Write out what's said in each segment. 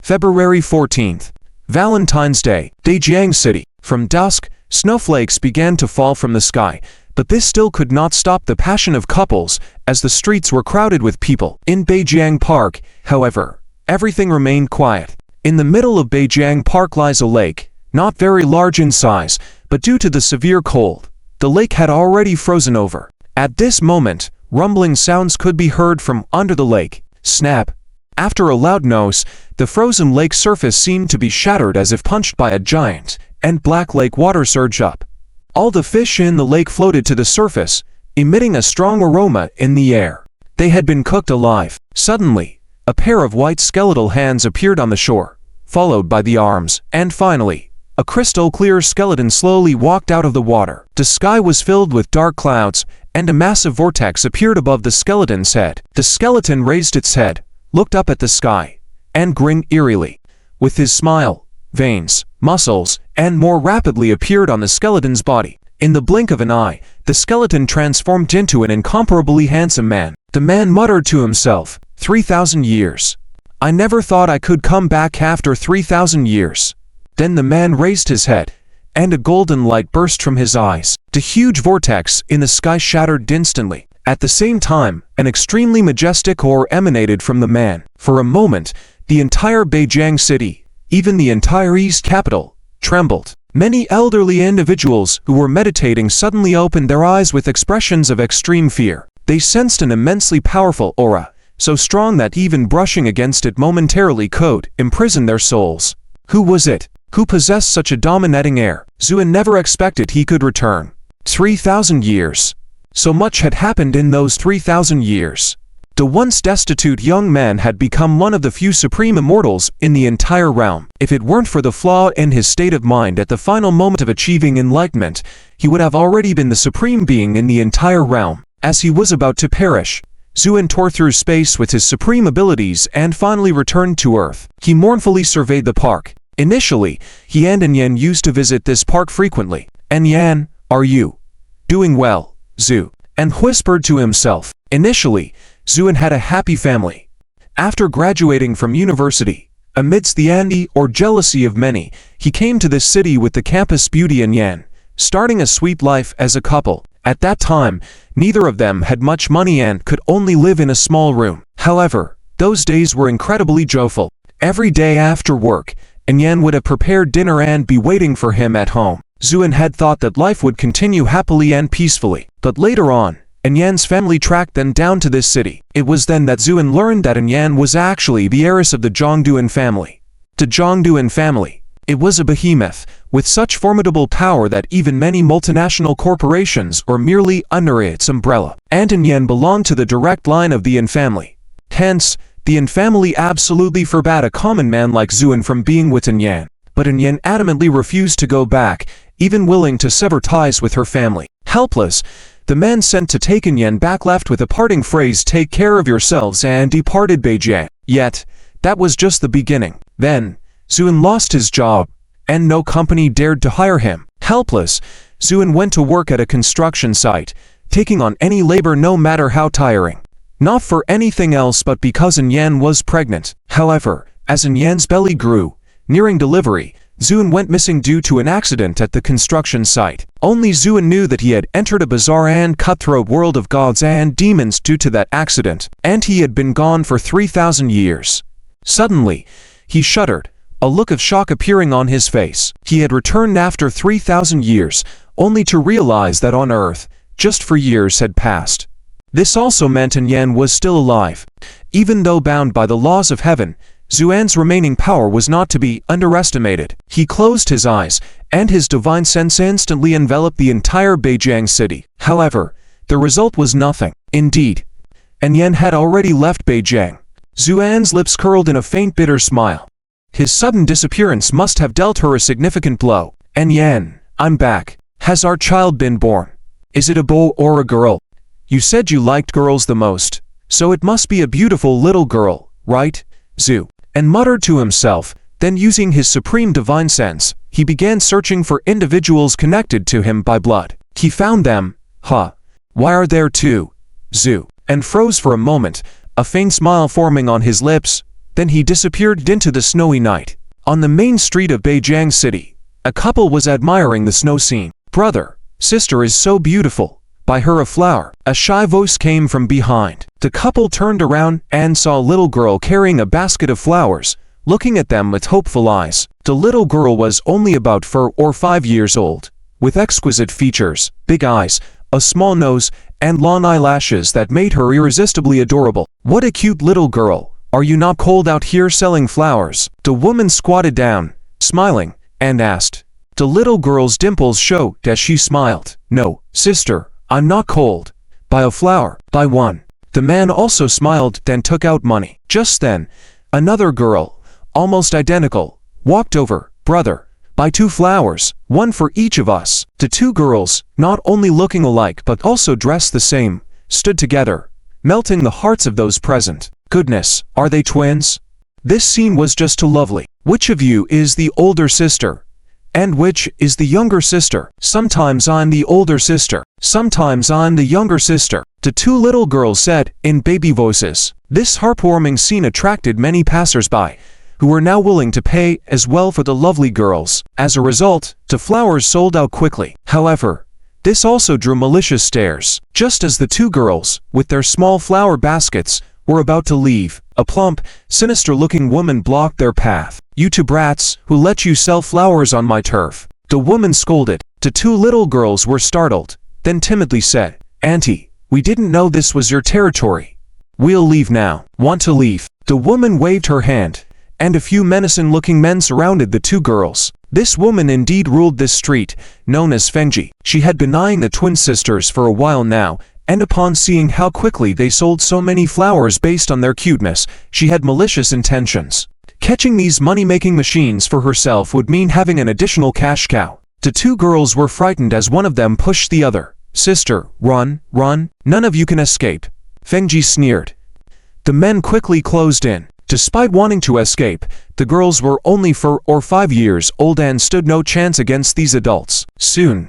February 14th. Valentine's Day, Daejiang City. From dusk, snowflakes began to fall from the sky, but this still could not stop the passion of couples, as the streets were crowded with people. In Beijiang Park, however, everything remained quiet. In the middle of Beijiang Park lies a lake, not very large in size, but due to the severe cold, the lake had already frozen over. At this moment, rumbling sounds could be heard from under the lake. Snap! After a loud noise, the frozen lake surface seemed to be shattered as if punched by a giant, and black lake water surged up. All the fish in the lake floated to the surface, emitting a strong aroma in the air. They had been cooked alive. Suddenly, a pair of white skeletal hands appeared on the shore, followed by the arms, and finally, a crystal-clear skeleton slowly walked out of the water. The sky was filled with dark clouds, and a massive vortex appeared above the skeleton's head. The skeleton raised its head, looked up at the sky, and grinned eerily. With his smile, veins, muscles, and more rapidly appeared on the skeleton's body. In the blink of an eye, the skeleton transformed into an incomparably handsome man. The man muttered to himself, 3,000 years. I never thought I could come back after 3,000 years. Then the man raised his head, and a golden light burst from his eyes. The huge vortex in the sky shattered instantly. At the same time, an extremely majestic aura emanated from the man. For a moment, the entire Beijiang city, even the entire East capital, trembled. Many elderly individuals who were meditating suddenly opened their eyes with expressions of extreme fear. They sensed an immensely powerful aura, so strong that even brushing against it momentarily could imprison their souls. Who was it? Who possessed such a dominating air? Zuin never expected he could return. 3,000 years. So much had happened in those 3,000 years. The once destitute young man had become one of the few supreme immortals in the entire realm. If it weren't for the flaw in his state of mind at the final moment of achieving enlightenment, he would have already been the supreme being in the entire realm. As he was about to perish, Zuin tore through space with his supreme abilities and finally returned to Earth. He mournfully surveyed the park. Initially, he and Yan used to visit this park frequently. Yan, are you doing well, Zu? And whispered to himself. Initially, Zuin had a happy family. After graduating from university, amidst the envy or jealousy of many, he came to this city with the campus beauty and Yan, starting a sweet life as a couple. At that time, neither of them had much money and could only live in a small room. However, those days were incredibly joyful. Every day after work, Yan would have prepared dinner and be waiting for him at home. Zuin had thought that life would continue happily and peacefully. But later on, Yan's family tracked them down to this city. It was then that Zuin learned that Yan was actually the heiress of the Zhongduan family. The Zhongduan family. It was a behemoth, with such formidable power that even many multinational corporations were merely under its umbrella. And Yan belonged to the direct line of the Yan family. Hence, the Yan family absolutely forbade a common man like Zuin from being with Yan. But Yan adamantly refused to go back, even willing to sever ties with her family. Helpless, the man sent to take Yan back left with a parting phrase, "Take care of yourselves," and departed Beijiang. Yet, that was just the beginning. Then, Zuin lost his job, and no company dared to hire him. Helpless, Zuin went to work at a construction site, taking on any labor no matter how tiring. Not for anything else but because Yan was pregnant. However, as Yan's belly grew, nearing delivery, Zuin went missing due to an accident at the construction site. Only Zuin knew that he had entered a bizarre and cutthroat world of gods and demons due to that accident, and he had been gone for 3,000 years. Suddenly, he shuddered, a look of shock appearing on his face. He had returned after 3,000 years, only to realize that on Earth, just 4 years had passed. This also meant Yan was still alive. Even though bound by the laws of heaven, Zuan's remaining power was not to be underestimated. He closed his eyes, and his divine sense instantly enveloped the entire Beijiang city. However, the result was nothing. Indeed, Yan had already left Beijiang. Zuan's lips curled in a faint bitter smile. His sudden disappearance must have dealt her a significant blow. Yan, I'm back. Has our child been born? Is it a boy or a girl? You said you liked girls the most, so it must be a beautiful little girl, right, Zu? And muttered to himself. Then using his supreme divine sense, he began searching for individuals connected to him by blood. He found them. Why are there two? Zu? And froze for a moment, a faint smile forming on his lips. Then he disappeared into the snowy night. On the main street of Beijing City, a couple was admiring the snow scene. "Brother, sister is so beautiful. Buy her a flower." A shy voice came from behind. The couple turned around and saw a little girl carrying a basket of flowers, looking at them with hopeful eyes. The little girl was only about 4 or 5 years old, with exquisite features, big eyes, a small nose, and long eyelashes that made her irresistibly adorable. "What a cute little girl. Are you not cold out here selling flowers?" The woman squatted down, smiling, and asked. The little girl's dimples showed as she smiled. "No, sister, I'm not cold. Buy a flower. Buy one." The man also smiled, then took out money. Just then, another girl, almost identical, walked over. "Brother, buy 2 flowers, one for each of us." The 2 girls, not only looking alike but also dressed the same, stood together, melting the hearts of those present. Goodness, are they twins? This scene was just too lovely. "Which of you is the older sister? And which is the younger sister?" "Sometimes I'm the older sister. Sometimes I'm the younger sister," the 2 little girls said in baby voices. This heartwarming scene attracted many passers-by, who were now willing to pay as well for the lovely girls. As a result, the flowers sold out quickly. However, this also drew malicious stares. Just as the 2 girls, with their small flower baskets, were about to leave, a plump, sinister-looking woman blocked their path. "You 2 brats, who let you sell flowers on my turf?" the woman scolded. The 2 little girls were startled, then timidly said, "Auntie, we didn't know this was your territory. We'll leave now." "Want to leave?" The woman waved her hand, and a few menacing-looking men surrounded the 2 girls. This woman indeed ruled this street, known as Fengji. She had been eyeing the twin sisters for a while now, and upon seeing how quickly they sold so many flowers based on their cuteness, she had malicious intentions. Catching these money-making machines for herself would mean having an additional cash cow. The 2 girls were frightened as one of them pushed the other. "Sister, run, run. None of you can escape," Fengji sneered. The men quickly closed in. Despite wanting to escape, the girls were only 4 or 5 years old and stood no chance against these adults. Soon,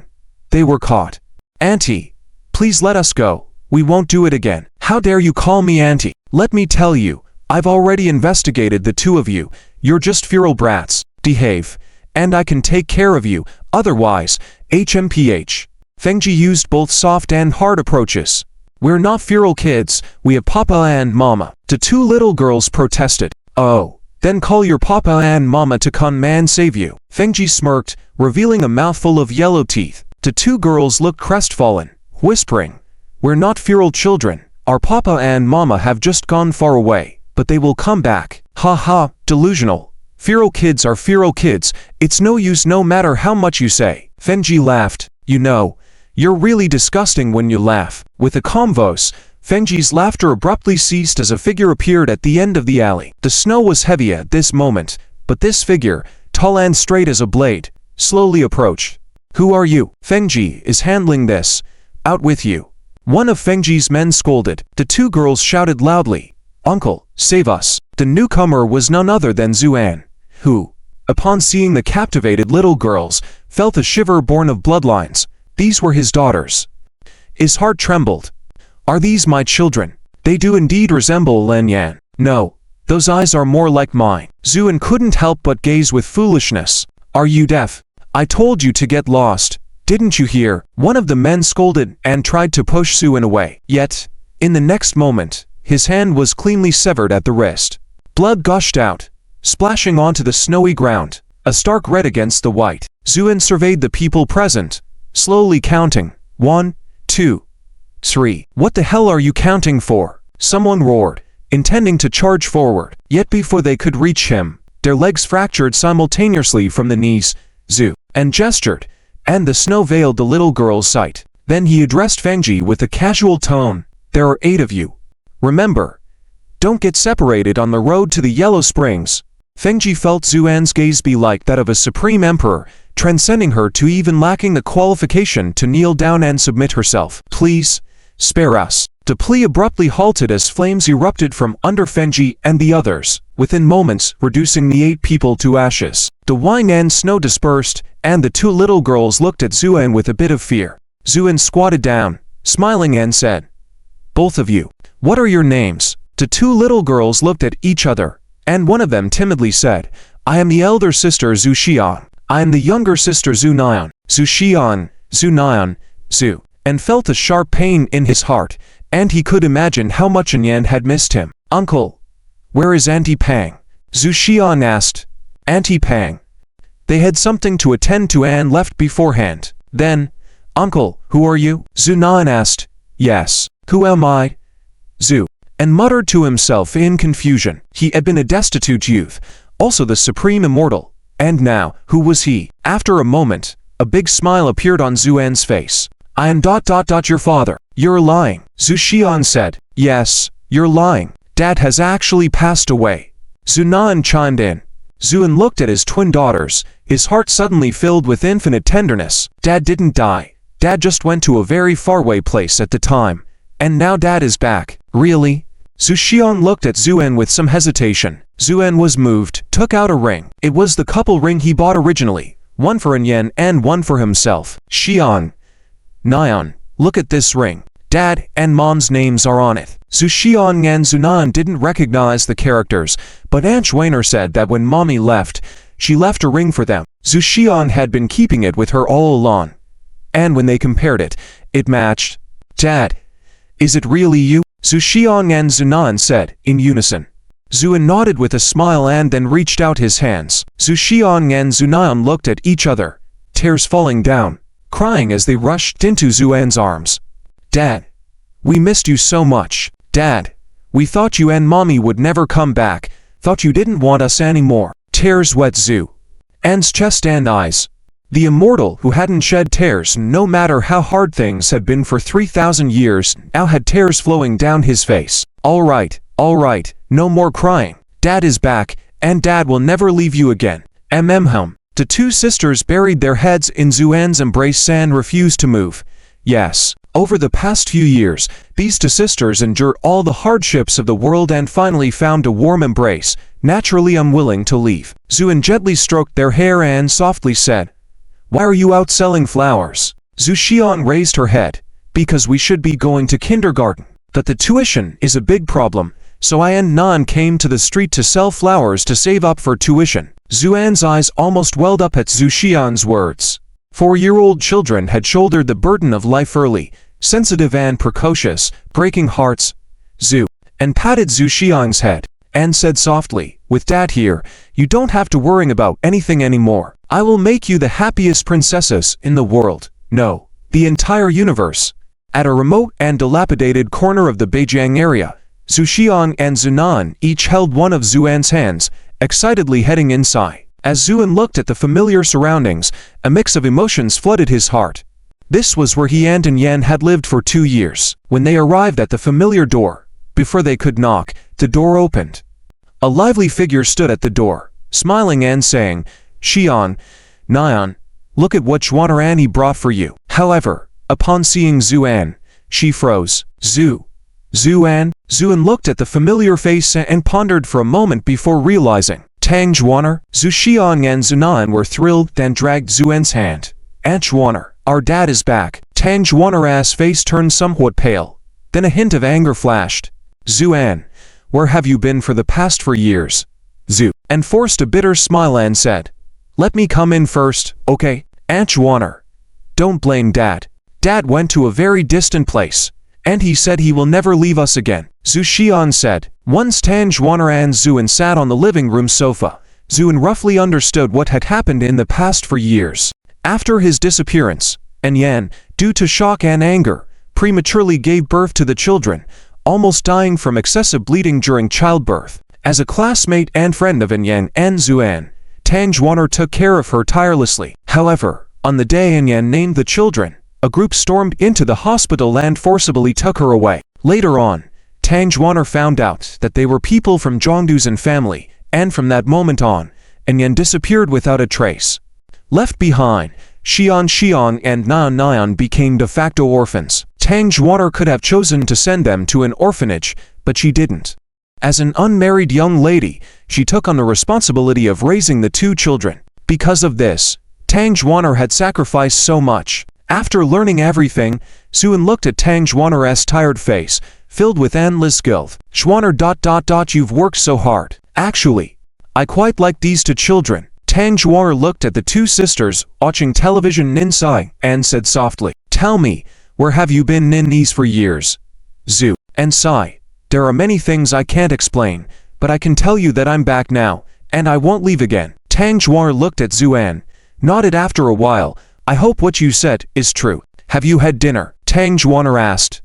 they were caught. "Auntie, please let us go. We won't do it again." "How dare you call me auntie? Let me tell you, I've already investigated the 2 of you. You're just feral brats. Behave, and I can take care of you. Otherwise, HMPH. Fengji used both soft and hard approaches. "We're not feral kids. We have Papa and Mama." The 2 little girls protested. "Oh, then call your Papa and Mama to come and save you." Fengji smirked, revealing a mouthful of yellow teeth. The 2 girls looked crestfallen, whispering, "We're not feral children. Our Papa and Mama have just gone far away, but they will come back." "Ha ha, delusional. Feral kids are feral kids. It's no use no matter how much you say." Fengji laughed. "You know, you're really disgusting when you laugh." With a calm voice, Fengji's laughter abruptly ceased as a figure appeared at the end of the alley. The snow was heavy at this moment, but this figure, tall and straight as a blade, slowly approached. "Who are you?" "Fengji is handling this. Out with you." One of Fengji's men scolded. The 2 girls shouted loudly, "Uncle, save us." The newcomer was none other than Zuan, who, upon seeing the captivated little girls, felt a shiver born of bloodlines. These were his daughters. His heart trembled. "Are these my children? They do indeed resemble Len Yan." "No, those eyes are more like mine." Zuan couldn't help but gaze with foolishness. "Are you deaf? I told you to get lost. Didn't you hear?" One of the men scolded and tried to push Zuan away. Yet, in the next moment, his hand was cleanly severed at the wrist. Blood gushed out, splashing onto the snowy ground, a stark red against the white. Zuan surveyed the people present, slowly counting. 1, 2, 3. "What the hell are you counting for?" someone roared, intending to charge forward. Yet before they could reach him, their legs fractured simultaneously from the knees. Zu, and gestured, and the snow veiled the little girl's sight. Then he addressed Fengji with a casual tone. "There are 8 of you. Remember, don't get separated on the road to the Yellow Springs." Fengji felt Zuan's gaze be like that of a supreme emperor, transcending her to even lacking the qualification to kneel down and submit herself. "Please, spare us." The plea abruptly halted as flames erupted from under Fengji and the others, within moments reducing the 8 people to ashes. The wine and snow dispersed, and the 2 little girls looked at Zuan with a bit of fear. Zuan squatted down, smiling, and said, "Both of you, what are your names?" The 2 little girls looked at each other, and one of them timidly said, I am the elder sister Zhu Xian. I am the younger sister Zhu Nian. Zhu Xian, Zhu Nian, Zhu, and felt a sharp pain in his heart, and he could imagine how much Yan had missed him. Uncle, where is Auntie Pang? Zhu Xian asked. Auntie Pang. They had something to attend to and left beforehand. Then, Uncle, who are you? Zhu Nian asked. Yes, who am I? Zhu, and muttered to himself in confusion. He had been a destitute youth, also the supreme immortal. And now, who was he? After a moment, a big smile appeared on Zuan's face. I am ... your father. You're lying. Zhu Xian said. Yes, you're lying. Dad has actually passed away. Zhu Nian chimed in. Zuan looked at his twin daughters, his heart suddenly filled with infinite tenderness. Dad didn't die. Dad just went to a very faraway place at the time. And now Dad is back. Really? Zhu Xian looked at Zuan with some hesitation. Zuan was moved, took out a ring. It was the couple ring he bought originally, one for Yan and one for himself. Xian. Nian, look at this ring. Dad and Mom's names are on it. Zhu Xian and Zhu Nian didn't recognize the characters, but Aunt Schwaner said that when Mommy left, she left a ring for them. Zhu Xian had been keeping it with her all along. And when they compared it, it matched. Dad, is it really you? Zhu Xian and Zhu Nian said, in unison. Zuan nodded with a smile and then reached out his hands. Zhu Xian and Zhu Nian looked at each other, tears falling down, crying as they rushed into Zuan's arms. Dad, we missed you so much. Dad, we thought you and Mommy would never come back, thought you didn't want us anymore. Tears wet Zhu An's chest and eyes. The immortal who hadn't shed tears no matter how hard things had been for 3,000 years now had tears flowing down his face. All right, no more crying. Dad is back, and Dad will never leave you again. Hum. The two sisters buried their heads in Zuan's embrace and refused to move. Yes, over the past few years, these two sisters endured all the hardships of the world and finally found a warm embrace, naturally unwilling to leave. Zuan gently stroked their hair and softly said, Why are you out selling flowers? Zhu Xian raised her head. Because we should be going to kindergarten. That the tuition is a big problem, so I and Nan came to the street to sell flowers to save up for tuition. Zuan's eyes almost welled up at Zhu Xian's words. 4-year-old children had shouldered the burden of life early, sensitive and precocious, breaking hearts. Zhu, and patted Zhu Xian's head, and said softly, with Dad here, you don't have to worry about anything anymore. I will make you the happiest princesses in the world. No, the entire universe. At a remote and dilapidated corner of the Beijing area, Zhu Xian and Zhu Nian each held one of Zuan's hands, excitedly heading inside. As Zuan looked at the familiar surroundings, a mix of emotions flooded his heart. This was where he and Yan had lived for 2 years. When they arrived at the familiar door, before they could knock, the door opened. A lively figure stood at the door, smiling and saying, Xian, Nian, look at what Xuan'er brought for you. However, upon seeing Zuan, she froze. Zuan? Zuan looked at the familiar face and pondered for a moment before realizing. Tang Xuan'er? Zhu Xian and Zhu Nian were thrilled and dragged Zuan's hand. Aunt Xuan'er, our dad is back. Tang Xuan'er's face turned somewhat pale. Then a hint of anger flashed. Zuan, where have you been for the past 4 years? Zhu, and forced a bitter smile and said, Let me come in first, okay? Aunt Xuan'er, don't blame Dad. Dad went to a very distant place, and he said he will never leave us again. Zhu Xian said. Once Tang Xuan'er and Zuan sat on the living room sofa, Zuan roughly understood what had happened in the past 4 years. After his disappearance, Yan, due to shock and anger, prematurely gave birth to the children, almost dying from excessive bleeding during childbirth. As a classmate and friend of Yan and Zuan, Tang Xuan'er took care of her tirelessly. However, on the day Yan named the children, a group stormed into the hospital and forcibly took her away. Later on, Tang Xuan'er found out that they were people from Zhongdu's family, and from that moment on, Yan disappeared without a trace. Left behind, Xian and Nian became de facto orphans. Tang Xuan'er could have chosen to send them to an orphanage, but she didn't. As an unmarried young lady, she took on the responsibility of raising the 2 children. Because of this, Tang Xuan'er had sacrificed so much. After learning everything, Zuan looked at Tang Xuan'er's tired face, filled with endless guilt. Xuan'er ... you've worked so hard. Actually, I quite like these two children. Tang Zhuar looked at the two sisters watching television inside and said softly, "Tell me, where have you been in these for years?" Zhu and Sai, "There are many things I can't explain, but I can tell you that I'm back now, and I won't leave again." Tang Zhuar looked at Zuan, nodded after a while. "I hope what you said is true. Have you had dinner?" Tang Zhuar asked.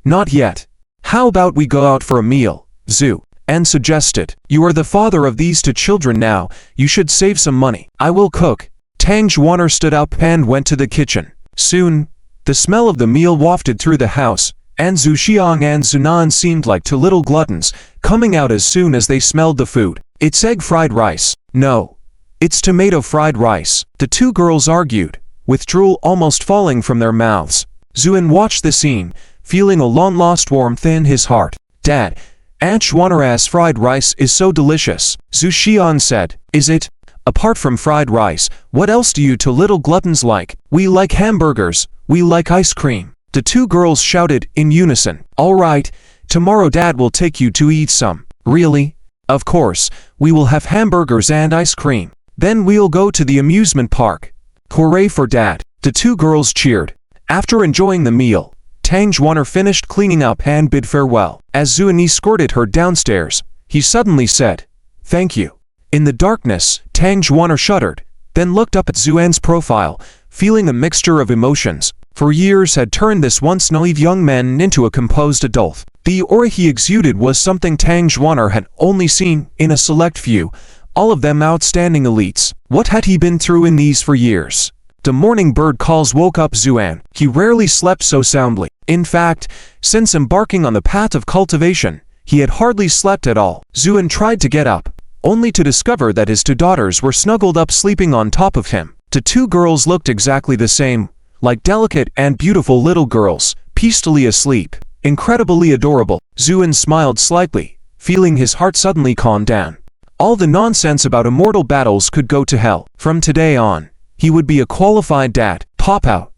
"Not yet. How about we go out for a meal?" Zhu and suggested. "You are the father of these two children now, you should save some money." "I will cook." Tang Zhuar stood up and went to the kitchen. Soon, the smell of the meal wafted through the house, and Zhu Xiang and Zunan seemed like two little gluttons, coming out as soon as they smelled the food. "It's egg fried rice." "No, it's tomato fried rice," the two girls argued, with drool almost falling from their mouths. Zuan watched the scene, feeling a long-lost warmth in his heart. "Dad, Aunt Schwanner's fried rice is so delicious," Zhu Xian said. "Is it? Apart from fried rice, what else do you two little gluttons like?" "We like hamburgers, we like ice cream," the two girls shouted in unison. "All right, tomorrow Dad will take you to eat some." "Really?" "Of course, we will have hamburgers and ice cream. Then we'll go to the amusement park." "Hooray for Dad!" the two girls cheered. After enjoying the meal, Tang Zhuar finished cleaning up and bid farewell. As Zuan escorted her downstairs, he suddenly said, "Thank you." In the darkness, Tang Zhuar shuddered, then looked up at Zuan's profile, feeling a mixture of emotions. For years had turned this once naive young man into a composed adult. The aura he exuded was something Tang Zhuar had only seen in a select few, all of them outstanding elites. What had he been through in these for years? The morning bird calls woke up Zuan. He rarely slept so soundly. In fact, since embarking on the path of cultivation, he had hardly slept at all. Zuan tried to get up, only to discover that his two daughters were snuggled up sleeping on top of him. The two girls looked exactly the same, like delicate and beautiful little girls, peacefully asleep. Incredibly adorable. Zuan smiled slightly, feeling his heart suddenly calm down. All the nonsense about immortal battles could go to hell. From today on, he would be a qualified dad. "Pop out.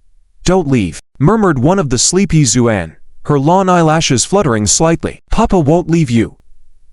Don't leave," murmured one of the sleepy Zuan, her long eyelashes fluttering slightly. "Papa won't leave you."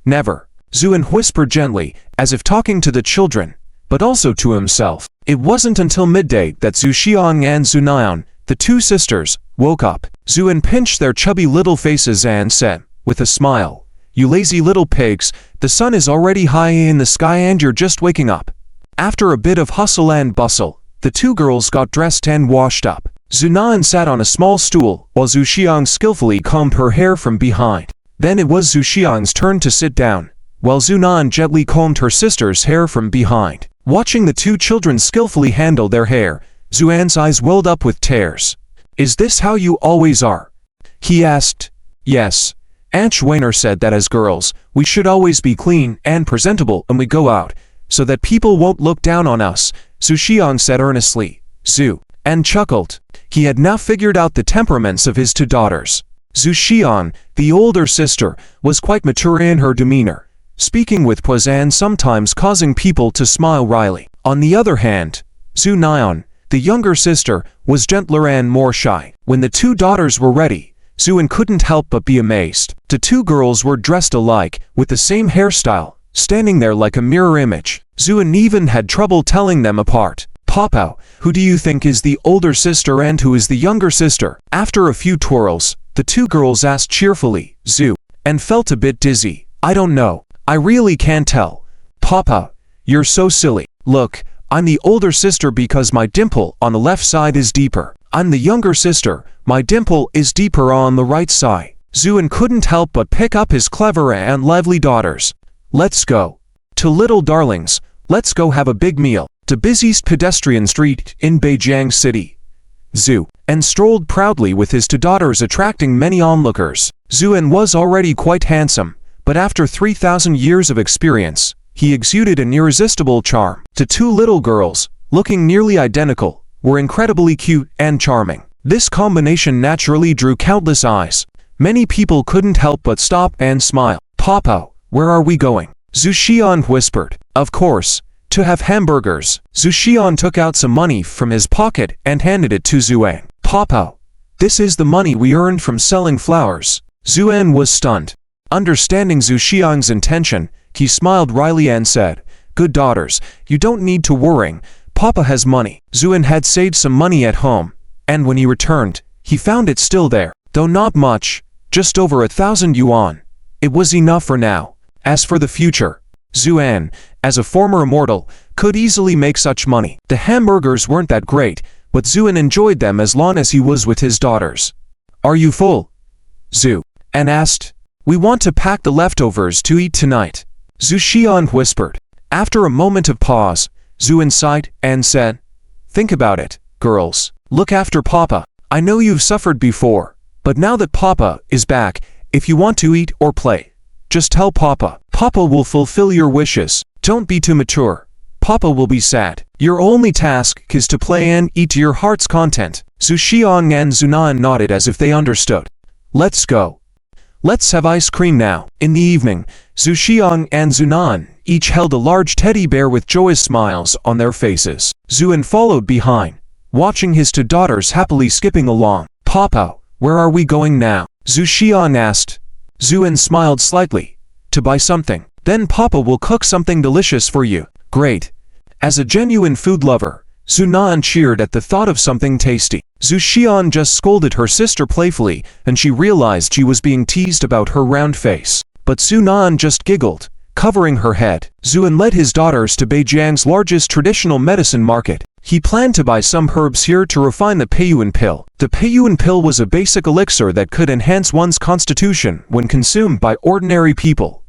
"Never," Zuan whispered gently, as if talking to the children, but also to himself. It wasn't until midday that Zhu Xiang and Zunan, the two sisters, woke up. Zuan pinched their chubby little faces and said, with a smile, "You lazy little pigs, the sun is already high in the sky and you're just waking up." After a bit of hustle and bustle, the two girls got dressed and washed up. Zunan sat on a small stool, while Zhu Xiang skillfully combed her hair from behind. Then it was Zhu Xiang's turn to sit down, while Zunan gently combed her sister's hair from behind. Watching the two children skillfully handle their hair, Zuan's eyes welled up with tears. "Is this how you always are?" he asked. "Yes. Aunt Schwaner said that as girls, we should always be clean and presentable when we go out, so that people won't look down on us," Zhu Xiang said earnestly. Zhu and chuckled. He had now figured out the temperaments of his two daughters. Zhu Xiang, the older sister, was quite mature in her demeanor, speaking with poise and sometimes causing people to smile wryly. On the other hand, Zhu Nian, the younger sister, was gentler and more shy. When the two daughters were ready, Zuan couldn't help but be amazed. The two girls were dressed alike, with the same hairstyle, standing there like a mirror image. Zuan even had trouble telling them apart. "Papa, who do you think is the older sister and who is the younger sister?" After a few twirls, the two girls asked cheerfully, "Zhu," and felt a bit dizzy. "I don't know. I really can't tell." "Papa, you're so silly. Look, I'm the older sister because my dimple on the left side is deeper. I'm the younger sister, my dimple is deeper on the right side." Zuan couldn't help but pick up his clever and lively daughters. "Let's go. To little darlings, let's go have a big meal." The busiest pedestrian street in Beijing City. Zhu and strolled proudly with his two daughters, attracting many onlookers. Zuan was already quite handsome, but after 3,000 years of experience, he exuded an irresistible charm. The two little girls, looking nearly identical, were incredibly cute and charming. This combination naturally drew countless eyes. Many people couldn't help but stop and smile. "Papa, where are we going?" Zhu Xian whispered. "Of course, to have hamburgers." Zhu Xian took out some money from his pocket and handed it to Zuan. "Papa, this is the money we earned from selling flowers." Zuan was stunned. Understanding Zhu Xiang's intention, He smiled wryly and said, "Good daughters, you don't need to worry. Papa has money." Zhuan had saved some money at home, and when he returned, he found it still there, though not much, just over 1,000 yuan. It was enough for now. As for the future, Zhuan, as a former immortal, could easily make such money. The hamburgers weren't that great, but Zhuan enjoyed them as long as he was with his daughters. "Are you full?" Zhuan asked. "We want to pack the leftovers to eat tonight," Zhu Xian whispered. After a moment of pause, Zhuan sighed and said, "Think about it, girls. Look after Papa. I know you've suffered before, but now that Papa is back, if you want to eat or play, just tell Papa. Papa will fulfill your wishes. Don't be too mature. Papa will be sad. Your only task is to play and eat to your heart's content." Zhu Xiang and Zunan nodded as if they understood. "Let's go. Let's have ice cream now." In the evening, Zhu Xiang and Zunan each held a large teddy bear with joyous smiles on their faces. Zhuan followed behind, watching his two daughters happily skipping along. "Papa, where are we going now?" Zhu Xiang asked. Zhuan smiled slightly. "To buy something. Then Papa will cook something delicious for you." "Great." As a genuine food lover, Zunan cheered at the thought of something tasty. Zhu Xian just scolded her sister playfully, and she realized she was being teased about her round face. But Zunan just giggled, covering her head. Zhuan led his daughters to Beijing's largest traditional medicine market. He planned to buy some herbs here to refine the Peiyuan pill. The Peiyuan pill was a basic elixir that could enhance one's constitution when consumed by ordinary people.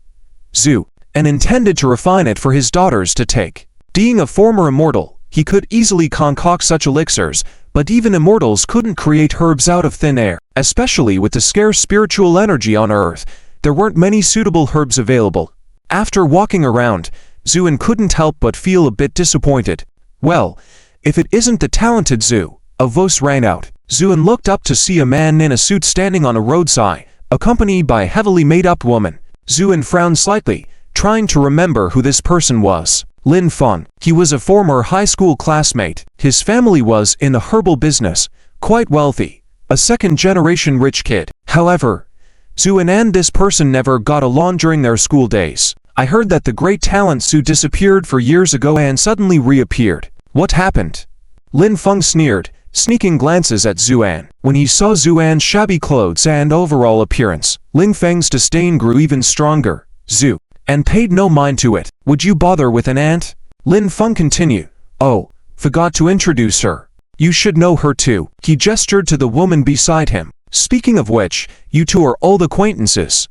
Zhu and intended to refine it for his daughters to take. Being a former immortal, he could easily concoct such elixirs, but even immortals couldn't create herbs out of thin air. Especially with the scarce spiritual energy on Earth, there weren't many suitable herbs available. After walking around, Zhuan couldn't help but feel a bit disappointed. "Well, if it isn't the talented Zhu," a voice rang out. Zhuan looked up to see a man in a suit standing on a roadside, accompanied by a heavily made-up woman. Zhuan frowned slightly, trying to remember who this person was. Lin Feng. He was a former high school classmate. His family was in the herbal business, quite wealthy, a second-generation rich kid. However, Zhuan and this person never got along during their school days. "I heard that the great talent Zhu disappeared for years ago and suddenly reappeared. What happened?" Lin Feng sneered, sneaking glances at Zhuan. When he saw Zhuan's shabby clothes and overall appearance, Lin Feng's disdain grew even stronger. "Zhu," and paid no mind to it. "Would you bother with an ant?" Lin Feng continued. "Oh, forgot to introduce her. You should know her too." He gestured to the woman beside him. "Speaking of which, you two are old acquaintances.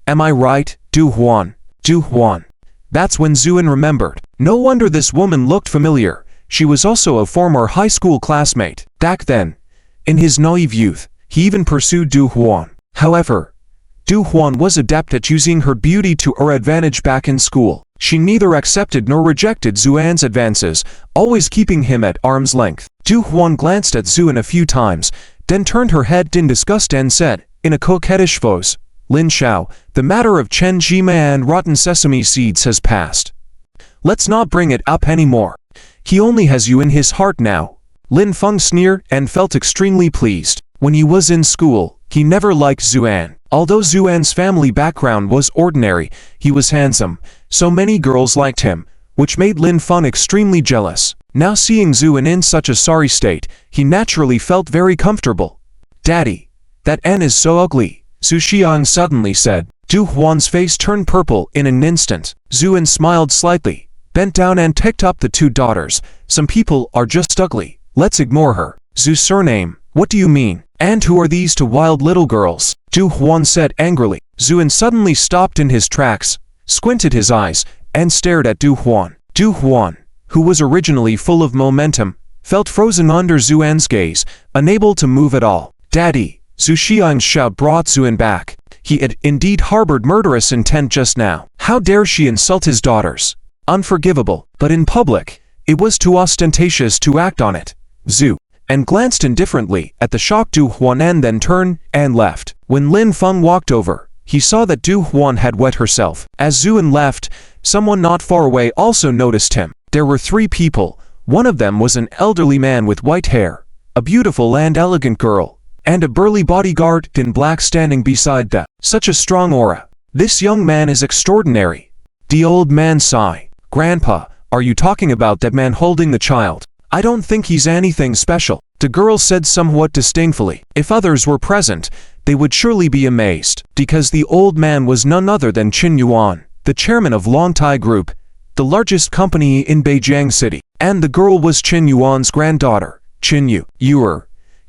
Am I right, Du Huan?" Du Huan. That's when Zhuan remembered. No wonder this woman looked familiar. She was also a former high school classmate. Back then, in his naive youth, he even pursued Du Huan. However, Du Huan was adept at using her beauty to her advantage back in school. She neither accepted nor rejected Zhuan's advances, always keeping him at arm's length. Du Huan glanced at Zhuan a few times, then turned her head in disgust and said, in a coquettish voice, "Lin Xiao, the matter of Chen Jima and rotten sesame seeds has passed. Let's not bring it up anymore. He only has you in his heart now." Lin Feng sneered and felt extremely pleased. When he was in school, he never liked Zhuan. Although Zhuan's family background was ordinary, he was handsome, so many girls liked him, which made Lin Feng extremely jealous. Now seeing Zhuan in such a sorry state, he naturally felt very comfortable. "Daddy, that ant is so ugly," Zhu Xiang suddenly said. Du Huan's face turned purple in an instant. Zhuan smiled slightly, bent down and picked up the two daughters. "Some people are just ugly. Let's ignore her." "Zhu's surname, what do you mean? And who are these two wild little girls?" Du Huan said angrily. Zhuan suddenly stopped in his tracks, squinted his eyes, and stared at Du Huan. Du Huan, who was originally full of momentum, felt frozen under Zhuan's gaze, unable to move at all. "Daddy!" Zhu Xiang's shout brought Zhuan back. He had indeed harbored murderous intent just now. How dare she insult his daughters? Unforgivable, but in public, it was too ostentatious to act on it. Zhu and glanced indifferently at the shocked Du Huan and then turned and left. When Lin Feng walked over, he saw that Du Huan had wet herself. As Zhuan left, someone not far away also noticed him. There were three people. One of them was an elderly man with white hair, a beautiful and elegant girl, and a burly bodyguard in black standing beside them. Such a strong aura. This young man is extraordinary. The old man sighed. Grandpa, are you talking about that man holding the child? I don't think he's anything special, the girl said somewhat disdainfully. If others were present, they would surely be amazed, because the old man was none other than Qin Yuan, the chairman of Longtai Group, the largest company in Beijing City. And the girl was Qin Yuan's granddaughter. Qin Yu,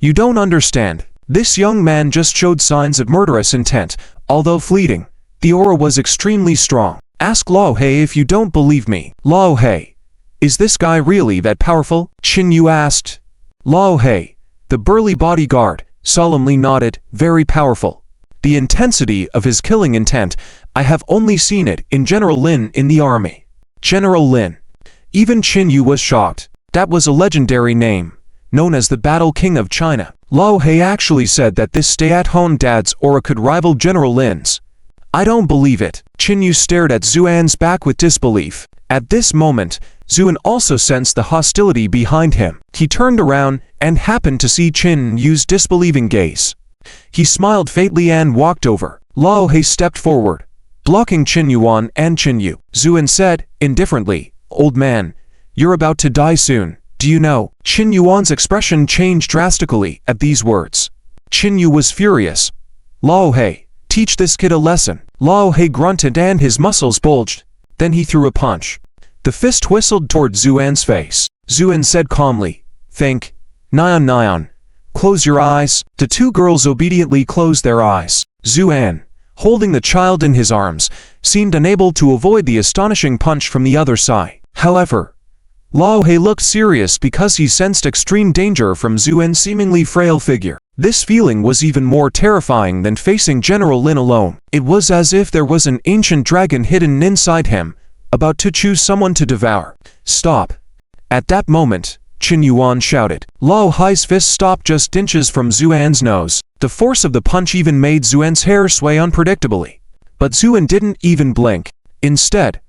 you don't understand. This young man just showed signs of murderous intent, although fleeting. The aura was extremely strong. Ask Lao He if you don't believe me. Lao He, is this guy really that powerful? Qin Yu asked. Lao He, the burly bodyguard, solemnly nodded. Very powerful. The intensity of his killing intent, I have only seen it in General Lin in the army. General Lin. Even Qin Yu was shocked. That was a legendary name, known as the Battle King of China. Lao He actually said that this stay-at-home dad's aura could rival General Lin's. I don't believe it. Qin Yu stared at Zuan's back with disbelief. At this moment, Zuan also sensed the hostility behind him. He turned around and happened to see Qin Yu's disbelieving gaze. He smiled faintly and walked over. Lao He stepped forward, blocking Qin Yuan and Qin Yu. Zuan said, indifferently, Old man, you're about to die soon. Do you know? Qin Yuan's expression changed drastically at these words. Qin Yu was furious. Lao He, teach this kid a lesson. Lao He grunted and his muscles bulged. Then he threw a punch. The fist whistled toward Zuan's face. Zuan said calmly, think. Nyan. Close your eyes. The two girls obediently closed their eyes. Zuan, holding the child in his arms, seemed unable to avoid the astonishing punch from the other side. However, Lao He looked serious because he sensed extreme danger from Zuan's seemingly frail figure. This feeling was even more terrifying than facing General Lin alone. It was as if there was an ancient dragon hidden inside him, about to choose someone to devour. Stop. At that moment, Qin Yuan shouted. Lao He's fist stopped just inches from Zuan's nose. The force of the punch even made Zuan's hair sway unpredictably. But Zuan didn't even blink. Instead,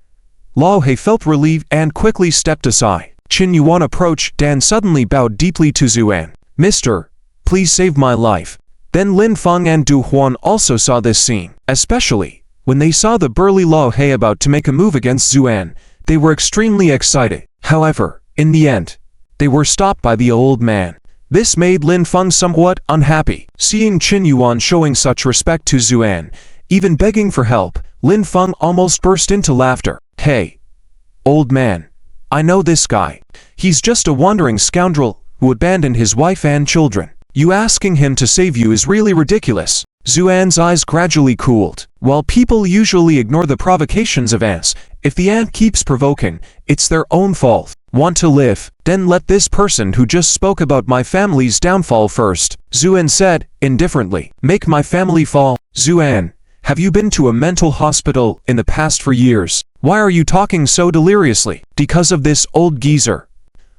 Lao He felt relieved and quickly stepped aside. Qin Yuan approached and suddenly bowed deeply to Zuan. Mister, please save my life. Then Lin Feng and Du Huan also saw this scene. Especially, when they saw the burly Lao He about to make a move against Zuan, they were extremely excited. However, in the end, they were stopped by the old man. This made Lin Feng somewhat unhappy. Seeing Qin Yuan showing such respect to Zuan, even begging for help, Lin Feng almost burst into laughter. Hey, old man, I know this guy. He's just a wandering scoundrel who abandoned his wife and children. You asking him to save you is really ridiculous. Zuan's eyes gradually cooled. While people usually ignore the provocations of ants, if the ant keeps provoking, it's their own fault. Want to live? Then let this person who just spoke about my family's downfall first. Zuan said, indifferently. Make my family fall? Zuan, have you been to a mental hospital in the past for years? Why are you talking so deliriously? Because of this old geezer.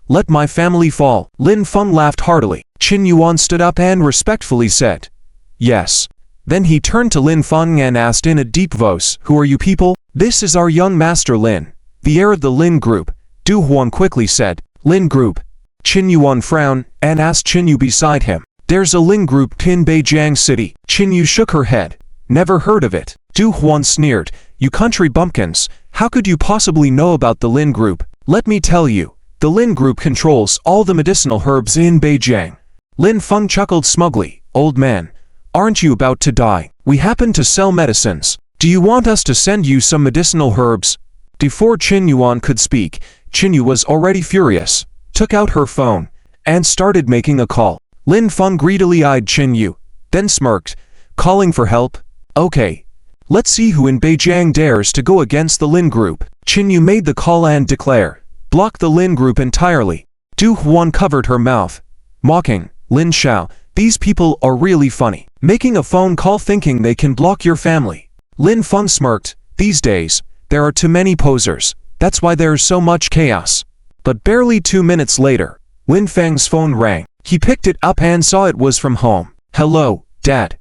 Let my family fall. Lin Feng laughed heartily. Qin Yuan stood up and respectfully said, yes. Then he turned to Lin Feng and asked in a deep voice, who are you people? This is our young master Lin, the heir of the Lin Group. Du Huan quickly said, Lin Group. Qin Yuan frowned and asked Qin Yu beside him. There's a Lin Group in Beijing City. Qin Yu shook her head. Never heard of it. Du Huan sneered, you country bumpkins, how could you possibly know about the Lin Group? Let me tell you, the Lin Group controls all the medicinal herbs in Beijing. Lin Feng chuckled smugly, old man, aren't you about to die? We happen to sell medicines. Do you want us to send you some medicinal herbs? Before Qin Yuan could speak, Qin Yu was already furious, took out her phone, and started making a call. Lin Feng greedily eyed Qin Yu, then smirked, calling for help. Okay, let's see who in Beijing dares to go against the Lin Group. Qin Yu made the call and declared, block the Lin Group entirely. Du Huan covered her mouth, mocking, Lin Xiao, these people are really funny. Making a phone call thinking they can block your family. Lin Feng smirked, these days, there are too many posers. That's why there's so much chaos. But barely 2 minutes later, Lin Feng's phone rang. He picked it up and saw it was from home. Hello, Dad.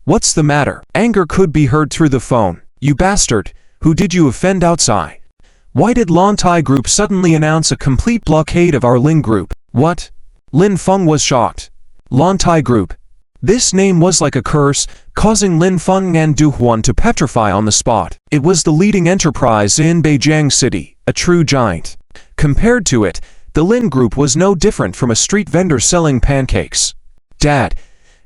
What's the matter? Anger could be heard through the phone. You bastard, who did you offend outside? Why did Longtai Group suddenly announce a complete blockade of our Lin Group? What? Lin Feng was shocked. Longtai Group. This name was like a curse, causing Lin Feng and Du Huan to petrify on the spot. It was the leading enterprise in Beijing City, a true giant. Compared to it, the Lin Group was no different from a street vendor selling pancakes. Dad,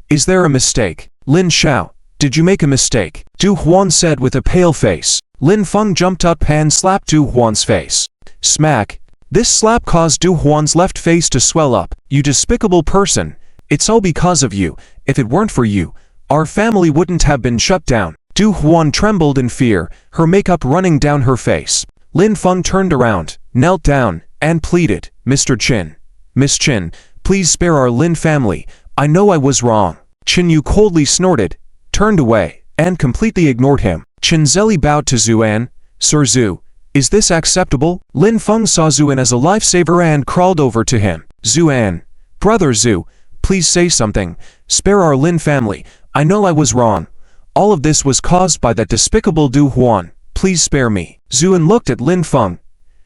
is there a mistake? Lin Xiao, did you make a mistake? Du Huan said with a pale face. Lin Feng jumped up and slapped Du Huan's face. Smack. This slap caused Du Huan's left face to swell up. You despicable person. It's all because of you. If it weren't for you, our family wouldn't have been shut down. Du Huan trembled in fear, her makeup running down her face. Lin Feng turned around, knelt down, and pleaded, Mr. Qin. Miss Qin, please spare our Lin family. I know I was wrong. Qin Yu coldly snorted, turned away, and completely ignored him. Qin Zeli bowed to Zuan. Sir Zhu, is this acceptable? Lin Feng saw Zuan as a lifesaver and crawled over to him. Zuan, brother Zhu, please say something. Spare our Lin family. I know I was wrong. All of this was caused by that despicable Du Huan. Please spare me. Zuan looked at Lin Feng,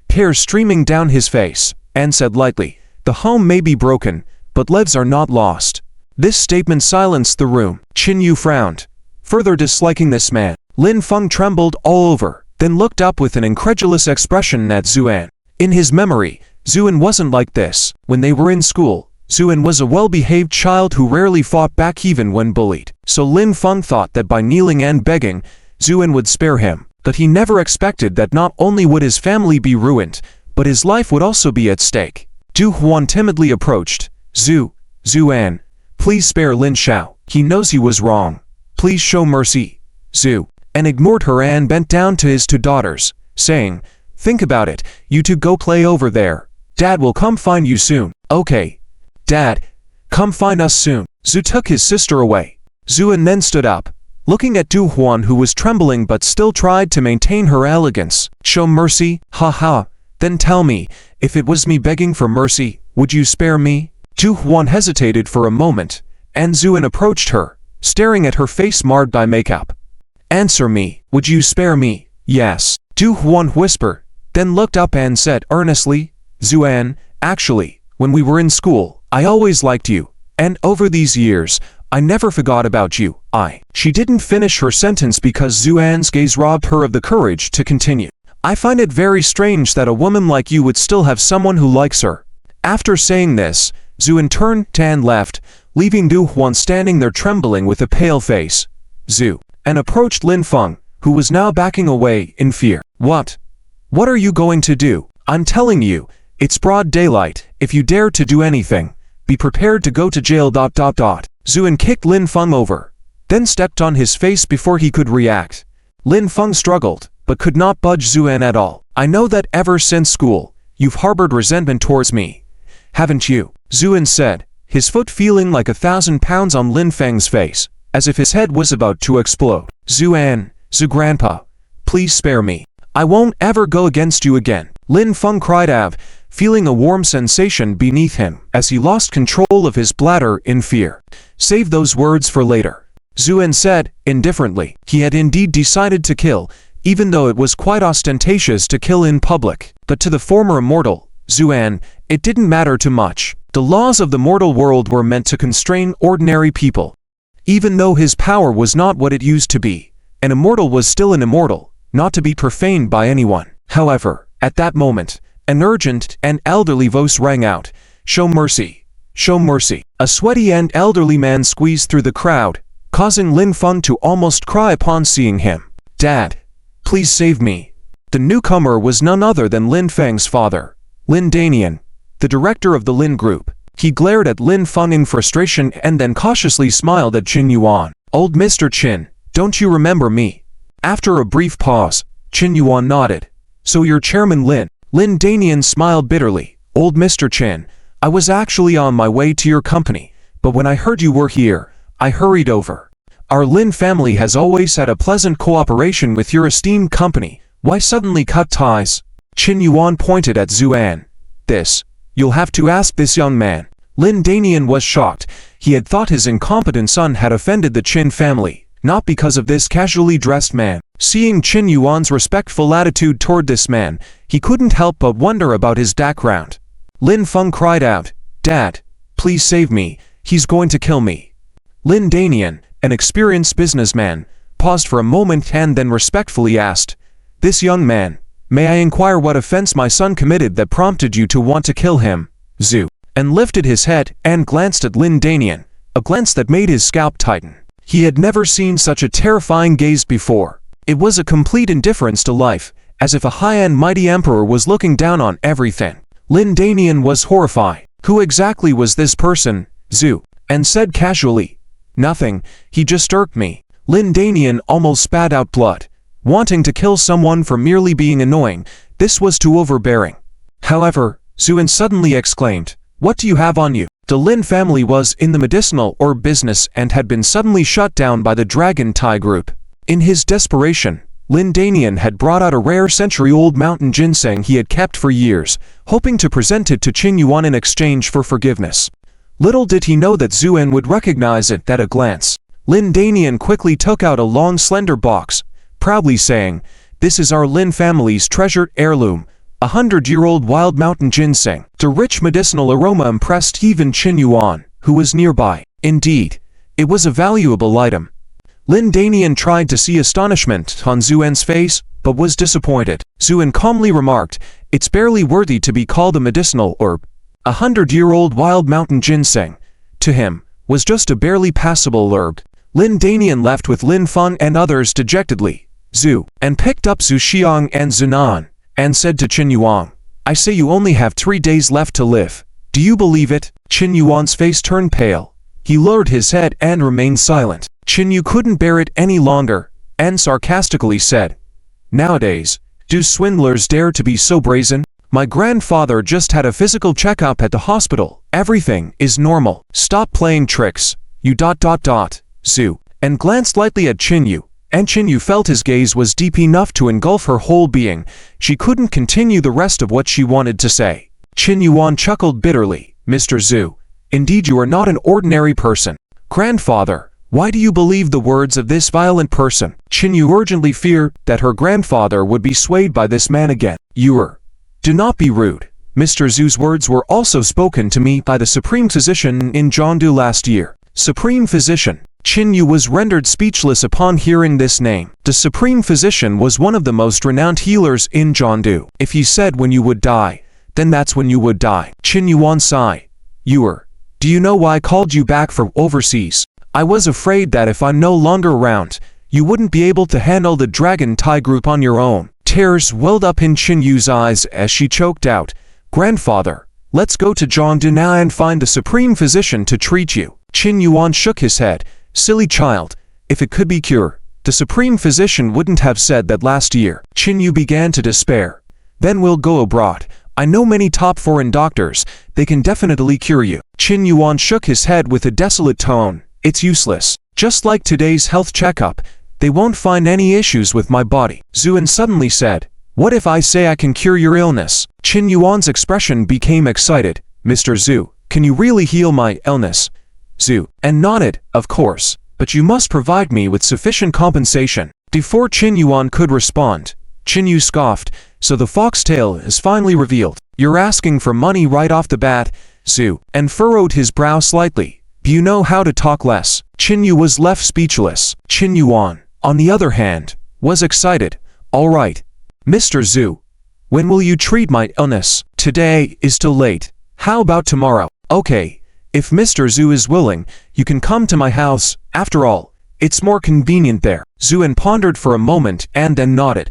tears streaming down his face, and said lightly, the home may be broken, but lives are not lost. This statement silenced the room. Qin Yu frowned, further disliking this man. Lin Feng trembled all over, then looked up with an incredulous expression at Zuan. In his memory, Zuan wasn't like this. When they were in school, Zuan was a well-behaved child who rarely fought back even when bullied. So Lin Feng thought that by kneeling and begging, Zuan would spare him. But he never expected that not only would his family be ruined, but his life would also be at stake. Du Huan timidly approached. Zuan, please spare Lin Xiao. He knows he was wrong. Please show mercy. Zhu, and ignored her and bent down to his two daughters, saying, think about it, you two go play over there. Dad will come find you soon. Okay. Dad, come find us soon. Zhu took his sister away. Zuan then stood up, looking at Du Huan who was trembling but still tried to maintain her elegance. Show mercy? Ha. Then tell me, if it was me begging for mercy, would you spare me? Du Huan hesitated for a moment, and Zuan approached her, staring at her face marred by makeup. Answer me, would you spare me? Yes. Du Huan whispered, then looked up and said earnestly, Zuan, actually, when we were in school, I always liked you, and over these years, I never forgot about you. She didn't finish her sentence because Zuan's gaze robbed her of the courage to continue. I find it very strange that a woman like you would still have someone who likes her. After saying this, Zuan turned and left, leaving Du Huan standing there trembling with a pale face. Zhu, and approached Lin Feng, who was now backing away in fear. What are you going to do? I'm telling you, it's broad daylight. If you dare to do anything, be prepared to go to jail. Zuan kicked Lin Feng over, then stepped on his face before he could react. Lin Feng struggled, but could not budge Zuan at all. I know that ever since school, you've harbored resentment towards me, haven't you? Zuan said, his foot feeling like 1,000 pounds on Lin Feng's face, as if his head was about to explode. Zuan, Zhu grandpa, please spare me. I won't ever go against you again. Lin Feng cried out, feeling a warm sensation beneath him as he lost control of his bladder in fear. Save those words for later. Zuan said, indifferently. He had indeed decided to kill, even though it was quite ostentatious to kill in public. But to the former immortal, Zuan, it didn't matter too much. The laws of the mortal world were meant to constrain ordinary people. Even though his power was not what it used to be, an immortal was still an immortal, not to be profaned by anyone. However, at that moment, an urgent and elderly voice rang out, show mercy, show mercy. A sweaty and elderly man squeezed through the crowd, causing Lin Feng to almost cry upon seeing him. Dad, please save me. The newcomer was none other than Lin Feng's father, Lin Danian, the director of the Lin Group. He glared at Lin Feng in frustration and then cautiously smiled at Qin Yuan. Old Mr. Qin, don't you remember me? After a brief pause, Qin Yuan nodded. So you're Chairman Lin. Lin Danian smiled bitterly. Old Mr. Qin, I was actually on my way to your company, but when I heard you were here, I hurried over. Our Lin family has always had a pleasant cooperation with your esteemed company. Why suddenly cut ties? Qin Yuan pointed at Zuan. This, you'll have to ask this young man. Lin Danian was shocked. He had thought his incompetent son had offended the Qin family, not because of this casually dressed man. Seeing Qin Yuan's respectful attitude toward this man, he couldn't help but wonder about his background. Lin Feng cried out, Dad, please save me, he's going to kill me. Lin Danian, an experienced businessman, paused for a moment and then respectfully asked, "This young man, may I inquire what offense my son committed that prompted you to want to kill him?" Zhu and lifted his head and glanced at Lin Danian, a glance that made his scalp tighten. He had never seen such a terrifying gaze before. It was a complete indifference to life, as if a high and mighty emperor was looking down on everything. Lin Danian was horrified. Who exactly was this person? Zhu and said casually, "Nothing, he just irked me." Lin Danian almost spat out blood. Wanting to kill someone for merely being annoying, this was too overbearing. However, Zhuan suddenly exclaimed, "What do you have on you?" The Lin family was in the medicinal herb business and had been suddenly shut down by the Dragon Tai group. In his desperation, Lin Danian had brought out a rare century-old mountain ginseng he had kept for years, hoping to present it to Qin Yuan in exchange for forgiveness. Little did he know that Zhuan would recognize it at a glance. Lin Danian quickly took out a long slender box, proudly saying, "This is our Lin family's treasured heirloom, 100-year-old wild mountain ginseng." The rich medicinal aroma impressed even Qin Yuan, who was nearby. Indeed, it was a valuable item. Lin Danian tried to see astonishment on Zhuan's face, but was disappointed. Zhuan calmly remarked, "It's barely worthy to be called a medicinal herb. 100-year-old wild mountain ginseng, to him, was just a barely passable herb." Lin Danian left with Lin Feng and others dejectedly. Zhu and picked up Zhu Xiang and Zunan, and said to Qin Yuan, "I say you only have 3 days left to live. Do you believe it?" Qin Yuan's face turned pale. He lowered his head and remained silent. Qin Yu couldn't bear it any longer, and sarcastically said, "Nowadays, do swindlers dare to be so brazen? My grandfather just had a physical checkup at the hospital. Everything is normal. Stop playing tricks, you ... Zhu and glanced lightly at Qin Yu, and Qin Yu felt his gaze was deep enough to engulf her whole being. She couldn't continue the rest of what she wanted to say. Qin Yuan chuckled bitterly. "Mr. Zhu, indeed you are not an ordinary person. Grandfather, why do you believe the words of this violent person?" Qin Yu urgently feared that her grandfather would be swayed by this man again. Do not be rude. Mr. Zhu's words were also spoken to me by the Supreme Physician in Jiangdu last year." Supreme Physician. Qin Yu was rendered speechless upon hearing this name. The Supreme Physician was one of the most renowned healers in Jiangdu. If he said when you would die, then that's when you would die. Qin Yuan sighed. Do you know why I called you back from overseas? I was afraid that if I'm no longer around, you wouldn't be able to handle the Dragon Tai group on your own." Tears welled up in Qin Yu's eyes as she choked out, "Grandfather, let's go to Jiangdu now and find the Supreme Physician to treat you." Qin Yuan shook his head. "Silly child, if it could be cured, the Supreme Physician wouldn't have said that last year." Qin Yu began to despair. "Then we'll go abroad. I know many top foreign doctors, they can definitely cure you." Qin Yuan shook his head with a desolate tone. "It's useless. Just like today's health checkup, they won't find any issues with my body." Zhuan suddenly said, "What if I say I can cure your illness?" Qin Yuan's expression became excited. "Mr. Zhu, can you really heal my illness?" Zhu and nodded, "Of course, but you must provide me with sufficient compensation." Before Qin Yuan could respond, Qin Yu scoffed, "So the foxtail is finally revealed. You're asking for money right off the bat?" Zhu and furrowed his brow slightly. "Do you know how to talk less?" Qin Yu was left speechless. Qin Yuan, on the other hand, was excited. "All right, Mr. Zhu, when will you treat my illness? Today is too late. How about tomorrow?" "Okay, if Mr. Zhu is willing, you can come to my house. After all, it's more convenient there." Zhuan pondered for a moment and then nodded.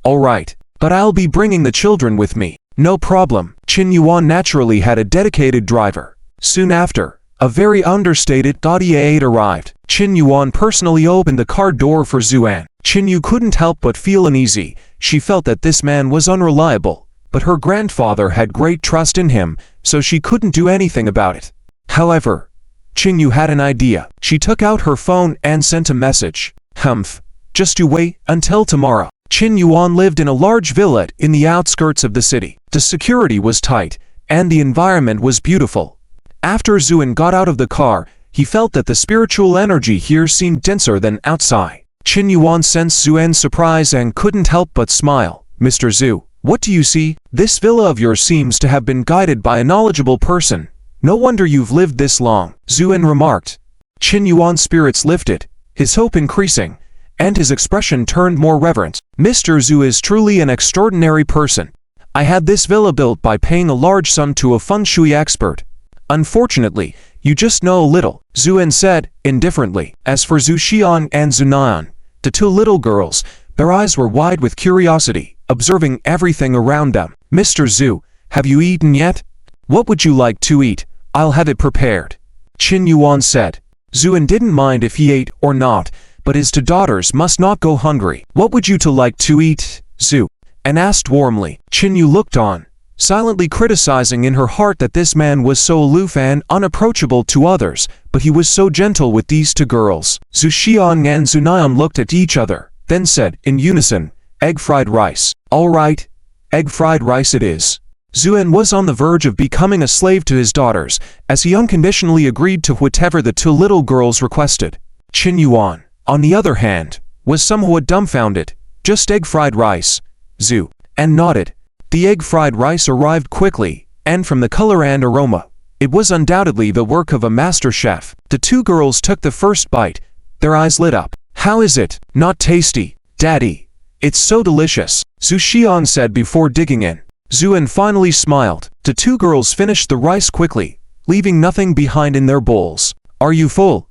"All right, but I'll be bringing the children with me." "No problem." Qin Yuan naturally had a dedicated driver. Soon after, a very understated Audi arrived. Qin Yuan personally opened the car door for Zhuan. Qin Yu couldn't help but feel uneasy. She felt that this man was unreliable, but her grandfather had great trust in him, so she couldn't do anything about it. However, Qin Yu had an idea. She took out her phone and sent a message. "Humph, just you wait until tomorrow." Qin Yuan lived in a large villa in the outskirts of the city. The security was tight, and the environment was beautiful. After Zhuan got out of the car, he felt that the spiritual energy here seemed denser than outside. Qin Yuan sensed Zhuan's surprise and couldn't help but smile. "Mr. Zhu, what do you see? This villa of yours seems to have been guided by a knowledgeable person. No wonder you've lived this long," Zhuan remarked. Qin Yuan's spirits lifted. his hope increasing, and his expression turned more reverent. "Mr. Zhu is truly an extraordinary person. I had this villa built by paying a large sum to a feng shui expert. Unfortunately, you just know a little," Zuan said, indifferently. As for Zhu Xian and Zhu Nan, the two little girls, their eyes were wide with curiosity, observing everything around them. "Mr. Zhu, have you eaten yet? What would you like to eat? I'll have it prepared," Qin Yuan said. Zuan didn't mind if he ate or not, but his two daughters must not go hungry. "What would you two like to eat, Zhu?" and asked warmly. Qin Yu looked on, silently criticizing in her heart that this man was so aloof and unapproachable to others, but he was so gentle with these two girls. Zhu Xiang and Zhu Nan looked at each other, then said, in unison, "Egg fried rice." "All right, egg fried rice it is." Zuan was on the verge of becoming a slave to his daughters, as he unconditionally agreed to whatever the two little girls requested. Qin Yuan, on the other hand, was somewhat dumbfounded. "Just egg fried rice, Zhu," and nodded. The egg fried rice arrived quickly, and from the color and aroma, it was undoubtedly the work of a master chef. The two girls took the first bite, their eyes lit up. "How is it? Not tasty, Daddy? It's so delicious," Zhu Xiang said before digging in. Zuan finally smiled. The two girls finished the rice quickly, leaving nothing behind in their bowls. "Are you full,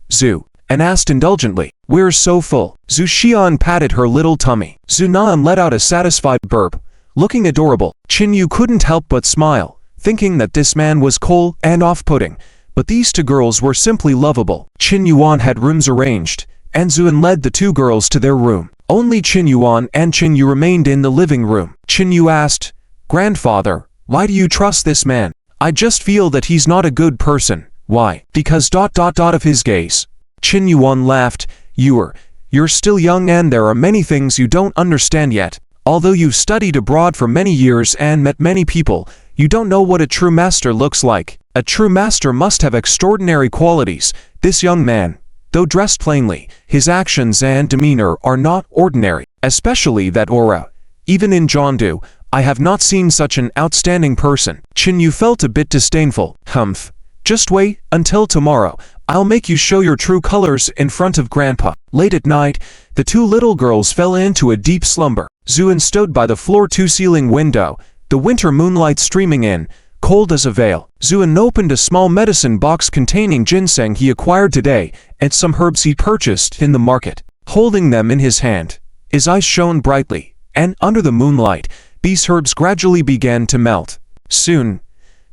Zhu?" and asked indulgently. "We're so full." Zhu Xian patted her little tummy. Zhu Nan let out a satisfied burp, looking adorable. Qin Yu couldn't help but smile, thinking that this man was cold and off-putting, but these two girls were simply lovable. Qin Yuan had rooms arranged, and Zuan led the two girls to their room. Only Qin Yuan and Qin Yu remained in the living room. Qin Yu asked, "Grandfather, why do you trust this man?" "I just feel that he's not a good person." "Why?" "Because ... of his gaze." Qin Yuan laughed. You're still young and there are many things you don't understand yet. Although you've studied abroad for many years and met many people, you don't know what a true master looks like. A true master must have extraordinary qualities. This young man, though dressed plainly, his actions and demeanor are not ordinary, especially that aura. Even in Zhongdu, I have not seen such an outstanding person. Qin Yu felt a bit disdainful. "Humph. Just wait until tomorrow. I'll make you show your true colors in front of Grandpa." Late at night, the two little girls fell into a deep slumber. Zuan stood by the floor-to-ceiling window, the winter moonlight streaming in, cold as a veil. Zuan opened a small medicine box containing ginseng he acquired today and some herbs he purchased in the market. Holding them in his hand, his eyes shone brightly, and under the moonlight, these herbs gradually began to melt. Soon,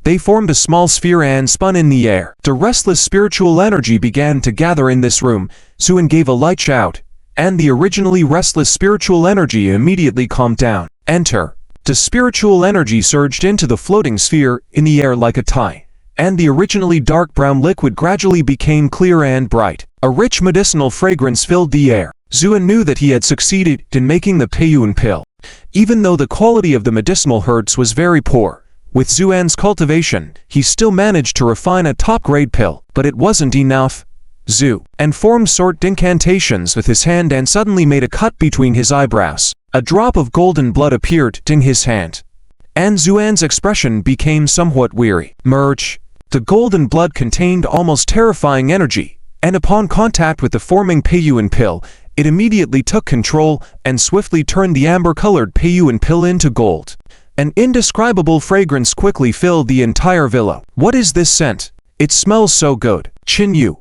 they formed a small sphere and spun in the air. The restless spiritual energy began to gather in this room. Zuan gave a light shout, and the originally restless spiritual energy immediately calmed down. "Enter." The spiritual energy surged into the floating sphere in the air like a tide, and the originally dark brown liquid gradually became clear and bright. A rich medicinal fragrance filled the air. Zuan knew that he had succeeded in making the Peiyuan pill. Even though the quality of the medicinal herbs was very poor, with Zuan's cultivation, he still managed to refine a top-grade pill. But it wasn't enough. Zhu and formed short incantations with his hand and suddenly made a cut between his eyebrows. A drop of golden blood appeared in his hand, and Zuan's expression became somewhat weary. Merge. The golden blood contained almost terrifying energy, and upon contact with the forming Peiyuan pill, it immediately took control and swiftly turned the amber-colored Peiyuan pill into gold. An indescribable fragrance quickly filled the entire villa. "What is this scent? It smells so good." Qin Yu,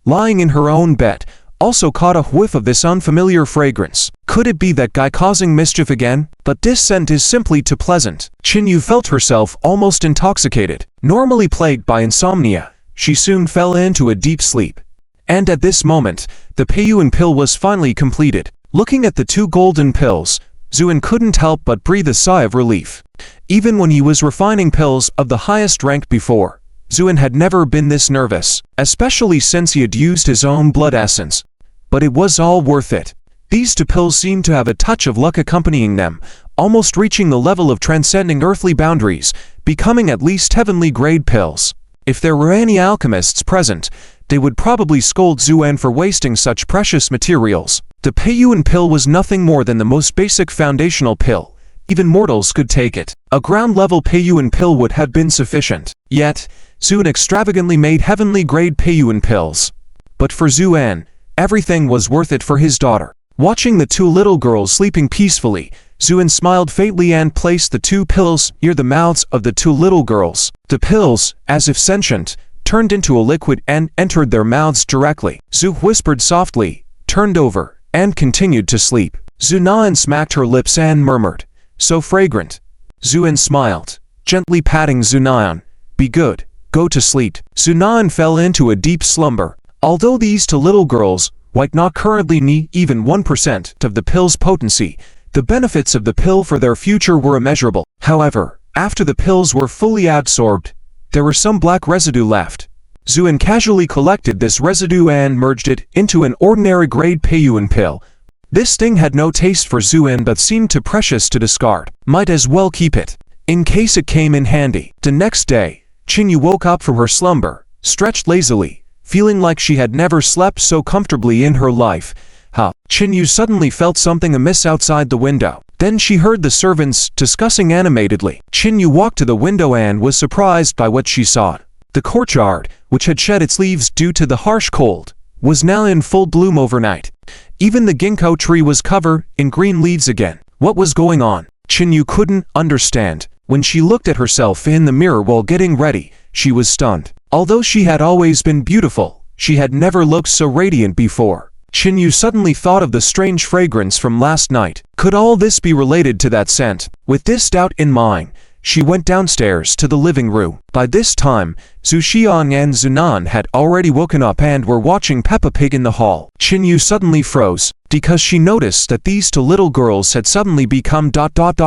lying in her own bed, also caught a whiff of this unfamiliar fragrance. Could it be that guy causing mischief again? But this scent is simply too pleasant. Qin Yu felt herself almost intoxicated. Normally plagued by insomnia, she soon fell into a deep sleep. And at this moment, the Peiyuan pill was finally completed. Looking at the two golden pills, Zuan couldn't help but breathe a sigh of relief. Even when he was refining pills of the highest rank before, Zuan had never been this nervous, especially since he had used his own blood essence. But it was all worth it. These two pills seemed to have a touch of luck accompanying them, almost reaching the level of transcending earthly boundaries, becoming at least heavenly grade pills. If there were any alchemists present, they would probably scold Zuan for wasting such precious materials. The Peiyuan pill was nothing more than the most basic foundational pill. Even mortals could take it. A ground-level Peiyuan pill would have been sufficient. Yet, Zuan extravagantly made heavenly grade Peiyuan pills. But for Zuan, Everything was worth it for his daughter. Watching the two little girls sleeping peacefully, Zhuan smiled faintly and placed the two pills near the mouths of the two little girls. The pills, as if sentient, turned into a liquid and entered their mouths directly. Zhu whispered softly, turned over, and continued to sleep. Zunan smacked her lips and murmured, "So fragrant." Zhuan smiled, gently patting Zunan. "Be good, go to sleep." Zunan fell into a deep slumber. Although these two little girls might not currently need even 1% of the pill's potency, the benefits of the pill for their future were immeasurable. However, after the pills were fully absorbed, there was some black residue left. Zhuan casually collected this residue and merged it into an ordinary grade Peiyuan pill. This thing had no taste for Zhuan but seemed too precious to discard. Might as well keep it, in case it came in handy. The next day, Qingyu woke up from her slumber, stretched lazily, feeling like she had never slept so comfortably in her life. Qingyu suddenly felt something amiss outside the window. Then she heard the servants discussing animatedly. Qingyu walked to the window and was surprised by what she saw. The courtyard, which had shed its leaves due to the harsh cold, was now in full bloom overnight. Even the ginkgo tree was covered in green leaves again. What was going on? Qingyu couldn't understand. When she looked at herself in the mirror while getting ready, she was stunned. Although she had always been beautiful, she had never looked so radiant before. Qingyu suddenly thought of the strange fragrance from last night. Could all this be related to that scent? With this doubt in mind, she went downstairs to the living room. By this time, Zhu Xiang and Zunan had already woken up and were watching Peppa Pig in the hall. Qingyu suddenly froze, because she noticed that these two little girls had suddenly become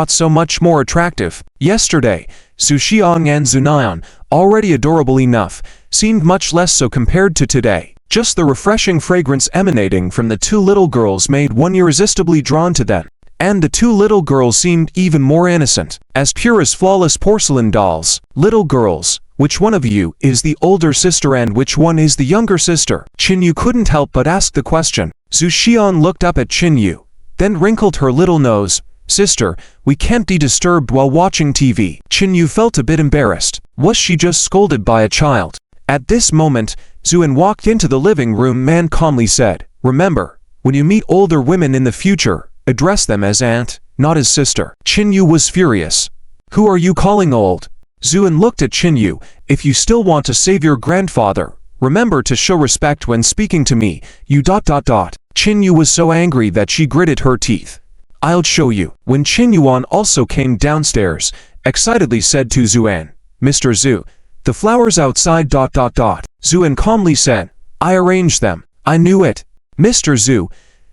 so much more attractive. Yesterday, Zhu Xiang and Zunan, already adorable enough, seemed much less so compared to today. Just the refreshing fragrance emanating from the two little girls made one irresistibly drawn to them. And the two little girls seemed even more innocent, as pure as flawless porcelain dolls. Little girls, which one of you is the older sister and which one is the younger sister? Qingyu couldn't help but ask the question. Zhu Xiang looked up at Qingyu, then wrinkled her little nose. "Sister, we can't be disturbed while watching TV." Qingyu felt a bit embarrassed. Was she just scolded by a child? At this moment, Zhuan walked into the living room and calmly said, "Remember, when you meet older women in the future, address them as aunt, not as sister." Qingyu was furious. "Who are you calling old?" Zhuan looked at Qingyu. "If you still want to save your grandfather, remember to show respect when speaking to me, you ... Qingyu was so angry that she gritted her teeth. "I'll show you." When Qingyuan also came downstairs, excitedly said to Zhuan, "Mr. Zhu, the flowers outside ... Zhuan calmly said, "I arranged them." "I knew it. Mr. Zhu,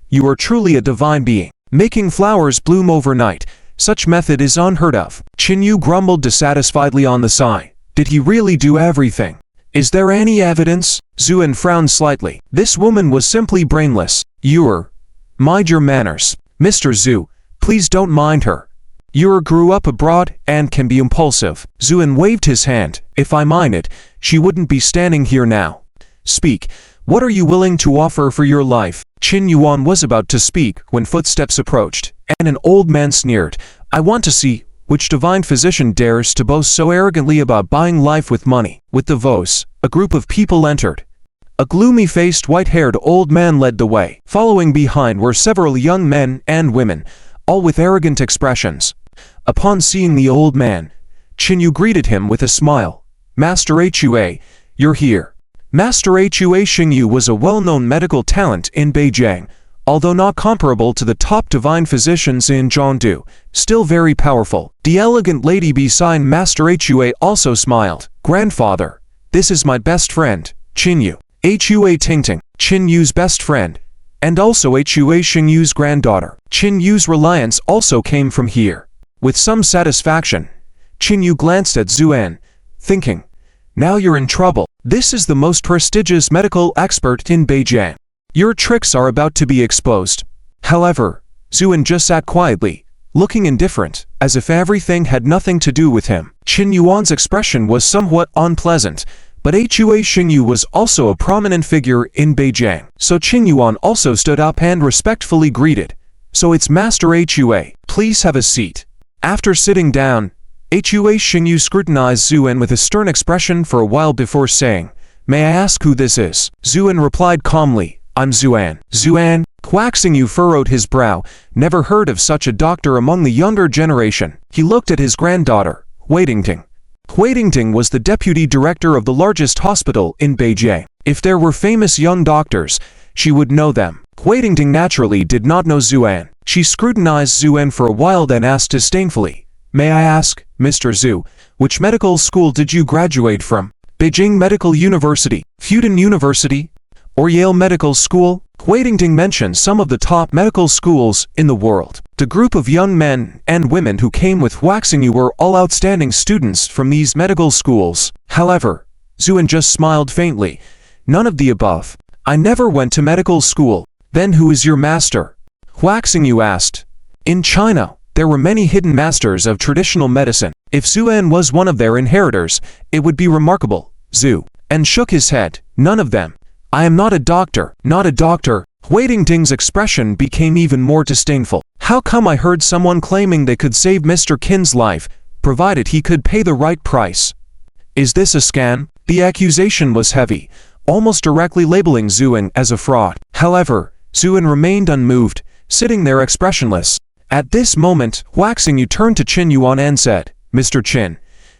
you are truly a divine being. Making flowers bloom overnight, such method is unheard of." Qingyu grumbled dissatisfiedly on the side. Did he really do everything? Is there any evidence? Zhuan frowned slightly. This woman was simply brainless. Mind your manners. Mr. Zhu, please don't mind her. Grew up abroad and can be impulsive. Zhuan waved his hand. If I mind it, she wouldn't be standing here now. Speak. What are you willing to offer for your life? Qingyuan was about to speak when footsteps approached, and an old man sneered. I want to see which divine physician dares to boast so arrogantly about buying life with money. With the voice, a group of people entered. A gloomy-faced, white-haired old man led the way. Following behind were several young men and women, all with arrogant expressions. Upon seeing the old man, Qingyu greeted him with a smile. Master Hua, you're here. Master Hua Xingyu was a well-known medical talent in Beijing, although not comparable to the top divine physicians in Zhongdu, still very powerful. The elegant lady beside Master Hua also smiled. Grandfather, this is my best friend, Qingyu. Hua Tingting, Qinyu's best friend, and also Hua Xingyu's granddaughter. Qinyu's reliance also came from here. With some satisfaction, Qingyu glanced at Zhuan, thinking, now you're in trouble. This is the most prestigious medical expert in Beijing. Your tricks are about to be exposed. However, Zhuan just sat quietly, looking indifferent, as if everything had nothing to do with him. Qinyuan's expression was somewhat unpleasant, but Hua Xingyu was also a prominent figure in Beijing. So Qinyuan also stood up and respectfully greeted. So it's Master Hua, please have a seat. After sitting down, Hua Xingyu scrutinized Zhuan with a stern expression for a while before saying, may I ask who this is? Zhuan replied calmly, I'm Zuan. Zuan? Huang Xingyu furrowed his brow. Never heard of such a doctor among the younger generation. He looked at his granddaughter, Huitingting. Huitingting was the deputy director of the largest hospital in Beijing. If there were famous young doctors, she would know them. Huitingting naturally did not know Zuan. She scrutinized Zuan for a while, then asked disdainfully, "May I ask, Mr. Zhu, which medical school did you graduate from? Beijing Medical University, Fudan University, or Yale Medical School?" Huitingting mentioned some of the top medical schools in the world. The group of young men and women who came with Huang Xingyu were all outstanding students from these medical schools. However, Zuan just smiled faintly. "None of the above. I never went to medical school." "Then who is your master?" Huang Xingyu asked. "In China, there were many hidden masters of traditional medicine. If Zuan was one of their inheritors, it would be remarkable." Zhu and shook his head. "None of them. I am not a doctor." "Not a doctor?" Huitingting's expression became even more disdainful. "How come I heard someone claiming they could save Mr. Qin's life, provided he could pay the right price? Is this a scam?" The accusation was heavy, almost directly labeling Zuan as a fraud. However, Zuan remained unmoved, sitting there expressionless. At this moment, Huang Xingyu turned to Qin Yuan and said, "Mr. Qin,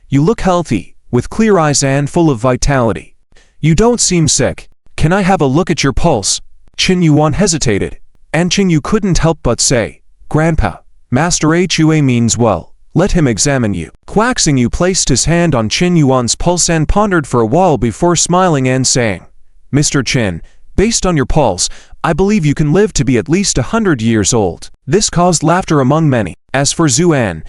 you look healthy, with clear eyes and full of vitality. You don't seem sick. Can I have a look at your pulse?" Qin Yuan hesitated, and Qin Yu couldn't help but say, "Grandpa, Master Hua means well. Let him examine you." Huang Xingyu placed his hand on Qin Yuan's pulse and pondered for a while before smiling and saying, "Mr. Qin, based on your pulse, I believe you can live to be at least 100 years old." This caused laughter among many. As for Zuan,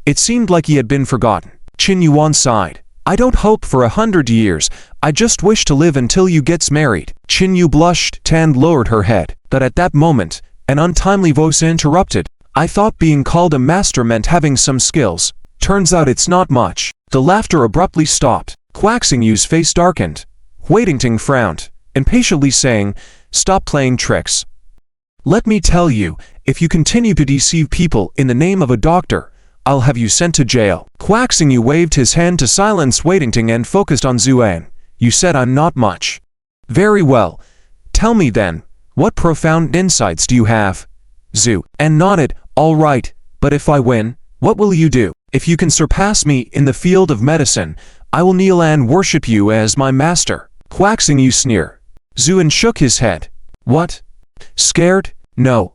it seemed like he had been forgotten. Qin Yuan sighed. "I don't hope for 100 years. I just wish to live until you gets married." Qin Yu blushed and lowered her head. But at that moment, an untimely voice interrupted. "I thought being called a master meant having some skills. Turns out it's not much." The laughter abruptly stopped. Huang Xingyu's face darkened. Huitingting frowned, impatiently saying, "Stop playing tricks. Let me tell you, if you continue to deceive people in the name of a doctor, I'll have you sent to jail." Huang Xingyu waved his hand to silence Huitingting and focused on Zuan. "You said I'm not much. Very well. Tell me then, what profound insights do you have?" Zhu and nodded. "All right, but if I win, what will you do?" "If you can surpass me in the field of medicine, I will kneel and worship you as my master." Huang Xingyu sneered. Zuan shook his head. "What? Scared? No.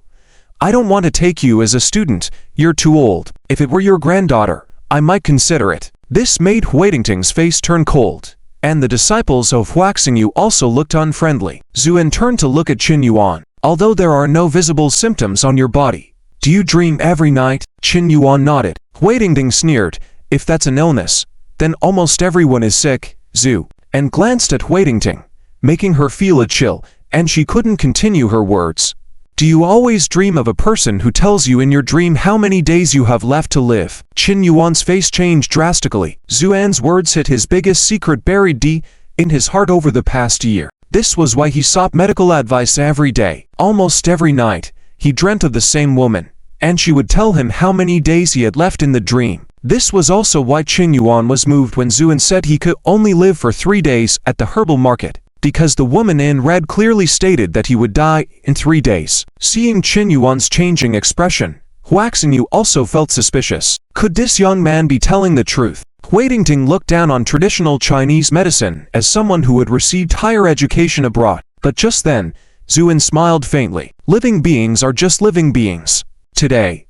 I don't want to take you as a student. You're too old. If it were your granddaughter, I might consider it." This made Huitingting's face turn cold, and the disciples of Huang Xingyu also looked unfriendly. Zuan turned to look at Qin Yuan. "Although there are no visible symptoms on your body, do you dream every night?" Qin Yuan nodded. Huitingting sneered. "If that's an illness, then almost everyone is sick." Zhu and glanced at Huitingting, making her feel a chill, and she couldn't continue her words. "Do you always dream of a person who tells you in your dream how many days you have left to live?" Qin Yuan's face changed drastically. Zuan's words hit his biggest secret buried deep in his heart over the past year. This was why he sought medical advice every day. Almost every night, he dreamt of the same woman, and she would tell him how many days he had left in the dream. This was also why Qin Yuan was moved when Zuan said he could only live for 3 days at the herbal market, because the woman in red clearly stated that he would die in 3 days. Seeing Qin Yuan's changing expression, Huang Xingyu also felt suspicious. Could this young man be telling the truth? Huitingting looked down on traditional Chinese medicine as someone who had received higher education abroad. But just then, Zuan smiled faintly. "Living beings are just living beings. Today,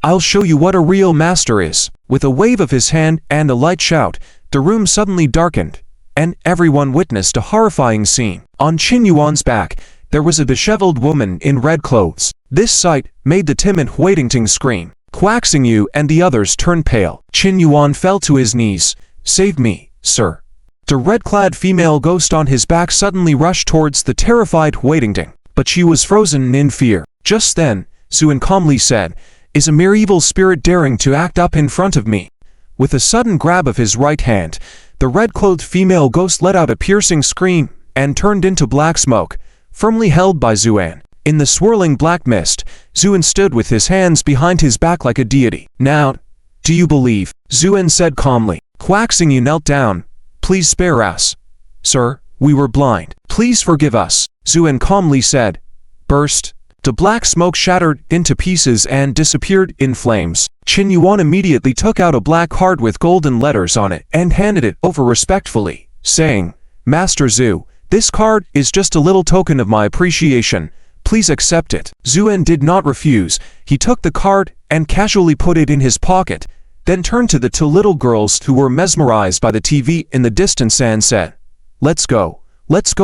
I'll show you what a real master is." With a wave of his hand and a light shout, the room suddenly darkened, and everyone witnessed a horrifying scene. On Qin Yuan's back, there was a disheveled woman in red clothes. This sight made the timid Huitingting scream. Huang Xingyu and the others turned pale. Qin Yuan fell to his knees. "Save me, sir." The red-clad female ghost on his back suddenly rushed towards the terrified Huitingting, but she was frozen in fear. Just then, Zuan calmly said, "Is a mere evil spirit daring to act up in front of me?" With a sudden grab of his right hand, the red-clothed female ghost let out a piercing scream and turned into black smoke, firmly held by Zuan. In the swirling black mist, Zuan stood with his hands behind his back like a deity. "Now, do you believe?" Zuan said calmly. Huang Xingyu knelt down. "Please spare us. Sir, we were blind. Please forgive us." Zuan calmly said. Burst. The black smoke shattered into pieces and disappeared in flames. Qin Yuan immediately took out a black card with golden letters on it and handed it over respectfully, saying, Master Zhu, this card is just a little token of my appreciation. Please accept it. Zuan did not refuse. He took the card and casually put it in his pocket, then turned to the two little girls who were mesmerized by the TV in the distance and said, Let's go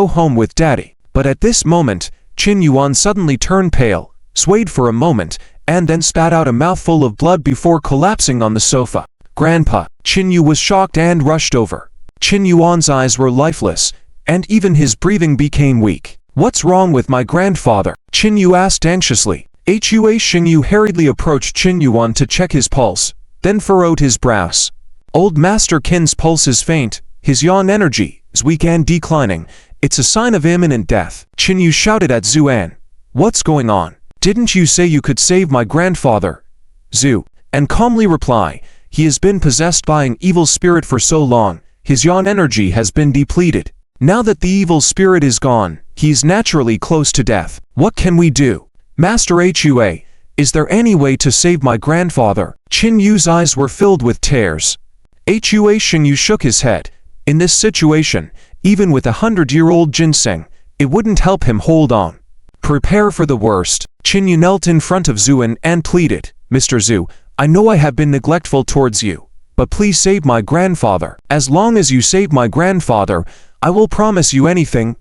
home with Daddy. But at this moment, Qin Yuan suddenly turned pale, swayed for a moment, and then spat out a mouthful of blood before collapsing on the sofa. Grandpa. Qin Yu was shocked and rushed over. Qin Yuan's eyes were lifeless, and even his breathing became weak. What's wrong with my grandfather? Qin Yu asked anxiously. Hua Xingyu hurriedly approached Qin Yuan to check his pulse, then furrowed his brows. Old Master Qin's pulse is faint, his yuan energy is weak and declining. It's a sign of imminent death. Qin Yu shouted at Zuan. What's going on? Didn't you say you could save my grandfather? Zhu. And calmly reply, he has been possessed by an evil spirit for so long, his yuan energy has been depleted. Now that the evil spirit is gone, he's naturally close to death. What can we do? Master Hua, is there any way to save my grandfather? Qin Yu's eyes were filled with tears. Hua Xingyu shook his head. In this situation, even with 100-year-old ginseng, it wouldn't help him hold on. Prepare for the worst. Qin Yu knelt in front of Zuan and pleaded, Mr. Zhu, I know I have been neglectful towards you, but please save my grandfather. As long as you save my grandfather, I will promise you anything.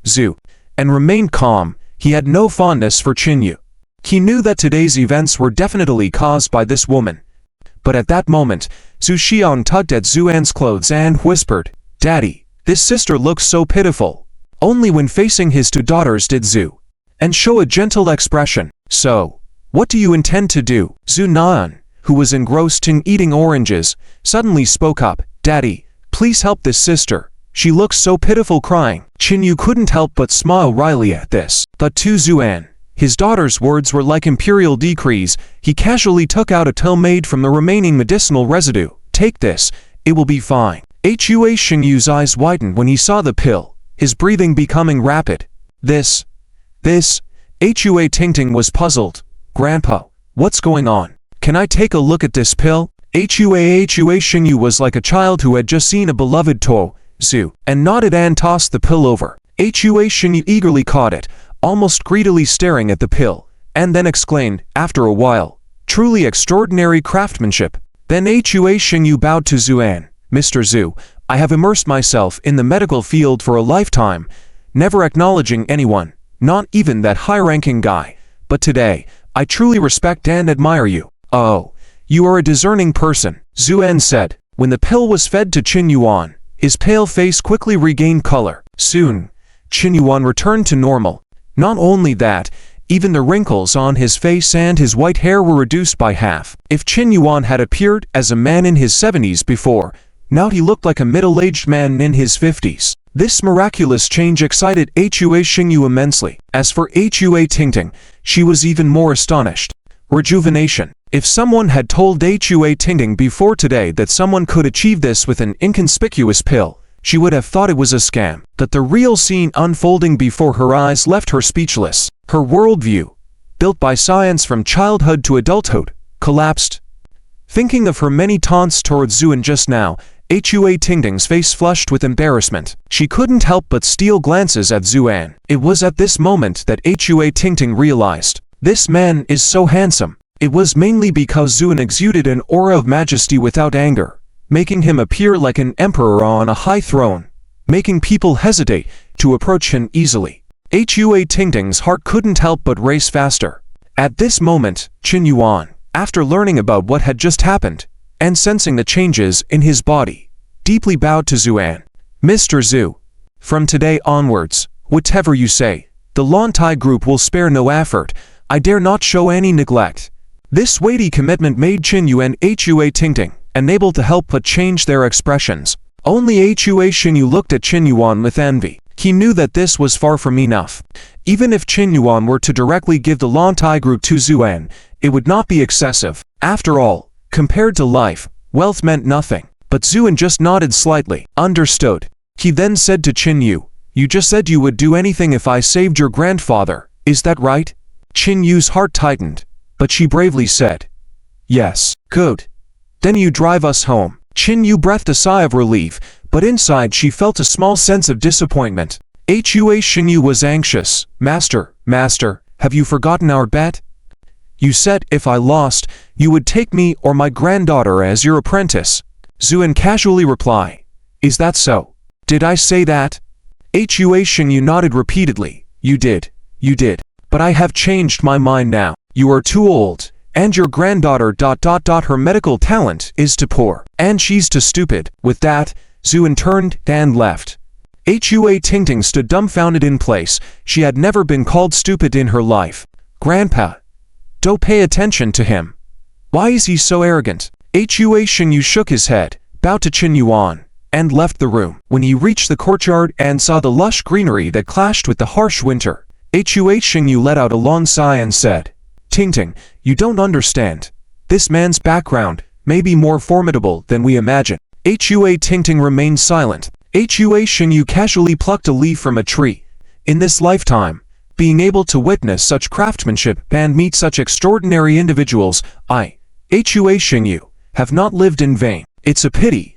Zhu. And remained calm. He had no fondness for Qin Yu. He knew that today's events were definitely caused by this woman. But at that moment, Zhu Xiang tugged at Zuan's clothes and whispered, Daddy, this sister looks so pitiful. Only when facing his two daughters did Zhu and show a gentle expression. So, what do you intend to do? Zhu Nan, who was engrossed in eating oranges, suddenly spoke up. Daddy, please help this sister. She looks so pitiful crying. Qin Yu couldn't help but smile wryly at this. But to Zuan, his daughter's words were like imperial decrees. He casually took out a pill made from the remaining medicinal residue. Take this, it will be fine. Hua Xingyu's eyes widened when he saw the pill, his breathing becoming rapid. This. Hua Tingting was puzzled. Grandpa, what's going on? Can I take a look at this pill? Hua Xingyu was like a child who had just seen a beloved toy, Zhu, and nodded and tossed the pill over. Hua Xingyu eagerly caught it, almost greedily staring at the pill, and then exclaimed, after a while, truly extraordinary craftsmanship. Then Hua Xingyu bowed to Zuan. Mr. Zhu, I have immersed myself in the medical field for a lifetime, never acknowledging anyone, not even that high-ranking guy. But today, I truly respect and admire you. Oh, you are a discerning person, Zuan said. When the pill was fed to Qin Yuan, his pale face quickly regained color. Soon, Qin Yuan returned to normal. Not only that, even the wrinkles on his face and his white hair were reduced by half. If Qin Yuan had appeared as a man in his 70s before, now he looked like a middle-aged man in his 50s. This miraculous change excited Hua Xingyu immensely. As for Hua Tingting, she was even more astonished. Rejuvenation. If someone had told Hua Tingting before today that someone could achieve this with an inconspicuous pill, she would have thought it was a scam. But the real scene unfolding before her eyes left her speechless. Her worldview, built by science from childhood to adulthood, collapsed. Thinking of her many taunts towards Zuan just now, Hua Tingting's face flushed with embarrassment. She couldn't help but steal glances at Zuan. It was at this moment that Hua Tingting realized, this man is so handsome. It was mainly because Zuan exuded an aura of majesty without anger, making him appear like an emperor on a high throne, making people hesitate to approach him easily. Hua Tingting's heart couldn't help but race faster. At this moment, Qin Yuan, after learning about what had just happened, and sensing the changes in his body, deeply bowed to Zuan. Mr. Zhu, from today onwards, whatever you say, the Lantai group will spare no effort. I dare not show any neglect. This weighty commitment made Qin Yu and Hua Tingting unable to help but change their expressions. Only Hua Xingyu looked at Qin Yuan with envy. He knew that this was far from enough. Even if Qin Yuan were to directly give the Lantai group to Zuan, it would not be excessive. After all, compared to life, wealth meant nothing. But Zuan just nodded slightly. Understood. He then said to Qin Yu, You just said you would do anything if I saved your grandfather, is that right? Chin Yu's heart tightened, but she bravely said, yes. Good. Then you drive us home. Chin Yu breathed a sigh of relief, but inside she felt a small sense of disappointment. Chin Yu was anxious. Master, have you forgotten our bet? You said if I lost, you would take me or my granddaughter as your apprentice. Zuan casually replied, is that so? Did I say that? Shin Yu nodded repeatedly. You did. But I have changed my mind now. You are too old, and your granddaughter ... her medical talent is too poor, and she's too stupid. With that, Zuan turned and left. Tingting stood dumbfounded in place. She had never been called stupid in her life. Grandpa, don't pay attention to him. Why is he so arrogant? Shin Yu shook his head, bowed to Qin Yuan, and left the room. When he reached the courtyard and saw the lush greenery that clashed with the harsh winter, Shin Yu let out a long sigh and said, Tingting, you don't understand. This man's background may be more formidable than we imagine. Tingting remained silent. Shin Yu casually plucked a leaf from a tree. In this lifetime, being able to witness such craftsmanship and meet such extraordinary individuals, Shin Yu, have not lived in vain. It's a pity.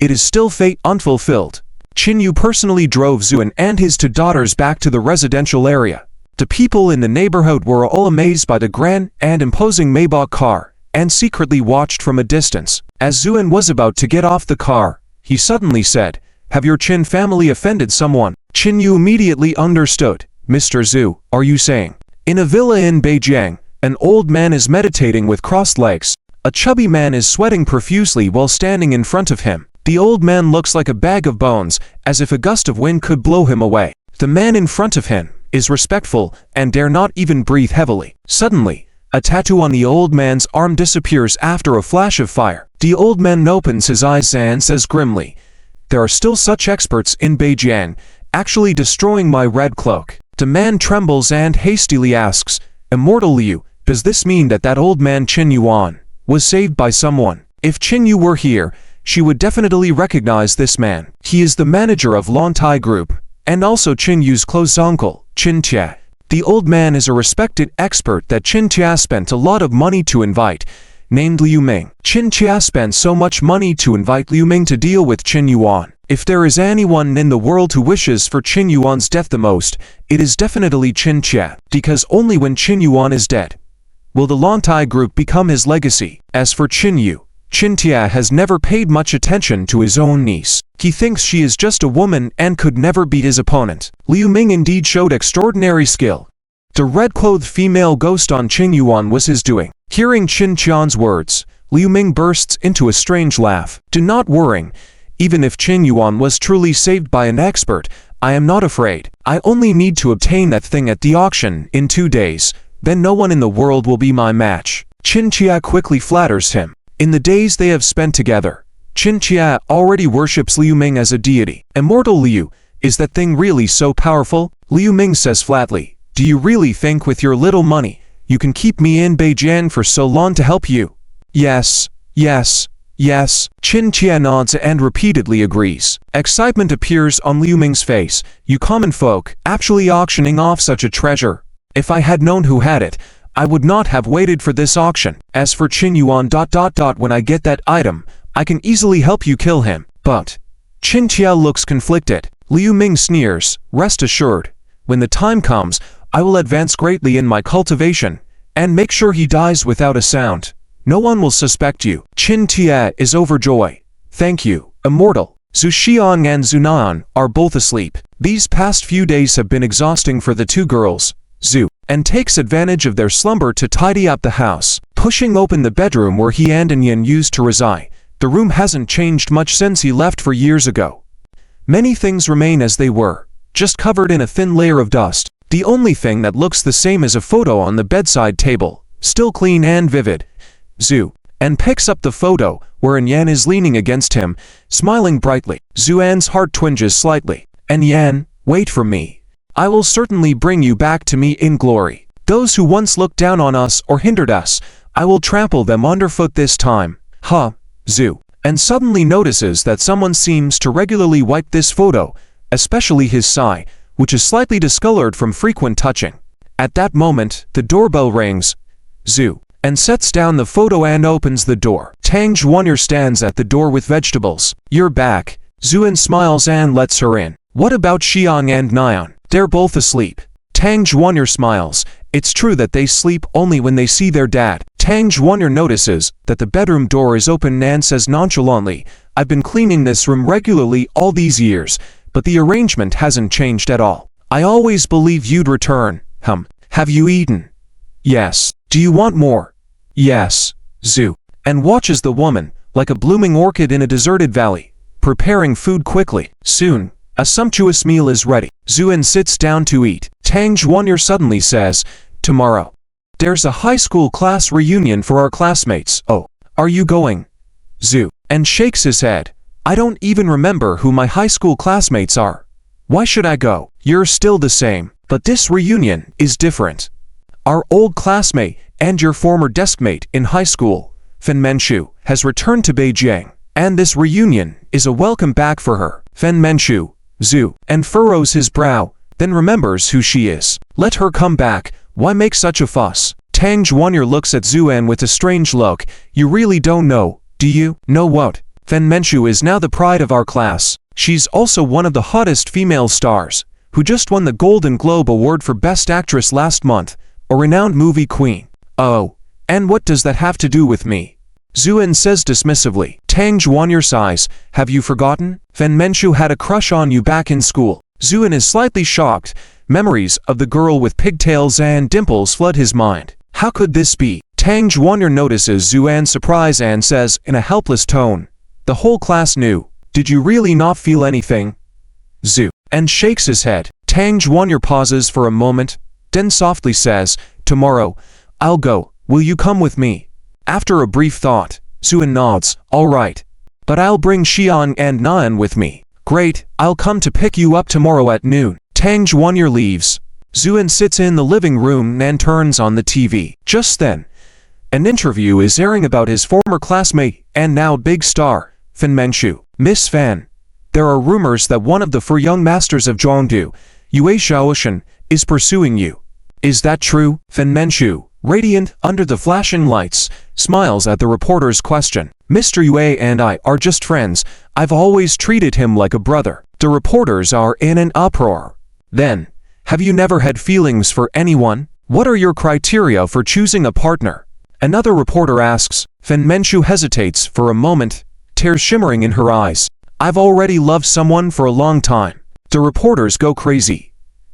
It is still fate unfulfilled. Qin Yu personally drove Zuan and his two daughters back to the residential area. The people in the neighborhood were all amazed by the grand and imposing Maybach car, and secretly watched from a distance. As Zuan was about to get off the car, he suddenly said, have your Qin family offended someone? Qin Yu immediately understood. Mr. Zhu, are you saying? In a villa in Beijing, an old man is meditating with crossed legs. A chubby man is sweating profusely while standing in front of him. The old man looks like a bag of bones, as if a gust of wind could blow him away. The man in front of him is respectful and dare not even breathe heavily. Suddenly, a tattoo on the old man's arm disappears after a flash of fire. The old man opens his eyes and says grimly, there are still such experts in Beijing, actually destroying my red cloak. The man trembles and hastily asks, Immortal Liu, does this mean that old man Qin Yuan was saved by someone? If Qin Yu were here, she would definitely recognize this man. He is the manager of Lontai Group, and also Qin Yu's close uncle, Qin Tia. The old man is a respected expert that Qin Tia spent a lot of money to invite, named Liu Ming. Qin Tia spent so much money to invite Liu Ming to deal with Qin Yuan. If there is anyone in the world who wishes for Qin Yuan's death the most, it is definitely Qin Tia, because only when Qin Yuan is dead will the Lontai Group become his legacy. As for Qin Yu, Qin Tia has never paid much attention to his own niece. He thinks she is just a woman and could never beat his opponent. Liu Ming indeed showed extraordinary skill. The red-clothed female ghost on Qin Yuan was his doing. Hearing Qin Qian's words, Liu Ming bursts into a strange laugh. Do not worry. Even if Qin Yuan was truly saved by an expert, I am not afraid. I only need to obtain that thing at the auction in 2 days. Then no one in the world will be my match. Qin Tia quickly flatters him. In the days they have spent together, Qin Tia already worships Liu Ming as a deity. Immortal Liu, is that thing really so powerful? Liu Ming says flatly, do you really think with your little money, you can keep me in Beijing for so long to help you? Yes. Qin Tia nods and repeatedly agrees. Excitement appears on Liu Ming's face. You common folk, actually auctioning off such a treasure. If I had known who had it, I would not have waited for this auction. As for Qin Yuan ... when I get that item, I can easily help you kill him. But Qin Tia looks conflicted. Liu Ming sneers, rest assured, when the time comes, I will advance greatly in my cultivation, and make sure he dies without a sound. No one will suspect you. Qin Tia is overjoyed. Thank you, Immortal. Zhu Xiang and Zhu Nan are both asleep. These past few days have been exhausting for the two girls. Zhu and takes advantage of their slumber to tidy up the house. Pushing open the bedroom where he and Yin used to reside, the room hasn't changed much since he left 4 years ago. Many things remain as they were, just covered in a thin layer of dust. The only thing that looks the same is a photo on the bedside table, still clean and vivid. Zhu and picks up the photo, wherein Yan is leaning against him, smiling brightly. Zuan's heart twinges slightly. And Yan, wait for me. I will certainly bring you back to me in glory. Those who once looked down on us or hindered us, I will trample them underfoot this time. Zhu. And suddenly notices that someone seems to regularly wipe this photo, especially his sigh, which is slightly discolored from frequent touching. At that moment, the doorbell rings. Zhu and sets down the photo and opens the door. Tang Zhuanyur stands at the door with vegetables. "You're back." Zhuan smiles and lets her in. "What about Xiang and Nian? They're both asleep." Tang Zhuanyur smiles. It's true that they sleep only when they see their dad. Tang Zhuanyur notices that the bedroom door is open and says nonchalantly, "I've been cleaning this room regularly all these years, but the arrangement hasn't changed at all. I always believed you'd return." Have you eaten?" "Yes." "Do you want more?" "Yes." Zhu and watches the woman, like a blooming orchid in a deserted valley, preparing food quickly. Soon, a sumptuous meal is ready. Zhuan sits down to eat. Tang Zhuanyur suddenly says, "Tomorrow, there's a high school class reunion for our classmates." "Oh, are you going?" Zhu and shakes his head. "I don't even remember who my high school classmates are. Why should I go? You're still the same, but this reunion is different. Our old classmate and your former deskmate in high school, Fen Menchu, has returned to Beijing, and this reunion is a welcome back for her." Fen Menchu, Zhu, and furrows his brow, then remembers who she is. "Let her come back. Why make such a fuss?" Tang Zhuanyur looks at Zhuan with a strange look. "You really don't know, do you?" "Know what?" "Fen Menchu is now the pride of our class. She's also one of the hottest female stars, who just won the Golden Globe Award for Best Actress last month, a renowned movie queen." "Oh, and what does that have to do with me?" Zhuan says dismissively. Tang Zhuanyur sighs. "Have you forgotten? Fen Menchu had a crush on you back in school." Zhuan is slightly shocked. Memories of the girl with pigtails and dimples flood his mind. How could this be? Tang Zhuanyur notices Zhuan's surprise and says in a helpless tone, "The whole class knew. Did you really not feel anything?" Zhu and shakes his head. Tang Zhuanyur pauses for a moment, then softly says, "Tomorrow, I'll go. Will you come with me?" After a brief thought, Zhuan nods. "All right. But I'll bring Xiang and Nian with me." "Great, I'll come to pick you up tomorrow at noon." Tang Zhuanyur leaves. Zhuan sits in the living room and turns on the TV. Just then, an interview is airing about his former classmate and now big star, Fen Menchu. "Miss Fan, there are rumors that one of the four young masters of Zhongdu, Yue Xiaoshan, is pursuing you. Is that true?" Fen Menchu, radiant under the flashing lights, smiles at the reporter's question. "Mr. Yue and I are just friends. I've always treated him like a brother." The reporters are in an uproar. "Then, have you never had feelings for anyone? What are your criteria for choosing a partner?" Another reporter asks. Fen Menchu hesitates for a moment, tears shimmering in her eyes. "I've already loved someone for a long time." The reporters go crazy.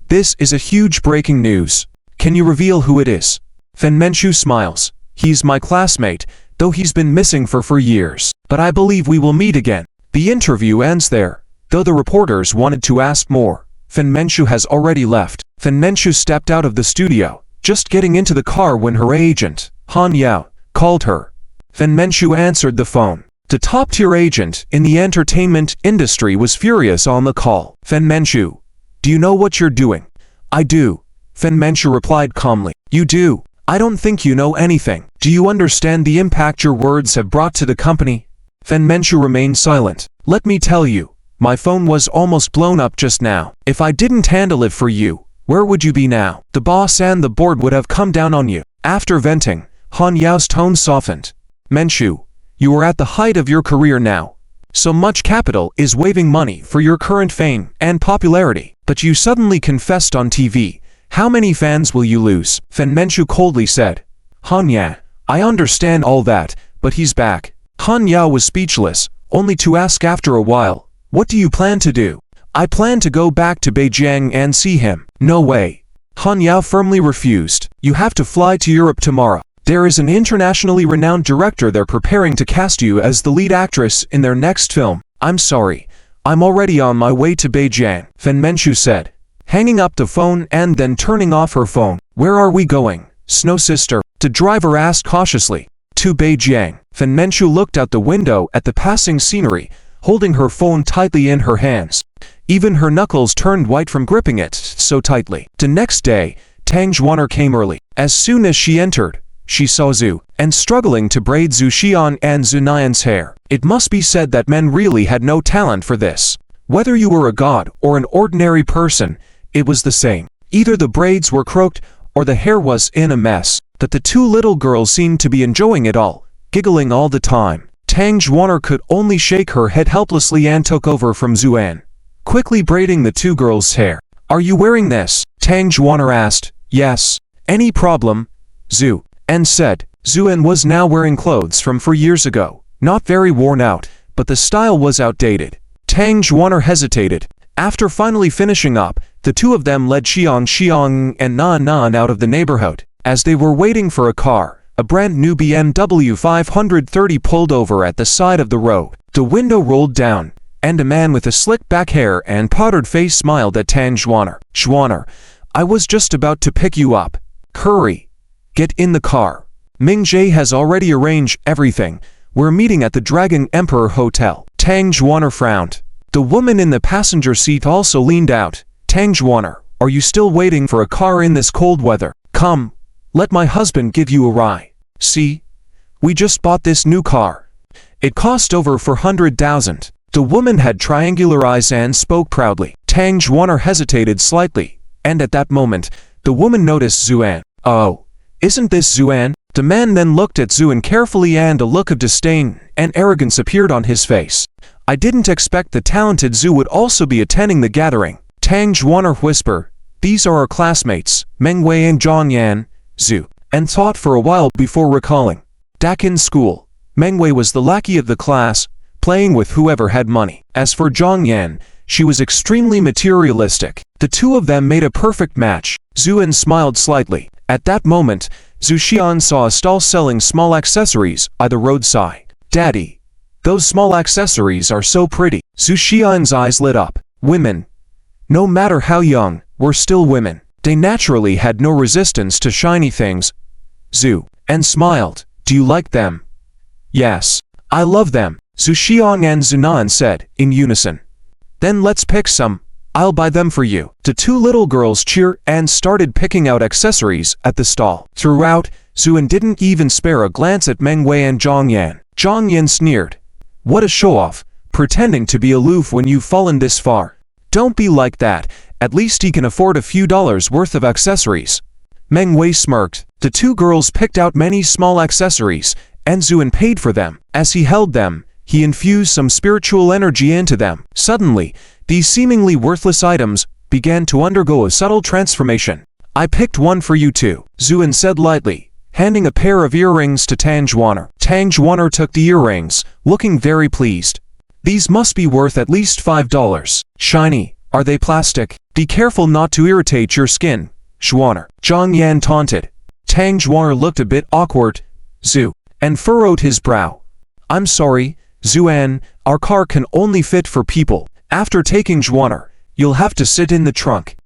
"This is a huge breaking news. Can you reveal who it is?" Fen Menchu smiles. "He's my classmate, though he's been missing for 4 years. But I believe we will meet again." The interview ends there. Though the reporters wanted to ask more, Fen Menchu has already left. Fen Menchu stepped out of the studio, just getting into the car when her agent, Han Yao, called her. Fen Menchu answered the phone. The top-tier agent in the entertainment industry was furious on the call. "Fen Menchu, do you know what you're doing?" "I do," Fen Menchu replied calmly. "You do? I don't think you know anything. Do you understand the impact your words have brought to the company?" Fen Menchu remained silent. "Let me tell you, my phone was almost blown up just now. If I didn't handle it for you, where would you be now? The boss and the board would have come down on you." After venting, Han Yao's tone softened. "Menchu, you are at the height of your career now. So much capital is waving money for your current fame and popularity. But you suddenly confessed on TV. How many fans will you lose?" Fen Menchu coldly said. "Han Yao, I understand all that, but he's back." Han Yao was speechless, only to ask after a while, "What do you plan to do?" "I plan to go back to Beijing and see him." "No way." Han Yao firmly refused. "You have to fly to Europe tomorrow. There is an internationally renowned director there preparing to cast you as the lead actress in their next film." "I'm sorry. I'm already on my way to Beijing," Fen Menchu said, hanging up the phone and then turning off her phone. "Where are we going, Snow Sister?" the driver asked cautiously. "To Beijing." Fen Menchu looked out the window at the passing scenery, holding her phone tightly in her hands. Even her knuckles turned white from gripping it so tightly. The next day, Tang Zhuanyur came early. As soon as she entered, she saw Zhu, and struggling to braid Zhu Xian and Zhu Nian's hair. It must be said that men really had no talent for this. Whether you were a god or an ordinary person, it was the same. Either the braids were crooked or the hair was in a mess. That the two little girls seemed to be enjoying it all, giggling all the time. Tang Zhuaner could only shake her head helplessly and took over from Zuan, quickly braiding the two girls' hair. "Are you wearing this?" Tang Zhuaner asked. "Yes." "Any problem?" Zuan said. Zuan was now wearing clothes from 4 years ago, not very worn out, but the style was outdated. Tang Zhuaner hesitated. After finally finishing up, the two of them led Xiang and Nan out of the neighborhood. As they were waiting for a car, a brand new BMW 530 pulled over at the side of the road. The window rolled down, and a man with a slick back hair and powdered face smiled at Tang Zhuaner. "Zhuaner, I was just about to pick you up. Hurry. Get in the car. Ming Jie has already arranged everything. We're meeting at the Dragon Emperor Hotel." Tang Zhuaner frowned. The woman in the passenger seat also leaned out. "Tang Zhuaner, are you still waiting for a car in this cold weather? Come, let my husband give you a ride. See, we just bought this new car. It cost over 400,000. The woman had triangular eyes and spoke proudly. Tang Zhuaner hesitated slightly, and at that moment, the woman noticed Zuan. "Oh, isn't this Zuan?" The man then looked at Zuan carefully and a look of disdain and arrogance appeared on his face. "I didn't expect the talented Zhu would also be attending the gathering." Tang Zhuaner whispered, "These are our classmates, Mengwei and Zhongyan." Zuan thought for a while before recalling. Back in school, Mengwei was the lackey of the class, playing with whoever had money. As for Zhongyan, she was extremely materialistic. The two of them made a perfect match. Zuan smiled slightly. At that moment, Zhu Xian saw a stall selling small accessories by the roadside. "Daddy, those small accessories are so pretty." Zhu Xian's eyes lit up. Women, no matter how young, were still women. They naturally had no resistance to shiny things. Zuan smiled. "Do you like them?" "Yes, I love them," Zhu Xian and Zunan said, in unison. "Then let's pick some. I'll buy them for you." The two little girls cheered and started picking out accessories at the stall. Throughout, Zuan didn't even spare a glance at Mengwei and Zhongyan. Zhongyan sneered. "What a show-off, pretending to be aloof when you've fallen this far. Don't be like that, at least he can afford a few dollars worth of accessories." Mengwei smirked. The two girls picked out many small accessories, and Zuan paid for them. As he held them, he infused some spiritual energy into them. Suddenly, these seemingly worthless items began to undergo a subtle transformation. "I picked one for you too," Zuan said lightly, handing a pair of earrings to Tang Zhuaner. Tang Zhuaner took the earrings, looking very pleased. "These must be worth at least $5. Shiny, are they plastic? Be careful not to irritate your skin, Zhuaner," Zhongyan taunted. Tang Zhuaner looked a bit awkward. Zuan furrowed his brow. "I'm sorry, Zuan, our car can only fit for people. After taking Zhuaner, you'll have to sit in the trunk.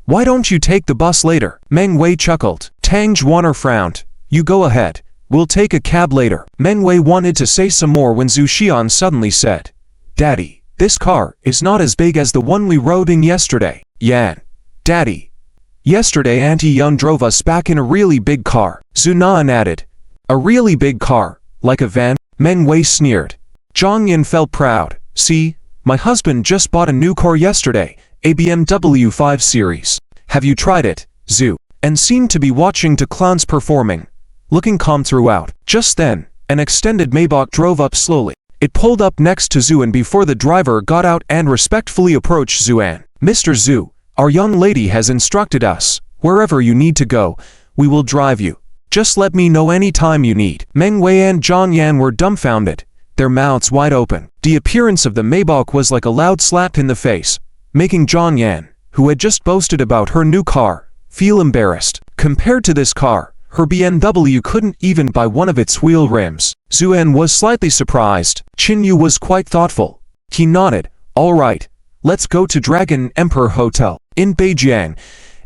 Why don't you take the bus later?" Mengwei chuckled. Tang Zhuaner frowned. "You go ahead. We'll take a cab later." Mengwei wanted to say some more when Zhu Xian suddenly said, "Daddy, this car is not as big as the one we rode in yesterday." "Yan, Daddy, yesterday Auntie Yun drove us back in a really big car," Zunan added. "A really big car, like a van?" Mengwei sneered. Zhongyan felt proud. "See, my husband just bought a new car yesterday, a BMW 5 Series. Have you tried it, Zuan seemed to be watching the clowns performing, looking calm throughout. Just then, an extended Maybach drove up slowly. It pulled up next to Zuan before the driver got out and respectfully approached Zuan. "Mr. Zhu, our young lady has instructed us. Wherever you need to go, we will drive you. Just let me know any time you need." Mengwei and Zhongyan were dumbfounded, their mouths wide open. The appearance of the Maybach was like a loud slap in the face, making Zhongyan, who had just boasted about her new car, feel embarrassed. Compared to this car, her BMW couldn't even buy one of its wheel rims. Zuan was slightly surprised. Qinyu was quite thoughtful. He nodded. "All right, let's go to Dragon Emperor Hotel in Beijing.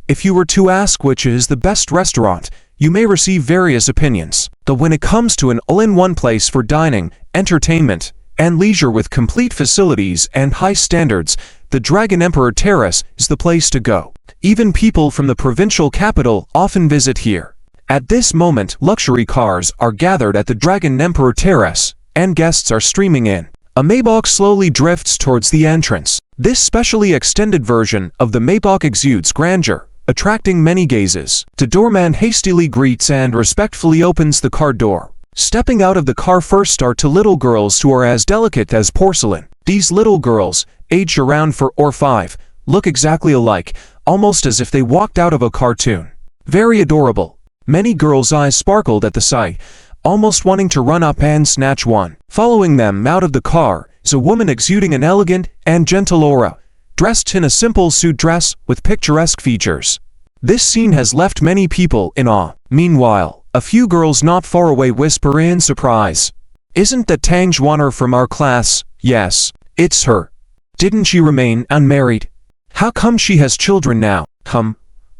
If you were to ask which is the best restaurant, you may receive various opinions. But when it comes to an all-in-one place for dining, entertainment, and leisure with complete facilities and high standards, the Dragon Emperor Terrace is the place to go. Even people from the provincial capital often visit here. At this moment, luxury cars are gathered at the Dragon Emperor Terrace, and guests are streaming in. A Maybach slowly drifts towards the entrance. This specially extended version of the Maybach exudes grandeur, attracting many gazes. The doorman hastily greets and respectfully opens the car door. Stepping out of the car first are two little girls who are as delicate as porcelain. These little girls, aged around 4 or 5, look exactly alike, almost as if they walked out of a cartoon. Very adorable. Many girls' eyes sparkled at the sight, almost wanting to run up and snatch one. Following them out of the car is a woman exuding an elegant and gentle aura, dressed in a simple suit dress with picturesque features. This scene has left many people in awe. Meanwhile, a few girls not far away whisper in surprise, "Isn't that Tang Juaner from our class?" "Yes, it's her. Didn't she remain unmarried? How come she has children now?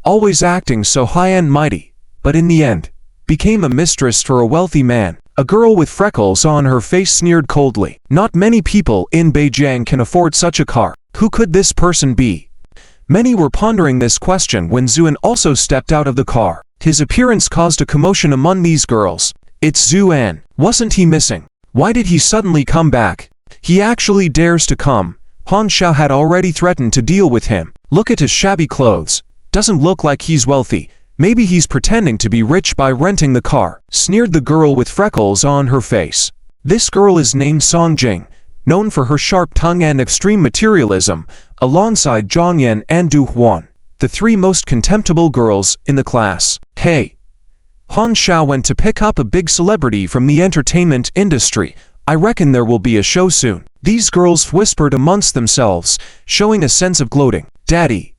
Always acting so high and mighty, but in the end, became a mistress for a wealthy man." A girl with freckles on her face sneered coldly. Not many people in Beijing can afford such a car. Who could this person be? Many were pondering this question when Zuan also stepped out of the car. His appearance caused a commotion among these girls. It's Zuan. Wasn't he missing? Why did he suddenly come back? He actually dares to come. Han Xiao had already threatened to deal with him. Look at his shabby clothes. Doesn't look like he's wealthy. Maybe he's pretending to be rich by renting the car, sneered the girl with freckles on her face. This girl is named Song Jing, known for her sharp tongue and extreme materialism, alongside Zhang Yan and Du Huan, the 3 most contemptible girls in the class. Hey! Han Xiao went to pick up a big celebrity from the entertainment industry. I reckon there will be a show soon. These girls whispered amongst themselves, showing a sense of gloating. Daddy!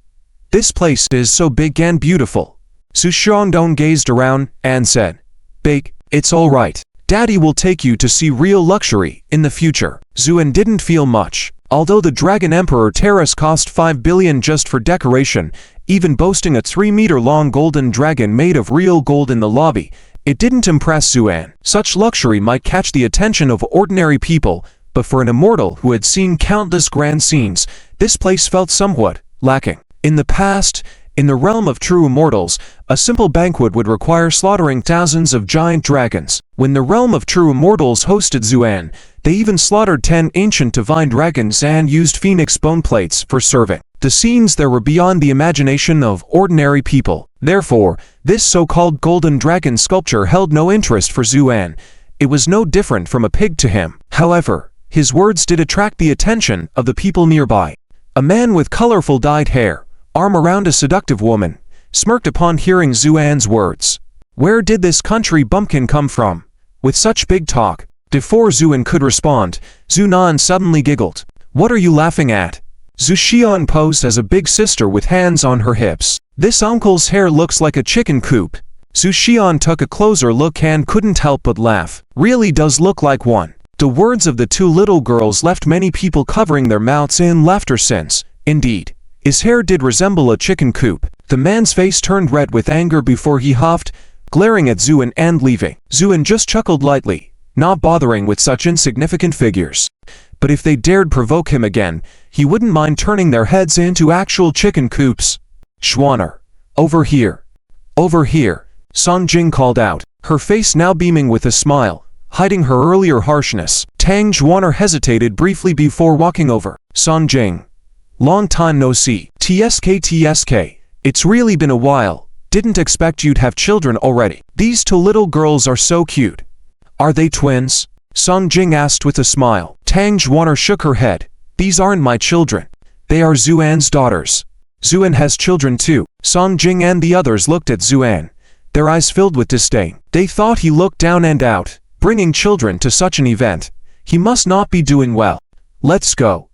This place is so big and beautiful. Su Xiangdong gazed around and said, "Big, it's all right. Daddy will take you to see real luxury in the future." Zuan didn't feel much. Although the Dragon Emperor Terrace cost 5 billion just for decoration, even boasting a 3-meter-long golden dragon made of real gold in the lobby, it didn't impress Zuan. Such luxury might catch the attention of ordinary people, but for an immortal who had seen countless grand scenes, this place felt somewhat lacking. In the past, in the realm of true immortals, a simple banquet would require slaughtering thousands of giant dragons. When the realm of true immortals hosted Zuan, they even slaughtered 10 ancient divine dragons and used phoenix bone plates for serving. The scenes there were beyond the imagination of ordinary people. Therefore, this so-called golden dragon sculpture held no interest for Zuan. It was no different from a pig to him. However, his words did attract the attention of the people nearby. A man with colorful dyed hair, arm around a seductive woman, smirked upon hearing Zuan's words. Where did this country bumpkin come from? With such big talk. Before Zuan could respond, Zunan suddenly giggled. What are you laughing at? Zhu Xian posed as a big sister with hands on her hips. This uncle's hair looks like a chicken coop. Zhu Xian took a closer look and couldn't help but laugh. Really does look like one. The words of the 2 little girls left many people covering their mouths in laughter since, indeed, his hair did resemble a chicken coop. The man's face turned red with anger before he huffed, glaring at Zuan and leaving. Zuan just chuckled lightly, not bothering with such insignificant figures. But if they dared provoke him again, he wouldn't mind turning their heads into actual chicken coops. Schwanner, over here. Over here, Song Jing called out, her face now beaming with a smile, hiding her earlier harshness. Tang Juaner hesitated briefly before walking over. Song Jing. Long time no see. TSK, it's really been a while. Didn't expect you'd have children already. These 2 little girls are so cute. Are they twins? Song Jing asked with a smile. Tang Juaner shook her head. These aren't my children. They are Zuan's daughters. Zuan has children too. Song Jing and the others looked at Zuan, their eyes filled with disdain. They thought he looked down and out, bringing children to such an event. He must not be doing well. Let's go.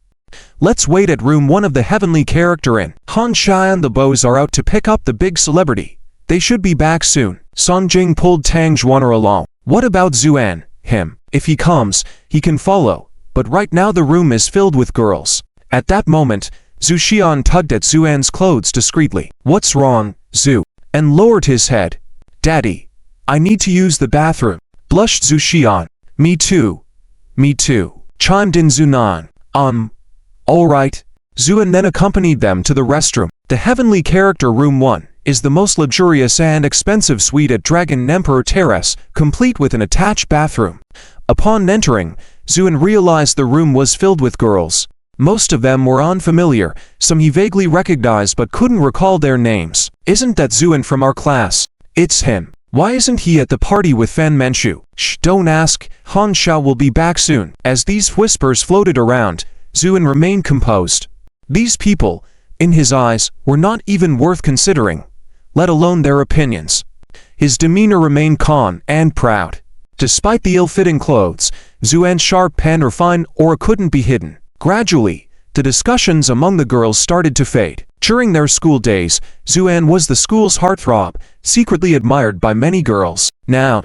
Let's wait at room 1 of the heavenly character inn. Han Xiao and the bows are out to pick up the big celebrity. They should be back soon. Song Jing pulled Tang Juaner along. What about Zuan? Him. If he comes, he can follow. But right now the room is filled with girls. At that moment, Zhu Xian tugged at Zuan's clothes discreetly. What's wrong, Zhu? And lowered his head. Daddy, I need to use the bathroom. Blushed Zhu Xian. Me too. Me too. Chimed in Zunan. All right. Zuan then accompanied them to the restroom. The heavenly character room 1 is the most luxurious and expensive suite at Dragon Emperor Terrace, complete with an attached bathroom. Upon entering, Zuan realized the room was filled with girls. Most of them were unfamiliar, some he vaguely recognized but couldn't recall their names. "Isn't that Zuan from our class?" "It's him." "Why isn't he at the party with Fan Manchu?" "Shh, don't ask, Han Xiao will be back soon." As these whispers floated around, Zuan remained composed. These people, in his eyes, were not even worth considering, let alone their opinions. His demeanor remained calm and proud. Despite the ill-fitting clothes, Zuan's sharp pen or fine aura couldn't be hidden. Gradually, the discussions among the girls started to fade. During their school days, Zuan was the school's heartthrob, secretly admired by many girls. Now,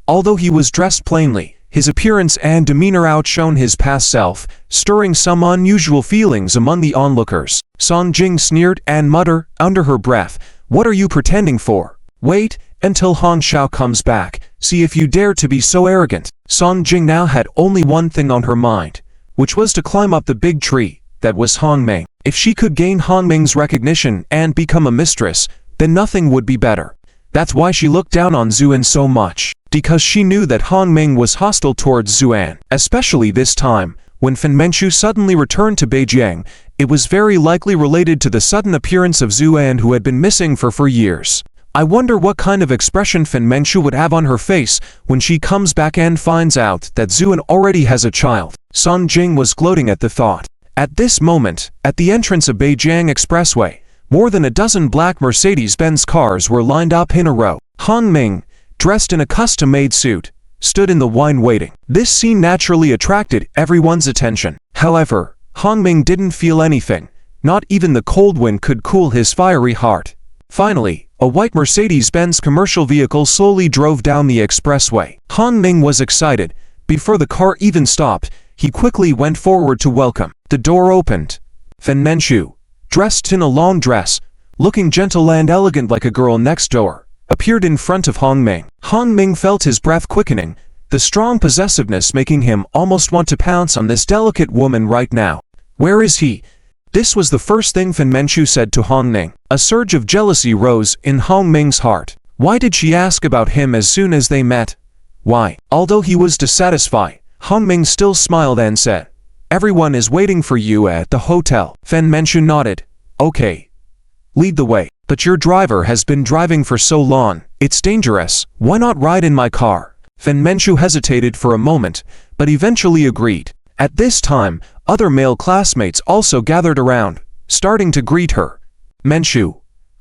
although he was dressed plainly, his appearance and demeanor outshone his past self, stirring some unusual feelings among the onlookers. Song Jing sneered and muttered under her breath, "What are you pretending for? Wait until Han Xiao comes back, see if you dare to be so arrogant." Song Jing now had only one thing on her mind, which was to climb up the big tree that was Han Ming. If she could gain Han Ming's recognition and become a mistress, then nothing would be better. That's why she looked down on Zuan so much, because she knew that Han Ming was hostile towards Zuan. Especially this time, when Fan Manchu suddenly returned to Beijing, it was very likely related to the sudden appearance of Zuan, who had been missing for years. I wonder what kind of expression Fan Manchu would have on her face when she comes back and finds out that Zuan already has a child. Song Jing was gloating at the thought. At this moment, at the entrance of Beijing Expressway, more than a dozen black Mercedes-Benz cars were lined up in a row. Han Ming, dressed in a custom-made suit, stood in the line waiting. This scene naturally attracted everyone's attention. However, Han Ming didn't feel anything. Not even the cold wind could cool his fiery heart. Finally, a white Mercedes-Benz commercial vehicle slowly drove down the expressway. Han Ming was excited. Before the car even stopped, he quickly went forward to welcome. The door opened. Fan Manchu, dressed in a long dress, looking gentle and elegant like a girl next door, appeared in front of Han Ming. Han Ming felt his breath quickening, the strong possessiveness making him almost want to pounce on this delicate woman right now. "Where is he?" This was the first thing Fan Manchu said to Han Ming. A surge of jealousy rose in Han Ming's heart. Why did she ask about him as soon as they met? Why? Although he was dissatisfied, Han Ming still smiled and said, "Everyone is waiting for you at the hotel." Fan Manchu nodded. "Okay. Lead the way. But your driver has been driving for so long. It's dangerous. Why not ride in my car?" Fan Manchu hesitated for a moment, but eventually agreed. At this time, other male classmates also gathered around, starting to greet her. "Manchu,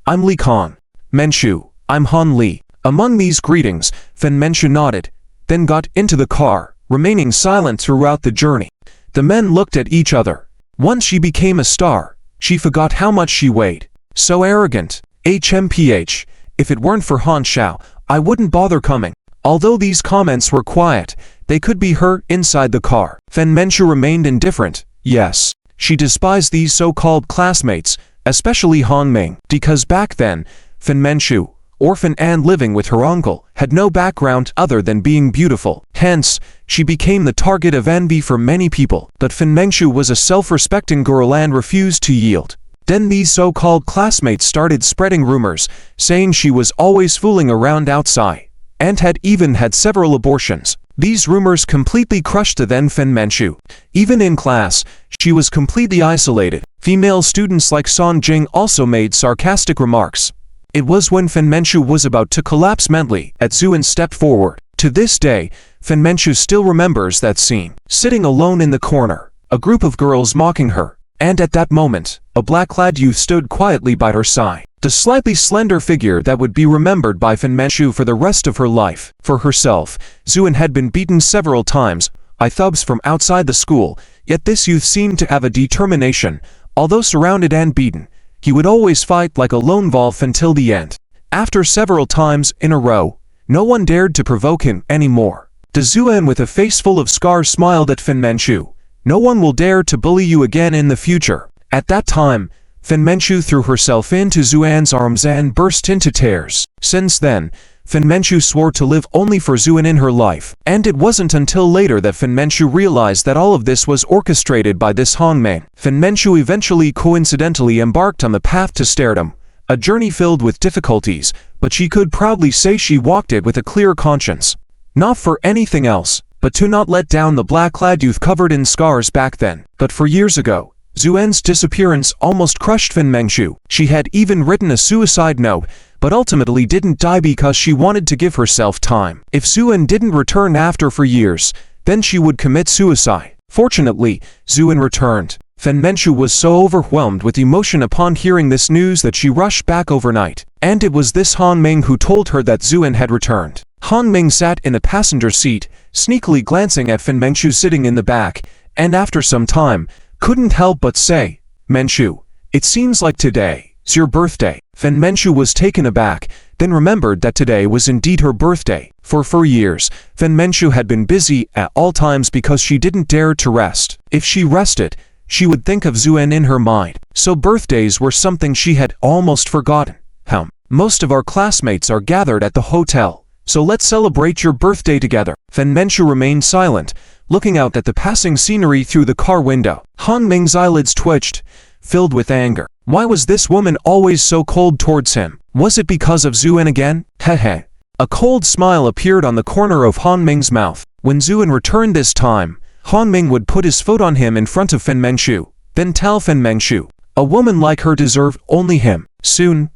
I'm Li Khan." "Manchu, I'm Han Li." Among these greetings, Fan Manchu nodded, then got into the car, remaining silent throughout the journey. The men looked at each other. Once she became a star, she forgot how much she weighed. So arrogant. HMPH, if it weren't for Han Xiao, I wouldn't bother coming. Although these comments were quiet, they could be heard inside the car. Fan Manchu remained indifferent. Yes, she despised these so-called classmates, especially Han Ming, because back then, Fan Manchu, orphan and living with her uncle, had no background other than being beautiful. Hence, she became the target of envy for many people. But Fan Manchu was a self-respecting girl and refused to yield. Then these so-called classmates started spreading rumors, saying she was always fooling around outside, and had even had several abortions. These rumors completely crushed the then Fan Manchu. Even in class, she was completely isolated. Female students like Song Jing also made sarcastic remarks. It was when Fan Manchu was about to collapse mentally that Zuan stepped forward. To this day, Fan Manchu still remembers that scene. Sitting alone in the corner, a group of girls mocking her, and at that moment, a black-clad youth stood quietly by her side. The slightly slender figure that would be remembered by Fan Manchu for the rest of her life. For herself, Zuan had been beaten several times by thugs from outside the school, yet this youth seemed to have a determination. Although surrounded and beaten, he would always fight like a lone wolf until the end. After several times in a row, no one dared to provoke him anymore. The Zuan with a face full of scars smiled at Fan Manchu. "No one will dare to bully you again in the future." At that time, Fan Manchu threw herself into Zuan's arms and burst into tears. Since then, Fan Manchu swore to live only for Zuan in her life. And it wasn't until later that Fan Manchu realized that all of this was orchestrated by this Han Ming. Fan Manchu eventually coincidentally embarked on the path to stardom, a journey filled with difficulties, but she could proudly say she walked it with a clear conscience. Not for anything else, but to not let down the black-clad youth covered in scars back then. But for years ago, Zuan's disappearance almost crushed Fen Mengshu. She had even written a suicide note, but ultimately didn't die because she wanted to give herself time. If Zuan didn't return after for years, then she would commit suicide. Fortunately, Zuan returned. Fen Mengshu was so overwhelmed with emotion upon hearing this news that she rushed back overnight. And it was this Han Ming who told her that Zuan had returned. Han Ming sat in the passenger seat, sneakily glancing at Fen Mengshu sitting in the back, and after some time, couldn't help but say, "Mengshu, it seems like today's your birthday." Fen Mengshu was taken aback, then remembered that today was indeed her birthday. For years, Fen Mengshu had been busy at all times because she didn't dare to rest. If she rested, she would think of Zuan in her mind. So birthdays were something she had almost forgotten. Most of our classmates are gathered at the hotel, so let's celebrate your birthday together. Fen Mengshu remained silent, looking out at the passing scenery through the car window. Han Ming's eyelids twitched, filled with anger. Why was this woman always so cold towards him? Was it because of Zuan again? Hehe. A cold smile appeared on the corner of Han Ming's mouth. When Zuan returned this time, Han Ming would put his foot on him in front of Fen Mengshu, then tell Fen Mengshu, a woman like her deserved only him. Soon,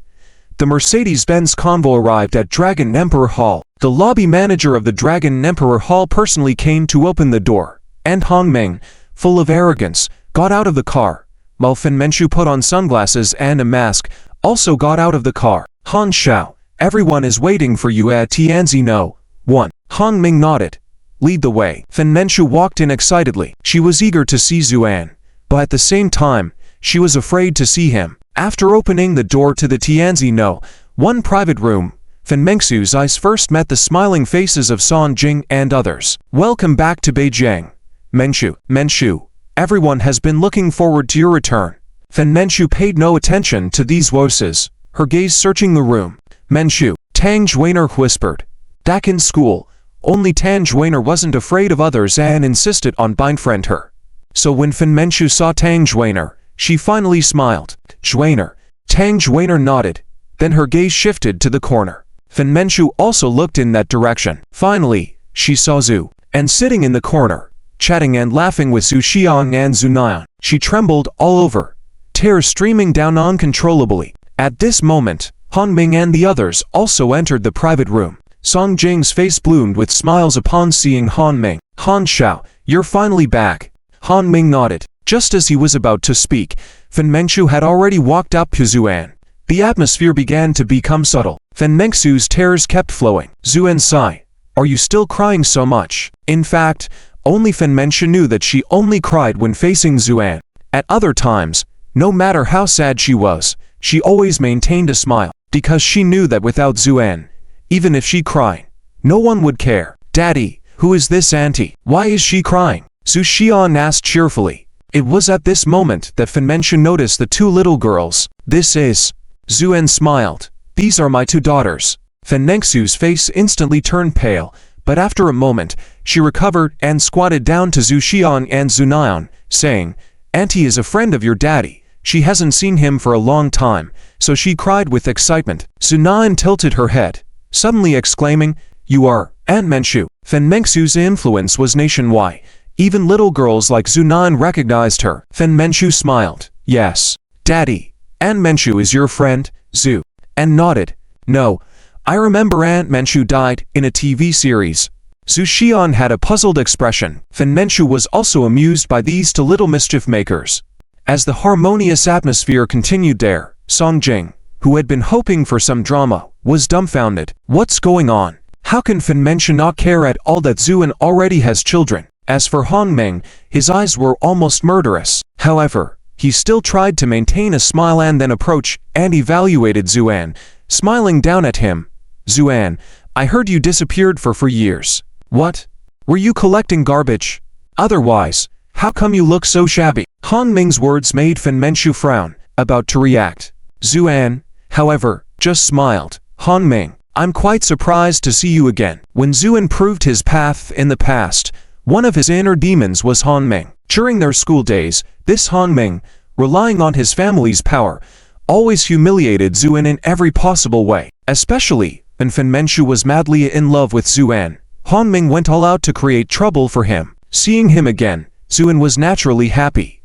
the Mercedes-Benz convoy arrived at Dragon Emperor Hall. The lobby manager of the Dragon Emperor Hall personally came to open the door, and Han Ming, full of arrogance, got out of the car, while Fen Mengshu put on sunglasses and a mask, also got out of the car. Han Xiao, everyone is waiting for you at Tianzi No. 1. Han Ming nodded. Lead the way. Fen Mengshu walked in excitedly. She was eager to see Zuan, but at the same time, she was afraid to see him. After opening the door to the Tianzi No. 1 private room, Fen Mengshu's eyes first met the smiling faces of Song Jing and others. Welcome back to Beijing. Mengshu, everyone has been looking forward to your return. Fen Mengshu paid no attention to these voices, her gaze searching the room. Mengshu, Tang Juaner whispered. Back in school, only Tang Juaner wasn't afraid of others and insisted on befriend her. So when Fen Mengshu saw Tang Juaner, she finally smiled. Juaner. Tang Juaner nodded. Then her gaze shifted to the corner. Fen Mengshu also looked in that direction. Finally, she saw Zhu, and sitting in the corner, chatting and laughing with Zhu Xiang and Zhu Nian. She trembled all over, tears streaming down uncontrollably. At this moment, Han Ming and the others also entered the private room. Song Jing's face bloomed with smiles upon seeing Han Ming. Han Xiao, you're finally back. Han Ming nodded. Just as he was about to speak, Fen Mengshu had already walked up to Zuan. The atmosphere began to become subtle. Fen Mengshu's tears kept flowing. Zuan sighed. Are you still crying so much? In fact, only Fen Mengshu knew that she only cried when facing Zuan. At other times, no matter how sad she was, she always maintained a smile, because she knew that without Zuan, even if she cried, no one would care. Daddy, who is this auntie? Why is she crying? Zhu Xian asked cheerfully. It was at this moment that Fen Mengshu noticed the 2 little girls. This is... Zuan smiled. These are my 2 daughters. Fen Mengshu's face instantly turned pale, but after a moment, she recovered and squatted down to Zhu Xiang and Zhu Nian, saying, Auntie is a friend of your daddy. She hasn't seen him for a long time, so she cried with excitement. Zhu Nian tilted her head, suddenly exclaiming, You are Aunt Mengshu. Fen Mengshu's influence was nationwide. Even little girls like Zhu Nian recognized her. Fen Mengshu smiled. Yes, Daddy. Aunt Mengshu is your friend, Zhu. And nodded. No, I remember Aunt Mengshu died in a TV series. Zhu Xian had a puzzled expression. Fen Mengshu was also amused by these 2 little mischief makers. As the harmonious atmosphere continued there, Song Jing, who had been hoping for some drama, was dumbfounded. What's going on? How can Fen Mengshu not care at all that Zuan already has children? As for Han Ming, his eyes were almost murderous. However, he still tried to maintain a smile and then approached and evaluated Zuan, smiling down at him. Zuan, I heard you disappeared for years. What? Were you collecting garbage? Otherwise, how come you look so shabby? Han Ming's words made Fen Mengshu frown, about to react. Zuan, however, just smiled. Han Ming, I'm quite surprised to see you again. When Zuan proved his path in the past, one of his inner demons was Han Ming. During their school days, this Han Ming, relying on his family's power, always humiliated Zuan in every possible way. Especially when Fen Mengshu was madly in love with Zuan, Han Ming went all out to create trouble for him. Seeing him again, Zuan was naturally happy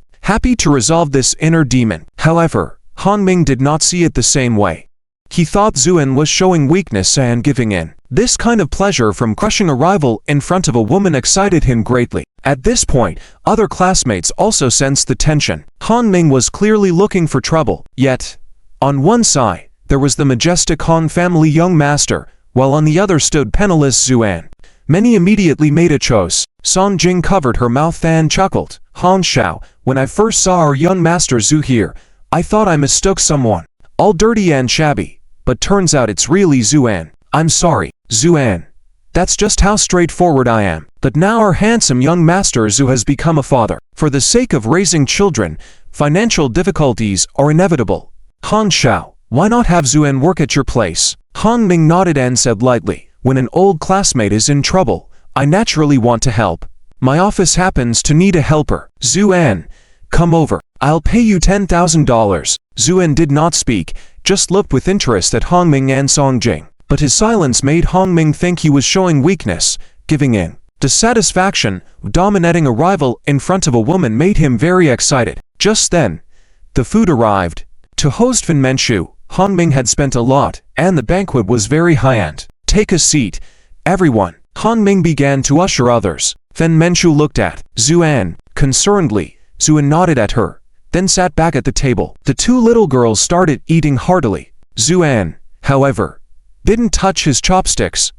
to resolve this inner demon. However, Han Ming did not see it the same way. He thought Zuan was showing weakness and giving in. This kind of pleasure from crushing a rival in front of a woman excited him greatly. At this point, other classmates also sensed the tension. Han Ming was clearly looking for trouble. Yet, on one side, there was the majestic Han family young master, while on the other stood penniless Zuan. Many immediately made a choice. Song Jing covered her mouth and chuckled. Han Xiao, when I first saw our young master Zhu here, I thought I mistook someone. All dirty and shabby. But turns out it's really Zuan. I'm sorry, Zuan. That's just how straightforward I am. But now our handsome young master Zhu has become a father. For the sake of raising children, financial difficulties are inevitable. Han Xiao, why not have Zuan work at your place? Han Ming nodded and said lightly, when an old classmate is in trouble, I naturally want to help. My office happens to need a helper. Zuan, come over. I'll pay you $10,000. Zuan did not speak, just looked with interest at Han Ming and Song Jing. But his silence made Han Ming think he was showing weakness, giving in. Dissatisfaction, dominating a rival in front of a woman made him very excited. Just then, the food arrived. To host Fen Manchu, Han Ming had spent a lot, and the banquet was very high-end. Take a seat, everyone. Han Ming began to usher others. Fen Manchu looked at Zuan concernedly. Zuan nodded at her, then sat back at the table. The two little girls started eating heartily. Zuan, however, didn't touch his chopsticks.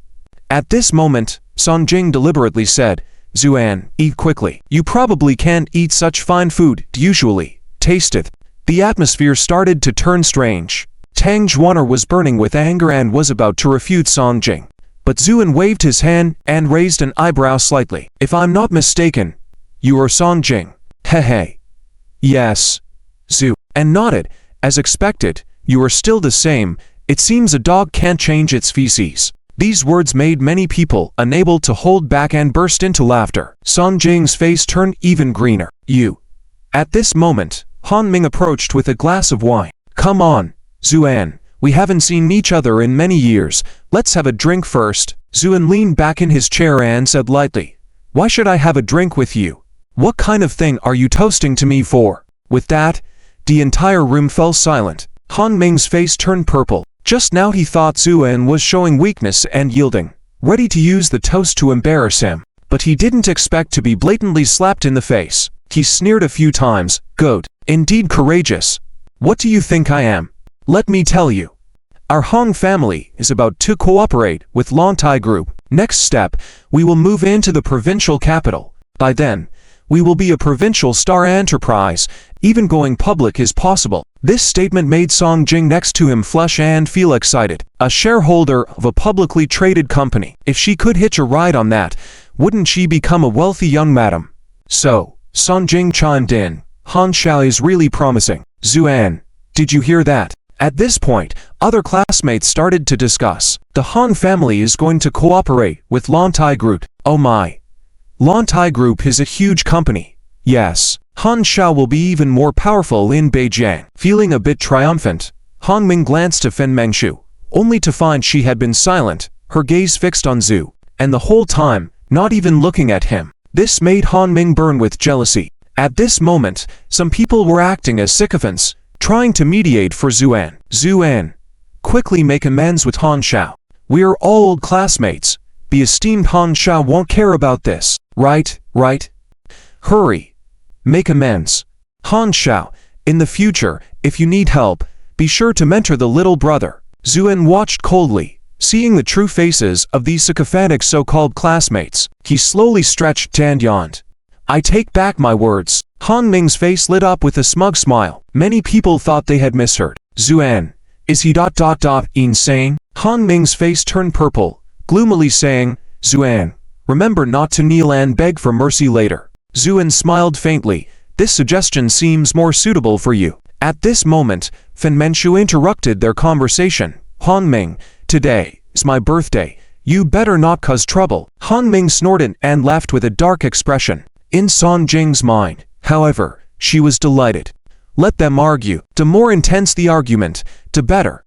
At this moment, Song Jing deliberately said, Zuan, eat quickly. You probably can't eat such fine food usually. Taste it. The atmosphere started to turn strange. Tang Zhuaner was burning with anger and was about to refute Song Jing. But Zuan waved his hand and raised an eyebrow slightly. If I'm not mistaken, you are Song Jing. Hey. Yes. Zhu. And nodded. As expected, you are still the same. It seems a dog can't change its feces. These words made many people unable to hold back and burst into laughter. Song Jing's face turned even greener. You. At this moment, Han Ming approached with a glass of wine. Come on, Zuan. We haven't seen each other in many years. Let's have a drink first. Zuan leaned back in his chair and said lightly, why should I have a drink with you? What kind of thing are you toasting to me for? With that, the entire room fell silent. Han Ming's face turned purple. Just now he thought Zuan was showing weakness and yielding, ready to use the toast to embarrass him. But he didn't expect to be blatantly slapped in the face. He sneered a few times. Good. Indeed courageous. What do you think I am? Let me tell you. Our Hong family is about to cooperate with Lontai Group. Next step, we will move into the provincial capital. By then, we will be a provincial star enterprise. Even going public is possible. This statement made Song Jing next to him flush and feel excited. A shareholder of a publicly traded company. If she could hitch a ride on that, wouldn't she become a wealthy young madam? So, Song Jing chimed in. Han Xiao is really promising. Zuan, did you hear that? At this point, other classmates started to discuss. The Han family is going to cooperate with Lontai Group. Oh my. Lontai Group is a huge company. Yes. Han Xiao will be even more powerful in Beijing. Feeling a bit triumphant, Han Ming glanced to Fen Manchu, only to find she had been silent, her gaze fixed on Zhu, and the whole time, not even looking at him. This made Han Ming burn with jealousy. At this moment, some people were acting as sycophants, trying to mediate for Zuan. Zuan, quickly make amends with Han Xiao. We are all old classmates. The esteemed Han Xiao won't care about this. Right. Hurry. Make amends. Han Xiao, in the future, if you need help, be sure to mentor the little brother. Zuan watched coldly, seeing the true faces of these sycophantic so-called classmates. He slowly stretched and yawned. I take back my words. Han Ming's face lit up with a smug smile. Many people thought they had misheard. Zuan, is he insane? Han Ming's face turned purple, gloomily saying, Zuan, remember not to kneel and beg for mercy later. Zuan smiled faintly. This suggestion seems more suitable for you. At this moment, Fen Manchu interrupted their conversation. Han Ming, today is my birthday. You better not cause trouble. Han Ming snorted and laughed with a dark expression. In Song Jing's mind, however, she was delighted. Let them argue. The more intense the argument, the better.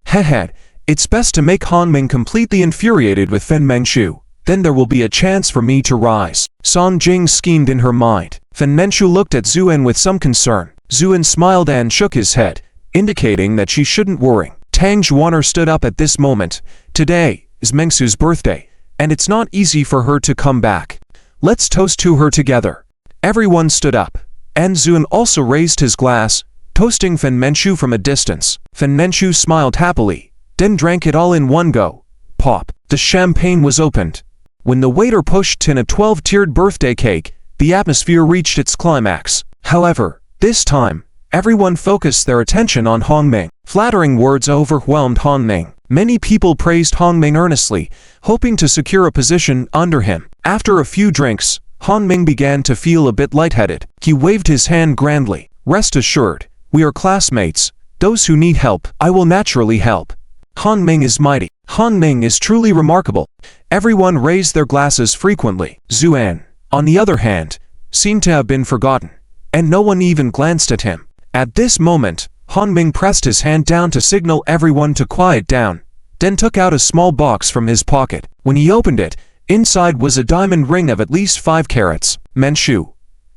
It's best to make Han Ming completely infuriated with Fen Manchu. then there will be a chance for me to rise. Song Jing schemed in her mind. Fen Menchu looked at Zuan with some concern. Zuan smiled and shook his head, indicating that she shouldn't worry. Tang Zhuaner stood up at this moment. Today is Mengsu's birthday, and it's not easy for her to come back. Let's toast to her together. Everyone stood up, and Zuan also raised his glass, toasting Fen Menchu from a distance. Fen Menchu smiled happily, then drank it all in one go. Pop. The champagne was opened. When the waiter pushed in a 12-tiered birthday cake, the atmosphere reached its climax. However, this time, everyone focused their attention on Hongming. Flattering words overwhelmed Hongming. Many people praised Hongming earnestly, hoping to secure a position under him. After a few drinks, Hongming began to feel a bit lightheaded. He waved his hand grandly. Rest assured, we are classmates. Those who need help, I will naturally help. Hongming is mighty. Hongming is truly remarkable. Everyone raised their glasses frequently. Zuan, on the other hand, seemed to have been forgotten, and no one even glanced at him. At this moment, Hongming pressed his hand down to signal everyone to quiet down, then took out a small box from his pocket. When he opened it, inside was a diamond ring of at least 5 carats. Menchu,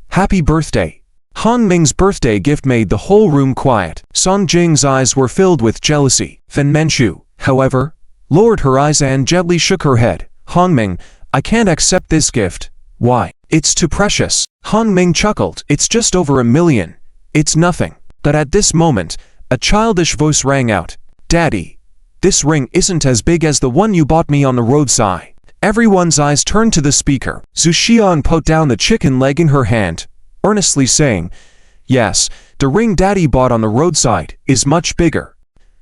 happy birthday. Hongming's birthday gift made the whole room quiet. Song Jing's eyes were filled with jealousy. Fen Menchu, however, lowered her eyes and gently shook her head. Hongming, I can't accept this gift. Why? It's too precious. Hongming chuckled. It's just over $1 million. It's nothing. But at this moment, a childish voice rang out. Daddy, this ring isn't as big as the one you bought me on the roadside. Everyone's eyes turned to the speaker. Zhu Xian put down the chicken leg in her hand, earnestly saying, yes, the ring Daddy bought on the roadside is much bigger.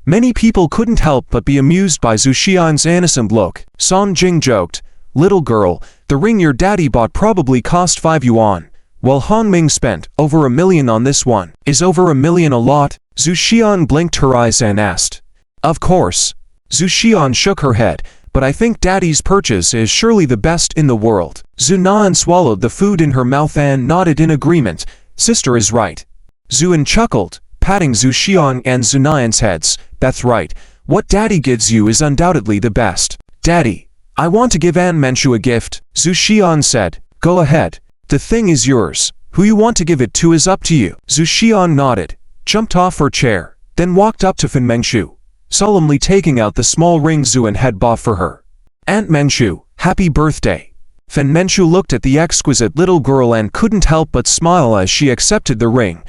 Many people couldn't help but be amused by Zhu Xian's innocent look. Song Jing joked, little girl, the ring your daddy bought probably cost 5 yuan, while Hongming spent over $1 million on this one. Is over $1 million a lot? Zhu Xian blinked her eyes and asked. Of course. Zhu Xian shook her head, but I think Daddy's purchase is surely the best in the world. Zhu Nan swallowed the food in her mouth and nodded in agreement. Sister is right. Zuan chuckled, patting Zhu Xian and Zhu Nan's heads. That's right. What Daddy gives you is undoubtedly the best. Daddy, I want to give An Menchu a gift. Zhu Xian said. Go ahead. The thing is yours. Who you want to give it to is up to you. Zhu Xian nodded, jumped off her chair, then walked up to Fen Menchu, solemnly taking out the small ring Zuan had bought for her. Aunt Menchu, happy birthday. Fen Menchu looked at the exquisite little girl and couldn't help but smile as she accepted the ring.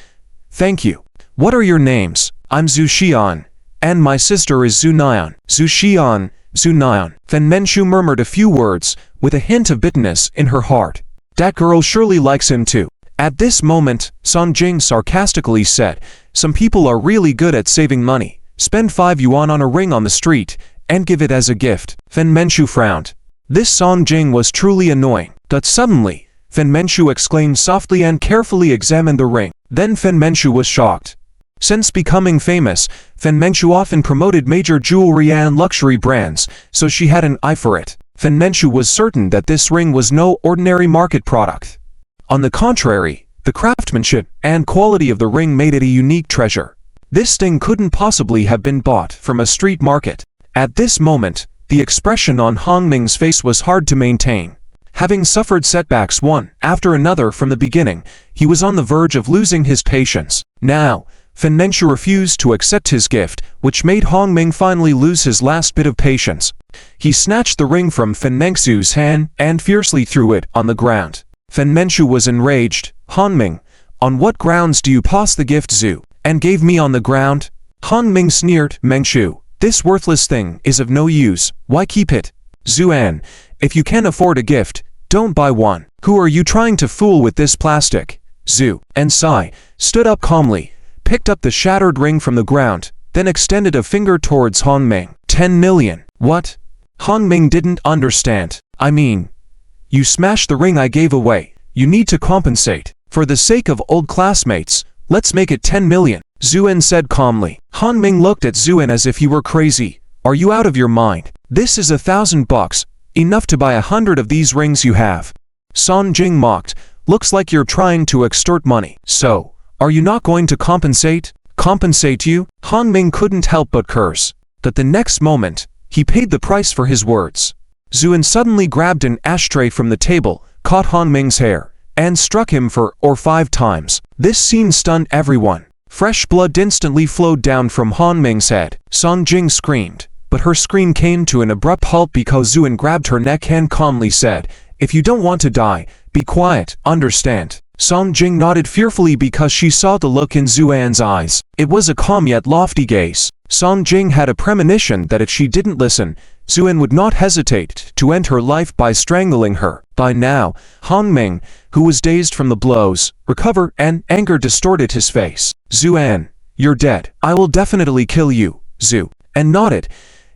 Thank you. What are your names? I'm Zhu Xian, and my sister is Zhu Nan. Zhu Xian, Zhu Nan. Fen Menchu murmured a few words, with a hint of bitterness in her heart. That girl surely likes him too. At this moment, Song Jing sarcastically said, some people are really good at saving money. Spend 5 yuan on a ring on the street, and give it as a gift. Fen Menchu frowned. This Song Jing was truly annoying. But suddenly, Fen Menchu exclaimed softly and carefully examined the ring. Then Fen Menchu was shocked. Since becoming famous, Fen Menchu often promoted major jewelry and luxury brands, so she had an eye for it. Fen Menchu was certain that this ring was no ordinary market product. On the contrary, the craftsmanship and quality of the ring made it a unique treasure. This thing couldn't possibly have been bought from a street market. At this moment, the expression on Hongming's face was hard to maintain. Having suffered setbacks one after another from the beginning, he was on the verge of losing his patience. Now, Fen Menchu refused to accept his gift, which made Hongming finally lose his last bit of patience. He snatched the ring from Fen Menchu's hand and fiercely threw it on the ground. Fen Menchu was enraged. Hongming, on what grounds do you pass the gift Zhu, and gave me on the ground? Hongming sneered. Menchu, this worthless thing is of no use. Why keep it? Zuan, if you can't afford a gift, don't buy one. Who are you trying to fool with this plastic? Zhu and Sai stood up calmly, picked up the shattered ring from the ground, then extended a finger towards Hongming. 10 million. What? Hongming didn't understand. I mean, you smashed the ring I gave away. You need to compensate. For the sake of old classmates, let's make it 10 million. Zuan said calmly. Hongming looked at Zuan as if he were crazy. Are you out of your mind? This is $1,000, enough to buy 100 of these rings you have. Song Jing mocked. Looks like you're trying to extort money. So, are you not going to compensate? Compensate you? Hongming couldn't help but curse. But the next moment, he paid the price for his words. Zuan suddenly grabbed an ashtray from the table, caught Han Ming's hair, and struck him 4 or 5 times. This scene stunned everyone. Fresh blood instantly flowed down from Han Ming's head. Song Jing screamed, but her scream came to an abrupt halt because Zuan grabbed her neck and calmly said, "If you don't want to die, be quiet, understand?" Song Jing nodded fearfully because she saw the look in Zuan's eyes. It was a calm yet lofty gaze. Song Jing had a premonition that if she didn't listen, Zuan would not hesitate to end her life by strangling her. By now, Han Ming, who was dazed from the blows, recovered and anger distorted his face. "Zuan, you're dead. I will definitely kill you, Zu." And nodded.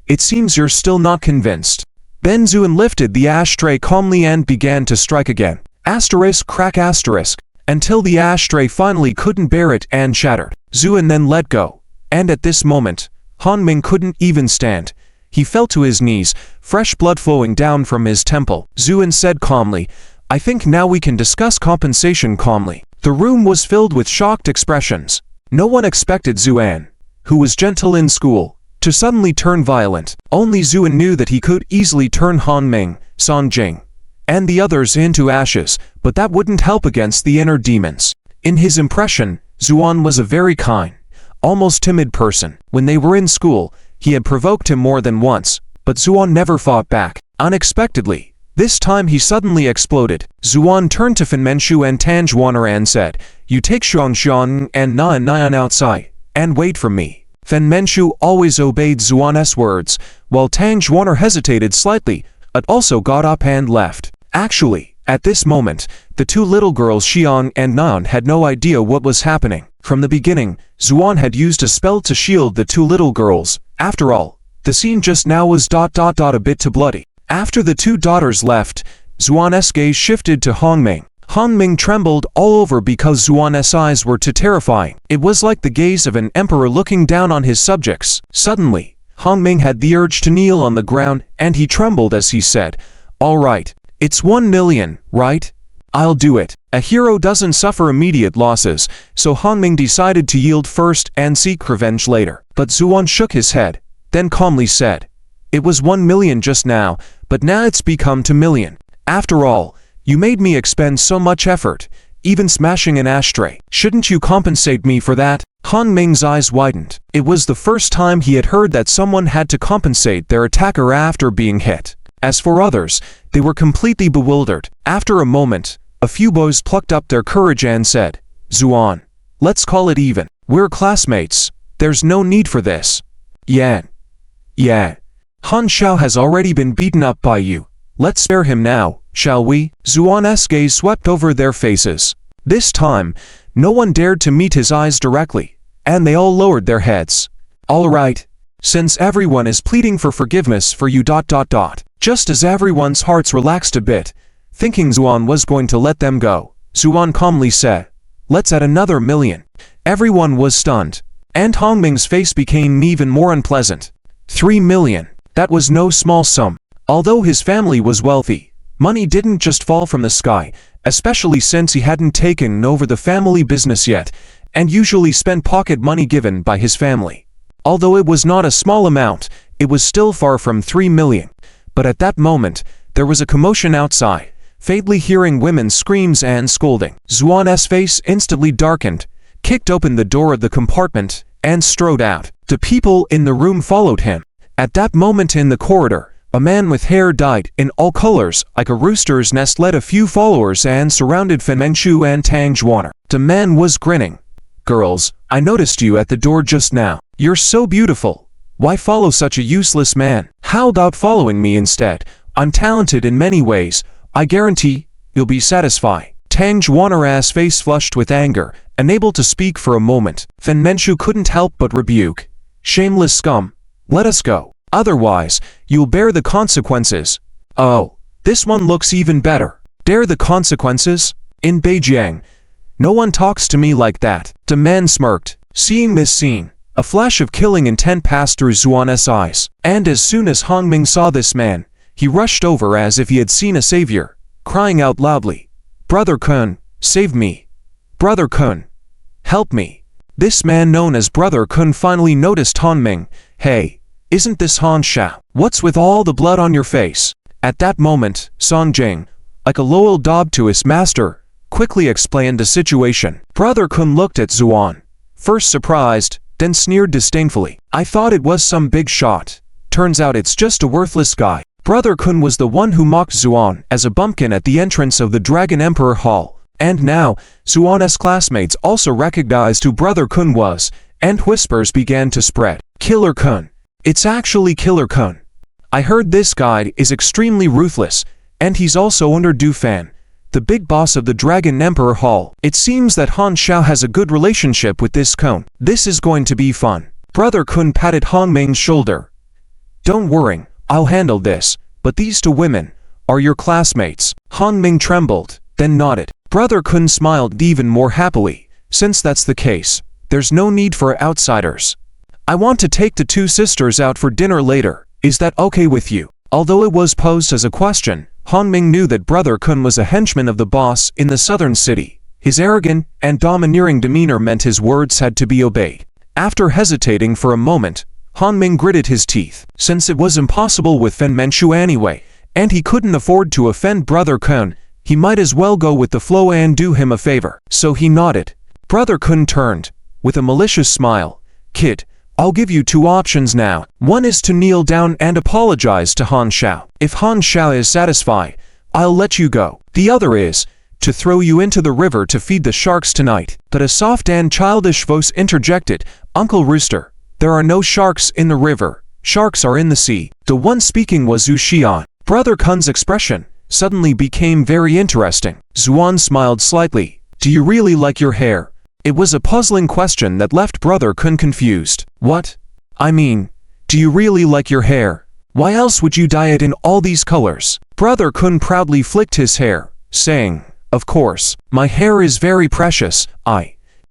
"It seems you're still not convinced." Then Zuan lifted the ashtray calmly and began to strike again. Asterisk crack asterisk, until the ashtray finally couldn't bear it and shattered. Zuan then let go. And at this moment, Han Ming couldn't even stand. He fell to his knees, fresh blood flowing down from his temple. Zuan said calmly, "I think now we can discuss compensation calmly." The room was filled with shocked expressions. No one expected Zuan, who was gentle in school, to suddenly turn violent. Only Zuan knew that he could easily turn Han Ming, Song Jing, and the others into ashes, but that wouldn't help against the inner demons. In his impression, Zuan was a very kind, almost timid person. When they were in school, he had provoked him more than once, but Zuan never fought back. Unexpectedly, this time he suddenly exploded. Zuan turned to Fen Manchu and Tang Juaner and said, "You take Xiang Xiang and Nian outside, and wait for me." Fen Manchu always obeyed Zuan's words, while Tang Juaner hesitated slightly, but also got up and left. Actually, at this moment, the 2 little girls Xiang and Nan had no idea what was happening. From the beginning, Zuan had used a spell to shield the 2 little girls. After all, the scene just now was ... a bit too bloody. After the 2 daughters left, Zuan's gaze shifted to Han Ming. Han Ming trembled all over because Zuan's eyes were too terrifying. It was like the gaze of an emperor looking down on his subjects. Suddenly, Han Ming had the urge to kneel on the ground, and he trembled as he said, "All right. It's 1 million, right? I'll do it." A hero doesn't suffer immediate losses, so Han Ming decided to yield first and seek revenge later. But Zuan shook his head, then calmly said, "It was 1 million just now, but now it's become 2 million. After all, you made me expend so much effort, even smashing an ashtray. Shouldn't you compensate me for that?" Han Ming's eyes widened. It was the first time he had heard that someone had to compensate their attacker after being hit. As for others, they were completely bewildered. After a moment, a few boys plucked up their courage and said, "Zuan, let's call it even. We're classmates. There's no need for this." Yeah. Han Xiao has already been beaten up by you. Let's spare him now, shall we?" Zuan's gaze swept over their faces. This time, no one dared to meet his eyes directly, and they all lowered their heads. "All right. Since everyone is pleading for forgiveness for you ... Just as everyone's hearts relaxed a bit, thinking Zuan was going to let them go, Zuan calmly said, "Let's add another 1 million. Everyone was stunned, and Han Ming's face became even more unpleasant. 3 million. That was no small sum. Although his family was wealthy, money didn't just fall from the sky, especially since he hadn't taken over the family business yet, and usually spent pocket money given by his family. Although it was not a small amount, it was still far from 3 million. But at that moment, there was a commotion outside, faintly hearing women's screams and scolding. Zuan's face instantly darkened, kicked open the door of the compartment, and strode out. The people in the room followed him. At that moment in the corridor, a man with hair dyed in all colors like a rooster's nest led a few followers and surrounded Fen Manchu and Tang Juaner. The man was grinning. "Girls, I noticed you at the door just now. You're so beautiful. Why follow such a useless man? How about following me instead? I'm talented in many ways. I guarantee you'll be satisfied." Tang Juaner's face flushed with anger, unable to speak for a moment. Fen Manchu couldn't help but rebuke. "Shameless scum. Let us go. Otherwise, you'll bear the consequences." "Oh, this one looks even better. Dare the consequences? In Beijing, no one talks to me like that." The man smirked. Seeing this scene, a flash of killing intent passed through Zuan's eyes, and as soon as Han Ming saw this man, he rushed over as if he had seen a savior, crying out loudly, "Brother Kun, save me! Brother Kun, help me!" This man known as Brother Kun finally noticed Han Ming. "Hey, isn't this Han Xiao? What's with all the blood on your face?" At that moment, Song Jing, like a loyal dog to his master, quickly explained the situation. Brother Kun looked at Zuan, first surprised, then sneered disdainfully. I thought it was some big shot. Turns out it's just a worthless guy. Brother Kun was the one who mocked Zuan as a bumpkin at the entrance of the Dragon Emperor Hall. And now, Zuan's classmates also recognized who Brother Kun was, and whispers began to spread. Killer Kun. It's actually Killer Kun. I heard this guy is extremely ruthless, and he's also under Du Fan, the big boss of the Dragon Emperor Hall. It seems that Han Xiao has a good relationship with this Kun. This is going to be fun. Brother Kun patted Han Ming's shoulder. Don't worry, I'll handle this, but these two women are your classmates. Han Ming trembled, then nodded. Brother Kun smiled even more happily. Since that's the case, there's no need for outsiders. I want to take the two sisters out for dinner later. Is that okay with you? Although it was posed as a question, Han Ming knew that Brother Kun was a henchman of the boss in the southern city. His arrogant and domineering demeanor meant his words had to be obeyed. After hesitating for a moment, Han Ming gritted his teeth. Since it was impossible with Fen Manchu anyway, and he couldn't afford to offend Brother Kun, he might as well go with the flow and do him a favor. So he nodded. Brother Kun turned, with a malicious smile. Kid, I'll give you two options now. One is to kneel down and apologize to Han Xiao. If Han Xiao is satisfied, I'll let you go. The other is to throw you into the river to feed the sharks tonight. But a soft and childish voice interjected. Uncle Rooster, there are no sharks in the river. Sharks are in the sea. The one speaking was Zhu Xian. Brother Kun's expression suddenly became very interesting. Zuan smiled slightly. Do you really like your hair? It was a puzzling question that left Brother Kun confused. What? I mean, do you really like your hair? Why else would you dye it in all these colors? Brother Kun proudly flicked his hair, saying, Of course, my hair is very precious.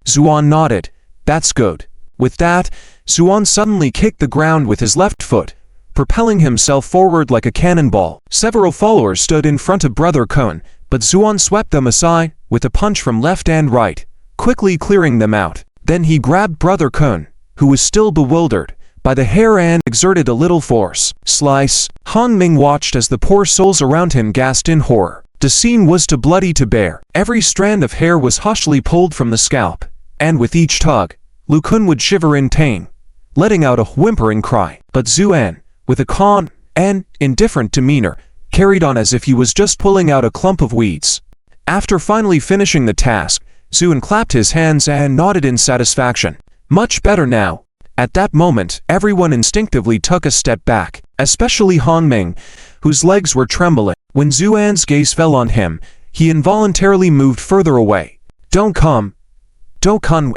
Zuan nodded. That's good. With that, Zuan suddenly kicked the ground with his left foot, propelling himself forward like a cannonball. Several followers stood in front of Brother Kun, but Zuan swept them aside with a punch from left and right, quickly clearing them out. Then he grabbed Brother Kun, who was still bewildered, by the hair and exerted a little force. Slice. Han Ming watched as the poor souls around him gasped in horror. The scene was too bloody to bear. Every strand of hair was hushily pulled from the scalp, and with each tug, Lu Kun would shiver in pain, letting out a whimpering cry. But Zuan, with a calm and indifferent demeanor, carried on as if he was just pulling out a clump of weeds. After finally finishing the task, Zuan clapped his hands and nodded in satisfaction. Much better now. At that moment, everyone instinctively took a step back, especially Han Ming, whose legs were trembling. When Zuan's gaze fell on him, he involuntarily moved further away. Don't come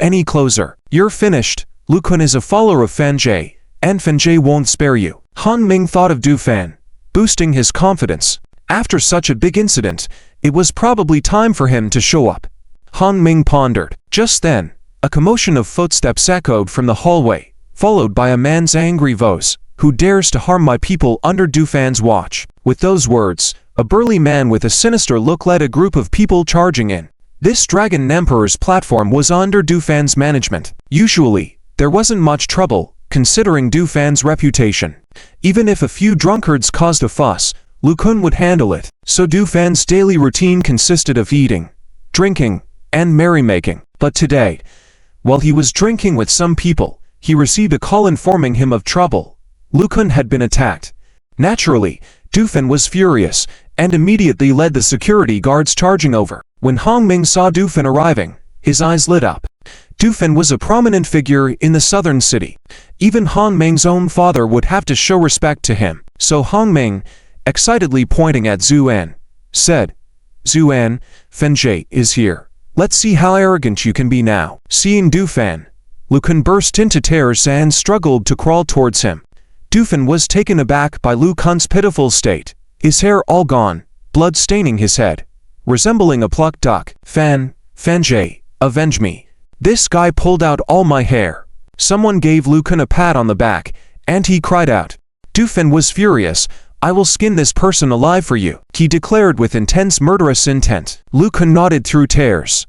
any closer. You're finished. Lu Kun is a follower of Fan Jie, and Fan Jie won't spare you. Han Ming thought of Du Fan, boosting his confidence. After such a big incident, it was probably time for him to show up. Han Ming pondered. Just then, a commotion of footsteps echoed from the hallway, followed by a man's angry voice. Who dares to harm my people under Du Fan's watch? With those words, a burly man with a sinister look led a group of people charging in. This Dragon Emperor's platform was under Du Fan's management. Usually, there wasn't much trouble, considering Du Fan's reputation. Even if a few drunkards caused a fuss, Lu Kun would handle it. So Du Fan's daily routine consisted of eating, drinking, and merrymaking. But today, while he was drinking with some people, he received a call informing him of trouble. Lu Kun had been attacked. Naturally, Du Fan was furious, and immediately led the security guards charging over. When Han Ming saw Du Fan arriving, his eyes lit up. Du Fan was a prominent figure in the southern city. Even Han Ming's own father would have to show respect to him. So Han Ming, excitedly pointing at Zuan, said, Zuan, Fan Jie is here. Let's see how arrogant you can be now. Seeing Du Fan, Lu Kun burst into tears and struggled to crawl towards him. Du Fan was taken aback by Lu Kun's pitiful state, his hair all gone, blood staining his head, resembling a plucked duck. Fan Jie, avenge me. This guy pulled out all my hair. Someone gave Lu Kun a pat on the back, and he cried out. Du Fan was furious. I will skin this person alive for you, he declared with intense murderous intent. Lu Kun nodded through tears.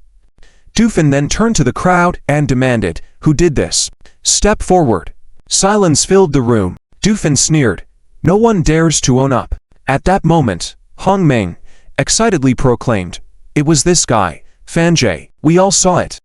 Du Fan then turned to the crowd and demanded, Who did this? Step forward. Silence filled the room. Du Fan sneered. No one dares to own up. At that moment, Hong Ming excitedly proclaimed, "It was this guy, Fan Jie. We all saw it."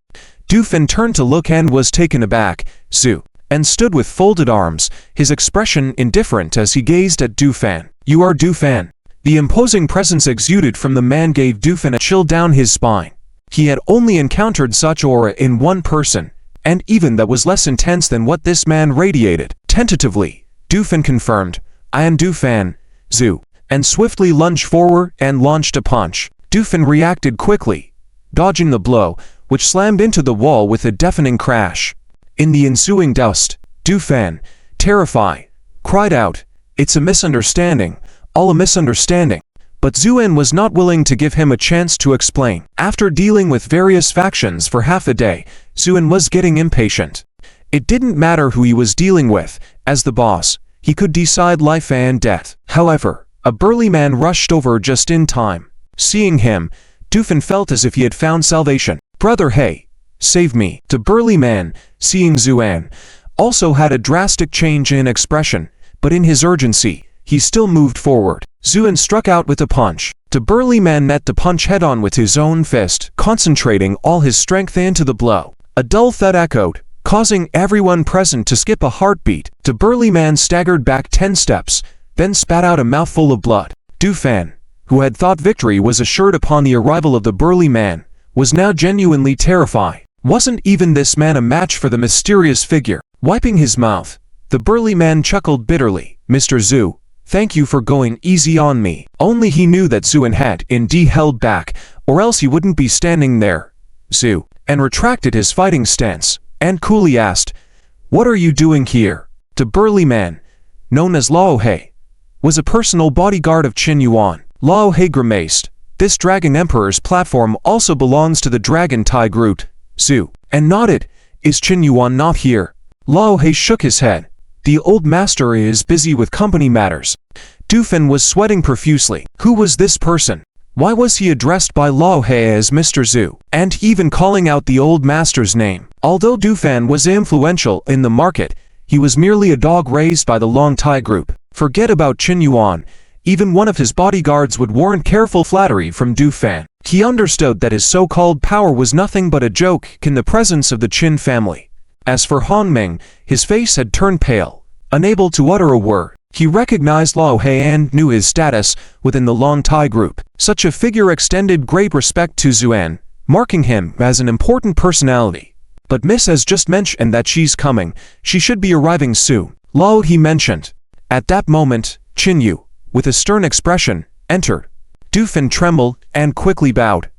Du Fan turned to look and was taken aback, Zhu, and stood with folded arms, his expression indifferent as he gazed at Du Fan. "You are Du Fan." The imposing presence exuded from the man gave Du Fan a chill down his spine. He had only encountered such aura in one person, and even that was less intense than what this man radiated. Tentatively, Du Fan confirmed, "I am Du Fan, Zhu," and swiftly lunged forward and launched a punch. Du Fan reacted quickly, dodging the blow, which slammed into the wall with a deafening crash. In the ensuing dust, Du Fan, terrified, cried out, "It's a misunderstanding, all a misunderstanding." But Zuan was not willing to give him a chance to explain. After dealing with various factions for half a day, Zuan was getting impatient. It didn't matter who he was dealing with, as the boss, he could decide life and death. However, a burly man rushed over just in time. Seeing him, Du Fan felt as if he had found salvation. "Brother, hey, save me." The burly man, seeing Zuan, also had a drastic change in expression, but in his urgency, he still moved forward. Zuan struck out with a punch. The burly man met the punch head-on with his own fist, concentrating all his strength into the blow. A dull thud echoed, causing everyone present to skip a heartbeat. The burly man staggered back 10 steps, then spat out a mouthful of blood. Du Fan, who had thought victory was assured upon the arrival of the burly man, was now genuinely terrified. Wasn't even this man a match for the mysterious figure? Wiping his mouth, the burly man chuckled bitterly. "Mr. Zhu, thank you for going easy on me." Only he knew that Zuan had indeed held back, or else he wouldn't be standing there. Zhu, and retracted his fighting stance, and coolly asked, "What are you doing here?" The burly man, known as Lao He, was a personal bodyguard of Qin Yuan. Lao He grimaced. "This Dragon Emperor's platform also belongs to the Dragon Tai Group, Zhu," and nodded. "Is Qin Yuan not here?" Lao He shook his head. "The old master is busy with company matters." Du Fan was sweating profusely. Who was this person? Why was he addressed by Lao He as Mr. Zhu, and even calling out the old master's name? Although Du Fan was influential in the market, he was merely a dog raised by the Long Tai Group. Forget about Qin Yuan. Even one of his bodyguards would warrant careful flattery from Du Fan. He understood that his so-called power was nothing but a joke in the presence of the Qin family. As for Hong Ming, his face had turned pale, unable to utter a word. He recognized Lao He and knew his status within the Long Tai Group. Such a figure extended great respect to Zuan, marking him as an important personality. "But Miss has just mentioned that she's coming. She should be arriving soon," Lao He mentioned. At that moment, Qin Yu, with a stern expression, entered. Du Fan trembled and quickly bowed.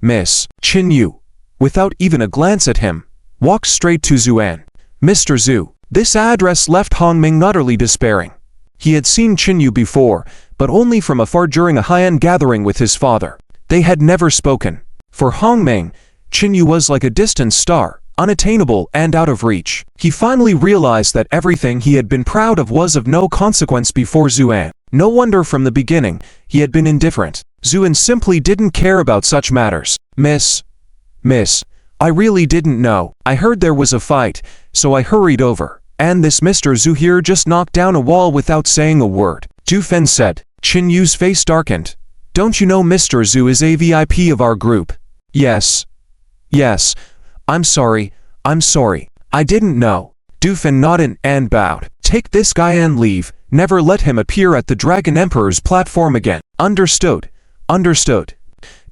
"Miss." Qin Yu, without even a glance at him, walked straight to Zuan. "Mr. Zhu." This address left Hong Ming utterly despairing. He had seen Qin Yu before, but only from afar during a high-end gathering with his father. They had never spoken. For Hong Ming, Qin Yu was like a distant star, unattainable and out of reach. He finally realized that everything he had been proud of was of no consequence before Zuan. No wonder from the beginning he had been indifferent. Zuan simply didn't care about such matters. Miss, I really didn't know. I heard there was a fight, so I hurried over. And this Mr. Zhu here just knocked down a wall without saying a word." Du Fan said. Qin Yu's face darkened. "Don't you know Mr. Zhu is a VIP of our group?" Yes. I'm sorry. I didn't know." Du Fan nodded and bowed. "Take this guy and leave. Never let him appear at the Dragon Emperor's platform again." Understood.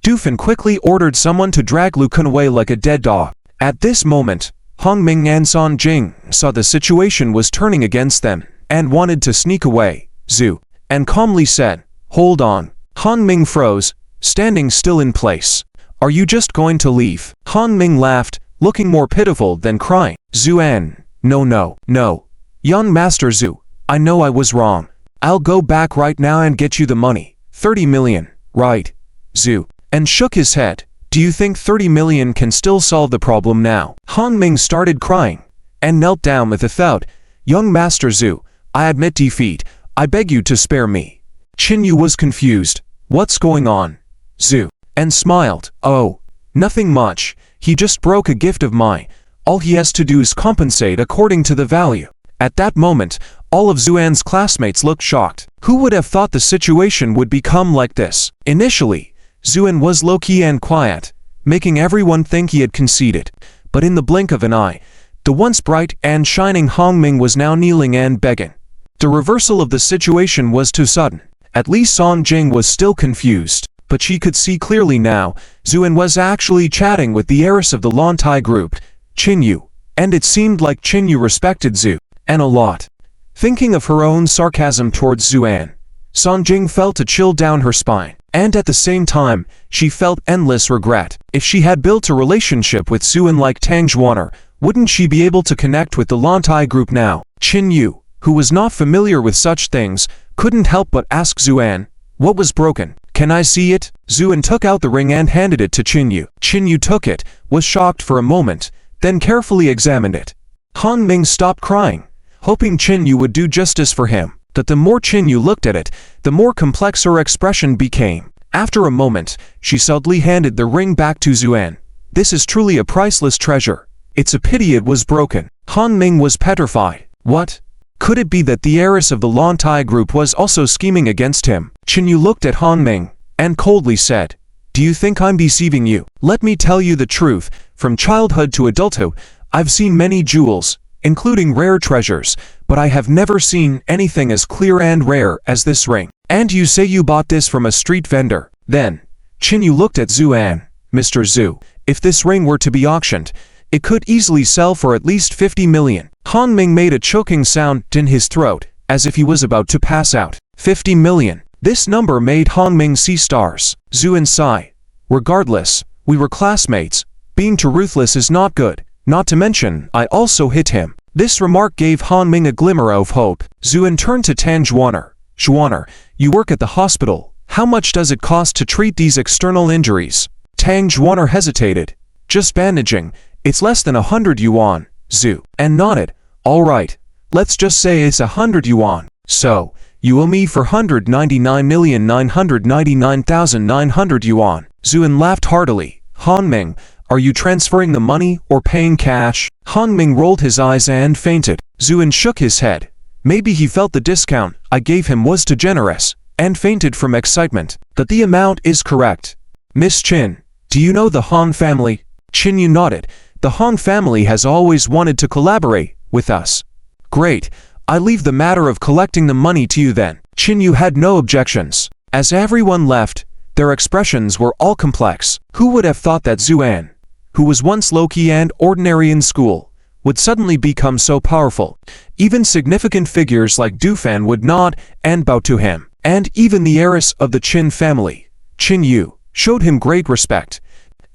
Du Fan quickly ordered someone to drag Lu Kun away like a dead dog. At this moment, Hong Ming and San Jing saw the situation was turning against them and wanted to sneak away. Zhu, and calmly said, "Hold on." Hong Ming froze, standing still in place. "Are you just going to leave?" Hong Ming laughed, looking more pitiful than crying. "Zuan, no. Young Master Zhu, I know I was wrong. I'll go back right now and get you the money. 30 million, right?" Zhu, and shook his head. "Do you think 30 million can still solve the problem now?" Hong Ming started crying and knelt down with a thud. "Young Master Zhu, I admit defeat. I beg you to spare me." Qin Yu was confused. "What's going on?" Zhu, and smiled. "Oh, nothing much. He just broke a gift of mine. All he has to do is compensate according to the value." At that moment, All of Zuan's classmates looked shocked. Who would have thought the situation would become like this? Initially, Zuan was low-key and quiet, making everyone think he had conceded. But in the blink of an eye, the once bright and shining Hongming was now kneeling and begging. The reversal of the situation was too sudden. At least Song Jing was still confused, but she could see clearly now. Zuan was actually chatting with the heiress of the Lantai group, Qin Yu, and it seemed like Qin Yu respected Zhu, and a lot. Thinking of her own sarcasm towards Zuan, Song Jing felt a chill down her spine, and at the same time, she felt endless regret. If she had built a relationship with Zuan like Tang Zhuaner, wouldn't she be able to connect with the Lantai group now? Qin Yu, who was not familiar with such things, couldn't help but ask Zuan, what was broken? Can I see it? Zuan took out the ring and handed it to Qin Yu. Qin Yu took it, was shocked for a moment, then carefully examined it. Hongming stopped crying, hoping Qin Yu would do justice for him. But the more Qin Yu looked at it, the more complex her expression became. After a moment, she subtly handed the ring back to Zuan. This is truly a priceless treasure. It's a pity it was broken. Hongming was petrified. What? Could it be that the heiress of the Lantai group was also scheming against him? Qin Yu looked at Hongming, and coldly said, do you think I'm deceiving you? Let me tell you the truth. From childhood to adulthood, I've seen many jewels, including rare treasures, but I have never seen anything as clear and rare as this ring. And you say you bought this from a street vendor? Then, Qin Yu looked at Zuan. Mr. Zhu, if this ring were to be auctioned, it could easily sell for at least 50 million. Hongming made a choking sound in his throat, as if he was about to pass out. 50 million. This number made Hongming see stars. Zuan sighed. Regardless, we were classmates. Being too ruthless is not good. Not to mention, I also hit him. This remark gave Hongming a glimmer of hope. Zuan turned to Tang Zhuaner. Zhuaner, you work at the hospital. How much does it cost to treat these external injuries? Tang Zhuaner hesitated. Just bandaging. It's less than 100 yuan, Zhu, and nodded. All right, let's just say it's 100 yuan. So, you owe me for 199,999,900 yuan. Zuan laughed heartily. Hongming, are you transferring the money or paying cash? Hongming rolled his eyes and fainted. Zuan shook his head. Maybe he felt the discount I gave him was too generous, and fainted from excitement. But the amount is correct. Miss Qin, do you know the Han family? Qin Yu nodded. The Han family has always wanted to collaborate with us. Great. I leave the matter of collecting the money to you then. Qin Yu had no objections. As everyone left, their expressions were all complex. Who would have thought that Zuan, who was once low-key and ordinary in school, would suddenly become so powerful? Even significant figures like Dufan would nod and bow to him. And even the heiress of the Qin family, Qin Yu, showed him great respect.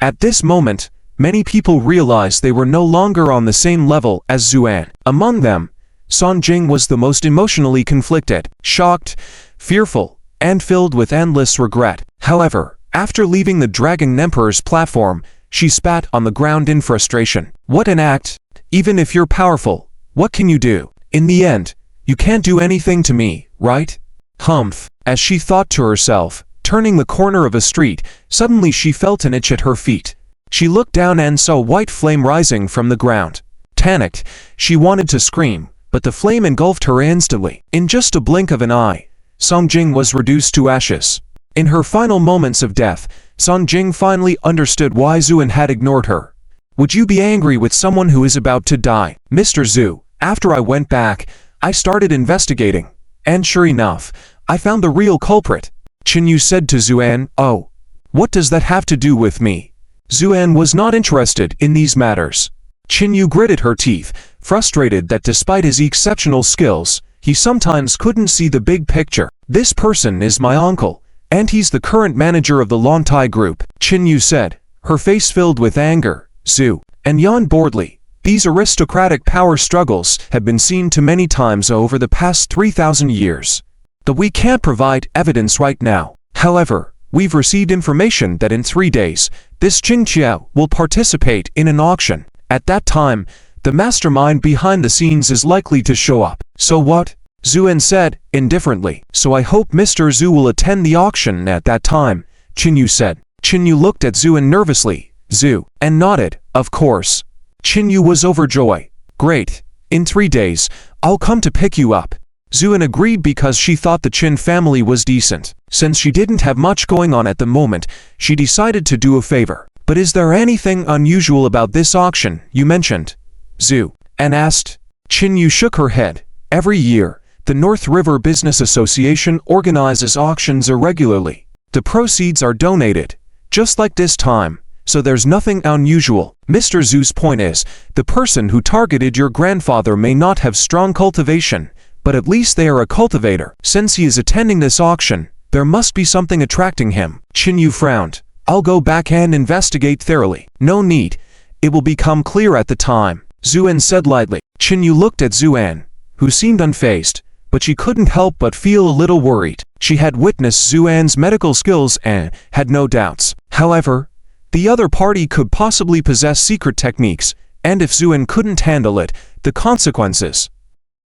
At this moment, many people realized they were no longer on the same level as Zuan. Among them, Song Jing was the most emotionally conflicted, shocked, fearful, and filled with endless regret. However, after leaving the Dragon Emperor's platform, she spat on the ground in frustration. What an act! Even if you're powerful, what can you do? In the end, you can't do anything to me, right? Humph. As she thought to herself, turning the corner of a street, suddenly she felt an itch at her feet. She looked down and saw white flame rising from the ground. Panicked, she wanted to scream, but the flame engulfed her instantly. In just a blink of an eye, Song Jing was reduced to ashes. In her final moments of death, Song Jing finally understood why Zuan had ignored her. Would you be angry with someone who is about to die? Mr. Zhu, after I went back, I started investigating. And sure enough, I found the real culprit. Qin Yu said to Zuan, oh, what does that have to do with me? Zuan was not interested in these matters. Qin Yu gritted her teeth, frustrated that despite his exceptional skills, he sometimes couldn't see the big picture. This person is my uncle, and he's the current manager of the Lantai group, Qin Yu said, her face filled with anger. Zhu and yawned boredly. These aristocratic power struggles have been seen too many times over the past 3,000 years. But we can't provide evidence right now. However, we've received information that in 3 days, this Qingqiao will participate in an auction. At that time, the mastermind behind the scenes is likely to show up. So what? Zuan said, indifferently. So I hope Mr. Zhu will attend the auction at that time, Qin Yu said. Qin Yu looked at Zuan nervously, Zhu, and nodded, of course. Qin Yu was overjoyed. Great. In 3 days, I'll come to pick you up. Zuan agreed because she thought the Chin family was decent. Since she didn't have much going on at the moment, she decided to do a favor. But is there anything unusual about this auction you mentioned? Zuan asked. Chin Yu shook her head. Every year, the North River Business Association organizes auctions irregularly. The proceeds are donated, just like this time, so there's nothing unusual. Mr. Zhu's point is, the person who targeted your grandfather may not have strong cultivation, but at least they are a cultivator. Since he is attending this auction, there must be something attracting him. Chin Yu frowned. I'll go back and investigate thoroughly. No need. It will become clear at the time, Zuan said lightly. Chin Yu looked at Zuan, who seemed unfazed, but she couldn't help but feel a little worried. She had witnessed Zuan's medical skills and had no doubts. However, the other party could possibly possess secret techniques, and if Zuan couldn't handle it, the consequences.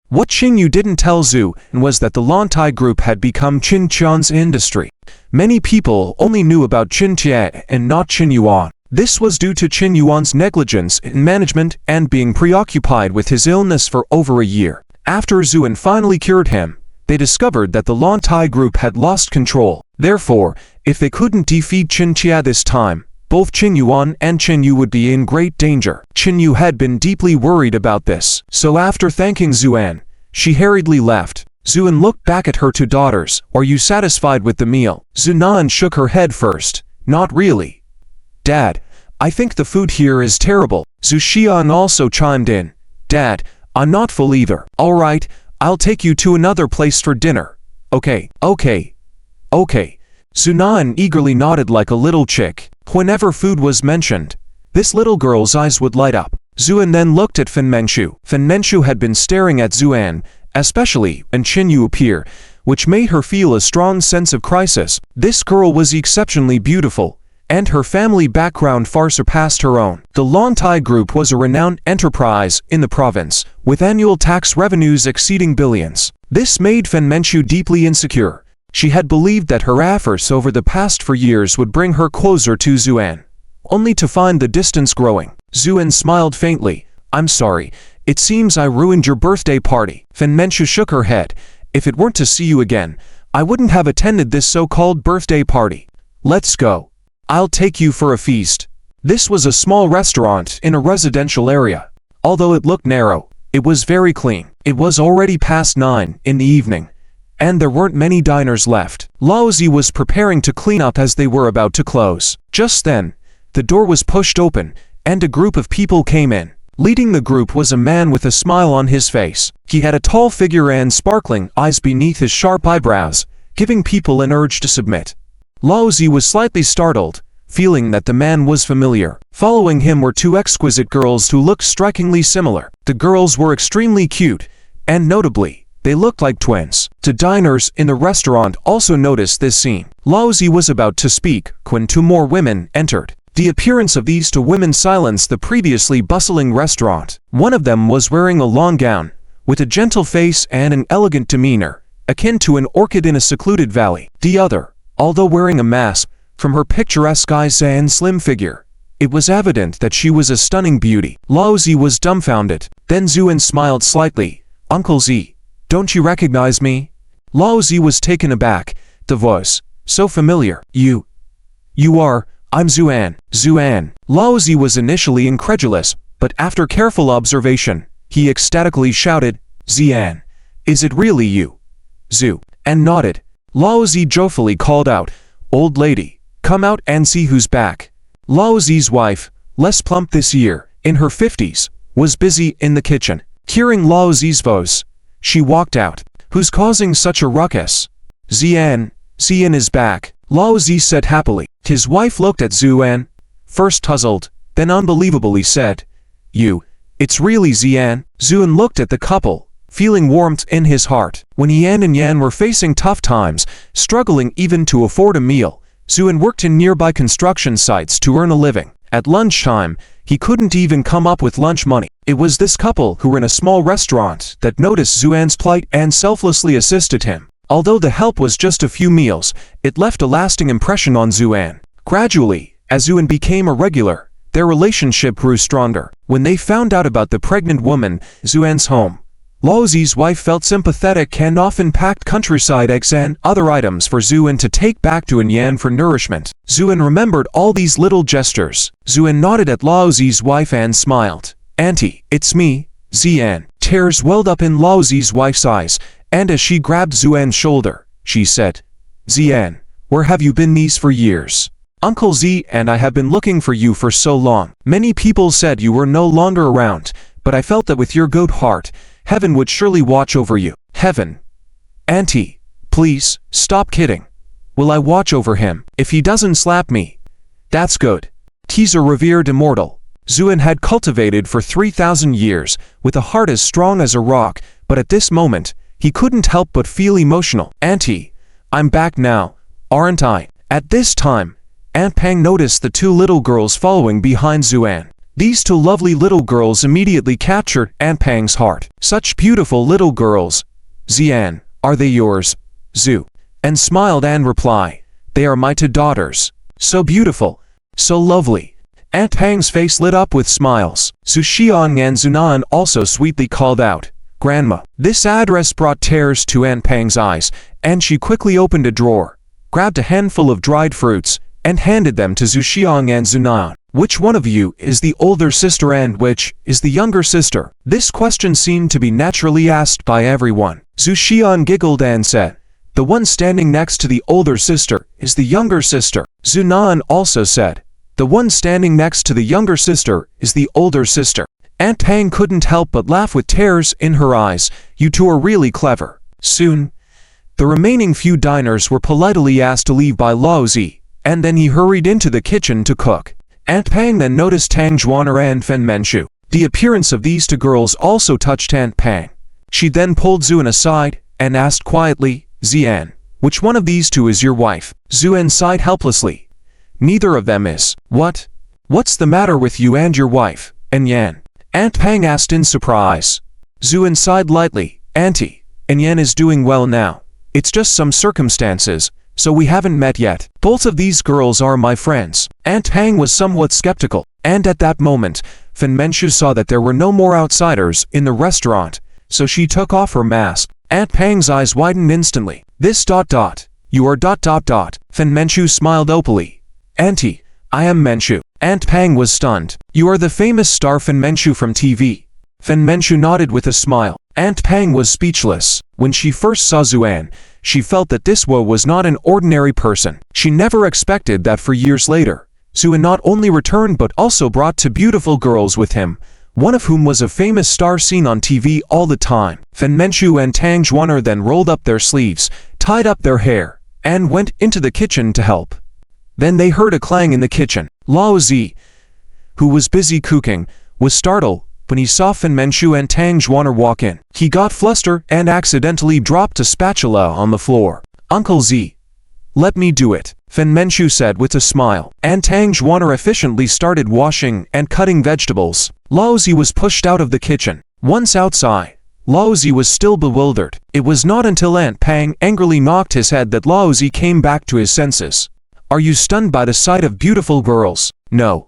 What Chin Yu didn't tell Zuan was that the Lantai group had become Qin Qian's industry. Many people only knew about Qin Qian and not Qin Yuan. This was due to Qin Yuan's negligence in management and being preoccupied with his illness for over a year. After Zuan finally cured him, they discovered that the Lantai group had lost control. Therefore, if they couldn't defeat Qin Qian this time, both Qin Yuan and Qin Yu would be in great danger. Qin Yu had been deeply worried about this, so after thanking Zuan, she hurriedly left. Zuan looked back at her two daughters. Are you satisfied with the meal? Zunan shook her head first. Not really. Dad, I think the food here is terrible. Zhu Xian also chimed in. Dad, I'm not full either. All right, I'll take you to another place for dinner. Okay. Zunan eagerly nodded like a little chick. Whenever food was mentioned, this little girl's eyes would light up. Zuan then looked at Fen Mengqiu. Fen Mengqiu had been staring at Zuan, especially when Qin Yu appeared, which made her feel a strong sense of crisis. This girl was exceptionally beautiful, and her family background far surpassed her own. The Lantai Group was a renowned enterprise in the province, with annual tax revenues exceeding billions. This made Fen Mengqiu deeply insecure. She had believed that her efforts over the past 4 years would bring her closer to Zuan, only to find the distance growing. Zuan smiled faintly. I'm sorry, it seems I ruined your birthday party. Fen Mengqiu shook her head. If it weren't to see you again, I wouldn't have attended this so-called birthday party. Let's go. I'll take you for a feast. This was a small restaurant in a residential area. Although it looked narrow, it was very clean. It was already past 9 in the evening, and there weren't many diners left. Laozi was preparing to clean up as they were about to close. Just then, the door was pushed open, and a group of people came in. Leading the group was a man with a smile on his face. He had a tall figure and sparkling eyes beneath his sharp eyebrows, giving people an urge to submit. Laozi was slightly startled, feeling that the man was familiar. Following him were 2 exquisite girls who looked strikingly similar. The girls were extremely cute, and notably, they looked like twins. The diners in the restaurant also noticed this scene. Laozi was about to speak when 2 more women entered. The appearance of these 2 women silenced the previously bustling restaurant. One of them was wearing a long gown, with a gentle face and an elegant demeanor, akin to an orchid in a secluded valley. The other, although wearing a mask, from her picturesque eyes and slim figure, it was evident that she was a stunning beauty. Laozi was dumbfounded. Then Zuan smiled slightly. Uncle Z, don't you recognize me? Laozi was taken aback. The voice, so familiar. You are... I'm Zuan. Zuan. Laozi was initially incredulous, but after careful observation, he ecstatically shouted, Zian, is it really you? Zhu, and nodded. Laozi joyfully called out, Old lady, come out and see who's back. Laozi's wife, less plump this year, in her 50s, was busy in the kitchen. Hearing Laozi's voice, she walked out. Who's causing such a ruckus? Zian is back, Laozi said happily. His wife looked at Zuan, first puzzled, then unbelievably said, it's really Zian. Zuan looked at the couple, feeling warmth in his heart. When Yan and Yan were facing tough times, struggling even to afford a meal, Zuan worked in nearby construction sites to earn a living. At lunchtime, he couldn't even come up with lunch money. It was this couple who were in a small restaurant that noticed Zuan's plight and selflessly assisted him. Although the help was just a few meals, it left a lasting impression on Zuan. Gradually, as Zuan became a regular, their relationship grew stronger. When they found out about the pregnant woman, Zuan's home, Lao Zi's wife felt sympathetic and often packed countryside eggs and other items for Zuan to take back to Yan for nourishment. Zuan remembered all these little gestures. Zuan nodded at Lao Zi's wife and smiled. "Auntie, it's me, Zian." Tears welled up in Lao Zi's wife's eyes, and as she grabbed Zuan's shoulder, she said, "Zian, where have you been these for years? Uncle Z and I have been looking for you for so long. Many people said you were no longer around, but I felt that with your good heart, heaven would surely watch over you." "Heaven? Auntie, please, stop kidding. Will I watch over him? If he doesn't slap me, that's good." He's a revered immortal Zuan had cultivated for 3,000 years, with a heart as strong as a rock, but at this moment, he couldn't help but feel emotional. "Auntie, I'm back now, aren't I?" At this time, Aunt Pang noticed the two little girls following behind Zuan. These two lovely little girls immediately captured Aunt Pang's heart. "Such beautiful little girls. Zian, are they yours, Zu?" And smiled and replied, "They are my two daughters. So beautiful, so lovely." Aunt Pang's face lit up with smiles. Zu Xiang and Zunan also sweetly called out, "Grandma." This address brought tears to Aunt Pang's eyes, and she quickly opened a drawer, grabbed a handful of dried fruits, and handed them to Zu Xiang and Zunan. "Which one of you is the older sister and which is the younger sister?" This question seemed to be naturally asked by everyone. Zu Xiang giggled and said, "The one standing next to the older sister is the younger sister." Zunan also said, "The one standing next to the younger sister is the older sister." Aunt Pang couldn't help but laugh with tears in her eyes. "You two are really clever." Soon, the remaining few diners were politely asked to leave by Lao Zi, and then he hurried into the kitchen to cook. Aunt Pang then noticed Tang Zhuaner and Fen Menchu. The appearance of these two girls also touched Aunt Pang. She then pulled Zuan aside and asked quietly, "Zian, which one of these two is your wife?" Zuan sighed helplessly. "Neither of them is." "What? What's the matter with you and your wife, Yan?" Aunt Pang asked in surprise. Zuan sighed lightly. "Auntie, Yan is doing well now. It's just some circumstances, so we haven't met yet. Both of these girls are my friends." Aunt Pang was somewhat skeptical, and at that moment, Fen Menchu saw that there were no more outsiders in the restaurant, so she took off her mask. Aunt Pang's eyes widened instantly. You are ... Fen Menchu smiled opally. "Auntie, I am Menchu." Aunt Pang was stunned. "You are the famous star Fen Menchu from TV." Fen Menchu nodded with a smile. Aunt Pang was speechless. When she first saw Zuan, she felt that this was not an ordinary person. She never expected that for years later, Zuan not only returned but also brought two beautiful girls with him, one of whom was a famous star seen on TV all the time. Fen Menchu and Tang Zhuaner then rolled up their sleeves, tied up their hair, and went into the kitchen to help. Then they heard a clang in the kitchen. Lao Zi, who was busy cooking, was startled when he saw Fen Menchu and Tang Zhuaner walk in. He got flustered and accidentally dropped a spatula on the floor. "Uncle Z, let me do it," Fen Menchu said with a smile. And Tang Zhuaner efficiently started washing and cutting vegetables. Lao Zi was pushed out of the kitchen. Once outside, Lao Zi was still bewildered. It was not until Aunt Pang angrily knocked his head that Lao Zi came back to his senses. "Are you stunned by the sight of beautiful girls?" No.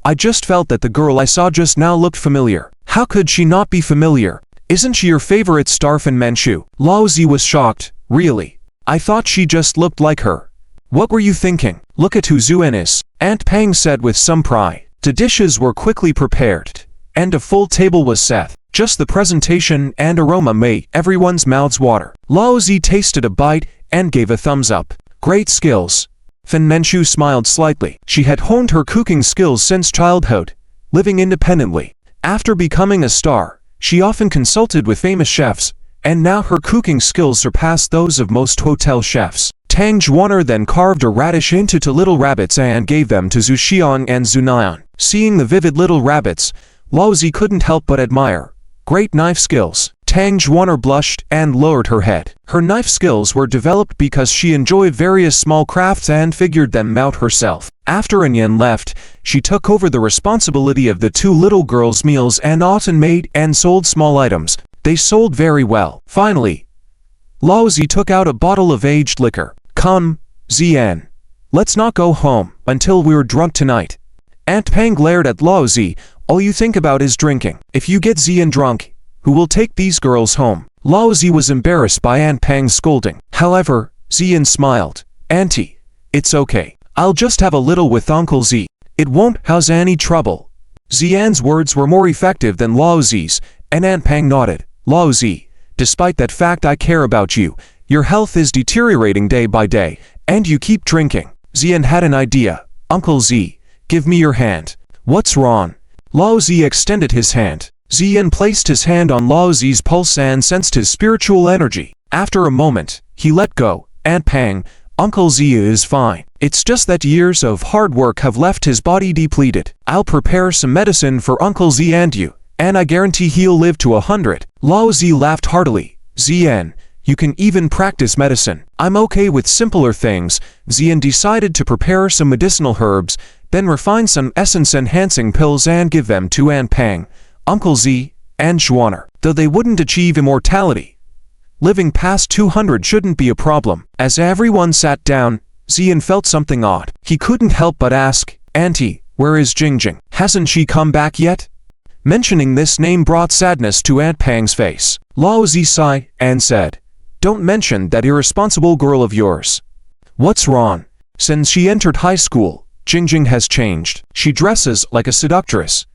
I just felt that the girl I saw just now looked familiar." "How could she not be familiar? Isn't she your favorite star Fen Menchu?" Lao Zi was shocked. "Really? I thought she just looked like her." "What were you thinking? Look at who Zuan is," Aunt Pang said with some pride. The dishes were quickly prepared, and a full table was set. Just the presentation and aroma made everyone's mouths water. Lao Zi tasted a bite and gave a thumbs up. "Great skills." Fen Menchu smiled slightly. She had honed her cooking skills since childhood, living independently. After becoming a star, she often consulted with famous chefs, and now her cooking skills surpassed those of most hotel chefs. Tang Zhuaner then carved a radish into two little rabbits and gave them to Zu Xiang and Zunan. Seeing the vivid little rabbits, Lao Zi couldn't help but admire. "Great knife skills." Tang Zhuaner blushed and lowered her head. Her knife skills were developed because she enjoyed various small crafts and figured them out herself. After Yan left, she took over the responsibility of the two little girls' meals and often made and sold small items. They sold very well. Finally, Lao Zi took out a bottle of aged liquor. "Come, Zian. Let's not go home until we're drunk tonight." Aunt Pang glared at Lao Zi. "All you think about is drinking. If you get Zian drunk, Who will take these girls home? Lao Zi was embarrassed by Aunt Pang's scolding. However, Zian smiled. Auntie, it's okay. I'll just have a little with Uncle Z. It won't cause any trouble. Zian's words were more effective than Lao Zi's, and Aunt Pang nodded. Lao Zi, despite that fact I care about you. Your health is deteriorating day by day, and you keep drinking. Zian had an idea. Uncle Z, give me your hand. What's wrong? Lao Zi extended his hand. Zian placed his hand on Lao Zi's pulse and sensed his spiritual energy. After a moment, he let go. Aunt Pang, Uncle Z is fine. It's just that years of hard work have left his body depleted. I'll prepare some medicine for Uncle Z and you, and I guarantee he'll live to 100. Lao Zi laughed heartily. Zian, you can even practice medicine. I'm okay with simpler things. Zian decided to prepare some medicinal herbs, then refine some essence-enhancing pills and give them to Aunt Pang, Uncle Z, and Xuaner. Though they wouldn't achieve immortality, living past 200 shouldn't be a problem. As everyone sat down, Zian felt something odd. He couldn't help but ask, Auntie, where is Jingjing? Hasn't she come back yet? Mentioning this name brought sadness to Aunt Pang's face. Lao Zi sighed and said, Don't mention that irresponsible girl of yours. What's wrong? Since she entered high school, Jingjing has changed. She dresses like a seductress,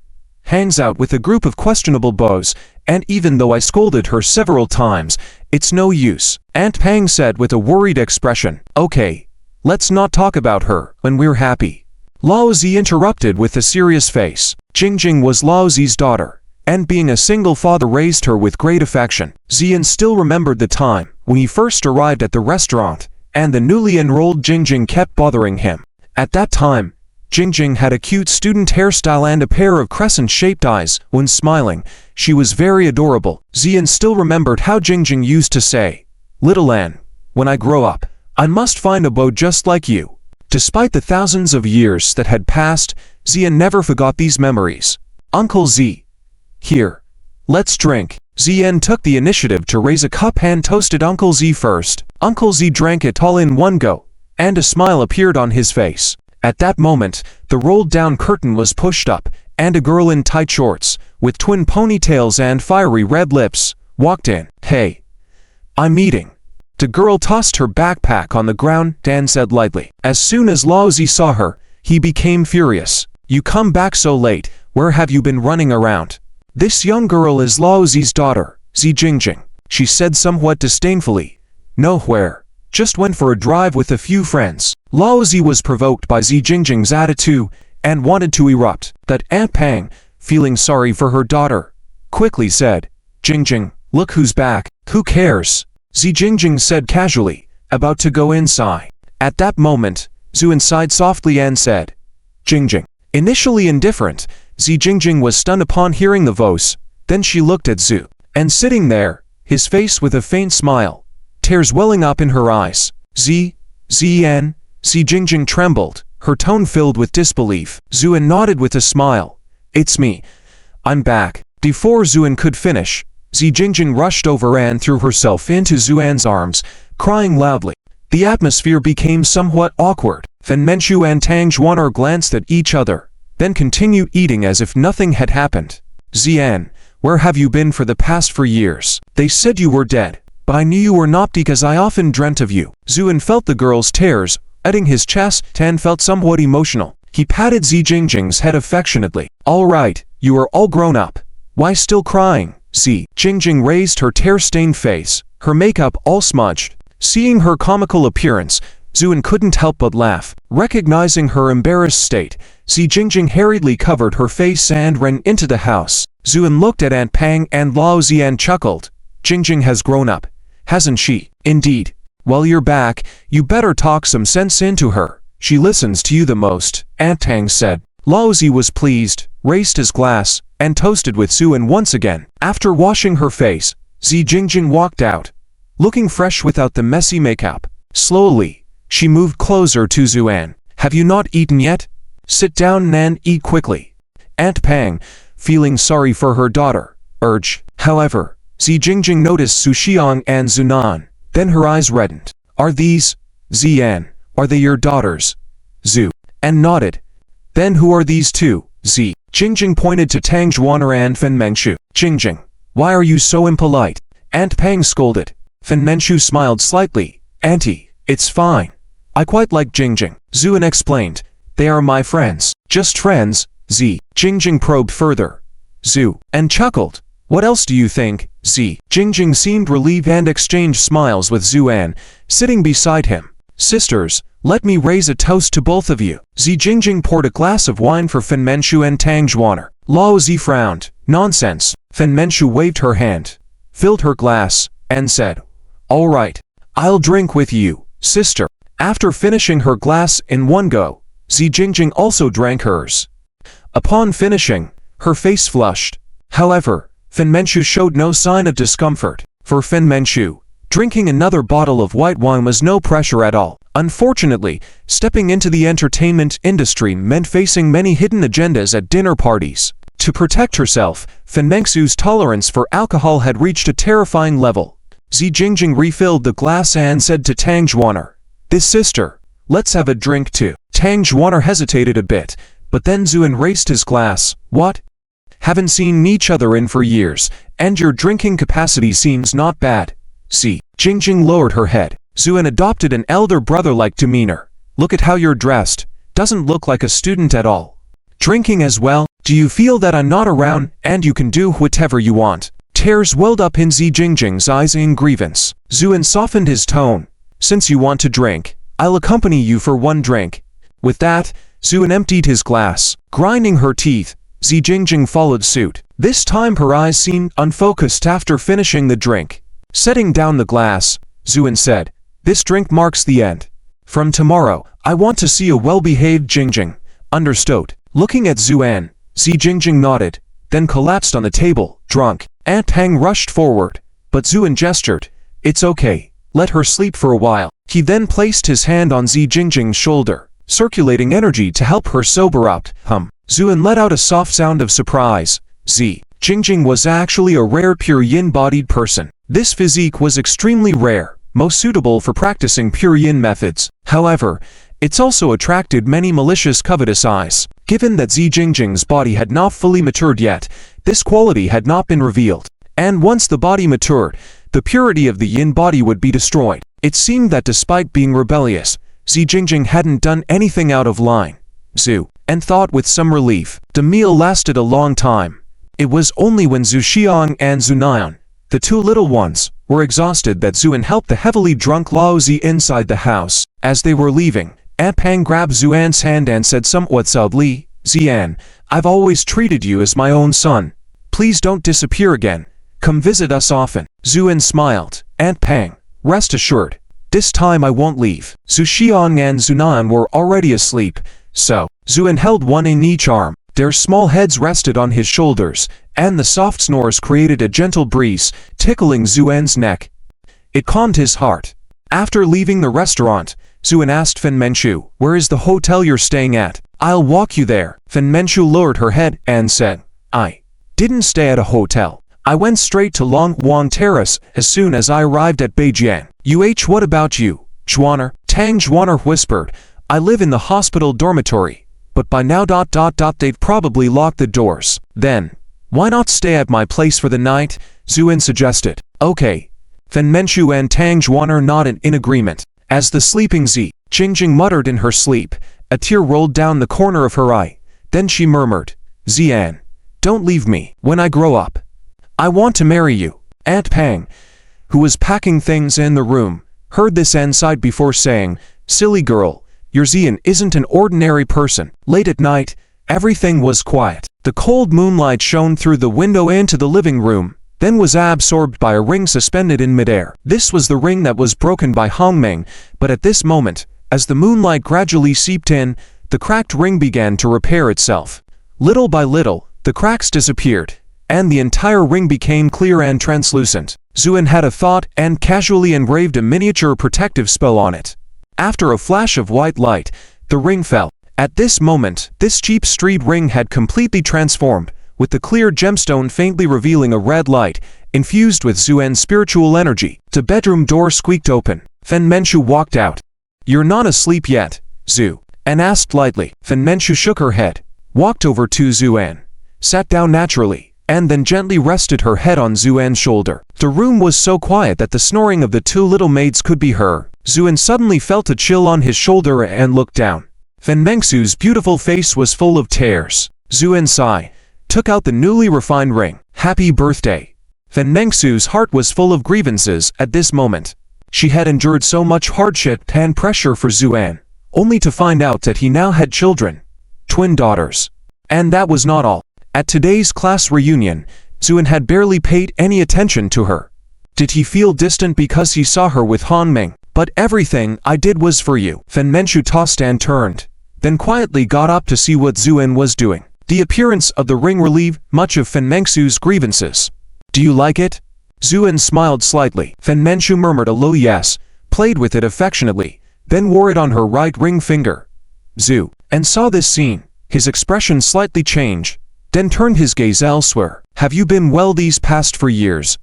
hangs out with a group of questionable beaux, and even though I scolded her several times, it's no use. Aunt Pang said with a worried expression. Okay, let's not talk about her when we're happy. Lao Zi interrupted with a serious face. Jingjing was Lao Zi's daughter, and being a single father raised her with great affection. Zian still remembered the time when he first arrived at the restaurant, and the newly enrolled Jingjing kept bothering him. At that time, Jingjing had a cute student hairstyle and a pair of crescent-shaped eyes. When smiling, she was very adorable. Zian still remembered how Jingjing used to say, Little Anne, when I grow up, I must find a beau just like you. Despite the thousands of years that had passed, Zian never forgot these memories. Uncle Z, here, let's drink. Zian took the initiative to raise a cup and toasted Uncle Z first. Uncle Z drank it all in one go, and a smile appeared on his face. At that moment, the rolled-down curtain was pushed up, and a girl in tight shorts, with twin ponytails and fiery red lips, walked in. Hey, I'm eating. The girl tossed her backpack on the ground and said lightly. As soon as Lao Zi saw her, he became furious. You come back so late, where have you been running around? This young girl is Lao Zi's daughter, Zi Jingjing, she said somewhat disdainfully. Nowhere. Just went for a drive with a few friends. Lao Zi was provoked by Zi Jingjing's attitude and wanted to erupt. That Aunt Pang, feeling sorry for her daughter, quickly said, Jingjing, look who's back. Who cares? Zi Jingjing said casually, about to go inside. At that moment, Zhu sighed softly and said, Jingjing. Initially indifferent, Zi Jingjing was stunned upon hearing the voice. Then she looked at Zhu, and sitting there, his face with a faint smile, tears welling up in her eyes. Zi Jingjing trembled, her tone filled with disbelief. Zhuan nodded with a smile. It's me. I'm back. Before Zhuan could finish, Zi Jingjing rushed over and threw herself into Zhuan's arms, crying loudly. The atmosphere became somewhat awkward. Fen Menchu and Tang Xuaner glanced at each other, then continued eating as if nothing had happened. Zian, where have you been for the past 4 years? They said you were dead, but I knew you were not because I often dreamt of you. Zhuan felt the girl's tears, wetting his chest, and felt somewhat emotional. He patted Zi Jingjing's head affectionately. All right, you are all grown up. Why still crying? Zi Jingjing raised her tear-stained face, her makeup all smudged. Seeing her comical appearance, Zhuan couldn't help but laugh. Recognizing her embarrassed state, Zi Jingjing hurriedly covered her face and ran into the house. Zhuan looked at Aunt Pang and Lao Zi and chuckled. Jingjing has grown up, hasn't she? Indeed. While you're back, you better talk some sense into her. She listens to you the most, Aunt Tang said. Lao Zi was pleased, raised his glass, and toasted with Zhuan once again. After washing her face, Zi Jingjing walked out, looking fresh without the messy makeup. Slowly, she moved closer to Zhuan. Have you not eaten yet? Sit down and eat quickly. Aunt Pang, feeling sorry for her daughter, urged. However, Zi Jingjing noticed Su Xiang and Zunan. Then her eyes reddened. Are these, Zian, are they your daughters? Zhu, and nodded. Then who are these two? Zi Jingjing pointed to Tang Xuaner and Fen Mengshu. Jingjing, Why are you so impolite? Aunt Pang scolded. Fen Manchu smiled slightly. Auntie, it's fine. I quite like Jingjing. Zuan explained. They are my friends. Just friends, Z. Jingjing probed further. Zhu and chuckled. What else do you think, Z? Jingjing seemed relieved and exchanged smiles with Zuan, sitting beside him. Sisters, let me raise a toast to both of you. Z. Jingjing poured a glass of wine for Fen Manchu and Tang Zhuaner. Lao Zi frowned. Nonsense. Fen Manchu waved her hand, filled her glass, and said, All right, I'll drink with you, sister. After finishing her glass in one go, Z. Jingjing also drank hers. Upon finishing, her face flushed. However, Fen Manchu showed no sign of discomfort. For Fen Manchu, drinking another bottle of white wine was no pressure at all. Unfortunately, stepping into the entertainment industry meant facing many hidden agendas at dinner parties. To protect herself, Fen Manchu's tolerance for alcohol had reached a terrifying level. Z. Jingjing refilled the glass and said to Tang Zhuaner, This sister, let's have a drink too. Tang Zhuaner hesitated a bit, but then Zuan raised his glass. What? Haven't seen each other in for years, and your drinking capacity seems not bad. Z. Jingjing lowered her head. Zuan adopted an elder brother-like demeanor. Look at how you're dressed. Doesn't look like a student at all. Drinking as well? Do you feel that I'm not around, and you can do whatever you want? Tears welled up in Z. Jingjing's eyes in grievance. Zuan softened his tone. Since you want to drink, I'll accompany you for one drink. With that, Zuan emptied his glass. Grinding her teeth, Z. Jingjing followed suit. This time her eyes seemed unfocused after finishing the drink. Setting down the glass, Zuan said, This drink marks the end. From tomorrow, I want to see a well-behaved Jingjing. Understood. Looking at Zuan, Z. Jingjing nodded, then collapsed on the table, drunk. Aunt Pang rushed forward, but Zuan gestured. It's okay. Let her sleep for a while. He then placed his hand on Z. Jingjing's shoulder, circulating energy to help her sober up. Zuan let out a soft sound of surprise. Z. Jingjing was actually a rare pure yin-bodied person. This physique was extremely rare, most suitable for practicing pure yin methods. However, it's also attracted many malicious covetous eyes. Given that Z. Jingjing's body had not fully matured yet, this quality had not been revealed. And once the body matured, the purity of the yin body would be destroyed. It seemed that despite being rebellious, Z. Jingjing hadn't done anything out of line. Zhu and thought with some relief. The meal lasted a long time. It was only when Zhu Xiang and Zhu Nian, the two little ones, were exhausted that Zuan helped the heavily drunk Lao Zi inside the house. As they were leaving, Aunt Pang grabbed Zuan's hand and said somewhat sadly, Zian, I've always treated you as my own son. Please don't disappear again. Come visit us often. Zuan smiled. Aunt Pang, rest assured, this time I won't leave. Zhu Xiang and Zhu Nian were already asleep, so Zuan held one in each arm. Their small heads rested on his shoulders, and the soft snores created a gentle breeze, tickling Zuan's neck. It calmed his heart. After leaving the restaurant, Zuan asked Fen Manchu, Where is the hotel you're staying at? I'll walk you there. Fen Manchu lowered her head and said, I didn't stay at a hotel. I went straight to Long Wang Terrace as soon as I arrived at Beijing. What about you, Zhuaner? Tang Zhuaner whispered, I live in the hospital dormitory, but by now they've probably locked the doors. Then, why not stay at my place for the night? Zuan suggested. Okay. Fen Manchu and Tang Zhuaner nodded in agreement. As the sleeping Z. Jingjing muttered in her sleep, a tear rolled down the corner of her eye. Then she murmured, Zian, don't leave me. When I grow up, I want to marry you. Aunt Pang, who was packing things in the room, heard this and sighed before saying, Silly girl, your Zian isn't an ordinary person. Late at night, everything was quiet. The cold moonlight shone through the window into the living room, then was absorbed by a ring suspended in midair. This was the ring that was broken by Hongming, but at this moment, as the moonlight gradually seeped in, the cracked ring began to repair itself. Little by little, the cracks disappeared, and the entire ring became clear and translucent. Zuan had a thought and casually engraved a miniature protective spell on it. After a flash of white light, the ring fell. At this moment, this cheap street ring had completely transformed, with the clear gemstone faintly revealing a red light, infused with Zuan's spiritual energy. The bedroom door squeaked open. Fen Manchu walked out. You're not asleep yet, Zhu? And asked lightly. Fen Manchu shook her head, walked over to Zuan, sat down naturally, and then gently rested her head on Zuan's shoulder. The room was so quiet that the snoring of the two little maids could be heard. Zuan suddenly felt a chill on his shoulder and looked down. Fen Mengsu's beautiful face was full of tears. Zuan sighed, took out the newly refined ring. Happy birthday. Fen Mengsu's heart was full of grievances at this moment. She had endured so much hardship and pressure for Zuan, only to find out that he now had children, twin daughters. And that was not all. At today's class reunion, Zuan had barely paid any attention to her. Did he feel distant because he saw her with Han Ming? But everything I did was for you. Fen Mengsu tossed and turned, then quietly got up to see what Zuan was doing. The appearance of the ring relieved much of Fen Mengsu's grievances. Do you like it? Zuan smiled slightly. Fen Mengsu murmured a low yes, played with it affectionately, then wore it on her right ring finger. Zuan saw this scene. His expression slightly changed, then turned his gaze elsewhere. Have you been well these past 4 years?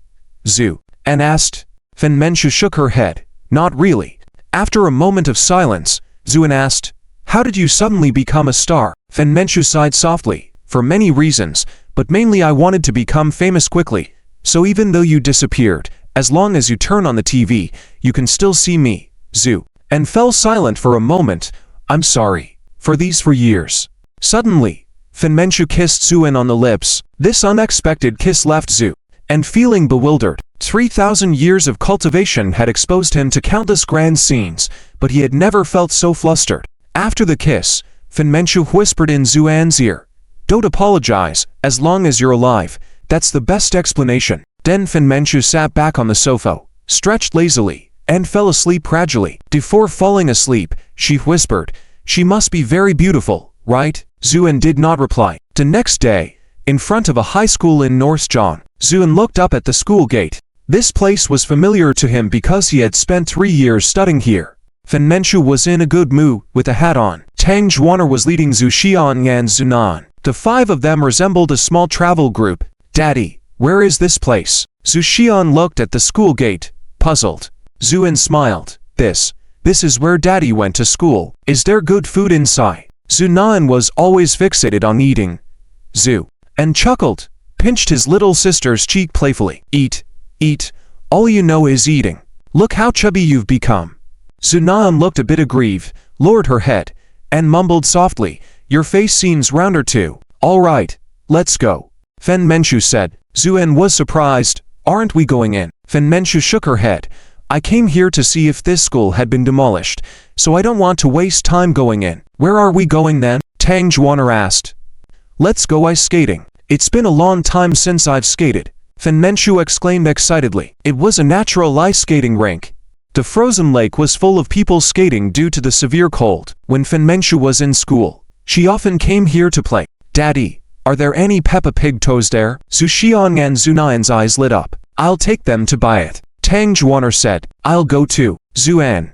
Zuan asked. Fen Mengsu shook her head. Not really. After a moment of silence, Zuan asked, how did you suddenly become a star? Fen Mengsu sighed softly. For many reasons, but mainly I wanted to become famous quickly. So even though you disappeared, as long as you turn on the TV, you can still see me. Zuan fell silent for a moment. I'm sorry. For these 4 years. Suddenly, Fen Mengsu kissed Zuan on the lips. This unexpected kiss left Zuan feeling bewildered. 3,000 years of cultivation had exposed him to countless grand scenes, but he had never felt so flustered. After the kiss, Fen Mengsu whispered in Zuan's ear, don't apologize, as long as you're alive, that's the best explanation. Then Fen Mengsu sat back on the sofa, stretched lazily, and fell asleep gradually. Before falling asleep, she whispered, she must be very beautiful, right? Zuan did not reply. The next day, in front of a high school in North John, Zuan looked up at the school gate. This place was familiar to him because he had spent 3 years studying here. Fen Mengsu was in a good mood, with a hat on. Tang Zhuaner was leading Zhu Xian and Zunan. The 5 of them resembled a small travel group. Daddy, where is this place? Zhu Xian looked at the school gate, puzzled. Zuan smiled. This is where Daddy went to school. Is there good food inside? Zunan was always fixated on eating. Zuan chuckled, pinched his little sister's cheek playfully. Eat, eat, all you know is eating. Look how chubby you've become. Zunan looked a bit aggrieved, lowered her head, and mumbled softly, your face seems rounder too. All right, let's go. Fen Mengsu said. Zuan was surprised. Aren't we going in? Fen Mengsu shook her head. I came here to see if this school had been demolished, so I don't want to waste time going in. Where are we going then? Tang Zhuaner asked. Let's go ice skating. It's been a long time since I've skated. Fen Mengsu exclaimed excitedly. It was a natural ice skating rink. The frozen lake was full of people skating due to the severe cold. When Fen Mengsu was in school, she often came here to play. Daddy, are there any Peppa Pig toys there? Zhu Xian and Zunan's eyes lit up. I'll take them to buy it. Tang Zhuaner said. I'll go too. Zuan,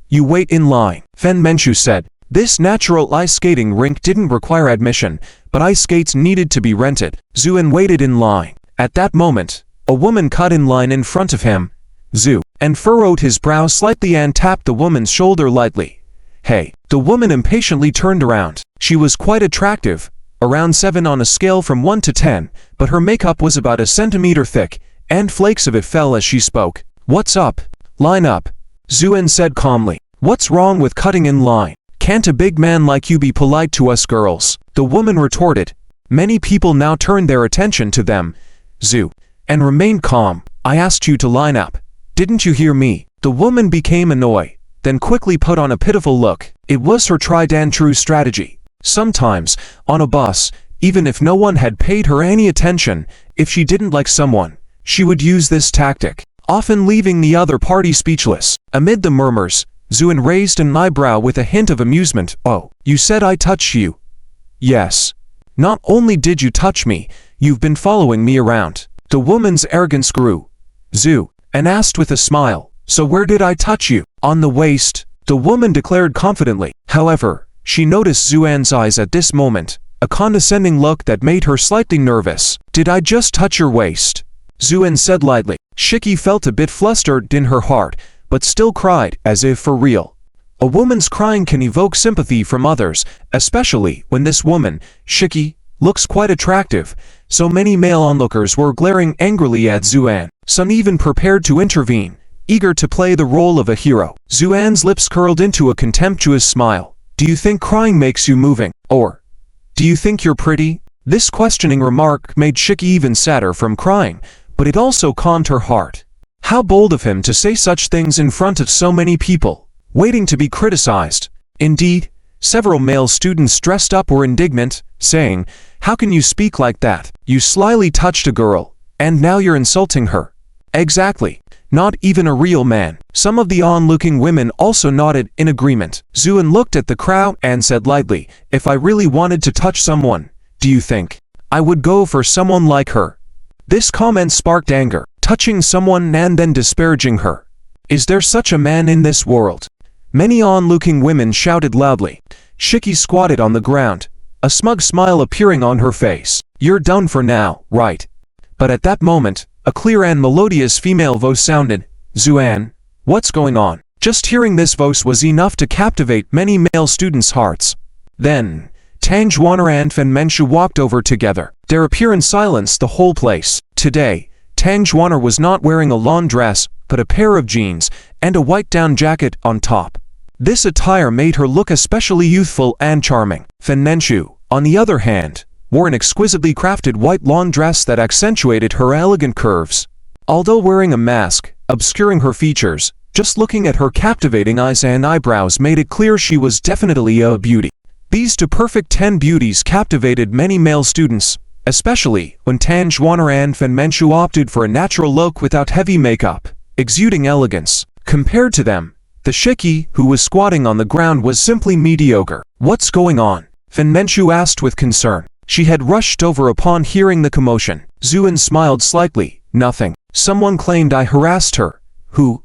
you wait in line. Fen Mengsu said. This natural ice skating rink didn't require admission, but ice skates needed to be rented. Zuan waited in line. At that moment, a woman cut in line in front of him. Zuan furrowed his brow slightly and tapped the woman's shoulder lightly. Hey. The woman impatiently turned around. She was quite attractive, around 7 on a scale from 1 to 10, but her makeup was about a centimeter thick, and flakes of it fell as she spoke. What's up? Line up. Zuan said calmly. What's wrong with cutting in line? Can't a big man like you be polite to us girls? The woman retorted. Many people now turned their attention to them. Zuan remained calm. I asked you to line up. Didn't you hear me? The woman became annoyed, then quickly put on a pitiful look. It was her tried and true strategy. Sometimes, on a bus, even if no one had paid her any attention, if she didn't like someone, she would use this tactic, often leaving the other party speechless. Amid the murmurs, Zuan raised an eyebrow with a hint of amusement. Oh, you said I touched you? Yes. Not only did you touch me, you've been following me around. The woman's arrogance grew. Zuan asked with a smile. So where did I touch you? On the waist, the woman declared confidently. However, she noticed Zuan's eyes at this moment, a condescending look that made her slightly nervous. Did I just touch your waist? Zuan said lightly. Shiki felt a bit flustered in her heart, but still cried, as if for real. A woman's crying can evoke sympathy from others, especially when this woman, Shiki, looks quite attractive, so many male onlookers were glaring angrily at Xuan. Some even prepared to intervene, eager to play the role of a hero. Xuan's lips curled into a contemptuous smile. Do you think crying makes you moving? Or, do you think you're pretty? This questioning remark made Shiki even sadder from crying, but it also calmed her heart. How bold of him to say such things in front of so many people, waiting to be criticized. Indeed, several male students dressed up were indignant, saying, "How can you speak like that? You slyly touched a girl, and now you're insulting her." Exactly. Not even a real man. Some of the onlooking women also nodded in agreement. Xuan looked at the crowd and said lightly, "If I really wanted to touch someone, do you think I would go for someone like her?" This comment sparked anger. Touching someone and then disparaging her. Is there such a man in this world? Many onlooking women shouted loudly. Shiki squatted on the ground, a smug smile appearing on her face. You're done for now, right? But at that moment, a clear and melodious female voice sounded. Xuan, what's going on? Just hearing this voice was enough to captivate many male students' hearts. Then, Tang Xuan'er and Fen Menchu walked over together. Their appearance silenced the whole place. Today, Tang Xuan'er was not wearing a lawn dress, but a pair of jeans, and a white down jacket on top. This attire made her look especially youthful and charming. Fen Menchu, on the other hand, wore an exquisitely crafted white lawn dress that accentuated her elegant curves. Although wearing a mask, obscuring her features, just looking at her captivating eyes and eyebrows made it clear she was definitely a beauty. These two perfect 10 beauties captivated many male students, especially when Tang Xuan'er and Fen Menchu opted for a natural look without heavy makeup, exuding elegance. Compared to them, the Shiki, who was squatting on the ground, was simply mediocre. What's going on? Fen Menchu asked with concern. She had rushed over upon hearing the commotion. Xuan smiled slightly. Nothing. Someone claimed I harassed her. Who?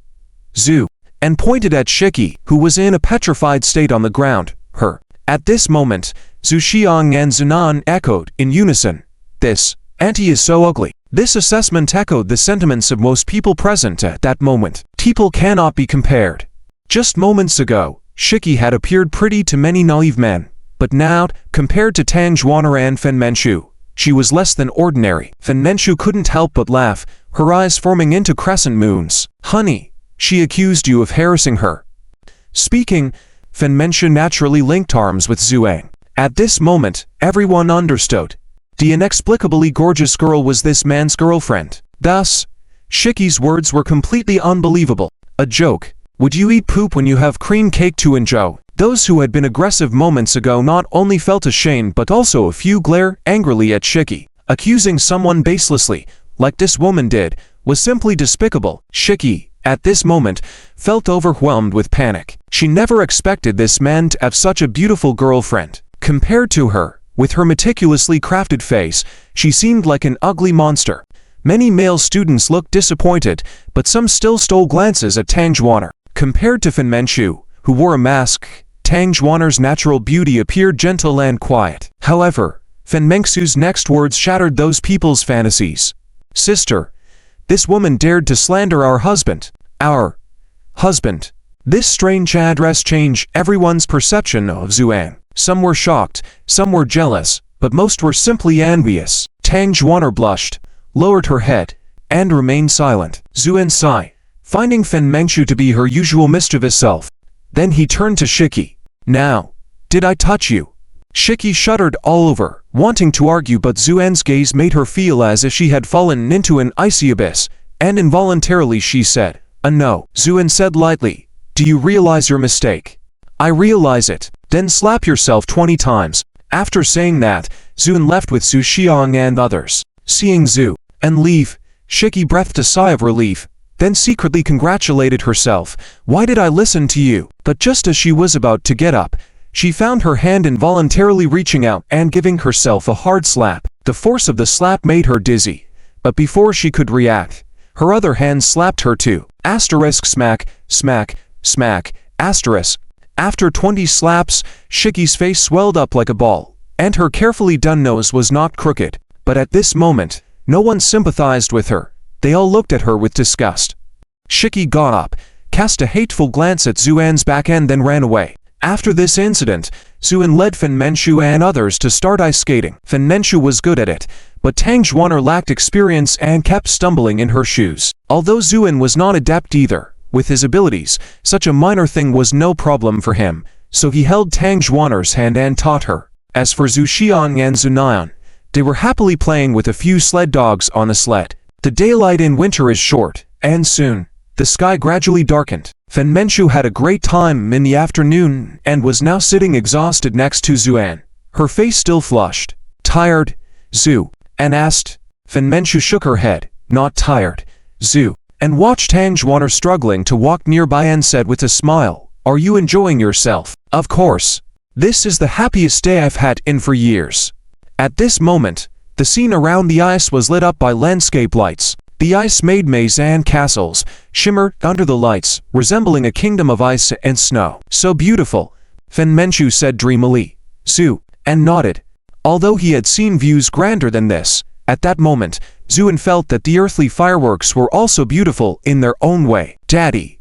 Zhu. And pointed at Shiki, who was in a petrified state on the ground. Her. At this moment, Zhu Xiang and Zunan echoed in unison. This auntie is so ugly. This assessment echoed the sentiments of most people present at that moment. People cannot be compared. Just moments ago, Shiki had appeared pretty to many naive men, but now, compared to Tang Xuan'er and Fen Menchu, she was less than ordinary. Fen Menchu couldn't help but laugh, her eyes forming into crescent moons. Honey, she accused you of harassing her. Speaking, Fen Menchu naturally linked arms with Xuan. At this moment, everyone understood. The inexplicably gorgeous girl was this man's girlfriend. Thus, Shiki's words were completely unbelievable. A joke. Would you eat poop when you have cream cake to enjoy? Those who had been aggressive moments ago not only felt ashamed but also a few glared angrily at Shiki. Accusing someone baselessly, like this woman did, was simply despicable. Shiki, at this moment, felt overwhelmed with panic. She never expected this man to have such a beautiful girlfriend. Compared to her, with her meticulously crafted face, she seemed like an ugly monster. Many male students looked disappointed, but some still stole glances at Tang Xuan'er. Compared to Fen Menchu, who wore a mask, Tang Xuan'er's natural beauty appeared gentle and quiet. However, Fen Menchu's next words shattered those people's fantasies. Sister, this woman dared to slander our husband. Our husband. This strange address changed everyone's perception of Xuan. Some were shocked, some were jealous, but most were simply envious. Tang Xuan'er blushed, lowered her head, and remained silent. Xuan sighed, finding Fen Menchu to be her usual mischievous self. Then he turned to Shiki. Now, did I touch you? Shiki shuddered all over, wanting to argue, but Xuan's gaze made her feel as if she had fallen into an icy abyss, and involuntarily she said, no. Xuan said lightly, do you realize your mistake? I realize it. Then slap yourself 20 times. After saying that, Xuan left with Zhu Xiang and others. Seeing Zhu and leave, Shiki breathed a sigh of relief, then secretly congratulated herself. Why did I listen to you? But just as she was about to get up, she found her hand involuntarily reaching out and giving herself a hard slap. The force of the slap made her dizzy, but before she could react, her other hand slapped her too. Asterisk smack, smack, smack, asterisk. After 20 slaps, Shiki's face swelled up like a ball, and her carefully done nose was not crooked. But at this moment, no one sympathized with her. They all looked at her with disgust. Shiki got up, cast a hateful glance at Xuan's back and then ran away. After this incident, Zuan led Fen Manchu and others to start ice skating. Fen Manchu was good at it, but Tang Xuan'er lacked experience and kept stumbling in her shoes. Although Zuan was not adept either, with his abilities, such a minor thing was no problem for him, so he held Tang Xuan'er's hand and taught her. As for Zhu Xiang and Zhu Nian, they were happily playing with a few sled dogs on a sled. The daylight in winter is short, and soon, the sky gradually darkened. Fen Manchu had a great time in the afternoon and was now sitting exhausted next to Zuan. Her face still flushed. Tired, Zhu? And asked. Fen Manchu shook her head. Not tired, Zhu. And watched Tang Xuan'er struggling to walk nearby and said with a smile, "Are you enjoying yourself?" "Of course. This is the happiest day I've had in for years." At this moment, the scene around the ice was lit up by landscape lights. The ice made mazes and castles, shimmered under the lights, resembling a kingdom of ice and snow. "So beautiful," Fen Manchu said dreamily. Zhu, and nodded. Although he had seen views grander than this, at that moment, Zuan felt that the earthly fireworks were also beautiful in their own way. Daddy,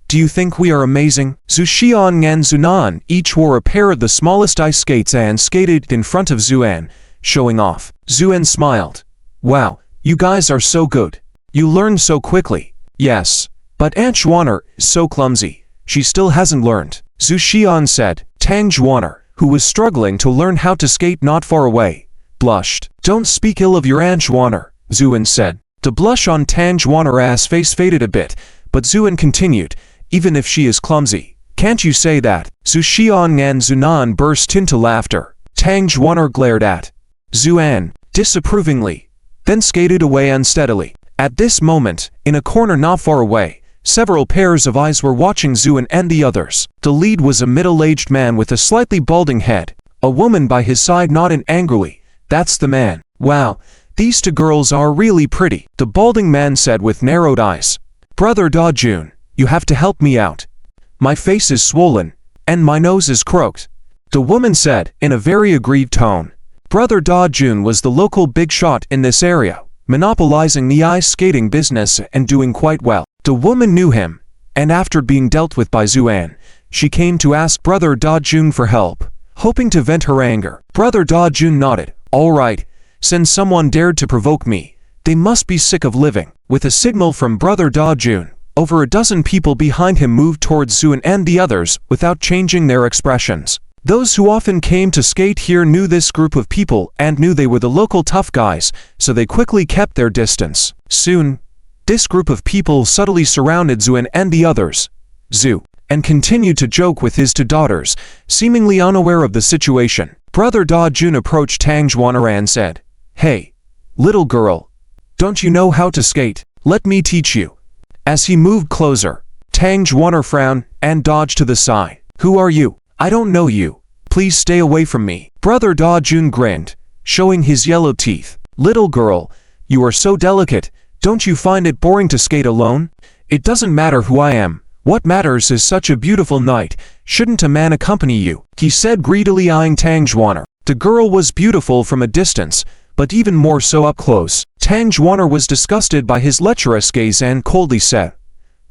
do you think we are amazing?" Zhu Xiang and Zhu Nian each wore a pair of the smallest ice skates and skated in front of Zuan, showing off. Zuan smiled. "Wow, you guys are so good. You learn so quickly." "Yes, but Aunt Xuan'er is so clumsy. She still hasn't learned," Zhu Xiang said. Tang Xuan'er, who was struggling to learn how to skate not far away, blushed. "Don't speak ill of your Aunt Xuan'er," Zuan said. The blush on Tang Xuan'er's face faded a bit, but Zuan continued, "Even if she is clumsy, can't you say that?" Zhu Xiang and Zhu Nian burst into laughter. Tang Xuan'er glared at Zuan disapprovingly, then skated away unsteadily. At this moment, in a corner not far away, several pairs of eyes were watching Zuan and the others. The lead was a middle-aged man with a slightly balding head. A woman by his side nodded angrily. "That's the man. Wow, these two girls are really pretty," the balding man said with narrowed eyes. "Brother Da Jun, you have to help me out. My face is swollen, and my nose is crooked," the woman said in a very aggrieved tone. Brother Da Jun was the local big shot in this area, monopolizing the ice skating business and doing quite well. The woman knew him, and after being dealt with by Zuan, she came to ask Brother Da Jun for help, hoping to vent her anger. Brother Da Jun nodded. "All right, since someone dared to provoke me, they must be sick of living." With a signal from Brother Da Jun, over a dozen people behind him moved towards Zuan and the others without changing their expressions. Those who often came to skate here knew this group of people and knew they were the local tough guys, so they quickly kept their distance. Soon, this group of people subtly surrounded Zuan and the others, Zhu, and continued to joke with his two daughters, seemingly unaware of the situation. Brother Da Jun approached Tang Xuan'er and said, "Hey, little girl, don't you know how to skate? Let me teach you." As he moved closer, Tang Xuan'er frowned and dodged to the side. "Who are you? I don't know you. Please stay away from me." Brother Da Jun grinned, showing his yellow teeth. "Little girl, you are so delicate. Don't you find it boring to skate alone? It doesn't matter who I am. What matters is such a beautiful night. Shouldn't a man accompany you?" he said, greedily eyeing Tang Xuan'er. The girl was beautiful from a distance, but even more so up close. Tang Xuan'er was disgusted by his lecherous gaze and coldly said,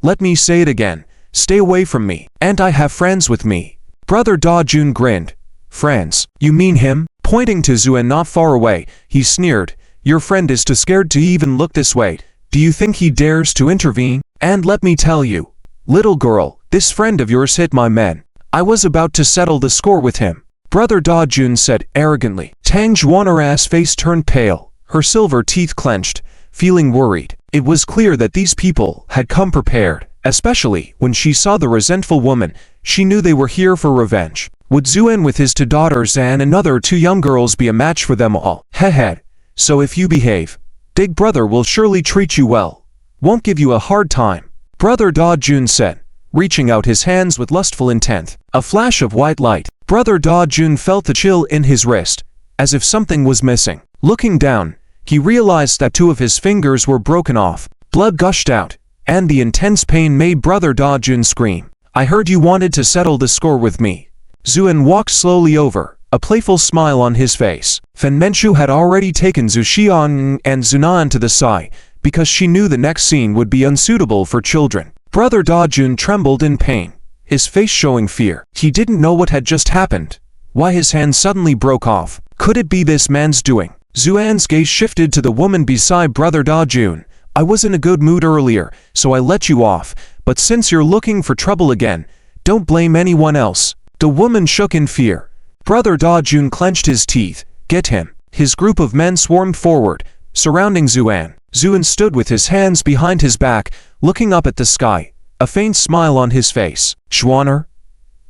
"Let me say it again. Stay away from me. And I have friends with me." Brother Da Jun grinned. "Friends? You mean him?" Pointing to Zuan not far away, he sneered. "Your friend is too scared to even look this way. Do you think he dares to intervene? And let me tell you, little girl, this friend of yours hit my men. I was about to settle the score with him," Brother Da Jun said arrogantly. Tang Xuan'er's face turned pale, her silver teeth clenched, feeling worried. It was clear that these people had come prepared, especially when she saw the resentful woman. She knew they were here for revenge. Would Zuan with his two daughters and another two young girls be a match for them all? Hehe. So if you behave, Big Brother will surely treat you well. Won't give you a hard time, Brother Da Jun said, reaching out his hands with lustful intent. A flash of white light. Brother Da Jun felt the chill in his wrist, as if something was missing. Looking down, he realized that two of his fingers were broken off. Blood gushed out, and the intense pain made Brother Da Jun scream. "I heard you wanted to settle the score with me." Zuan walked slowly over, a playful smile on his face. Fen Manchu had already taken Zhu Xiang and Zhu Nian to the side, because she knew the next scene would be unsuitable for children. Brother Da Jun trembled in pain. his face showing fear. He didn't know what had just happened. Why his hand suddenly broke off. Could it be this man's doing? Zuan's gaze shifted to the woman beside Brother Da-jun. I was in a good mood earlier, so I let you off, but since you're looking for trouble again, don't blame anyone else. The woman shook in fear. Brother Da-jun clenched his teeth. Get him. His group of men swarmed forward, surrounding Zuan. Zuan stood with his hands behind his back, looking up at the sky, a faint smile on his face. Zhuaner?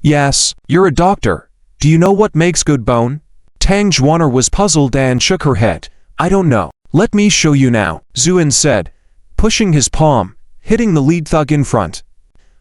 Yes, you're a doctor. Do you know what makes good bone? Tang Zhuaner was puzzled and shook her head. I don't know. Let me show you now, Zuan said, pushing his palm, hitting the lead thug in front.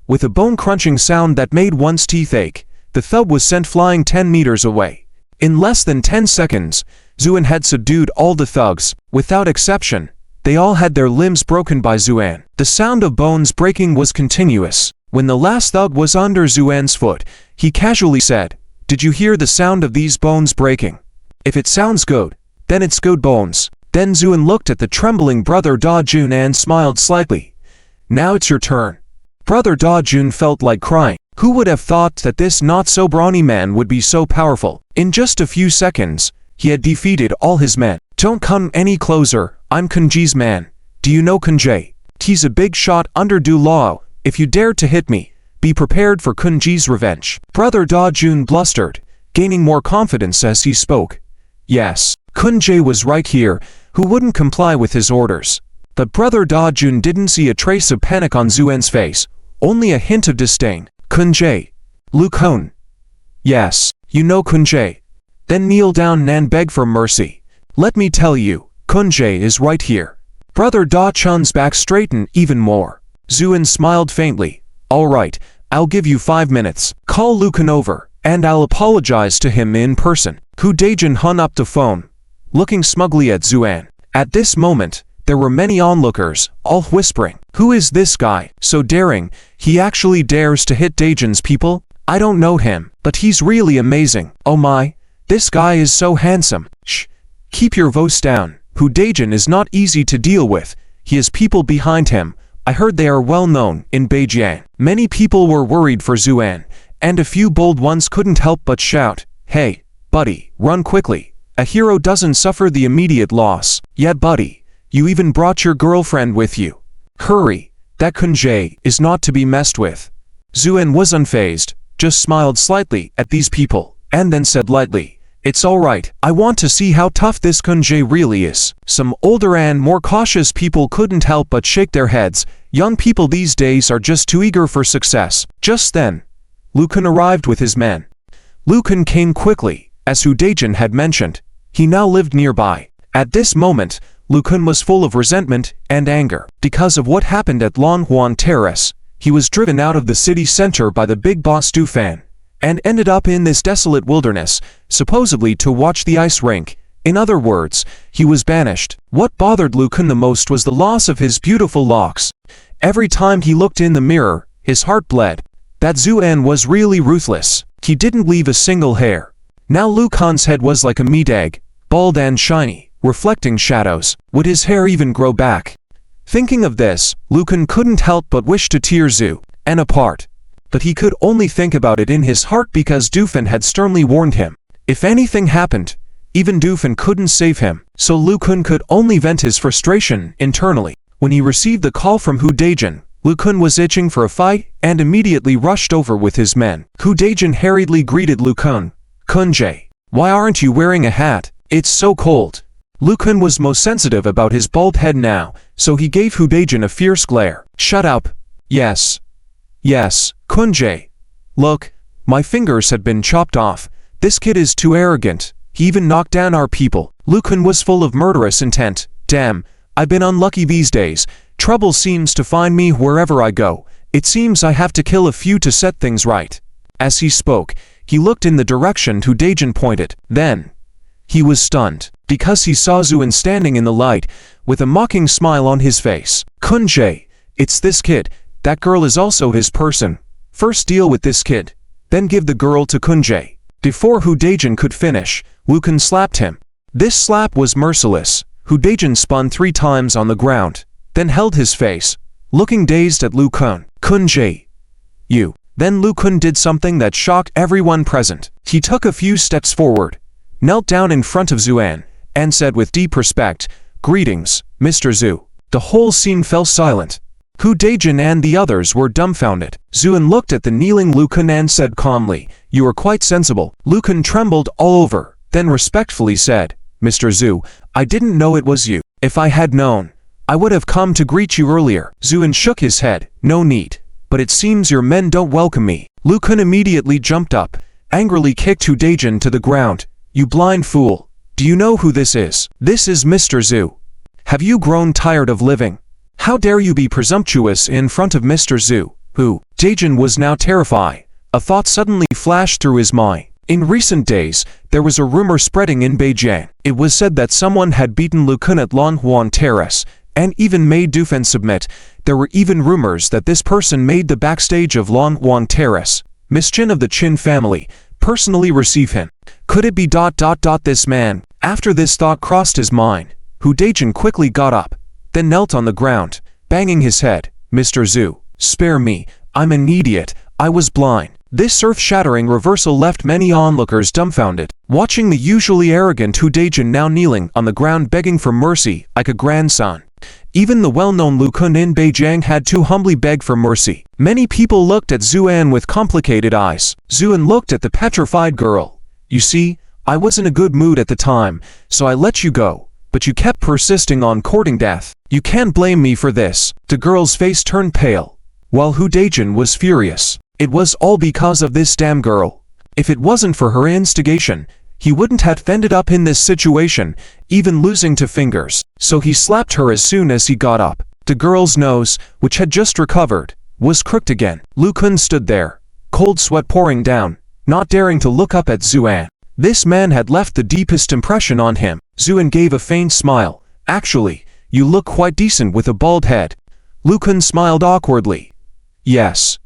With a bone-crunching sound that made one's teeth ache, the thug was sent flying 10 meters away. In less than 10 seconds, Zuan had subdued all the thugs, without exception. They all had their limbs broken by Zuan. The sound of bones breaking was continuous. When the last thug was under Zuan's foot, he casually said, Did you hear the sound of these bones breaking? If it sounds good, then it's good bones. Then Zuan looked at the trembling Brother Da-jun and smiled slightly. Now it's your turn. Brother Da-jun felt like crying. Who would have thought that this not-so-brawny man would be so powerful? In just a few seconds, he had defeated all his men. Don't come any closer, I'm Kunji's man. Do you know Kunji? He's a big shot under Du Lao. If you dare to hit me, be prepared for Kunji's revenge. Brother Da-jun blustered, gaining more confidence as he spoke. Yes, Kunji was right here. Who wouldn't comply with his orders? But Brother Da-jun didn't see a trace of panic on Zuan's face, only a hint of disdain. Kunji. Lu Kun. Yes, you know Kunji. Then kneel down and beg for mercy. Let me tell you, Kunji is right here. Brother Da-chun's back straightened even more. Zuan smiled faintly. All right, I'll give you 5 minutes. Call Lu Kun over, and I'll apologize to him in person. Hu Daijun hung up the phone, looking smugly at Zuan. At this moment, there were many onlookers, all whispering. Who is this guy? So daring, he actually dares to hit Daijun's people? I don't know him, but he's really amazing. Oh my, this guy is so handsome. Shh, keep your voice down. Hu Daijun is not easy to deal with. He has people behind him. I heard they are well known in Beijing. Many people were worried for Zuan, and a few bold ones couldn't help but shout, Hey, buddy, run quickly. A hero doesn't suffer the immediate loss. Yet buddy, you even brought your girlfriend with you. Hurry, that Kunji is not to be messed with. Zuan was unfazed, just smiled slightly at these people, and then said lightly, It's alright, I want to see how tough this Kunji really is. Some older and more cautious people couldn't help but shake their heads. Young people these days are just too eager for success. Just then, Lu Kun arrived with his men. Lu Kun came quickly. As Hu Daijun had mentioned, he now lived nearby. At this moment, Lu Kun was full of resentment and anger. Because of what happened at Longhuan Terrace, he was driven out of the city center by the big boss Du Fan, and ended up in this desolate wilderness, supposedly to watch the ice rink. In other words, he was banished. What bothered Lu Kun the most was the loss of his beautiful locks. Every time he looked in the mirror, his heart bled. That Zuan was really ruthless. He didn't leave a single hair. Now Lu Kun's head was like a meat egg, bald and shiny, reflecting shadows. Would his hair even grow back? Thinking of this, Lu Kun couldn't help but wish to tear Zuan apart. But he could only think about it in his heart because Du Fan had sternly warned him. If anything happened, even Du Fan couldn't save him, so Lu Kun could only vent his frustration internally. When he received the call from Hu Daijun, Lu Kun was itching for a fight and immediately rushed over with his men. Hu Daijun hurriedly greeted Lu Kun. Kunji, why aren't you wearing a hat? It's so cold. Lu Kun was most sensitive about his bald head now, so he gave Hu Daijun a fierce glare. Shut up. Yes. Yes, Kunji. Look, my fingers had been chopped off. This kid is too arrogant. He even knocked down our people. Lu Kun was full of murderous intent. Damn, I've been unlucky these days. Trouble seems to find me wherever I go. It seems I have to kill a few to set things right. As he spoke, he looked in the direction Hu Daijun pointed. Then, he was stunned, because he saw Zuan standing in the light, with a mocking smile on his face. Kunji, it's this kid. That girl is also his person. First deal with this kid, then give the girl to Kunji. Before Hu Daijun could finish, Lu Kun slapped him. This slap was merciless. Hu Daijun spun 3 times on the ground, then held his face, looking dazed at Lu Kun. Kunji. You. Then Lu Kun did something that shocked everyone present. He took a few steps forward, knelt down in front of Zuan, and said with deep respect, "Greetings, Mr. Zhu." The whole scene fell silent. Hu Daijin and the others were dumbfounded. Zuan looked at the kneeling Lu Kun and said calmly, "You are quite sensible." Lu Kun trembled all over, then respectfully said, "Mr. Zhu, I didn't know it was you. If I had known, I would have come to greet you earlier." Zuan shook his head. "No need. But it seems your men don't welcome me." Lu Kun immediately jumped up, angrily kicked Hu Daijin to the ground. "You blind fool. Do you know who this is? This is Mr. Zhu. Have you grown tired of living? How dare you be presumptuous in front of Mr. Zhu?" Hu Daijin was now terrified. A thought suddenly flashed through his mind. In recent days, there was a rumor spreading in Beijing. It was said that someone had beaten Lu Kun at Lonhuan Terrace, and even made Dufen submit. There were even rumors that this person made the backstage of Lonhuan Terrace, Miss Qin of the Qin family, personally receive him. Could it be this man? After this thought crossed his mind, Hu Daijin quickly got up, then knelt on the ground, banging his head. "Mr. Zhu, spare me. I'm an idiot. I was blind." This earth-shattering reversal left many onlookers dumbfounded. Watching the usually arrogant Hu Daijin now kneeling on the ground begging for mercy like a grandson. Even the well-known Lu Kun in Beijing had to humbly beg for mercy. Many people looked at Zuan with complicated eyes. Zuan looked at the petrified girl. "You see, I was in a good mood at the time, so I let you go. But you kept persisting on courting death. You can't blame me for this." The girl's face turned pale, while Hu Daijin was furious. It was all because of this damn girl. If it wasn't for her instigation, he wouldn't have ended up in this situation, even losing 2 fingers. So he slapped her as soon as he got up. The girl's nose, which had just recovered, was crooked again. Lu Kun stood there, cold sweat pouring down, not daring to look up at Zuan. This man had left the deepest impression on him. Zuan gave a faint smile. "Actually, you look quite decent with a bald head." Lu Kun smiled awkwardly. Yes.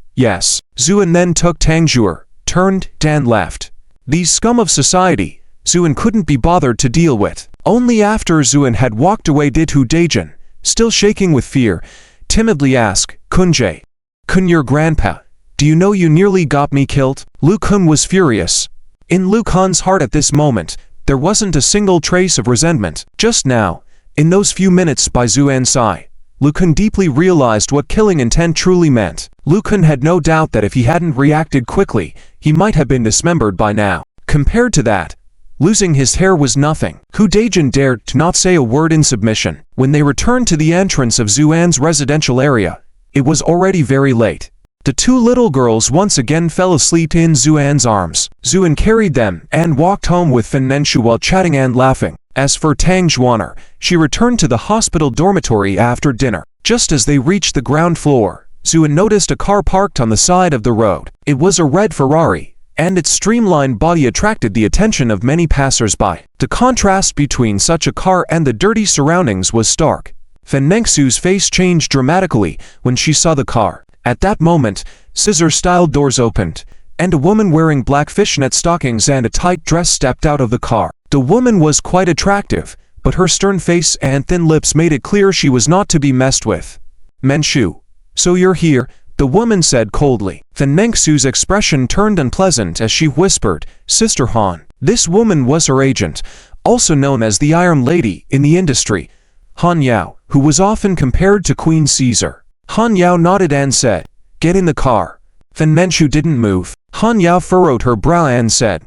Zuan then took Tangzhuer, turned, and left. These scum of society, Zuan couldn't be bothered to deal with. Only after Zuan had walked away did Hu Daijin, still shaking with fear, timidly ask, "Kunjae, Kun, your grandpa, do you know you nearly got me killed?" Lu Kun was furious. In Lu Kun's heart at this moment, there wasn't a single trace of resentment. Just now, in those few minutes by Zuan's side, Lu Kun deeply realized what killing intent truly meant. Lu Kun had no doubt that if he hadn't reacted quickly, he might have been dismembered by now. Compared to that, losing his hair was nothing. Hu Daijin dared to not say a word in submission. When they returned to the entrance of Zuan's residential area, it was already very late. The 2 little girls once again fell asleep in Zuan's arms. Zuan carried them and walked home with Fen Nenshu while chatting and laughing. As for Tang Zhuaner, she returned to the hospital dormitory after dinner. Just as they reached the ground floor, Zuan noticed a car parked on the side of the road. It was a red Ferrari, and its streamlined body attracted the attention of many passers-by. The contrast between such a car and the dirty surroundings was stark. Fen Nengsu's face changed dramatically when she saw the car. At that moment, scissor-style doors opened, and a woman wearing black fishnet stockings and a tight dress stepped out of the car. The woman was quite attractive, but her stern face and thin lips made it clear she was not to be messed with. "Menshu, so you're here," the woman said coldly. Fen Nengsu's expression turned unpleasant as she whispered, "Sister Han." This woman was her agent, also known as the Iron Lady in the industry, Han Yao, who was often compared to Queen Caesar. Han Yao nodded and said, "Get in the car." Fen Nenshu didn't move. Han Yao furrowed her brow and said,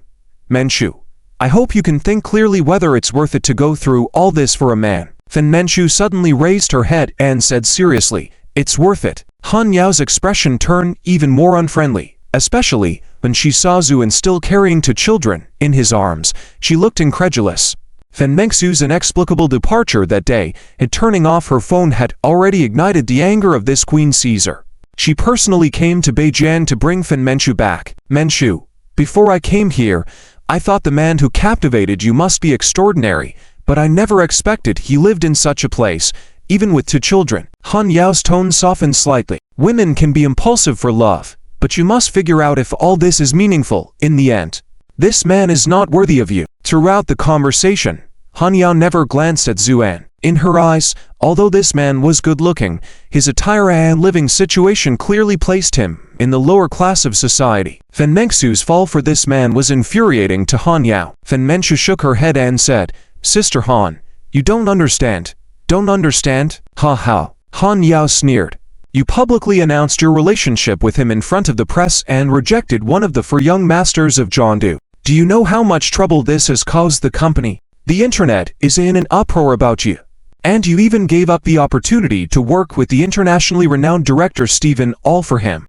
"Menshu, I hope you can think clearly whether it's worth it to go through all this for a man." Fen Nenshu suddenly raised her head and said seriously, "It's worth it." Han Yao's expression turned even more unfriendly, especially when she saw Zuan still carrying 2 children in his arms. She looked incredulous. Fen Nengsu's inexplicable departure that day and turning off her phone had already ignited the anger of this Queen Caesar. She personally came to Beijing to bring Fen Nenshu back. "Menshu, before I came here, I thought the man who captivated you must be extraordinary, but I never expected he lived in such a place, even with 2 children." Han Yao's tone softened slightly. "Women can be impulsive for love, but you must figure out if all this is meaningful in the end. This man is not worthy of you." Throughout the conversation, Han Yao never glanced at Zuan. In her eyes, although this man was good-looking, his attire and living situation clearly placed him in the lower class of society. Fen Mengxiu's fall for this man was infuriating to Han Yao. Fen Mengxiu shook her head and said, "Sister Han, you don't understand. Don't understand? Ha ha." Han Yao sneered. "You publicly announced your relationship with him in front of the press and rejected one of the four young masters of Jiangdu. Do you know how much trouble this has caused the company? The internet is in an uproar about you. And you even gave up the opportunity to work with the internationally renowned director Stephen, all for him.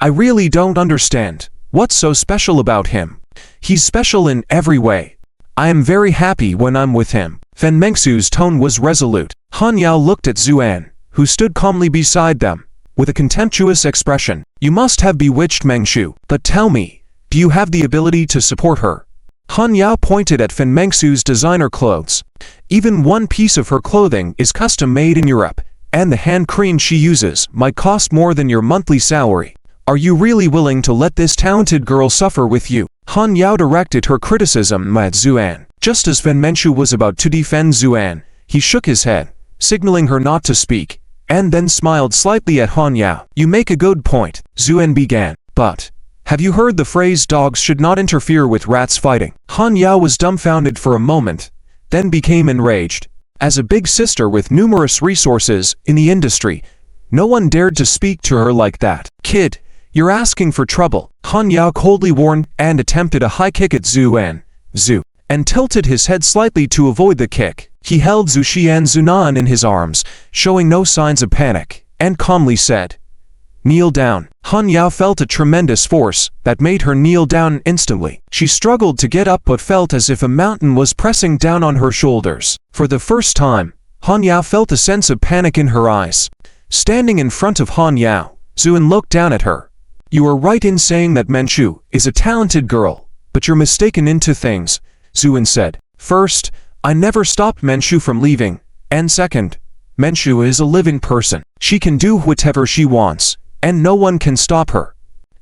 I really don't understand. What's so special about him? He's special in every way. I am very happy when I'm with him." Fen Mengxiu's tone was resolute. Han Yao looked at Zuan, who stood calmly beside them, with a contemptuous expression. "You must have bewitched Mengxiu, but tell me, do you have the ability to support her?" Han Yao pointed at Fen Mengxiu's designer clothes. "Even one piece of her clothing is custom-made in Europe, and the hand cream she uses might cost more than your monthly salary. Are you really willing to let this talented girl suffer with you?" Han Yao directed her criticism at Zuan. Just as Fen Mengxiu was about to defend Zuan, he shook his head, signaling her not to speak, and then smiled slightly at Han Yao. "You make a good point," Zuan began, "but have you heard the phrase dogs should not interfere with rats fighting?" Han Yao was dumbfounded for a moment, then became enraged. As a big sister with numerous resources in the industry, no one dared to speak to her like that. "Kid, you're asking for trouble," Han Yao coldly warned and attempted a high kick at Zuan, and tilted his head slightly to avoid the kick. He held Zhu Xian Zunan in his arms, showing no signs of panic, and calmly said, "Kneel down." Han Yao felt a tremendous force that made her kneel down instantly. She struggled to get up but felt as if a mountain was pressing down on her shoulders. For the first time, Han Yao felt a sense of panic in her eyes. Standing in front of Han Yao, Zuan looked down at her. "You are right in saying that Mengxiu is a talented girl, but you're mistaken in two things," Zuan said. "First, I never stopped Mengxiu from leaving, and second, Mengxiu is a living person. She can do whatever she wants, and no one can stop her.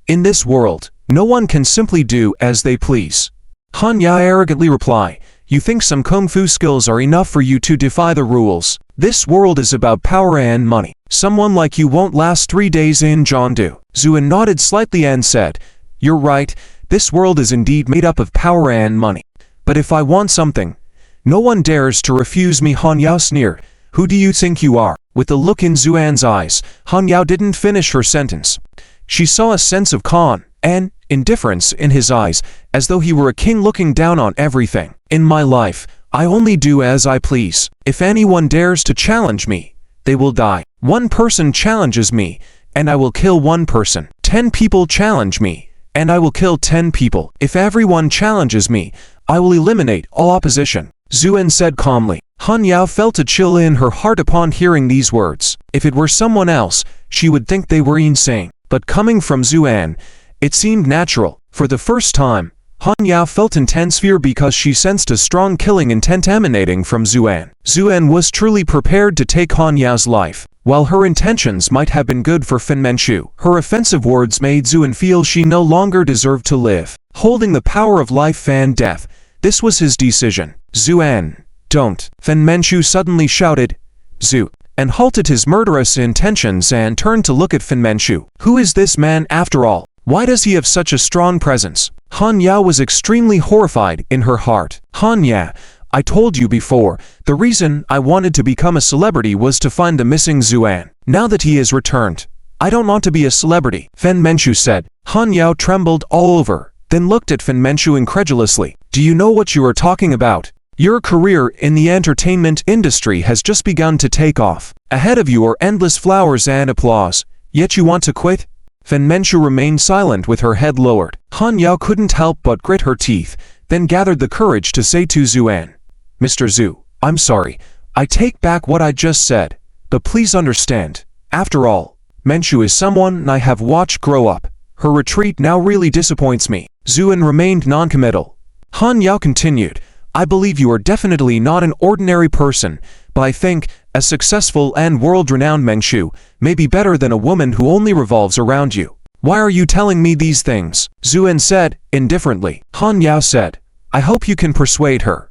In this world, no one can simply do as they please." Han Yao arrogantly replied, "You think some kung fu skills are enough for you to defy the rules? This world is about power and money. Someone like you won't last 3 days in Jiangdu." Zuan nodded slightly and said, "You're right, this world is indeed made up of power and money. But if I want something, no one dares to refuse me." Han Yao sneered. "Who do you think you are?" With the look in Zuan's eyes, Han Yao didn't finish her sentence. She saw a sense of calm and indifference in his eyes, as though he were a king looking down on everything. "In my life, I only do as I please. If anyone dares to challenge me, they will die. 1 person challenges me, and I will kill 1 person. 10 people challenge me, and I will kill 10 people. If everyone challenges me, I will eliminate all opposition," Zuan said calmly. Han Yao felt a chill in her heart upon hearing these words. If it were someone else, she would think they were insane. But coming from Zuan, it seemed natural. For the first time, Han Yao felt intense fear because she sensed a strong killing intent emanating from Zuan. Zuan was truly prepared to take Han Yao's life. While her intentions might have been good for Fen Mengxiu, her offensive words made Zuan feel she no longer deserved to live. Holding the power of life and death, this was his decision. "Zuan, don't!" Fen Mengxiu suddenly shouted, "Zu!" and halted his murderous intentions and turned to look at Fen Mengxiu. Who is this man after all? Why does he have such a strong presence? Han Yao was extremely horrified in her heart. "Han Yao, I told you before, the reason I wanted to become a celebrity was to find the missing Zuan. Now that he has returned, I don't want to be a celebrity," Fen Mengxiu said. Han Yao trembled all over, then looked at Fen Mengxiu incredulously. "Do you know what you are talking about? Your career in the entertainment industry has just begun to take off. Ahead of you are endless flowers and applause, yet you want to quit?" Fen Mengxiu remained silent with her head lowered. Han Yao couldn't help but grit her teeth, then gathered the courage to say to Zuan, "Mr. Zhu, I'm sorry. I take back what I just said. But please understand, after all, Mengxiu is someone I have watched grow up. Her retreat now really disappoints me." Zuan remained noncommittal. Han Yao continued, "I believe you are definitely not an ordinary person, but I think a successful and world-renowned Mengxiu may be better than a woman who only revolves around you. Why are you telling me these things?" Zuan said, indifferently. Han Yao said, "I hope you can persuade her.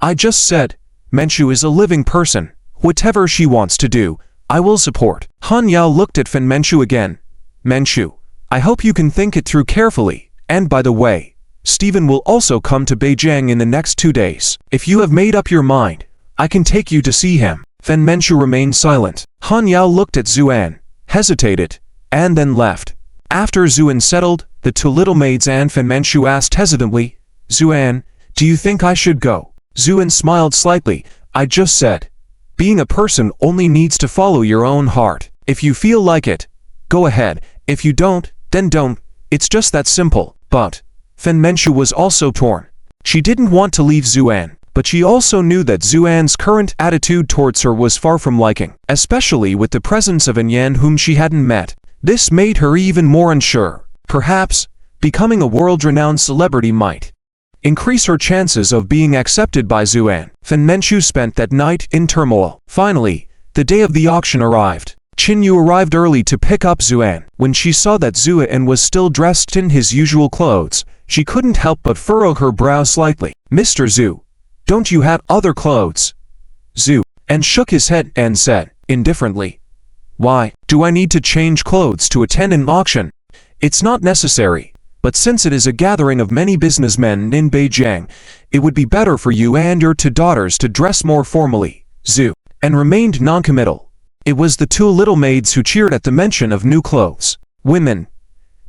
I just said, Mengxiu is a living person, Whatever she wants to do, I will support. Han Yao looked at Fen Manchu again. Manchu, I hope you can think it through carefully, and by the way, Stephen will also come to Beijing in the next 2 days. If you have made up your mind, I can take you to see him. Fen Manchu remained silent. Han Yao looked at Zuan, hesitated, and then left. After Zuan settled, the two little maids and Fen Manchu asked hesitantly, Zuan, do you think I should go? Zuan smiled slightly. I just said, being a person only needs to follow your own heart. If you feel like it, go ahead. If you don't, then don't. It's just that simple. But Fen Manchu was also torn. She didn't want to leave Zuan, but she also knew that Zuan's current attitude towards her was far from liking, especially with the presence of An Yan whom she hadn't met. This made her even more unsure. Perhaps, becoming a world-renowned celebrity might increase her chances of being accepted by Zuan. Fen Manchu spent that night in turmoil. Finally, the day of the auction arrived. Qin Yu arrived early to pick up Zuan. When she saw that Zuan was still dressed in his usual clothes, she couldn't help but furrow her brow slightly. Mr. Zhu, don't you have other clothes? Zhu, and shook his head and said, indifferently, why, do I need to change clothes to attend an auction? It's not necessary, but since it is a gathering of many businessmen in Beijing, it would be better for you and your two daughters to dress more formally. Zhu, and remained noncommittal. It was the two little maids who cheered at the mention of new clothes. Women,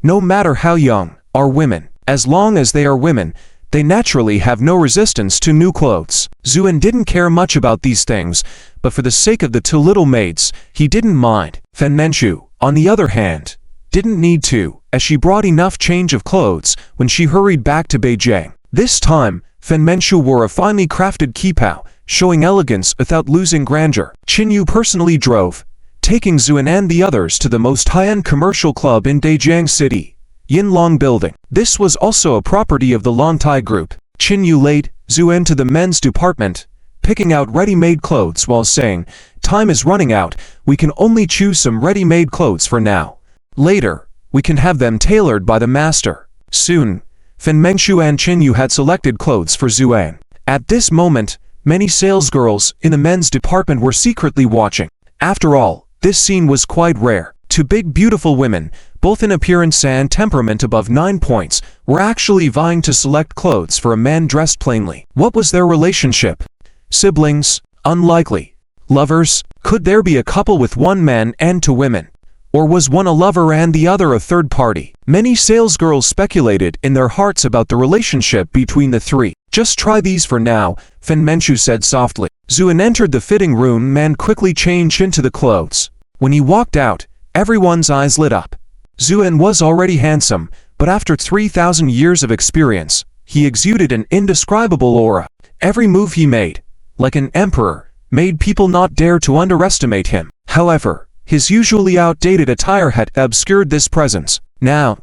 no matter how young, are women. As long as they are women, they naturally have no resistance to new clothes. Zuan didn't care much about these things, but for the sake of the two little maids, he didn't mind. Fen Manchu, on the other hand, didn't need to, as she brought enough change of clothes when she hurried back to Beijing. This time, Fen Manchu wore a finely crafted qipao, showing elegance without losing grandeur. Qin Yu personally drove, taking Zuan and the others to the most high-end commercial club in Beijing City, Yinlong Building. This was also a property of the Longtai Group. Qin Yu led Zuan to the men's department, picking out ready-made clothes while saying, time is running out, we can only choose some ready-made clothes for now. Later, we can have them tailored by the master. Soon, Fen Manchu and Qin Yu had selected clothes for Zuan. At this moment, many salesgirls in the men's department were secretly watching. After all, this scene was quite rare. Two big beautiful women, both in appearance and temperament above 9 points, were actually vying to select clothes for a man dressed plainly. What was their relationship? Siblings? Unlikely. Lovers? Could there be a couple with one man and two women? Or was one a lover and the other a third party? Many salesgirls speculated in their hearts about the relationship between the three. Just try these for now, Fen Manchu said softly. Zuan entered the fitting room and quickly changed into the clothes. When he walked out, everyone's eyes lit up. Zuan was already handsome, but after 3,000 years of experience, he exuded an indescribable aura. Every move he made, like an emperor, made people not dare to underestimate him. However, his usually outdated attire had obscured this presence. Now,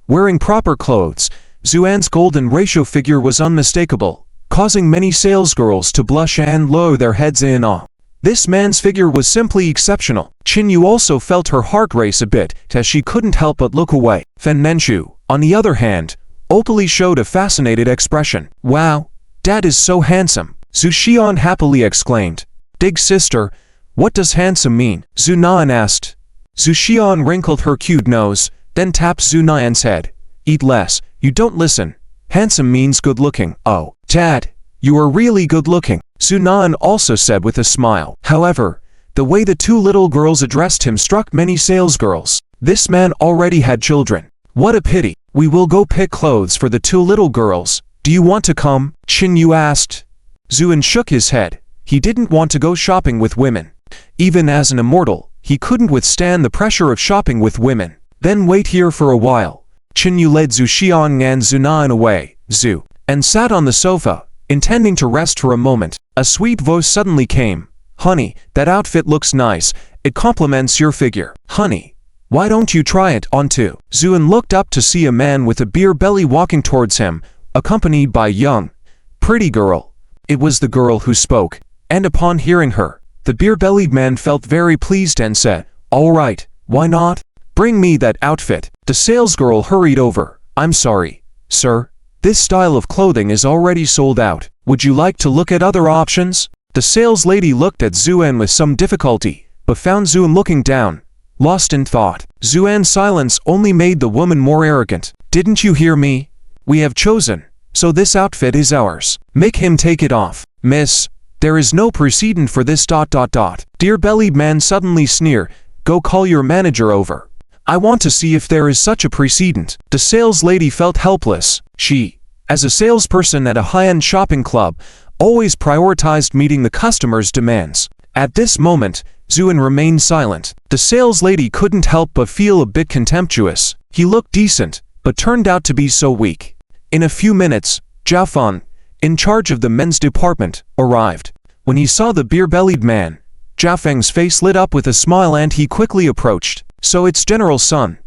wearing proper clothes, Zuan's golden ratio figure was unmistakable, causing many salesgirls to blush and lower their heads in awe. This man's figure was simply exceptional. Qin Yu also felt her heart race a bit, as she couldn't help but look away. Fen Manchu, on the other hand, openly showed a fascinated expression. Wow, Dad is so handsome, Zhu Xian happily exclaimed. Big sister, what does handsome mean? Zhu Nan asked. Zhu Xian wrinkled her cute nose, then tapped Zhu Nan's head. Eat less, you don't listen. Handsome means good looking. Oh, Dad, you are really good looking, Zhu Nan also said with a smile. However, the way the two little girls addressed him struck many salesgirls. This man already had children. What a pity. We will go pick clothes for the two little girls. Do you want to come? Qin Yu asked. Zuan shook his head. He didn't want to go shopping with women. Even as an immortal, he couldn't withstand the pressure of shopping with women. Then wait here for a while. Qin Yu led Zhu Xian and Zhu Nan away, Zhu, and sat on the sofa, intending to rest for a moment. A sweet voice suddenly came. Honey, that outfit looks nice. It complements your figure. Honey, why don't you try it on too? Zuan looked up to see a man with a beer belly walking towards him, accompanied by a young, pretty girl. It was the girl who spoke, and upon hearing her, the beer-bellied man felt very pleased and said, all right, why not? Bring me that outfit. The salesgirl hurried over. I'm sorry, sir. This style of clothing is already sold out. Would you like to look at other options? The sales lady looked at Zuan with some difficulty, but found Zuan looking down, lost in thought. Zuan's silence only made the woman more arrogant. Didn't you hear me? We have chosen, so this outfit is ours. Make him take it off. Miss, there is no precedent for this ... Dear-bellied man suddenly sneered, go call your manager over. I want to see if there is such a precedent. The sales lady felt helpless. She, as a salesperson at a high-end shopping club, always prioritized meeting the customer's demands. At this moment, Zuan remained silent. The sales lady couldn't help but feel a bit contemptuous. He looked decent, but turned out to be so weak. In a few minutes, Zhao Feng, in charge of the men's department, arrived. When he saw the beer-bellied man, Zhao Feng's face lit up with a smile and he quickly approached. So it's General Sun.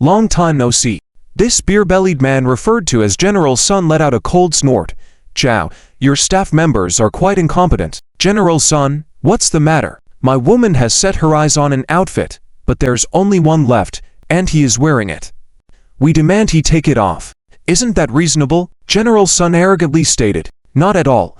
Long time no see. This beer-bellied man referred to as General Sun let out a cold snort. Zhao, your staff members are quite incompetent. General Sun, what's the matter? My woman has set her eyes on an outfit, but there's only one left, and he is wearing it. We demand he take it off. Isn't that reasonable? General Sun arrogantly stated. Not at all.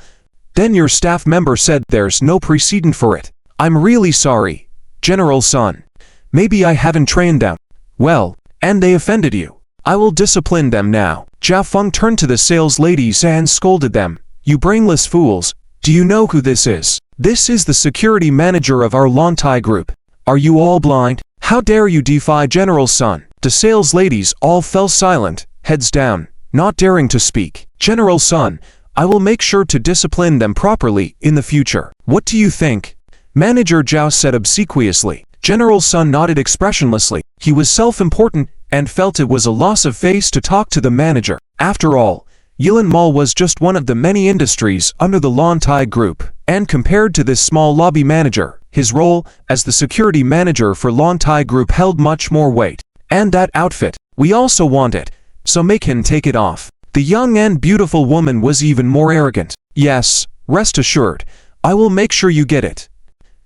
Then your staff member said there's no precedent for it. I'm really sorry, General Sun. Maybe I haven't trained them. Well, and they offended you. I will discipline them now. Zhao Feng turned to the sales ladies and scolded them. You brainless fools, do you know who this is? This is the security manager of our Lontai group. Are you all blind? How dare you defy General Sun? The sales ladies all fell silent, heads down, not daring to speak. General Sun, I will make sure to discipline them properly in the future. What do you think? Manager Zhao said obsequiously. General Sun nodded expressionlessly. He was self-important and felt it was a loss of face to talk to the manager. After all, Yilan Mall was just one of the many industries under the Lontai group, and compared to this small lobby manager, his role as the security manager for Lontai group held much more weight. And that outfit, we also want it, so make him take it off. The young and beautiful woman was even more arrogant. Yes, rest assured, I will make sure you get it.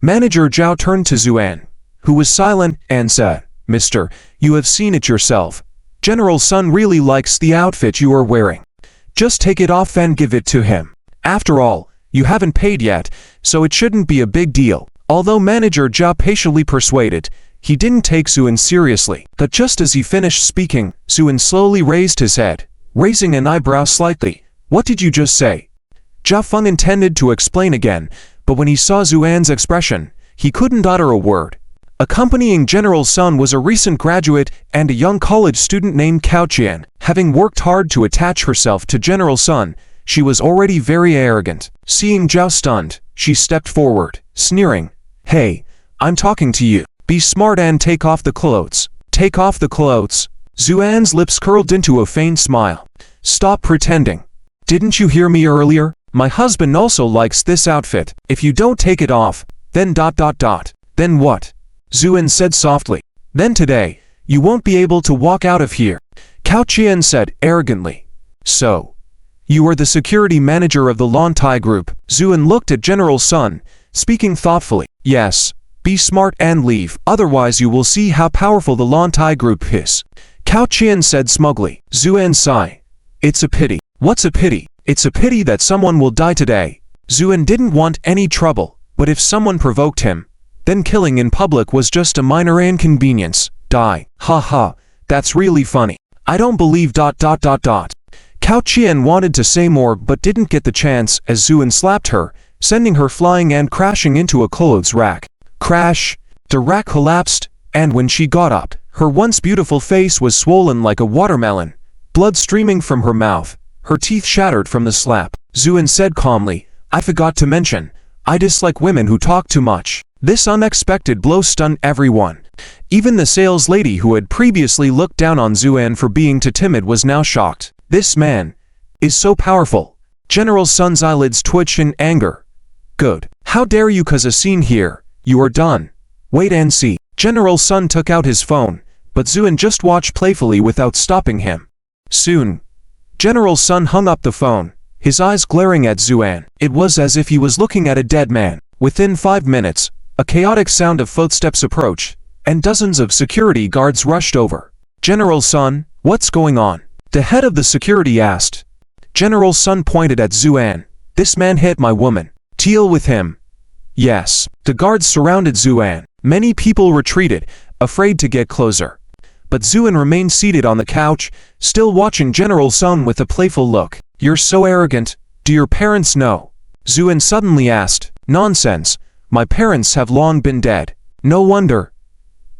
Manager Zhao turned to Zuan, who was silent, and said, Mister, you have seen it yourself. General Sun really likes the outfit you are wearing. Just take it off and give it to him. After all, you haven't paid yet, so it shouldn't be a big deal. Although Manager Zhao patiently persuaded, he didn't take Zuan seriously. But just as he finished speaking, Zuan slowly raised his head, raising an eyebrow slightly. What did you just say? Zhao Feng intended to explain again, but when he saw Zuan's expression, he couldn't utter a word. Accompanying General Sun was a recent graduate and a young college student named Cao Qian. Having worked hard to attach herself to General Sun, she was already very arrogant. Seeing Zhao stunned, she stepped forward, sneering. Hey, I'm talking to you. Be smart and take off the clothes. Take off the clothes. Zuan's lips curled into a faint smile. Stop pretending. Didn't you hear me earlier? My husband also likes this outfit. If you don't take it off, then ... Then what? Zuan said softly. Then today, you won't be able to walk out of here. Cao Qian said arrogantly. So, you are the security manager of the Lontai group. Zuan looked at General Sun, speaking thoughtfully. Yes, be smart and leave, otherwise you will see how powerful the Lontai group is. Cao Qian said smugly. Zuan sighed. It's a pity. What's a pity? It's a pity that someone will die today. Zuan didn't want any trouble, but if someone provoked him, then killing in public was just a minor inconvenience. Die. Ha ha, that's really funny. I don't believe ... Cao Qian wanted to say more but didn't get the chance as Zuan slapped her, sending her flying and crashing into a clothes rack. Crash! The rack collapsed, and when she got up, her once beautiful face was swollen like a watermelon, blood streaming from her mouth, her teeth shattered from the slap. Zuan said calmly, I forgot to mention, I dislike women who talk too much. This unexpected blow stunned everyone. Even the sales lady who had previously looked down on Zuan for being too timid was now shocked. This man is so powerful. General Sun's eyelids twitched in anger. Good. How dare you cause a scene here? You are done. Wait and see. General Sun took out his phone, but Zuan just watched playfully without stopping him. Soon, General Sun hung up the phone, his eyes glaring at Zuan. It was as if he was looking at a dead man. Within 5 minutes, a chaotic sound of footsteps approached, and dozens of security guards rushed over. General Sun, what's going on? The head of the security asked. General Sun pointed at Zuan. This man hit my woman. Deal with him. Yes. The guards surrounded Zuan. Many people retreated, afraid to get closer. But Zuan remained seated on the couch, still watching General Sun with a playful look. You're so arrogant. Do your parents know? Zuan suddenly asked. Nonsense. My parents have long been dead. No wonder.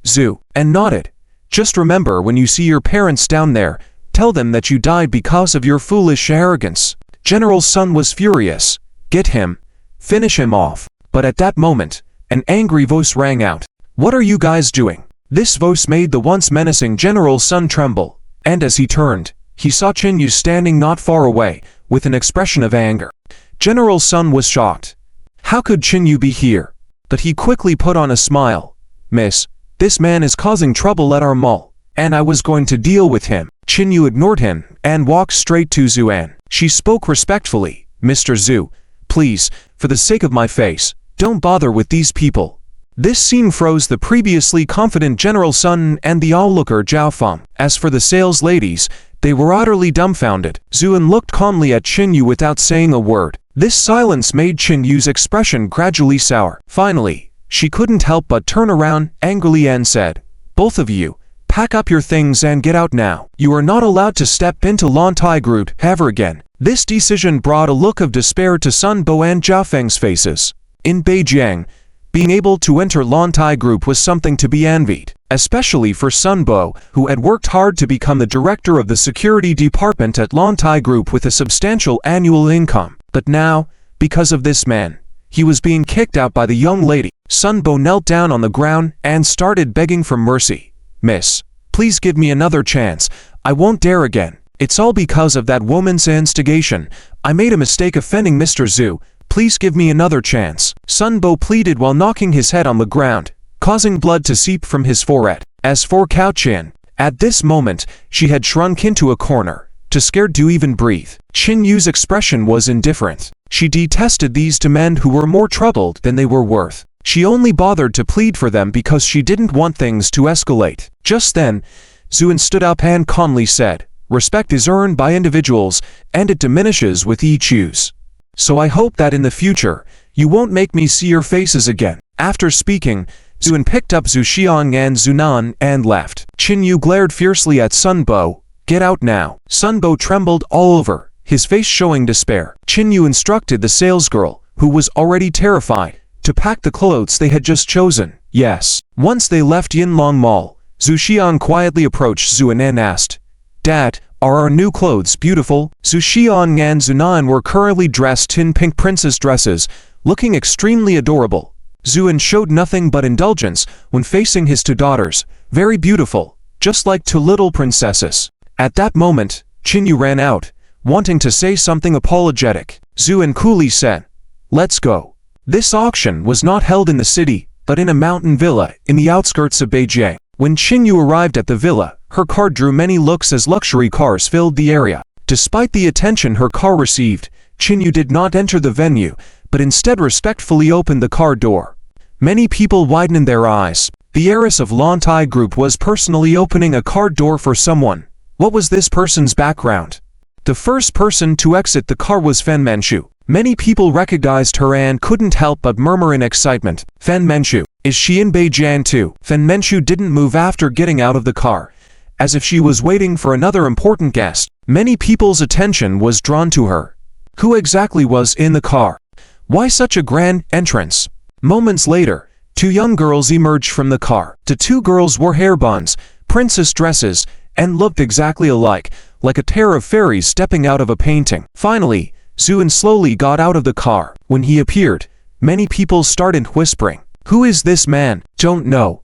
Zuan nodded. Just remember, when you see your parents down there, tell them that you died because of your foolish arrogance. General Sun was furious. Get him. Finish him off. But at that moment, an angry voice rang out. What are you guys doing? This voice made the once menacing General Sun tremble, and as he turned, he saw Chinyu standing not far away, with an expression of anger. General Sun was shocked. How could Chinyu be here? But he quickly put on a smile. Miss, this man is causing trouble at our mall, and I was going to deal with him. Chinyu ignored him and walked straight to Zuan. She spoke respectfully. Mr. Zhu, please, for the sake of my face, don't bother with these people. This scene froze the previously confident General Sun and the onlooker Zhao Feng. As for the sales ladies, they were utterly dumbfounded. Zuan looked calmly at Chinyu without saying a word. This silence made Chinyu's expression gradually sour. Finally, she couldn't help but turn around angrily and said, Both of you, pack up your things and get out now. You are not allowed to step into Lantai Group ever again. This decision brought a look of despair to Sun Bo and Zhao Feng's faces. In Beijing, being able to enter Lantai Group was something to be envied, especially for Sun Bo, who had worked hard to become the director of the security department at Lantai Group with a substantial annual income. But now, because of this man, he was being kicked out by the young lady. Sun Bo knelt down on the ground and started begging for mercy. Miss, please give me another chance. I won't dare again. It's all because of that woman's instigation. I made a mistake offending Mr. Zhu. Please give me another chance. Sun Bo pleaded while knocking his head on the ground, causing blood to seep from his forehead. As for Cao Qian, at this moment, she had shrunk into a corner, too scared to even breathe. Chinyu's expression was indifferent. She detested these two men who were more troubled than they were worth. She only bothered to plead for them because she didn't want things to escalate. Just then, Zuan stood up and calmly said, Respect is earned by individuals, and it diminishes with each use. So I hope that in the future, you won't make me see your faces again. After speaking, Zuan picked up Zhu Xiang and Zunan and left. Chinyu glared fiercely at Sun Bo. Get out now. Sun Bo trembled all over, his face showing despair. Chinyu instructed the salesgirl, who was already terrified, to pack the clothes they had just chosen. Yes. Once they left Yinlong Mall, Zhu Xiang quietly approached Zuan and asked, Dad, are our new clothes beautiful? Zhu Xiang and Zunan were currently dressed in pink princess dresses, looking extremely adorable. Zuan showed nothing but indulgence when facing his two daughters, very beautiful, just like two little princesses. At that moment, Chinyu ran out, wanting to say something apologetic. Zuan coolly said, Let's go. This auction was not held in the city, but in a mountain villa in the outskirts of Beijing. When Chinyu arrived at the villa, her car drew many looks as luxury cars filled the area. Despite the attention her car received, Chinyu did not enter the venue, but instead respectfully opened the car door. Many people widened their eyes. The heiress of Lantai Group was personally opening a car door for someone. What was this person's background? The first person to exit the car was Fen Manchu. Many people recognized her and couldn't help but murmur in excitement. Fen Manchu, is she in Beijing too? Fen Manchu didn't move after getting out of the car, as if she was waiting for another important guest. Many people's attention was drawn to her. Who exactly was in the car? Why such a grand entrance? Moments later, two young girls emerged from the car. The two girls wore hair buns, princess dresses, and looked exactly alike, like a pair of fairies stepping out of a painting. Finally, Zuan slowly got out of the car. When he appeared, many people started whispering, Who is this man? Don't know.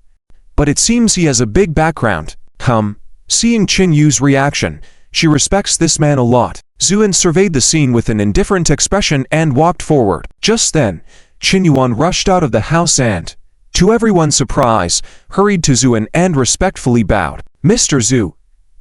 But it seems he has a big background. Seeing Chinyu's reaction, she respects this man a lot. Zuan surveyed the scene with an indifferent expression and walked forward. Just then, Chinyuan rushed out of the house and, to everyone's surprise, hurried to Zuan and respectfully bowed. Mr. Zhu,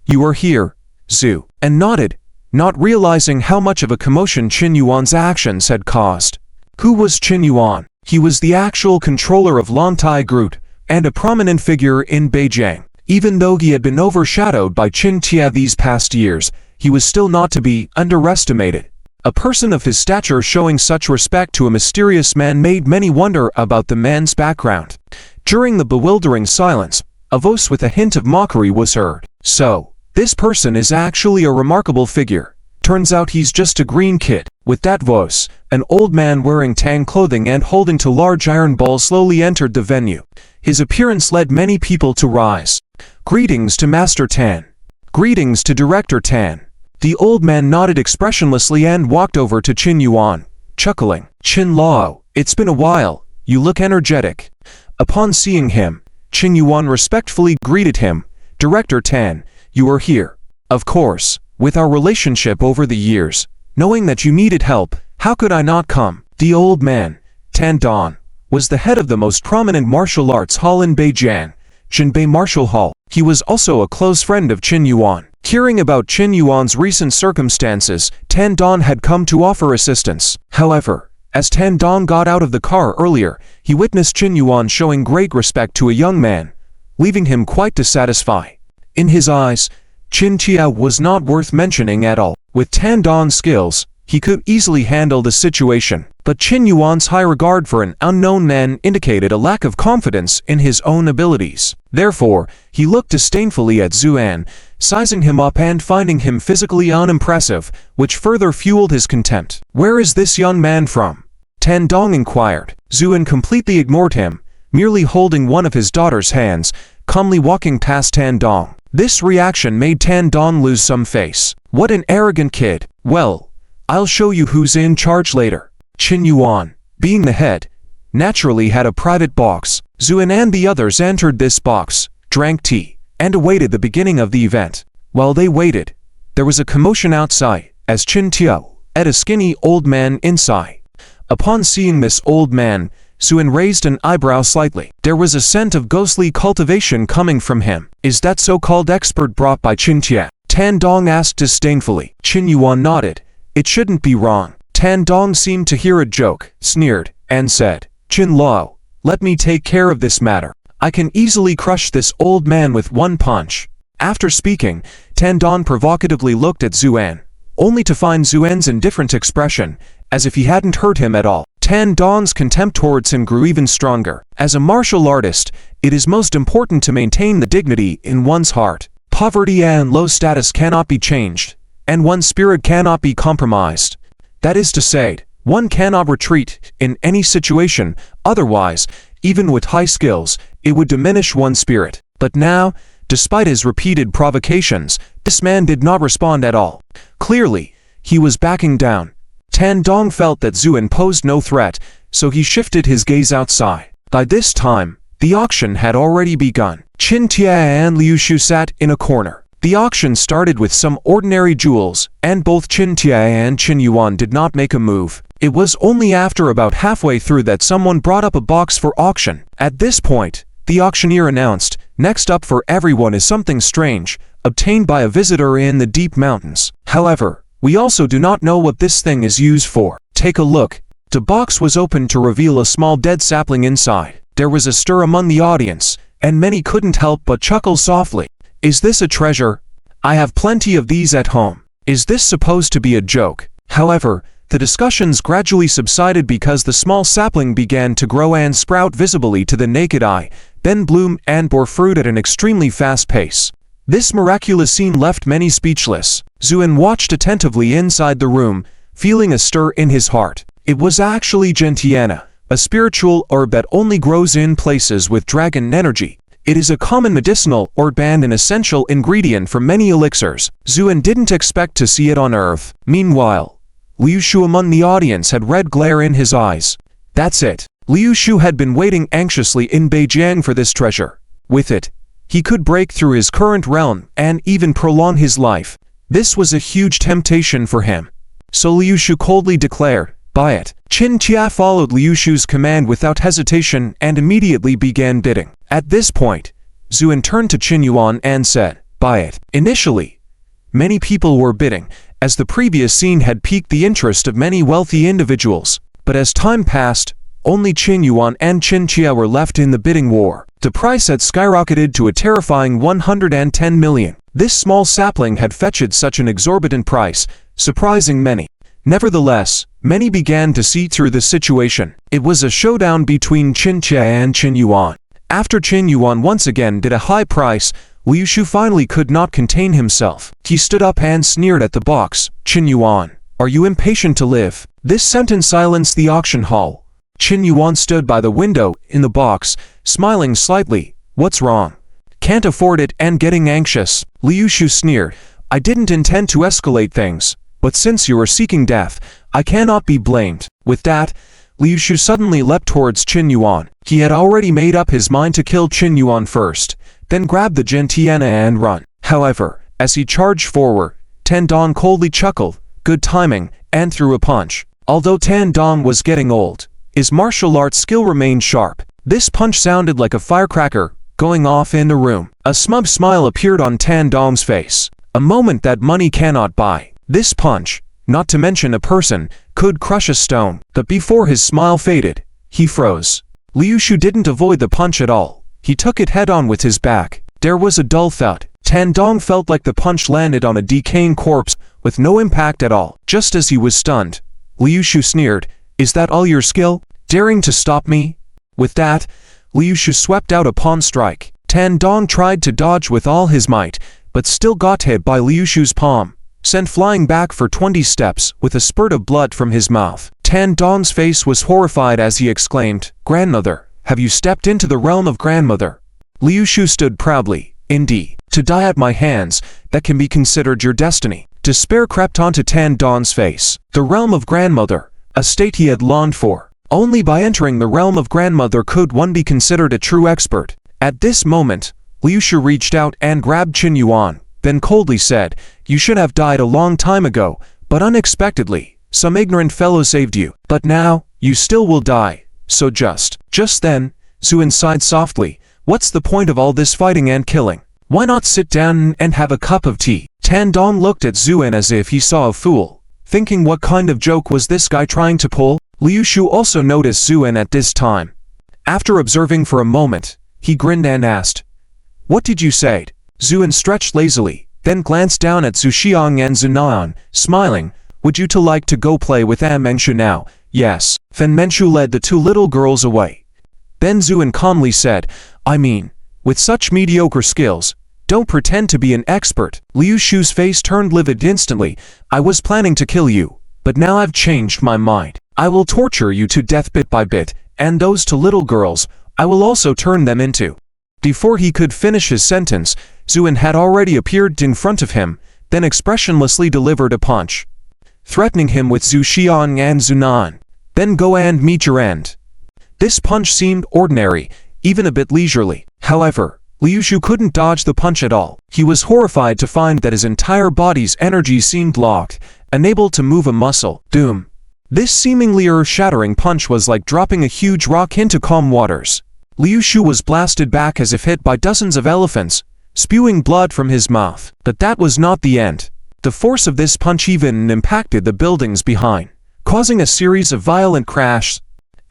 you are here, Zhu, and nodded, not realizing how much of a commotion Chinyuan's actions had caused. Who was Chinyuan? He was the actual controller of Lantai Group, and a prominent figure in Beijing. Even though he had been overshadowed by Qin Tia these past years, he was still not to be underestimated. A person of his stature showing such respect to a mysterious man made many wonder about the man's background. During the bewildering silence, a voice with a hint of mockery was heard. "So, this person is actually a remarkable figure. Turns out he's just a green kid." With that voice, an old man wearing tan clothing and holding two large iron balls slowly entered the venue. His appearance led many people to rise. "Greetings to Master Tan. Greetings to Director Tan." The old man nodded expressionlessly and walked over to Qin Yuan, chuckling. "Qin Lao, it's been a while. You look energetic." Upon seeing him, Qin Yuan respectfully greeted him. "Director Tan, you are here. Of course, with our relationship over the years, knowing that you needed help, how could I not come?" The old man, Tan Dong, was the head of the most prominent martial arts hall in Beijing, Jinbei Martial Hall. He was also a close friend of Qin Yuan. Hearing about Qin Yuan's recent circumstances, Tan Dong had come to offer assistance. However, as Tan Dong got out of the car earlier, he witnessed Qin Yuan showing great respect to a young man, leaving him quite dissatisfied. In his eyes, Qin Tia was not worth mentioning at all. With Tan Dong's skills, he could easily handle the situation, but Qin Yuan's high regard for an unknown man indicated a lack of confidence in his own abilities. Therefore, he looked disdainfully at Zuan, sizing him up and finding him physically unimpressive, which further fueled his contempt. "Where is this young man from?" Tan Dong inquired. Zuan completely ignored him, merely holding one of his daughter's hands, calmly walking past Tan Dong. This reaction made Tan Dong lose some face. "What an arrogant kid. Well, I'll show you who's in charge later." Qin Yuan, being the head, naturally had a private box. Zuan and the others entered this box, drank tea, and awaited the beginning of the event. While they waited, there was a commotion outside, as Qin Tiao met a skinny old man inside. Upon seeing this old man, Zuan raised an eyebrow slightly. There was a scent of ghostly cultivation coming from him. "Is that so-called expert brought by Qin Tia?" Tan Dong asked disdainfully. Qin Yuan nodded. "It shouldn't be wrong." Tan Dong seemed to hear a joke, sneered, and said, "Qin Lao, let me take care of this matter. I can easily crush this old man with one punch." After speaking, Tan Dong provocatively looked at Zuan, only to find Zuan's indifferent expression, as if he hadn't heard him at all. Tan Dong's contempt towards him grew even stronger. As a martial artist, it is most important to maintain the dignity in one's heart. Poverty and low status cannot be changed, and one's spirit cannot be compromised. That is to say, one cannot retreat in any situation, otherwise, even with high skills, it would diminish one's spirit. But now, despite his repeated provocations, this man did not respond at all. Clearly, he was backing down. Tan Dong felt that Zuan posed no threat, so he shifted his gaze outside. By this time, the auction had already begun. Qin Tia and Liu Shu sat in a corner. The auction started with some ordinary jewels, and both Qin Tia and Qin Yuan did not make a move. It was only after about halfway through that someone brought up a box for auction. At this point, the auctioneer announced, "Next up for everyone is something strange, obtained by a visitor in the deep mountains. However, we also do not know what this thing is used for. Take a look." The box was opened to reveal a small dead sapling inside. There was a stir among the audience, and many couldn't help but chuckle softly. "Is this a treasure? I have plenty of these at home. Is this supposed to be a joke?" However, the discussions gradually subsided because the small sapling began to grow and sprout visibly to the naked eye, then bloom and bore fruit at an extremely fast pace. This miraculous scene left many speechless. Zuan watched attentively inside the room, feeling a stir in his heart. It was actually gentiana, a spiritual herb that only grows in places with dragon energy. It is a common medicinal herb and an essential ingredient for many elixirs. Zuan didn't expect to see it on Earth. Meanwhile, Liu Shu among the audience had red glare in his eyes. That's it. Liu Shu had been waiting anxiously in Beijing for this treasure. With it, he could break through his current realm and even prolong his life. This was a huge temptation for him. So Liu Shu coldly declared, "Buy it." Qin Tia followed Liu Shu's command without hesitation and immediately began bidding. At this point, Zuan turned to Qin Yuan and said, "Buy it." Initially, many people were bidding, as the previous scene had piqued the interest of many wealthy individuals. But as time passed, only Qin Yuan and Qin Tia were left in the bidding war. The price had skyrocketed to a terrifying 110 million. This small sapling had fetched such an exorbitant price, surprising many. Nevertheless, many began to see through the situation. It was a showdown between Qin Jie and Qin Yuan. After Qin Yuan once again did a high price, Liu Shu finally could not contain himself. He stood up and sneered at the box. Qin Yuan, are you impatient to live? This sentence silenced the auction hall. Qin Yuan stood by the window in the box, smiling slightly. What's wrong? Can't afford it and getting anxious. Liu Shu sneered. I didn't intend to escalate things, but since you are seeking death, I cannot be blamed. With that, Liu Shu suddenly leapt towards Qin Yuan. He had already made up his mind to kill Qin Yuan first, then grab the gentiana and run. However, as he charged forward, Tan Dong coldly chuckled, good timing, and threw a punch. Although Tan Dong was getting old, his martial arts skill remained sharp. This punch sounded like a firecracker going off in the room. A smug smile appeared on Tan Dong's face, a moment that money cannot buy. This punch, not to mention a person, could crush a stone. But before his smile faded, he froze. Liu Shu didn't avoid the punch at all. He took it head-on with his back. There was a dull thud. Tan Dong felt like the punch landed on a decaying corpse with no impact at all. Just as he was stunned, Liu Shu sneered, "Is that all your skill? Daring to stop me?" With that, Liu Shu swept out a pawn strike. Tan Dong tried to dodge with all his might, but still got hit by Liu Shu's palm, sent flying back for 20 steps with a spurt of blood from his mouth. Tan Dong's face was horrified as he exclaimed, "Grandmother, have you stepped into the realm of grandmother?" Liu Shu stood proudly. "Indeed, to die at my hands, that can be considered your destiny." Despair crept onto Tan Dong's face. The realm of grandmother, a state he had longed for. Only by entering the realm of grandmother could one be considered a true expert. At this moment, Liu Shu reached out and grabbed Qin Yuan, then coldly said, "You should have died a long time ago, but unexpectedly, some ignorant fellow saved you. But now, you still will die, so just." Just then, Zhuan sighed softly. "What's the point of all this fighting and killing? Why not sit down and have a cup of tea?" Tan Dong looked at Zhuan as if he saw a fool, thinking what kind of joke was this guy trying to pull? Liu Shu also noticed Zhuan at this time. After observing for a moment, he grinned and asked, "What did you say?" Zhuan stretched lazily, then glanced down at Zhu Xiang and Zhu Nan, smiling. "Would you two like to go play with Fan Manchu now?" "Yes." Fan Manchu led the two little girls away. Then Zhuan calmly said, "I mean, with such mediocre skills, don't pretend to be an expert." Liu Shu's face turned livid instantly. "I was planning to kill you, but now I've changed my mind. I will torture you to death bit by bit, and those two little girls, I will also turn them into." Before he could finish his sentence, Zhuan had already appeared in front of him, then expressionlessly delivered a punch, threatening him with Zhu Xiang and Zhu Nan. "Then go and meet your end." This punch seemed ordinary, even a bit leisurely. However, Liu Shu couldn't dodge the punch at all. He was horrified to find that his entire body's energy seemed locked, unable to move a muscle. Doom. This seemingly earth-shattering punch was like dropping a huge rock into calm waters. Liu Shu was blasted back as if hit by dozens of elephants, spewing blood from his mouth. But that was not the end. The force of this punch even impacted the buildings behind, causing a series of violent crashes.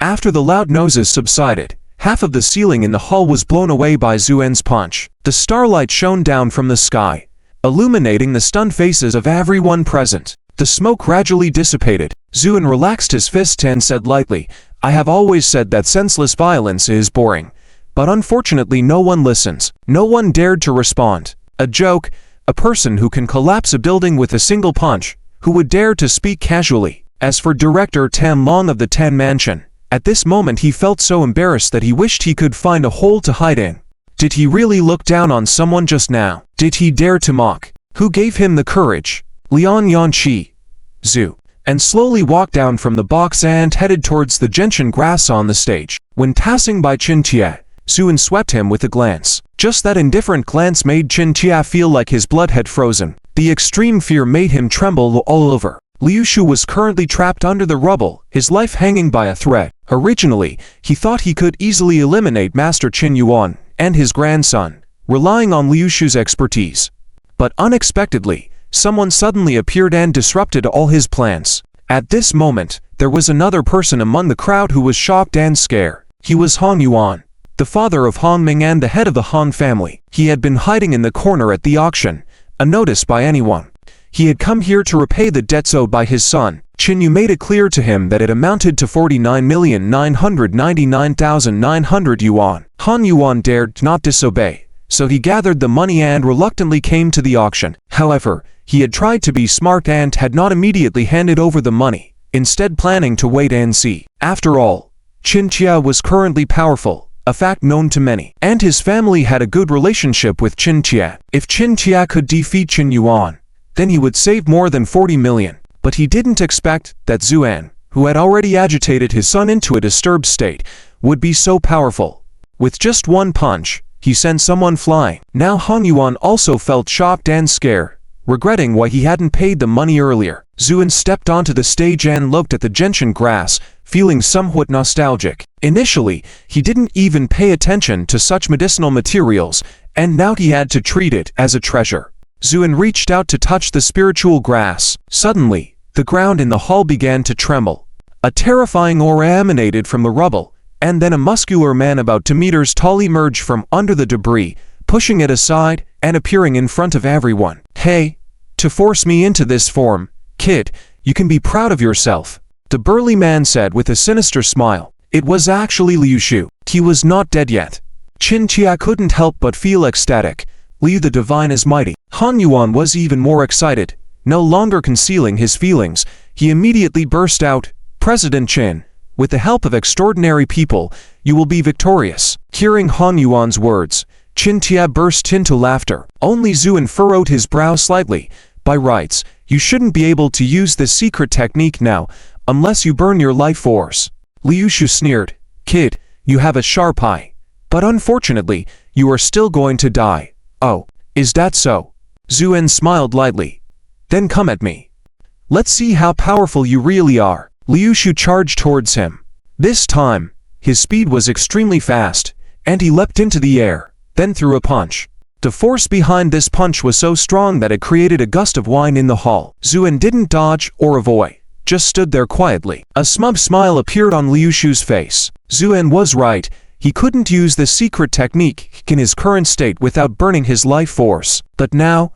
After the loud noises subsided, half of the ceiling in the hall was blown away by Zhuan's punch. The starlight shone down from the sky, illuminating the stunned faces of everyone present. The smoke gradually dissipated. Zhuan relaxed his fist and said lightly, "I have always said that senseless violence is boring. But unfortunately no one listens." No one dared to respond. A joke, a person who can collapse a building with a single punch, who would dare to speak casually. As for Director Tan Long of the Tan Mansion, at this moment he felt so embarrassed that he wished he could find a hole to hide in. Did he really look down on someone just now? Did he dare to mock? Who gave him the courage? Lian Yanqi. Zhu. And slowly walked down from the box and headed towards the gentian grass on the stage. When passing by Qin Tia, Zhuan swept him with a glance. Just that indifferent glance made Qin Tia feel like his blood had frozen. The extreme fear made him tremble all over. Liu Shu was currently trapped under the rubble, his life hanging by a thread. Originally, he thought he could easily eliminate Master Qin Yuan and his grandson, relying on Liu Shu's expertise. But unexpectedly, someone suddenly appeared and disrupted all his plans. At this moment, there was another person among the crowd who was shocked and scared. He was Hong Yuan, the father of Hong Ming and the head of the Han family. He had been hiding in the corner at the auction, unnoticed by anyone. He had come here to repay the debts owed by his son, Qin made it clear to him that it amounted to 49,999,900 yuan. Han Yuan dared not disobey, so he gathered the money and reluctantly came to the auction. However, he had tried to be smart and had not immediately handed over the money, instead planning to wait and see. After all, Qin Tia was currently powerful, a fact known to many, and his family had a good relationship with Qin Tia. If Qin Tia could defeat Qin Yuan, then he would save more than 40 million. But he didn't expect that Zuan, who had already agitated his son into a disturbed state, would be so powerful. With just one punch, he sent someone flying. Now Han Yuan also felt shocked and scared, regretting why he hadn't paid the money earlier. Zuan stepped onto the stage and looked at the gentian grass, feeling somewhat nostalgic. Initially, he didn't even pay attention to such medicinal materials, and now he had to treat it as a treasure. Zuan reached out to touch the spiritual grass. Suddenly, the ground in the hall began to tremble. A terrifying aura emanated from the rubble, and then a muscular man about 2 meters tall emerged from under the debris, pushing it aside and appearing in front of everyone. "Hey, to force me into this form, kid, you can be proud of yourself," the burly man said with a sinister smile. It was actually Liu Shu. He was not dead yet. Qin Tia couldn't help but feel ecstatic. Liu the Divine is mighty. Han Yuan was even more excited. No longer concealing his feelings, he immediately burst out, "President Qin, with the help of extraordinary people, you will be victorious." Hearing Han Yuan's words, Qin Tia burst into laughter. Only Zuan furrowed his brow slightly. "By rights, you shouldn't be able to use this secret technique now, unless you burn your life force." Liu Shu sneered, "Kid, you have a sharp eye. But unfortunately, you are still going to die." "Oh, is that so?" Zuan smiled lightly. "Then come at me. Let's see how powerful you really are." Liu Shu charged towards him. This time, his speed was extremely fast, and he leapt into the air, then threw a punch. The force behind this punch was so strong that it created a gust of wind in the hall. Zuan didn't dodge or avoid, just stood there quietly. A smug smile appeared on Liu Shu's face. Zuan was right. He couldn't use the secret technique in his current state without burning his life force. But now,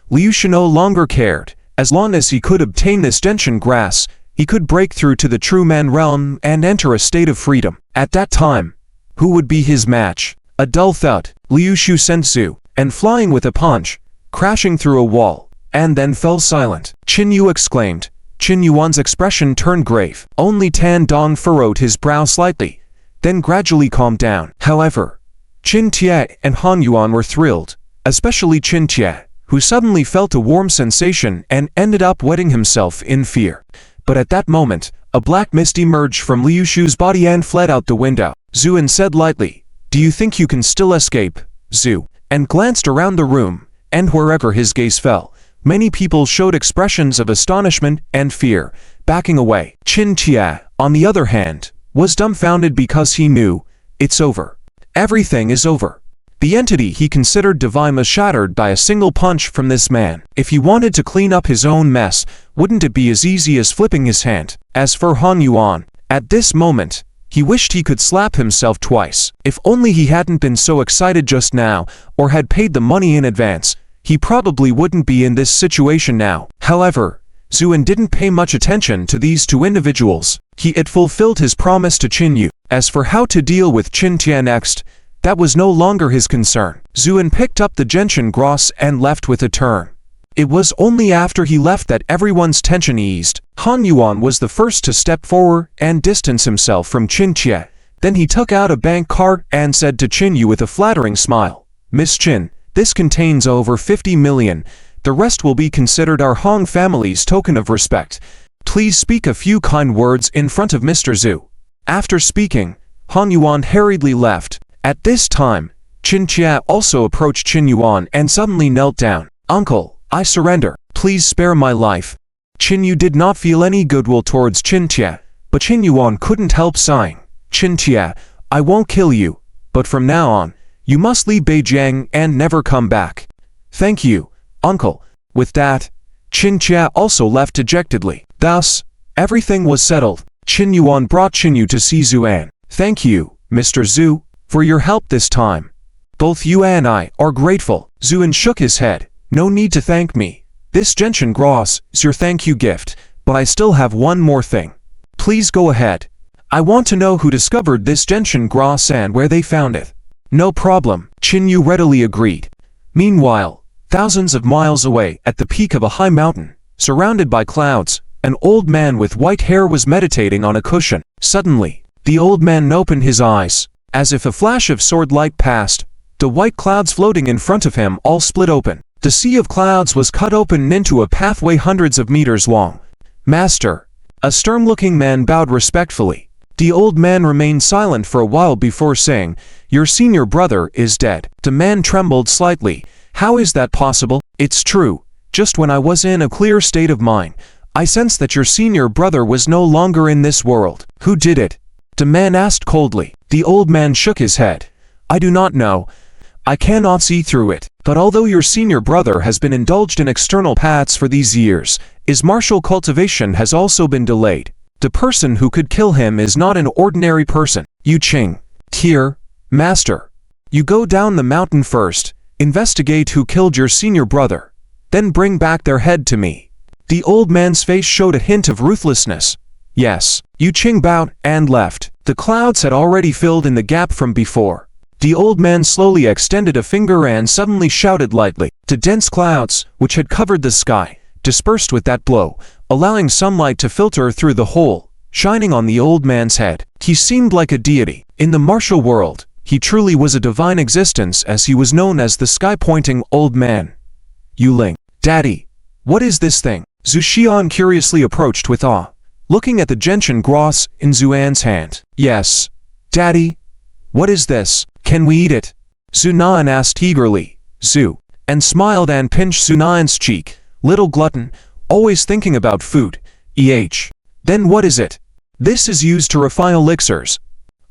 Liu Shu no longer cared. As long as he could obtain this gentian grass, he could break through to the true man realm and enter a state of freedom. At that time, who would be his match? A dull thud. Liu Shu sent Zu, and flying with a punch, crashing through a wall, and then fell silent. Qin Yu exclaimed. Qin Yuan's expression turned grave. Only Tan Dong furrowed his brow slightly, then gradually calmed down. However, Qin Tia and Han Yuan were thrilled, especially Qin Tia, who suddenly felt a warm sensation and ended up wetting himself in fear. But at that moment, a black mist emerged from Liu Shu's body and fled out the window. Zuan said lightly, "Do you think you can still escape, Zu?" and glanced around the room, and wherever his gaze fell, many people showed expressions of astonishment and fear, backing away. Qin Tia, on the other hand, was dumbfounded because he knew, it's over. Everything is over. The entity he considered divine was shattered by a single punch from this man. If he wanted to clean up his own mess, wouldn't it be as easy as flipping his hand? As for Han Yuan, at this moment, he wished he could slap himself twice. If only he hadn't been so excited just now, or had paid the money in advance, he probably wouldn't be in this situation now. However, Zuan didn't pay much attention to these two individuals. He had fulfilled his promise to Qin Yu. As for how to deal with Qin Tia next, that was no longer his concern. Zuan picked up the gentian grass and left with a turn. It was only after he left that everyone's tension eased. Han Yuan was the first to step forward and distance himself from Qin Tia. Then he took out a bank card and said to Qin Yu with a flattering smile, "Miss Qin, this contains over 50 million. The rest will be considered our Hong family's token of respect. Please speak a few kind words in front of Mr. Zu." After speaking, Han Yuan hurriedly left. At this time, Qin Tia also approached Qin Yuan and suddenly knelt down. "Uncle, I surrender. Please spare my life." Qin Yu did not feel any goodwill towards Qin Tia, but Qin Yuan couldn't help sighing. "Qin Tia, I won't kill you, but from now on, you must leave Beijing and never come back." "Thank you, uncle." With that, Qin Tia also left dejectedly. Thus, everything was settled. Qin Yuan brought Qin Yu to see Zuan. "Thank you, Mr. Zu, for your help this time. Both you and I are grateful." Zuan shook his head. "No need to thank me. This gentian grass is your thank you gift. but I still have one more thing. Please go ahead. I want to know who discovered this gentian grass and where they found it. No problem, Chinyu readily agreed. Meanwhile, thousands of miles away, at the peak of a high mountain, surrounded by clouds, an old man with white hair was meditating on a cushion. Suddenly, the old man opened his eyes. As if a flash of sword light passed, the white clouds floating in front of him all split open. The sea of clouds was cut open into a pathway hundreds of meters long. Master, a stern-looking man bowed respectfully. The old man remained silent for a while before saying, "Your senior brother is dead." The man trembled slightly. "How is that possible?" "It's true. Just when I was in a clear state of mind, I sensed that your senior brother was no longer in this world." "Who did it?" the man asked coldly. The old man shook his head. "I do not know. I cannot see through it. But although your senior brother has been indulged in external paths for these years, his martial cultivation has also been delayed. The person who could kill him is not an ordinary person. Yu Qing. Here, master. You go down the mountain first, investigate who killed your senior brother, then bring back their head to me." The old man's face showed a hint of ruthlessness. "Yes." Yu Qing bowed and left. The clouds had already filled in the gap from before. The old man slowly extended a finger and suddenly shouted lightly. The dense clouds, which had covered the sky, dispersed with that blow, allowing sunlight to filter through the hole, shining on the old man's head. He seemed like a deity. In the martial world, he truly was a divine existence, as he was known as the sky-pointing old man. Yu Ling. "Daddy, what is this thing?" Zhu Xian curiously approached with awe, looking at the gentian grass in Zuan's hand. "Yes, Daddy. What is this? Can we eat it?" Zhu Nan asked eagerly. Zhu, and smiled and pinched Zhu Nan's cheek. "Little glutton, always thinking about food. Then what is it?" "This is used to refine elixirs."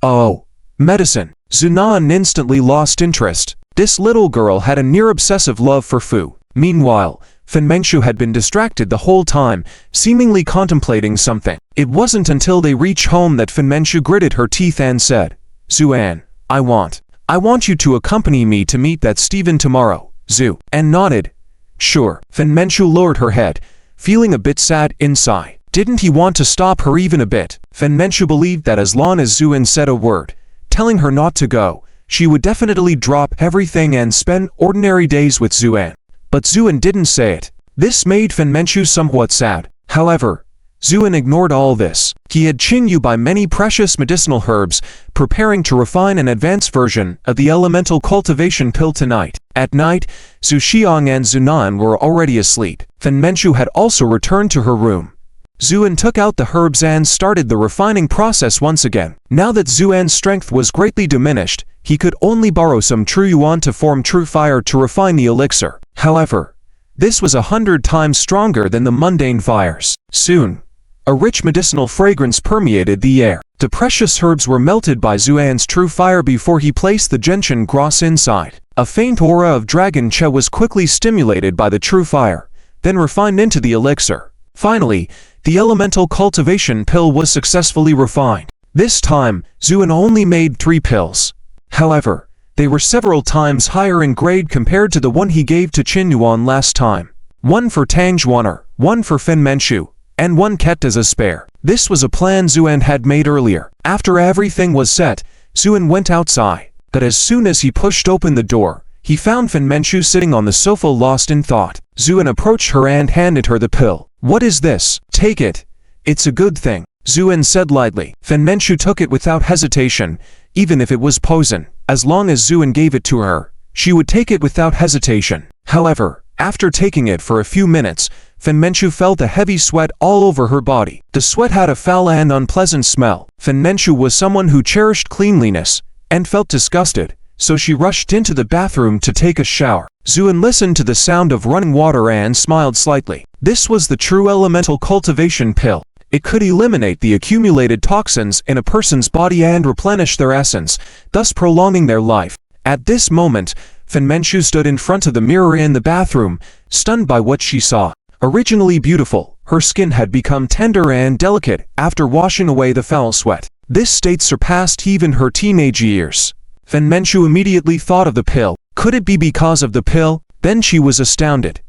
"Oh, medicine." Zhu Nan instantly lost interest. This little girl had a near-obsessive love for food. Meanwhile, Fen Mengshu had been distracted the whole time, seemingly contemplating something. It wasn't until they reached home that Fen Mengshu gritted her teeth and said, "Zuan, I want you to accompany me to meet that Steven tomorrow." Zhu and nodded. "Sure." Fen Mengshu lowered her head, feeling a bit sad inside. Didn't he want to stop her even a bit? Fen Mengshu believed that as long as Zuan said a word, telling her not to go, she would definitely drop everything and spend ordinary days with Zuan. But Zuan didn't say it. This made Fen Mengshu somewhat sad. However, Zuan ignored all this. He had Qingyu buy many precious medicinal herbs, preparing to refine an advanced version of the elemental cultivation pill tonight. At night, Zhu Xiang and Zhu Nan were already asleep. Fen Mengshu had also returned to her room. Zuan took out the herbs and started the refining process once again. Now that Zuan's strength was greatly diminished, he could only borrow some true yuan to form true fire to refine the elixir. However, this was 100 times stronger than the mundane fires. Soon, a rich medicinal fragrance permeated the air. The precious herbs were melted by Zuan's true fire before he placed the gentian grass inside. A faint aura of dragon cha was quickly stimulated by the true fire, then refined into the elixir. Finally, the elemental cultivation pill was successfully refined. This time, Zuan only made 3 pills. However, they were several times higher in grade compared to the one he gave to Qin Yuan last time. One for Tang Zhuaner, one for Fen Mengshu, and one kept as a spare. This was a plan Zuan had made earlier. After everything was set, Zuan went outside. But as soon as he pushed open the door, he found Fen Mengshu sitting on the sofa lost in thought. Zuan approached her and handed her the pill. "What is this?" "Take it. It's a good thing," Zuan said lightly. Fen Mengshu took it without hesitation, even if it was poison. As long as Zuan gave it to her, she would take it without hesitation. However, after taking it for a few minutes, Fen Mengshu felt a heavy sweat all over her body. The sweat had a foul and unpleasant smell. Fen Mengshu was someone who cherished cleanliness and felt disgusted, so she rushed into the bathroom to take a shower. Zuan listened to the sound of running water and smiled slightly. This was the true elemental cultivation pill. It could eliminate the accumulated toxins in a person's body and replenish their essence, thus prolonging their life. At this moment, Fen Mengshu stood in front of the mirror in the bathroom, stunned by what she saw. Originally beautiful, her skin had become tender and delicate after washing away the foul sweat. This state surpassed even her teenage years. Fen Mengshu immediately thought of the pill. Could it be because of the pill? Then she was astounded.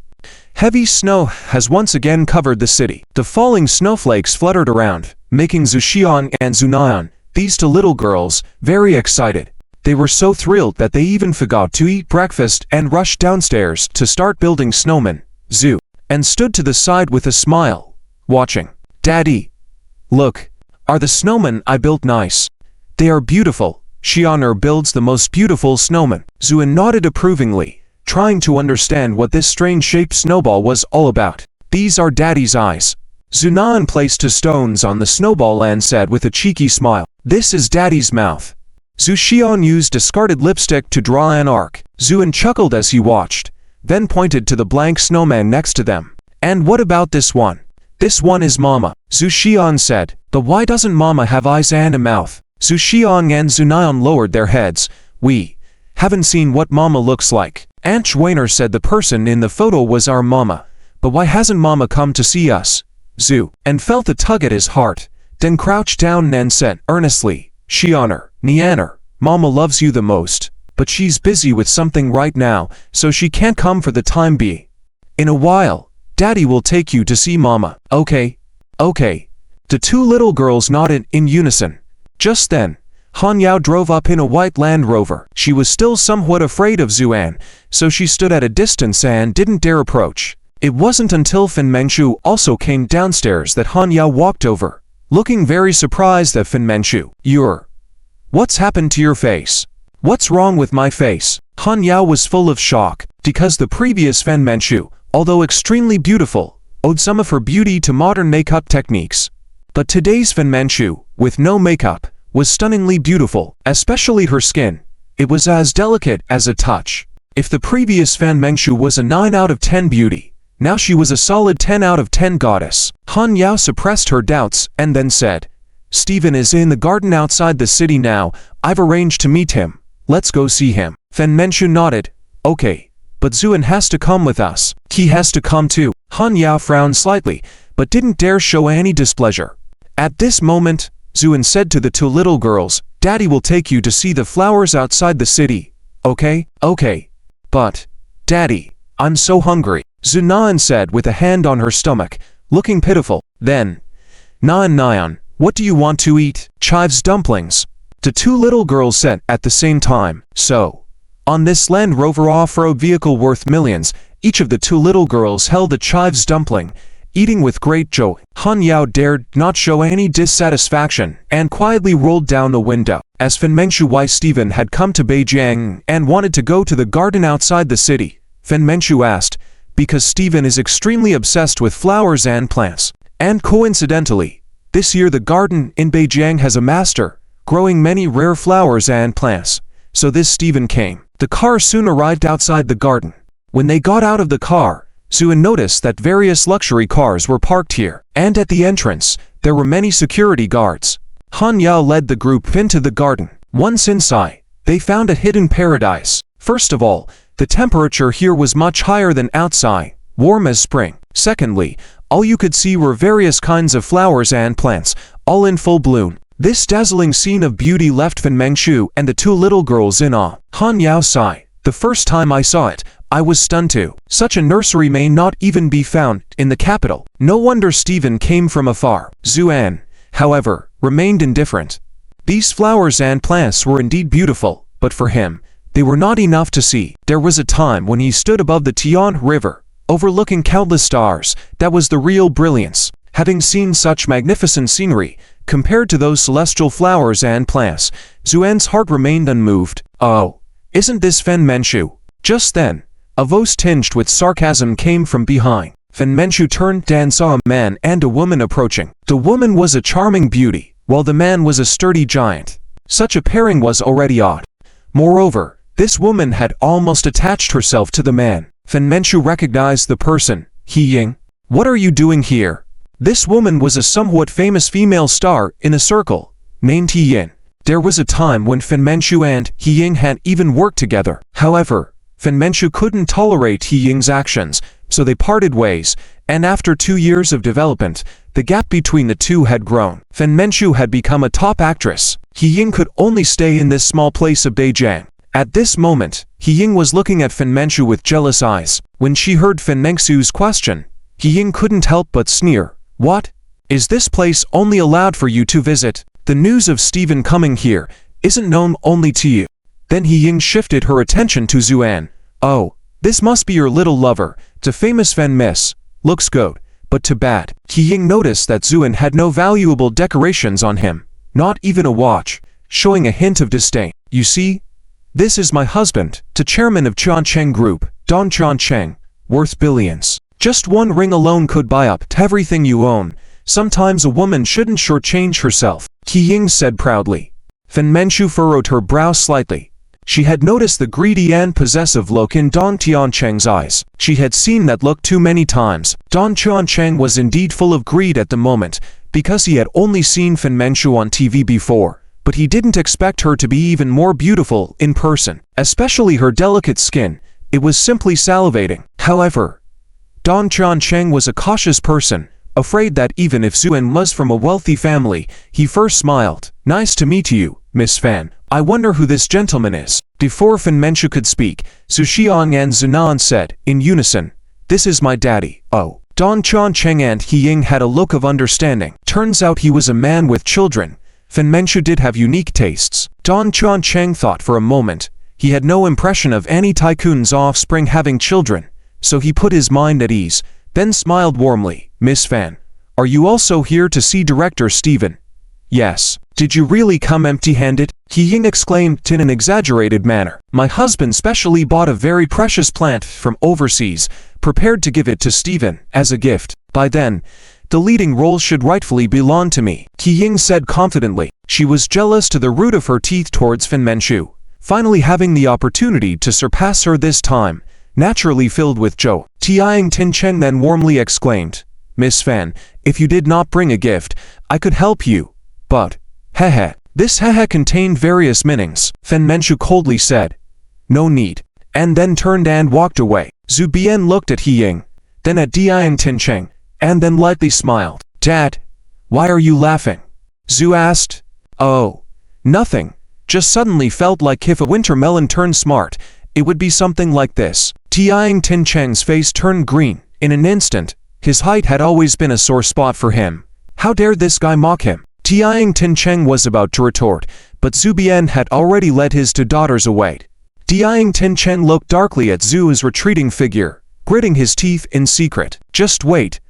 Heavy snow has once again covered the city. The falling snowflakes fluttered around, making Zuxian and Zunayan, these two little girls, very excited. They were so thrilled that they even forgot to eat breakfast and rushed downstairs to start building snowmen. Zu and stood to the side with a smile, watching. Daddy, look, are the snowmen I built nice? They are beautiful. Xianer builds the most beautiful snowman. Zuan nodded approvingly, trying to understand what this strange-shaped snowball was all about. These are Daddy's eyes. Zunan placed his stones on the snowball and said with a cheeky smile, this is Daddy's mouth. Zuxian used discarded lipstick to draw an arc. Zuan chuckled as he watched, then pointed to the blank snowman next to them. And what about this one? This one is Mama. Zuxian said, but why doesn't Mama have eyes and a mouth? Zuxian and Zunayan lowered their heads. We haven't seen what Mama looks like. Aunt Schwaner said the person in the photo was our Mama. But why hasn't Mama come to see us? Zu and felt a tug at his heart, then crouched down and said earnestly, Xianer, Nianer, Mama loves you the most, but she's busy with something right now, so she can't come for the time being. In a while, Daddy will take you to see Mama. Okay. Okay. The two little girls nodded in unison. Just then, Han Yao drove up in a white Land Rover. She was still somewhat afraid of Zuan, so she stood at a distance and didn't dare approach. It wasn't until Fen Manchu also came downstairs that Han Yao walked over, looking very surprised at Fen Manchu. What's happened to your face? What's wrong with my face? Han Yao was full of shock, because the previous Fen Manchu, although extremely beautiful, owed some of her beauty to modern makeup techniques. But today's Fen Manchu, with no makeup, was stunningly beautiful, especially her skin. It was as delicate as a touch. If the previous Fen Manchu was a 9 out of 10 beauty, now she was a solid 10 out of 10 goddess. Han Yao suppressed her doubts and then said, Stephen is in the garden outside the city now. I've arranged to meet him. Let's go see him. Fen Manchu nodded. Okay, but Zuan has to come with us. He has to come too. Han Yao frowned slightly, but didn't dare show any displeasure. At this moment, Zuan said to the two little girls, Daddy will take you to see the flowers outside the city. Okay? Okay. But, Daddy, I'm so hungry. Zunan said with a hand on her stomach, looking pitiful. Then, Nyan, what do you want to eat? Chives dumplings. The two little girls said at the same time. So, on this Land Rover off-road vehicle worth millions, each of the two little girls held a chives dumpling, eating with great joy. Han Yao dared not show any dissatisfaction and quietly rolled down the window. As Fen Manchu why Stephen had come to Beijing and wanted to go to the garden outside the city, Fen Manchu asked, because Stephen is extremely obsessed with flowers and plants. And coincidentally, this year the garden in Beijing has a master, growing many rare flowers and plants. So this Stephen came. The car soon arrived outside the garden. When they got out of the car, Zuan noticed that various luxury cars were parked here, and at the entrance, there were many security guards. Han Yao led the group into the garden. Once inside, they found a hidden paradise. First of all, the temperature here was much higher than outside, warm as spring. Secondly, all you could see were various kinds of flowers and plants, all in full bloom. This dazzling scene of beauty left Fen Manchu and the two little girls in awe. Han Yao sighed. The first time I saw it, I was stunned too. Such a nursery may not even be found in the capital. No wonder Stephen came from afar. Zuan, however, remained indifferent. These flowers and plants were indeed beautiful, but for him, they were not enough to see. There was a time when he stood above the Tian River, overlooking countless stars. That was the real brilliance. Having seen such magnificent scenery, compared to those celestial flowers and plants, Zuan's heart remained unmoved. Oh, isn't this Fen Manchu? Just then, a voice tinged with sarcasm came from behind. Fen Manchu turned and saw a man and a woman approaching. The woman was a charming beauty, while the man was a sturdy giant. Such a pairing was already odd. Moreover, this woman had almost attached herself to the man. Fen Manchu recognized the person. He Ying. What are you doing here? This woman was a somewhat famous female star in a circle, named He Yin. There was a time when Fen Manchu and He Ying had even worked together. However, Fen Manchu couldn't tolerate He Ying's actions, so they parted ways, and after 2 years of development, the gap between the two had grown. Fen Manchu had become a top actress. He Ying could only stay in this small place of Beijing. At this moment, He-ying was looking at Fen Manchu with jealous eyes. When she heard Fen Mengsu's question, He-ying couldn't help but sneer. What? Is this place only allowed for you to visit? The news of Steven coming here isn't known only to you. Then He-ying shifted her attention to Zuan. Oh, this must be your little lover, the famous Fen Miss. Looks good, but too bad. He-ying noticed that Zuan had no valuable decorations on him, not even a watch, showing a hint of disdain. You see? This is my husband, the chairman of Cheng Group, Don Cheng, worth billions. Just one ring alone could buy up everything you own. Sometimes a woman shouldn't shortchange herself, He-ying said proudly. Fen Manchu furrowed her brow slightly. She had noticed the greedy and possessive look in Don Cheng's eyes. She had seen that look too many times. Don Cheng was indeed full of greed at the moment, because he had only seen Fen Manchu on TV before. But he didn't expect her to be even more beautiful in person, especially her delicate skin. It was simply salivating. However, Don Cheng was a cautious person, afraid that even if Zuan was from a wealthy family, he first smiled. Nice to meet you, Miss Fan. I wonder who this gentleman is. Before Fen Manchu could speak, Su Xiang and Zunan said, in unison, this is my daddy. Oh. Don Cheng and He-ying had a look of understanding. Turns out he was a man with children. Fen Manchu did have unique tastes. Don Cheng thought for a moment. He had no impression of any tycoon's offspring having children, so he put his mind at ease, then smiled warmly. Miss Fan, are you also here to see Director Steven? Yes. Did you really come empty-handed? He-ying exclaimed in an exaggerated manner. My husband specially bought a very precious plant from overseas, prepared to give it to Steven as a gift. By then, the leading role should rightfully belong to me, He-ying said confidently. She was jealous to the root of her teeth towards Fen Manchu, finally having the opportunity to surpass her this time, naturally filled with joy. Tiang Tin-cheng then warmly exclaimed, Miss Fan, if you did not bring a gift, I could help you, but, heh. This heh contained various meanings. Fen Manchu coldly said, no need, and then turned and walked away. Zhu Bian looked at He-ying, then at Tiang Tin-cheng, and then lightly smiled. Dad, why are you laughing? Zhu asked. Oh, nothing. Just suddenly felt like if a winter melon turned smart, it would be something like this. Tiang Tin-cheng's face turned green. In an instant, his height had always been a sore spot for him. How dared this guy mock him? Tiang Tin-cheng was about to retort, but Zhu Bian had already led his two daughters away. Tiang Tin-cheng looked darkly at Zhu's retreating figure, gritting his teeth in secret. Just wait.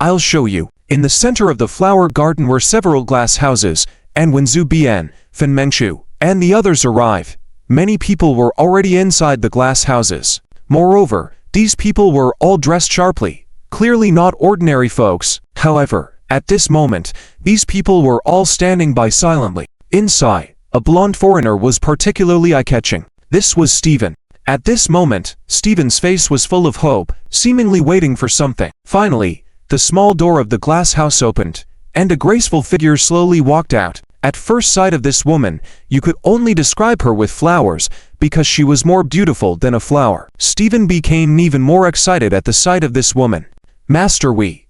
I'll show you. In the center of the flower garden were several glass houses, and when Zhu Bian, Fen Manchu, and the others arrived, many people were already inside the glass houses. Moreover, these people were all dressed sharply, clearly not ordinary folks. However, at this moment, these people were all standing by silently. Inside, a blonde foreigner was particularly eye-catching. This was Steven. At this moment, Steven's face was full of hope, seemingly waiting for something. Finally, the small door of the glass house opened, and a graceful figure slowly walked out. At first sight of this woman, you could only describe her with flowers, because she was more beautiful than a flower. Steven became even more excited at the sight of this woman. Master Wei,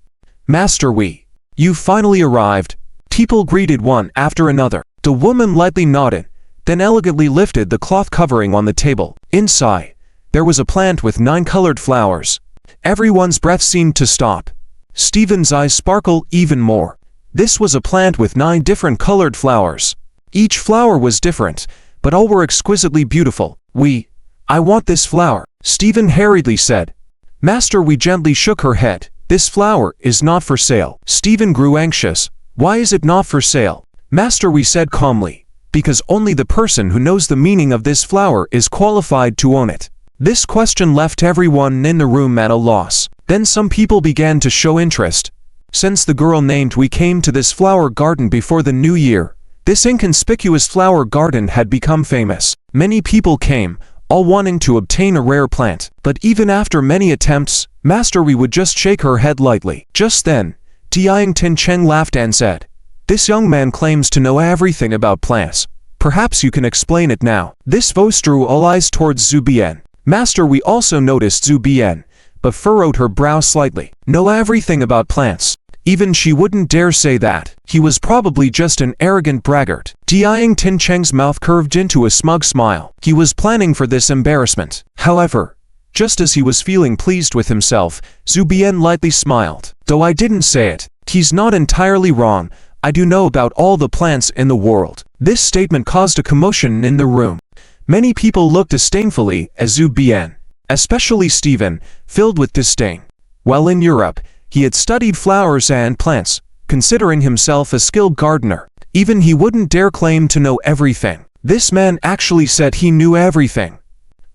you finally arrived. People greeted one after another. The woman lightly nodded, then elegantly lifted the cloth covering on the table. Inside, there was a plant with 9 colored flowers. Everyone's breath seemed to stop. Steven's eyes sparkled even more. This was a plant with 9 different colored flowers. Each flower was different, but all were exquisitely beautiful. I want this flower, Steven hurriedly said. Master Wei gently shook her head. This flower is not for sale. Steven grew anxious. Why is it not for sale? Master Wei said calmly, because only the person who knows the meaning of this flower is qualified to own it. This question left everyone in the room at a loss. Then some people began to show interest. Since the girl named Wei came to this flower garden before the new year, this inconspicuous flower garden had become famous. Many people came, all wanting to obtain a rare plant. But even after many attempts, Master Wei would just shake her head lightly. Just then, Tiang Tin-cheng laughed and said, this young man claims to know everything about plants. Perhaps you can explain it now. This voice drew all eyes towards Zhu Bian. Master Wei also noticed Zhu Bian, but furrowed her brow slightly. Know everything about plants. Even she wouldn't dare say that. He was probably just an arrogant braggart. Diang Tincheng's mouth curved into a smug smile. He was planning for this embarrassment. However, just as he was feeling pleased with himself, Zhu Bian lightly smiled. Though I didn't say it, he's not entirely wrong. I do know about all the plants in the world. This statement caused a commotion in the room. Many people looked disdainfully at Zhu Bian, especially Stephen, filled with disdain. While in Europe, he had studied flowers and plants, considering himself a skilled gardener. Even he wouldn't dare claim to know everything. This man actually said he knew everything.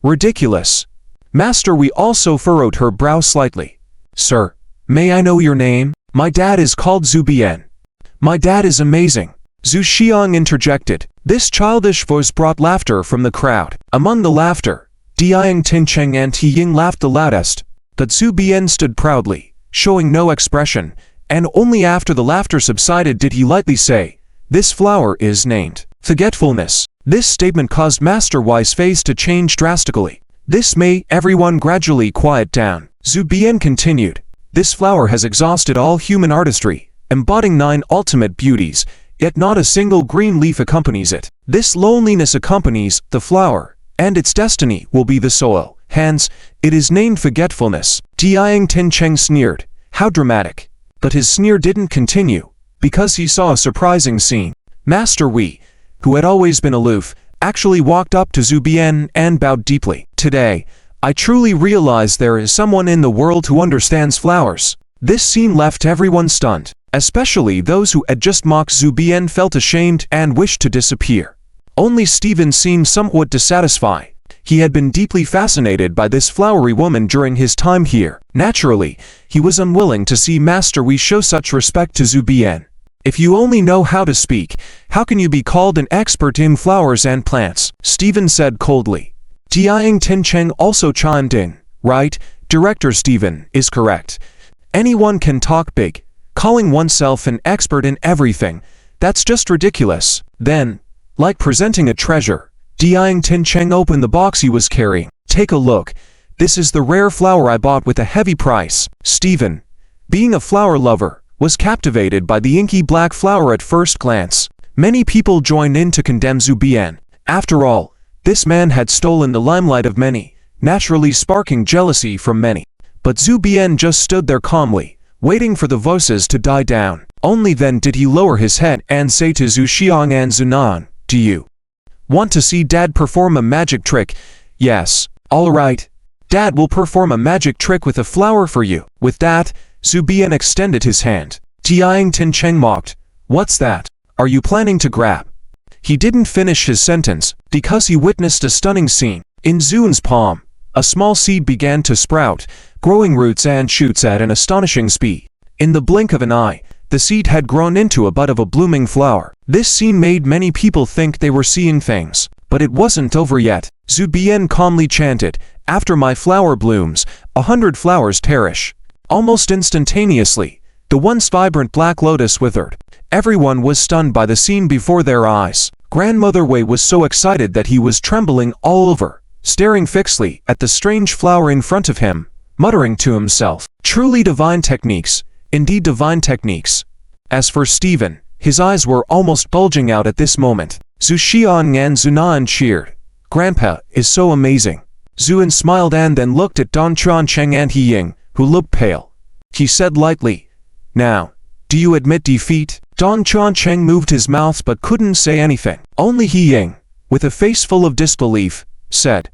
Ridiculous. Master Wei also furrowed her brow slightly. Sir, may I know your name? My dad is called Zhu Bian. My dad is amazing. Zhu Xiang interjected. This childish voice brought laughter from the crowd. Among the laughter, Diang Tincheng and He Ying laughed the loudest, but Zhu Bian stood proudly, showing no expression, and only after the laughter subsided did he lightly say, "This flower is named Forgetfulness." This statement caused Master Wei's face to change drastically. This made everyone gradually quiet down. Zhu Bian continued, "This flower has exhausted all human artistry, embodying 9 ultimate beauties, yet not a single green leaf accompanies it. This loneliness accompanies the flower, and its destiny will be the soil. Hence, it is named Forgetfulness." Diang Tincheng sneered. How dramatic. But his sneer didn't continue, because he saw a surprising scene. Master Wei, who had always been aloof, actually walked up to Zhu Bian and bowed deeply. Today, I truly realize there is someone in the world who understands flowers. This scene left everyone stunned. Especially those who had just mocked Zhu Bian felt ashamed and wished to disappear. Only Stephen seemed somewhat dissatisfied. He had been deeply fascinated by this flowery woman during his time here. Naturally, he was unwilling to see Master Wei show such respect to Zhu Bian. If you only know how to speak, how can you be called an expert in flowers and plants? Stephen said coldly. Diang Tincheng also chimed in. Right, Director Stephen is correct. Anyone can talk big. Calling oneself an expert in everything, that's just ridiculous. Then, like presenting a treasure, Diang Tincheng opened the box he was carrying. Take a look. This is the rare flower I bought with a heavy price. Stephen, being a flower lover, was captivated by the inky black flower at first glance. Many people joined in to condemn Zhu Bian. After all, this man had stolen the limelight of many, naturally sparking jealousy from many. But Zhu Bian just stood there calmly, waiting for the voices to die down. Only then did he lower his head and say to Zhu Xiang and Zhu Nan, "Do you want to see Dad perform a magic trick?" "Yes, all right. Dad will perform a magic trick with a flower for you." With that, Zhu Bian extended his hand. Diang Tincheng mocked. "What's that? Are you planning to grab?" He didn't finish his sentence, because he witnessed a stunning scene. In Zhu's palm, a small seed began to sprout, growing roots and shoots at an astonishing speed. In the blink of an eye, the seed had grown into a bud of a blooming flower. This scene made many people think they were seeing things. But it wasn't over yet. Zhu Bian calmly chanted, "After my flower blooms, 100 flowers perish." Almost instantaneously, the once vibrant black lotus withered. Everyone was stunned by the scene before their eyes. Grandmother Wei was so excited that he was trembling all over, staring fixedly at the strange flower in front of him, muttering to himself, "Truly divine techniques, indeed divine techniques." As for Stephen, his eyes were almost bulging out at this moment. Zhu Xiang and Zhu Nan cheered. "Grandpa is so amazing." Zhuan smiled and then looked at Don Chuancheng and He Ying, who looked pale. He said lightly, "Now, do you admit defeat?" Don Chuancheng moved his mouth but couldn't say anything. Only He Ying, with a face full of disbelief, said,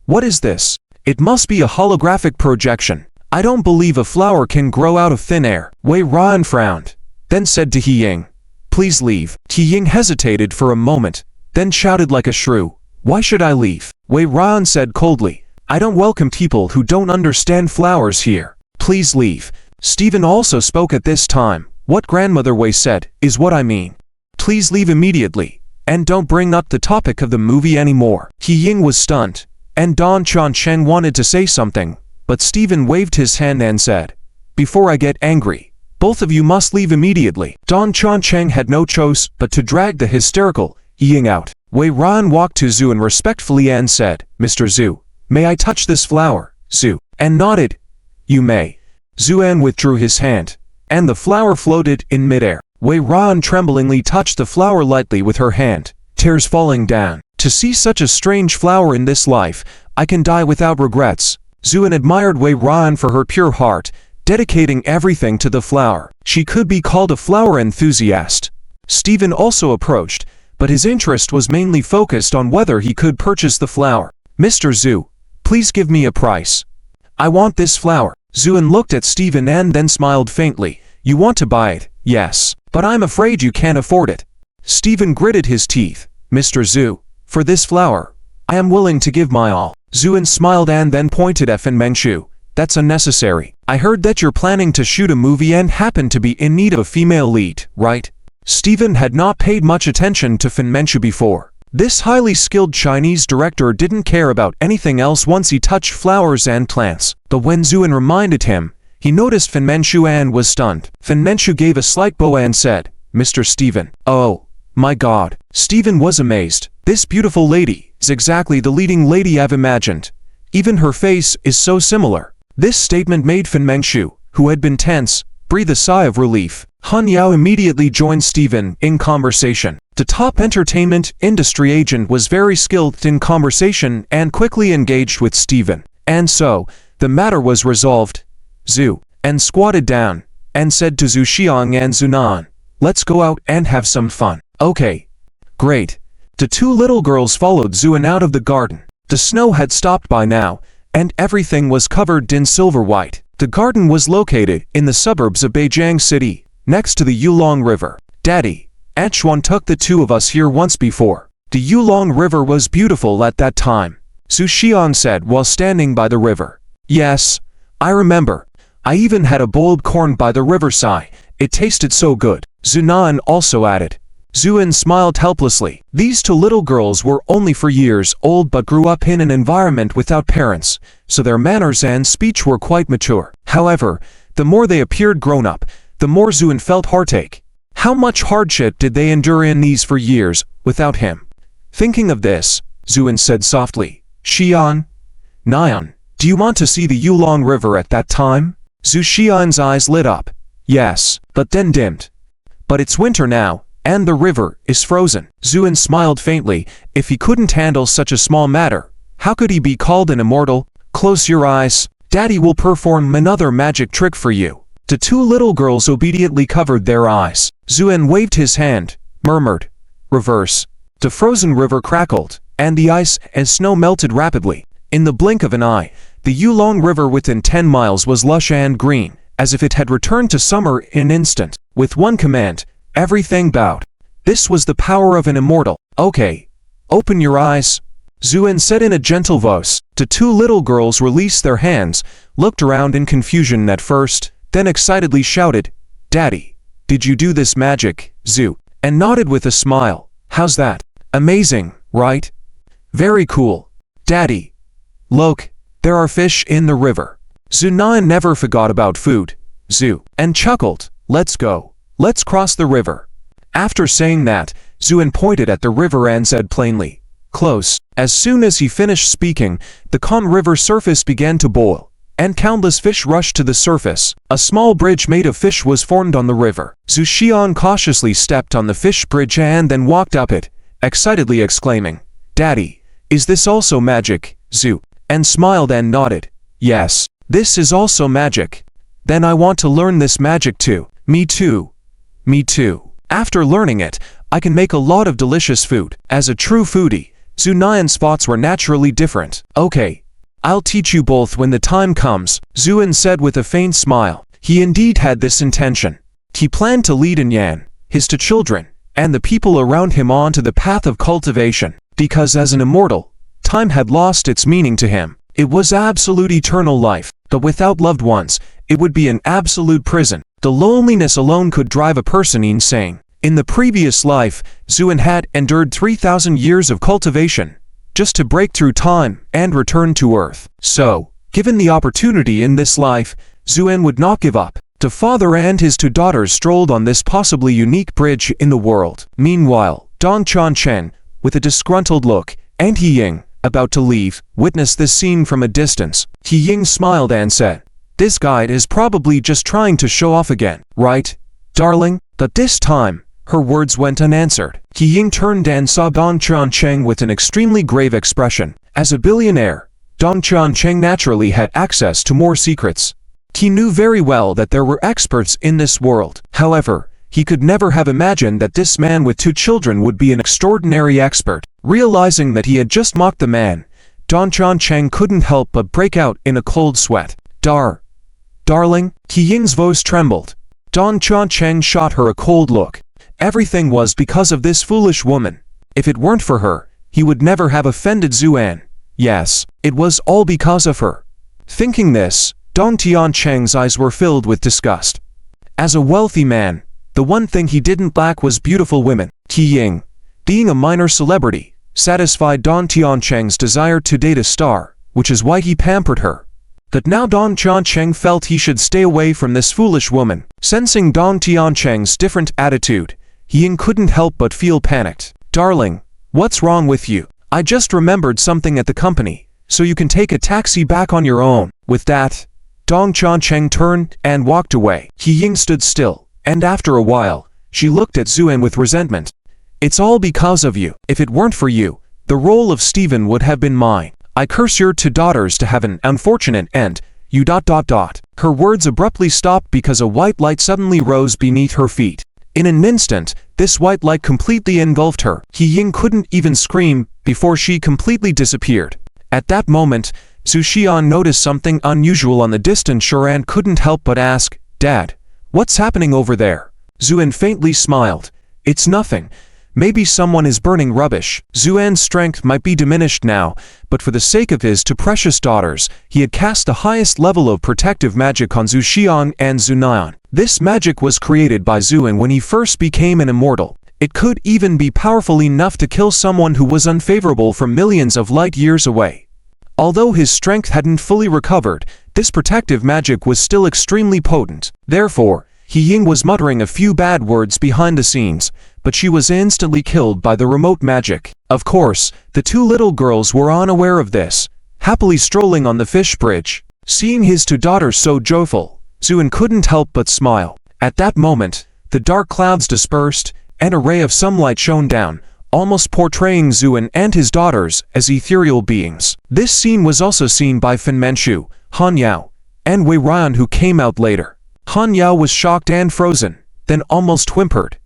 "What is this? It must be a holographic projection. I don't believe a flower can grow out of thin air." Wei Ran frowned, then said to He Ying, "Please leave." He Ying hesitated for a moment, then shouted like a shrew, "Why should I leave?" Wei Ran said coldly, "I don't welcome people who don't understand flowers here. Please leave." Stephen also spoke at this time. "What Grandmother Wei said is what I mean. Please leave immediately, and don't bring up the topic of the movie anymore." He Ying was stunned, and Don Chuancheng wanted to say something, but Stephen waved his hand and said, "Before I get angry, both of you must leave immediately." Don Chuancheng had no choice but to drag the hysterical He Ying out. Wei Ran walked to Zhu and respectfully and said, "Mr. Zhu, may I touch this flower?" Zhu and nodded. "You may." Zhuan withdrew his hand, and the flower floated in midair. Wei Ran tremblingly touched the flower lightly with her hand, tears falling down. To see such a strange flower in this life, I can die without regrets. Zhuan admired Wei Ran for her pure heart, dedicating everything to the flower. She could be called a flower enthusiast. Stephen also approached, but his interest was mainly focused on whether he could purchase the flower. Mr. Zhu, please give me a price. I want this flower. Zhuan looked at Stephen and then smiled faintly. You want to buy it? Yes. But I'm afraid you can't afford it. Stephen gritted his teeth. Mr. Zhu, for this flower, I am willing to give my all. Zhuan smiled and then pointed at Fen Mengqiu. That's unnecessary. I heard that you're planning to shoot a movie and happen to be in need of a female lead, right? Stephen had not paid much attention to Fen Mengqiu before. This highly skilled Chinese director didn't care about anything else once he touched flowers and plants. But when Zhuan reminded him, he noticed Fen Mengqiu and was stunned. Fen Mengqiu gave a slight bow and said, Mr. Stephen. Oh, my God. Stephen was amazed. This beautiful lady is exactly the leading lady I've imagined. Even her face is so similar. This statement made Fen Mengqiu, who had been tense, breathe a sigh of relief. Han Yao immediately joined Stephen in conversation. The top entertainment industry agent was very skilled in conversation and quickly engaged with Stephen. And so, the matter was resolved. Zhu, and squatted down, and said to Zhu Xiang and Zunan, let's go out and have some fun. Okay. Great. The two little girls followed Zhuan out of the garden. The snow had stopped by now, and everything was covered in silver white. The garden was located in the suburbs of Beijing City, next to the Yulong River. Daddy, Aunt Xuan took the two of us here once before. The Yulong River was beautiful at that time, Zhu Xiang said while standing by the river. Yes, I remember. I even had a boiled corn by the riverside. It tasted so good. Zunan also added. Zhuan smiled helplessly. These two little girls were only 4 years old but grew up in an environment without parents, so their manners and speech were quite mature. However, the more they appeared grown up, the more Zhuan felt heartache. How much hardship did they endure in these 4 years without him? Thinking of this, Zhuan said softly, Xian, Nian, do you want to see the Yulong River at that time? Zhu Xian's eyes lit up. Yes, but then dimmed. But it's winter now, and the river is frozen. Zhuan smiled faintly. If he couldn't handle such a small matter, how could he be called an immortal? Close your eyes. Daddy will perform another magic trick for you. The two little girls obediently covered their eyes. Zhuan waved his hand, murmured, reverse. The frozen river crackled, and the ice and snow melted rapidly. In the blink of an eye, the Yulong River within 10 miles was lush and green, as if it had returned to summer in an instant. With one command, everything bowed. This was the power of an immortal. Okay, open your eyes, Zhuan said in a gentle voice. The two little girls released their hands, looked around in confusion at first, then excitedly shouted, Daddy, did you do this magic, Zhu? And nodded with a smile. How's that? Amazing, right? Very cool. Daddy, look, there are fish in the river. Zunan never forgot about food, Zhu, and chuckled. Let's go. Let's cross the river. After saying that, Zhuan pointed at the river and said plainly, close. As soon as he finished speaking, the calm river surface began to boil, and countless fish rushed to the surface. A small bridge made of fish was formed on the river. Zhu Xiang cautiously stepped on the fish bridge and then walked up it, excitedly exclaiming, Daddy, is this also magic, Zhu? And smiled and nodded. Yes, this is also magic. Then I want to learn this magic too. Me too. Me too. After learning it, I can make a lot of delicious food. As a true foodie, Zunan's thoughts were naturally different. Okay, I'll teach you both when the time comes, Zhuan said with a faint smile. He indeed had this intention. He planned to lead Yan, his two children, and the people around him onto the path of cultivation, because as an immortal, time had lost its meaning to him. It was absolute eternal life, but without loved ones, it would be an absolute prison. The loneliness alone could drive a person insane. In the previous life, Zhuan had endured 3,000 years of cultivation, just to break through time and return to Earth. So, given the opportunity in this life, Zhuan would not give up. The father and his two daughters strolled on this possibly unique bridge in the world. Meanwhile, Dong Chonchen, with a disgruntled look, and He Ying, about to leave, witnessed this scene from a distance. He Ying smiled and said, This guide is probably just trying to show off again, right, darling? But this time, her words went unanswered. Qi Ying turned and saw Dong Qiancheng with an extremely grave expression. As a billionaire, Dong Qiancheng naturally had access to more secrets. He knew very well that there were experts in this world. However, he could never have imagined that this man with 2 children would be an extraordinary expert. Realizing that he had just mocked the man, Dong Qiancheng couldn't help but break out in a cold sweat. Darling? Qi Ying's voice trembled. Dong Qiancheng shot her a cold look. Everything was because of this foolish woman. If it weren't for her, he would never have offended Zuan. Yes, it was all because of her. Thinking this, Dong Qiancheng's eyes were filled with disgust. As a wealthy man, the one thing he didn't lack was beautiful women. Qi Ying, being a minor celebrity, satisfied Dong Qiancheng's desire to date a star, which is why he pampered her. But now Dong Qiancheng felt he should stay away from this foolish woman. Sensing Dong Qiancheng's different attitude, Qi Ying couldn't help but feel panicked. Darling, what's wrong with you? I just remembered something at the company, so you can take a taxi back on your own. With that, Dong Qiancheng turned and walked away. Qi Ying stood still, and after a while, she looked at Zuan with resentment. It's all because of you. If it weren't for you, the role of Stephen would have been mine. I curse your 2 daughters to have an unfortunate end. You ... Her words abruptly stopped because a white light suddenly rose beneath her feet. In an instant, this white light completely engulfed her. Qi Ying couldn't even scream before she completely disappeared. At that moment, Zhu Xian noticed something unusual on the distant shore and couldn't help but ask, Dad, what's happening over there? Zuan faintly smiled. It's nothing. Maybe someone is burning rubbish. Zuan's strength might be diminished now, but for the sake of his 2 precious daughters, he had cast the highest level of protective magic on Zhu Xian and Zunayan. This magic was created by Zuan when he first became an immortal. It could even be powerful enough to kill someone who was unfavorable from millions of light years away. Although his strength hadn't fully recovered, this protective magic was still extremely potent. Therefore, Qi Ying was muttering a few bad words behind the scenes, but she was instantly killed by the remote magic. Of course, the 2 little girls were unaware of this, happily strolling on the fish bridge. Seeing his 2 daughters so joyful, Zuan couldn't help but smile. At that moment, the dark clouds dispersed, and a ray of sunlight shone down, almost portraying Zuan and his daughters as ethereal beings. This scene was also seen by Fen Manchu, Han Yao, and Wei Ryan, who came out later. Han Yao was shocked and frozen, then almost whimpered.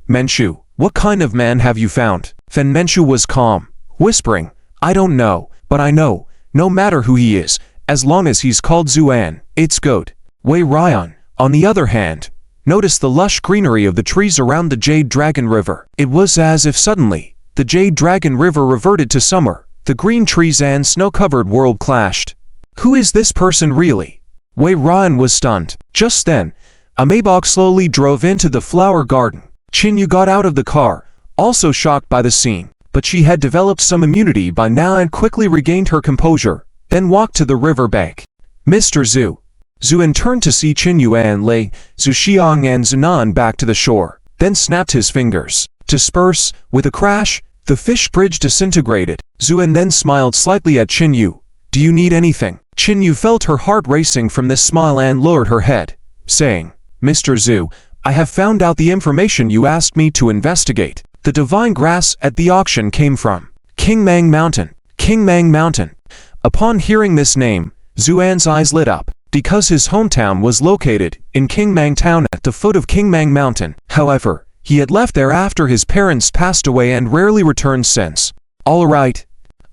Manchu, what kind of man have you found? Fen Manchu was calm, whispering, I don't know, but I know, no matter who he is, as long as he's called Zuan, it's good. Wei Ryan, on the other hand, noticed the lush greenery of the trees around the Jade Dragon River. It was as if suddenly, the Jade Dragon River reverted to summer. The green trees and snow-covered world clashed. Who is this person really? Wei Ryan was stunned. Just then, a Maybach slowly drove into the flower garden. Qinyu got out of the car, also shocked by the scene, but she had developed some immunity by now and quickly regained her composure, then walked to the river bank. Mr. Zhu. Zuan turned to see Qinyu and lay Zhu Xiang and Zunan back to the shore, then snapped his fingers. Disperse, with a crash, the fish bridge disintegrated. Zuan then smiled slightly at Qinyu. Do you need anything? Qinyu felt her heart racing from this smile and lowered her head, saying, Mr. Zhu, I have found out the information you asked me to investigate. The divine grass at the auction came from Qingmang Mountain. Qingmang Mountain. Upon hearing this name, Zuan's eyes lit up, because his hometown was located in Qingmang Town at the foot of Qingmang Mountain. However, he had left there after his parents passed away and rarely returned since. All right.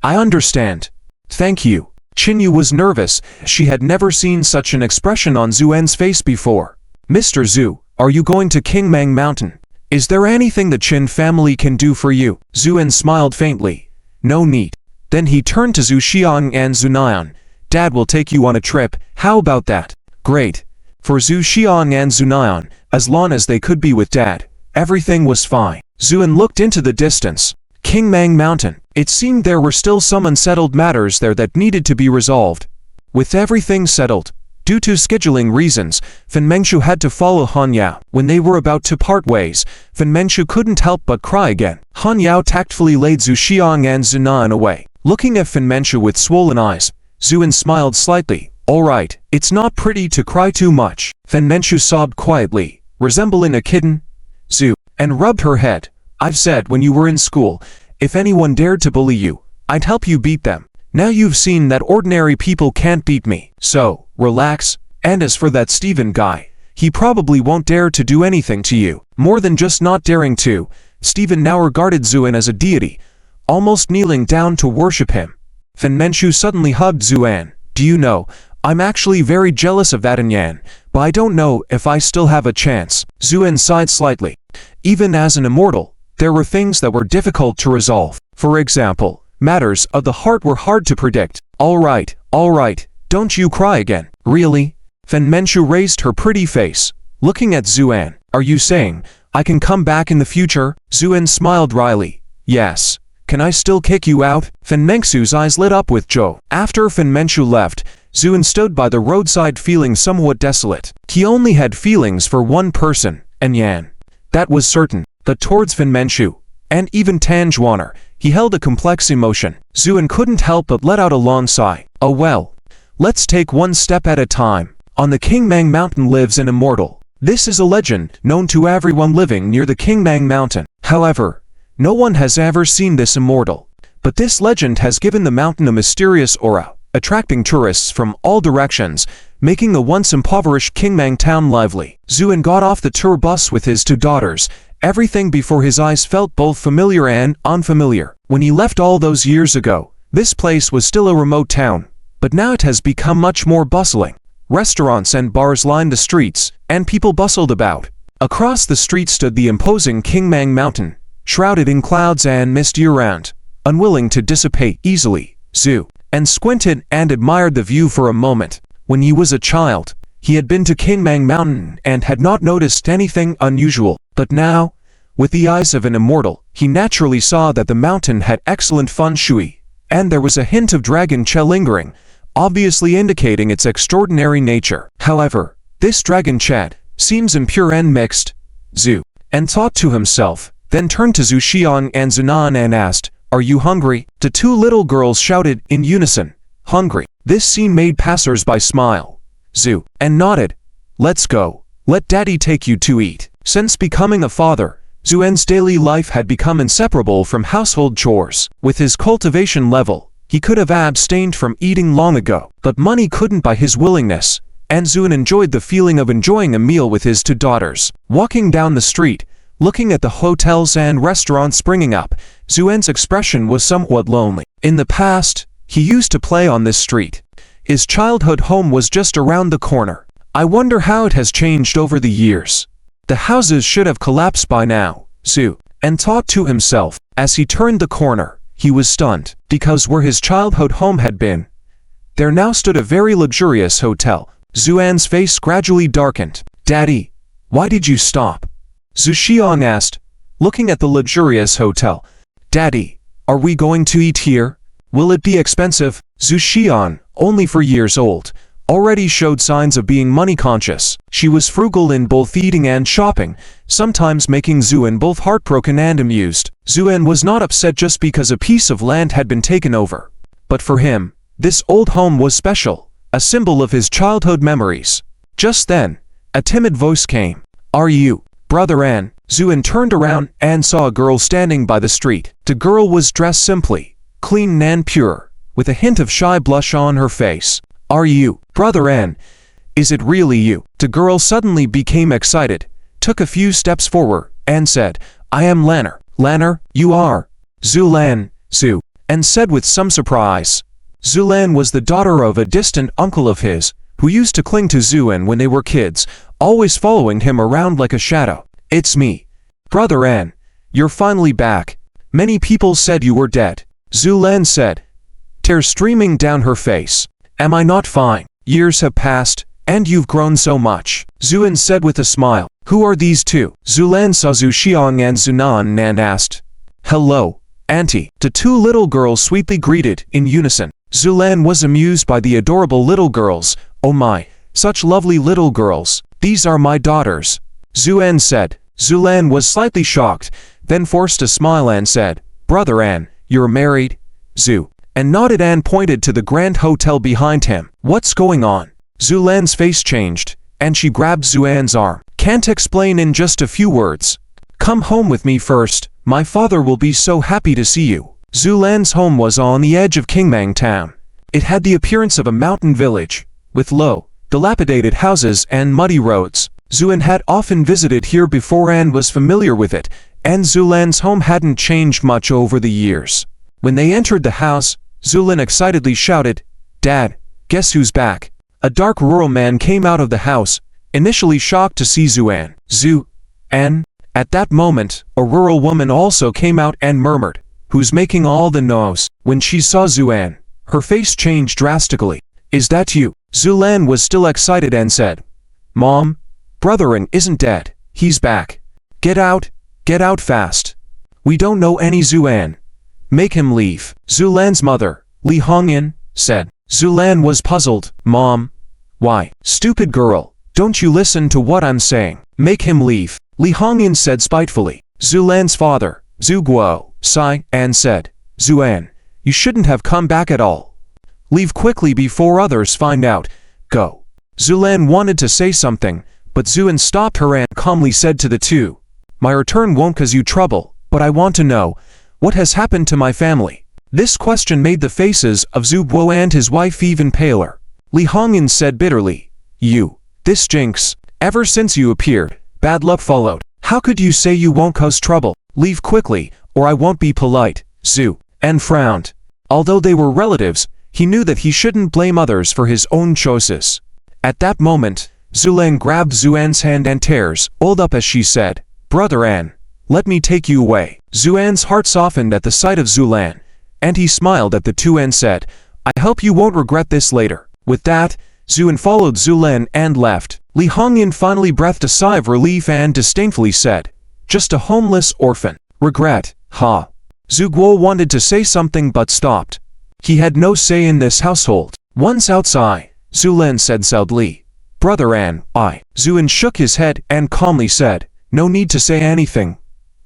I understand. Thank you. Qinyu was nervous. She had never seen such an expression on Zuan's face before. Mr. Zhu, are you going to Qingmang Mountain? Is there anything the Qin family can do for you? Zuan smiled faintly. No need. Then he turned to Zhu Xiang and Zunayan. Dad will take you on a trip, how about that? Great. For Zhu Xiang and Zunayan, as long as they could be with Dad, everything was fine. Zuan looked into the distance. Qingmang Mountain. It seemed there were still some unsettled matters there that needed to be resolved. With everything settled, due to scheduling reasons, Fen Manchu had to follow Han Yao. When they were about to part ways, Fen Manchu couldn't help but cry again. Han Yao tactfully laid Zhu Xiang and Zunan away. Looking at Fen Manchu with swollen eyes, Zuan smiled slightly. Alright, it's not pretty to cry too much. Fenmenchu sobbed quietly, resembling a kitten. Zhu, and rubbed her head. I've said when you were in school, if anyone dared to bully you, I'd help you beat them. Now you've seen that ordinary people can't beat me. So, relax, and as for that Steven guy, he probably won't dare to do anything to you. More than just not daring to, Steven now regarded Zuan as a deity, almost kneeling down to worship him. Fenmenchu suddenly hugged Zuan. Do you know, I'm actually very jealous of that Yan, but I don't know if I still have a chance. Zuan sighed slightly. Even as an immortal, there were things that were difficult to resolve. For example, matters of the heart were hard to predict. All right, don't you cry again. Really? Fenmenchu raised her pretty face, looking at Zuan. Are you saying I can come back in the future? Zuan smiled wryly. Yes. Can I still kick you out? Fenmenchu's eyes lit up with joy. After Fenmenchu left, Zuan stood by the roadside feeling somewhat desolate. He only had feelings for one person, Yan. That was certain. But towards Fenmenchu, and even Tanjuaner, he held a complex emotion. Zuan couldn't help but let out a long sigh. Oh well. Let's take one step at a time. On the Qingmang Mountain lives an immortal. This is a legend known to everyone living near the Qingmang Mountain. However, no one has ever seen this immortal. But this legend has given the mountain a mysterious aura, attracting tourists from all directions, making the once impoverished Qingmang town lively. Zuan got off the tour bus with his two daughters. Everything before his eyes felt both familiar and unfamiliar. When he left all those years ago, this place was still a remote town, but now it has become much more bustling. Restaurants and bars lined the streets, and people bustled about. Across the street stood the imposing Qingmang Mountain, shrouded in clouds and mist year-round, unwilling to dissipate easily. Zhu and squinted and admired the view for a moment. When he was a child, he had been to Qingmang Mountain and had not noticed anything unusual. But now, with the eyes of an immortal, he naturally saw that the mountain had excellent feng shui, and there was a hint of dragon che lingering, obviously indicating its extraordinary nature. However, this dragon che seems impure and mixed. Zhu and thought to himself, then turned to Zhu Xiang and Zunan and asked, Are you hungry? The two little girls shouted in unison, Hungry. This scene made passers-by smile. Zhu and nodded. Let's go. Let daddy take you to eat. Since becoming a father, Zuan's daily life had become inseparable from household chores. With his cultivation level, he could have abstained from eating long ago, but money couldn't buy his willingness, and Zuan enjoyed the feeling of enjoying a meal with his two daughters. Walking down the street, looking at the hotels and restaurants springing up, Zuan's expression was somewhat lonely. In the past, he used to play on this street. His childhood home was just around the corner. I wonder how it has changed over the years. The houses should have collapsed by now, Zhu and thought to himself. As he turned the corner, he was stunned, because where his childhood home had been, there now stood a very luxurious hotel. Zuan's face gradually darkened. Daddy, why did you stop? Zhu Xiang asked, looking at the luxurious hotel. Daddy, are we going to eat here? Will it be expensive? Zhu Xiang, only 4 years old, already showed signs of being money-conscious. She was frugal in both eating and shopping, sometimes making Zuan both heartbroken and amused. Zuan was not upset just because a piece of land had been taken over. But for him, this old home was special, a symbol of his childhood memories. Just then, a timid voice came. Are you, Brother An? Zuan turned around and saw a girl standing by the street. The girl was dressed simply, clean and pure, with a hint of shy blush on her face. Are you, Brother An? Is it really you? The girl suddenly became excited, took a few steps forward, and said, I am Lanner. Lanner, you are? Zulan, Zhu, and said with some surprise. Zulan was the daughter of a distant uncle of his, who used to cling to Zuan when they were kids, always following him around like a shadow. It's me. Brother An, you're finally back. Many people said you were dead. Zulan said, tears streaming down her face. Am I not fine? Years have passed, and you've grown so much. Zuan said with a smile. Who are these two? Zulan saw Zhu Xiang and Zunan and asked. Hello, Auntie. The two little girls sweetly greeted in unison. Zulan was amused by the adorable little girls. Oh my, such lovely little girls. These are my daughters. Zuan said. Zulan was slightly shocked, then forced a smile and said, Brother An, you're married? Zhu and nodded and pointed to the grand hotel behind him. What's going on? Zulan's face changed, and she grabbed Zuan's arm. Can't explain in just a few words. Come home with me first. My father will be so happy to see you. Zulan's home was on the edge of Kingmang town. It had the appearance of a mountain village, with low, dilapidated houses and muddy roads. Zuan had often visited here before and was familiar with it, and Zulan's home hadn't changed much over the years. When they entered the house, Zulan excitedly shouted, "Dad, guess who's back?" A dark rural man came out of the house, initially shocked to see Zuan. Zu-an? At that moment, a rural woman also came out and murmured, "Who's making all the noise?" When she saw Zuan, her face changed drastically. "Is that you?" Zulan was still excited and said, "Mom, Brotherin isn't dead. He's back. Get out fast. We don't know any Zuan. Make him leave." Zulan's mother, Li Hongyin, said. Zulan was puzzled. "Mom, why?" "Stupid girl, don't you listen to what I'm saying? Make him leave," Li Hongyin said spitefully. Zulan's father, Zhu Guo, sighed and said, "Zuan, you shouldn't have come back at all. Leave quickly before others find out. Go." Zulan wanted to say something, but Zuan stopped her and calmly said to the two, "My return won't cause you trouble, but I want to know, what has happened to my family?" This question made the faces of Zhu Guo and his wife even paler. Li Hongyin said bitterly, This jinx. Ever since you appeared, bad luck followed. How could you say you won't cause trouble? Leave quickly, or I won't be polite." Zhu and frowned. Although they were relatives, he knew that he shouldn't blame others for his own choices. At that moment, Zulan grabbed Zuan's hand and tears oiled up as she said, "Brother An, let me take you away." Zuan's heart softened at the sight of Zulan, and he smiled at the two and said, "I hope you won't regret this later." With that, Zuan followed Zulan and left. Li Hongyin finally breathed a sigh of relief and disdainfully said, "Just a homeless orphan. Regret, ha." Zhu Guo wanted to say something but stopped. He had no say in this household. Once outside, Zulan said sadly, "Brother An, Zuan shook his head and calmly said, "No need to say anything,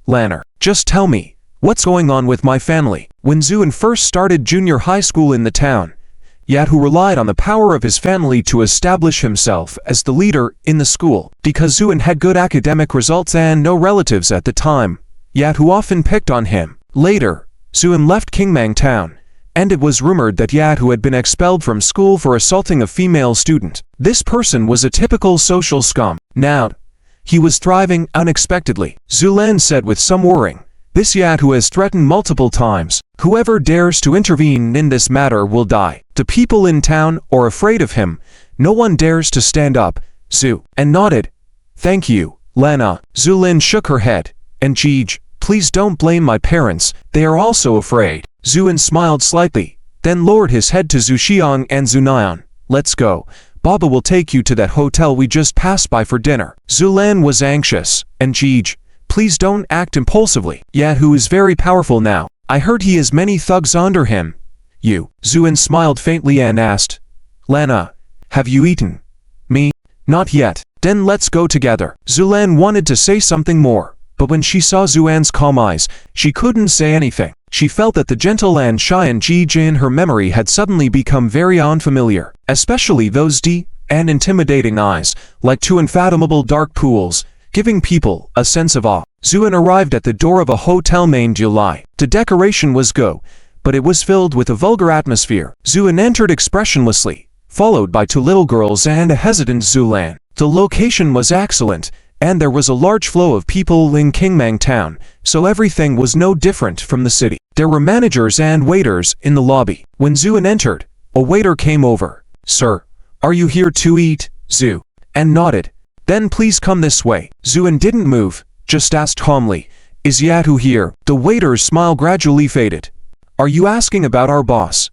Lanner. Just tell me, what's going on with my family?" When Zuan first started junior high school in the town, Yatu relied on the power of his family to establish himself as the leader in the school. Because Zuan had good academic results and no relatives at the time, Yatu often picked on him. Later, Zuan left Kingmang town, and it was rumored that Yatu had been expelled from school for assaulting a female student. This person was a typical social scum. Now, he was thriving unexpectedly. Zulan said with some worrying, "This Yatu has threatened multiple times. Whoever dares to intervene in this matter will die. The people in town are afraid of him. No one dares to stand up." Zhu and nodded. "Thank you, Lana." Zulin shook her head. "And Jej, please don't blame my parents. They are also afraid." Zuan smiled slightly, then lowered his head to Zhu Xiang and Zhu Nian. "Let's go. Baba will take you to that hotel we just passed by for dinner." Zulan was anxious. "And Jej, please don't act impulsively. Yatu is very powerful now. I heard he has many thugs under him." Zuan smiled faintly and asked, "Lana, have you eaten?" "Me? Not yet." "Then let's go together." Zulan wanted to say something more, but when she saw Zuan's calm eyes, she couldn't say anything. She felt that the gentle and shy and Jej in her memory had suddenly become very unfamiliar, especially those deep and intimidating eyes, like two unfathomable dark pools, giving people a sense of awe. Zuan arrived at the door of a hotel named Yulai. The decoration was go, but it was filled with a vulgar atmosphere. Zuan entered expressionlessly, followed by two little girls and a hesitant Zulan. The location was excellent, and there was a large flow of people in Kingmang town, so everything was no different from the city. There were managers and waiters in the lobby. When Zuan entered, a waiter came over. "Sir, are you here to eat?" Zhu and nodded. "Then please come this way." Zuan didn't move, just asked calmly, "Is Yatu here?" The waiter's smile gradually faded. "Are you asking about our boss?"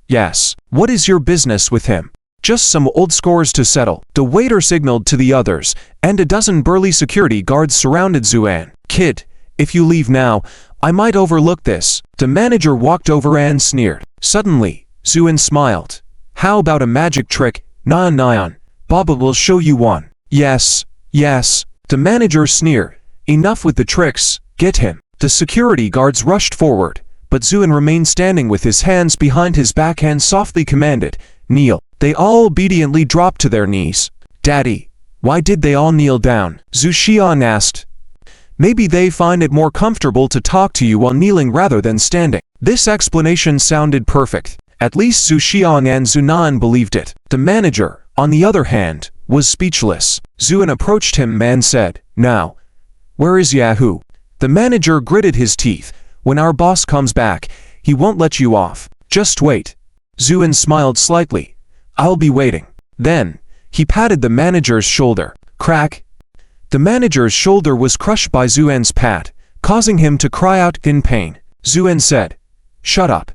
"Yes." "What is your business with him?" "Just some old scores to settle." The waiter signaled to the others, and a dozen burly security guards surrounded Zuan. "Kid, if you leave now, I might overlook this." The manager walked over and sneered. Suddenly, Zuan smiled. "How about a magic trick, Nyan? Baba will show you one." Yes. The manager sneered. "Enough with the tricks, get him." The security guards rushed forward, but Zuan remained standing with his hands behind his back and softly commanded, "Kneel." They all obediently dropped to their knees. "Daddy, why did they all kneel down?" Zhu Xian asked. "Maybe they find it more comfortable to talk to you while kneeling rather than standing." This explanation sounded perfect. At least Zhu Xian and Zhu Nan believed it. The manager, on the other hand, was speechless. Zuan approached him and said, "Now, where is Yahoo?" The manager gritted his teeth. "When our boss comes back, he won't let you off. Just wait." Zuan smiled slightly. "I'll be waiting." Then, he patted the manager's shoulder. Crack! The manager's shoulder was crushed by Zuan's pat, causing him to cry out in pain. Zuan said, "Shut up."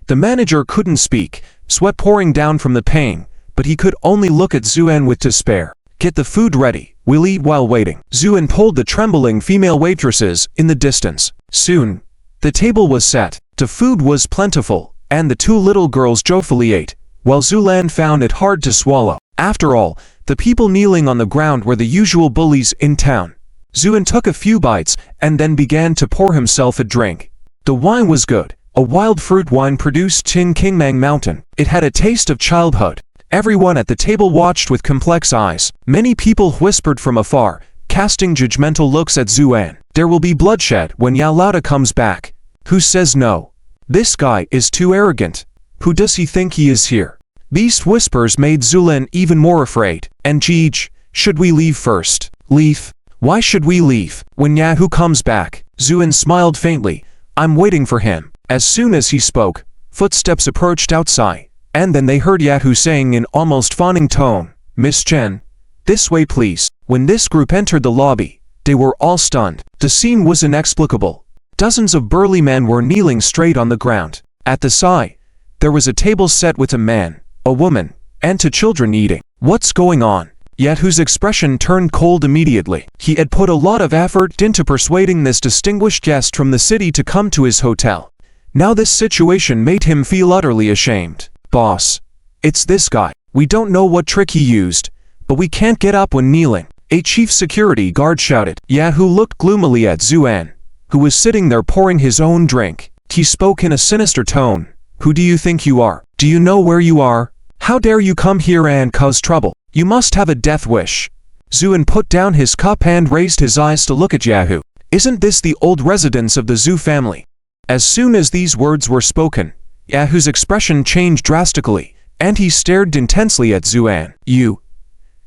The manager couldn't speak, sweat pouring down from the pain, but he could only look at Zuan with despair. "Get the food ready, we'll eat while waiting." Zuan pulled the trembling female waitresses in the distance. Soon, the table was set, the food was plentiful, and the two little girls joyfully ate, while Zulan found it hard to swallow. After all, the people kneeling on the ground were the usual bullies in town. Zuan took a few bites and then began to pour himself a drink. The wine was good, a wild fruit wine produced in Qingmang Mountain. It had a taste of childhood. Everyone at the table watched with complex eyes. Many people whispered from afar, casting judgmental looks at Zuan. "There will be bloodshed when Yao Lauda comes back." "Who says no? This guy is too arrogant. Who does he think he is here?" These whispers made Zulan even more afraid. "And Jeej, should we leave first?" "Leave? Why should we leave? When Yahoo comes back?" Zuan smiled faintly. "I'm waiting for him." As soon as he spoke, footsteps approached outside, and then they heard Yahoo saying in almost fawning tone, "Miss Chen, this way please." When this group entered the lobby, they were all stunned. The scene was inexplicable. Dozens of burly men were kneeling straight on the ground. At the side, there was a table set with a man, a woman, and two children eating. "What's going on?" Yahoo's expression turned cold immediately. He had put a lot of effort into persuading this distinguished guest from the city to come to his hotel. Now this situation made him feel utterly ashamed. "Boss, it's this guy. We don't know what trick he used, but we can't get up when kneeling," a chief security guard shouted. Yahoo looked gloomily at Zuan, who was sitting there pouring his own drink. He spoke in a sinister tone. "Who do you think you are? Do you know where you are? How dare you come here and cause trouble? You must have a death wish." Zuan put down his cup and raised his eyes to look at Yahoo. "Isn't this the old residence of the Zhu family?" As soon as these words were spoken, Yahoo's expression changed drastically, and he stared intensely at Zuan.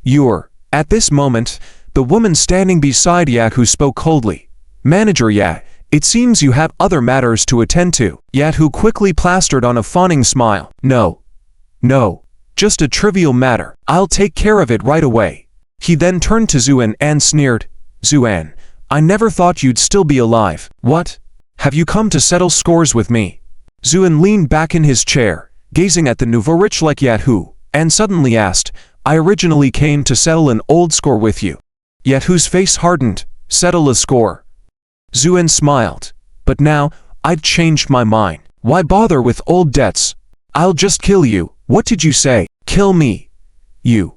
You're... At this moment, the woman standing beside Yahoo spoke coldly. "Manager Ya, it seems you have other matters to attend to." Yahoo quickly plastered on a fawning smile. No, just a trivial matter. I'll take care of it right away." He then turned to Zuan and sneered, "Zuan, I never thought you'd still be alive. What? Have you come to settle scores with me?" Zuan leaned back in his chair, gazing at the nouveau rich like Yahoo, and suddenly asked, "I originally came to settle an old score with you." Yahoo's face hardened. "Settle a score?" Zuan smiled. "But now, I've changed my mind. Why bother with old debts? I'll just kill you." "What did you say? Kill me? You?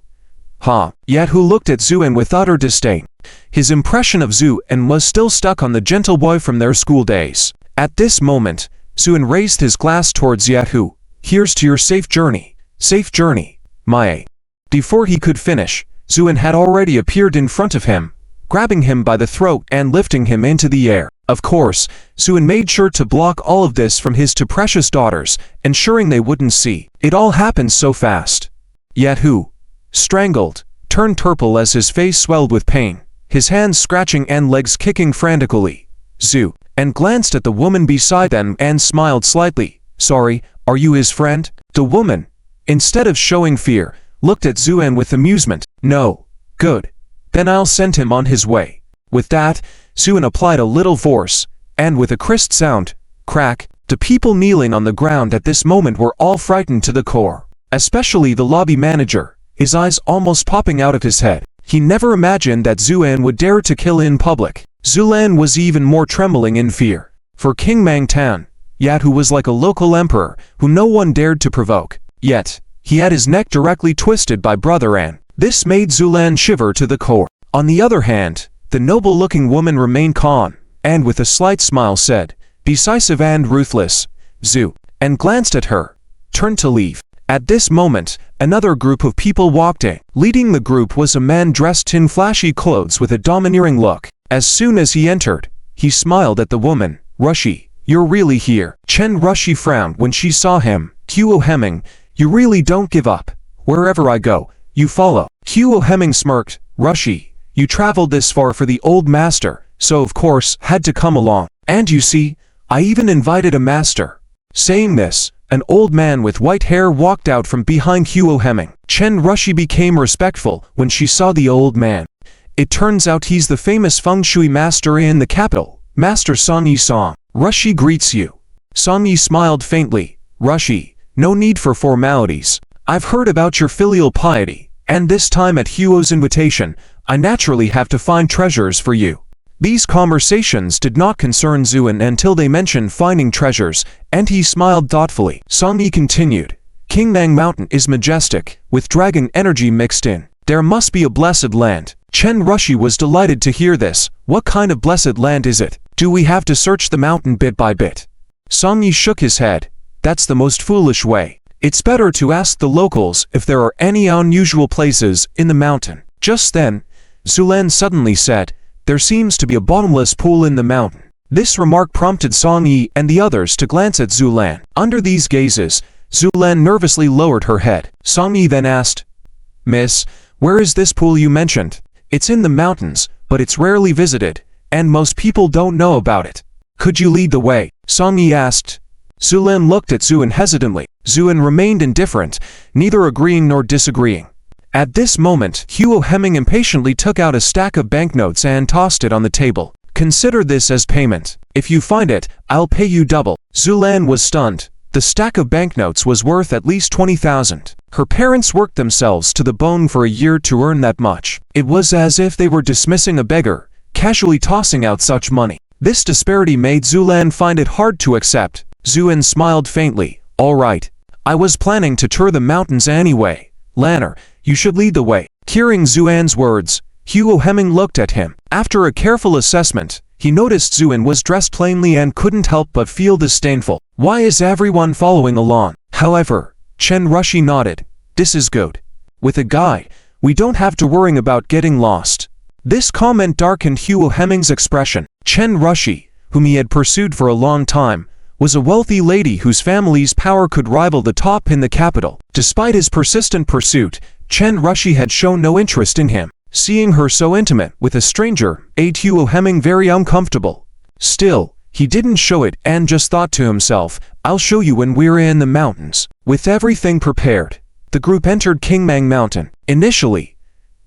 Huh?" Yahoo looked at Zuan with utter disdain. His impression of Zuan was still stuck on the gentle boy from their school days. At this moment, Zuan raised his glass towards Yahoo. "Here's to your safe journey, my." Before he could finish, Zuan had already appeared in front of him, grabbing him by the throat and lifting him into the air. Of course, Zuan made sure to block all of this from his two precious daughters, ensuring they wouldn't see. It all happened so fast. Yahoo, strangled, turned purple as his face swelled with pain, his hands scratching and legs kicking frantically. Zhu, and glanced at the woman beside them and smiled slightly. "Sorry, are you his friend?" The woman, instead of showing fear, looked at Zuan with amusement. "No. Good. Then I'll send him on his way." With that, Zuan applied a little force, and with a crisp sound, crack, the people kneeling on the ground at this moment were all frightened to the core. Especially the lobby manager, his eyes almost popping out of his head. He never imagined that Zuan would dare to kill in public. Zulan was even more trembling in fear. For Qingmang Town, Yahoo was like a local emperor who no one dared to provoke. Yet, he had his neck directly twisted by Brother An. This made Zulan shiver to the core. On the other hand, the noble-looking woman remained calm, and with a slight smile said, decisive and ruthless. Zhu, and glanced at her, turned to leave. At this moment, another group of people walked in. Leading the group was a man dressed in flashy clothes with a domineering look. As soon as he entered, he smiled at the woman. Rushi, you're really here. Chen Rushi frowned when she saw him. Huo Hemming, you really don't give up. Wherever I go, you follow. Huo Hemming smirked. Rushi, you traveled this far for the old master, so of course had to come along. And you see, I even invited a master. Saying this, an old man with white hair walked out from behind Huo Hemming. Chen Rushi became respectful when she saw the old man. It turns out he's the famous feng shui master in the capital, Master Song Yi-song. Rushi greets you. Song Yi smiled faintly. Rushi, no need for formalities. I've heard about your filial piety, and this time at Huo's invitation, I naturally have to find treasures for you. These conversations did not concern Zuan until they mentioned finding treasures, and he smiled thoughtfully. Song Yi continued. Qingmang Mountain is majestic, with dragon energy mixed in. There must be a blessed land. Chen Rushi was delighted to hear this. What kind of blessed land is it? Do we have to search the mountain bit by bit? Song Yi shook his head. That's the most foolish way. It's better to ask the locals if there are any unusual places in the mountain. Just then, Zulan suddenly said, there seems to be a bottomless pool in the mountain. This remark prompted Song Yi and the others to glance at Zulan. Under these gazes, Zulan nervously lowered her head. Song Yi then asked, Miss, where is this pool you mentioned? It's in the mountains, but it's rarely visited, and most people don't know about it. Could you lead the way? Song Yi asked. Zulan looked at Zuan hesitantly. Zuan remained indifferent, neither agreeing nor disagreeing. At this moment, Huo Hemming impatiently took out a stack of banknotes and tossed it on the table. Consider this as payment. If you find it, I'll pay you double. Zulan was stunned. The stack of banknotes was worth at least 20,000. Her parents worked themselves to the bone for a year to earn that much. It was as if they were dismissing a beggar, casually tossing out such money. This disparity made Zulan find it hard to accept. Zuan smiled faintly. All right. I was planning to tour the mountains anyway. Lanner, you should lead the way. Hearing Zuan's words, Huo Hemming looked at him. After a careful assessment, he noticed Zuan was dressed plainly and couldn't help but feel disdainful. Why is everyone following along? However, Chen Rushi nodded. This is good. With a guide, we don't have to worry about getting lost. This comment darkened Huo Hemming's expression. Chen Rushi, whom he had pursued for a long time, was a wealthy lady whose family's power could rival the top in the capital. Despite his persistent pursuit, Chen Rushi had shown no interest in him. Seeing her so intimate with a stranger made Huo Hemming very uncomfortable. Still, he didn't show it and just thought to himself, I'll show you when we're in the mountains. With everything prepared, the group entered Qingmang Mountain. Initially,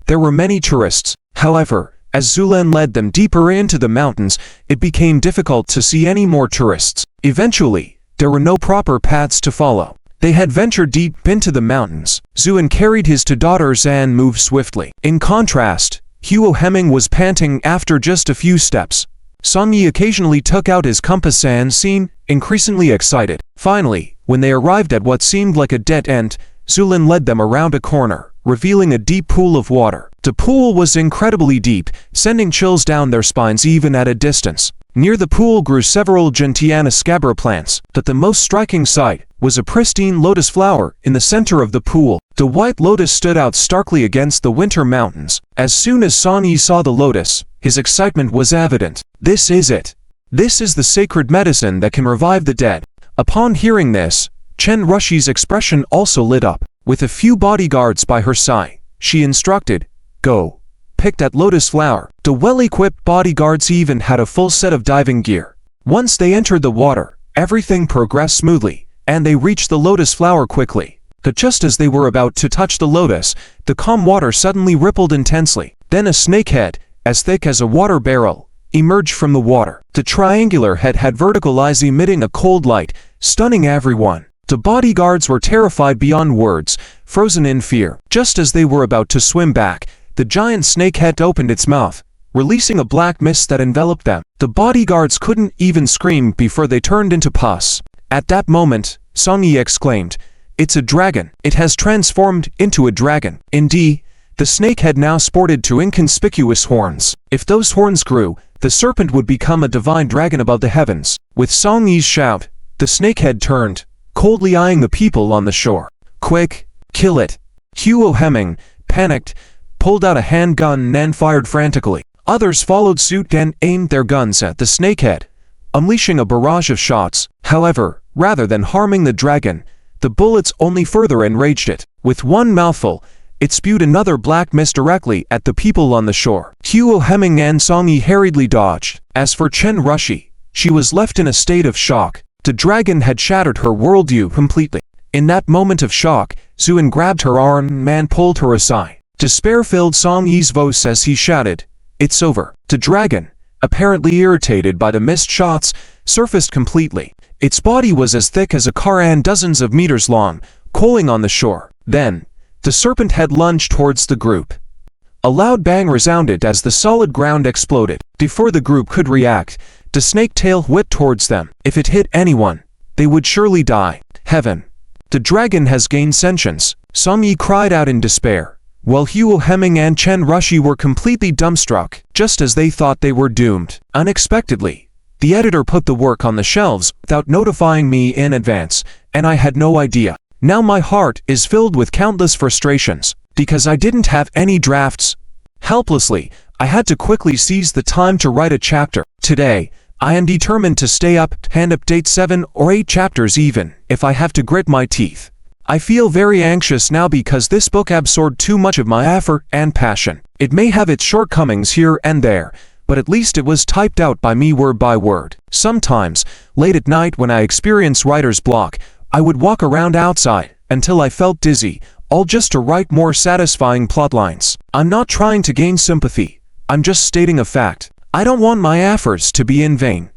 there were many tourists. However, as Zulan led them deeper into the mountains, it became difficult to see any more tourists. Eventually, there were no proper paths to follow. They had ventured deep into the mountains. Zuan carried his two daughters and moved swiftly. In contrast, Huo Hemming was panting after just a few steps. Song Yi occasionally took out his compass and seemed increasingly excited. Finally, when they arrived at what seemed like a dead end, Zulan led them around a corner, revealing a deep pool of water. The pool was incredibly deep, sending chills down their spines even at a distance. Near the pool grew several gentiana scabra plants, but the most striking sight was a pristine lotus flower in the center of the pool. The white lotus stood out starkly against the winter mountains. As soon as Song Yi saw the lotus, his excitement was evident. This is it. This is the sacred medicine that can revive the dead. Upon hearing this, Chen Rushi's expression also lit up. With a few bodyguards by her side, she instructed, Go. Pick that lotus flower. The well-equipped bodyguards even had a full set of diving gear. Once they entered the water, everything progressed smoothly, and they reached the lotus flower quickly. But just as they were about to touch the lotus, the calm water suddenly rippled intensely. Then a snakehead, as thick as a water barrel, emerged from the water. The triangular head had vertical eyes emitting a cold light, stunning everyone. The bodyguards were terrified beyond words, frozen in fear. Just as they were about to swim back, the giant snakehead opened its mouth, releasing a black mist that enveloped them. The bodyguards couldn't even scream before they turned into pus. At that moment, Song Yi exclaimed, It's a dragon. It has transformed into a dragon. Indeed, the snakehead now sported two inconspicuous horns. If those horns grew, the serpent would become a divine dragon above the heavens. With Song Yi's shout, the snakehead turned, coldly eyeing the people on the shore. "Quick, kill it!" Huo Hemming, panicked, pulled out a handgun and fired frantically. Others followed suit and aimed their guns at the snakehead, unleashing a barrage of shots. However, rather than harming the dragon, the bullets only further enraged it. With one mouthful, it spewed another black mist directly at the people on the shore. Huo Hemming and Song Yi hurriedly dodged. As for Chen Rushi, she was left in a state of shock. The dragon had shattered her worldview completely. In that moment of shock, Zuin grabbed her arm and pulled her aside. Despair filled Song Yi's voice as he shouted, "It's over." The dragon, apparently irritated by the missed shots, surfaced completely. Its body was as thick as a car and dozens of meters long, coiling on the shore. Then, the serpent head lunged towards the group. A loud bang resounded as the solid ground exploded. Before the group could react, the snake tail whipped towards them. If it hit anyone, they would surely die. Heaven! The dragon has gained sentience, Song Yi cried out in despair, while Huo Hemming and Chen Rushi were completely dumbstruck, just as they thought they were doomed. Unexpectedly, the editor put the work on the shelves without notifying me in advance, and I had no idea. Now my heart is filled with countless frustrations, because I didn't have any drafts. Helplessly, I had to quickly seize the time to write a chapter. Today, I am determined to stay up and update 7 or 8 chapters even if I have to grit my teeth. I feel very anxious now because this book absorbed too much of my effort and passion. It may have its shortcomings here and there, but at least it was typed out by me word by word. Sometimes, late at night when I experienced writer's block, I would walk around outside until I felt dizzy, all just to write more satisfying plotlines. I'm not trying to gain sympathy. I'm just stating a fact. I don't want my efforts to be in vain,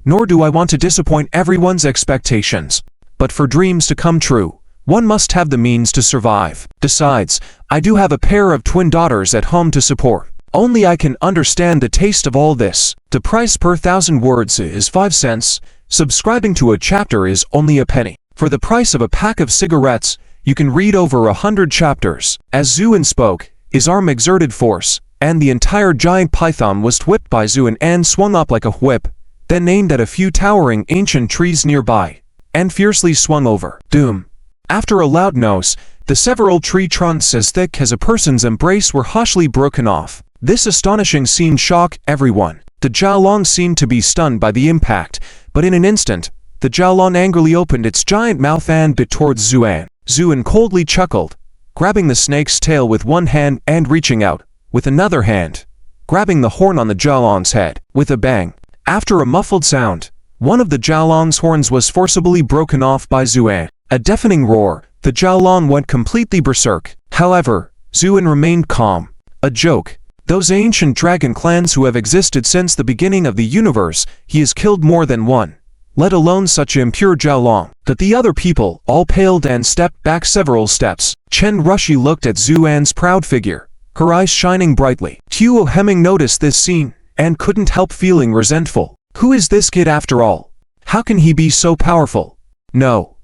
nor do I want to disappoint everyone's expectations. But for dreams to come true, one must have the means to survive. Besides, I do have a pair of twin daughters at home to support. Only I can understand the taste of all this. The price per 1,000 words is 5 cents. Subscribing to a chapter is only a penny. For the price of a pack of cigarettes, you can read over 100 chapters. As Zuin spoke, his arm exerted force, and the entire giant python was whipped by Zuin and swung up like a whip, then aimed at a few towering ancient trees nearby, and fiercely swung over. Doom! After a loud noise, the several tree trunks as thick as a person's embrace were harshly broken off. This astonishing scene shocked everyone. The Jiaolong seemed to be stunned by the impact, but in an instant, the Jiaolong angrily opened its giant mouth and bit towards Zuin. Zuin coldly chuckled, grabbing the snake's tail with one hand and reaching out, with another hand, grabbing the horn on the Jiaolong's head. With a bang, after a muffled sound, one of the Jiaolong's horns was forcibly broken off by Zuin. A deafening roar, the Jiaolong went completely berserk. However, Zuin remained calm. A joke. Those ancient dragon clans who have existed since the beginning of the universe, he has killed more than one, let alone such impure Jiaolong. But the other people all paled and stepped back several steps. Chen Rushi looked at Zuan's proud figure, her eyes shining brightly. Huo Hemming noticed this scene and couldn't help feeling resentful. Who is this kid after all? How can he be so powerful? No.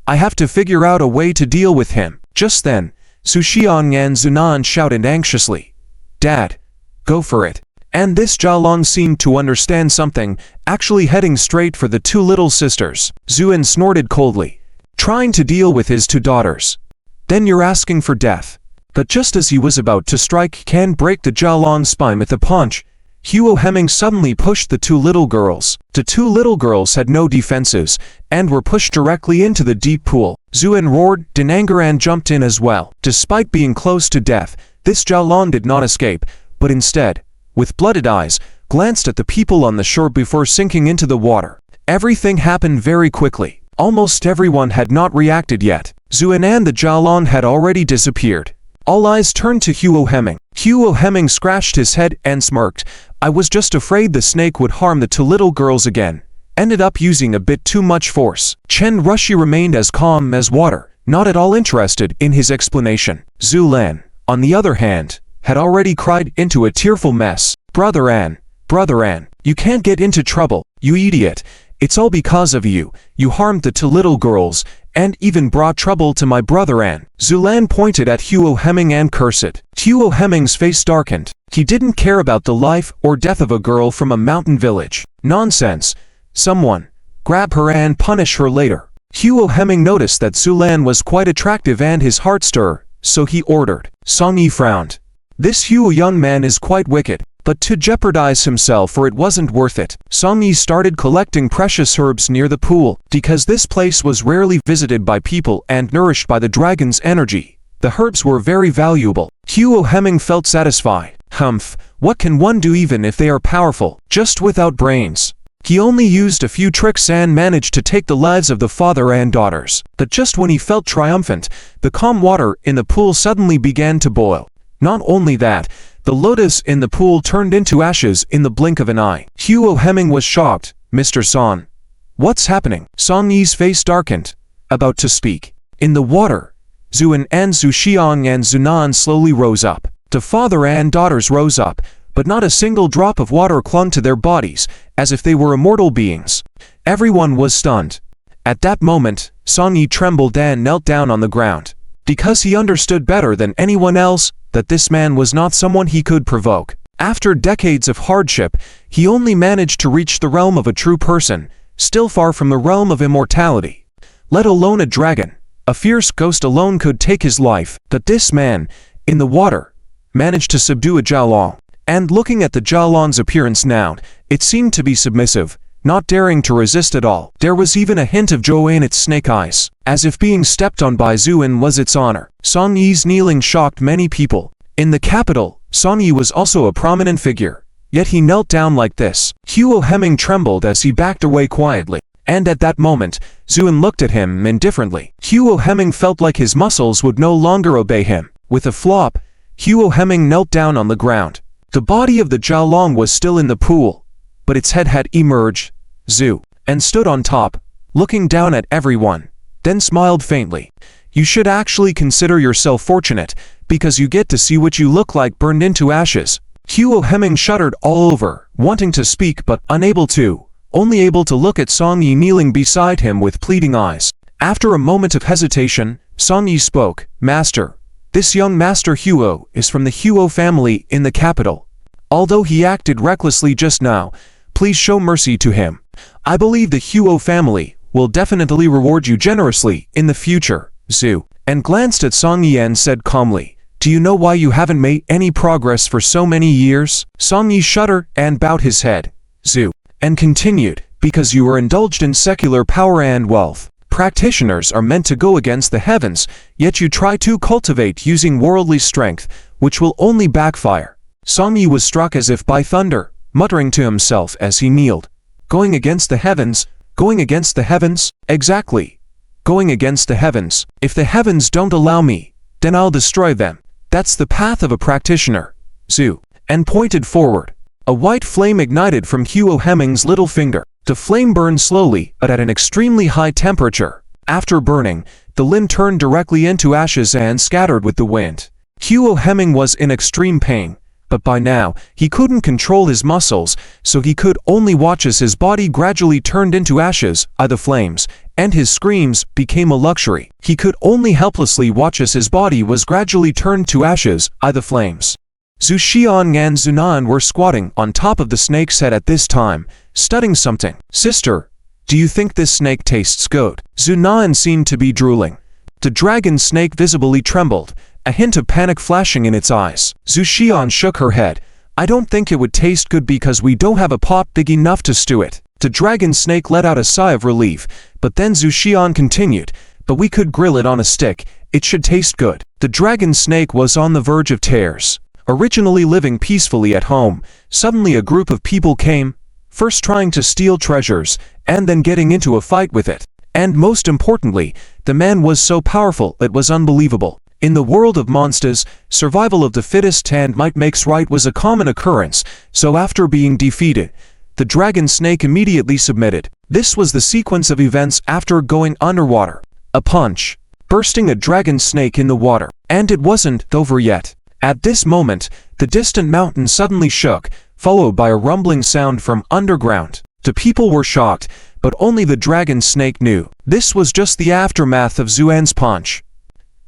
I have to figure out a way to deal with him. Just then, Su Xiang and Zunan shouted anxiously, "Dad, go for it." And this Jiaolong seemed to understand something, actually heading straight for the two little sisters. Zuin snorted coldly, trying to deal with his two daughters. "Then you're asking for death." But just as he was about to strike and break the Jiaolong's spine with a punch, Huo Hemming suddenly pushed the two little girls. The two little girls had no defenses, and were pushed directly into the deep pool. Zuin roared in anger and jumped in as well. Despite being close to death, this Jiaolong did not escape, but instead, with blooded eyes, glanced at the people on the shore before sinking into the water. Everything happened very quickly. Almost everyone had not reacted yet. Zuin and the Jiaolong had already disappeared. All eyes turned to Huo Hemming. Huo Hemming scratched his head and smirked. "I was just afraid the snake would harm the two little girls again. Ended up using a bit too much force." Chen Rushi remained as calm as water, not at all interested in his explanation. Zhu Lan, on the other hand, had already cried into a tearful mess. Brother An, you can't get into trouble, you idiot. It's all because of you. You harmed the two little girls, and even brought trouble to my brother An. Zulan pointed at Huo Hemming and cursed. Huo Hemming's face darkened. He didn't care about the life or death of a girl from a mountain village. Nonsense. Someone grab her and punish her later. Huo Hemming noticed that Zulan was quite attractive and his heart stirred, so he ordered. Song Yi frowned. This Huo young man is quite wicked, but to jeopardize himself or it wasn't worth it. Song Yi started collecting precious herbs near the pool, because this place was rarely visited by people and nourished by the dragon's energy. The herbs were very valuable. Huo Hemming felt satisfied. Humph, what can one do even if they are powerful, just without brains? He only used a few tricks and managed to take the lives of the father and daughters. But just when he felt triumphant, the calm water in the pool suddenly began to boil. Not only that, the lotus in the pool turned into ashes in the blink of an eye. Huo Hemming was shocked. Mr. Son, what's happening? Song Yi's face darkened, about to speak. In the water, Zuan and Zuxiang and Zunan slowly rose up. The father and daughters rose up, but not a single drop of water clung to their bodies, as if they were immortal beings. Everyone was stunned. At that moment, Song Yi trembled and knelt down on the ground, because he understood better than anyone else that this man was not someone he could provoke. After decades of hardship, he only managed to reach the realm of a true person, still far from the realm of immortality. Let alone a dragon. A fierce ghost alone could take his life, but this man, in the water, managed to subdue a Jiaolong. And looking at the Jiaolong's appearance now, it seemed to be submissive, not daring to resist at all. There was even a hint of joy in its snake eyes, as if being stepped on by Zuan was its honor. Song Yi's kneeling shocked many people. In the capital, Song Yi was also a prominent figure, yet he knelt down like this. Huo Hemming trembled as he backed away quietly. And at that moment, Zuan looked at him indifferently. Huo Hemming felt like his muscles would no longer obey him. With a flop, Huo Hemming knelt down on the ground. The body of the Jiaolong was still in the pool, but its head had emerged, and stood on top, looking down at everyone, then smiled faintly. You should actually consider yourself fortunate, because you get to see what you look like burned into ashes. Huo Hemming shuddered all over, wanting to speak but unable to, only able to look at Song Yi kneeling beside him with pleading eyes. After a moment of hesitation, Song Yi spoke. Master, this young Master Huo is from the Huo family in the capital. Although he acted recklessly just now, please show mercy to him. I believe the Huo family will definitely reward you generously in the future. And glanced at Song Yi and said calmly, do you know why you haven't made any progress for so many years? Song Yi shuddered and bowed his head. And continued, because you were indulged in secular power and wealth. Practitioners are meant to go against the heavens, yet you try to cultivate using worldly strength, which will only backfire. Song Yi was struck as if by thunder, muttering to himself as he kneeled. Going against the heavens? Going against the heavens? Exactly. Going against the heavens. If the heavens don't allow me, then I'll destroy them. That's the path of a practitioner. And pointed forward. A white flame ignited from Huo Hemming's little finger. The flame burned slowly, but at an extremely high temperature. After burning, the limb turned directly into ashes and scattered with the wind. Huo Hemming was in extreme pain, but by now, he couldn't control his muscles, so he could only watch as his body gradually turned into ashes by the flames, and his screams became a luxury. He could only helplessly watch as his body was gradually turned to ashes by the flames. Zuxiang and Zunan were squatting on top of the snake's head at this time, studying something. Sister, do you think this snake tastes good? Zunan seemed to be drooling. The dragon snake visibly trembled, a hint of panic flashing in its eyes. Zuxiang shook her head. I don't think it would taste good because we don't have a pot big enough to stew it. The dragon snake let out a sigh of relief, but then Zuxiang continued, but we could grill it on a stick, it should taste good. The dragon snake was on the verge of tears. Originally living peacefully at home, suddenly a group of people came, first trying to steal treasures, and then getting into a fight with it. And most importantly, the man was so powerful it was unbelievable. In the world of monsters, survival of the fittest and might makes right was a common occurrence, so after being defeated, the dragon snake immediately submitted. This was the sequence of events after going underwater. A punch, bursting a dragon snake in the water. And it wasn't over yet. At this moment, the distant mountain suddenly shook, followed by a rumbling sound from underground. The people were shocked, but only the dragon snake knew. This was just the aftermath of Zuan's punch.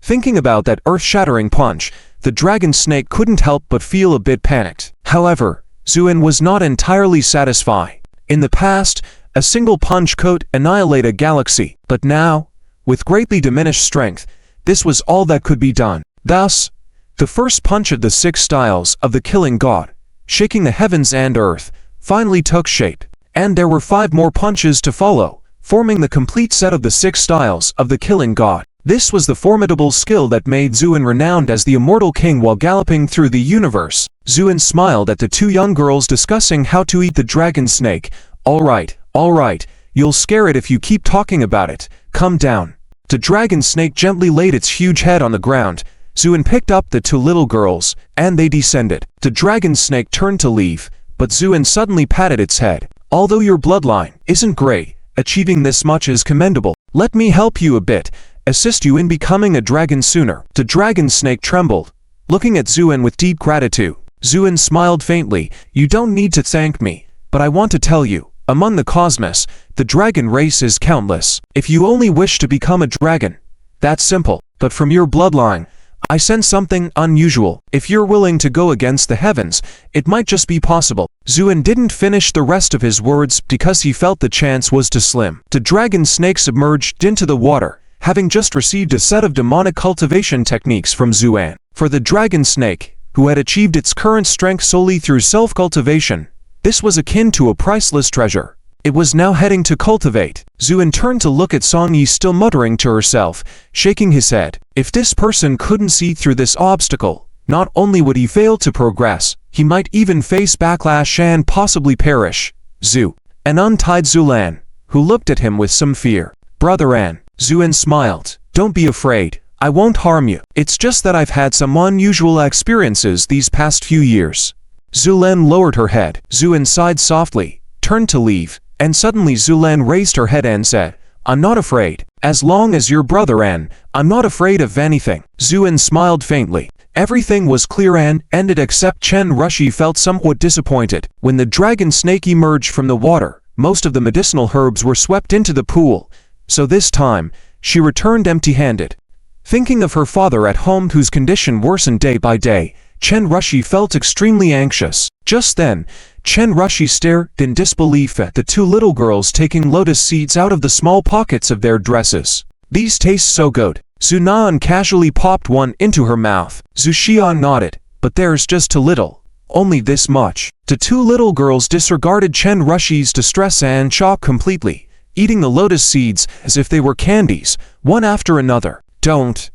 Thinking about that earth-shattering punch, the dragon snake couldn't help but feel a bit panicked. However, Zuan was not entirely satisfied. In the past, a single punch could annihilate a galaxy, but now, with greatly diminished strength, this was all that could be done. Thus, the first punch of the 6 styles of the killing god, shaking the heavens and earth, finally took shape, and there were 5 more punches to follow, forming the complete set of the 6 styles of the killing god. This was the formidable skill that made Zuan renowned as the immortal king while galloping through the universe. Zuan smiled at the 2 young girls discussing how to eat the dragon snake. All right, you'll scare it if you keep talking about it. Come down. The dragon snake gently laid its huge head on the ground. Zuan picked up the 2 little girls, and they descended. The dragon snake turned to leave, but Zuan suddenly patted its head. Although your bloodline isn't great, achieving this much is commendable. Let me help you a bit, assist you in becoming a dragon sooner. The dragon snake trembled, looking at Zuan with deep gratitude. Zuan smiled faintly. You don't need to thank me, but I want to tell you, among the cosmos, the dragon race is countless. If you only wish to become a dragon, that's simple. But from your bloodline, I sense something unusual. If you're willing to go against the heavens, it might just be possible. Zuan didn't finish the rest of his words because he felt the chance was too slim. The dragon snake submerged into the water, having just received a set of demonic cultivation techniques from Zuan. For the dragon snake, who had achieved its current strength solely through self-cultivation, this was akin to a priceless treasure. It was now heading to cultivate. Zuan turned to look at Song Yi, still muttering to herself, shaking his head. If this person couldn't see through this obstacle, not only would he fail to progress, he might even face backlash and possibly perish. Zhu. An untied Zulan, who looked at him with some fear. Brother An. Zuan smiled. Don't be afraid. I won't harm you. It's just that I've had some unusual experiences these past few years. Zulan lowered her head. Zuan sighed softly, turned to leave, and suddenly Zulan raised her head and said, I'm not afraid. As long as you're brother An, I'm not afraid of anything. Zuan smiled faintly. Everything was clear and ended except Chen Rushi felt somewhat disappointed. When the dragon snake emerged from the water, most of the medicinal herbs were swept into the pool, so this time, she returned empty-handed. Thinking of her father at home whose condition worsened day by day, Chen Rushi felt extremely anxious. Just then, Chen Rushi stared in disbelief at the 2 little girls taking lotus seeds out of the small pockets of their dresses. These taste so good. Zhu Nan casually popped one into her mouth. Zhu Xian nodded, but there's just too little. Only this much. The 2 little girls disregarded Chen Rushi's distress and shock completely, eating the lotus seeds as if they were candies, one after another. Don't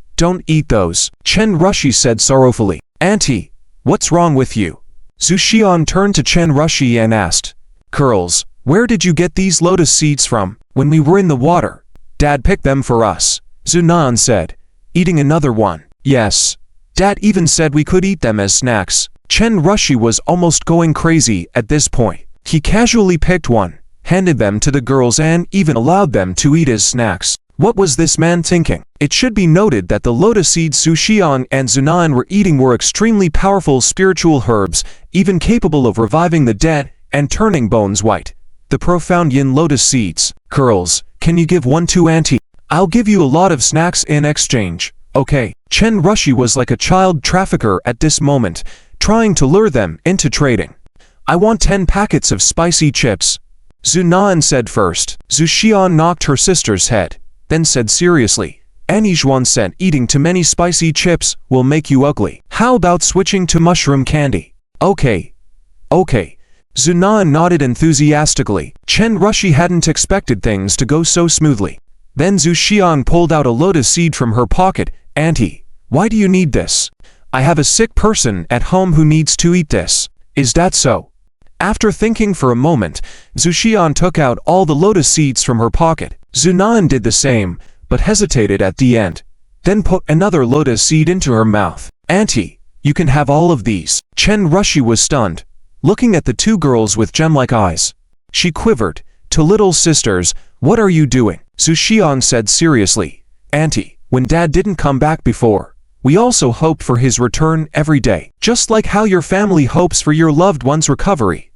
eat those, Chen Rushi said sorrowfully. Auntie, what's wrong with you? Zhu Xian turned to Chen Rushi and asked, Girls, where did you get these lotus seeds from? When we were in the water, Dad picked them for us, Zhu Nan said, eating another one. Yes, Dad even said we could eat them as snacks. Chen Rushi was almost going crazy at this point. He casually picked one, handed them to the girls and even allowed them to eat as snacks. What was this man thinking? It should be noted that the lotus seeds Zhu Xian and Zhu Nan were eating were extremely powerful spiritual herbs, even capable of reviving the dead and turning bones white. The profound yin lotus seeds. Girls, can you give one to Auntie? I'll give you a lot of snacks in exchange. Okay. Chen Rushi was like a child trafficker at this moment, trying to lure them into trading. I want 10 packets of spicy chips, Zhu Nan said first. Zhu Xian knocked her sister's head, then said seriously, Anizhuan said eating too many spicy chips will make you ugly. How about switching to mushroom candy? Okay. Zhu Nan nodded enthusiastically. Chen Rushi hadn't expected things to go so smoothly. Then Zhu Xian pulled out a lotus seed from her pocket. Auntie, why do you need this? I have a sick person at home who needs to eat this. Is that so? After thinking for a moment, Zhu Xian took out all the lotus seeds from her pocket. Zhu Nan did the same, but hesitated at the end, then put another lotus seed into her mouth. Auntie, you can have all of these. Chen Rushi was stunned, looking at the 2 girls with gem-like eyes. She quivered. To little sisters, what are you doing? Zhu Xian said seriously. Auntie, when Dad didn't come back before, we also hoped for his return every day, just like how your family hopes for your loved one's recovery.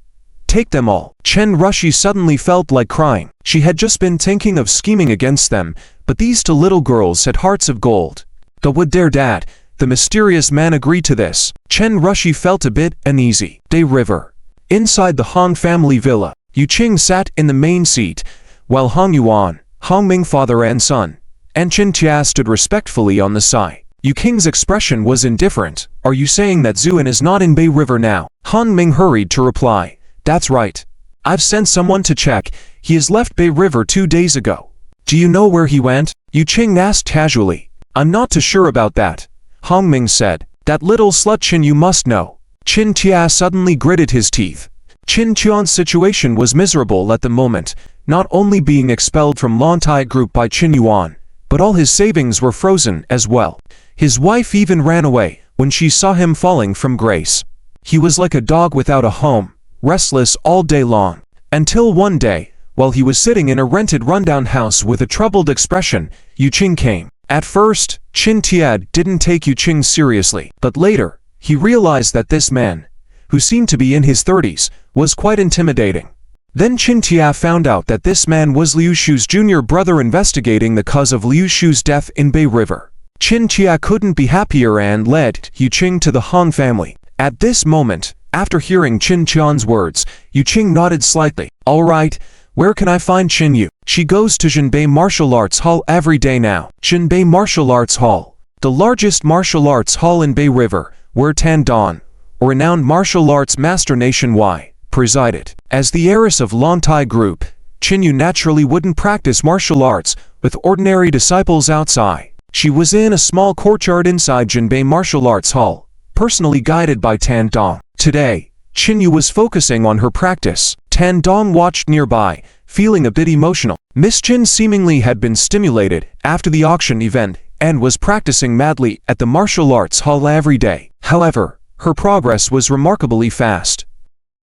Take them all. Chen Rushi suddenly felt like crying. She had just been thinking of scheming against them, but these two little girls had hearts of gold. But would their dad, the mysterious man, agree to this? Chen Rushi felt a bit uneasy. Day River. Inside the Hong family villa, Yu Qing sat in the main seat, while Hong Yuan, Hong Ming father and son, and Qin Tia stood respectfully on the side. Yu Qing's expression was indifferent. Are you saying that Zuan is not in Bay River now? Hong Ming hurried to reply. That's right. I've sent someone to check. He has left Bay River 2 days ago. Do you know where he went? Yu Qing asked casually. I'm not too sure about that, Hong Ming said. That little slut Qin you must know. Qin Tia suddenly gritted his teeth. Qin Qian's situation was miserable at the moment, not only being expelled from Lontai Group by Qin Yuan, but all his savings were frozen as well. His wife even ran away when she saw him falling from grace. He was like a dog without a home, restless all day long, until one day, while he was sitting in a rented rundown house with a troubled expression, Yu Qing came. At first, Qin Tia didn't take Yu Qing seriously, but later, he realized that this man, who seemed to be in his 30s, was quite intimidating. Then Qin Tia found out that this man was Liu Shu's junior brother investigating the cause of Liu Shu's death in Bay River. Qin Tia couldn't be happier and led Yu Qing to the Hong family. At this moment, after hearing Qin Qian's words, Yu Qing nodded slightly. All right, where can I find Qin Yu? She goes to Jinbei Martial Arts Hall every day now. Jinbei Martial Arts Hall, the largest martial arts hall in Bay River, where Tan Dong, a renowned martial arts master nationwide, presided. As the heiress of Lontai Group, Qin Yu naturally wouldn't practice martial arts with ordinary disciples outside. She was in a small courtyard inside Jinbei Martial Arts Hall, personally guided by Tan Dong. Today, Qin Yu was focusing on her practice. Tan Dong watched nearby, feeling a bit emotional. Miss Qin seemingly had been stimulated after the auction event and was practicing madly at the martial arts hall every day. However, her progress was remarkably fast.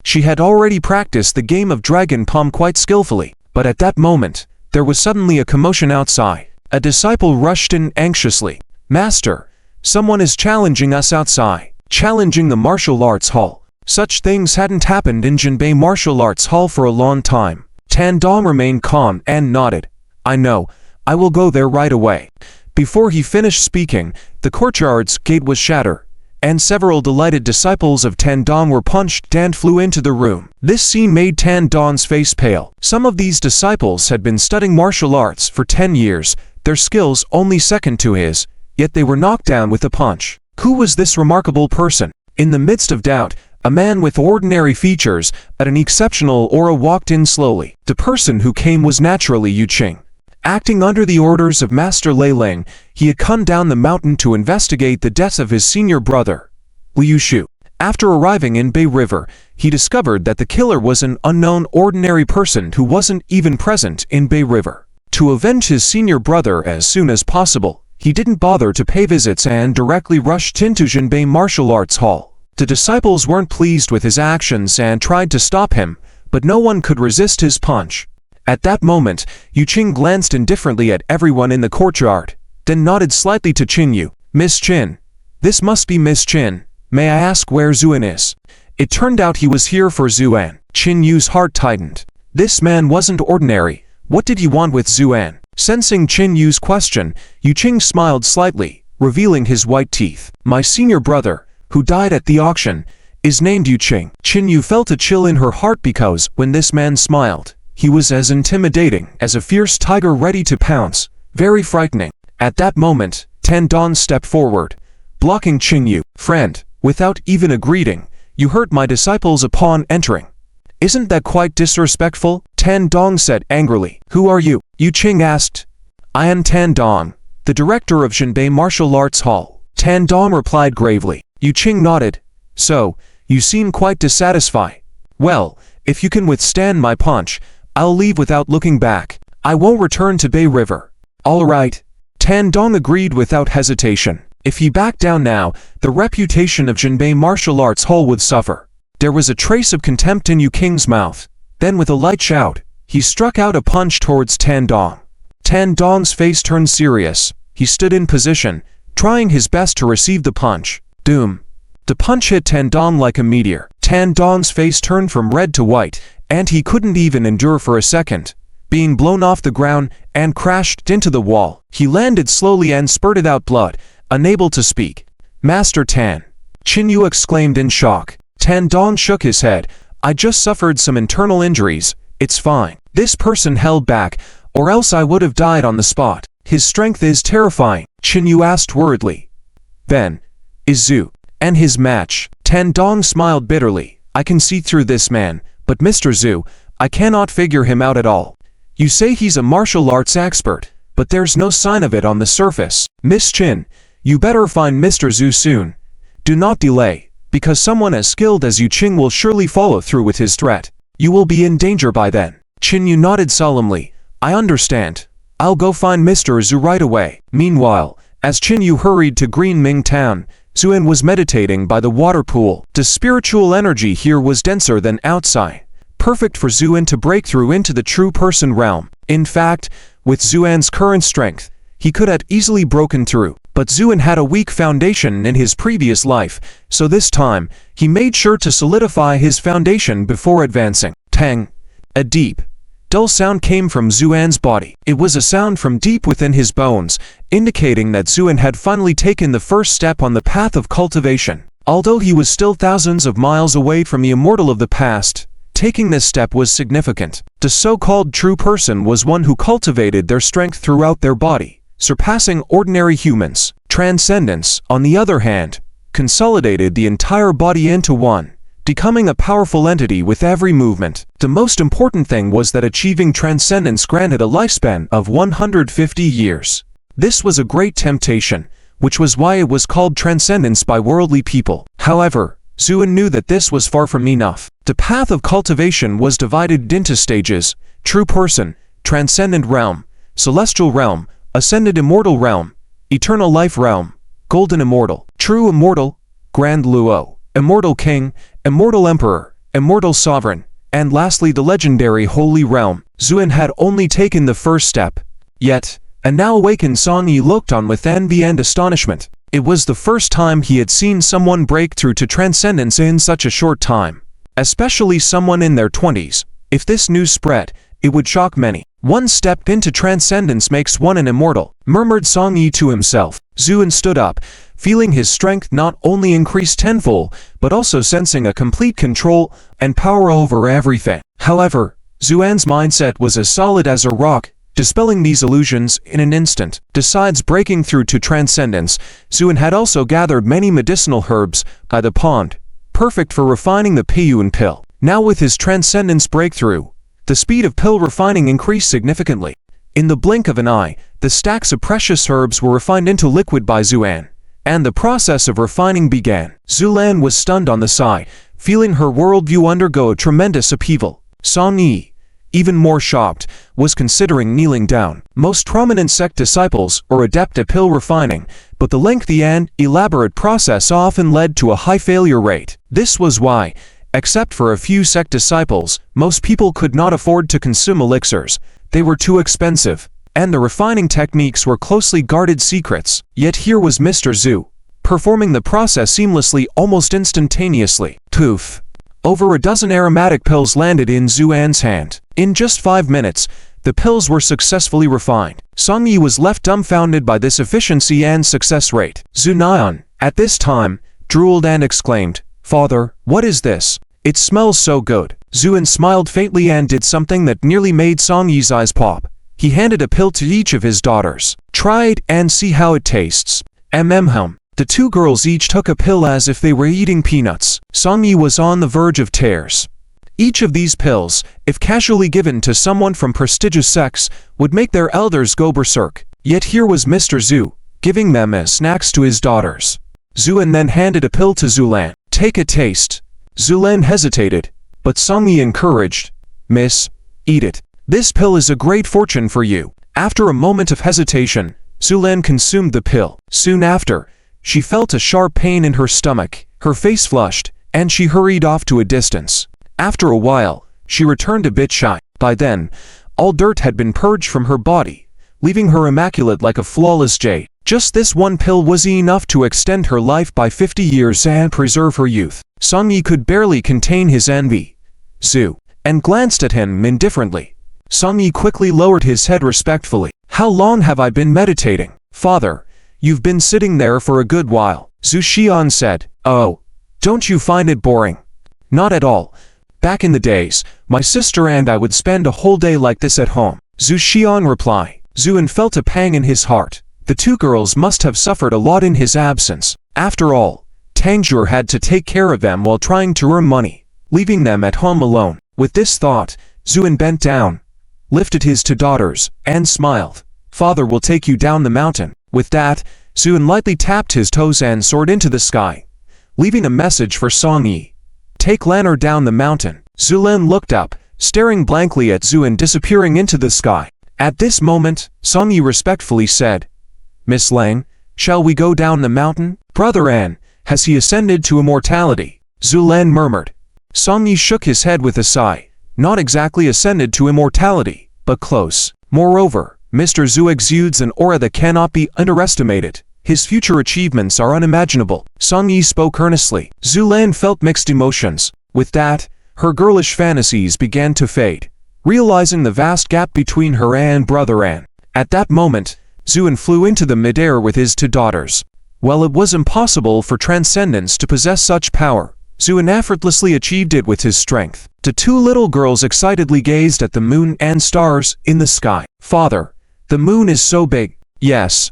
She had already practiced the game of Dragon Palm quite skillfully, but at that moment, there was suddenly a commotion outside. A disciple rushed in anxiously. Master, someone is challenging us outside. Challenging the martial arts hall. Such things hadn't happened in Jinbei Martial Arts Hall for a long time. Tan Dong remained calm and nodded. I know, I will go there right away. Before he finished speaking, the courtyard's gate was shattered, and several delighted disciples of Tan Dong were punched and flew into the room. This scene made Tan Dong's face pale. Some of these disciples had been studying martial arts for 10 years, their skills only second to his, yet they were knocked down with a punch. Who was this remarkable person? In the midst of doubt, a man with ordinary features, but an exceptional aura walked in slowly. The person who came was naturally Yu Qing. Acting under the orders of Master Lei Ling, he had come down the mountain to investigate the death of his senior brother, Liu Shu. After arriving in Bay River, he discovered that the killer was an unknown ordinary person who wasn't even present in Bay River. To avenge his senior brother as soon as possible, he didn't bother to pay visits and directly rushed into Jinbei Martial Arts Hall. The disciples weren't pleased with his actions and tried to stop him, but no one could resist his punch. At that moment, Yu Qing glanced indifferently at everyone in the courtyard, then nodded slightly to Qin Yu. Miss Qin. This must be Miss Qin. May I ask where Zuan is? It turned out he was here for Zuan. Qin Yu's heart tightened. This man wasn't ordinary. What did he want with Zuan? Sensing Qin Yu's question, Yu Qing smiled slightly, revealing his white teeth. My senior brother, who died at the auction, is named Yu Qing. Qin Yu felt a chill in her heart because when this man smiled, he was as intimidating as a fierce tiger ready to pounce. Very frightening. At that moment, Tan Dong stepped forward, blocking Qin Yu. Friend, without even a greeting, you hurt my disciples upon entering. Isn't that quite disrespectful? Tan Dong said angrily. Who are you? Yu Qing asked. I am Tan Dong, the director of Jinbei Martial Arts Hall. Tan Dong replied gravely. Yu Qing nodded. So, you seem quite dissatisfied. Well, if you can withstand my punch, I'll leave without looking back. I won't return to Bay River. All right. Tan Dong agreed without hesitation. If he backed down now, the reputation of Jinbei Martial Arts Hall would suffer. There was a trace of contempt in Yu Qing's mouth. Then with a light shout, he struck out a punch towards Tan Dong. Tan Dong's face turned serious. He stood in position, trying his best to receive the punch. Doom. The punch hit Tan Dong like a meteor. Tan Dong's face turned from red to white, and he couldn't even endure for a second. Being blown off the ground and crashed into the wall, he landed slowly and spurted out blood, unable to speak. Master Tan. Qin Yu exclaimed in shock. Tan Dong shook his head. I just suffered some internal injuries. It's fine. This person held back, or else I would have died on the spot. His strength is terrifying, Qin Yu asked worriedly. Then, is Zhu and his match? Tan Dong smiled bitterly. I can see through this man, but Mr. Zhu, I cannot figure him out at all. You say he's a martial arts expert, but there's no sign of it on the surface. Miss Qin, you better find Mr. Zhu soon. Do not delay, because someone as skilled as Yu Qing will surely follow through with his threat. You will be in danger by then. Qin Yu nodded solemnly. I understand. I'll go find Mr. Zhu right away. Meanwhile, as Qin Yu hurried to Green Ming Town, Zuan was meditating by the water pool. The spiritual energy here was denser than outside, perfect for Zuan to break through into the true person realm. In fact, with Zuan's current strength, he could have easily broken through. But Zuan had a weak foundation in his previous life, so this time, he made sure to solidify his foundation before advancing. Tang. A deep, dull sound came from Zuan's body. It was a sound from deep within his bones, indicating that Zuan had finally taken the first step on the path of cultivation. Although he was still thousands of miles away from the immortal of the past, taking this step was significant. The so-called true person was one who cultivated their strength throughout their body, surpassing ordinary humans. Transcendence, on the other hand, consolidated the entire body into one, becoming a powerful entity with every movement. The most important thing was that achieving transcendence granted a lifespan of 150 years. This was a great temptation, which was why it was called transcendence by worldly people. However, Zuan knew that this was far from enough. The path of cultivation was divided into stages: true person, transcendent realm, celestial realm, ascended immortal realm, eternal life realm, golden immortal, true immortal, grand luo, immortal king, immortal emperor, immortal sovereign, and lastly the legendary holy realm. Zuan had only taken the first step. Yet, a now awakened Song Yi looked on with envy and astonishment. It was the first time he had seen someone break through to transcendence in such a short time, especially someone in their 20s. If this news spread, it would shock many. One step into transcendence makes one an immortal, murmured Song Yi to himself. Zuan stood up, feeling his strength not only increase tenfold, but also sensing a complete control and power over everything. However, Zuan's mindset was as solid as a rock, dispelling these illusions in an instant. Besides breaking through to transcendence, Zuan had also gathered many medicinal herbs by the pond, perfect for refining the Piyun pill. Now with his transcendence breakthrough, the speed of pill refining increased significantly. In the blink of an eye, the stacks of precious herbs were refined into liquid by Zuan, and the process of refining began. Zulan was stunned on the side, feeling her worldview undergo a tremendous upheaval. Song Yi, even more shocked, was considering kneeling down. Most prominent sect disciples are adept at pill refining, but the lengthy and elaborate process often led to a high failure rate. This was why, except for a few sect disciples, most people could not afford to consume elixirs. They were too expensive, and the refining techniques were closely guarded secrets. Yet here was Mr. Zhu, performing the process seamlessly almost instantaneously. Poof! Over a dozen aromatic pills landed in Zuan's hand. In just 5 minutes, the pills were successfully refined. Song Yi was left dumbfounded by this efficiency and success rate. Zhu Nian, at this time, drooled and exclaimed, "Father, what is this? It smells so good." Zuan smiled faintly and did something that nearly made Song Yi's eyes pop. He handed a pill to each of his daughters. "Try it and see how it tastes." The two girls each took a pill as if they were eating peanuts. Song Yi was on the verge of tears. Each of these pills, if casually given to someone from prestigious sects, would make their elders go berserk. Yet here was Mr. Zhu, giving them as snacks to his daughters. Zuan then handed a pill to Zulan. "Take a taste." Zulan hesitated, but Song Yi encouraged. "Miss, eat it. This pill is a great fortune for you." After a moment of hesitation, Zulan consumed the pill. Soon after, she felt a sharp pain in her stomach, her face flushed, and she hurried off to a distance. After a while, she returned a bit shy. By then, all dirt had been purged from her body, leaving her immaculate like a flawless jade. Just this one pill was enough to extend her life by 50 years and preserve her youth. Song Yi could barely contain his envy. Zhu and glanced at him indifferently. Song Yi quickly lowered his head respectfully. How long have I been meditating? Father, you've been sitting there for a good while. Zhu Xian said. Oh, don't you find it boring? Not at all. Back in the days, my sister and I would spend a whole day like this at home. Zhu Xian replied. Zuan felt a pang in his heart. The two girls must have suffered a lot in his absence. After all, Tangjur had to take care of them while trying to earn money, leaving them at home alone. With this thought, Zuan bent down, lifted his two daughters, and smiled. Father will take you down the mountain. With that, Zuan lightly tapped his toes and soared into the sky, leaving a message for Song Yi. Take Lanner down the mountain. Zulan looked up, staring blankly at Zuan disappearing into the sky. At this moment, Song Yi respectfully said, Miss Lang, shall we go down the mountain? Brother An, has he ascended to immortality? Zulan murmured. Song Yi shook his head with a sigh. Not exactly ascended to immortality, but close. Moreover, Mr. Zhu exudes an aura that cannot be underestimated. His future achievements are unimaginable. Song Yi spoke earnestly. Zulan felt mixed emotions. With that, her girlish fantasies began to fade, realizing the vast gap between her and Brother An. At that moment, Zuan flew into the midair with his two daughters. While it was impossible for Transcendence to possess such power, Zuan effortlessly achieved it with his strength. The two little girls excitedly gazed at the moon and stars in the sky. Father, the moon is so big. Yes.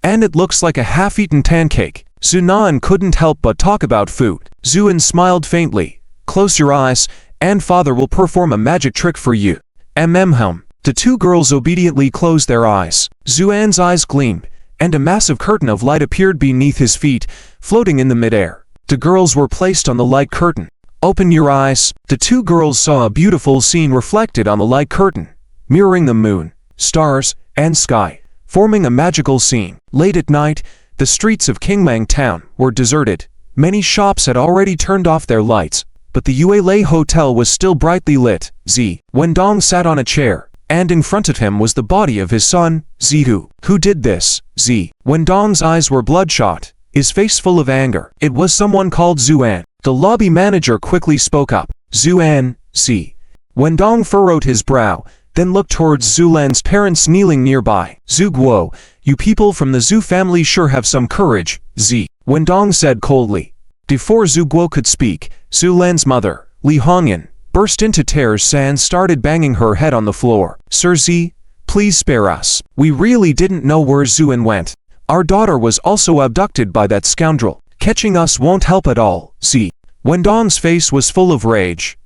And it looks like a half-eaten pancake. Zunan couldn't help but talk about food. Zuan smiled faintly. Close your eyes, and Father will perform a magic trick for you. Hum. The two girls obediently closed their eyes. Zuan's eyes gleamed, and a massive curtain of light appeared beneath his feet, floating in the midair. The girls were placed on the light curtain. Open your eyes. The two girls saw a beautiful scene reflected on the light curtain, mirroring the moon, stars, and sky, forming a magical scene. Late at night, the streets of Qingmang town were deserted. Many shops had already turned off their lights, but the Yuelei Hotel was still brightly lit. Wendong sat on a chair, and in front of him was the body of his son, Zihu. Who did this? Wendong's eyes were bloodshot, his face full of anger. It was someone called Zuan. The lobby manager quickly spoke up. Zuan, Wendong furrowed his brow, then looked towards Zulan's parents kneeling nearby. Zhu Guo, you people from the Zhu family sure have some courage, Wendong said coldly. Before Zhu Guo could speak, Zulan's mother, Li Hongyan, burst into tears and started banging her head on the floor. Sir Z, please spare us. We really didn't know where Zuan went. Our daughter was also abducted by that scoundrel. Catching us won't help at all. Wendong's face was full of rage.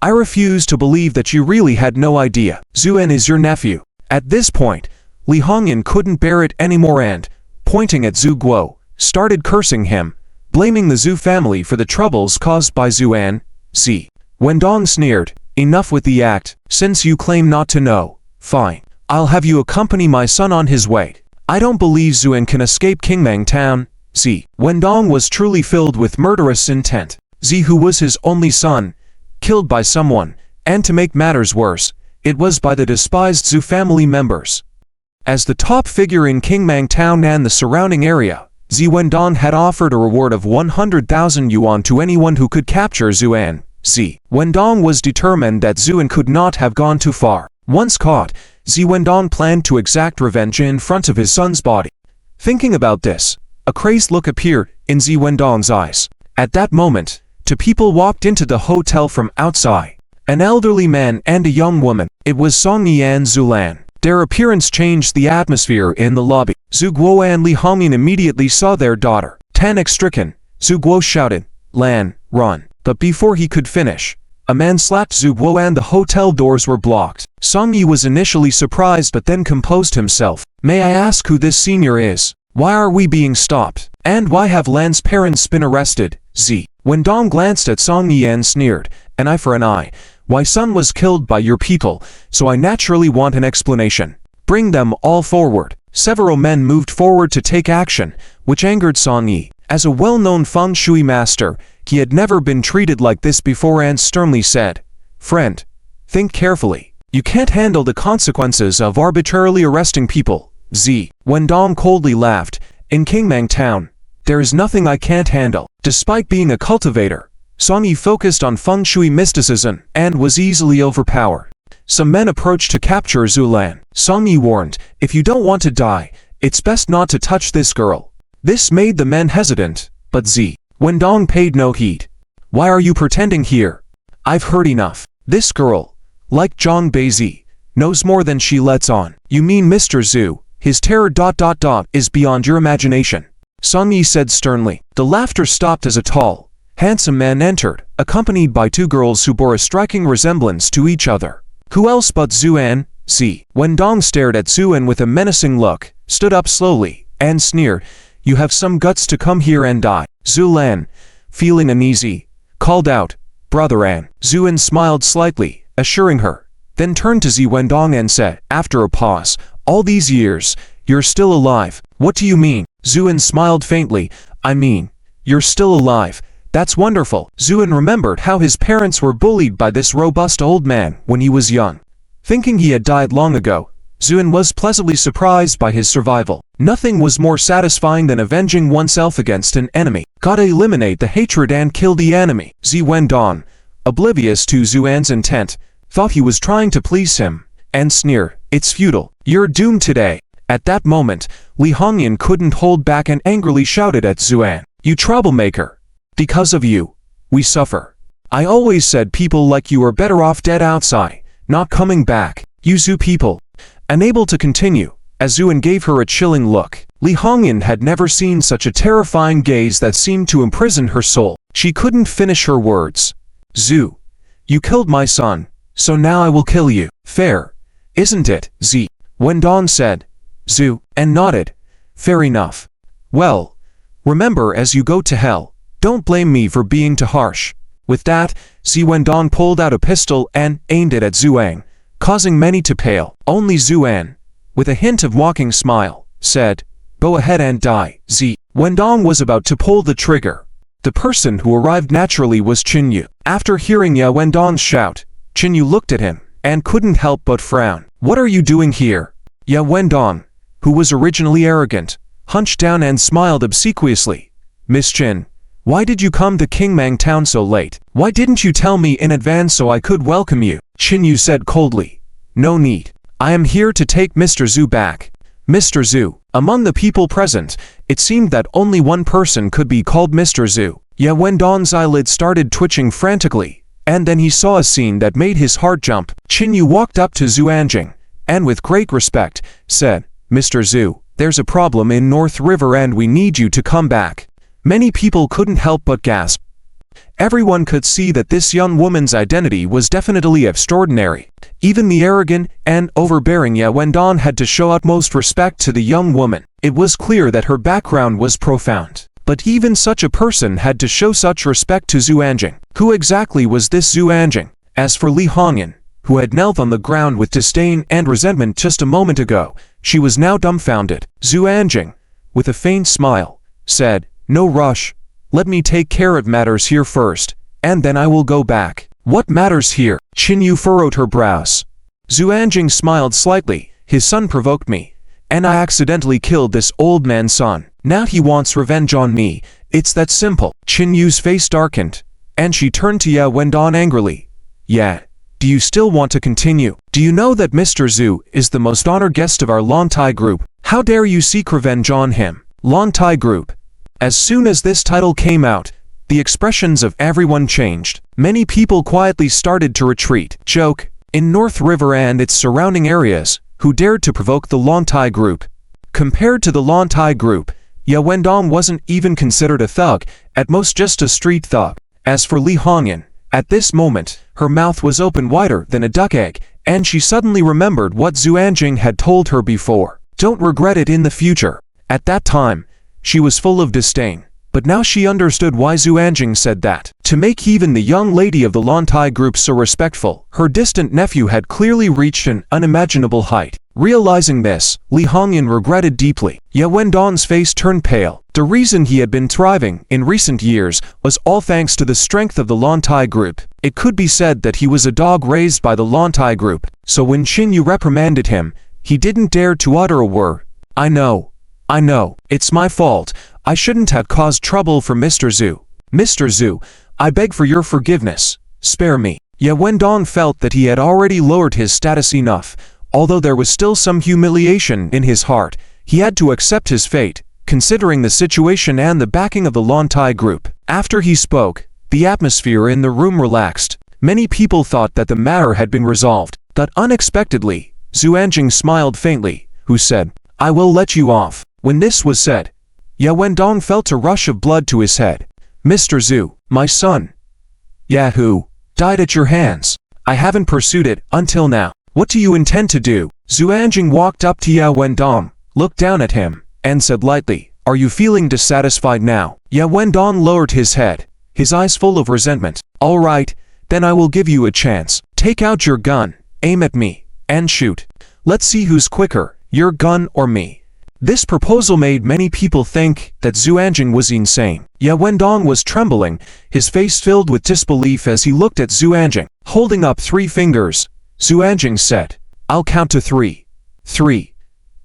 I refuse to believe that you really had no idea. Zuan is your nephew. At this point, Li Hongyan couldn't bear it anymore and, pointing at Zhu Guo, started cursing him, blaming the Zhu family for the troubles caused by Zuan. Wendong sneered. Enough with the act. Since you claim not to know, fine. I'll have you accompany my son on his way. I don't believe Zuan can escape Qingmang town. Wendong was truly filled with murderous intent. Who was his only son, killed by someone, and to make matters worse, it was by the despised Zhu family members. As the top figure in Qingmang town and the surrounding area, Wendong had offered a reward of 100,000 yuan to anyone who could capture Zuan. Wendong was determined that Zuan could not have gone too far. Once caught, Wendong planned to exact revenge in front of his son's body. Thinking about this, a crazed look appeared in Wendong's eyes. At that moment, two people walked into the hotel from outside. An elderly man and a young woman. It was Song Yi and Zulan. Their appearance changed the atmosphere in the lobby. Zhu Guo and Li Hongyan immediately saw their daughter. Panic-stricken, Zhu Guo shouted, Lan, run. But before he could finish, a man slapped Zhu Guo and the hotel doors were blocked. Song Yi was initially surprised but then composed himself. May I ask who this senior is? Why are we being stopped? And why have Lan's parents been arrested? Wendong glanced at Song Yi and sneered, an eye for an eye. My son was killed by your people, so I naturally want an explanation. Bring them all forward. Several men moved forward to take action, which angered Song Yi. As a well-known feng shui master, he had never been treated like this before and sternly said, Friend, think carefully. You can't handle the consequences of arbitrarily arresting people. Wendong coldly laughed, In Kingmang Town, there is nothing I can't handle. Despite being a cultivator, Song Yi focused on feng shui mysticism and was easily overpowered. Some men approached to capture Zulan. Song Yi warned, if you don't want to die, it's best not to touch this girl. This made the men hesitant, but Wendong paid no heed. Why are you pretending here? I've heard enough. This girl, like Zhang Beizi, knows more than she lets on. You mean Mr. Zhu, his terror ... is beyond your imagination. Song Yi said sternly. The laughter stopped as a tall, handsome man entered, accompanied by two girls who bore a striking resemblance to each other. Who else but Zuan? Wendong stared at Zuan with a menacing look, stood up slowly, and sneered, you have some guts to come here and die. Zulan, feeling uneasy, called out, Brother An. Zuan smiled slightly, assuring her, then turned to Wendong and said, after a pause, all these years, you're still alive. What do you mean? Zuan smiled faintly, I mean, you're still alive. That's wonderful. Zuan remembered how his parents were bullied by this robust old man when he was young. Thinking he had died long ago, Zuan was pleasantly surprised by his survival. Nothing was more satisfying than avenging oneself against an enemy. Gotta eliminate the hatred and kill the enemy. Wendong, oblivious to Zuan's intent, thought he was trying to please him, and sneered, it's futile. You're doomed today. At that moment, Li Hongyan couldn't hold back and angrily shouted at Zuan, you troublemaker. Because of you, we suffer. I always said people like you are better off dead outside, not coming back. You Zhu people. Unable to continue, as Zuan gave her a chilling look. Li Hongyan had never seen such a terrifying gaze that seemed to imprison her soul. She couldn't finish her words. Zhu, you killed my son, so now I will kill you. Fair, isn't it? Wendong said. Zhu, and nodded. Fair enough. Well, remember as you go to hell, don't blame me for being too harsh. With that, Wendong pulled out a pistol and aimed it at Zuan, causing many to pale. Only Zuan, with a hint of mocking smile, said, go ahead and die. Wendong was about to pull the trigger. The person who arrived naturally was Qinyu. After hearing Wendong's shout, Qinyu looked at him, and couldn't help but frown. What are you doing here? Wendong, who was originally arrogant, hunched down and smiled obsequiously. Miss Qin, why did you come to Kingmang Town so late? Why didn't you tell me in advance so I could welcome you? Qinyu said coldly. No need. I am here to take Mr. Zhu back. Mr. Zhu. Among the people present, it seemed that only one person could be called Mr. Zhu. Wendong's eyelids started twitching frantically, and then he saw a scene that made his heart jump. Qinyu walked up to Zhu Anjing, and with great respect, said, Mr. Zhu, there's a problem in North River and we need you to come back. Many people couldn't help but gasp. Everyone could see that this young woman's identity was definitely extraordinary. Even the arrogant and overbearing Wendong had to show utmost respect to the young woman. It was clear that her background was profound. But even such a person had to show such respect to Zhu Anjing. Who exactly was this Zhu Anjing? As for Li Hongyan, who had knelt on the ground with disdain and resentment just a moment ago, she was now dumbfounded. Zhu Anjing, with a faint smile, said, no rush. Let me take care of matters here first, and then I will go back. What matters here? Qinyu furrowed her brows. Zhu Anjing smiled slightly. His son provoked me, and I accidentally killed this old man's son. Now he wants revenge on me. It's that simple. Qinyu's face darkened, and she turned to Wendong angrily. Do you still want to continue? Do you know that Mr. Zhu is the most honored guest of our Longtai group? How dare you seek revenge on him? Longtai group. As soon as this title came out, the expressions of everyone changed. Many people quietly started to retreat. Joke. In North River and its surrounding areas, who dared to provoke the Longtai group? Compared to the Longtai group, Wendong wasn't even considered a thug, at most just a street thug. As for Li Hongyan, at this moment, her mouth was open wider than a duck egg, and she suddenly remembered what Zhu Anjing had told her before. Don't regret it in the future. At that time, she was full of disdain. But now she understood why Zhu Anjing said that. To make even the young lady of the Longtai group so respectful, her distant nephew had clearly reached an unimaginable height. Realizing this, Li Hongyan regretted deeply. Wendong's face turned pale. The reason he had been thriving in recent years was all thanks to the strength of the Longtai group. It could be said that he was a dog raised by the Longtai group, so when Qinyu reprimanded him, he didn't dare to utter a word. I know, I know, it's my fault. I shouldn't have caused trouble for Mr. Zhu. Mr. Zhu, I beg for your forgiveness. Spare me. Ye Wendong felt that he had already lowered his status enough. Although there was still some humiliation in his heart, he had to accept his fate, considering the situation and the backing of the Lantai group. After he spoke, the atmosphere in the room relaxed. Many people thought that the matter had been resolved, but unexpectedly, Zhu Anjing smiled faintly, who said, I will let you off. When this was said, Ye Wendong felt a rush of blood to his head. Mr. Zhu, my son, Yahoo, died at your hands. I haven't pursued it until now. What do you intend to do? Zhu Anjing walked up to Ye Wendong, looked down at him, and said lightly, Are you feeling dissatisfied now? Ye Wendong lowered his head, his eyes full of resentment. All right, then I will give you a chance. Take out your gun, aim at me, and shoot. Let's see who's quicker, your gun or me. This proposal made many people think that Zhu Anjing was insane. Ye Wendong was trembling, his face filled with disbelief as he looked at Zhu Anjing. Holding up 3 fingers, Zhu Anjing said, I'll count to 3. 3,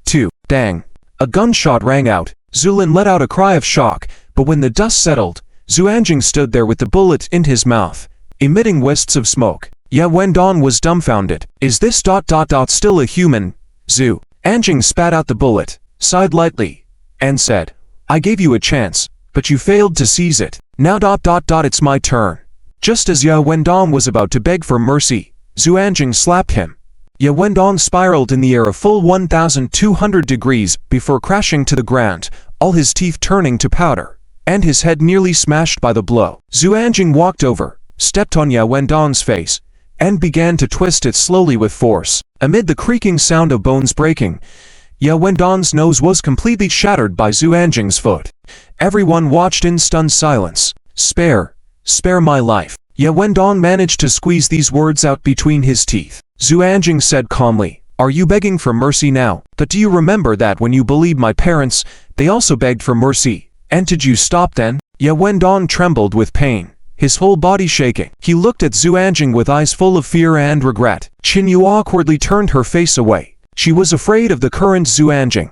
2, dang. A gunshot rang out. Zulin let out a cry of shock, but when the dust settled, Zhu Anjing stood there with the bullet in his mouth, emitting wisps of smoke. Ye Wendong was dumbfounded. Is this ... still a human? Zhu Anjing spat out the bullet, sighed lightly, and said, I gave you a chance, but you failed to seize it. Now ... it's my turn. Just as Ye Wendong was about to beg for mercy, Zhu Anjing slapped him. Ye Wendong spiraled in the air a full 1,200 degrees before crashing to the ground, all his teeth turning to powder, and his head nearly smashed by the blow. Zhu Anjing walked over, stepped on Ye Wendong's face, and began to twist it slowly with force. Amid the creaking sound of bones breaking, Ye Wendong's nose was completely shattered by Zhu Anjing's foot. Everyone watched in stunned silence. Spare my life. Ye Wendong managed to squeeze these words out between his teeth. Zhu Anjing said calmly, Are you begging for mercy now? But do you remember that when you bullied my parents, they also begged for mercy? And did you stop then? Ye Wendong trembled with pain, his whole body shaking. He looked at Zhu Anjing with eyes full of fear and regret. Qin Yu awkwardly turned her face away. She was afraid of the current Zhu Anjing.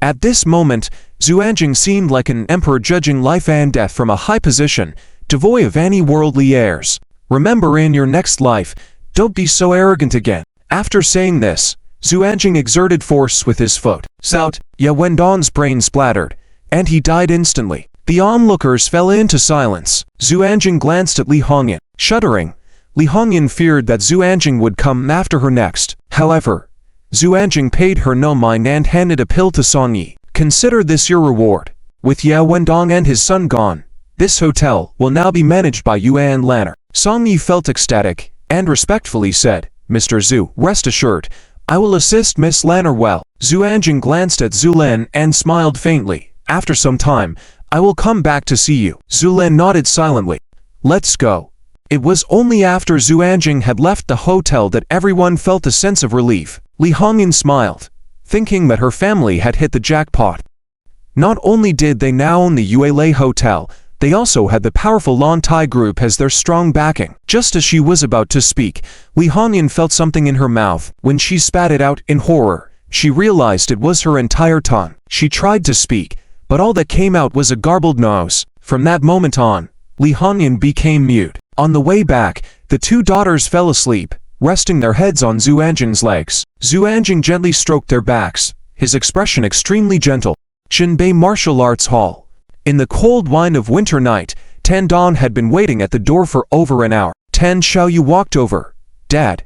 At this moment, Zhu Anjing seemed like an emperor judging life and death from a high position, devoid of any worldly airs. Remember, in your next life, don't be so arrogant again. After saying this, Zhu Anjing exerted force with his foot. Zout! Ye Wendong's brain splattered, and he died instantly. The onlookers fell into silence. Zhu Anjing glanced at Li Hongyan. Shuddering, Li Hongyan feared that Zhu Anjing would come after her next. However, Zhu Anjing paid her no mind and handed a pill to Song Yi. Consider this your reward. With Ye Wendong and his son gone, this hotel will now be managed by Yuan Lanner. Song Yi felt ecstatic, and respectfully said, Mr. Zhu, rest assured, I will assist Miss Lanner well. Zhu Anjing glanced at Zhu Len and smiled faintly. After some time, I will come back to see you. Zhu Len nodded silently. Let's go. It was only after Zhu Anjing had left the hotel that everyone felt a sense of relief. Li Hongyan smiled, thinking that her family had hit the jackpot. Not only did they now own the Yue Hotel, they also had the powerful Lantai group as their strong backing. Just as she was about to speak, Li Hongyan felt something in her mouth. When she spat it out in horror, she realized it was her entire tongue. She tried to speak, but all that came out was a garbled nose. From that moment on, Li Hongyan became mute. On the way back, the 2 daughters fell asleep, resting their heads on Zhu Anjing's legs. Zhu Anjing gently stroked their backs, his expression extremely gentle. Jinbei Martial Arts Hall. In the cold wind of winter night, Tan Dong had been waiting at the door for over an hour. Tan Xiaoyu walked over. Dad,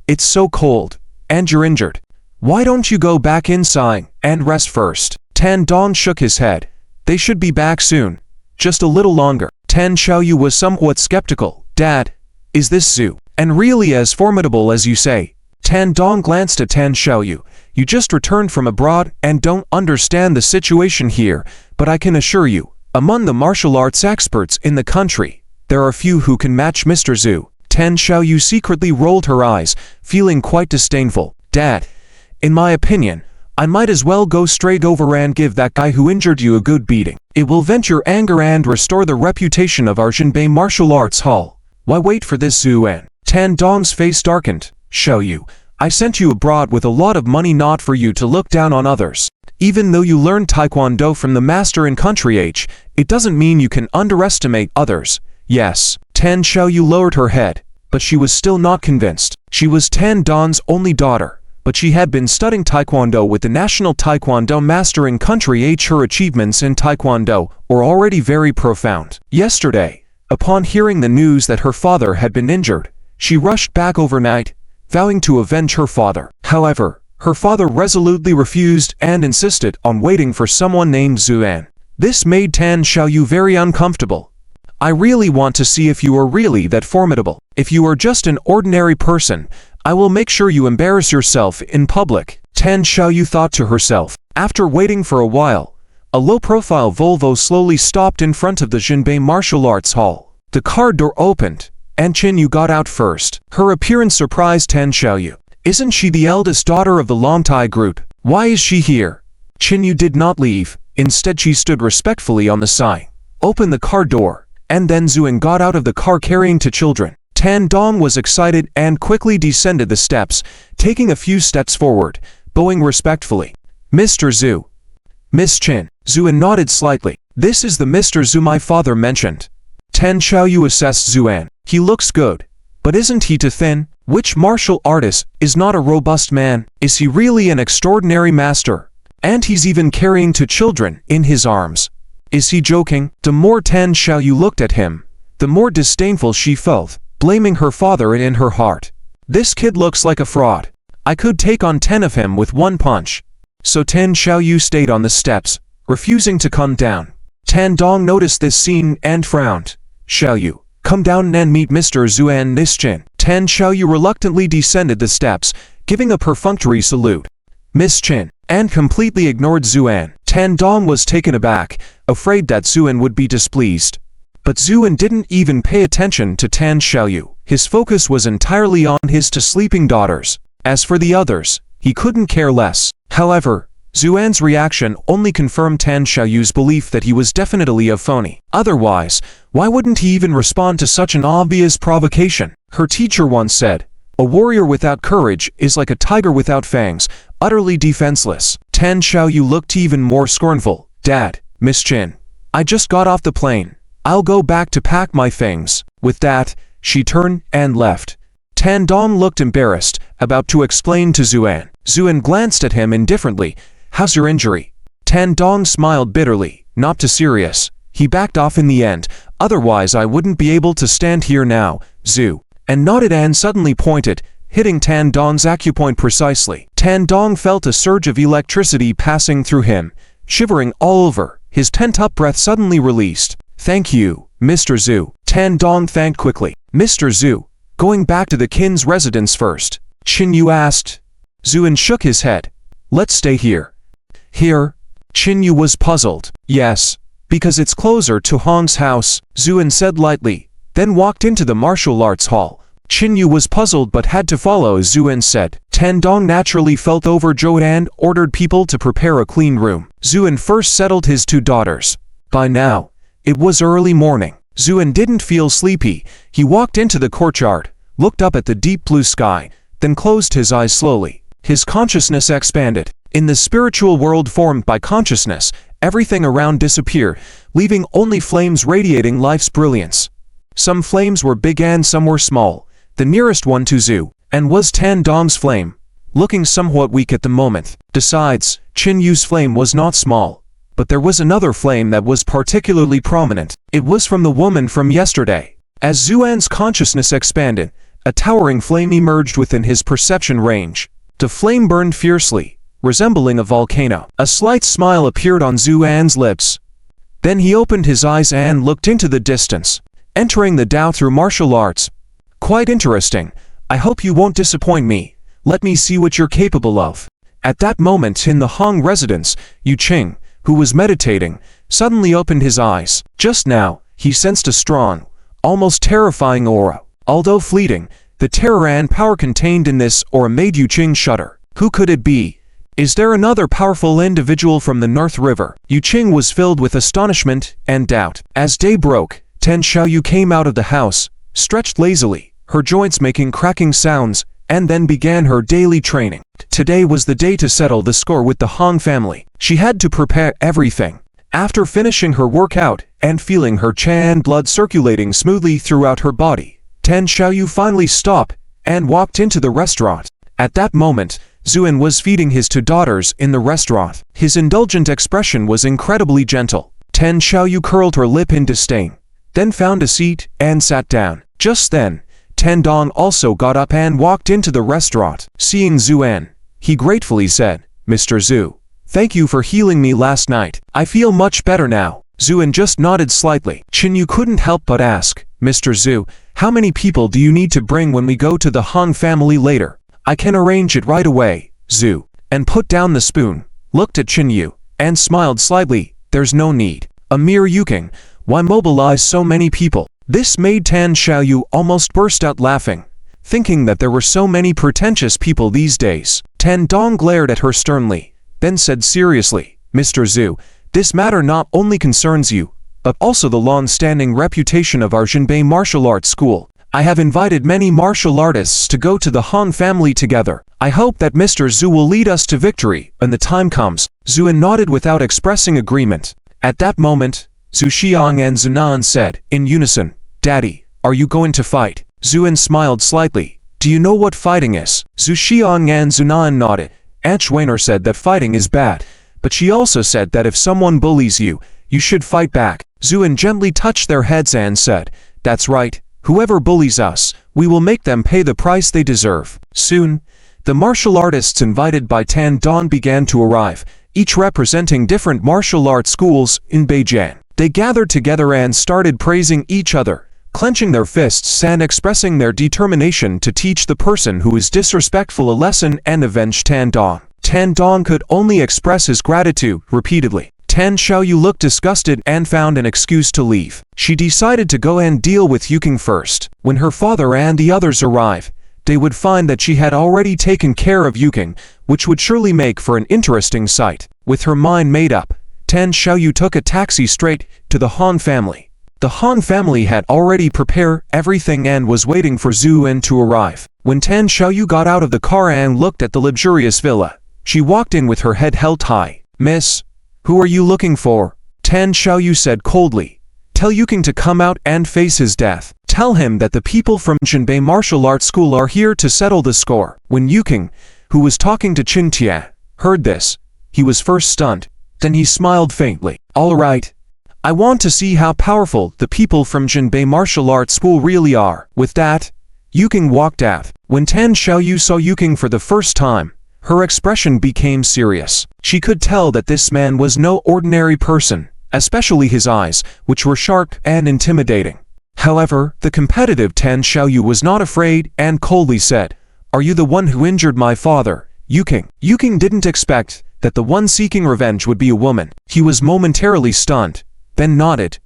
it's so cold, and you're injured. Why don't you go back inside and rest first? Tan Dong shook his head. They should be back soon. Just a little longer. Tan Xiaoyu was somewhat skeptical. Dad, is this Zhu and really as formidable as you say? Tan Dong glanced at Tan Xiaoyu. You just returned from abroad and don't understand the situation here, but I can assure you, among the martial arts experts in the country, there are few who can match Mr. Zhu. Tan Xiaoyu secretly rolled her eyes, feeling quite disdainful. Dad, in my opinion, I might as well go straight over and give that guy who injured you a good beating. It will vent your anger and restore the reputation of our Jinbei Martial Arts Hall. Why wait for this Zhu An? Tan Dong's face darkened. Xiaoyu, I sent you abroad with a lot of money not for you to look down on others. Even though you learned Taekwondo from the master in country age, it doesn't mean you can underestimate others. Yes, Tan Xiaoyu lowered her head, but she was still not convinced. She was Tan Dong's only daughter, but she had been studying Taekwondo with the national Taekwondo master in country age. Her achievements in Taekwondo were already very profound. Yesterday, upon hearing the news that her father had been injured, she rushed back overnight, vowing to avenge her father. However, her father resolutely refused and insisted on waiting for someone named Zuan. This made Tan Xiaoyu very uncomfortable. I really want to see if you are really that formidable. If you are just an ordinary person, I will make sure you embarrass yourself in public, Tan Xiaoyu thought to herself. After waiting for a while, a low-profile Volvo slowly stopped in front of the Jinbei Martial Arts Hall. The car door opened, and Qin Yu got out first. Her appearance surprised Tan Xiaoyu. Isn't she the eldest daughter of the Longtai group? Why is she here? Qin Yu did not leave. Instead, she stood respectfully on the side, opened the car door, and then Zuan got out of the car carrying two children. Tan Dong was excited and quickly descended the steps, taking a few steps forward, bowing respectfully. Mr. Zhu. Miss Qin. Zuan nodded slightly. This is the Mr. Zhu my father mentioned. Tan Xiaoyu assessed Zuan. He looks good, but isn't he too thin? Which martial artist is not a robust man? Is he really an extraordinary master? And he's even carrying two children in his arms. Is he joking? The more Tan Xiaoyu looked at him, the more disdainful she felt, blaming her father in her heart. This kid looks like a fraud. I could take on 10 of him with one punch. So Tan Xiaoyu stayed on the steps, refusing to come down. Tan Dong noticed this scene and frowned. Xiaoyu, come down and meet Mr. Zuan Nischin. Tan Xiaoyu reluctantly descended the steps, giving a perfunctory salute. Miss Qin, and completely ignored Zuan. Tan Dong was taken aback, afraid that Zuan would be displeased. But Zuan didn't even pay attention to Tan Xiaoyu. His focus was entirely on his two sleeping daughters. As for the others, he couldn't care less. However, Zuan's reaction only confirmed Tan Xiaoyu's belief that he was definitely a phony. Otherwise, why wouldn't he even respond to such an obvious provocation? Her teacher once said, "A warrior without courage is like a tiger without fangs, utterly defenseless." Tan Xiaoyu looked even more scornful. Dad, Miss Qin, I just got off the plane. I'll go back to pack my things. With that, she turned and left. Tan Dong looked embarrassed, about to explain to Zuan. Zuan glanced at him indifferently. How's your injury? Tan Dong smiled bitterly. Not too serious. He backed off in the end. Otherwise I wouldn't be able to stand here now, Zhu. And nodded and suddenly pointed, hitting Tan Dong's acupoint precisely. Tan Dong felt a surge of electricity passing through him, shivering all over. His pent-up breath suddenly released. Thank you, Mr. Zhu. Tan Dong thanked quickly. Mr. Zhu, going back to the Qin's residence first? Qin Yu asked. Zuan shook his head. Let's stay here. Here? Qin Yu was puzzled. Yes, because it's closer to Hong's house, Zuan said lightly, then walked into the martial arts hall. Qin Yu was puzzled but had to follow as Zuan said. Tan Dong naturally felt overjoyed and ordered people to prepare a clean room. Zuan first settled his two daughters. By now, it was early morning. Zuan didn't feel sleepy. He walked into the courtyard, looked up at the deep blue sky, then closed his eyes slowly. His consciousness expanded. In the spiritual world formed by consciousness, everything around disappeared, leaving only flames radiating life's brilliance. Some flames were big and some were small. The nearest one to Zhu, and was Tan Dong's flame, looking somewhat weak at the moment. Besides, Qin Yu's flame was not small. But there was another flame that was particularly prominent. It was from the woman from yesterday. As Zuan's consciousness expanded, a towering flame emerged within his perception range. The flame burned fiercely, resembling a volcano. A slight smile appeared on Zuan's lips. Then he opened his eyes and looked into the distance, entering the Tao through martial arts. Quite interesting. I hope you won't disappoint me. Let me see what you're capable of. At that moment in the Hong residence, Yu Qing, who was meditating, suddenly opened his eyes. Just now, he sensed a strong, almost terrifying aura. Although fleeting, the terror and power contained in this aura made Yu Qing shudder. Who could it be? Is there another powerful individual from the North River? Yu Qing was filled with astonishment and doubt. As day broke, Tan Xiaoyu came out of the house, stretched lazily, her joints making cracking sounds, and then began her daily training. Today was the day to settle the score with the Han family. She had to prepare everything. After finishing her workout and feeling her Chan blood circulating smoothly throughout her body, Tan Xiaoyu finally stopped and walked into the restaurant. At that moment, Zuin was feeding his two daughters in the restaurant. His indulgent expression was incredibly gentle. Tan Xiaoyu curled her lip in disdain, then found a seat and sat down. Just then, Tan Dong also got up and walked into the restaurant. Seeing Zuan, he gratefully said, "Mr. Zhu, thank you for healing me last night. I feel much better now." Zuan just nodded slightly. Chinyu couldn't help but ask, "Mr. Zhu, how many people do you need to bring when we go to the Han family later?" "I can arrange it right away, Zhu," and put down the spoon, looked at Chinyu, and smiled slightly. "There's no need. A mere Yuking, why mobilize so many people?" This made Tan Xiaoyu almost burst out laughing, thinking that there were so many pretentious people these days. Tan Dong glared at her sternly, then said seriously, "Mr. Zhu, this matter not only concerns you, but also the long-standing reputation of our Jinbei martial arts school. I have invited many martial artists to go to the Han family together. I hope that Mr. Zhu will lead us to victory when the time comes." Zuin nodded without expressing agreement. At that moment, Zhu Xiang and Zunan said, in unison, "Daddy, are you going to fight?" Zuin smiled slightly. "Do you know what fighting is?" Zhu Xiang and Zunan nodded. Aunt Schwaner said that fighting is bad, but she also said that if someone bullies you, you should fight back. Zuin gently touched their heads and said, "That's right. Whoever bullies us, we will make them pay the price they deserve." Soon, the martial artists invited by Tan Dong began to arrive, each representing different martial arts schools in Beijing. They gathered together and started praising each other, clenching their fists and expressing their determination to teach the person who is disrespectful a lesson and avenge Tan Dong. Tan Dong could only express his gratitude repeatedly. Tan Xiaoyu looked disgusted and found an excuse to leave. She decided to go and deal with Yuking first. When her father and the others arrive, they would find that she had already taken care of Yuking, which would surely make for an interesting sight. With her mind made up, Tan Xiaoyu took a taxi straight to the Han family. The Han family had already prepared everything and was waiting for Zuin to arrive. When Tan Xiaoyu got out of the car and looked at the luxurious villa, she walked in with her head held high. "Miss, who are you looking for?" Tan Xiaoyu said coldly. "Tell Yuking to come out and face his death. Tell him that the people from Jinbei Martial Arts School are here to settle the score." When Yuking, who was talking to Qin Tia, heard this, he was first stunned, then he smiled faintly. "All right. I want to see how powerful the people from Jinbei Martial Arts School really are." With that, Yuking walked out. When Tan Xiaoyu saw Yuking for the first time, her expression became serious. She could tell that this man was no ordinary person, especially his eyes, which were sharp and intimidating. However, the competitive Tan Xiaoyu was not afraid and coldly said, "Are you the one who injured my father, Yuking?" Yuking didn't expect that the one seeking revenge would be a woman. He was momentarily stunned, then nodded.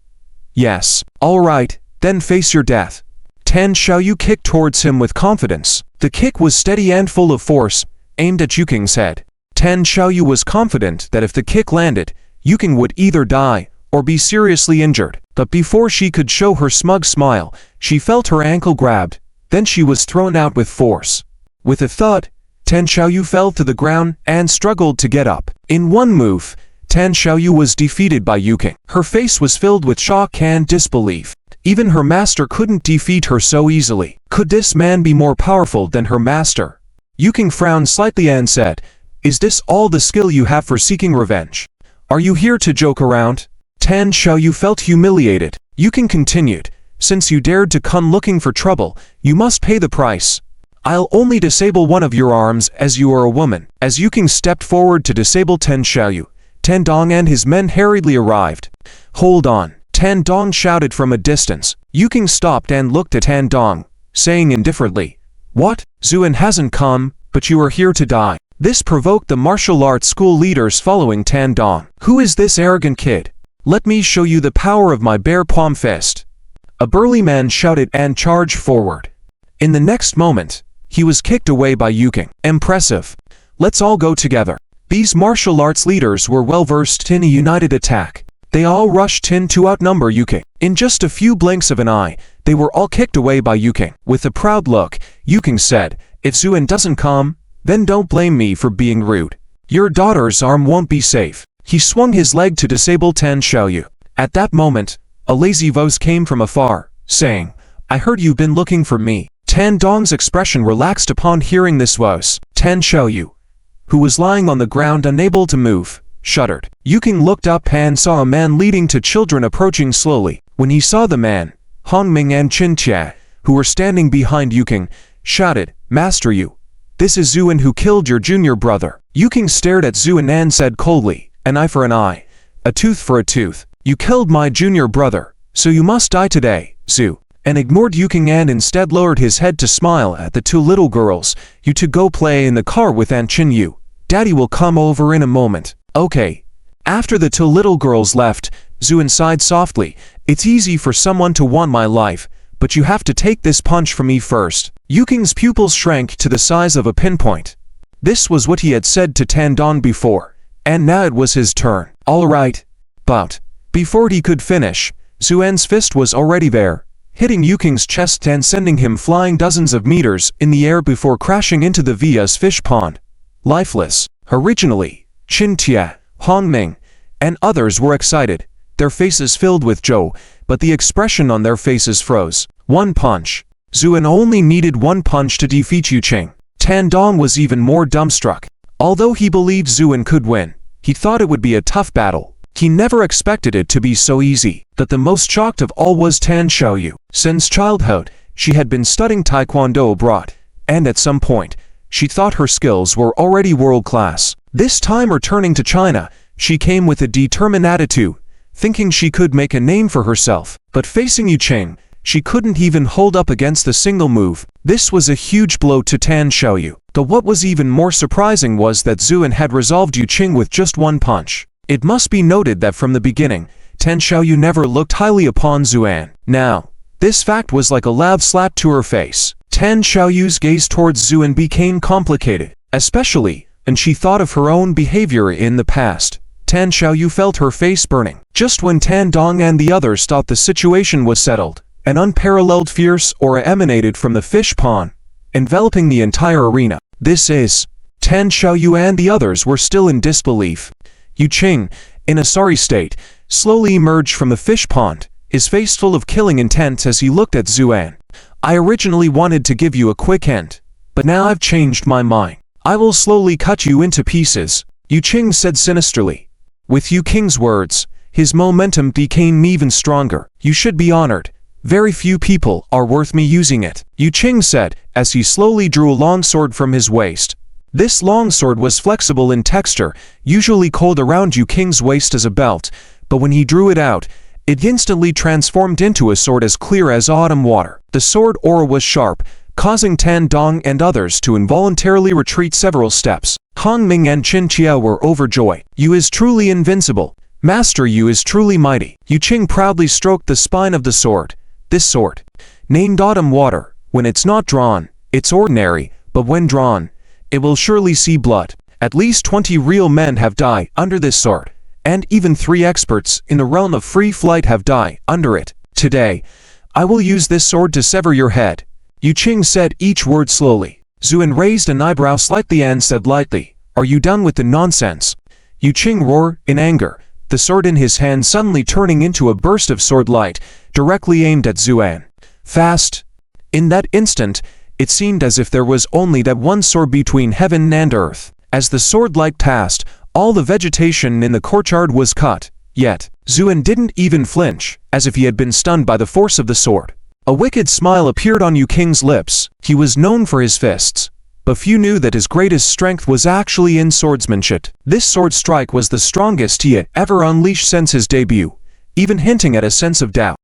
"Yes. All right, then face your death." Tan Xiaoyu kicked towards him with confidence. The kick was steady and full of force, aimed at Yuking's head. Tan Xiaoyu was confident that if the kick landed, Yuking would either die or be seriously injured. But before she could show her smug smile, she felt her ankle grabbed, then she was thrown out with force. With a thud, Tan Xiaoyu fell to the ground and struggled to get up. In one move, Tan Xiaoyu was defeated by Yuking. Her face was filled with shock and disbelief. Even her master couldn't defeat her so easily. Could this man be more powerful than her master? Yuking frowned slightly and said, "Is this all the skill you have for seeking revenge? Are you here to joke around?" Tan Xiaoyu felt humiliated. Yuking continued, "Since you dared to come looking for trouble, you must pay the price. I'll only disable one of your arms as you are a woman." As Yuking stepped forward to disable Tan Xiaoyu, Tan Dong and his men hurriedly arrived. "Hold on," Tan Dong shouted from a distance. Yuking stopped and looked at Tan Dong, saying indifferently, "What? Zuin hasn't come, but you are here to die." This provoked the martial arts school leaders following Tan Dong. "Who is this arrogant kid? Let me show you the power of my bare palm fist." A burly man shouted and charged forward. In the next moment, he was kicked away by Yuking. "Impressive. Let's all go together." These martial arts leaders were well versed in a united attack. They all rushed in to outnumber Yuking. In just a few blinks of an eye, they were all kicked away by Yuking. With a proud look, Yuking said, "If Zuin doesn't come, Then don't blame me for being rude. Your daughter's arm won't be safe. He swung his leg to disable Tan Xiaoyu. At that moment, a lazy voice came from afar, saying, I heard you've been looking for me. Tan Dong's expression relaxed upon hearing this voice. Tan Xiaoyu, who was lying on the ground unable to move, shuddered. Yuking looked up and saw a man leading two children approaching slowly. When he saw the man, Hongming and Qintia, who were standing behind Yuking, shouted, Master Yu, this is Zuan who killed your junior brother. Yuking stared at Zuan and said coldly, an eye for an eye, a tooth for a tooth. You killed my junior brother, so you must die today, Zu. And ignored Yuking and instead lowered his head to smile at the two little girls. You two go play in the car with Aunt Qinyu. Daddy will come over in a moment. Okay. After the two little girls left, Zuan sighed softly. It's easy for someone to want my life, but you have to take this punch from me first. Yuking's pupils shrank to the size of a pinpoint. This was what he had said to Tan Dong before, and now it was his turn. All right. But before he could finish, Zuan's fist was already there, hitting Yuking's chest and sending him flying dozens of meters in the air before crashing into the Via's fish pond. Lifeless. Originally, Qintia, Hongming, and others were excited, their faces filled with joy, but the expression on their faces froze. One punch. Zuan only needed one punch to defeat Yuqing. Tan Dong was even more dumbstruck. Although he believed Zuan could win, he thought it would be a tough battle. He never expected it to be so easy. That the most shocked of all was Tan Xiaoyu. Since childhood, she had been studying Taekwondo abroad, and at some point, she thought her skills were already world-class. This time returning to China, she came with a determined attitude, thinking she could make a name for herself. But facing Yuqing, she couldn't even hold up against a single move. This was a huge blow to Tan Xiaoyu. Though what was even more surprising was that Zuan had resolved Yuqing with just one punch. It must be noted that from the beginning, Tan Xiaoyu never looked highly upon Zuan. Now, this fact was like a loud slap to her face. Tan Xiaoyu's gaze towards Zuan became complicated, especially when she thought of her own behavior in the past. Tan Xiaoyu felt her face burning. Just when Tan Dong and the others thought the situation was settled, an unparalleled fierce aura emanated from the fish pond, enveloping the entire arena. This is... Tan Xiaoyu and the others were still in disbelief. Yuqing, in a sorry state, slowly emerged from the fish pond, his face full of killing intent as he looked at Zuan. I originally wanted to give you a quick hint, but now I've changed my mind. I will slowly cut you into pieces, Yuqing said sinisterly. With Yuking's words, his momentum became even stronger. You should be honored. Very few people are worth me using it, Yuqing said, as he slowly drew a long sword from his waist. This long sword was flexible in texture, usually coiled around Yuking's waist as a belt, but when he drew it out, it instantly transformed into a sword as clear as autumn water. The sword aura was sharp, causing Tan Dong and others to involuntarily retreat several steps. Hongming and Qintia were overjoyed. You is truly invincible. Master Yu is truly mighty. Yuqing proudly stroked the spine of the sword. This sword, named Autumn Water, when it's not drawn, it's ordinary, but when drawn, it will surely see blood. At least 20 real men have died under this sword, and even 3 experts in the realm of free flight have died under it. Today, I will use this sword to sever your head. Yuqing said each word slowly. Zuan raised an eyebrow slightly and said lightly, Are you done with the nonsense? Yuqing roared in anger, the sword in his hand suddenly turning into a burst of sword light, directly aimed at Zuan. Fast. In that instant, it seemed as if there was only that one sword between heaven and earth. As the sword light passed, all the vegetation in the courtyard was cut. Yet, Zuan didn't even flinch, as if he had been stunned by the force of the sword. A wicked smile appeared on Yuking's lips. He was known for his fists, but few knew that his greatest strength was actually in swordsmanship. This sword strike was the strongest he had ever unleashed since his debut, even hinting at a sense of doubt.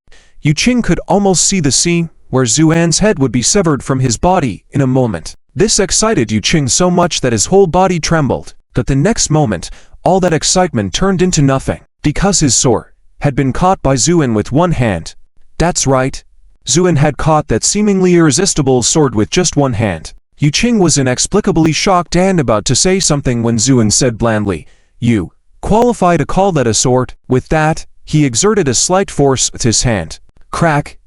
Yuqing could almost see the scene where Zuan's head would be severed from his body in a moment. This excited Yuqing so much that his whole body trembled. But the next moment, all that excitement turned into nothing, because his sword had been caught by Zuan with one hand. That's right. Zuan had caught that seemingly irresistible sword with just one hand. Yuqing was inexplicably shocked and about to say something when Zuan said blandly, You qualify to call that a sword? With that, he exerted a slight force with his hand. Crack!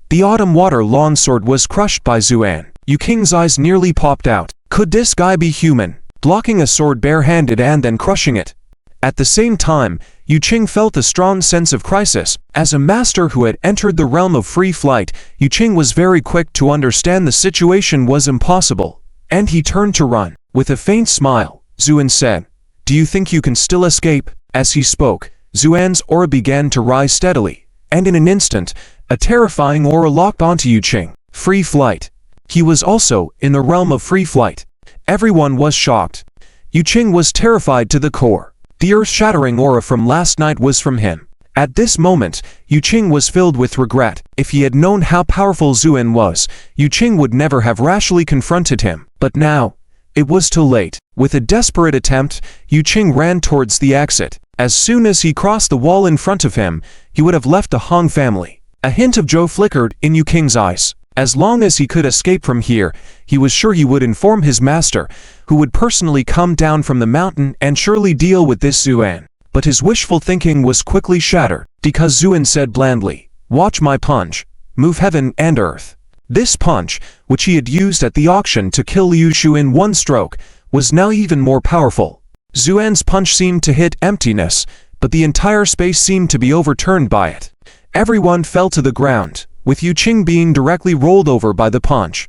The autumn water long sword was crushed by Zuan. Yuking's eyes nearly popped out. Could this guy be human? Blocking a sword barehanded and then crushing it. At the same time, Yu Qing felt a strong sense of crisis. As a master who had entered the realm of free flight, Yu Qing was very quick to understand the situation was impossible, and he turned to run. With a faint smile, Zuan said, "Do you think you can still escape?" As he spoke, Zuan's aura began to rise steadily, and in an instant, a terrifying aura locked onto Yu Qing. Free flight. He was also in the realm of free flight. Everyone was shocked. Yu Qing was terrified to the core. The earth-shattering aura from last night was from him. At this moment, Yu Qing was filled with regret. If he had known how powerful Zuan was, Yu Qing would never have rashly confronted him. But now, it was too late. With a desperate attempt, Yu Qing ran towards the exit. As soon as he crossed the wall in front of him, he would have left the Hong family. A hint of joy flickered in Yu Qing's eyes. As long as he could escape from here, he was sure he would inform his master, who would personally come down from the mountain and surely deal with this Zuan. But his wishful thinking was quickly shattered, because Zuan said blandly, "Watch my punch. Move heaven and earth." This punch, which he had used at the auction to kill Liu Shu in one stroke, was now even more powerful. Zuan's punch seemed to hit emptiness, but the entire space seemed to be overturned by it. Everyone fell to the ground, with Yu Qing being directly rolled over by the punch.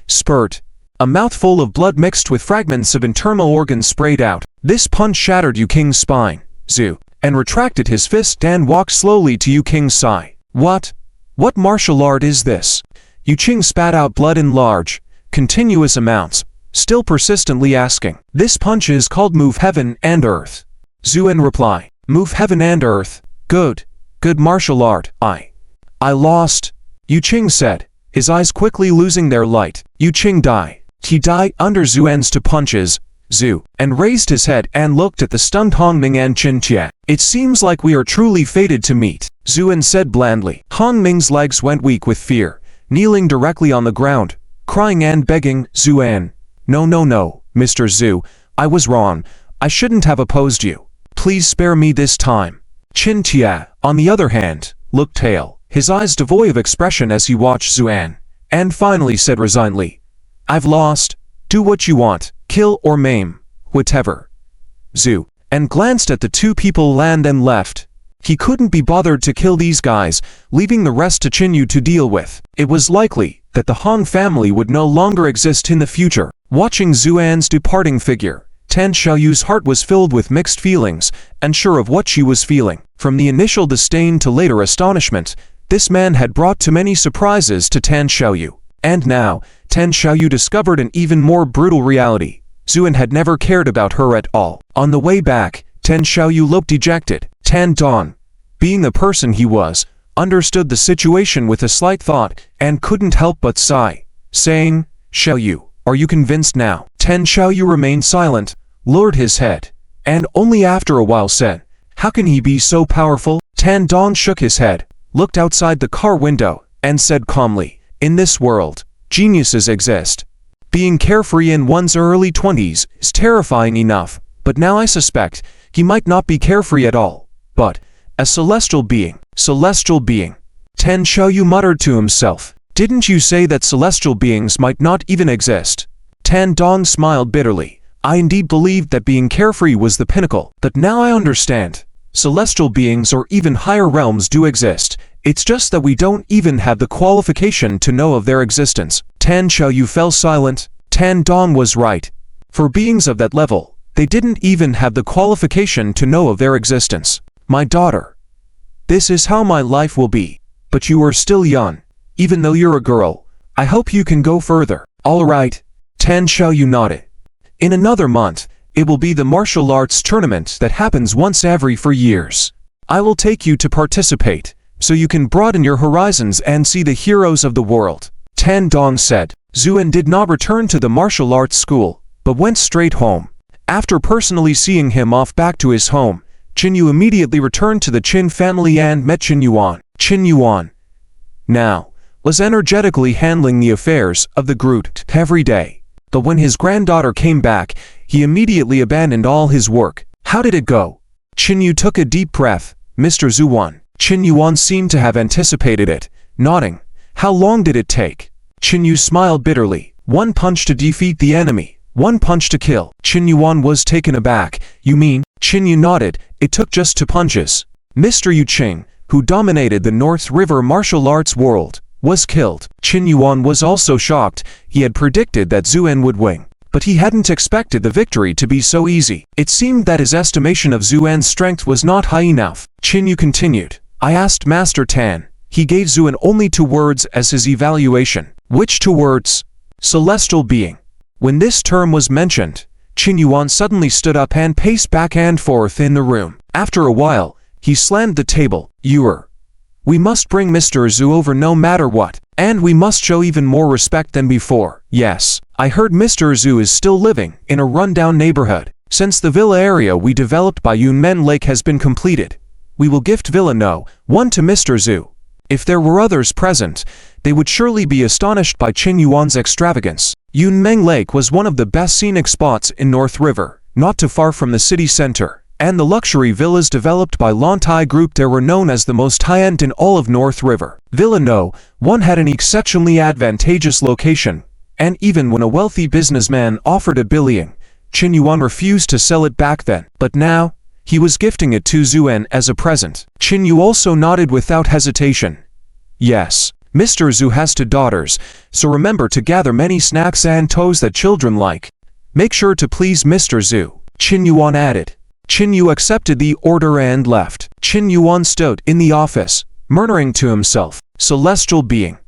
Spurt. A mouthful of blood mixed with fragments of internal organs sprayed out. This punch shattered Yu Qing's spine. Zhu, and retracted his fist and walked slowly to Yu Qing's side. What martial art is this? Yu Qing spat out blood in large, continuous amounts, still persistently asking. This punch is called Move Heaven and Earth. Zuan replied, "Move Heaven and Earth. Good martial art. I lost," Yu Qing said, his eyes quickly losing their light. Yu Qing died. He died under Zuan's two punches. Zhu, and raised his head and looked at the stunned Hongming and Qin Tia. "It seems like we are truly fated to meet," Zuan said blandly. Hongming's legs went weak with fear, kneeling directly on the ground, crying and begging, "Zuan, no, Mr. Zhu, I was wrong. I shouldn't have opposed you. Please spare me this time." Qin Tia, on the other hand, looked pale, his eyes devoid of expression as he watched Zuan, and finally said resignedly, "I've lost. Do what you want, kill or maim, whatever." Zhu, and glanced at the two people and then left. He couldn't be bothered to kill these guys, leaving the rest to Qin Yu to deal with. It was likely that the Hong family would no longer exist in the future. Watching Zuan's departing figure, Tan Xiaoyu's heart was filled with mixed feelings, unsure of what she was feeling. From the initial disdain to later astonishment, this man had brought too many surprises to Tan Xiaoyu. And now, Tan Xiaoyu discovered an even more brutal reality. Zuan had never cared about her at all. On the way back, Tan Xiaoyu looked dejected. Tan Dong, being the person he was, understood the situation with a slight thought and couldn't help but sigh, saying, "Xiaoyu, are you convinced now?" Tan Xiaoyu remained silent, lowered his head, and only after a while said, "How can he be so powerful?" Tan Dong shook his head, looked outside the car window, and said calmly, "In this world, geniuses exist. Being carefree in one's early 20s is terrifying enough, but now I suspect he might not be carefree at all, but a celestial being. Tan Xiaoyu muttered to himself, "Didn't you say that celestial beings might not even exist?" Tan Dong smiled bitterly. "I indeed believed that being carefree was the pinnacle, but now I understand. Celestial beings or even higher realms do exist. It's just that we don't even have the qualification to know of their existence." Tan Xiaoyu fell silent. Tan Dong was right. For beings of that level, they didn't even have the qualification to know of their existence. "My daughter, this is how my life will be. But you are still young. Even though you're a girl, I hope you can go further." "All right," Tan Xiaoyu nodded. "In another month, it will be the martial arts tournament that happens once every 4 years. I will take you to participate, so you can broaden your horizons and see the heroes of the world," Tan Dong said. Zuan did not return to the martial arts school, but went straight home. After personally seeing him off back to his home, Qin Yu immediately returned to the Qin family and met Qin Yuan. Qin Yuan now was energetically handling the affairs of the group every day. But when his granddaughter came back, he immediately abandoned all his work. "How did it go?" Qin Yu took a deep breath. "Mr. Zuan." Qin Yuan seemed to have anticipated it, nodding. "How long did it take?" Qin Yu smiled bitterly. "One punch to defeat the enemy. 1 punch to kill. Qin Yuan was taken aback. You mean? Qin Yu nodded. It took just 2 punches. Mr. Yu Qing, who dominated the North River martial arts world, was killed. Qin Yuan was also shocked. He had predicted that Zhu En would win, but he hadn't expected the victory to be so easy. It seemed that his estimation of Zhu En's strength was not high enough. Qin Yu continued. I asked Master Tan. He gave Zhu En only 2 words as his evaluation. Which 2 words? Celestial being. When this term was mentioned, Qin Yuan suddenly stood up and paced back and forth in the room. After a while, he slammed the table. We must bring Mr. Zhu over no matter what, and we must show even more respect than before. Yes, I heard Mr. Zhu is still living in a rundown neighborhood. Since the villa area we developed by Yunmen Lake has been completed, we will gift Villa No. 1 to Mr. Zhu. If there were others present, they would surely be astonished by Qin Yuan's extravagance. Yunmeng Lake was one of the best scenic spots in North River, not too far from the city center, and the luxury villas developed by Lantai Group there were known as the most high-end in all of North River. Villa No. 1 had an exceptionally advantageous location, and even when a wealthy businessman offered $1 billion, Qin Yuan refused to sell it back then. But now, he was gifting it to Zhu En as a present. Qin Yu also nodded without hesitation. Yes, Mr. Zhu has 2 daughters, so remember to gather many snacks and toys that children like. Make sure to please Mr. Zhu, Qin Yuan added. Qin Yu accepted the order and left. Qin Yuan stood in the office, murmuring to himself, celestial being.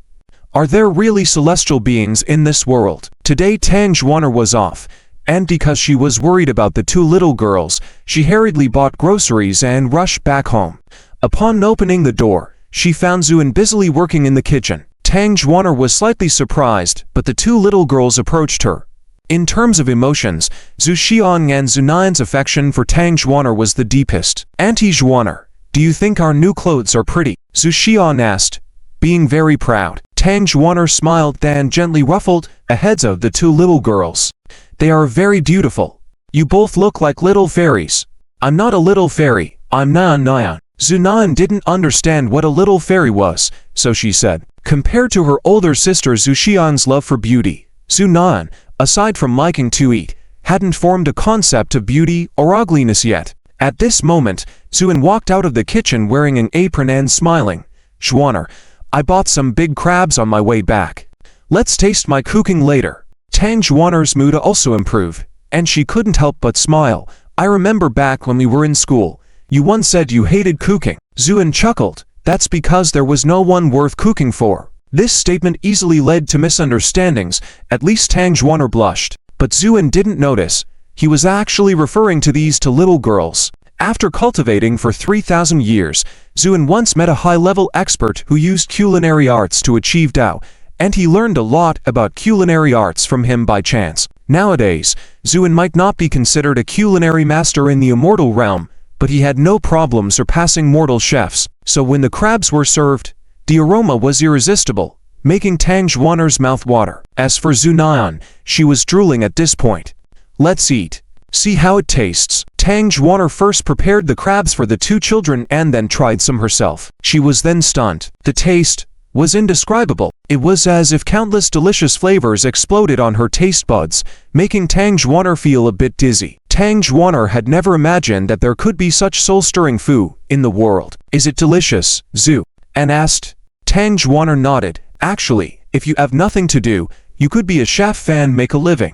Are there really celestial beings in this world? Today Tang Zhuaner was off, and because she was worried about the 2 little girls, she hurriedly bought groceries and rushed back home. Upon opening the door, she found Zhu En busily working in the kitchen. Tang Zhuaner was slightly surprised, but the 2 little girls approached her. In terms of emotions, Zhu Xiang and Zhu Nian's affection for Tang Zhuaner was the deepest. Auntie Zhuaner, do you think our new clothes are pretty? Zhu Xiang asked, being very proud. Tang Zhuaner smiled then gently ruffled the heads of the 2 little girls. They are very beautiful. You both look like little fairies. I'm not a little fairy, I'm Nian. Zhu Nian didn't understand what a little fairy was, so she said. Compared to her older sister Zhu Xiang's love for beauty, Zhu Nian, aside from liking to eat, hadn't formed a concept of beauty or ugliness yet. At this moment, Zhu En walked out of the kitchen wearing an apron and smiling. Zhuaner, I bought some big crabs on my way back. Let's taste my cooking later. Tang Zhuaner's mood also improved, and she couldn't help but smile. I remember back when we were in school, you once said you hated cooking. Zhu En chuckled. That's because there was no one worth cooking for. This statement easily led to misunderstandings. At least Tang Zhuaner blushed. But Zhu En didn't notice. He was actually referring to these 2 little girls. After cultivating for 3,000 years, Zhu En once met a high-level expert who used culinary arts to achieve Dao, and he learned a lot about culinary arts from him by chance. Nowadays, Zhu En might not be considered a culinary master in the immortal realm, but he had no problem surpassing mortal chefs. So when the crabs were served, the aroma was irresistible, making Tang Zhuaner's mouth water. As for Zhu Nian, she was drooling at this point. Let's eat. See how it tastes. Tang Zhuaner first prepared the crabs for the 2 children and then tried some herself. She was then stunned. The taste was indescribable. It was as if countless delicious flavors exploded on her taste buds, making Tang Zhuaner feel a bit dizzy. Tang Zhuaner had never imagined that there could be such soul-stirring food in the world. Is it delicious, Zhu? En asked. Tang Zhuaner nodded. Actually, if you have nothing to do, you could be a chef and make a living.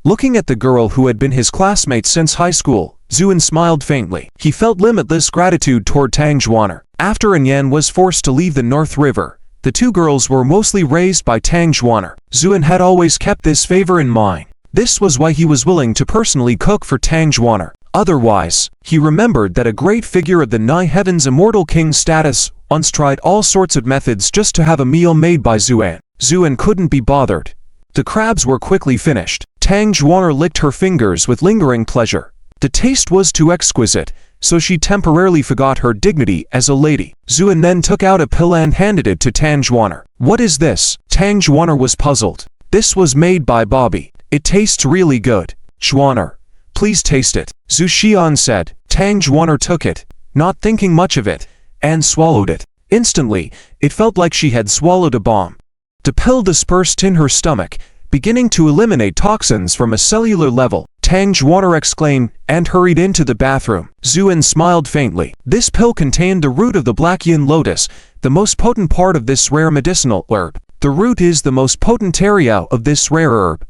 Looking at the girl who had been his classmate since high school, Zhu En smiled faintly. He felt limitless gratitude toward Tang Zhuaner. After Yan was forced to leave the North River, the 2 girls were mostly raised by Tang Zhuaner. Zhu En had always kept this favor in mind. This was why he was willing to personally cook for Tang Zhuaner. Otherwise, he remembered that a great figure of the Nine Heavens immortal king status once tried all sorts of methods just to have a meal made by Zhu En. Zhu En couldn't be bothered. The crabs were quickly finished. Tang Zhuaner licked her fingers with lingering pleasure. The taste was too exquisite, so she temporarily forgot her dignity as a lady. Zhu En then took out a pill and handed it to Tang Zhuaner. What is this? Tang Zhuaner was puzzled. This was made by Bobby. It tastes really good. Zhuaner, please taste it. Zhu Xian said. Tang Zhuaner took it, not thinking much of it, and swallowed it. Instantly, it felt like she had swallowed a bomb. The pill dispersed in her stomach, beginning to eliminate toxins from a cellular level. Tang Zhuaner exclaimed and hurried into the bathroom. Zuan smiled faintly. This pill contained the root of the black yin lotus, the most potent part of this rare medicinal herb. The root is the most potent area of this rare herb.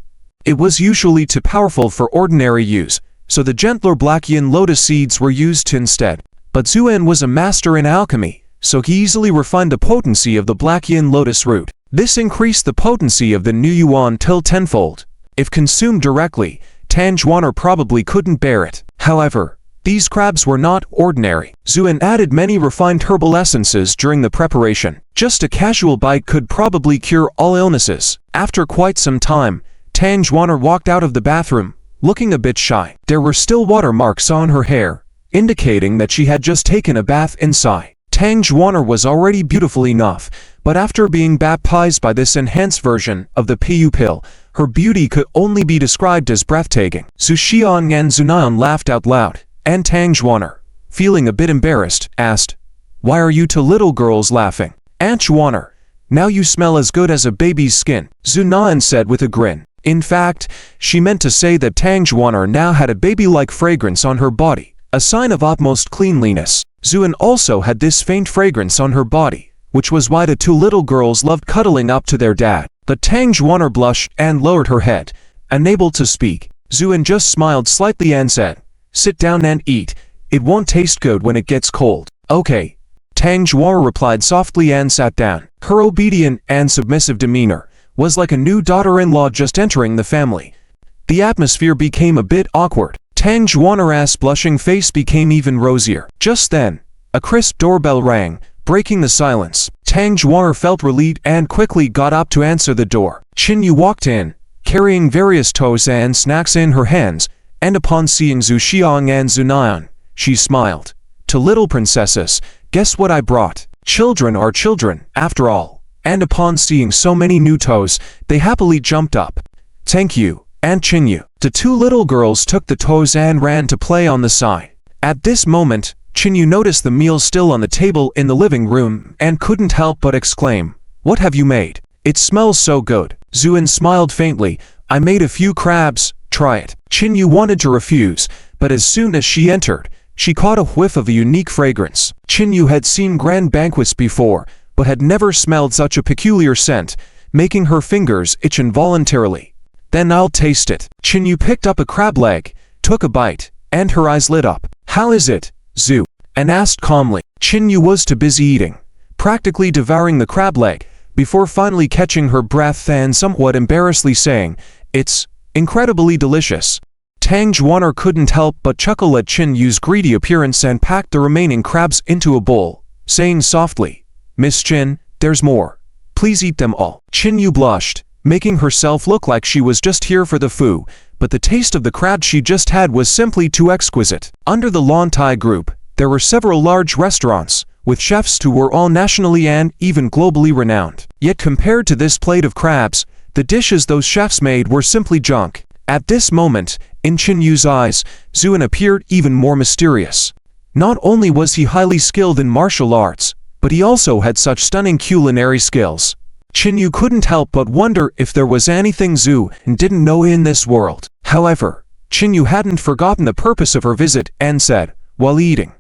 It was usually too powerful for ordinary use, so the gentler black yin lotus seeds were used instead. But Zuan was a master in alchemy, so he easily refined the potency of the black yin lotus root. This increased the potency of the new yuan till tenfold. If consumed directly, Tang Zhuaner probably couldn't bear it. However, these crabs were not ordinary. Zuan added many refined herbal essences during the preparation. Just a casual bite could probably cure all illnesses. After quite some time, Tang Zhuaner walked out of the bathroom, looking a bit shy. There were still water marks on her hair, indicating that she had just taken a bath inside. Tang Zhuaner was already beautiful enough, but after being baptized by this enhanced version of the PU pill, her beauty could only be described as breathtaking. Zhu Xiang and Zunayan laughed out loud, and Tang Zhuaner, feeling a bit embarrassed, asked, "Why are you two little girls laughing?" "Aunt Zhuaner, now you smell as good as a baby's skin," Zunayan said with a grin. In fact, she meant to say that Tang Zhuaner now had a baby-like fragrance on her body, a sign of utmost cleanliness. Zuan also had this faint fragrance on her body, which was why the two little girls loved cuddling up to their dad. But Tang Zhuaner blushed and lowered her head, unable to speak. Zuan just smiled slightly and said, "Sit down and eat. It won't taste good when it gets cold." "Okay." Tang Zhuaner replied softly and sat down. Her obedient and submissive demeanor was like a new daughter-in-law just entering the family. The atmosphere became a bit awkward. Tang Zhuaner's blushing face became even rosier. Just then, a crisp doorbell rang, breaking the silence. Tang Zhuaner felt relieved and quickly got up to answer the door. Qin Yu walked in, carrying various toast and snacks in her hands, and upon seeing Zhu Xiang and Zunayan, she smiled. "To little princesses, guess what I brought? Children are children, after all." And upon seeing so many new toes, they happily jumped up. "Thank you, Aunt Qin Yu." The two little girls took the toes and ran to play on the side. At this moment, Qin Yu noticed the meal still on the table in the living room and couldn't help but exclaim, "What have you made? It smells so good." Zuan smiled faintly. "I made a few crabs, try it." Qin Yu wanted to refuse, but as soon as she entered, she caught a whiff of a unique fragrance. Qin Yu had seen grand banquets before, but had never smelled such a peculiar scent, making her fingers itch involuntarily. "Then I'll taste it." Qin Yu picked up a crab leg, took a bite, and her eyes lit up. "How is it, Zhu?" and asked calmly. Qin Yu was too busy eating, practically devouring the crab leg, before finally catching her breath and somewhat embarrassedly saying, "It's incredibly delicious." Tang Zhuaner couldn't help but chuckle at Qin Yu's greedy appearance and packed the remaining crabs into a bowl, saying softly, "Miss Qin, there's more. Please eat them all." Qin Yu blushed, making herself look like she was just here for the food, but the taste of the crab she just had was simply too exquisite. Under the Lontai group, there were several large restaurants, with chefs who were all nationally and even globally renowned. Yet compared to this plate of crabs, the dishes those chefs made were simply junk. At this moment, in Qin Yu's eyes, Zuan appeared even more mysterious. Not only was he highly skilled in martial arts, but he also had such stunning culinary skills. Qin Yu couldn't help but wonder if there was anything Zhu didn't know in this world. However, Qin Yu hadn't forgotten the purpose of her visit and said, while eating,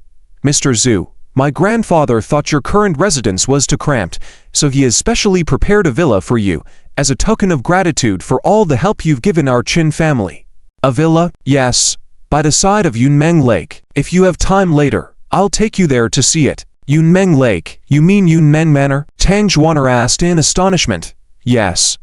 "Mr. Zhu, my grandfather thought your current residence was too cramped, so he has specially prepared a villa for you, as a token of gratitude for all the help you've given our Qin family." "A villa?" "Yes, by the side of Yunmeng Lake. If you have time later, I'll take you there to see it." "Yunmeng Lake? You mean Yunmeng Manor?" Tang Zhuaner asked in astonishment. "Yes,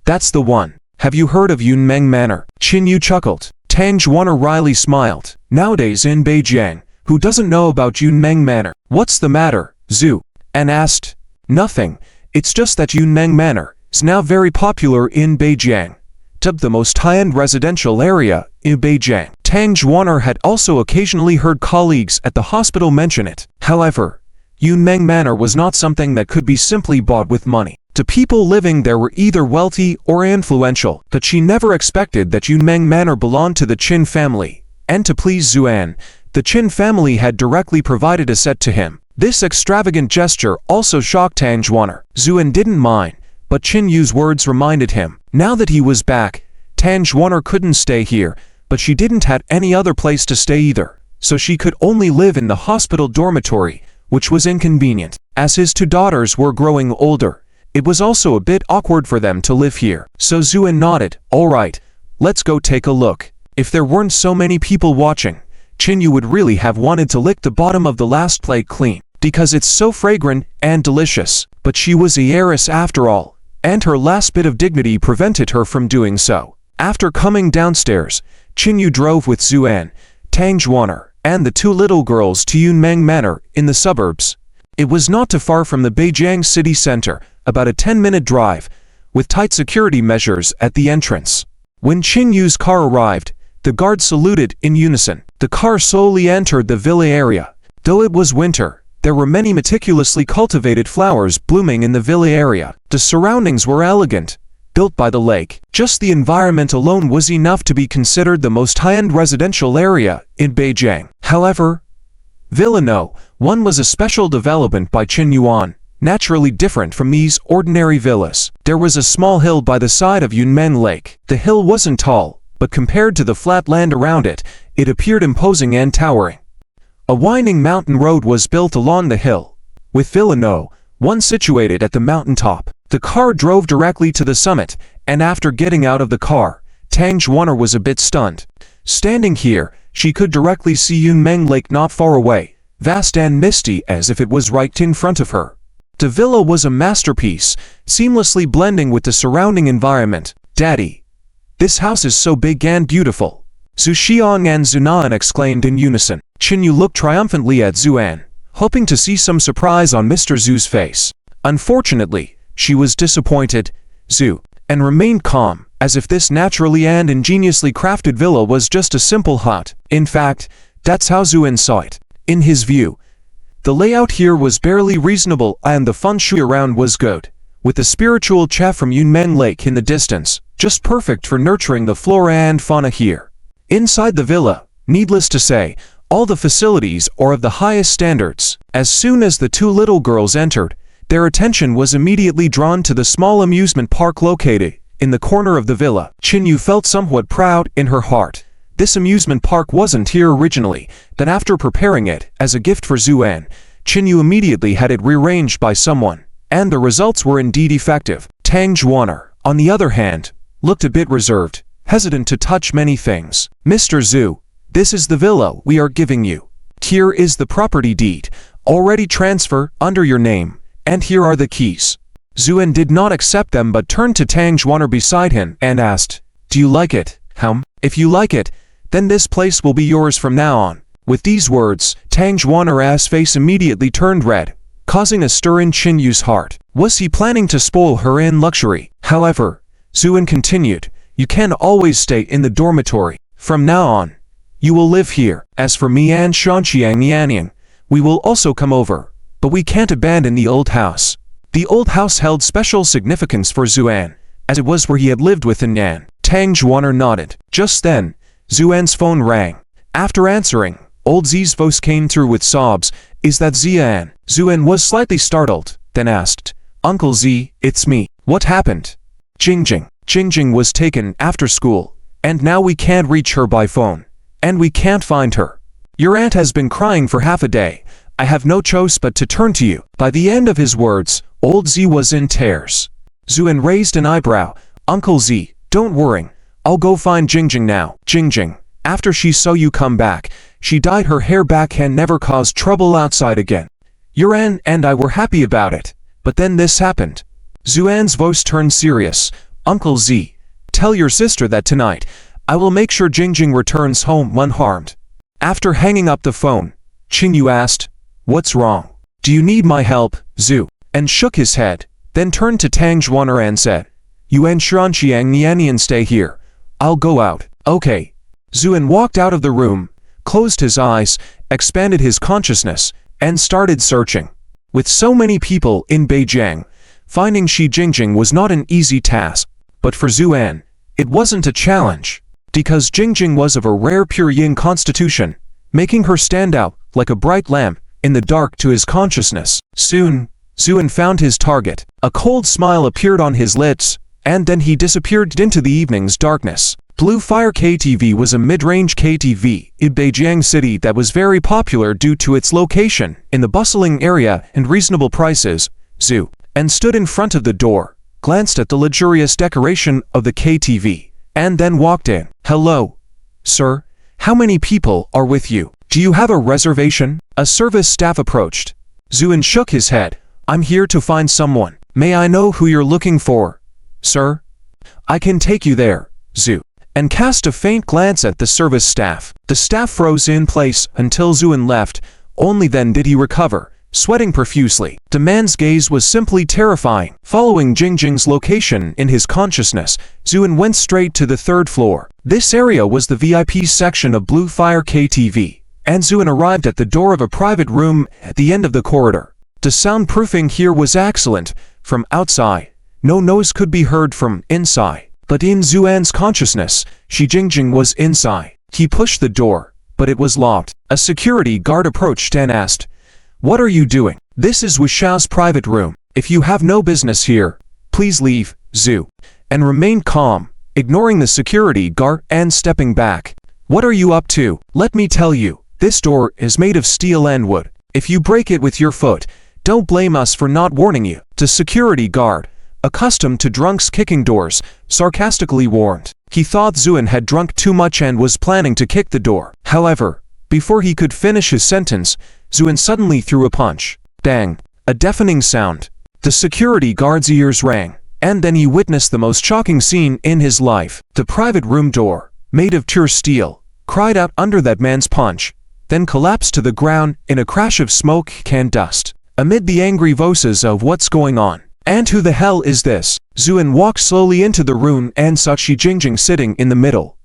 that's the one. Have you heard of Yunmeng Manor?" Qin Yu chuckled. Tang Zhuaner wryly smiled. Nowadays in Beijing, who doesn't know about Yunmeng Manor? "What's the matter, Zhu?" and asked. "Nothing, it's just that Yunmeng Manor is now very popular in Beijing, dubbed the most high-end residential area in Beijing." Tang Zhuaner had also occasionally heard colleagues at the hospital mention it. However, Yunmeng Manor was not something that could be simply bought with money. The people living there were either wealthy or influential, but she never expected that Yunmeng Manor belonged to the Qin family, and to please Zuan, the Qin family had directly provided a set to him. This extravagant gesture also shocked Tang Zhuaner. Zuan didn't mind, but Qin Yu's words reminded him. Now that he was back, Tangjuaner couldn't stay here, but she didn't have any other place to stay either, so she could only live in the hospital dormitory, which was inconvenient. As his two daughters were growing older, it was also a bit awkward for them to live here. So Zuen nodded. Alright, let's go take a look. If there weren't so many people watching, Chinyu would really have wanted to lick the bottom of the last plate clean, because it's so fragrant and delicious. But she was a heiress after all, and her last bit of dignity prevented her from doing so. After coming downstairs, Chinyu drove with Zuen, Tangjuaner, and the two little girls to Yunmeng Manor in the suburbs. It was not too far from the Beijing city center, about a 10-minute drive, with tight security measures at the entrance. When Chinyu's car arrived, the guards saluted in unison. The car slowly entered the villa area. Though it was winter, there were many meticulously cultivated flowers blooming in the villa area. The surroundings were elegant, built by the lake. Just the environment alone was enough to be considered the most high-end residential area in Beijing. However, Villa No. 1 was a special development by Qinyuan, naturally different from these ordinary villas. There was a small hill by the side of Yunmen Lake. The hill wasn't tall, but compared to the flat land around it, it appeared imposing and towering. A winding mountain road was built along the hill, with Villa No. 1 situated at the mountaintop. The car drove directly to the summit, and after getting out of the car, Tangjuaner was a bit stunned. Standing here, she could directly see Yunmeng Lake not far away, vast and misty as if it was right in front of her. The villa was a masterpiece, seamlessly blending with the surrounding environment. Daddy, this house is so big and beautiful. Zhu Xiang and Zunan exclaimed in unison. Chinyu looked triumphantly at Zuan, hoping to see some surprise on Mr. Zhu's face. Unfortunately, she was disappointed, Zhu, and remained calm, as if this naturally and ingeniously crafted villa was just a simple hut. In fact, that's how Zuan saw it. In his view, the layout here was barely reasonable and the feng shui around was good, with the spiritual chef from Yunmen Lake in the distance, just perfect for nurturing the flora and fauna here. Inside the villa, needless to say, all the facilities are of the highest standards. As soon as the two little girls entered, their attention was immediately drawn to the small amusement park located in the corner of the villa. Chinyu felt somewhat proud in her heart. This amusement park wasn't here originally, but after preparing it as a gift for Zuan, Chinyu immediately had it rearranged by someone, and the results were indeed effective. Tangjuaner, on the other hand, looked a bit reserved, hesitant to touch many things. Mr. Zhu, this is the villa we are giving you. Here is the property deed, already transferred under your name, and here are the keys. Zuan did not accept them but turned to Tangjuaner beside him and asked, Do you like it? If you like it, then this place will be yours from now on. With these words, Tangjuaner's face immediately turned red, causing a stir in Chinyu's heart. Was he planning to spoil her in luxury? However, Zuan continued, You can always stay in the dormitory. From now on, you will live here. As for me and Shanqiang Nianying, we will also come over, but we can't abandon the old house. The old house held special significance for Zuan, as it was where he had lived with Nan. Tangjuaner nodded. Just then, Zuan's phone rang. After answering, old Zi's voice came through with sobs. Is that Zian? Zuan was slightly startled, then asked, Uncle Z, it's me. What happened? Jingjing. Jingjing was taken after school, and now we can't reach her by phone. And we can't find her. Your aunt has been crying for half a day. I have no choice but to turn to you. By the end of his words, old Z was in tears. Zuan raised an eyebrow. Uncle Z, don't worry. I'll go find Jingjing now. Jingjing, after she saw you come back, she dyed her hair back and never caused trouble outside again. Your aunt and I were happy about it. But then this happened. Zuan's voice turned serious. Uncle Z, tell your sister that tonight, I will make sure Jingjing returns home unharmed. After hanging up the phone, Chinyu asked, What's wrong? Do you need my help, Zhu? And shook his head, then turned to Tangjuaner and said, You and Shanqiang Nianian stay here. I'll go out. Okay. Zuan walked out of the room, closed his eyes, expanded his consciousness, and started searching. With so many people in Beijing, finding Shi Jingjing was not an easy task, but for Zuan, it wasn't a challenge, because Jingjing was of a rare pure yin constitution, making her stand out like a bright lamp in the dark to his consciousness. Soon, Zuan found his target. A cold smile appeared on his lips, and then he disappeared into the evening's darkness. Blue Fire KTV was a mid-range KTV in Beijing City that was very popular due to its location in the bustling area and reasonable prices. Zhu and stood in front of the door, glanced at the luxurious decoration of the KTV, and then walked in. "Hello, sir. How many people are with you? Do you have a reservation?" A service staff approached. Zhuan shook his head. "I'm here to find someone. May I know who you're looking for, sir? I can take you there." Zhu and cast a faint glance at the service staff. The staff froze in place until Zhuan left. Only then did he recover, sweating profusely. The man's gaze was simply terrifying. Following Jingjing's location in his consciousness, Zhuan went straight to the third floor. This area was the VIP section of Blue Fire KTV, and Zhuan arrived at the door of a private room at the end of the corridor. The soundproofing here was excellent. From outside, no noise could be heard from inside. But in Zhuan's consciousness, Shi Jingjing was inside. He pushed the door, but it was locked. A security guard approached and asked, "What are you doing?" "This is Wu Xiao's private room. If you have no business here, please leave." Zhu and remained calm, ignoring the security guard and stepping back. "What are you up to? Let me tell you, this door is made of steel and wood. If you break it with your foot, don't blame us for not warning you." The security guard, accustomed to drunks kicking doors, sarcastically warned. He thought Zhuan had drunk too much and was planning to kick the door. However, before he could finish his sentence, Zhuan suddenly threw a punch. Bang! A deafening sound. The security guard's ears rang, and then he witnessed the most shocking scene in his life. The private room door, made of pure steel, cried out under that man's punch, then collapsed to the ground in a crash of smoke and dust. Amid the angry voices of "What's going on? And who the hell is this?" Zhuan walked slowly into the room and saw Shi Jingjing sitting in the middle,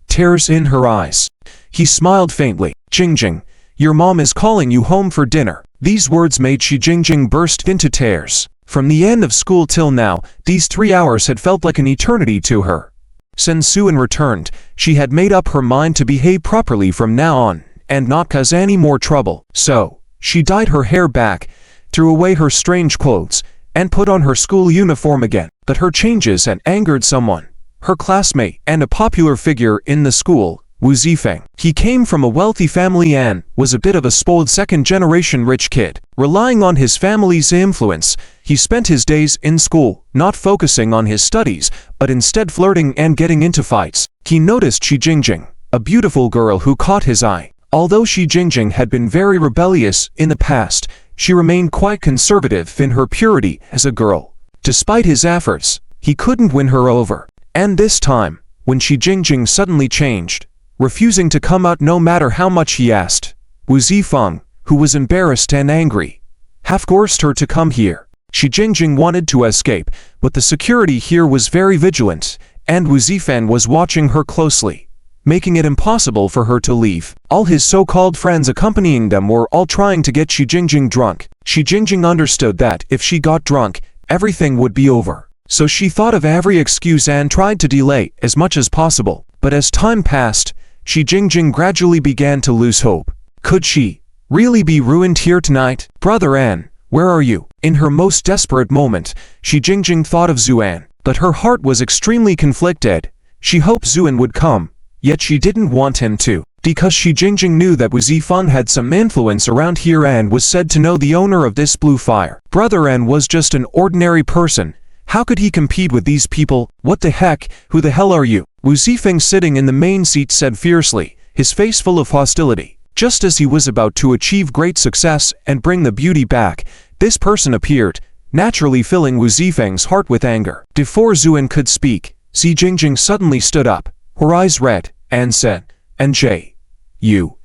tears in her eyes. He smiled faintly. "Jingjing, your mom is calling you home for dinner." These words made Shi Jingjing burst into tears. From the end of school till now, these 3 hours had felt like an eternity to her. Since Zhuan returned, she had made up her mind to behave properly from now on, and not cause any more trouble. So, she dyed her hair back, threw away her strange clothes, and put on her school uniform again. But her changes had angered someone, her classmate and a popular figure in the school, Wu Zifeng. He came from a wealthy family and was a bit of a spoiled second-generation rich kid. Relying on his family's influence, he spent his days in school, not focusing on his studies, but instead flirting and getting into fights. He noticed Shi Jingjing, a beautiful girl who caught his eye. Although Shi Jingjing had been very rebellious in the past, she remained quite conservative in her purity as a girl. Despite his efforts, he couldn't win her over. And this time, when Shi Jingjing suddenly changed, refusing to come out no matter how much he asked, Wu Zifeng, who was embarrassed and angry, half-forced her to come here. Shi Jingjing wanted to escape, but the security here was very vigilant, and Wu Zifeng was watching her closely, making it impossible for her to leave. All his so-called friends accompanying them were all trying to get Shi Jingjing drunk. Shi Jingjing understood that if she got drunk, everything would be over. So she thought of every excuse and tried to delay as much as possible. But as time passed, Shi Jingjing gradually began to lose hope. Could she really be ruined here tonight? "Brother An, where are you?" In her most desperate moment, Shi Jingjing thought of Zhuan, but her heart was extremely conflicted. She hoped Zhuan would come, yet she didn't want him to, because Shi Jingjing knew that Wu Zifeng had some influence around here and was said to know the owner of this Blue Fire. Brother An was just an ordinary person. How could he compete with these people? "What the heck? Who the hell are you?" Wu Zifeng, sitting in the main seat, said fiercely, his face full of hostility. Just as he was about to achieve great success and bring the beauty back, this person appeared, naturally filling Wu Zifeng's heart with anger. Before Zhuan could speak, Shi Jingjing suddenly stood up, her eyes red, and said, "NJ, you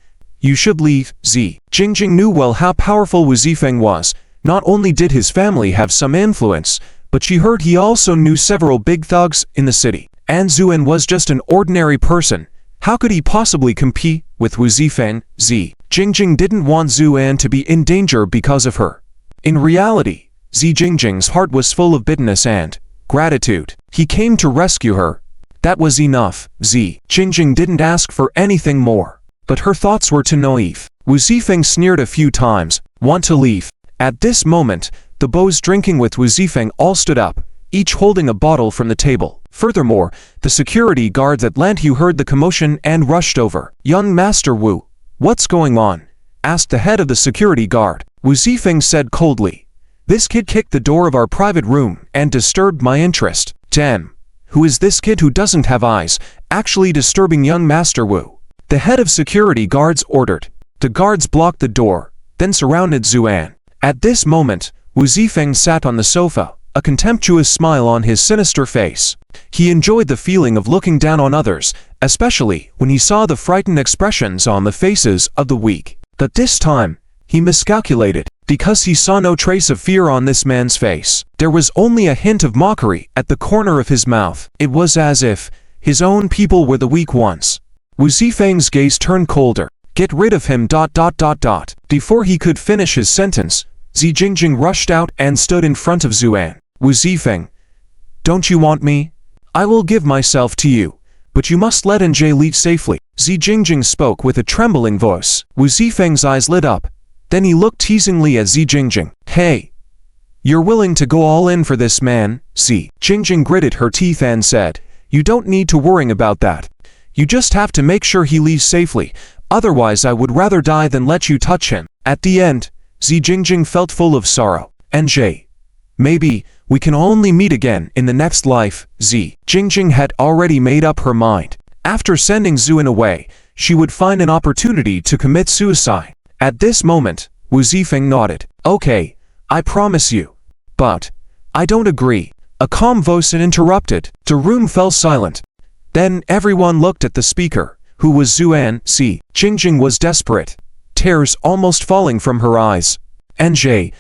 should leave." Shi Jingjing knew well how powerful Wu Zifeng was. Not only did his family have some influence, but she heard he also knew several big thugs in the city. And Zhuan was just an ordinary person. How could he possibly compete with Wu Zifeng? Shi Jingjing didn't want Zhuan to be in danger because of her. In reality, Shi Jingjing's heart was full of bitterness and gratitude. He came to rescue her. That was enough. Shi Jingjing didn't ask for anything more. But her thoughts were too naive. Wu Zifeng sneered a few times. "Want to leave?" At this moment, the boys drinking with Wu Zifeng all stood up, each holding a bottle from the table. Furthermore, the security guards at Landhu heard the commotion and rushed over. "Young Master Wu, what's going on?" asked the head of the security guard. Wu Zifeng said coldly, "This kid kicked the door of our private room and disturbed my interest." "Damn, who is this kid who doesn't have eyes, actually disturbing young Master Wu?" the head of security guards ordered. The guards blocked the door, then surrounded Zuan. At this moment, Wu Zifeng sat on the sofa, a contemptuous smile on his sinister face. He enjoyed the feeling of looking down on others, especially when he saw the frightened expressions on the faces of the weak. But this time, he miscalculated, because he saw no trace of fear on this man's face. There was only a hint of mockery at the corner of his mouth. It was as if his own people were the weak ones. Wu Zifeng's gaze turned colder. "Get rid of him. Before he could finish his sentence, Zi Jingjing rushed out and stood in front of Zuan. "Wu Zifeng, don't you want me? I will give myself to you, but you must let NJ leave safely." Zi Jingjing spoke with a trembling voice. Wu Zifeng's eyes lit up. Then he looked teasingly at Zi Jingjing. "Hey, you're willing to go all in for this man?" Zi Jingjing gritted her teeth and said, "You don't need to worry about that. You just have to make sure he leaves safely. Otherwise I would rather die than let you touch him." At the end, Zi Jingjing felt full of sorrow. "NJ, maybe we can only meet again in the next life." Zi Jingjing had already made up her mind. After sending Zuan away, she would find an opportunity to commit suicide. At this moment, Wu Zifeng nodded. "Okay, I promise you. But I don't agree." A calm voice interrupted. The room fell silent. Then everyone looked at the speaker, who was Zuan. Zi Jingjing was desperate, tears almost falling from her eyes. "NJ,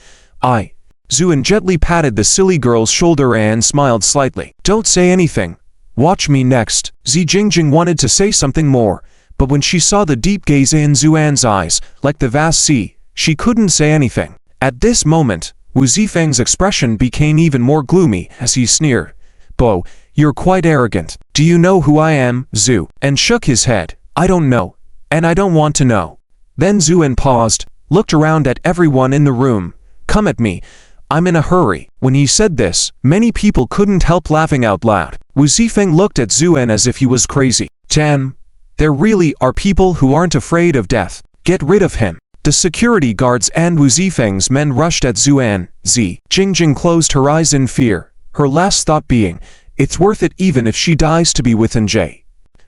Zuan gently patted the silly girl's shoulder and smiled slightly. "Don't say anything. Watch me next." Zi Jingjing wanted to say something more, but when she saw the deep gaze in Zuan's eyes, like the vast sea, she couldn't say anything. At this moment, Wu Zifeng's expression became even more gloomy as he sneered. "Bo, you're quite arrogant. Do you know who I am, Zhu?" and shook his head. "I don't know, and I don't want to know." Then Zuan paused, looked around at everyone in the room. "Come at me. I'm in a hurry." When he said this, many people couldn't help laughing out loud. Wu Zifeng looked at Zuan as if he was crazy. "Damn, there really are people who aren't afraid of death. Get rid of him." The security guards and Wu Zifeng's men rushed at Zuan. Zi Jingjing closed her eyes in fear, her last thought being, "It's worth it even if she dies to be with NJ."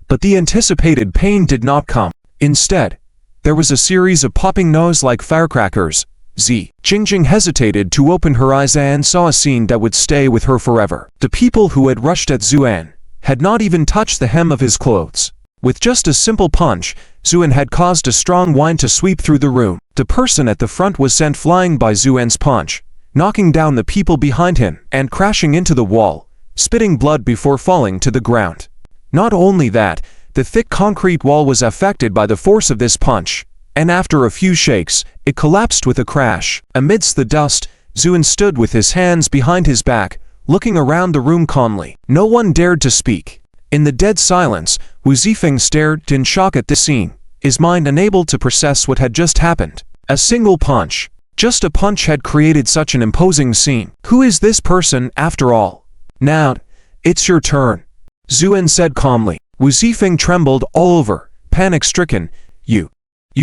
But the anticipated pain did not come. Instead, there was a series of popping noise like firecrackers. Zi Jingjing hesitated to open her eyes and saw a scene that would stay with her forever. The people who had rushed at Zuan had not even touched the hem of his clothes. With just a simple punch, Zuan had caused a strong wind to sweep through the room. The person at the front was sent flying by Zuan's punch, knocking down the people behind him and crashing into the wall, spitting blood before falling to the ground. Not only that, the thick concrete wall was affected by the force of this punch, and after a few shakes, it collapsed with a crash. Amidst the dust, Zuan stood with his hands behind his back, looking around the room calmly. No one dared to speak. In the dead silence, Wu Zifeng stared in shock at this scene, his mind unable to process what had just happened. A single punch, just a punch, had created such an imposing scene. Who is this person after all? "Now, it's your turn," Zuan said calmly. Wu Zifeng trembled all over, panic-stricken. You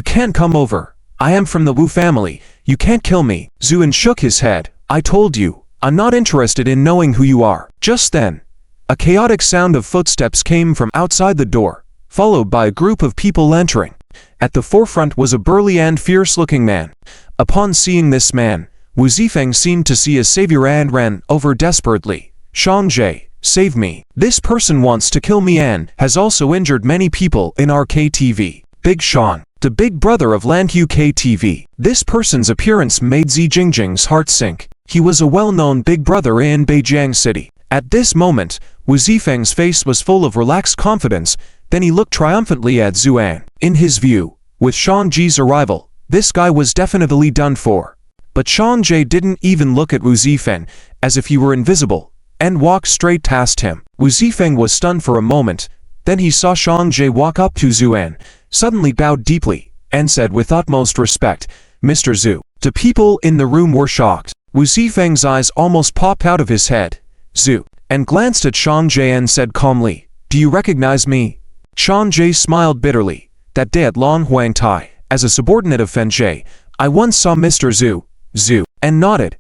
can't come over. I am from the Wu family. You can't kill me." Zuan shook his head. "I told you, I'm not interested in knowing who you are." Just then, a chaotic sound of footsteps came from outside the door, followed by a group of people entering. At the forefront was a burly and fierce-looking man. Upon seeing this man, Wu Zifeng seemed to see a savior and ran over desperately. "Shangjie, save me. This person wants to kill me and has also injured many people in our KTV." Big Sean, the big brother of Landhu KTV. This person's appearance made Zi Jingjing's heart sink. He was a well-known big brother in Beijing City. At this moment, Wu Zifeng's face was full of relaxed confidence, then he looked triumphantly at Zuan. In his view, with Shangjie's arrival, this guy was definitely done for. But Shangjie didn't even look at Wu Zifeng, as if he were invisible, and walked straight past him. Wu Zifeng was stunned for a moment, then he saw Shangjie walk up to Zuan, suddenly bowed deeply, and said with utmost respect, "Mr. Zhu." The people in the room were shocked. Wu Zifeng's eyes almost popped out of his head. Zhu, and glanced at Sean Jay and said calmly, "Do you recognize me?" Sean Jay smiled bitterly. "That day at Long Huang Tai, as a subordinate of Fen Jay, I once saw Mr. Zhu, and nodded.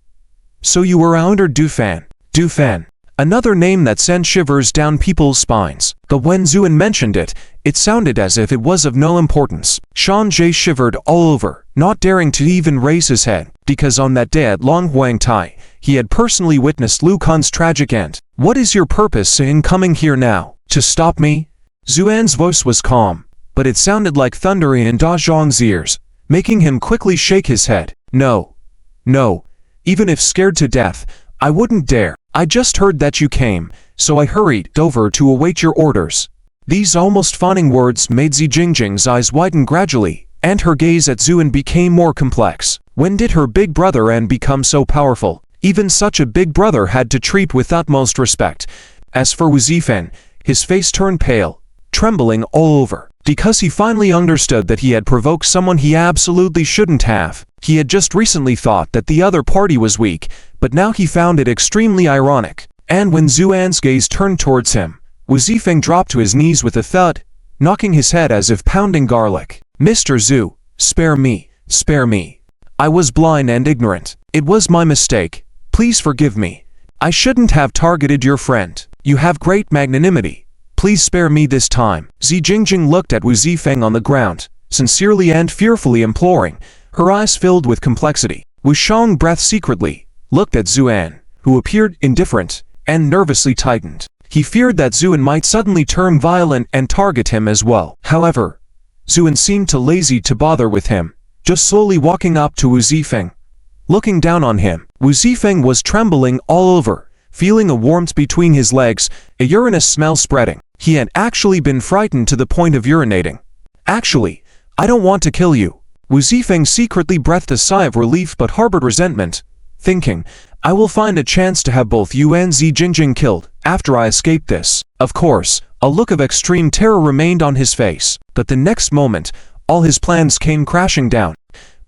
So you were under Du Fan. Du Fan. Another name that sent shivers down people's spines. But when Zhuan mentioned it, it sounded as if it was of no importance. Sean Jay shivered all over, not daring to even raise his head, because on that day at Long Huang Tai, he had personally witnessed Lu Kun's tragic end. "What is your purpose in coming here now? To stop me?" Zuan's voice was calm, but it sounded like thunder in Da Zhang's ears, making him quickly shake his head. No. Even if scared to death, I wouldn't dare. I just heard that you came, so I hurried over to await your orders." These almost fawning words made Zi Jingjing's eyes widen gradually, and her gaze at Zuan became more complex. When did her big brother An become so powerful? Even such a big brother had to treat with utmost respect. As for Wu Zifeng, his face turned pale, trembling all over, because he finally understood that he had provoked someone he absolutely shouldn't have. He had just recently thought that the other party was weak, but now he found it extremely ironic. And when Zuan's gaze turned towards him, Wu Zifeng dropped to his knees with a thud, knocking his head as if pounding garlic. "Mr. Zhu, spare me, spare me. I was blind and ignorant. It was my mistake. Please forgive me. I shouldn't have targeted your friend. You have great magnanimity. Please spare me this time." Zi Jingjing looked at Wu Zifeng on the ground, sincerely and fearfully imploring, her eyes filled with complexity. Wu Shang breathed secretly, looked at Zuan, who appeared indifferent, and nervously tightened. He feared that Zuan might suddenly turn violent and target him as well. However, Zuan seemed too lazy to bother with him, just slowly walking up to Wu Zifeng. Looking down on him, Wu Zifeng was trembling all over, feeling a warmth between his legs, a urinous smell spreading. He had actually been frightened to the point of urinating. "Actually, I don't want to kill you." Wu Zifeng secretly breathed a sigh of relief but harbored resentment, thinking, "I will find a chance to have both you and Zi Jingjing killed after I escape this." Of course, a look of extreme terror remained on his face, but the next moment, all his plans came crashing down.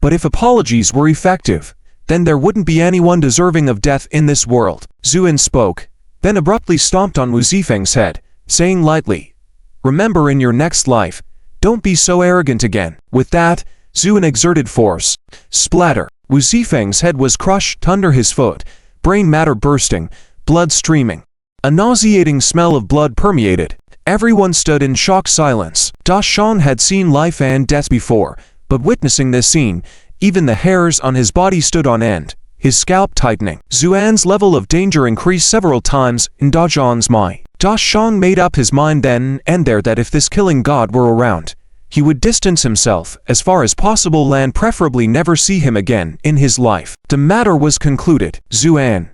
But if apologies were effective, then there wouldn't be anyone deserving of death in this world. Zuan spoke, then abruptly stomped on Wu Zifeng's head, saying lightly, "Remember in your next life, don't be so arrogant again." With that, Zuan exerted force. Splatter! Wu Zifeng's head was crushed under his foot, brain matter bursting, blood streaming. A nauseating smell of blood permeated. Everyone stood in shocked silence. Da Shan had seen life and death before, but witnessing this scene, even the hairs on his body stood on end, his scalp tightening. Zuan's level of danger increased several times in Da Zhang's mind. Da Shan made up his mind then and there that if this killing god were around, he would distance himself as far as possible and preferably never see him again in his life. The matter was concluded. Zuan,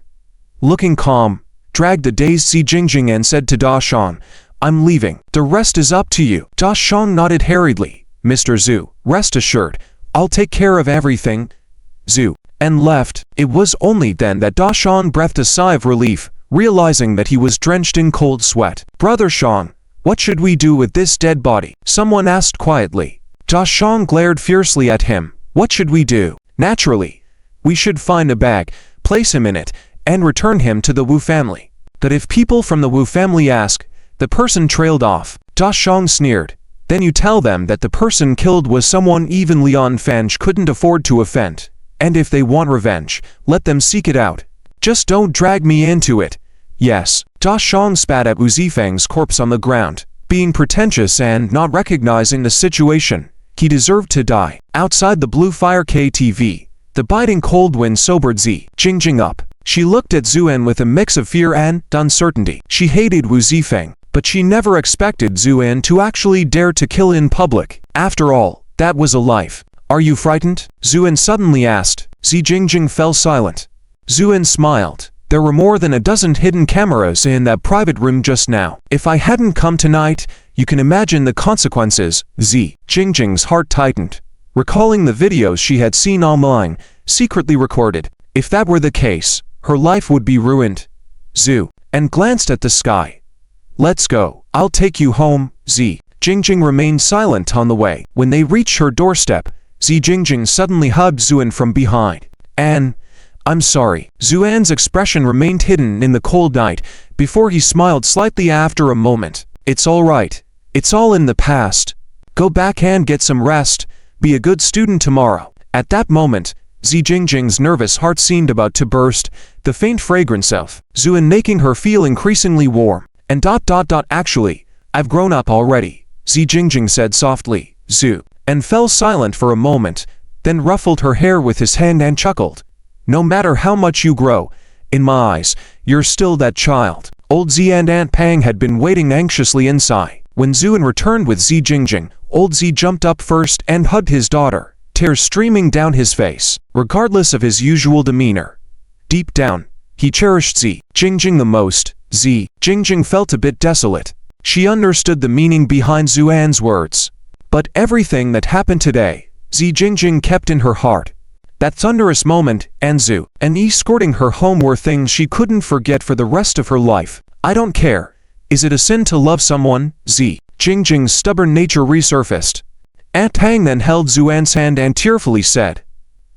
looking calm, dragged the dazed Zi Jingjing and said to Da Shan, "I'm leaving. The rest is up to you." Da Shan nodded hurriedly. "Mr. Zhu, rest assured, I'll take care of everything." Zhu, and left. It was only then that Da Shan breathed a sigh of relief, realizing that he was drenched in cold sweat. "Brother Shan, what should we do with this dead body?" someone asked quietly. Da Shan glared fiercely at him. "What should we do? Naturally, we should find a bag, place him in it, and return him to the Wu family. But if people from the Wu family ask," the person trailed off. Da Shan sneered. "Then you tell them that the person killed was someone even Lian Fanj couldn't afford to offend. And if they want revenge, let them seek it out. Just don't drag me into it." "Yes." Da Shan spat at Wu Zifeng's corpse on the ground. Being pretentious and not recognizing the situation, he deserved to die. Outside the Blue Fire KTV, the biting cold wind sobered Zi Jingjing up. She looked at Zuan with a mix of fear and uncertainty. She hated Wu Zifeng, but she never expected Zuan to actually dare to kill in public. After all, that was a life. "Are you frightened?" Zuan suddenly asked. Zi Jingjing fell silent. Zuan smiled. There were more than a dozen hidden cameras in that private room just now. "If I hadn't come tonight, you can imagine the consequences." Zi Jingjing's heart tightened, recalling the videos she had seen online, secretly recorded. If that were the case, her life would be ruined. Zhu, and glanced at the sky. "Let's go. I'll take you home." Zi Jingjing remained silent on the way. When they reached her doorstep, Zi Jingjing suddenly hugged Zuan from behind. "An, I'm sorry. Zuan's expression remained hidden in the cold night, before he smiled slightly after a moment. It's all right. It's all in the past. Go back and get some rest. Be a good student tomorrow. At that moment, Zi Jingjing's nervous heart seemed about to burst, the faint fragrance of Zuan making her feel increasingly warm. And actually, I've grown up already, Zi Jingjing said softly, Zu, and fell silent for a moment, then ruffled her hair with his hand and chuckled. No matter how much you grow, in my eyes, you're still that child. Old Zi and Aunt Pang had been waiting anxiously inside. When Zuan returned with Zi Jingjing, old Zi jumped up first and hugged his daughter, tears streaming down his face, regardless of his usual demeanor. Deep down, he cherished Zi Jingjing the most. Zi Jingjing felt a bit desolate. She understood the meaning behind Zuan's words. But everything that happened today, Zi Jingjing kept in her heart. That thunderous moment, and Zu, and escorting her home were things she couldn't forget for the rest of her life. I don't care. Is it a sin to love someone? Zi Jingjing's stubborn nature resurfaced. Aunt Pang then held Zuan's hand and tearfully said,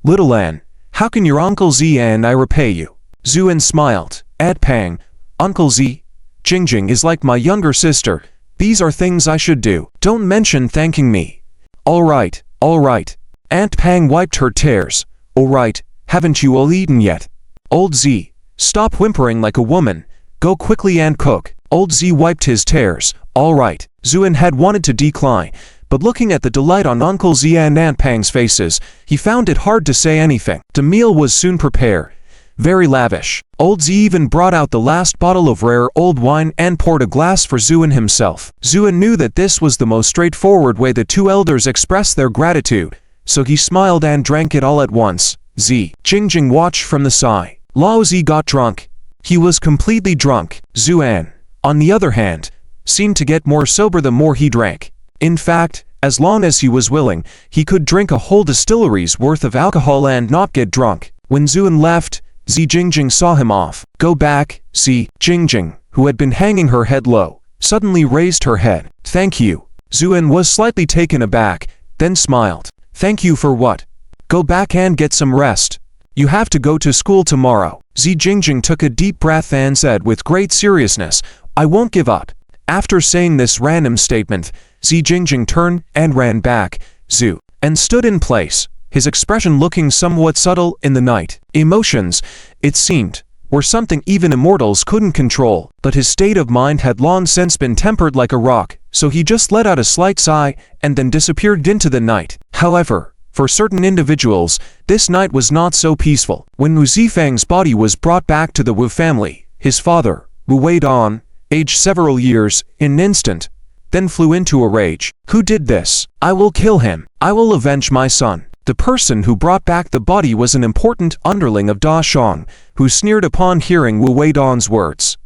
Little Anne, how can your Uncle Zi and I repay you? Zuan smiled. Aunt Pang, Uncle Zi Jingjing is like my younger sister. These are things I should do. Don't mention thanking me. All right, all right. Aunt Pang wiped her tears. All right, haven't you all eaten yet? Old Zi, stop whimpering like a woman. Go quickly and cook. Old Zi wiped his tears. All right. Zuan had wanted to decline, but looking at the delight on Uncle Zi and Aunt Pang's faces, he found it hard to say anything. The meal was soon prepared. Very lavish. Old Zi even brought out the last bottle of rare old wine and poured a glass for Zuan himself. Zuan knew that this was the most straightforward way the two elders expressed their gratitude, so he smiled and drank it all at once. Zi Jingjing watched from the side. Lao Zi got drunk. He was completely drunk. Zuan, on the other hand, seemed to get more sober the more he drank. In fact, as long as he was willing, he could drink a whole distillery's worth of alcohol and not get drunk. When Zuan left, Zi Jingjing saw him off. Go back. Zi Jingjing, who had been hanging her head low, suddenly raised her head. Thank you. Zuan was slightly taken aback, then smiled. Thank you for what? Go back and get some rest. You have to go to school tomorrow. Zi Jingjing took a deep breath and said with great seriousness, I won't give up. After saying this random statement, Zi Jingjing turned and ran back, Zu, and stood in place, his expression looking somewhat subtle in the night. Emotions, it seemed, were something even immortals couldn't control, but his state of mind had long since been tempered like a rock, so he just let out a slight sigh and then disappeared into the night. However, for certain individuals, this night was not so peaceful. When Wu Zifang's body was brought back to the Wu family, his father, Wu Weidong, aged several years, in an instant, then flew into a rage. Who did this? I will kill him. I will avenge my son. The person who brought back the body was an important underling of Da Shang, who sneered upon hearing Wu Weidong's words.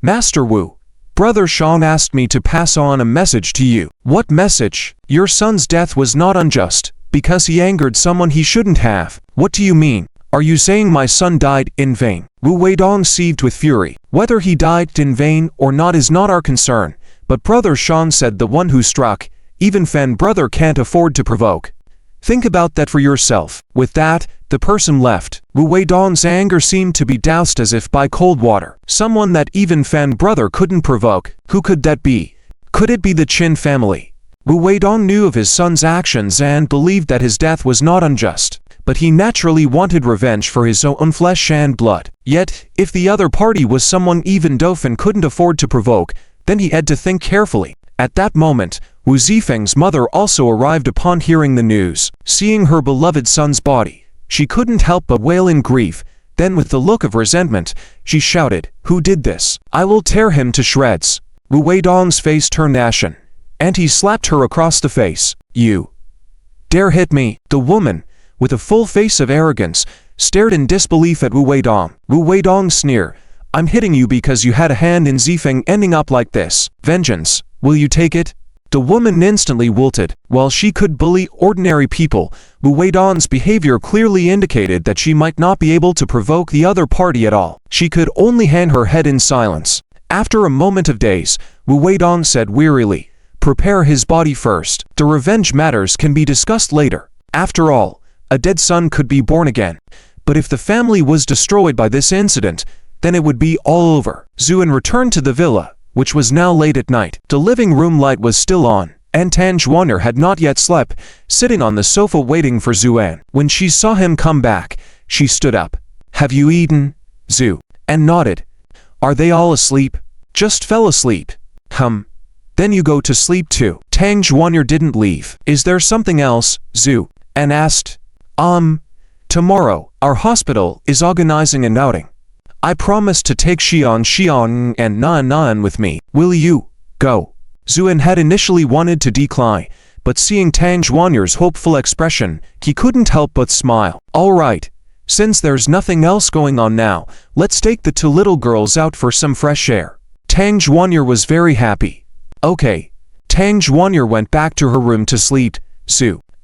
Master Wu, Brother Shang asked me to pass on a message to you. What message? Your son's death was not unjust, because he angered someone he shouldn't have. What do you mean? Are you saying my son died in vain? Wu Weidong seethed with fury. Whether he died in vain or not is not our concern, but Brother Shang said the one who struck, even Fan brother can't afford to provoke. Think about that for yourself. With that, the person left. Wu Weidong's anger seemed to be doused as if by cold water. Someone that even Fan brother couldn't provoke. Who could that be? Could it be the Qin family? Wu Weidong knew of his son's actions and believed that his death was not unjust, but he naturally wanted revenge for his own flesh and blood. Yet, if the other party was someone even Dauphin couldn't afford to provoke, then he had to think carefully. At that moment, Wu Zifeng's mother also arrived upon hearing the news. Seeing her beloved son's body, she couldn't help but wail in grief. Then with the look of resentment, she shouted, Who did this? I will tear him to shreds. Wu Weidong's face turned ashen, and he slapped her across the face. You dare hit me? The woman, with a full face of arrogance, stared in disbelief at Wu Weidong. Wu Weidong sneered, I'm hitting you because you had a hand in Zifeng ending up like this. Vengeance, will you take it? The woman instantly wilted. While she could bully ordinary people, Wu Weidong's behavior clearly indicated that she might not be able to provoke the other party at all. She could only hang her head in silence. After a moment of daze, Wu Weidong said wearily, Prepare his body first. The revenge matters can be discussed later. After all, a dead son could be born again. but if the family was destroyed by this incident, then it would be all over. Zuan returned to the villa, which was now late at night. The living room light was still on, and Tang Juaner had not yet slept, sitting on the sofa waiting for Zuan. When she saw him come back, she stood up. "Have you eaten?" Zu and nodded. "Are they all asleep?" "Just fell asleep." Then you go to sleep too." Tang Juaner didn't leave. "Is there something else?" Zu and asked. Tomorrow, our hospital is organizing an outing. I promised to take Xian and Nan with me. Will you go?" Zuan had initially wanted to decline, but seeing Tang Juaner's hopeful expression, he couldn't help but smile. "All right. Since there's nothing else going on now, let's take the two little girls out for some fresh air." Tang Juaner was very happy. "Okay." Tang Juaner went back to her room to sleep,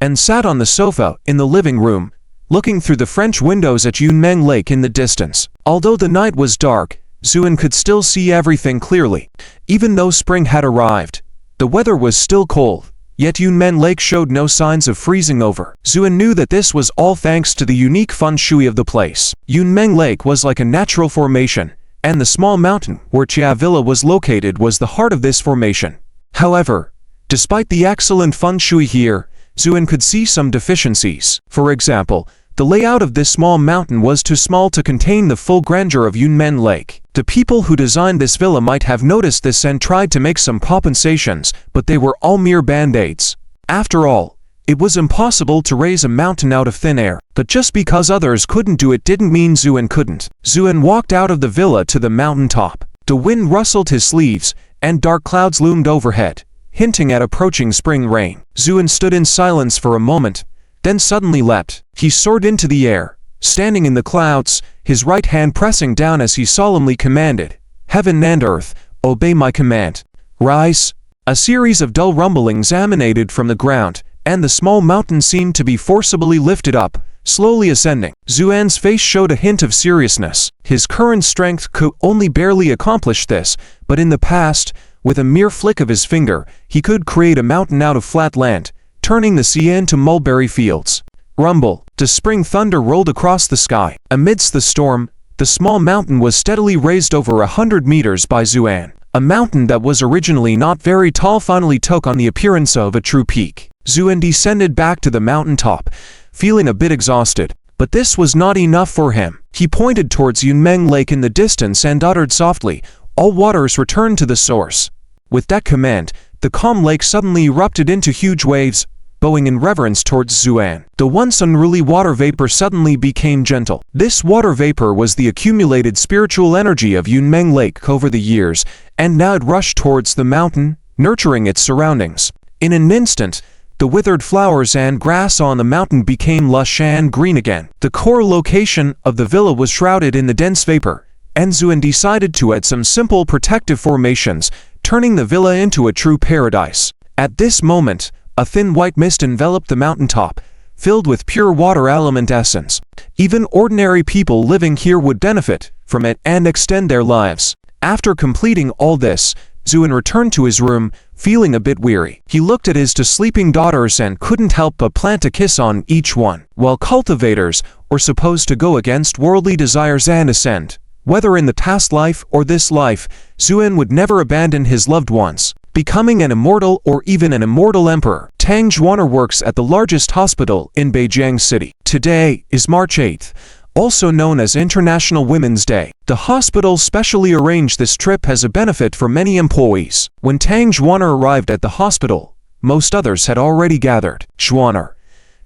and sat on the sofa in the living room, looking through the French windows at Yunmeng Lake in the distance. Although the night was dark, Zuan could still see everything clearly. Even though spring had arrived, the weather was still cold, yet Yunmeng Lake showed no signs of freezing over. Zuan knew that this was all thanks to the unique feng shui of the place. Yunmeng Lake was like a natural formation, and the small mountain where Chia Villa was located was the heart of this formation. However, despite the excellent feng shui here, Zuan could see some deficiencies. For example, the layout of this small mountain was too small to contain the full grandeur of Yunmeng Lake. The people who designed this villa might have noticed this and tried to make some compensations, but they were all mere band-aids. After all, it was impossible to raise a mountain out of thin air. But just because others couldn't do it didn't mean Zuan couldn't. Zuan walked out of the villa to the mountain top. The wind rustled his sleeves, and dark clouds loomed overhead, hinting at approaching spring rain. Zuan stood in silence for a moment, then suddenly leapt. He soared into the air, standing in the clouds, his right hand pressing down as he solemnly commanded, "Heaven and earth, obey my command. Rise." A series of dull rumblings emanated from the ground, and the small mountain seemed to be forcibly lifted up, slowly ascending. Zuan's face showed a hint of seriousness. His current strength could only barely accomplish this, but in the past, with a mere flick of his finger, he could create a mountain out of flat land, turning the sea into mulberry fields. Rumble. The spring thunder rolled across the sky. Amidst the storm, the small mountain was steadily raised over 100 meters by Zuan. A mountain that was originally not very tall finally took on the appearance of a true peak. Zuan descended back to the mountain top, feeling a bit exhausted. But this was not enough for him. He pointed towards Yunmeng Lake in the distance and uttered softly, "All waters return to the source." With that command, the calm lake suddenly erupted into huge waves, bowing in reverence towards Zuan. The once unruly water vapor suddenly became gentle. This water vapor was the accumulated spiritual energy of Yunmeng Lake over the years, and now it rushed towards the mountain, nurturing its surroundings. In an instant, the withered flowers and grass on the mountain became lush and green again. The core location of the villa was shrouded in the dense vapor, and Zuan decided to add some simple protective formations, turning the villa into a true paradise. At this moment, a thin white mist enveloped the mountaintop, filled with pure water element essence. Even ordinary people living here would benefit from it and extend their lives. After completing all this, Zuan returned to his room, feeling a bit weary. He looked at his two sleeping daughters and couldn't help but plant a kiss on each one. While cultivators are supposed to go against worldly desires and ascend, whether in the past life or this life, Zuan would never abandon his loved ones, becoming an immortal or even an immortal emperor. Tang Juaner works at the largest hospital in Beijing City. Today is March 8th, also known as International Women's Day. The hospital specially arranged this trip as a benefit for many employees. When Tang Juaner arrived at the hospital, most others had already gathered. "Juaner,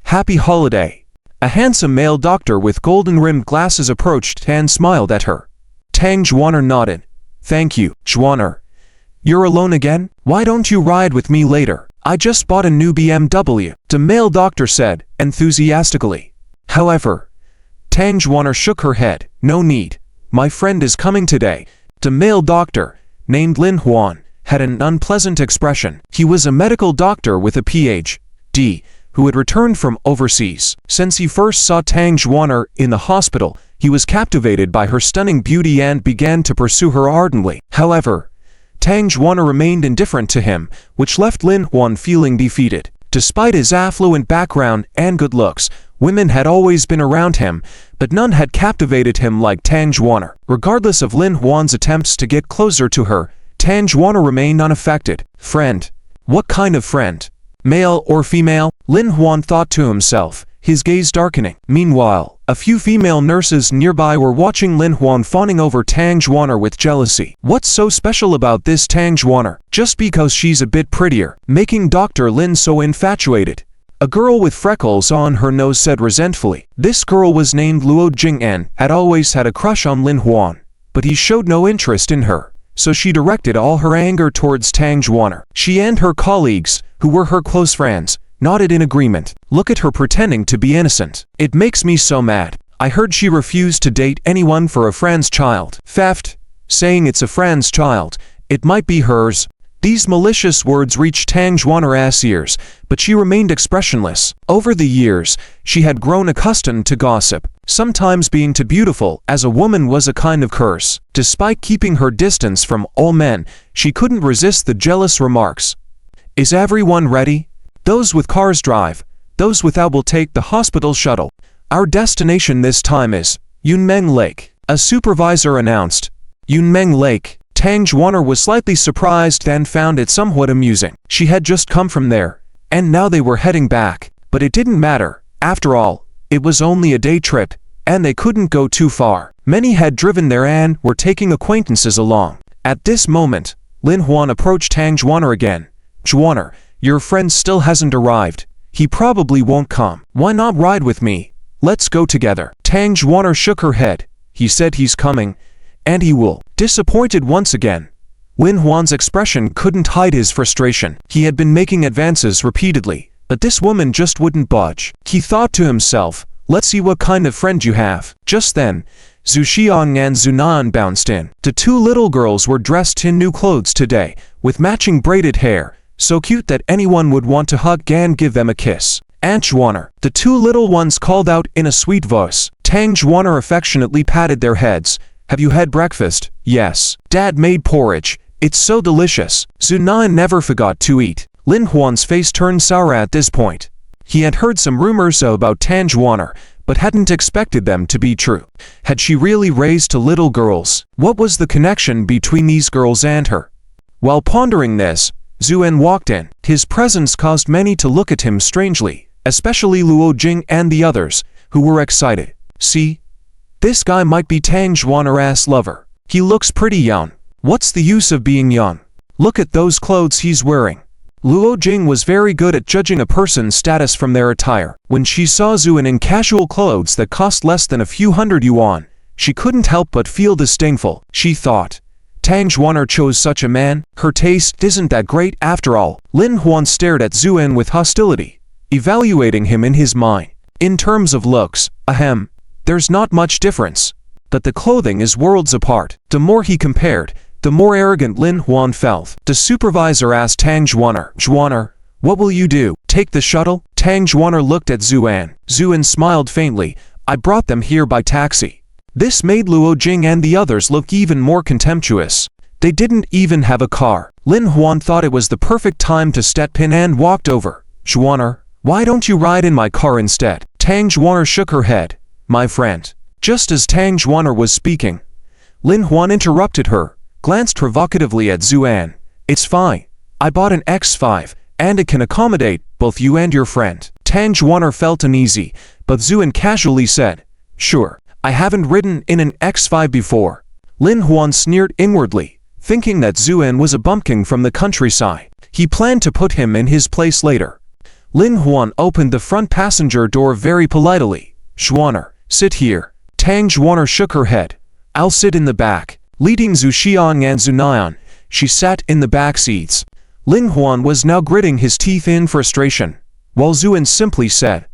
happy holiday." A handsome male doctor with golden-rimmed glasses approached and smiled at her. Tang Juaner nodded. "Thank you, Juaner. You're alone again? Why don't you ride with me later? I just bought a new BMW," the male doctor said, enthusiastically. However, Tang Juaner shook her head. "No need. My friend is coming today." The male doctor, named Lin Huan, had an unpleasant expression. He was a medical doctor with a Ph.D., who had returned from overseas. Since he first saw Tang Juaner in the hospital, he was captivated by her stunning beauty and began to pursue her ardently. However, Tang Juaner remained indifferent to him, which left Lin Huan feeling defeated. Despite his affluent background and good looks, Women had always been around him, but none had captivated him like Tang Juaner. Regardless of Lin Huan's attempts to get closer to her, Tang Juaner remained unaffected. Friend? What kind of friend? Male or female? Lin Huan thought to himself, his gaze darkening. Meanwhile, a few female nurses nearby were watching Lin Huan fawning over Tang Juaner with jealousy. What's so special about this Tang Juaner? Just because she's a bit prettier, making Dr. Lin so infatuated. A girl with freckles on her nose said resentfully. This girl was named Luo Jing'an, had always had a crush on Lin Huan, but he showed no interest in her, so she directed all her anger towards Tang Juaner. She and her colleagues, who were her close friends, nodded in agreement. Look at her pretending to be innocent. It makes me so mad. I heard she refused to date anyone for a friend's child. Theft. Saying it's a friend's child. It might be hers. These malicious words reached Tang Juaner's ears, but she remained expressionless. Over the years, she had grown accustomed to gossip. Sometimes being too beautiful as a woman was a kind of curse. Despite keeping her distance from all men, she couldn't resist the jealous remarks. Is everyone ready? Those with cars drive. Those without will take the hospital shuttle. Our destination this time is Yunmeng Lake, a supervisor announced. Yunmeng Lake. Tang Juaner was slightly surprised and found it somewhat amusing. She had just come from there, and now they were heading back. But it didn't matter. After all, it was only a day trip, and they couldn't go too far. Many had driven there and were taking acquaintances along. At this moment, Lin Huan approached Tang Juaner again. Juaner, your friend still hasn't arrived. He probably won't come. Why not ride with me? Let's go together. Tang Juaner shook her head. He said he's coming, and he will. Disappointed once again. Lin Huan's expression couldn't hide his frustration. He had been making advances repeatedly, but this woman just wouldn't budge. He thought to himself, let's see what kind of friend you have. Just then, Zhu Xiang and Zhu Nan bounced in. The two little girls were dressed in new clothes today, with matching braided hair, so cute that anyone would want to hug and give them a kiss. Aunt Juaner. The two little ones called out in a sweet voice. Tang Juaner affectionately patted their heads. Have you had breakfast? Yes. Dad made porridge. It's so delicious. Zhu Nan never forgot to eat. Lin Huan's face turned sour at this point. He had heard some rumors about Tang Juaner, but hadn't expected them to be true. Had she really raised two little girls? What was the connection between these girls and her? While pondering this, Zuen walked in. His presence caused many to look at him strangely, especially Luo Jing and the others, who were excited. See? This guy might be Tang Juaner's lover. He looks pretty young. What's the use of being young? Look at those clothes he's wearing. Luo Jing was very good at judging a person's status from their attire. When she saw Zuen in casual clothes that cost less than a few hundred yuan, she couldn't help but feel disdainful. She thought, Tang Juaner chose such a man. Her taste isn't that great after all. Lin Huan stared at Zuen with hostility, evaluating him in his mind. In terms of looks, there's not much difference, but the clothing is worlds apart. The more he compared, the more arrogant Lin Huan felt. The supervisor asked Tang Juaner, Juaner, what will you do? Take the shuttle? Tang Juaner looked at Zuen. Zuen smiled faintly. I brought them here by taxi. This made Luo Jing and the others look even more contemptuous. They didn't even have a car. Lin Huan thought it was the perfect time to step in and walked over. Juaner, why don't you ride in my car instead? Tang Juaner shook her head. My friend. Just as Tang Juaner was speaking, Lin Huan interrupted her, glanced provocatively at Zuen. It's fine. I bought an X5, and it can accommodate both you and your friend. Tang Juaner felt uneasy, but Zuen casually said, sure, I haven't ridden in an X5 before. Lin Huan sneered inwardly, thinking that Zuen was a bumpkin from the countryside. He planned to put him in his place later. Lin Huan opened the front passenger door very politely. Juaner, sit here. Tang Juaner shook her head. I'll sit in the back. Leading Zhu Xiang and Zhu Nan, she sat in the back seats. Lin Huan was now gritting his teeth in frustration, while Zuen simply said,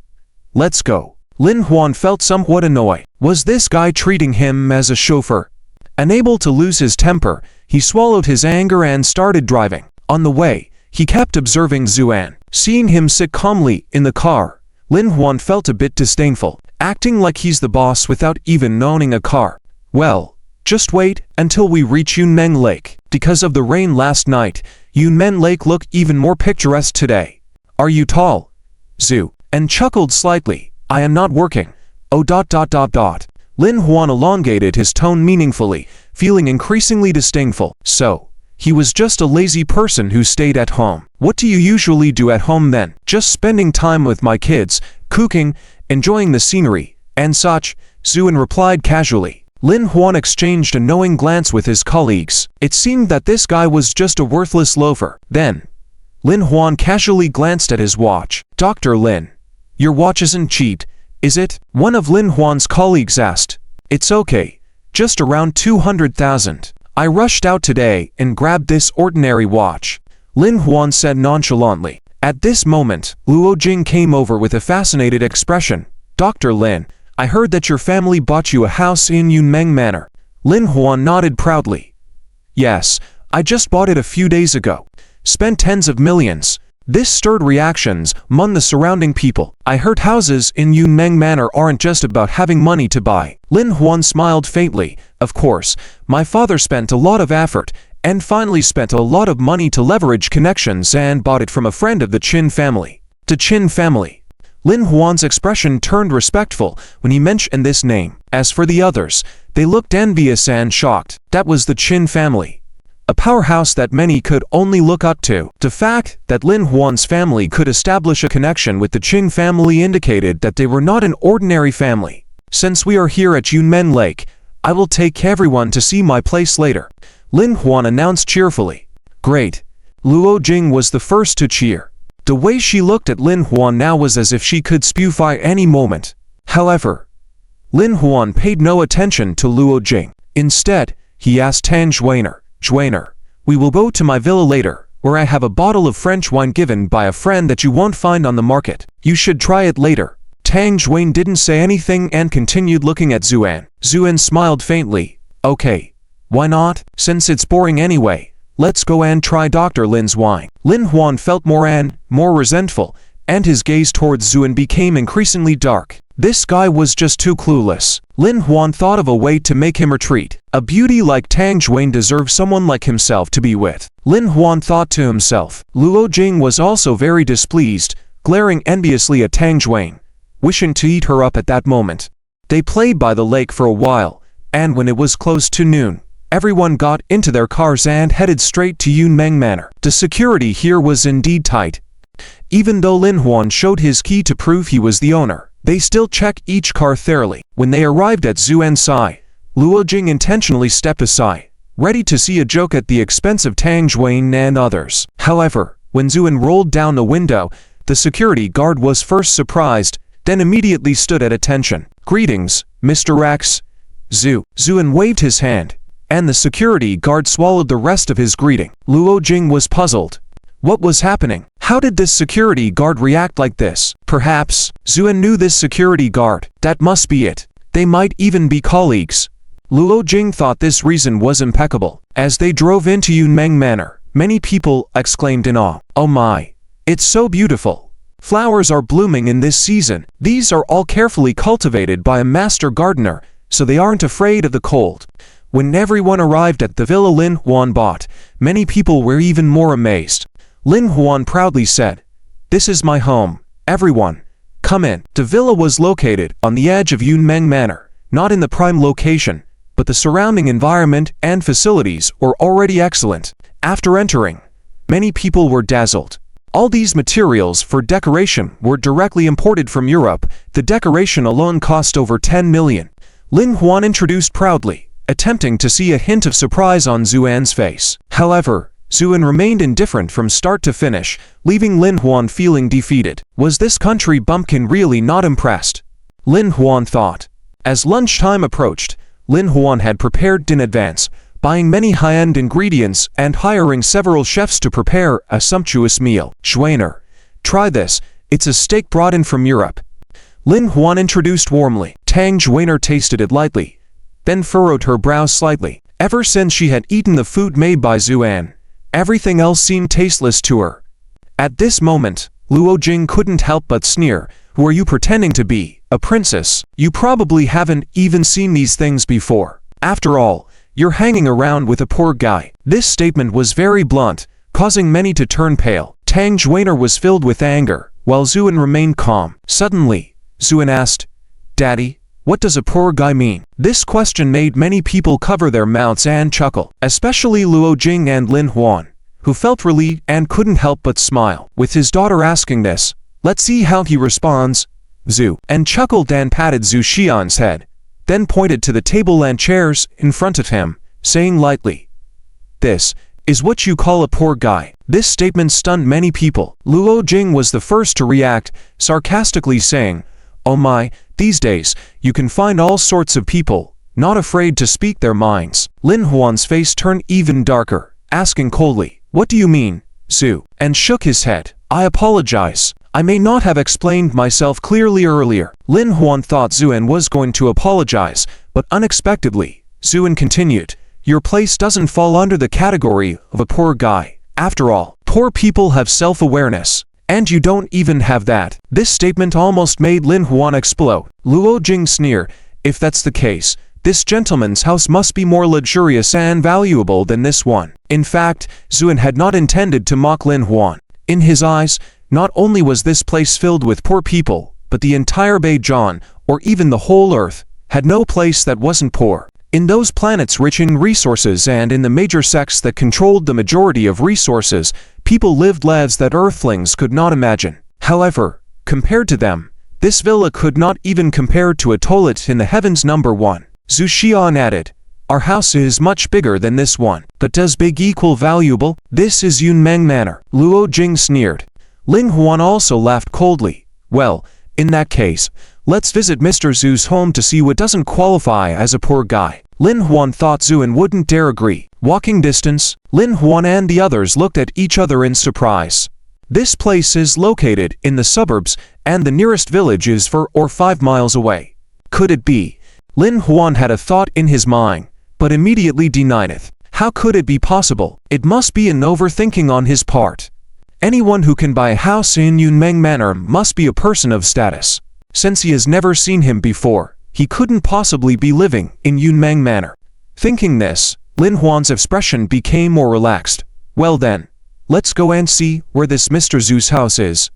let's go. Lin Huan felt somewhat annoyed. Was this guy treating him as a chauffeur? Unable to lose his temper, he swallowed his anger and started driving. On the way, he kept observing Zuen. Seeing him sit calmly in the car, Lin Huan felt a bit disdainful, acting like he's the boss without even owning a car. Well, just wait until we reach Yunmeng Lake. Because of the rain last night, Yunmeng Lake looked even more picturesque today. Are you tall? Zhu, and chuckled slightly. I am not working. Oh. Lin Huan elongated his tone meaningfully, feeling increasingly disdainful. So, he was just a lazy person who stayed at home. What do you usually do at home then? Just spending time with my kids, cooking, enjoying the scenery, and such, Zuan replied casually. Lin Huan exchanged a knowing glance with his colleagues. It seemed that this guy was just a worthless loafer. Then, Lin Huan casually glanced at his watch. Dr. Lin, your watch isn't cheap, is it? One of Lin Huan's colleagues asked. It's okay, just around 200,000. I rushed out today and grabbed this ordinary watch, Lin Huan said nonchalantly. At this moment, Luo Jing came over with a fascinated expression. Dr. Lin, I heard that your family bought you a house in Yunmeng Manor. Lin Huan nodded proudly. Yes, I just bought it a few days ago. Spent tens of millions. This stirred reactions among the surrounding people. I heard houses in Yunmeng Manor aren't just about having money to buy. Lin Huan smiled faintly. Of course, my father spent a lot of effort and finally spent a lot of money to leverage connections and bought it from a friend of the Qin family. The Qin family. Lin Huan's expression turned respectful when he mentioned this name. As for the others, they looked envious and shocked. That was the Qin family, a powerhouse that many could only look up to. The fact that Lin Huan's family could establish a connection with the Qin family indicated that they were not an ordinary family. Since we are here at Yunmen Lake, I will take everyone to see my place later, Lin Huan announced cheerfully. Great. Luo Jing was the first to cheer. The way she looked at Lin Huan now was as if she could spew fire any moment. However, Lin Huan paid no attention to Luo Jing. Instead, he asked Tang Zhuaner, Zhuaner, we will go to my villa later, where I have a bottle of French wine given by a friend that you won't find on the market. You should try it later. Tang Zhuan didn't say anything and continued looking at Zuan. Zuan smiled faintly. Okay. Why not? Since it's boring anyway, let's go and try Dr. Lin's wine. Lin Huan felt more resentful, and his gaze towards Zuan became increasingly dark. This guy was just too clueless. Lin Huan thought of a way to make him retreat. A beauty like Tang Zhuan deserves someone like himself to be with. Lin Huan thought to himself. Luo Jing was also very displeased, glaring enviously at Tang Zhuan, wishing to eat her up at that moment. They played by the lake for a while, and when it was close to noon, everyone got into their cars and headed straight to Yunmeng Manor. The security here was indeed tight. Even though Lin Huan showed his key to prove he was the owner, they still checked each car thoroughly. When they arrived at Zuan's side, Luo Jing intentionally stepped aside, ready to see a joke at the expense of Tang Zhuan and others. However, when Zuan rolled down the window, the security guard was first surprised, then immediately stood at attention. Greetings, Mr. Rex. Zuan waved his hand, and the security guard swallowed the rest of his greeting. Luo Jing was puzzled. What was happening? How did this security guard react like this? Perhaps Zuan knew this security guard. That must be it. They might even be colleagues. Luo Jing thought this reason was impeccable. As they drove into Yunmeng Manor, many people exclaimed in awe. Oh my! It's so beautiful! Flowers are blooming in this season. These are all carefully cultivated by a master gardener, so they aren't afraid of the cold. When everyone arrived at the villa Lin Huan bought, many people were even more amazed. Lin Huan proudly said, "This is my home. Everyone, come in." The villa was located on the edge of Yunmeng Manor, not in the prime location, but the surrounding environment and facilities were already excellent. After entering, many people were dazzled. All these materials for decoration were directly imported from Europe. The decoration alone cost over 10 million. Lin Huan introduced proudly, attempting to see a hint of surprise on Zuan's face. However, Zuan remained indifferent from start to finish, leaving Lin Huan feeling defeated. Was this country bumpkin really not impressed? Lin Huan thought. As lunchtime approached, Lin Huan had prepared in advance, buying many high-end ingredients and hiring several chefs to prepare a sumptuous meal. Zhuaner, try this, it's a steak brought in from Europe. Lin Huan introduced warmly. Tang Zhuaner tasted it lightly, then furrowed her brows slightly. Ever since she had eaten the food made by Zuan, everything else seemed tasteless to her. At this moment, Luo Jing couldn't help but sneer. Who are you pretending to be? A princess? You probably haven't even seen these things before. After all, you're hanging around with a poor guy. This statement was very blunt, causing many to turn pale. Tang Zhuaner was filled with anger, while Zuan remained calm. Suddenly, Zuan asked. Daddy, what does a poor guy mean? This question made many people cover their mouths and chuckle, especially Luo Jing and Lin Huan, who felt relieved and couldn't help but smile. With his daughter asking this, let's see how he responds. Zhu, and chuckled and patted Zhu Xian's head, then pointed to the table and chairs in front of him, saying lightly, "This is what you call a poor guy." This statement stunned many people. Luo Jing was the first to react, sarcastically saying, "Oh my, these days, you can find all sorts of people, not afraid to speak their minds." Lin Huan's face turned even darker, asking coldly, "What do you mean, Zhu?" and shook his head. "I apologize. I may not have explained myself clearly earlier." Lin Huan thought Zuan was going to apologize, but unexpectedly, Zuan continued, "Your place doesn't fall under the category of a poor guy. After all, poor people have self-awareness, and you don't even have that." This statement almost made Lin Huan explode. Luo Jing sneered, "If that's the case, this gentleman's house must be more luxurious and valuable than this one." In fact, Zuan had not intended to mock Lin Huan. In his eyes, not only was this place filled with poor people, but the entire Beijing, or even the whole Earth, had no place that wasn't poor. In those planets rich in resources and in the major sects that controlled the majority of resources, people lived lives that Earthlings could not imagine. However, compared to them, this villa could not even compare to a toilet in the heavens. Number 1. Zhu Xian added, "Our house is much bigger than this one." "But does big equal valuable? This is Yunmeng Manor." Luo Jing sneered. Lin Huan also laughed coldly. "Well, in that case, let's visit Mr. Zhu's home to see what doesn't qualify as a poor guy." Lin Huan thought Zuan wouldn't dare agree. Walking distance, Lin Huan and the others looked at each other in surprise. This place is located in the suburbs, and the nearest village is 4 or 5 miles away. Could it be? Lin Huan had a thought in his mind, but immediately denied it. How could it be possible? It must be an overthinking on his part. Anyone who can buy a house in Yunmeng Manor must be a person of status. Since he has never seen him before, he couldn't possibly be living in Yunmeng Manor. Thinking this, Lin Huan's expression became more relaxed. "Well then, let's go and see where this Mr. Zhu's house is."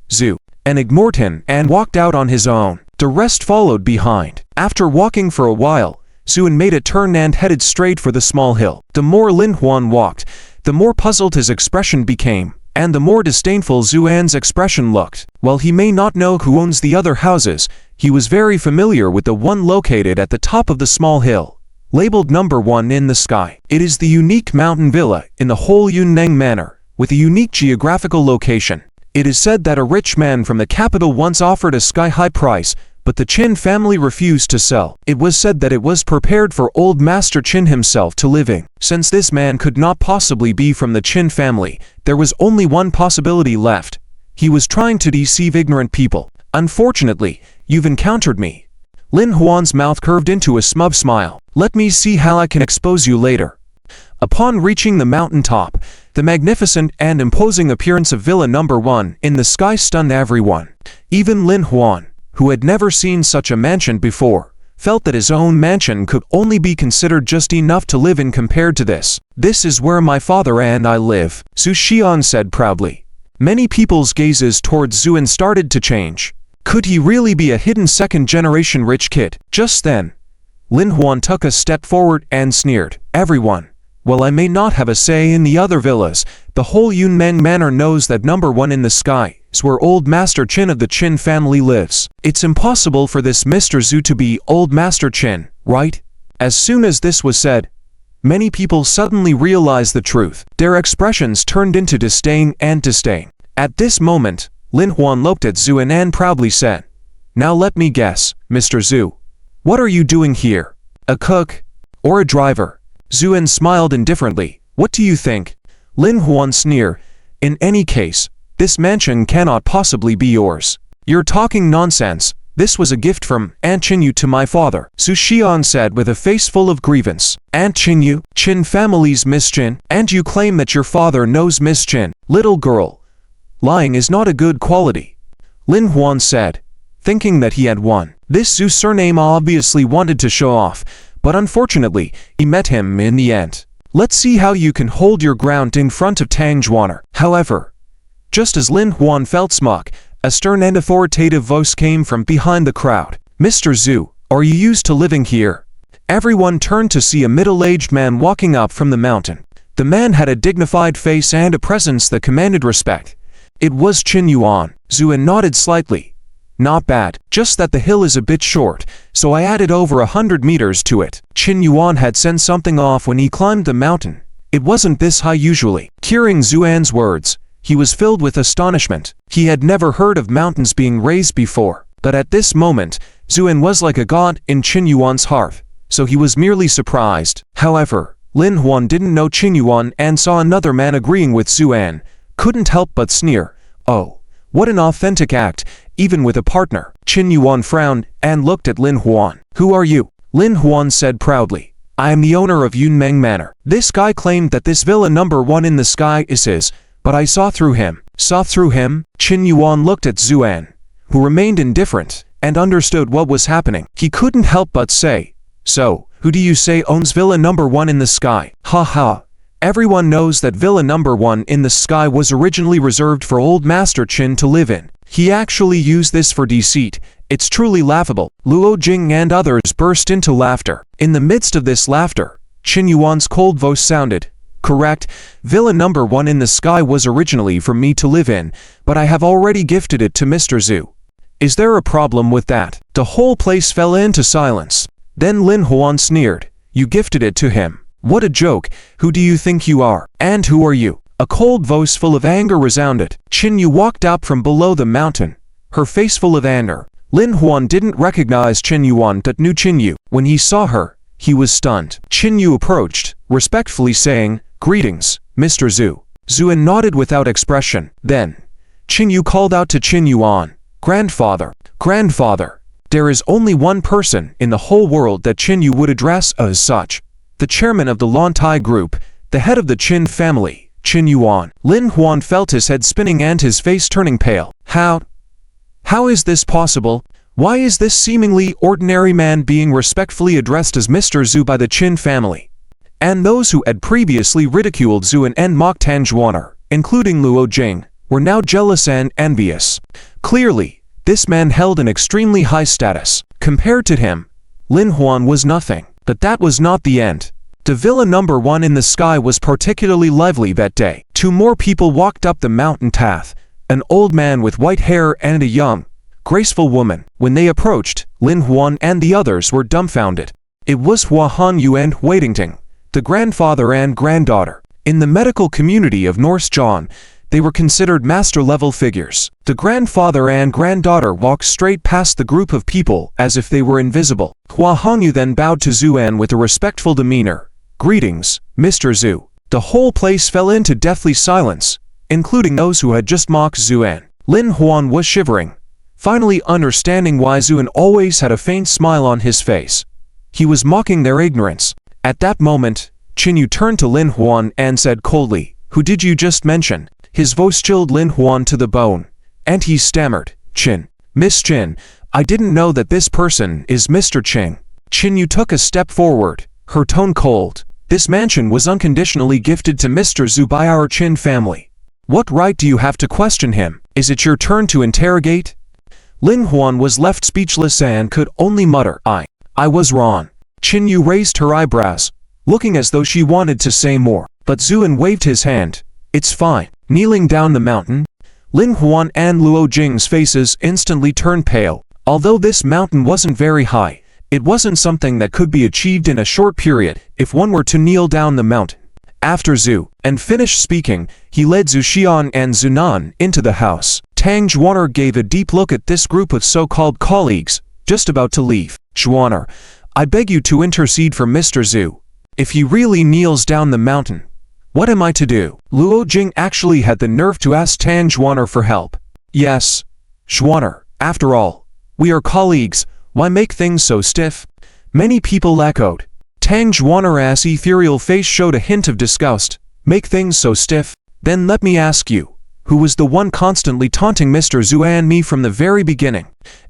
Zhu, and ignored him and walked out on his own. The rest followed behind. After walking for a while, Zuan made a turn and headed straight for the small hill. The more Lin Huan walked, the more puzzled his expression became, and the more disdainful Zuan's expression looked. While he may not know who owns the other houses, he was very familiar with the one located at the top of the small hill, labeled number 1 in the sky. It is the unique mountain villa in the whole Yunmeng Manor, with a unique geographical location. It is said that a rich man from the capital once offered a sky-high price, but the Qin family refused to sell. It was said that it was prepared for old Master Qin himself to live in. Since this man could not possibly be from the Qin family, there was only one possibility left. He was trying to deceive ignorant people. "Unfortunately, you've encountered me." Lin Huan's mouth curved into a smug smile. "Let me see how I can expose you later." Upon reaching the mountain top, the magnificent and imposing appearance of Villa number 1 in the sky stunned everyone. Even Lin Huan, who had never seen such a mansion before, felt that his own mansion could only be considered just enough to live in compared to this. "This is where my father and I live," Zhu Xian said proudly. Many people's gazes towards Zuan started to change. Could he really be a hidden second-generation rich kid? Just then, Lin Huan took a step forward and sneered. "Everyone, while I may not have a say in the other villas, the whole Yunmeng Manor knows that number 1 in the sky is where old Master Qin of the Qin family lives. It's impossible for this Mr. Zhu to be old Master Qin, right?" As soon as this was said, many people suddenly realized the truth. Their expressions turned into disdain and disdain. At this moment, Lin Huan looked at Zuan and proudly said, "Now let me guess, Mr. Zhu. What are you doing here? A cook? Or a driver?" Zuan smiled indifferently. "What do you think?" Lin Huan sneered. "In any case, this mansion cannot possibly be yours. You're talking nonsense. This was a gift from Aunt Qinyu to my father," Zhu Xian said with a face full of grievance. "Aunt Qinyu? Qin family's Miss Qin? And you claim that your father knows Miss Qin? Little girl, lying is not a good quality," Lin Huan said, thinking that he had won. This Zhu surname obviously wanted to show off, but unfortunately, he met him in the end. "Let's see how you can hold your ground in front of Tang Zhuaner." However, just as Lin Huan felt smug, A stern and authoritative voice came from behind the crowd. Mr. Zhu, are you used to living here? Everyone turned to see a middle-aged man walking up from the mountain. The man had a dignified face and a presence that commanded respect. It was Qin Yuan. Zhu nodded slightly. Not bad, just that the hill is a bit short, so I added over 100 meters to it. Qin Yuan had sent something off when he climbed the mountain. It wasn't this high usually. Hearing Zuan's words, he was filled with astonishment. He had never heard of mountains being raised before, but at this moment, Zuan was like a god in Qin Yuan's heart, so he was merely surprised. However, Lin Huan didn't know Qin Yuan and saw another man agreeing with Zuan. Couldn't help but sneer. Oh, what an authentic act, even with a partner. Qin Yuan frowned and looked at Lin Huan. Who are you? Lin Huan said proudly. I am the owner of Yunmeng Manor. This guy claimed that this villa number 1 in the sky is his, but I saw through him. Saw through him? Qin Yuan looked at Zuan, who remained indifferent, and understood what was happening. He couldn't help but say, so, who do you say owns villa number 1 in the sky? Ha ha. Everyone knows that villa number 1 in the sky was originally reserved for old Master Qin to live in. He actually used this for deceit. It's truly laughable. Luo Jing and others burst into laughter. In the midst of this laughter, Qin Yuan's cold voice sounded. Correct, villa number 1 in the sky was originally for me to live in, but I have already gifted it to Mr. Zhu. Is there a problem with that? The whole place fell into silence. Then Lin Huan sneered. You gifted it to him. What a joke. Who do you think you are? And who are you? A cold voice full of anger resounded. Qin Yu walked up from below the mountain, her face full of anger. Lin Huan didn't recognize Qin Yuan but knew Qin Yu. When he saw her, he was stunned. Qin Yu approached, respectfully saying, Greetings, Mr. Zhu. Zhu nodded without expression. Then, Qin Yu called out to Qin Yuan. Grandfather, grandfather. There is only one person in the whole world that Qin Yu would address as such. The chairman of the Lantai group, the head of the Qin family, Qin Yuan. Lin Huan felt his head spinning and his face turning pale. How is this possible? Why is this seemingly ordinary man being respectfully addressed as Mr. Zhu by the Qin family? And those who had previously ridiculed Zhu and mocked Tanjuaner, including Luo Jing, were now jealous and envious. Clearly, this man held an extremely high status. Compared to him, Lin Huan was nothing. But that was not the end. The villa number 1 in the sky was particularly lively that day. 2 more people walked up the mountain path, an old man with white hair and a young, graceful woman. When they approached, Lin Huan and the others were dumbfounded. It was Hua Hanyu and Wadingting, the grandfather and granddaughter. In the medical community of North John, they were considered master-level figures. The grandfather and granddaughter walked straight past the group of people as if they were invisible. Hua Hongyu then bowed to Zuan with a respectful demeanor. Greetings, Mr. Zhu. The whole place fell into deathly silence, including those who had just mocked Zuan. Lin Huan was shivering, finally understanding why Zuan always had a faint smile on his face. He was mocking their ignorance. At that moment, Qin Yu turned to Lin Huan and said coldly, Who did you just mention? His voice chilled Lin Huan to the bone, and he stammered, Qin. Miss Qin, I didn't know that this person is Mr. Qing. Qin Yu took a step forward, her tone cold. This mansion was unconditionally gifted to Mr. Zhu by our Qin family. What right do you have to question him? Is it your turn to interrogate? Lin Huan was left speechless and could only mutter, I was wrong. Qin Yu raised her eyebrows, looking as though she wanted to say more, but Zuan waved his hand. It's fine. Kneeling down the mountain, Lin Huan and Luo Jing's faces instantly turned pale. Although this mountain wasn't very high, it wasn't something that could be achieved in a short period if one were to kneel down the mountain. After Zhu and finished speaking, he led Zhu Xian and Zunan into the house. Tang Zhuaner gave a deep look at this group of so-called colleagues, just about to leave. Zhuaner, I beg you to intercede for Mr. Zhu. If he really kneels down the mountain, what am I to do? Luo Jing actually had the nerve to ask Tang Zhuaner for help. Yes, Zhuaner, after all, we are colleagues, why make things so stiff? Many people echoed. Tang Zhuaner's ethereal face showed a hint of disgust. Make things so stiff? Then let me ask you, who was the one constantly taunting Mr. Zhu and me from the very beginning?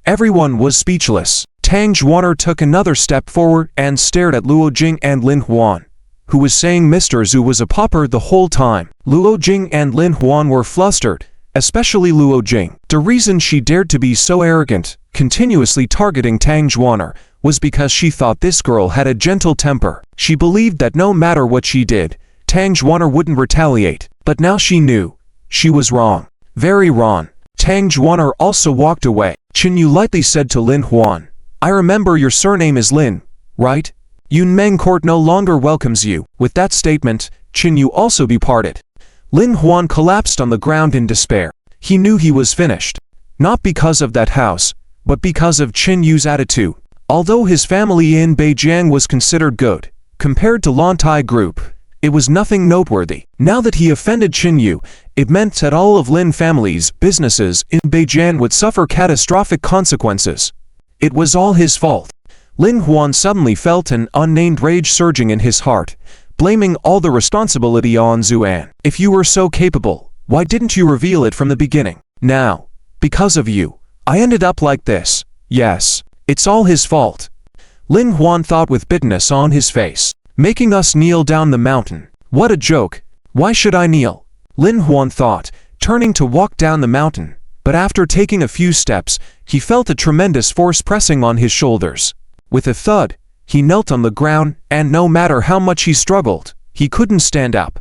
Everyone was speechless. Tang Zhuaner took another step forward and stared at Luo Jing and Lin Huan, who was saying Mr. Zhu was a pauper the whole time. Luo Jing and Lin Huan were flustered, especially Luo Jing. The reason she dared to be so arrogant, continuously targeting Tang Juaner, was because she thought this girl had a gentle temper. She believed that no matter what she did, Tang Juaner wouldn't retaliate. But now she knew. She was wrong. Very wrong. Tang Juaner also walked away. Qin Yu lightly said to Lin Huan, "I remember your surname is Lin, right? Yunmeng Court no longer welcomes you." With that statement, Qin Yu also departed. Lin Huan collapsed on the ground in despair. He knew he was finished. Not because of that house, but because of Qin Yu's attitude. Although his family in Beijing was considered good, compared to Lantai Group, it was nothing noteworthy. Now that he offended Qin Yu, it meant that all of Lin family's businesses in Beijing would suffer catastrophic consequences. It was all his fault. Lin Huan suddenly felt an unnamed rage surging in his heart, blaming all the responsibility on Zuan. If you were so capable, why didn't you reveal it from the beginning? Now, because of you, I ended up like this. Yes, it's all his fault. Lin Huan thought with bitterness on his face. Making us kneel down the mountain. What a joke. Why should I kneel? Lin Huan thought, turning to walk down the mountain. But after taking a few steps, he felt a tremendous force pressing on his shoulders. With a thud, he knelt on the ground, and no matter how much he struggled, he couldn't stand up.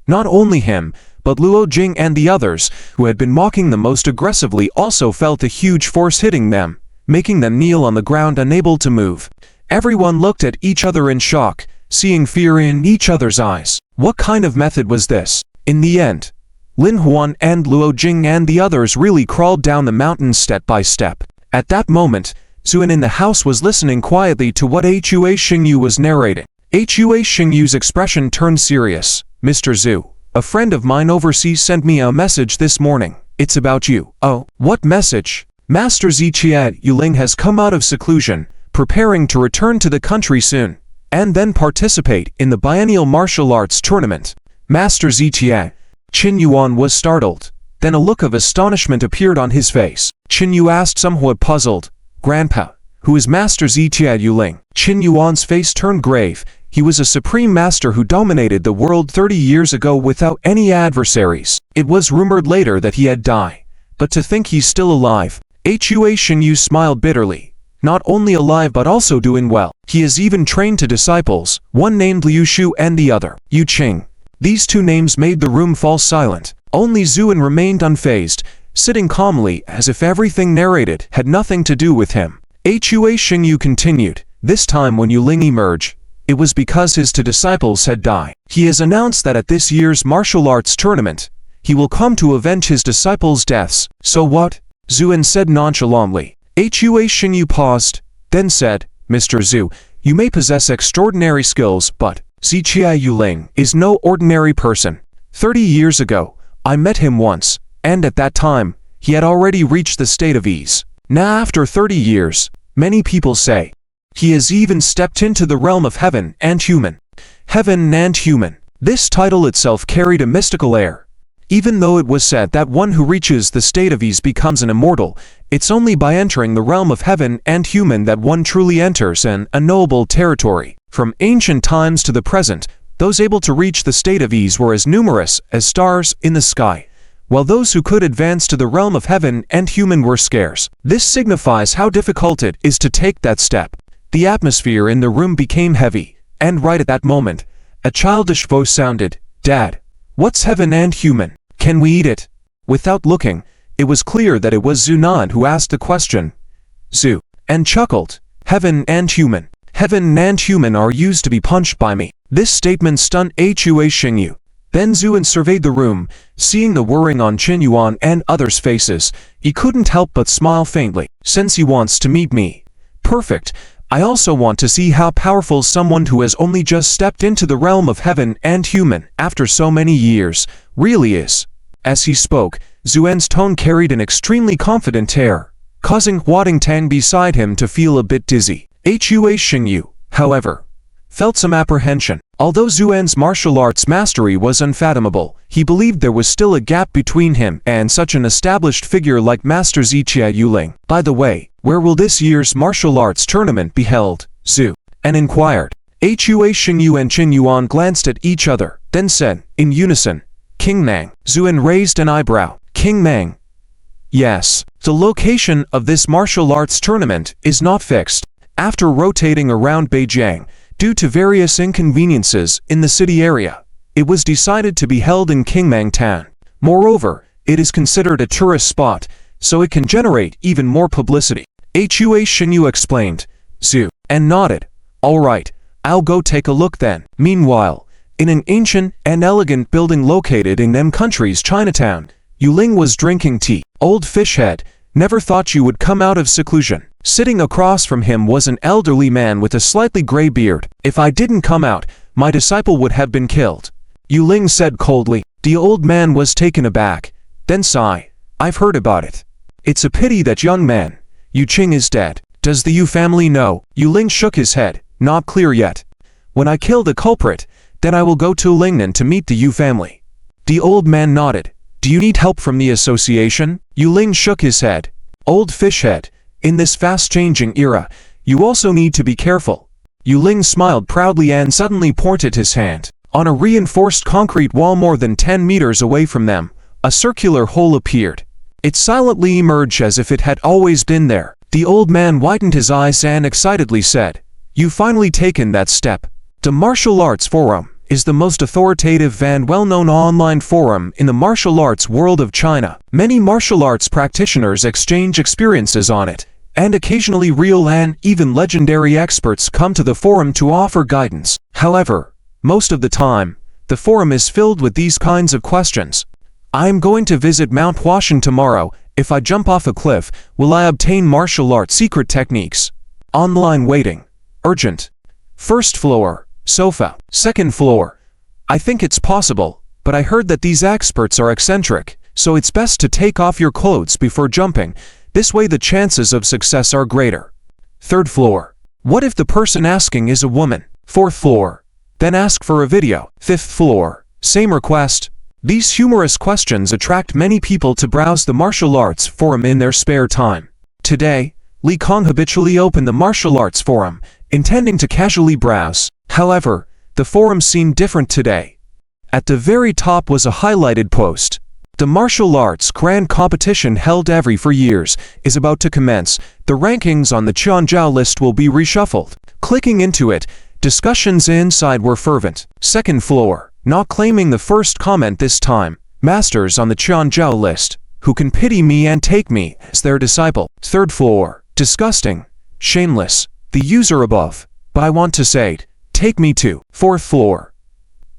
Not only him, but Luo Jing and the others, who had been mocking them most aggressively, also felt a huge force hitting them, making them kneel on the ground unable to move. Everyone looked at each other in shock, seeing fear in each other's eyes. What kind of method was this? In the end, Lin Huan and Luo Jing and the others really crawled down the mountain step by step. At that moment, Zuan in the house was listening quietly to what Hua Xingyu was narrating. Hua Xingyu's expression turned serious. "Mr. Zhu, a friend of mine overseas sent me a message this morning. It's about you." "Oh, what message?" "Master Ziqian Yuling has come out of seclusion, preparing to return to the country soon, and then participate in the biennial martial arts tournament." Master Ziqian. Qin Yuan was startled. Then a look of astonishment appeared on his face. Qin Yu asked, somewhat puzzled, "Grandpa, who is Master Ziqian Yuling?" Qin Yuan's face turned grave. He was a supreme master who dominated the world 30 years ago without any adversaries. It was rumored later that he had died. But to think he's still alive. Hua Xingyu smiled bitterly. Not only alive but also doing well. He is even trained to disciples, one named Liu Shu and the other, Yu Qing. These two names made the room fall silent. Only Zuan remained unfazed, sitting calmly as if everything narrated had nothing to do with him. Hua Xingyu continued, "This time when Yuling emerged, it was because his two disciples had died. He has announced that at this year's martial arts tournament, he will come to avenge his disciples' deaths." "So what?" Zuan said nonchalantly. Hua Xingyu paused, then said, "Mr. Zhu, you may possess extraordinary skills, but Ziqian Yuling is no ordinary person. 30 years ago, I met him once, and at that time, he had already reached the state of ease. Now after 30 years, many people say, he has even stepped into the realm of heaven and human." Heaven and human. This title itself carried a mystical air. Even though it was said that one who reaches the state of ease becomes an immortal, it's only by entering the realm of heaven and human that one truly enters an unknowable territory. From ancient times to the present, those able to reach the state of ease were as numerous as stars in the sky, while those who could advance to the realm of heaven and human were scarce. This signifies how difficult it is to take that step. The atmosphere in the room became heavy, and right at that moment, a childish voice sounded, "Dad, what's heaven and human? Can we eat it?" Without looking, it was clear that it was Zunan who asked the question. Zhu, and chuckled, "Heaven and human. Heaven and human are used to be punched by me." This statement stunned Hua Xingyu. Then Zuan surveyed the room, seeing the worrying on Qin Yuan and others' faces. He couldn't help but smile faintly. "Since he wants to meet me. Perfect. I also want to see how powerful someone who has only just stepped into the realm of heaven and human after so many years really is." As he spoke, Zuan's tone carried an extremely confident air, causing Huading Tang beside him to feel a bit dizzy. Hua Xingyu, however, felt some apprehension. Although Zuan's martial arts mastery was unfathomable, he believed there was still a gap between him and such an established figure like Master Ziqian Yuling. "By the way, where will this year's martial arts tournament be held, Zhu?" and inquired. Hua Xingyu and Qin Yuan glanced at each other, then said, in unison, "King Nang." Zuan raised an eyebrow. King Mang. Yes, the location of this martial arts tournament is not fixed. After rotating around Beijing, due to various inconveniences in the city area, it was decided to be held in Qingmang Town. Moreover, it is considered a tourist spot, so it can generate even more publicity. Hua Xinyu explained. Zhu and nodded. All right, I'll go take a look then. Meanwhile, in an ancient and elegant building located in them country's Chinatown, Yuling was drinking tea. Old fishhead, never thought you would come out of seclusion. Sitting across from him was an elderly man with a slightly gray beard. If I didn't come out, my disciple would have been killed, Yuling said coldly. The old man was taken aback, then sighed. I've heard about it. It's a pity that young man, Yu Qing, is dead. Does the Yu family know? Yuling shook his head. Not clear yet. When I kill the culprit, then I will go to Lingnan to meet the Yu family. The old man nodded. Do you need help from the association? Yuling shook his head. Old fishhead, in this fast-changing era, you also need to be careful. Yuling smiled proudly and suddenly pointed his hand. On a reinforced concrete wall more than 10 meters away from them, a circular hole appeared. It silently emerged as if it had always been there. The old man widened his eyes and excitedly said, "You've finally taken that step." The Martial Arts Forum is the most authoritative and well-known online forum in the martial arts world of China. Many martial arts practitioners exchange experiences on it, and occasionally real and even legendary experts come to the forum to offer guidance. However, most of the time, the forum is filled with these kinds of questions. I'm going to visit Mount Washington tomorrow. If I jump off a cliff, will I obtain martial arts secret techniques? Online waiting. Urgent. First floor. Sofa. Second floor. I think it's possible, but I heard that these experts are eccentric, so it's best to take off your clothes before jumping. This way the chances of success are greater. Third floor. What if the person asking is a woman? Fourth floor. Then ask for a video. Fifth floor. Same request. These humorous questions attract many people to browse the martial arts forum in their spare time. Today, Li Kong habitually opened the martial arts forum, intending to casually browse. However, the forum seemed different today. At the very top was a highlighted post. The martial arts grand competition held every 4 years is about to commence. The rankings on the Qianzhao list will be reshuffled. Clicking into it, discussions inside were fervent. Second floor. Not claiming the first comment this time. Masters on the Qianzhao list, who can pity me and take me as their disciple. Third floor. Disgusting. Shameless. The user above. But I want to say it. Take me to. Fourth floor.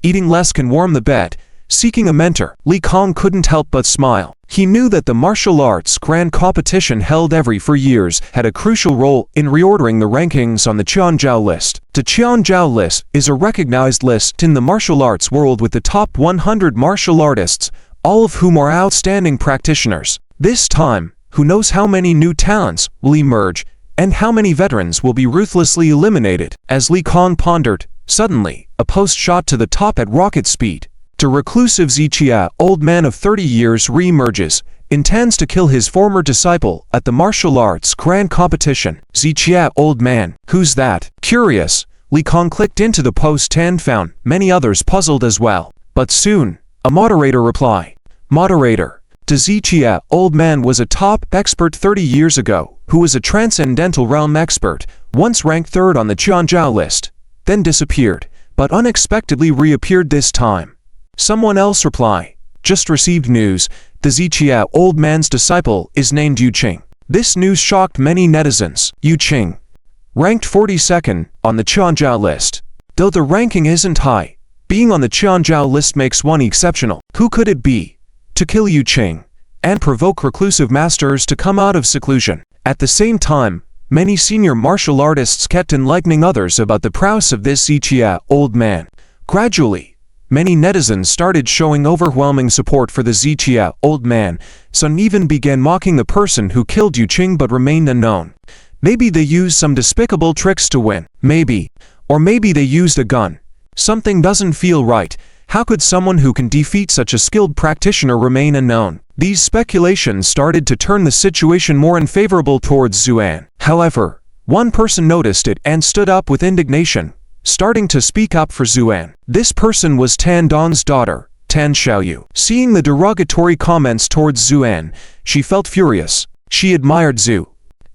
Eating less can warm the bed. Seeking a mentor. Li Kong couldn't help but smile. He knew that the martial arts grand competition held every 4 years had a crucial role in reordering the rankings on the Qianzhao list. The Qianzhao list is a recognized list in the martial arts world with the top 100 martial artists, all of whom are outstanding practitioners. This time, who knows how many new talents will emerge and how many veterans will be ruthlessly eliminated? As Li Kong pondered, suddenly, a post shot to the top at rocket speed. The reclusive Zichia, old man of 30 years, re-emerges, intends to kill his former disciple at the martial arts grand competition. Zichia, old man, who's that? Curious, Li Kong clicked into the post and found many others puzzled as well. But soon, a moderator replied. Moderator. The Zichia, old man was a top expert 30 years ago, who was a transcendental realm expert, once ranked 3rd on the Qianzhao list, then disappeared, but unexpectedly reappeared this time. Someone else reply. Just received news. The Zichia old man's disciple is named Yu Qing. This news shocked many netizens. Yu Qing, ranked 42nd on the Qianzhao list. Though the ranking isn't high, being on the Qianzhao list makes one exceptional. Who could it be? To kill Yu Qing and provoke reclusive masters to come out of seclusion. At the same time, many senior martial artists kept enlightening others about the prowess of this Zichia old man. Gradually, many netizens started showing overwhelming support for the Zichia old man. Some even began mocking the person who killed Yu Qing but remained unknown. Maybe they used some despicable tricks to win. Maybe. Or maybe they used a gun. Something doesn't feel right. How could someone who can defeat such a skilled practitioner remain unknown? These speculations started to turn the situation more unfavorable towards Zuan. However, one person noticed it and stood up with indignation, starting to speak up for Zuan. This person was Tan Don's daughter, Tan Xiaoyu. Seeing the derogatory comments towards Zuan, she felt furious. She admired Zhu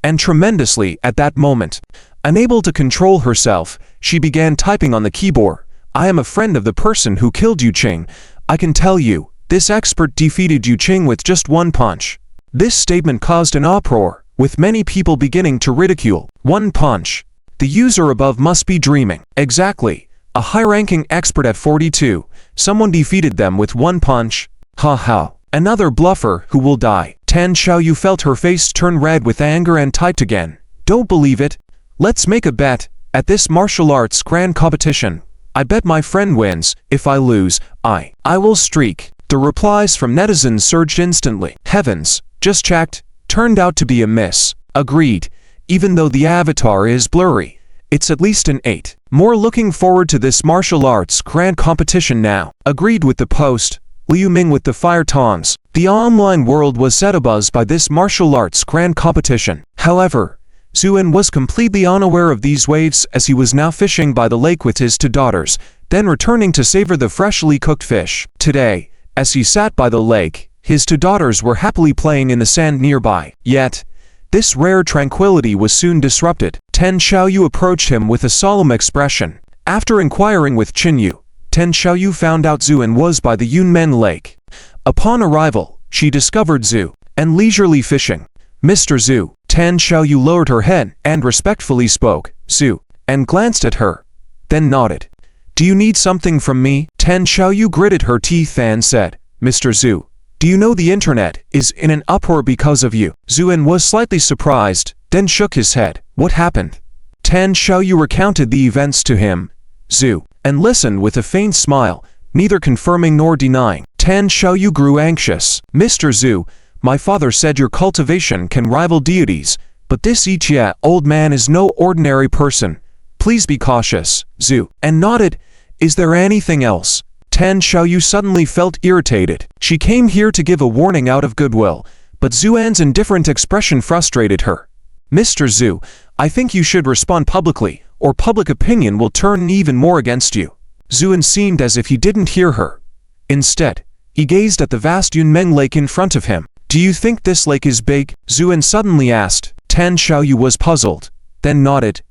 and tremendously at that moment. Unable to control herself, she began typing on the keyboard. I am a friend of the person who killed Yu Qing. I can tell you, this expert defeated Yu Qing with just one punch. This statement caused an uproar, with many people beginning to ridicule. One punch. The user above must be dreaming. Exactly. A high-ranking expert at 42. Someone defeated them with one punch. Ha ha. Another bluffer who will die. Tan Xiaoyu felt her face turn red with anger and typed again. Don't believe it. Let's make a bet. At this martial arts grand competition, I bet my friend wins. If I lose, I will streak. The replies from netizens surged instantly. Heavens, just checked. Turned out to be a miss. Agreed. Even though the avatar is blurry, it's at least an 8. More looking forward to this martial arts grand competition now. Agreed with the post. Liu Ming with the fire tongs. The online world was set abuzz by this martial arts grand competition. However, Zuan was completely unaware of these waves as he was now fishing by the lake with his two daughters, then returning to savor the freshly cooked fish. Today, as he sat by the lake, his two daughters were happily playing in the sand nearby. Yet, this rare tranquility was soon disrupted. Tan Xiaoyu approached him with a solemn expression. After inquiring with Qinyu, Tan Xiaoyu found out Zuan was by the Yunmen Lake. Upon arrival, she discovered Zhu and leisurely fishing. Mr. Zhu. Tan Xiaoyu lowered her head and respectfully spoke, Zhu, and glanced at her, then nodded. Do you need something from me? Tan Xiaoyu gritted her teeth and said, Mr. Zhu, do you know the internet is in an uproar because of you? Zuan was slightly surprised, then shook his head. What happened? Tan Xiaoyu recounted the events to him, Zhu, and listened with a faint smile, neither confirming nor denying. Tan Xiaoyu grew anxious. Mr. Zhu, my father said your cultivation can rival deities, but this Ichia old man is no ordinary person. Please be cautious, Zhu, and nodded. Is there anything else? Tan Xiaoyu suddenly felt irritated. She came here to give a warning out of goodwill, but Zuan's indifferent expression frustrated her. Mr. Zhu, I think you should respond publicly, or public opinion will turn even more against you. Zuan seemed as if he didn't hear her. Instead, he gazed at the vast Yunmen Lake in front of him. Do you think this lake is big? Zuan suddenly asked. Tan Xiaoyu was puzzled, then nodded.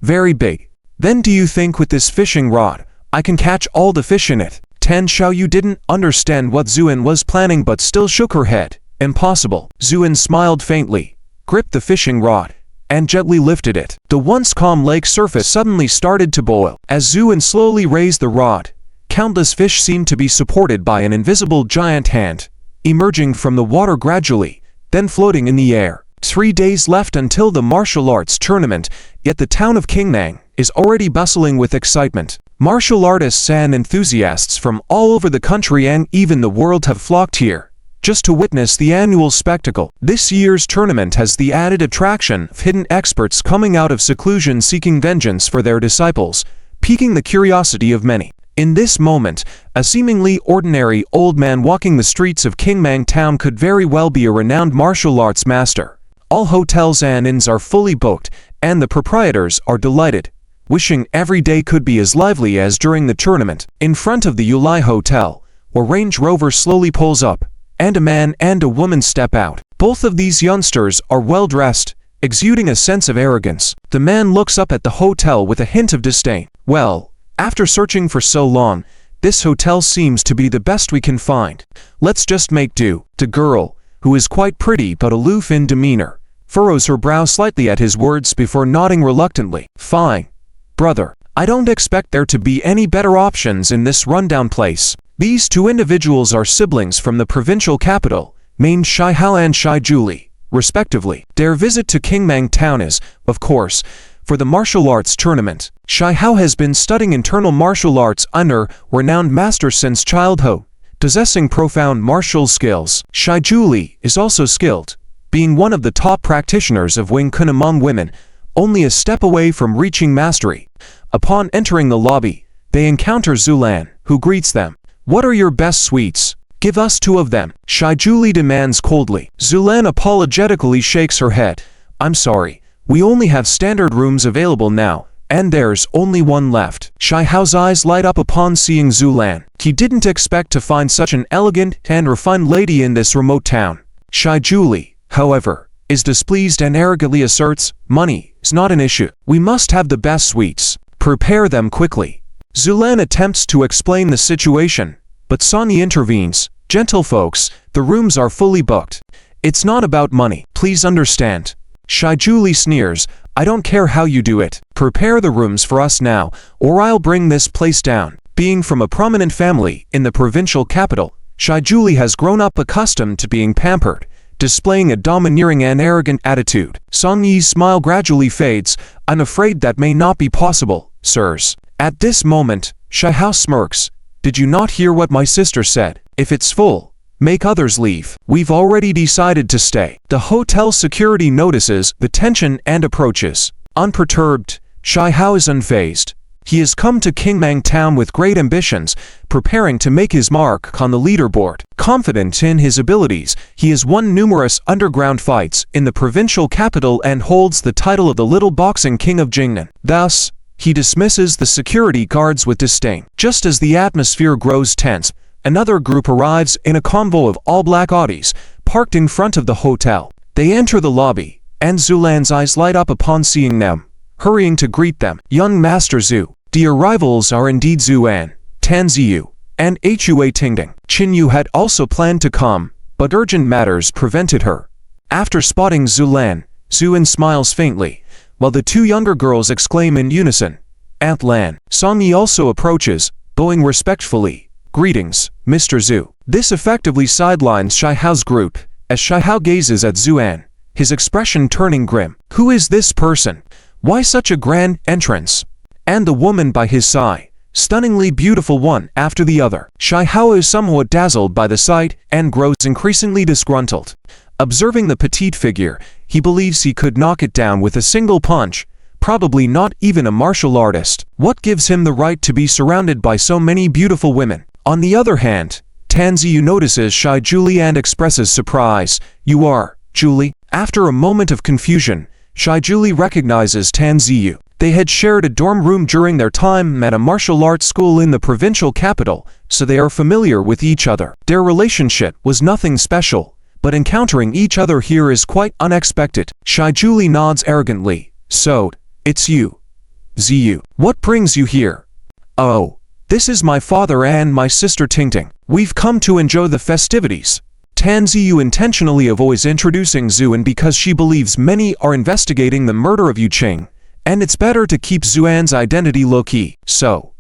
Very big. Then do you think with this fishing rod, I can catch all the fish in it? Tan Xiaoyu didn't understand what Zuan was planning but still shook her head. Impossible. Zuan smiled faintly, gripped the fishing rod, and gently lifted it. The once calm lake surface suddenly started to boil. As Zuan slowly raised the rod, countless fish seemed to be supported by an invisible giant hand, emerging from the water gradually, then floating in the air. 3 days left until the martial arts tournament, yet the town of Qingming is already bustling with excitement. Martial artists and enthusiasts from all over the country and even the world have flocked here, just to witness the annual spectacle. This year's tournament has the added attraction of hidden experts coming out of seclusion seeking vengeance for their disciples, piquing the curiosity of many. In this moment, a seemingly ordinary old man walking the streets of Qingming town could very well be a renowned martial arts master. All hotels and inns are fully booked, and the proprietors are delighted, wishing every day could be as lively as during the tournament. In front of the Yulai Hotel, a Range Rover slowly pulls up, and a man and a woman step out. Both of these youngsters are well dressed, exuding a sense of arrogance. The man looks up at the hotel with a hint of disdain. Well, after searching for so long, this hotel seems to be the best we can find. Let's just make do. The girl, who is quite pretty but aloof in demeanor, furrows her brow slightly at his words before nodding reluctantly. Fine. Brother, I don't expect there to be any better options in this rundown place. These two individuals are siblings from the provincial capital, named Shai Hao and Shai Julie, respectively. Their visit to Qingming town is, of course, for the martial arts tournament. Shai Hao has been studying internal martial arts under renowned masters since childhood, possessing profound martial skills. Shai Julie is also skilled, being one of the top practitioners of Wing Chun among women, only a step away from reaching mastery. Upon entering the lobby, they encounter Zulan, who greets them. What are your best sweets? Give us 2 of them, Shai Julie demands coldly. Zulan apologetically shakes her head. I'm sorry, we only have standard rooms available now, And there's only one left. Xiao's eyes light up upon seeing Zulan. He didn't expect to find such an elegant and refined lady in this remote town. Julie, however, is displeased and arrogantly asserts, money is not an issue. We must have the best sweets. Prepare them quickly. Zulan attempts to explain the situation, but Sonny intervenes. Gentle folks, the rooms are fully booked. It's not about money, please understand. Julie sneers, I don't care how you do it. Prepare the rooms for us now, or I'll bring this place down. Being from a prominent family in the provincial capital, Julie has grown up accustomed to being pampered, displaying a domineering and arrogant attitude. Song Yi's smile gradually fades. I'm afraid that may not be possible, sirs. At this moment, Xiao smirks. Did you not hear what my sister said? If it's full, make others leave. We've already decided to stay. The hotel security notices the tension and approaches. Unperturbed, Xiao is unfazed. He has come to Qingmang Town with great ambitions, preparing to make his mark on the leaderboard. Confident in his abilities, he has won numerous underground fights in the provincial capital and holds the title of the Little Boxing King of Jingnan. Thus, he dismisses the security guards with disdain. Just as the atmosphere grows tense, another group arrives in a convoy of all-black Audis, parked in front of the hotel. They enter the lobby, and Zulan's eyes light up upon seeing them. Hurrying to greet them, young Master Zhu. The arrivals are indeed Zuan, Tan Ziyu, and Hua Tingding. Qin Yu had also planned to come, but urgent matters prevented her. After spotting Zulan, Zuan smiles faintly, while the two younger girls exclaim in unison, Aunt Lan. Song Yi also approaches, bowing respectfully. Greetings, Mr. Zhu. This effectively sidelines Xiao's group, as Xiao gazes at Zuan, his expression turning grim. Who is this person? Why such a grand entrance? And the woman by his side, stunningly beautiful one after the other. Xiao is somewhat dazzled by the sight and grows increasingly disgruntled. Observing the petite figure, he believes he could knock it down with a single punch, probably not even a martial artist. What gives him the right to be surrounded by so many beautiful women? On the other hand, Tan Ziyu notices Julie and expresses surprise. You are, Julie? After a moment of confusion, Julie recognizes Tan Ziyu. They had shared a dorm room during their time at a martial arts school in the provincial capital, so they are familiar with each other. Their relationship was nothing special, but encountering each other here is quite unexpected. Julie nods arrogantly. So, it's you, Ziyu. What brings you here? Oh, this is my father and my sister Tingting. We've come to enjoy the festivities. Tan Ziyu intentionally avoids introducing Zuan because she believes many are investigating the murder of Yu Qing, and it's better to keep Zuan's identity low-key. So,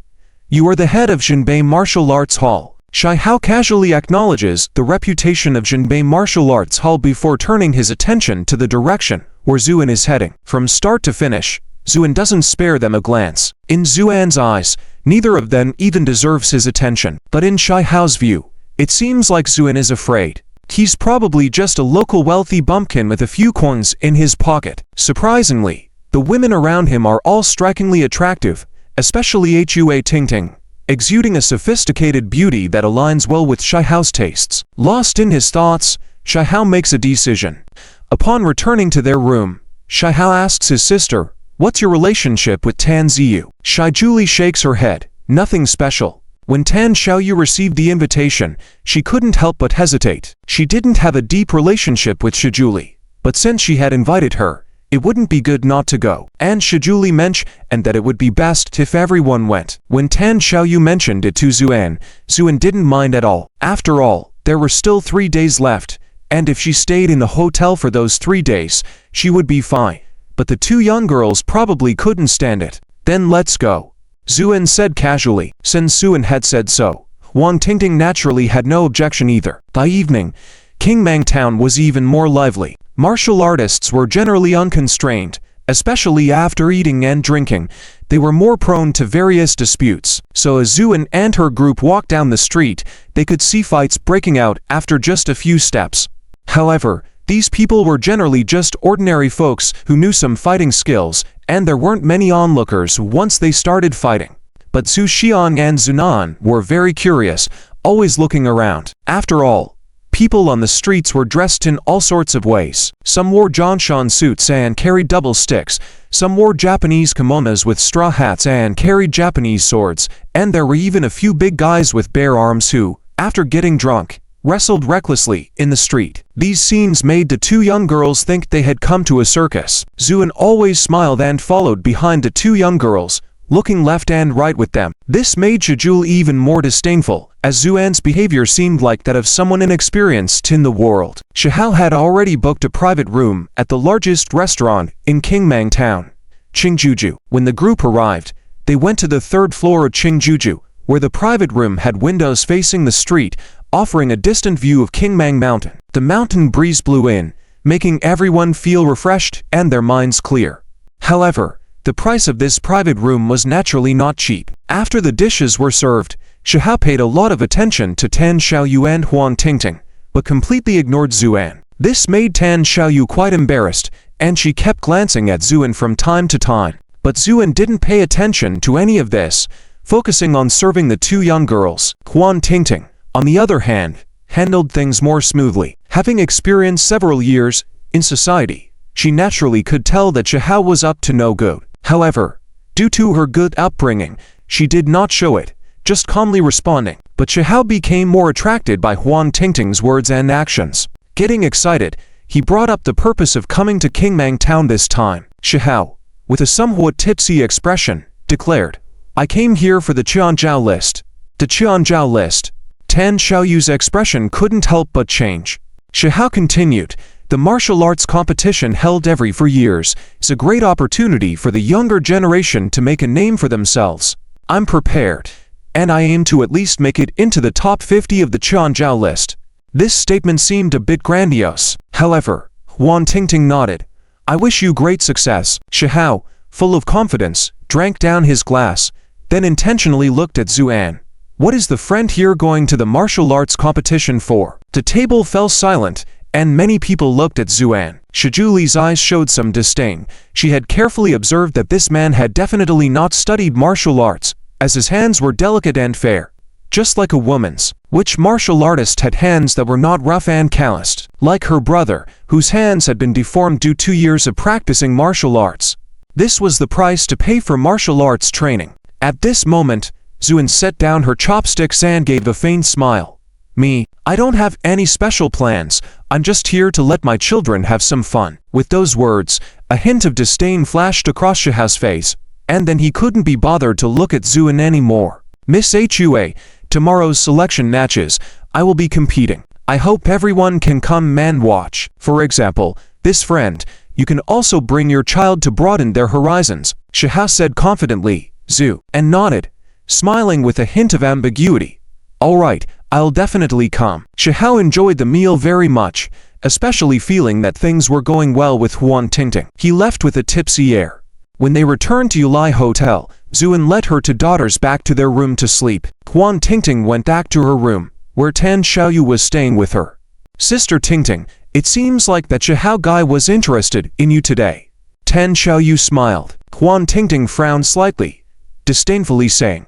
you are the head of Jinbei Martial Arts Hall. Xiao casually acknowledges the reputation of Jinbei Martial Arts Hall before turning his attention to the direction where Zuan is heading. From start to finish, Zuan doesn't spare them a glance. In Zuan's eyes, neither of them even deserves his attention. But in Xiao's view, it seems like Zuan is afraid. He's probably just a local wealthy bumpkin with a few coins in his pocket. Surprisingly, the women around him are all strikingly attractive, especially Hua Tingting, exuding a sophisticated beauty that aligns well with Xiao's tastes. Lost in his thoughts, Xiao makes a decision. Upon returning to their room, Xiao asks his sister, "What's your relationship with Tan Ziyu?" Julie shakes her head. Nothing special. When Tan Xiaoyu received the invitation, she couldn't help but hesitate. She didn't have a deep relationship with Julie, but since she had invited her, it wouldn't be good not to go. And Julie mentioned that it would be best if everyone went. When Tan Xiaoyu mentioned it to Zuan, Zuan didn't mind at all. After all, there were still 3 days left, and if she stayed in the hotel for those 3 days, she would be fine. But the two young girls probably couldn't stand it. Then let's go, Zuan said casually. Since Zuan had said so, Wang Tingting naturally had no objection either. By evening, Qingmang Town was even more lively. Martial artists were generally unconstrained, especially after eating and drinking. They were more prone to various disputes. So as Zuan and her group walked down the street, they could see fights breaking out after just a few steps. However, these people were generally just ordinary folks who knew some fighting skills, and there weren't many onlookers once they started fighting. But Zhu Xiang and Zunan were very curious, always looking around. After all, People on the streets were dressed in all sorts of ways. Some wore Jonshan suits and carried double sticks. Some wore Japanese kimonos with straw hats and carried Japanese swords. And there were even a few big guys with bare arms who, after getting drunk, wrestled recklessly in the street. These scenes made the two young girls think they had come to a circus. Zuan always smiled and followed behind the two young girls, looking left and right with them. This made Shijul even more disdainful, as Zuan's behavior seemed like that of someone inexperienced in the world. Shihao had already booked a private room at the largest restaurant in Qingmang Town, Qingjuju. When the group arrived, they went to the 3rd floor of Qingjuju, where the private room had windows facing the street, offering a distant view of Qingmang Mountain. The mountain breeze blew in, making everyone feel refreshed and their minds clear. However, the price of this private room was naturally not cheap. After the dishes were served, Shihao paid a lot of attention to Tan Xiaoyu and Huang Tingting, but completely ignored Zuan. This made Tan Xiaoyu quite embarrassed, and she kept glancing at Zuan from time to time. But Zuan didn't pay attention to any of this, focusing on serving the two young girls. Huang Tingting, on the other hand, handled things more smoothly. Having experienced several years in society, she naturally could tell that Shihao was up to no good. However, due to her good upbringing, she did not show it, just calmly responding. But Shihao became more attracted by Huang Tingting's words and actions. Getting excited, he brought up the purpose of coming to Qingmang Town this time. Shihao, with a somewhat tipsy expression, declared, "I came here for the Qianzhao list." The Qianzhao list. Tan Xiaoyu's expression couldn't help but change. Shihao continued, "The martial arts competition held every 4 years is a great opportunity for the younger generation to make a name for themselves. I'm prepared, and I aim to at least make it into the top 50 of the Qianzhao list." This statement seemed a bit grandiose. However, Huang Tingting nodded. "I wish you great success." Shihao, full of confidence, drank down his glass, then intentionally looked at Zuan. "What is the friend here going to the martial arts competition for?" The table fell silent, and many people looked at Zuan. Shijuli's eyes showed some disdain. She had carefully observed that this man had definitely not studied martial arts, as his hands were delicate and fair, just like a woman's. Which martial artist had hands that were not rough and calloused, like her brother, whose hands had been deformed due to years of practicing martial arts? This was the price to pay for martial arts training. At this moment, Zuan set down her chopsticks and gave a faint smile. "Me, I don't have any special plans. I'm just here to let my children have some fun." With those words, a hint of disdain flashed across Shihao's face, and then he couldn't be bothered to look at Zuan anymore. "Miss Hua, tomorrow's selection matches, I will be competing. I hope everyone can come and watch. For example, this friend, you can also bring your child to broaden their horizons," Shihao said confidently. Zuan nodded, smiling with a hint of ambiguity. "All right, I'll definitely come." Shihao enjoyed the meal very much, especially feeling that things were going well with Huang Tingting. He left with a tipsy air. When they returned to Yulai Hotel, Zuan led her two daughters back to their room to sleep. Huang Tingting went back to her room, where Tan Xiaoyu was staying with her. "Sister Tingting, it seems like that Shihao guy was interested in you today." Tan Xiaoyu smiled. Huang Tingting frowned slightly, disdainfully saying,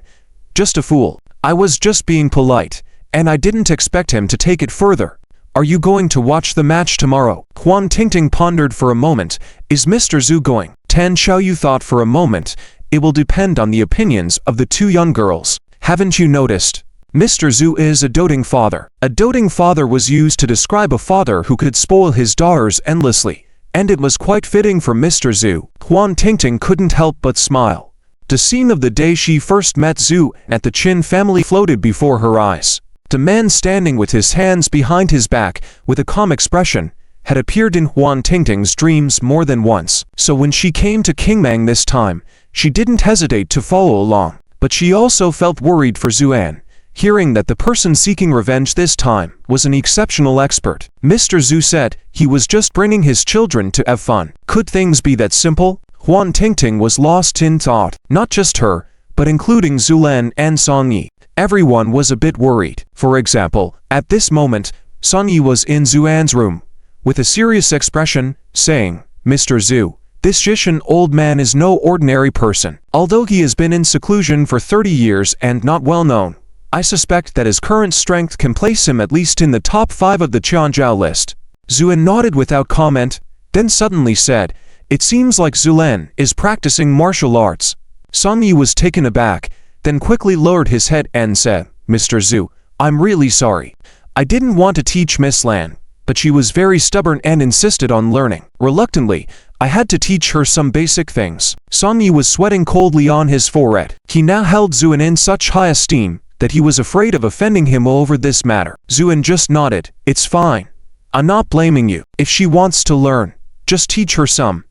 "Just a fool. I was just being polite, and I didn't expect him to take it further. Are you going to watch the match tomorrow?" Huang Tingting pondered for a moment. "Is Mr. Zhu going?" Tan Xiaoyu thought for a moment. "It will depend on the opinions of the two young girls. Haven't you noticed? Mr. Zhu is a doting father." A doting father was used to describe a father who could spoil his daughters endlessly, and it was quite fitting for Mr. Zhu. Huang Tingting couldn't help but smile. The scene of the day she first met Zhu at the Qin family floated before her eyes. The man standing with his hands behind his back, with a calm expression, had appeared in Huang Tingting's dreams more than once. So when she came to Qingmang this time, she didn't hesitate to follow along. But she also felt worried for Zuan, hearing that the person seeking revenge this time was an exceptional expert. Mr. Zhu said he was just bringing his children to have fun. Could things be that simple? Huang Tingting was lost in thought. Not just her, but including Zulan and Song Yi. Everyone was a bit worried. For example, at this moment, Song Yi was in Zuan's room, with a serious expression, saying, "Mr. Zhu, this Jishan old man is no ordinary person. Although he has been in seclusion for 30 years and not well known, I suspect that his current strength can place him at least in the top 5 of the Qianzhou list. Zuan nodded without comment, then suddenly said, "It seems like Zulen is practicing martial arts." Song Yi was taken aback, then quickly lowered his head and said, "Mr. Zhu, I'm really sorry. I didn't want to teach Miss Lan, but she was very stubborn and insisted on learning. Reluctantly, I had to teach her some basic things." Song Yi was sweating coldly on his forehead. He now held Zuan in such high esteem that he was afraid of offending him over this matter. Zuan just nodded. "It's fine. I'm not blaming you. If she wants to learn, just teach her some."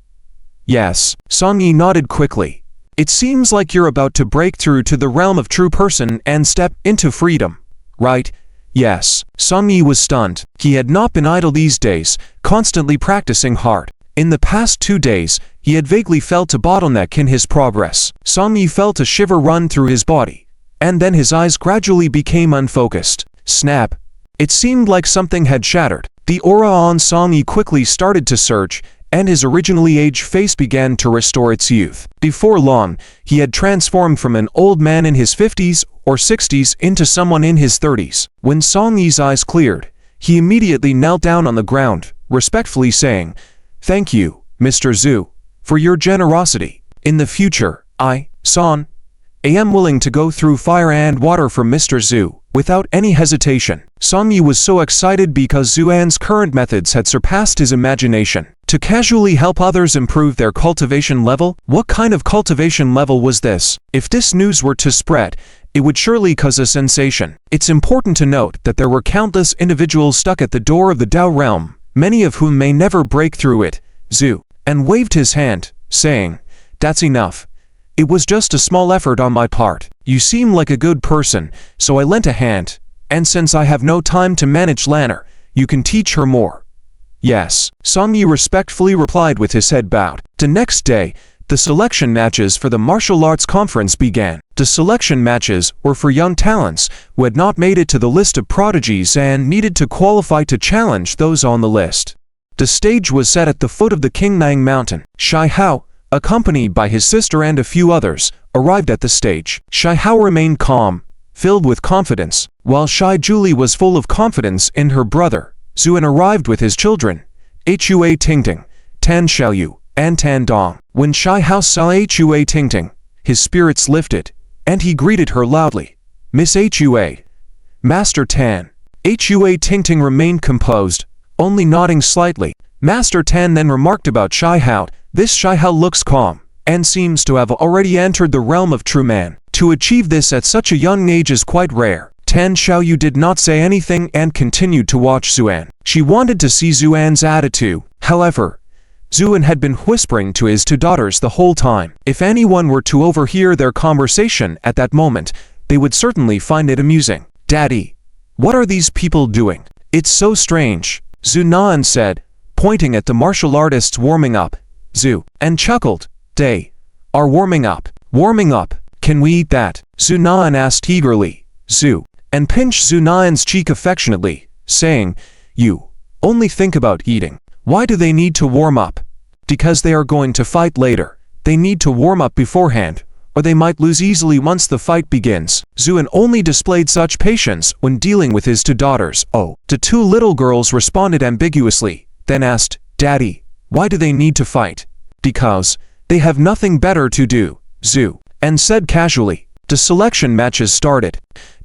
"Yes." Song Yi nodded quickly. "It seems like you're about to break through to the realm of true person and step into freedom, right?" "Yes." Song Yi was stunned. He had not been idle these days, constantly practicing hard. In the past 2 days, he had vaguely felt a bottleneck in his progress. Song Yi felt a shiver run through his body, and then his eyes gradually became unfocused. Snap! It seemed like something had shattered. The aura on Song Yi quickly started to surge, and his originally aged face began to restore its youth. Before long, he had transformed from an old man in his 50s or 60s into someone in his 30s. When Song Yi's eyes cleared, he immediately knelt down on the ground, respectfully saying, "Thank you, Mr. Zhu, for your generosity. In the future, I, Son, am willing to go through fire and water for Mr. Zhu." Without any hesitation, Song Yi was so excited because Zuan's current methods had surpassed his imagination. To casually help others improve their cultivation level? What kind of cultivation level was this? If this news were to spread, it would surely cause a sensation. It's important to note that there were countless individuals stuck at the door of the Dao realm, many of whom may never break through it. Zhu, and waved his hand, saying, "That's enough. It was just a small effort on my part. You seem like a good person, so I lent a hand, and since I have no time to manage Lanner, you can teach her more." "Yes," Song Yi respectfully replied with his head bowed. The next day, the selection matches for the martial arts conference began. The selection matches were for young talents who had not made it to the list of prodigies and needed to qualify to challenge those on the list. The stage was set at the foot of the Qingnang Mountain. Shai Hao, accompanied by his sister and a few others, arrived at the stage. Shai Hao remained calm, filled with confidence, while Shai Julie was full of confidence in her brother. Zuan arrived with his children, Hua Tingting, Tan Xiaoyu, and Tan Dong. When Shai Hao saw Hua Tingting, his spirits lifted, and he greeted her loudly. "Miss Hua." "Master Tan." Hua Tingting remained composed, only nodding slightly. Master Tan then remarked about Shai Hao, "This Shai Hao looks calm, and seems to have already entered the realm of true man. To achieve this at such a young age is quite rare." Tan Xiaoyu did not say anything and continued to watch Zuan. She wanted to see Zuan's attitude. However, Zuan had been whispering to his 2 daughters the whole time. If anyone were to overhear their conversation at that moment, they would certainly find it amusing. "Daddy, what are these people doing? It's so strange," Zhu Nan said, pointing at the martial artists warming up. Zhu, and chuckled. "They are warming up. Warming up. Can we eat that?" Zhu Nan asked eagerly. Zhu, and pinched Zhu Nan's cheek affectionately, saying, "You only think about eating. Why do they need to warm up?" "Because they are going to fight later. They need to warm up beforehand, or they might lose easily once the fight begins." Zuan only displayed such patience when dealing with his 2 daughters. "Oh." The 2 little girls responded ambiguously, then asked, "Daddy, why do they need to fight?" "Because they have nothing better to do," Zhu, and said casually. The selection matches started.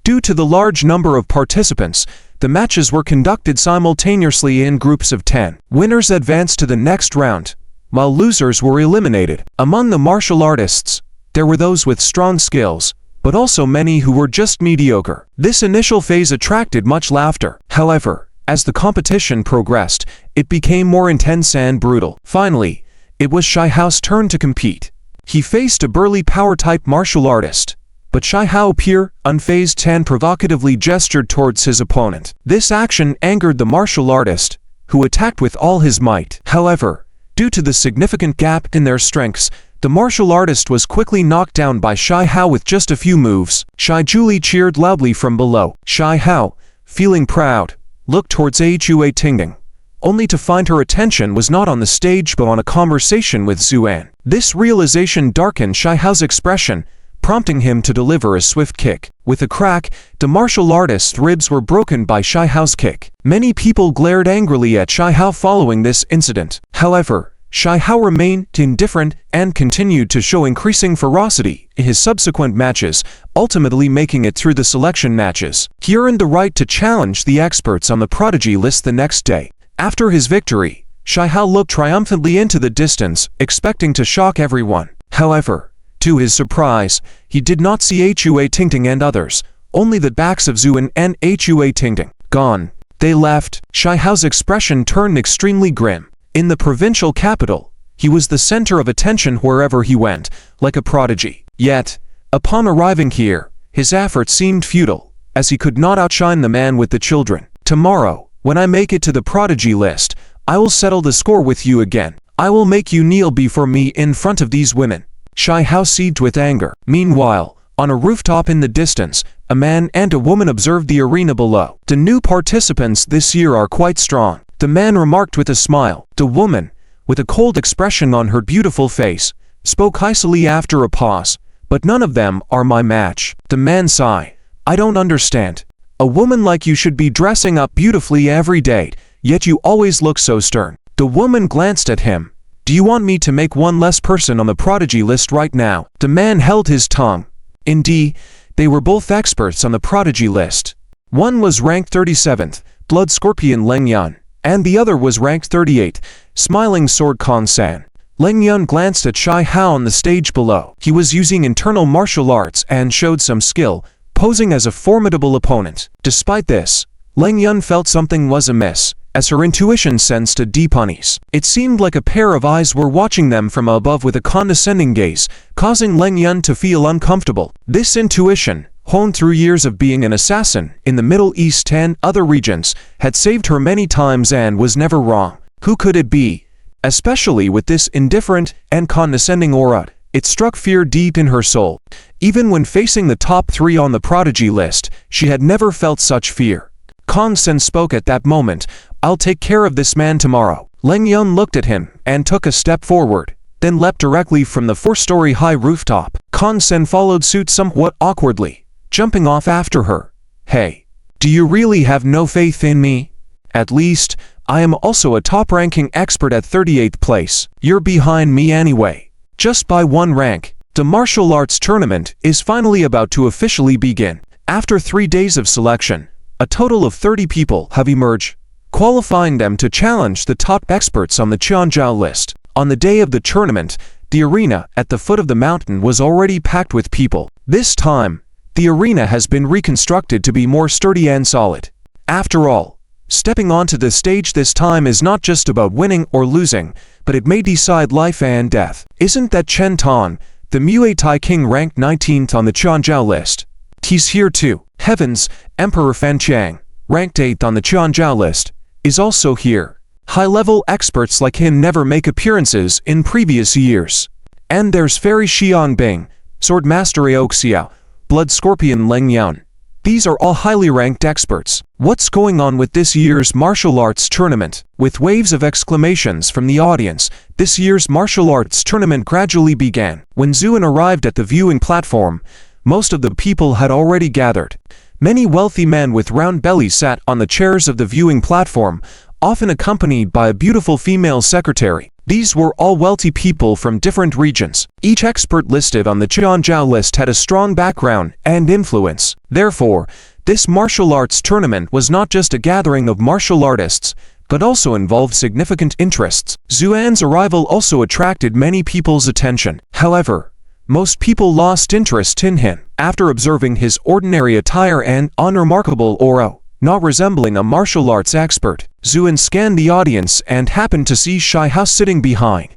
Due to the large number of participants, the matches were conducted simultaneously in groups of 10. Winners advanced to the next round, while losers were eliminated. Among the martial artists, there were those with strong skills, but also many who were just mediocre. This initial phase attracted much laughter. However, as the competition progressed, it became more intense and brutal. Finally, it was Shai Hao's turn to compete. He faced a burly power-type martial artist, but Shai Hao appeared unfazed and provocatively gestured towards his opponent. This action angered the martial artist, who attacked with all his might. However, due to the significant gap in their strengths, the martial artist was quickly knocked down by Shai Hao with just a few moves. Shai Julie cheered loudly from below. Shai Hao, feeling proud, looked towards Hua Tingting, only to find her attention was not on the stage but on a conversation with Zuan. This realization darkened Shai Hao's expression, prompting him to deliver a swift kick. With a crack, the martial artist's ribs were broken by Shai Hao's kick. Many people glared angrily at Shai Hao following this incident. However, Shai Hao remained indifferent and continued to show increasing ferocity in his subsequent matches, ultimately making it through the selection matches. He earned the right to challenge the experts on the prodigy list the next day. After his victory, Shai Hao looked triumphantly into the distance, expecting to shock everyone. However, to his surprise, he did not see Hua Tingting and others, only the backs of Zuan and Hua Tingting. Gone. They left. Shai Hao's expression turned extremely grim. In the provincial capital, he was the center of attention wherever he went, like a prodigy. Yet, upon arriving here, his efforts seemed futile, as he could not outshine the man with the children. Tomorrow, when I make it to the prodigy list, I will settle the score with you again. I will make you kneel before me in front of these women. Shai Hao seethed with anger. Meanwhile, on a rooftop in the distance, a man and a woman observed the arena below. The new participants this year are quite strong, the man remarked with a smile. The woman, with a cold expression on her beautiful face, spoke icily after a pause. But none of them are my match. The man sighed. I don't understand. A woman like you should be dressing up beautifully every day, yet you always look so stern. The woman glanced at him. Do you want me to make one less person on the prodigy list right now? The man held his tongue. Indeed, they were both experts on the prodigy list. One was ranked 37th, Blood Scorpion Leng Yan, and the other was ranked 38th, Smiling Sword Kong San. Leng Yan glanced at Shai Hao on the stage below. He was using internal martial arts and showed some skill, posing as a formidable opponent. Despite this, Leng Yan felt something was amiss, as her intuition sensed a deep unease. It seemed like a pair of eyes were watching them from above with a condescending gaze, causing Leng Yan to feel uncomfortable. This intuition, honed through years of being an assassin in the Middle East and other regions, had saved her many times and was never wrong. Who could it be? Especially with this indifferent and condescending aura, it struck fear deep in her soul. Even when facing the top 3 on the prodigy list, she had never felt such fear. Kong Sen spoke at that moment. I'll take care of this man tomorrow. Leng Yan looked at him and took a step forward, then leapt directly from the 4-story high rooftop. Kong Sen followed suit somewhat awkwardly, jumping off after her. Hey, do you really have no faith in me? At least, I am also a top-ranking expert at 38th place. You're behind me anyway. Just by 1 rank. The martial arts tournament is finally about to officially begin. After 3 days of selection, a total of 30 people have emerged, qualifying them to challenge the top experts on the Qianzhou list. On the day of the tournament, the arena at the foot of the mountain was already packed with people. This time, the arena has been reconstructed to be more sturdy and solid. After all, stepping onto the stage this time is not just about winning or losing, but it may decide life and death. Isn't that Chen Tan, the Muay Thai king ranked 19th on the Qianzhou list? He's here too. Heavens, Emperor Fan Qiang, ranked 8th on the Qianzhou list, is also here. High-level experts like him never make appearances in previous years. And there's Fairy Xiangbing, Sword Master Aoxiao, Blood Scorpion Leng Yan. These are all highly ranked experts. What's going on with this year's martial arts tournament? With waves of exclamations from the audience, this year's martial arts tournament gradually began. When Zuan arrived at the viewing platform, most of the people had already gathered. Many wealthy men with round bellies sat on the chairs of the viewing platform, often accompanied by a beautiful female secretary. These were all wealthy people from different regions. Each expert listed on the Qianzhou list had a strong background and influence. Therefore, this martial arts tournament was not just a gathering of martial artists, but also involved significant interests. Zuan's arrival also attracted many people's attention. However, most people lost interest in him. After observing his ordinary attire and unremarkable aura, not resembling a martial arts expert, Zuan scanned the audience and happened to see Shai Hao sitting behind.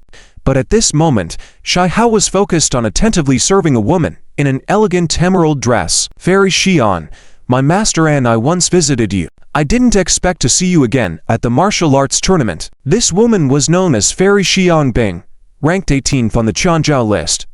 But at this moment, Shai Hao was focused on attentively serving a woman in an elegant emerald dress. Fairy Xian, my master and I once visited you. I didn't expect to see you again at the martial arts tournament. This woman was known as Fairy Xiangbing, ranked 18th on the Qianzhou list.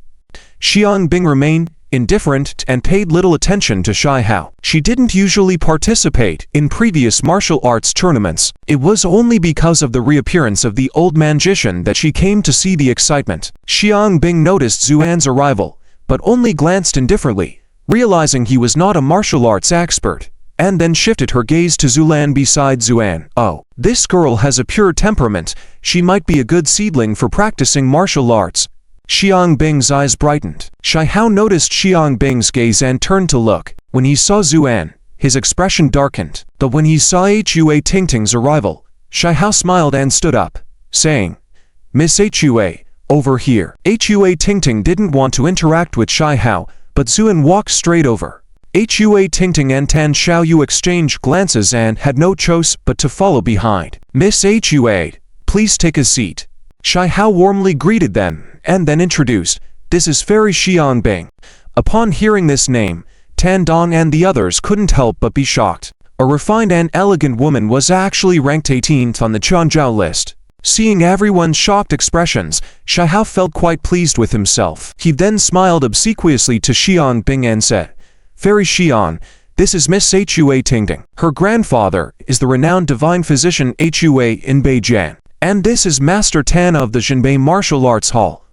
Xiangbing remained indifferent and paid little attention to Shai Hao. She didn't usually participate in previous martial arts tournaments. It was only because of the reappearance of the old magician that she came to see the excitement. Xiangbing noticed Zuan's arrival, but only glanced indifferently, realizing he was not a martial arts expert, and then shifted her gaze to Zulan beside Zuan. Oh, this girl has a pure temperament. She might be a good seedling for practicing martial arts. Xiang Bing's eyes brightened. Shai Hao noticed Xiang Bing's gaze and turned to look. When he saw Zuan, his expression darkened. But when he saw Hua Tingting's arrival, Shai Hao smiled and stood up, saying, "Miss Hua, over here." Hua Tingting didn't want to interact with Shai Hao, but Zuan walked straight over. Hua Tingting and Tan Xiaoyu exchanged glances and had no choice but to follow behind. "Miss Hua, please take a seat." Shai Hao warmly greeted them, and then introduced, "This is Fairy Xiang Bing." Upon hearing this name, Tan Dong and the others couldn't help but be shocked. A refined and elegant woman was actually ranked 18th on the Quanzhou list. Seeing everyone's shocked expressions, Shai Hao felt quite pleased with himself. He then smiled obsequiously to Xiang Bing and said, "Fairy Xiang, this is Miss Hua Tingting. Her grandfather is the renowned divine physician Hua in Beijing, and this is Master Tan of the Jinbei Martial Arts Hall."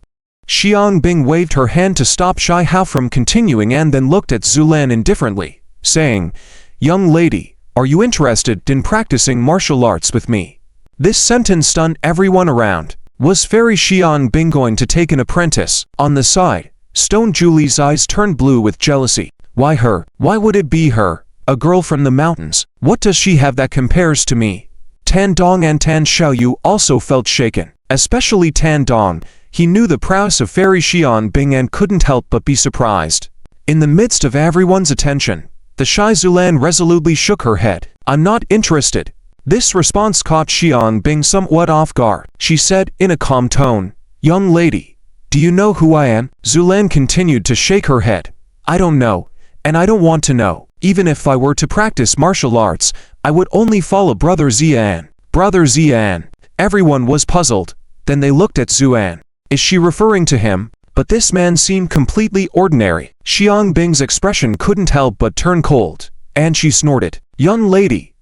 Xiang Bing waved her hand to stop Shai Hao from continuing and then looked at Zulan indifferently, saying, "Young lady, are you interested in practicing martial arts with me?" This sentence stunned everyone around. Was Fairy Xiang Bing going to take an apprentice? On the side, Stone Julie's eyes turned blue with jealousy. Why her? Why would it be her? A girl from the mountains. What does she have that compares to me? Tan Dong and Tan Xiaoyu also felt shaken, especially Tan Dong. He knew the prowess of Fairy Xiang Bing and couldn't help but be surprised. In the midst of everyone's attention, the shy Zulan resolutely shook her head. "I'm not interested." This response caught Xiang Bing somewhat off guard. She said in a calm tone, "Young lady, do you know who I am?" Zulan continued to shake her head. "I don't know, and I don't want to know. Even if I were to practice martial arts, I would only follow Brother Zian." Brother Zian. Everyone was puzzled. Then they looked at Zuan. Is she referring to him? But this man seemed completely ordinary. Xiang Bing's expression couldn't help but turn cold, and she snorted. "Young lady,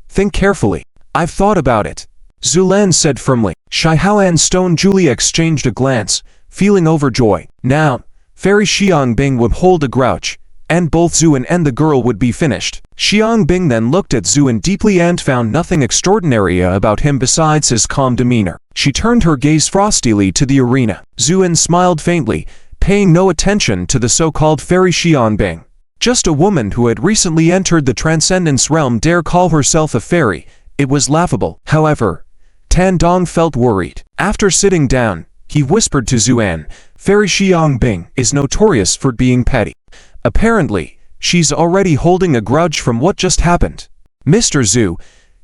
think carefully." "I've thought about it," Zulan said firmly. Shai Hao and Stone Julie exchanged a glance, feeling overjoyed. Now, Fairy Xiang Bing would hold a grudge, and both Zuan and the girl would be finished. Xiang Bing then looked at Zuan deeply and found nothing extraordinary about him besides his calm demeanor. She turned her gaze frostily to the arena. Zuan smiled faintly, paying no attention to the so-called Fairy Xiang Bing. Just a woman who had recently entered the Transcendence realm dare call herself a fairy. It was laughable. However, Tan Dong felt worried. After sitting down, he whispered to Zuan, "Fairy Xiang Bing is notorious for being petty. Apparently, she's already holding a grudge from what just happened. Mr. Zhu,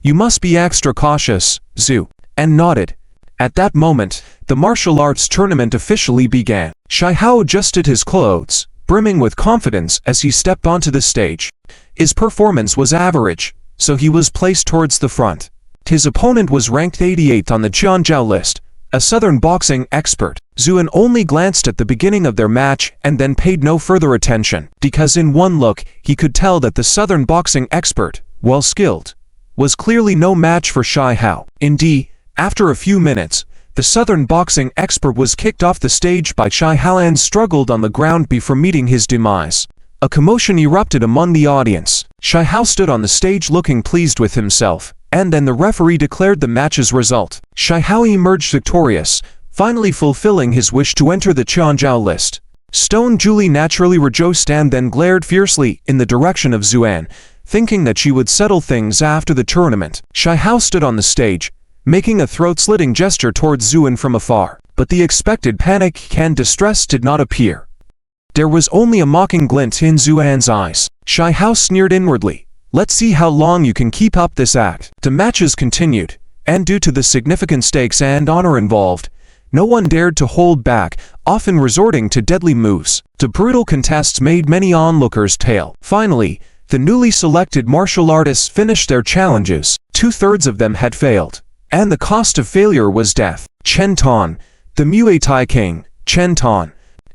you must be extra cautious." Zhu and nodded. At that moment, the martial arts tournament officially began. Shai Hao adjusted his clothes, brimming with confidence as he stepped onto the stage. His performance was average, so he was placed towards the front. His opponent was ranked 88th on the Quanzhou list, a southern boxing expert. Zuan only glanced at the beginning of their match and then paid no further attention, because in one look he could tell that the southern boxing expert, well skilled, was clearly no match for Shai Hao. Indeed, after a few minutes, the southern boxing expert was kicked off the stage by Shai Hao and struggled on the ground before meeting his demise. A commotion erupted among the audience. Shai Hao stood on the stage looking pleased with himself, and then the referee declared the match's result. Shai Hao emerged victorious, finally fulfilling his wish to enter the Quanzhou list. Stone Julie naturally rejoiced and then glared fiercely in the direction of Zuan, thinking that she would settle things after the tournament. Shai Hao stood on the stage, making a throat-slitting gesture towards Zuan from afar, but the expected panic and distress did not appear. There was only a mocking glint in Zuan's eyes. Shai Hao sneered inwardly. "Let's see how long you can keep up this act." The matches continued, and due to the significant stakes and honor involved, no one dared to hold back, often resorting to deadly moves. The brutal contests made many onlookers tail. Finally, the newly selected martial artists finished their challenges. 2/3 of them had failed, and the cost of failure was death. Chen Tong, the Muay Thai king. Chen Tong.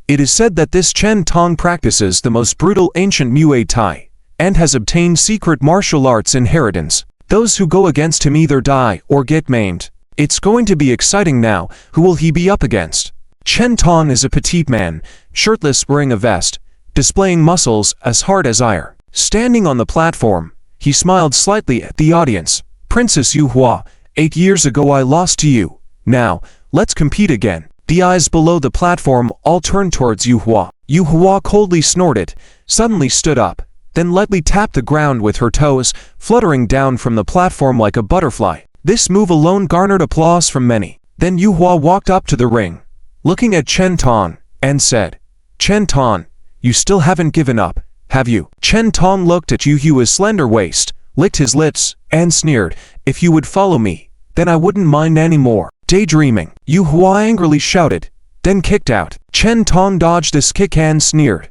It is said that this Chen Tong practices the most brutal ancient Muay Thai, and has obtained secret martial arts inheritance. Those who go against him either die or get maimed. It's going to be exciting now. Who will he be up against? Chen Tong is a petite man, shirtless, wearing a vest, displaying muscles as hard as iron. Standing on the platform, he smiled slightly at the audience. Princess Yu Hua, 8 years ago I lost to you. Now, let's compete again. The eyes below the platform all turned towards Yu Hua. Yu Hua coldly snorted, suddenly stood up, then lightly tapped the ground with her toes, fluttering down from the platform like a butterfly. This move alone garnered applause from many. Then Yu Hua walked up to the ring, looking at Chen Tong, and said, Chen Tong, you still haven't given up, have you? Chen Tong looked at Yu Hua's slender waist, licked his lips, and sneered, if you would follow me, then I wouldn't mind any more. Daydreaming, Yu Hua angrily shouted, then kicked out. Chen Tong dodged this kick and sneered,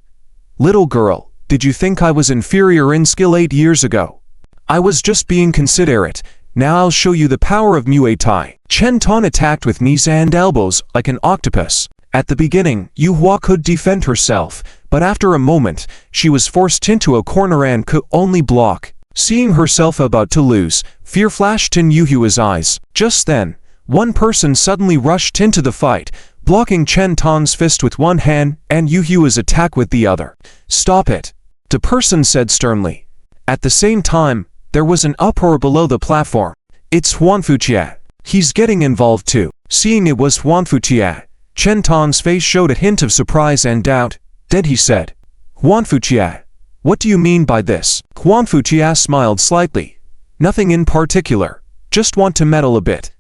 little girl, did you think I was inferior in skill 8 years ago? I was just being considerate. Now I'll show you the power of Muay Thai. Chen Tong attacked with knees and elbows like an octopus. At the beginning, Yu Hua could defend herself, but after a moment, she was forced into a corner and could only block. Seeing herself about to lose, fear flashed in Yu Hua's eyes. Just then, one person suddenly rushed into the fight, blocking Chen Tong's fist with one hand and Yu Hua's attack with the other. Stop it, the person said sternly. At the same time, there was an uproar below the platform. It's Huan Fuqia. He's getting involved too. Seeing it was Huan Fuqia, Chen Tong's face showed a hint of surprise and doubt. Then he said, Huan Fuqia, what do you mean by this? Huan Fuqia smiled slightly. Nothing in particular, just want to meddle a bit.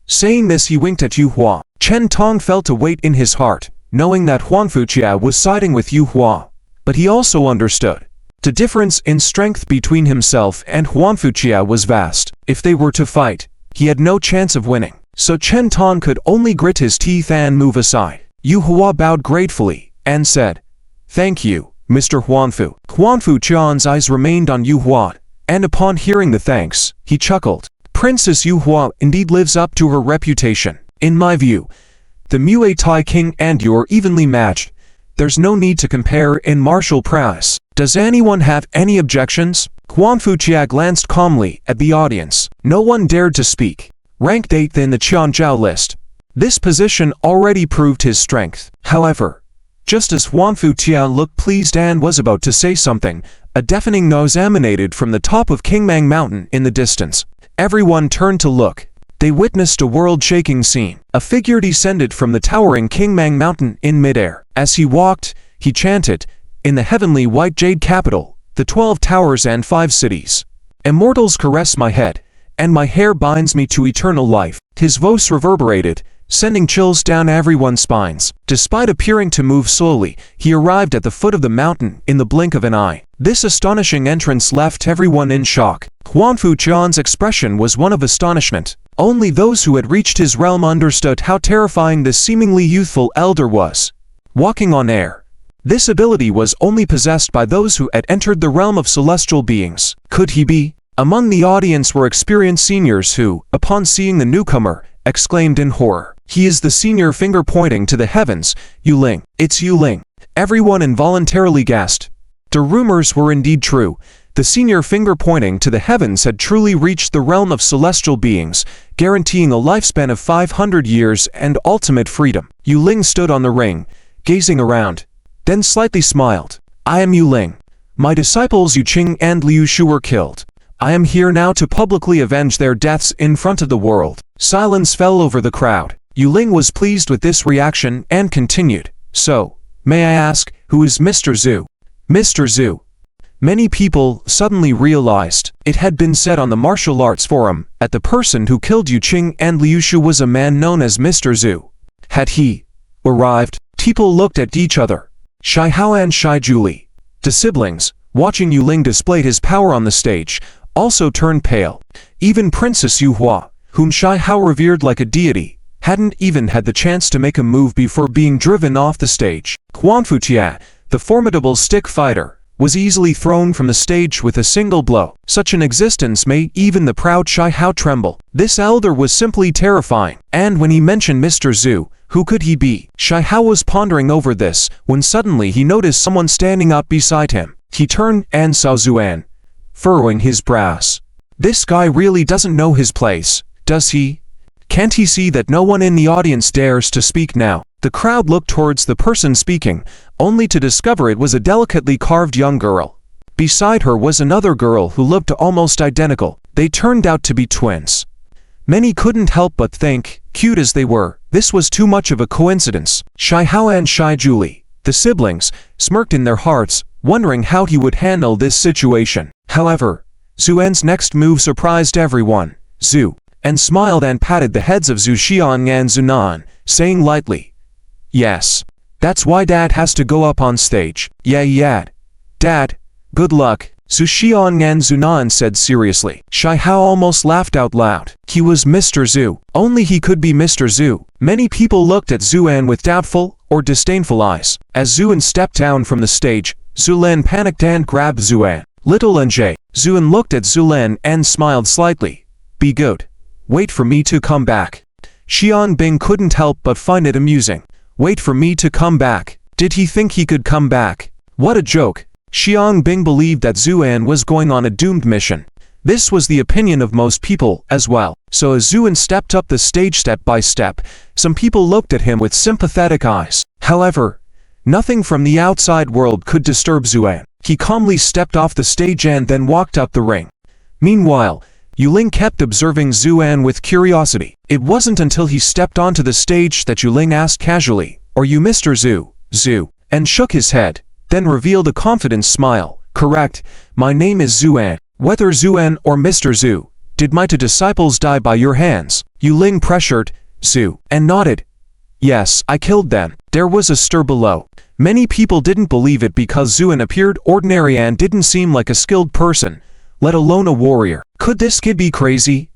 Saying this, he winked at Yu Hua. Chen Tong felt a weight in his heart, knowing that Huan Fuqia was siding with Yu Hua. But he also understood. The difference in strength between himself and Huan Fuqia was vast. If they were to fight, he had no chance of winning. So Chen Tong could only grit his teeth and move aside. Yu Hua bowed gratefully, and said, Thank you, Mr. Huanfu. Huan Fuqian's eyes remained on Yu Hua, and upon hearing the thanks, he chuckled. Princess Yu Hua indeed lives up to her reputation. In my view, the Muay Thai king and you are evenly matched. There's no need to compare in martial prowess. Does anyone have any objections? Huan Fuqia glanced calmly at the audience. No one dared to speak. Ranked 8th in the Qianzhou list. This position already proved his strength. However, just as Huan Fuqia looked pleased and was about to say something, a deafening noise emanated from the top of Qingmang Mountain in the distance. Everyone turned to look. They witnessed a world-shaking scene. A figure descended from the towering Qingmang Mountain in midair. As he walked, he chanted, in the heavenly white jade capital, the 12 towers and 5 cities. Immortals caress my head, and my hair binds me to eternal life. His voice reverberated, sending chills down everyone's spines. Despite appearing to move slowly, he arrived at the foot of the mountain in the blink of an eye. This astonishing entrance left everyone in shock. Huan Fuqian's expression was one of astonishment. Only those who had reached his realm understood how terrifying this seemingly youthful elder was. Walking on air. This ability was only possessed by those who had entered the realm of celestial beings. Could he be? Among the audience were experienced seniors who, upon seeing the newcomer, exclaimed in horror. He is the senior, finger pointing to the heavens. Yu Ling. It's Yu Ling. Everyone involuntarily gasped. The rumors were indeed true. The senior, finger pointing to the heavens, had truly reached the realm of celestial beings, guaranteeing a lifespan of 500 years and ultimate freedom. Yu Ling stood on the ring, gazing around, then slightly smiled. I am Yu Ling. My disciples Yu Qing and Liu Shu were killed. I am here now to publicly avenge their deaths in front of the world. Silence fell over the crowd. Yu Ling was pleased with this reaction and continued. So, may I ask, who is Mr. Zhu? Mr. Zhu. Many people suddenly realized it had been said on the martial arts forum that the person who killed Yu Qing and Liu Shu was a man known as Mr. Zhu. Had he arrived? People looked at each other. Shai Hao and Shai Julie, the siblings, watching Yu Ling display his power on the stage, also turned pale. Even Princess Yu Hua, whom Shai Hao revered like a deity, hadn't even had the chance to make a move before being driven off the stage. Huan Fuqia, the formidable stick fighter, was easily thrown from the stage with a single blow. Such an existence made even the proud Shai Hao tremble. This elder was simply terrifying. And when he mentioned Mr. Zhu, who could he be? Shai Hao was pondering over this when suddenly he noticed someone standing up beside him. He turned and saw Zuan, furrowing his brows. This guy really doesn't know his place, does he? Can't he see that no one in the audience dares to speak now? The crowd looked towards the person speaking, only to discover it was a delicately carved young girl. Beside her was another girl who looked almost identical. They turned out to be twins. Many couldn't help but think, cute as they were, this was too much of a coincidence. Shai Hao and Shai Julie, the siblings, smirked in their hearts, wondering how he would handle this situation. However, Zuan's next move surprised everyone. Zhu, and smiled and patted the heads of Zhu Xiang and Zunan, saying lightly, "Yes. That's why Dad has to go up on stage." Yeah. Dad, good luck," Zhu Xiang and Zunan said seriously. Shai Hao almost laughed out loud. He was Mr. Zhu. Only he could be Mr. Zhu. Many people looked at Zuan with doubtful or disdainful eyes. As Zuan stepped down from the stage, Zulan panicked and grabbed Zuan. Little NJ. Zuan looked at Zulan and smiled slightly. "Be good. Wait for me to come back." Xiang Bing couldn't help but find it amusing. Wait for me to come back. Did he think he could come back? What a joke. Xiang Bing believed that Zuan was going on a doomed mission. This was the opinion of most people as well. So as Zuan stepped up the stage step by step, some people looked at him with sympathetic eyes. However, nothing from the outside world could disturb Zuan. He calmly stepped off the stage and then walked up the ring. Meanwhile, Yuling kept observing Zuan with curiosity. It wasn't until he stepped onto the stage that Yuling asked casually, "Are you Mr. Zhu?" Zhu, and shook his head, then revealed a confident smile. "Correct, my name is Zuan." "Whether Zuan or Mr. Zhu, did my two disciples die by your hands?" Yuling pressured Zhu, and nodded. "Yes, I killed them." There was a stir below. Many people didn't believe it because Zuan appeared ordinary and didn't seem like a skilled person, let alone a warrior. Could this kid be crazy?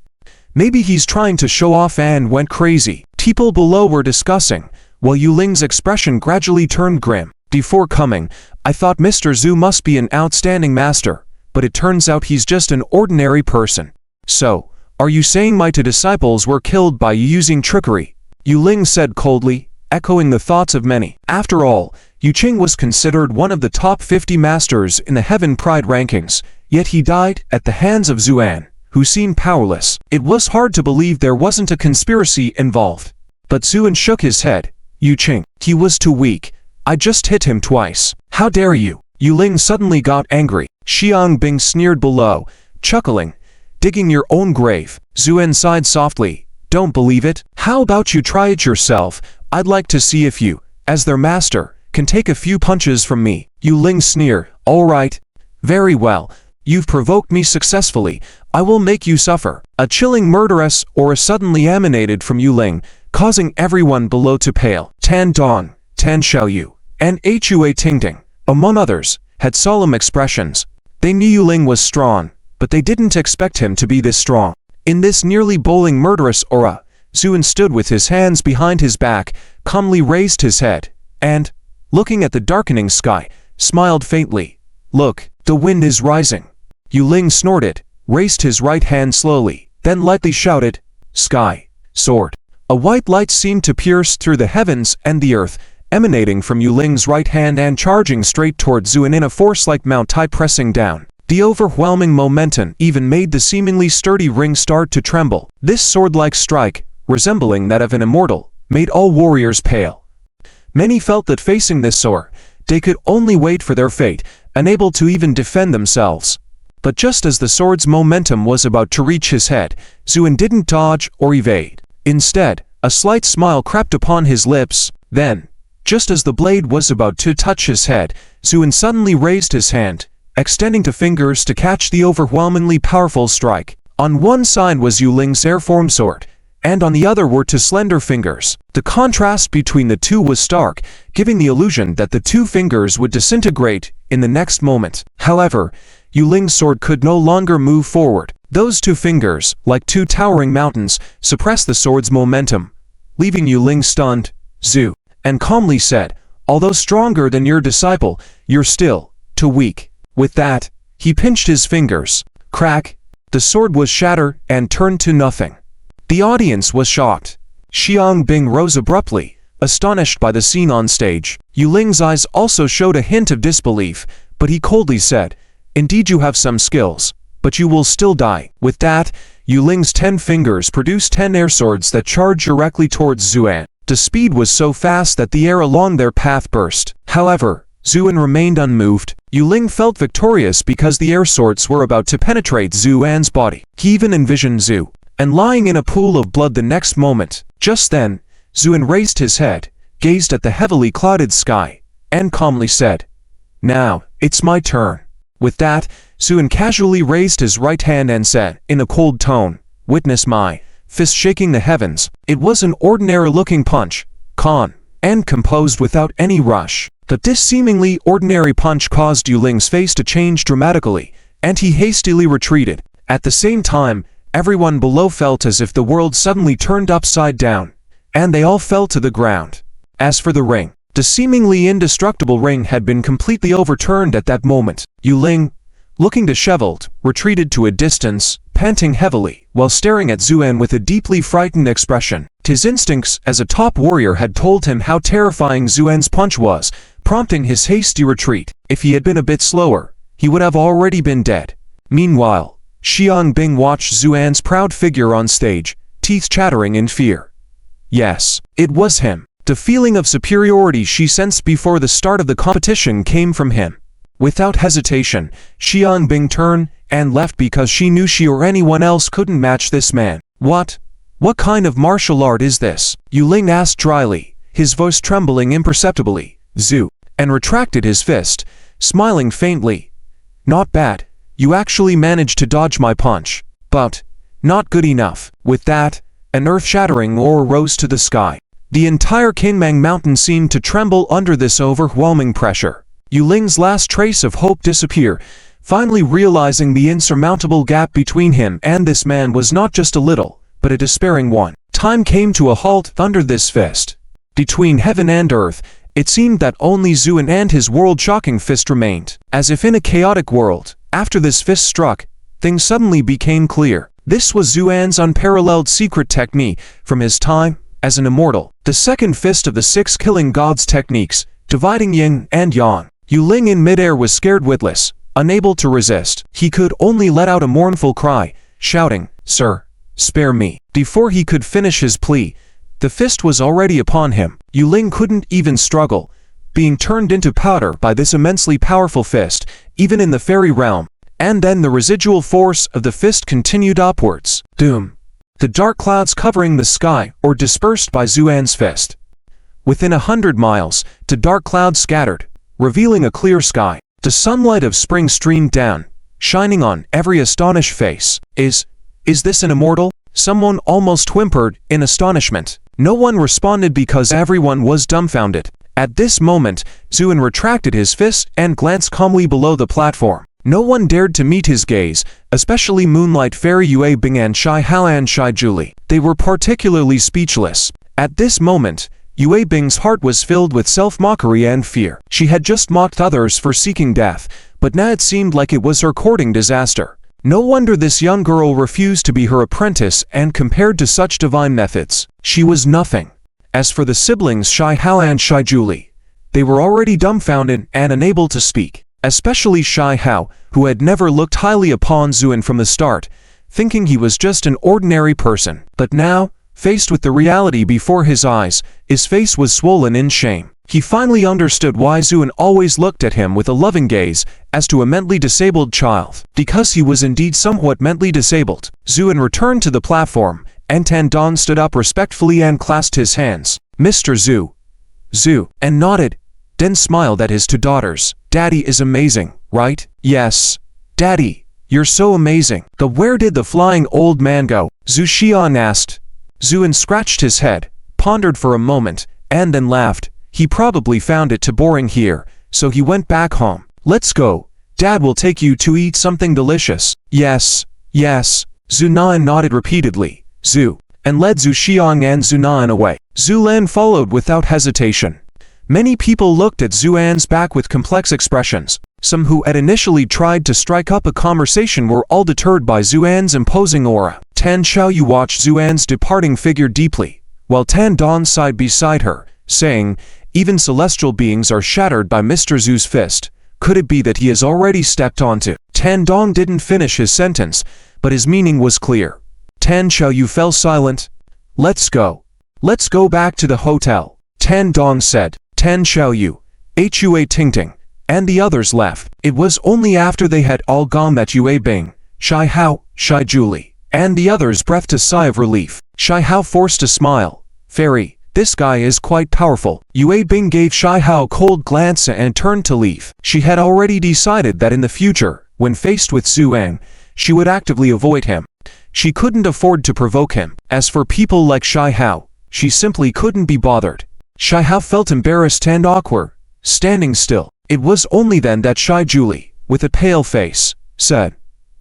Maybe he's trying to show off and went crazy. People below were discussing, while Yuling's expression gradually turned grim. "Before coming, I thought Mr. Zhu must be an outstanding master, but it turns out he's just an ordinary person." "So, are you saying my two disciples were killed by you using trickery?" Yuling said coldly, echoing the thoughts of many. After all, Yu Qing was considered one of the top 50 masters in the Heaven Pride rankings, yet he died at the hands of Zuan, who seemed powerless. It was hard to believe there wasn't a conspiracy involved. But Zuan shook his head. "Yu Qing, he was too weak. I just hit him twice." "How dare you?" Yuling suddenly got angry. Xiang Bing sneered below, chuckling, "Digging your own grave." Zuan sighed softly. "Don't believe it? How about you try it yourself? I'd like to see if you, as their master, can take a few punches from me." Yuling sneered. "All right. Very well. You've provoked me successfully. I will make you suffer." A chilling murderous aura suddenly emanated from Yuling, causing everyone below to pale. Tan Dong, Tan Xiaoyu, and Hua Tingting, among others, had solemn expressions. They knew Yuling was strong, but they didn't expect him to be this strong. In this nearly bowling murderous aura, Zuan stood with his hands behind his back, calmly raised his head, and, looking at the darkening sky, smiled faintly. "Look, the wind is rising." Yuling snorted, raised his right hand slowly, then lightly shouted, "Sky, sword." A white light seemed to pierce through the heavens and the earth, emanating from Yuling's right hand and charging straight toward Zuan in a force like Mount Tai pressing down. The overwhelming momentum even made the seemingly sturdy ring start to tremble. This sword-like strike, resembling that of an immortal, made all warriors pale. Many felt that facing this sword, they could only wait for their fate, unable to even defend themselves. But just as the sword's momentum was about to reach his head, Zuan didn't dodge or evade. Instead, a slight smile crept upon his lips. Then, just as the blade was about to touch his head, Zuan suddenly raised his hand, extending two fingers to catch the overwhelmingly powerful strike. On one side was Yuling's air-formed sword, and on the other were two slender fingers. The contrast between the two was stark, giving the illusion that the two fingers would disintegrate in the next moment. However, Yuling's sword could no longer move forward. Those two fingers, like two towering mountains, suppressed the sword's momentum, leaving Yuling stunned. Zhu, and calmly said, "Although stronger than your disciple, you're still too weak." With that, he pinched his fingers. Crack! The sword was shattered and turned to nothing. The audience was shocked. Xiang Bing rose abruptly, astonished by the scene on stage. Yuling's eyes also showed a hint of disbelief, but he coldly said, "Indeed you have some skills, but you will still die." With that, Yu Ling's 10 fingers produced 10 air swords that charged directly towards Xuan. The speed was so fast that the air along their path burst. However, Xuan remained unmoved. Yu Ling felt victorious because the air swords were about to penetrate Xuan's body. He even envisioned Xu and lying in a pool of blood the next moment. Just then, Xuan raised his head, gazed at the heavily clouded sky, and calmly said, "Now, it's my turn." With that, Xuan casually raised his right hand and said, in a cold tone, "Witness my fist shaking the heavens." It was an ordinary-looking punch, calm, and composed without any rush. But this seemingly ordinary punch caused Yu Ling's face to change dramatically, and he hastily retreated. At the same time, everyone below felt as if the world suddenly turned upside down, and they all fell to the ground. As for the ring, the seemingly indestructible ring had been completely overturned at that moment. Yu Ling, looking disheveled, retreated to a distance, panting heavily, while staring at Xuan with a deeply frightened expression. His instincts as a top warrior had told him how terrifying Xuan's punch was, prompting his hasty retreat. If he had been a bit slower, he would have already been dead. Meanwhile, Xiangbing watched Xuan's proud figure on stage, teeth chattering in fear. Yes, it was him. The feeling of superiority she sensed before the start of the competition came from him. Without hesitation, Xiangbing turned and left because she knew she or anyone else couldn't match this man. What kind of martial art is this? Yu Ling asked dryly, his voice trembling imperceptibly. Xu, and retracted his fist, smiling faintly. "Not bad. You actually managed to dodge my punch. But not good enough." With that, an earth-shattering roar rose to the sky. The entire Qingmeng mountain seemed to tremble under this overwhelming pressure. Yu Ling's last trace of hope disappeared, finally realizing the insurmountable gap between him and this man was not just a little, but a despairing one. Time came to a halt under this fist. Between heaven and earth, it seemed that only Xuan and his world-shocking fist remained. As if in a chaotic world, after this fist struck, things suddenly became clear. This was Xuan's unparalleled secret technique from his time as an immortal. The second fist of the 6 killing gods techniques, dividing yin and yang. Yu Ling in midair was scared witless, unable to resist. He could only let out a mournful cry, shouting, "Sir, spare me." Before he could finish his plea, the fist was already upon him. Yu Ling couldn't even struggle, being turned into powder by this immensely powerful fist, even in the fairy realm. And then the residual force of the fist continued upwards. Doom. The dark clouds covering the sky were dispersed by Xuan's fist. Within 100 miles, the dark clouds scattered, revealing a clear sky. The sunlight of spring streamed down, shining on every astonished face. Is this an immortal? Someone almost whimpered in astonishment. No one responded because everyone was dumbfounded. At this moment, Xuan retracted his fist and glanced calmly below the platform. No one dared to meet his gaze, especially Moonlight Fairy Yue Bing and Shai Hao and Shai Julie. They were particularly speechless. At this moment, Yue Bing's heart was filled with self-mockery and fear. She had just mocked others for seeking death, but now it seemed like it was her courting disaster. No wonder this young girl refused to be her apprentice and compared to such divine methods. She was nothing. As for the siblings Shai Hao and Shai Julie, they were already dumbfounded and unable to speak. Especially Shai Hao, who had never looked highly upon Xuan from the start, thinking he was just an ordinary person. But now, faced with the reality before his eyes, his face was swollen in shame. He finally understood why Xuan always looked at him with a loving gaze, as to a mentally disabled child. Because he was indeed somewhat mentally disabled. Xuan returned to the platform, and Tan Dong stood up respectfully and clasped his hands. "Mr. Xu," and nodded, then smiled at his two daughters. "Daddy is amazing, right?" "Yes. Daddy, you're so amazing." Where did the flying old man go?" Zhu Xian asked. Xuan scratched his head, pondered for a moment, and then laughed. He probably found it too boring here, so he went back home. "Let's go. Dad will take you to eat something delicious." Yes. Zhu Nan nodded repeatedly. Zhu, and led Zhu Xiang and Zhu Nan away. Zhu Lan followed without hesitation. Many people looked at Xuan's back with complex expressions. Some who had initially tried to strike up a conversation were all deterred by Xuan's imposing aura. Tan Xiaoyu watched Xuan's departing figure deeply, while Tan Dong sighed beside her, saying, "Even celestial beings are shattered by Mr. Zhu's fist. Could it be that he has already stepped onto?" Tan Dong didn't finish his sentence, but his meaning was clear. Tan Xiaoyu fell silent. Let's go. Let's go back to the hotel, Tan Dong said. Tan Xiaoyu, Hua Tingting, and the others left. It was only after they had all gone that Yue Bing, Shai Hao, Shai Julie, and the others breathed a sigh of relief. Shai Hao forced a smile. Fairy, this guy is quite powerful. Yue Bing gave Shai Hao a cold glance and turned to leave. She had already decided that in the future, when faced with Zuan, she would actively avoid him. She couldn't afford to provoke him. As for people like Shai Hao, she simply couldn't be bothered. Shai Hao felt embarrassed and awkward, standing still. It was only then that Shai Julie, with a pale face, said,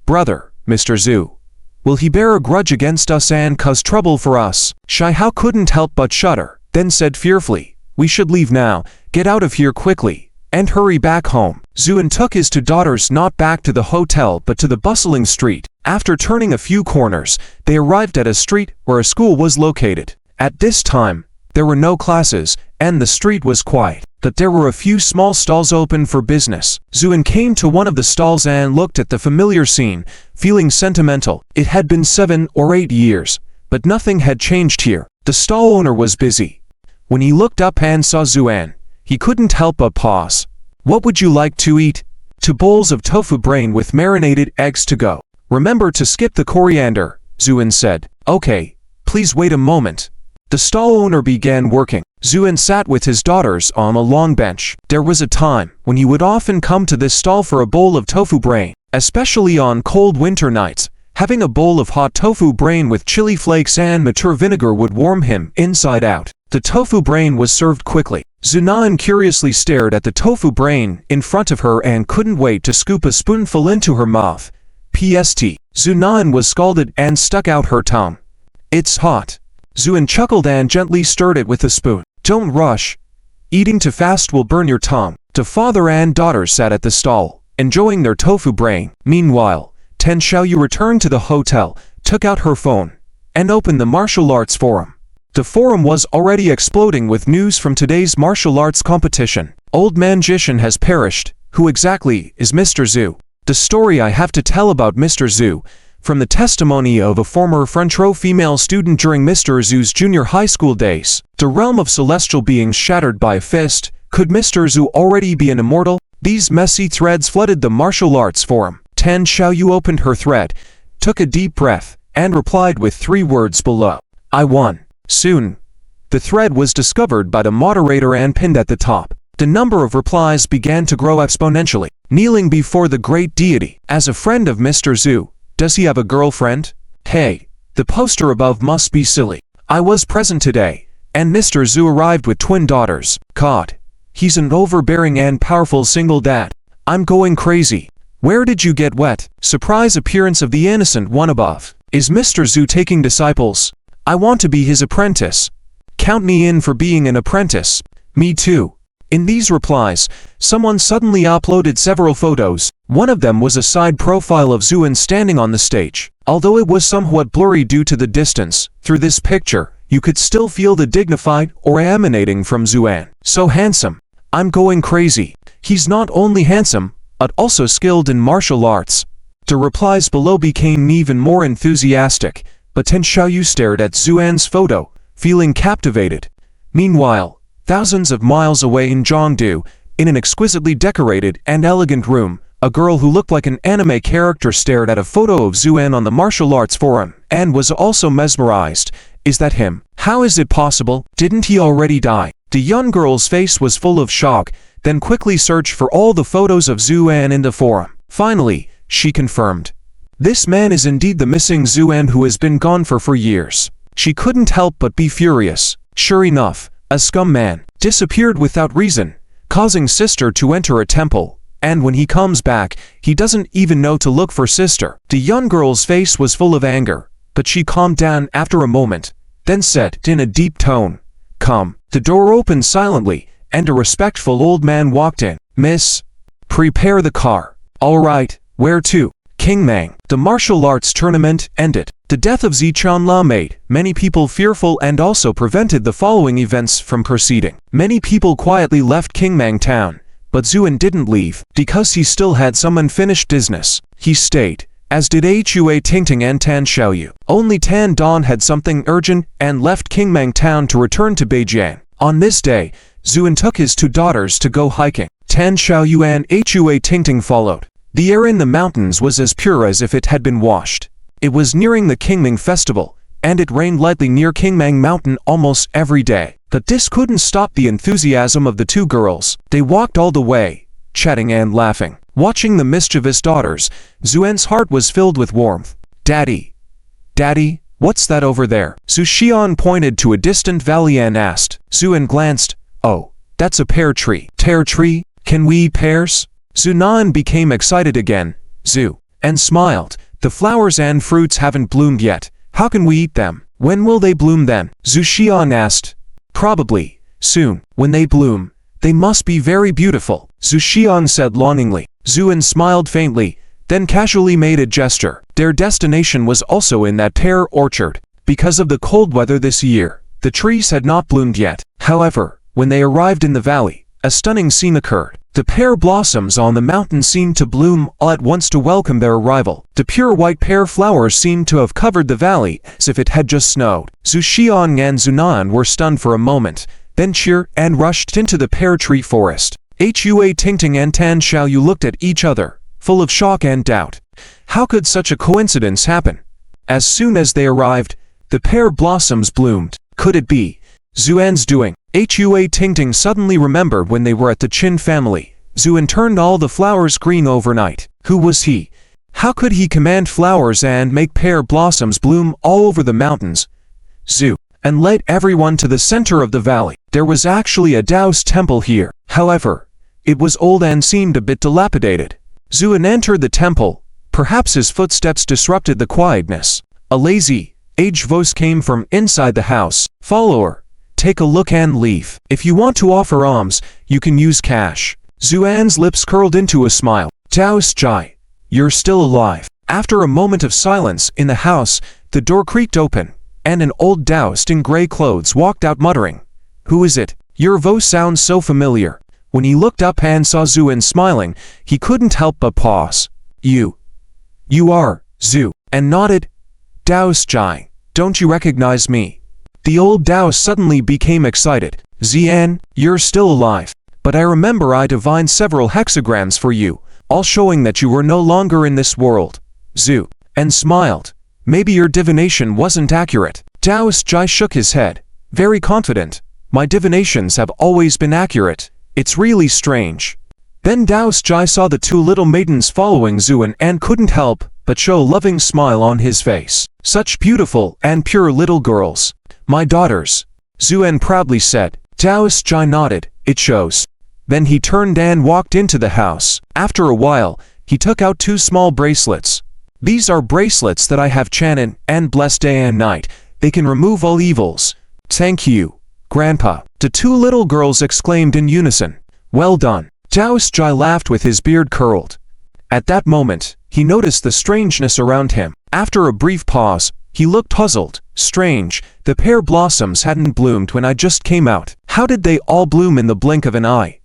"Brother, Mr. Zhu, will he bear a grudge against us and cause trouble for us?" Shai Hao couldn't help but shudder, then said fearfully, "We should leave now, get out of here quickly, and hurry back home." Zuan took his two daughters not back to the hotel but to the bustling street. After turning a few corners, they arrived at a street where a school was located. At this time, there were no classes, and the street was quiet, but there were a few small stalls open for business. Zuan came to one of the stalls and looked at the familiar scene, feeling sentimental. It had been 7 or 8 years, but nothing had changed here. The stall owner was busy. When he looked up and saw Zuan, he couldn't help but pause. "What would you like to eat?" "2 bowls of tofu brain with marinated eggs to go. Remember to skip the coriander," Zuan said. "Okay, please wait a moment." The stall owner began working. Zuan sat with his daughters on a long bench. There was a time when he would often come to this stall for a bowl of tofu brain, especially on cold winter nights. Having a bowl of hot tofu brain with chili flakes and mature vinegar would warm him inside out. The tofu brain was served quickly. Zunan curiously stared at the tofu brain in front of her and couldn't wait to scoop a spoonful into her mouth. PST. Zunan was scalded and stuck out her tongue. "It's hot." Zuan chuckled and gently stirred it with a spoon. "Don't rush. Eating too fast will burn your tongue." The father and daughter sat at the stall, enjoying their tofu brain. Meanwhile, Tan Xiaoyu returned to the hotel, took out her phone, and opened the martial arts forum. The forum was already exploding with news from today's martial arts competition. Old man Jishan has perished. Who exactly is Mr. Zhu? The story I have to tell about Mr. Zhu, from the testimony of a former front row female student during Mr. Zhu's junior high school days. The realm of celestial beings shattered by a fist. Could Mr. Zhu already be an immortal? These messy threads flooded the martial arts forum. Tan Xiaoyu opened her thread, took a deep breath, and replied with 3 words below. "I won." Soon, the thread was discovered by the moderator and pinned at the top. The number of replies began to grow exponentially. Kneeling before the great deity. As a friend of Mr. Zhu, does he have a girlfriend? Hey, the poster above must be silly. I was present today, and Mr. Zhu arrived with twin daughters. God, he's an overbearing and powerful single dad. I'm going crazy. Where did you get wet? Surprise appearance of the innocent one above. Is Mr. Zhu taking disciples? I want to be his apprentice. Count me in for being an apprentice. Me too. In these replies, someone suddenly uploaded several photos. One of them was a side profile of Zuan standing on the stage. Although it was somewhat blurry due to the distance, through this picture, you could still feel the dignified aura emanating from Zuan. So handsome. I'm going crazy. He's not only handsome, but also skilled in martial arts. The replies below became even more enthusiastic, but Tan Xiaoyu stared at Zuan's photo, feeling captivated. Meanwhile, thousands of miles away in Zhongdu, in an exquisitely decorated and elegant room, a girl who looked like an anime character stared at a photo of Zuan on the martial arts forum, and was also mesmerized. Is that him? How is it possible? Didn't he already die? The young girl's face was full of shock, then quickly searched for all the photos of Zuan in the forum. Finally, she confirmed. This man is indeed the missing Zuan who has been gone for 4 years. She couldn't help but be furious. Sure enough, a scum man disappeared without reason, causing sister to enter a temple, and when he comes back, he doesn't even know to look for sister. The young girl's face was full of anger, but she calmed down after a moment, then said in a deep tone, "Come." The door opened silently, and a respectful old man walked in. "Miss, prepare the car." "All right, where to?" King Mang. The martial arts tournament ended. The death of Zichanla made many people fearful and also prevented the following events from proceeding. Many people quietly left Qingmang town, but Zuan didn't leave because he still had some unfinished business. He stayed, as did Hua Tingting and Tan Xiaoyu. Only Tan Don had something urgent and left Qingmeng Town to return to Beijing. On this day, Zuan took his 2 daughters to go hiking. Tan Xiaoyu and Hua Tingting followed. The air in the mountains was as pure as if it had been washed. It was nearing the Qingming festival, and it rained lightly near Qingmeng Mountain almost every day. But this couldn't stop the enthusiasm of the 2 girls. They walked all the way, chatting and laughing. Watching the mischievous daughters, Zuan's heart was filled with warmth. Daddy, what's that over there? Zhu Xian pointed to a distant valley and asked. Zuan glanced. Oh, that's a pear tree. Pear tree? Can we eat pears? Zunan became excited again. Zhu, and smiled. The flowers and fruits haven't bloomed yet. How can we eat them? When will they bloom then? Zhu Xian asked. Probably soon. When they bloom, they must be very beautiful, Zhu Xian said longingly. Zuan smiled faintly, then casually made a gesture. Their destination was also in that pear orchard. Because of the cold weather this year, the trees had not bloomed yet. However, when they arrived in the valley, a stunning scene occurred. The pear blossoms on the mountain seemed to bloom all at once to welcome their arrival. The pure white pear flowers seemed to have covered the valley as if it had just snowed. Zhu Xian and Zunan were stunned for a moment, then cheered and rushed into the pear tree forest. Hua Tingting and Tan Xiaoyu looked at each other, full of shock and doubt. How could such a coincidence happen? As soon as they arrived, the pear blossoms bloomed. Could it be Zuan's doing? Hua Tingting suddenly remembered when they were at the Qin family. Zuan turned all the flowers green overnight. Who was he? How could he command flowers and make pear blossoms bloom all over the mountains? Zhu, and led everyone to the center of the valley. There was actually a Taoist temple here. However, it was old and seemed a bit dilapidated. Zuan entered the temple. Perhaps his footsteps disrupted the quietness. A lazy, aged voice came from inside the house. Follower, take a look and leave. If you want to offer alms, you can use cash. Zuan's lips curled into a smile. Taoist Jai, you're still alive. After a moment of silence in the house, the door creaked open, and an old Taoist in gray clothes walked out muttering. Who is it? Your voice sounds so familiar. When he looked up and saw Zuan smiling, he couldn't help but pause. You are Zhu, and nodded. Taoist Jai, don't you recognize me? The old Taoist suddenly became excited. Zian, you're still alive. But I remember I divined several hexagrams for you, all showing that you were no longer in this world. Zhu, and smiled. Maybe your divination wasn't accurate. Taoist Jai shook his head, very confident. My divinations have always been accurate. It's really strange. Then Taoist Jai saw the 2 little maidens following Zuan and couldn't help but show a loving smile on his face. Such beautiful and pure little girls. My daughters, Zuan proudly said. Taoist Jai nodded. It shows. Then he turned and walked into the house. After a while, he took out 2 small bracelets. These are bracelets that I have chanted and blessed day and night. They can remove all evils. Thank you, Grandpa. The 2 little girls exclaimed in unison. Well done. Taoist Jai laughed with his beard curled. At that moment, he noticed the strangeness around him. After a brief pause, he looked puzzled. Strange, the pear blossoms hadn't bloomed when I just came out. How did they all bloom in the blink of an eye?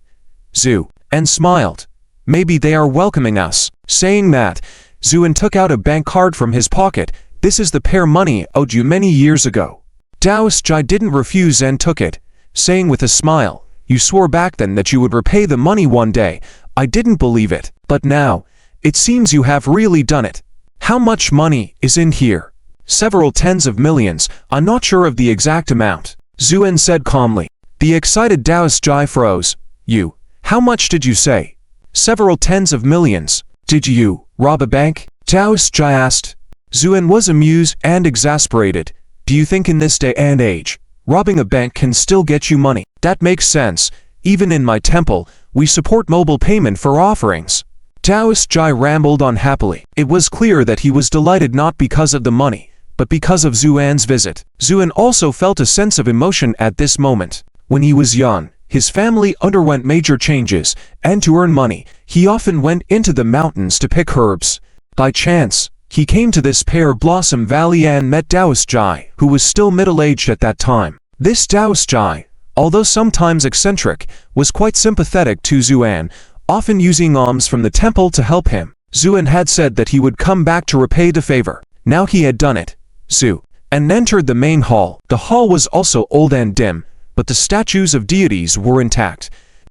Zhu, and smiled. Maybe they are welcoming us. Saying that, Zuan took out a bank card from his pocket. This is the pear money owed you many years ago. Taoist Jai didn't refuse and took it, saying with a smile, you swore back then that you would repay the money one day. I didn't believe it, but now, it seems you have really done it. How much money is in here? Several tens of millions. I'm not sure of the exact amount. Zuan said calmly. The excited Taoist Jai froze. You. How much did you say? Several tens of millions. Did you rob a bank? Taoist Jai asked. Zuan was amused and exasperated. Do you think in this day and age, robbing a bank can still get you money? That makes sense. Even in my temple, we support mobile payment for offerings. Taoist Jai rambled on happily. It was clear that he was delighted not because of the money, but because of Zuan's visit. Zuan also felt a sense of emotion at this moment. When he was young, his family underwent major changes, and to earn money, he often went into the mountains to pick herbs. By chance, he came to this pear blossom valley and met Taoist Jai, who was still middle-aged at that time. This Taoist Jai, although sometimes eccentric, was quite sympathetic to Zuan, often using alms from the temple to help him. Zuan had said that he would come back to repay the favor. Now he had done it. Zu and entered the main hall. The hall was also old and dim, but the statues of deities were intact.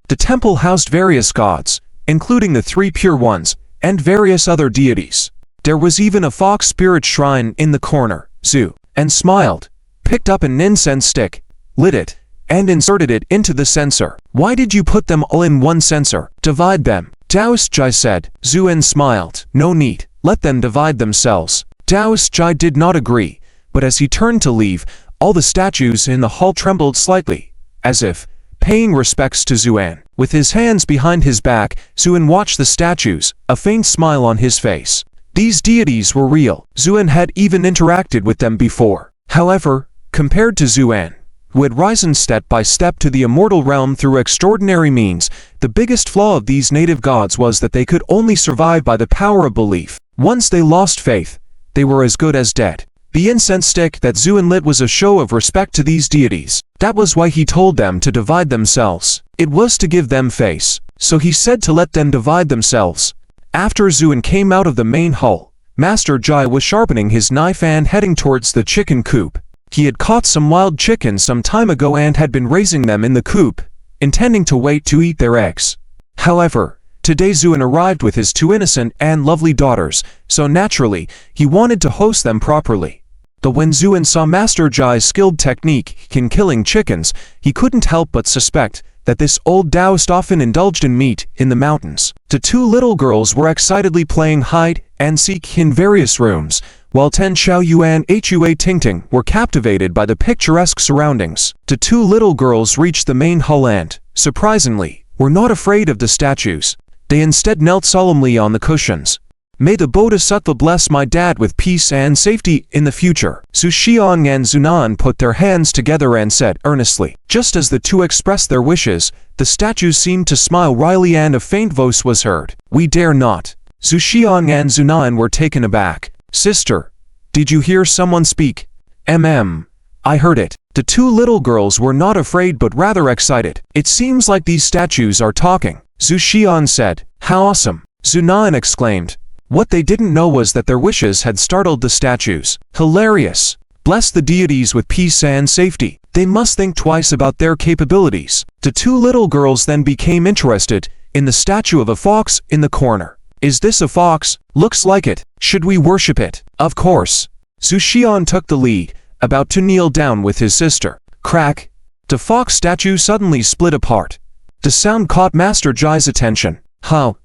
The temple housed various gods, including the 3 pure ones, and various other deities. There was even a fox spirit shrine in the corner. Zu and smiled, picked up an incense stick, lit it, and inserted it into the censer. Why did you put them all in one censer? Divide them. Daoist Jai said. Zuan smiled. No need. Let them divide themselves. Daoist Jai did not agree, but as he turned to leave, all the statues in the hall trembled slightly, as if paying respects to Zuan. With his hands behind his back, Zuan watched the statues, a faint smile on his face. These deities were real. Zuan had even interacted with them before. However, compared to Zuan, who had risen step by step to the immortal realm through extraordinary means, the biggest flaw of these native gods was that they could only survive by the power of belief. Once they lost faith, they were as good as dead. The incense stick that Zuan lit was a show of respect to these deities. That was why he told them to divide themselves. It was to give them face, so he said to let them divide themselves. After Zuan came out of the main hall, Master Jai was sharpening his knife and heading towards the chicken coop. He had caught some wild chickens some time ago and had been raising them in the coop, intending to wait to eat their eggs. However, today Zuan arrived with his 2 innocent and lovely daughters, so naturally, he wanted to host them properly. But when Zuan saw Master Jai's skilled technique in killing chickens, he couldn't help but suspect that this old Taoist often indulged in meat in the mountains. The 2 little girls were excitedly playing hide and seek in various rooms, while Ten Xiaoyu and Hua Tingting were captivated by the picturesque surroundings. The 2 little girls reached the main hall and, surprisingly, were not afraid of the statues. They instead knelt solemnly on the cushions. May the Bodhisattva bless my dad with peace and safety in the future. Zhu Xiang and Zunan put their hands together and said earnestly. Just as the 2 expressed their wishes, the statues seemed to smile wryly and a faint voice was heard. We dare not. Zhu Xiang and Zunan were taken aback. Sister, did you hear someone speak? I heard it. The 2 little girls were not afraid but rather excited. It seems like these statues are talking. Zhu Xiang said. How awesome. Zunan exclaimed. What they didn't know was that their wishes had startled the statues. Hilarious. Bless the deities with peace and safety. They must think twice about their capabilities. The 2 little girls then became interested in the statue of a fox in the corner. Is this a fox? Looks like it. Should we worship it? Of course. Zhu Xian took the lead, about to kneel down with his sister. Crack. The fox statue suddenly split apart. The sound caught Master Jai's attention. How?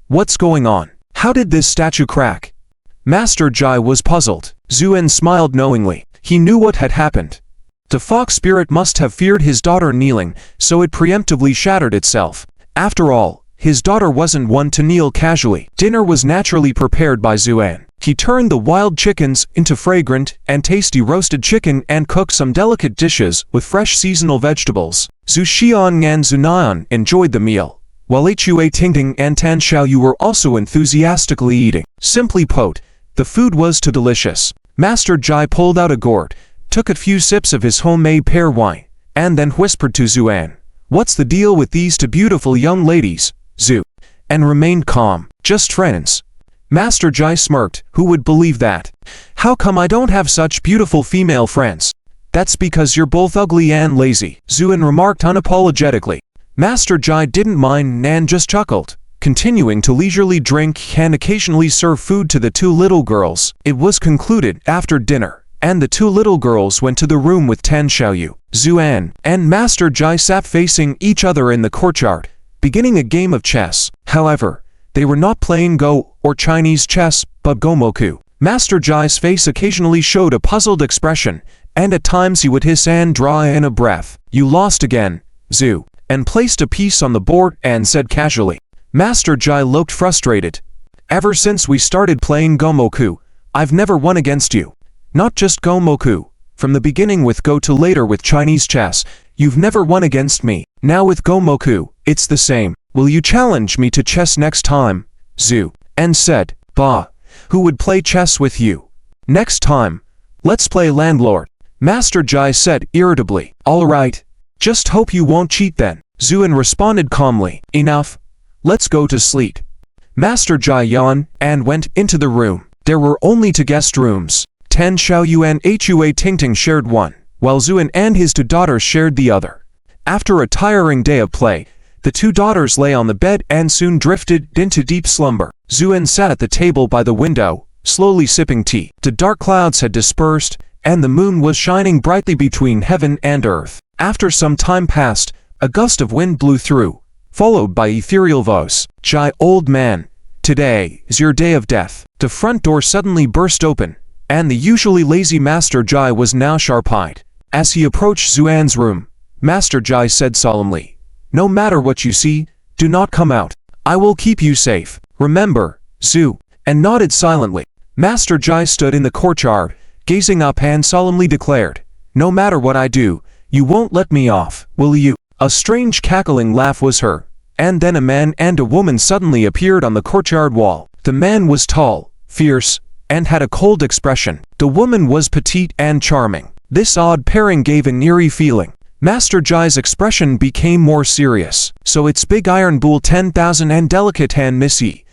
What's going on? How did this statue crack? Master Jai was puzzled. Zuan smiled knowingly. He knew what had happened. The fox spirit must have feared his daughter kneeling, so it preemptively shattered itself. After all, his daughter wasn't one to kneel casually. Dinner was naturally prepared by Zuan. He turned the wild chickens into fragrant and tasty roasted chicken and cooked some delicate dishes with fresh seasonal vegetables. Zhu Xiang and Zunan enjoyed the meal, while Hua Tingting and Tan Xiaoyu were also enthusiastically eating. Simply put, the food was too delicious. Master Jai pulled out a gourd, took a few sips of his homemade pear wine, and then whispered to Zuan, "What's the deal with these 2 beautiful young ladies, Zhu?" and remained calm. Just friends. Master Jai smirked. Who would believe that? How come I don't have such beautiful female friends? That's because you're both ugly and lazy, Zuan remarked unapologetically. Master Jai didn't mind and just chuckled, continuing to leisurely drink and occasionally serve food to the 2 little girls. It was concluded after dinner, and the 2 little girls went to the room with Tan Xiaoyu. Zuan and Master Jai sat facing each other in the courtyard, beginning a game of chess. However, they were not playing Go or Chinese chess, but Gomoku. Master Jai's face occasionally showed a puzzled expression, and at times he would hiss and draw in a breath. You lost again, Zhu, and placed a piece on the board and said casually. Master Jai looked frustrated. Ever since we started playing Gomoku, I've never won against you. Not just Gomoku. From the beginning with Go to later with Chinese chess, you've never won against me. Now with Gomoku, it's the same. Will you challenge me to chess next time, Zhu? And said, Bah, who would play chess with you? Next time, let's play landlord. Master Jai said irritably. All right. Just hope you won't cheat then. Zuan responded calmly. Enough. Let's go to sleep. Master Jai yawned and went into the room. There were only 2 guest rooms. Tan Xiaoyu and Hua Tingting shared one, while Zuan and his 2 daughters shared the other. After a tiring day of play, the 2 daughters lay on the bed and soon drifted into deep slumber. Zuan sat at the table by the window, slowly sipping tea. The dark clouds had dispersed, and the moon was shining brightly between heaven and earth. After some time passed, a gust of wind blew through, followed by ethereal voice. "Jai, old man, today is your day of death." The front door suddenly burst open, and the usually lazy Master Jai was now sharp-eyed. As he approached Zuan's room, Master Jai said solemnly, "No matter what you see, do not come out. I will keep you safe. Remember, Zu," and nodded silently. Master Jai stood in the courtyard, gazing up and solemnly declared, "No matter what I do, you won't let me off, will you?" A strange cackling laugh was heard, and then a man and a woman suddenly appeared on the courtyard wall. The man was tall, fierce, and had a cold expression. The woman was petite and charming. This odd pairing gave an eerie feeling. Master Jai's expression became more serious. "So it's Big Iron Bull 10,000 and Delicate Hand Missy.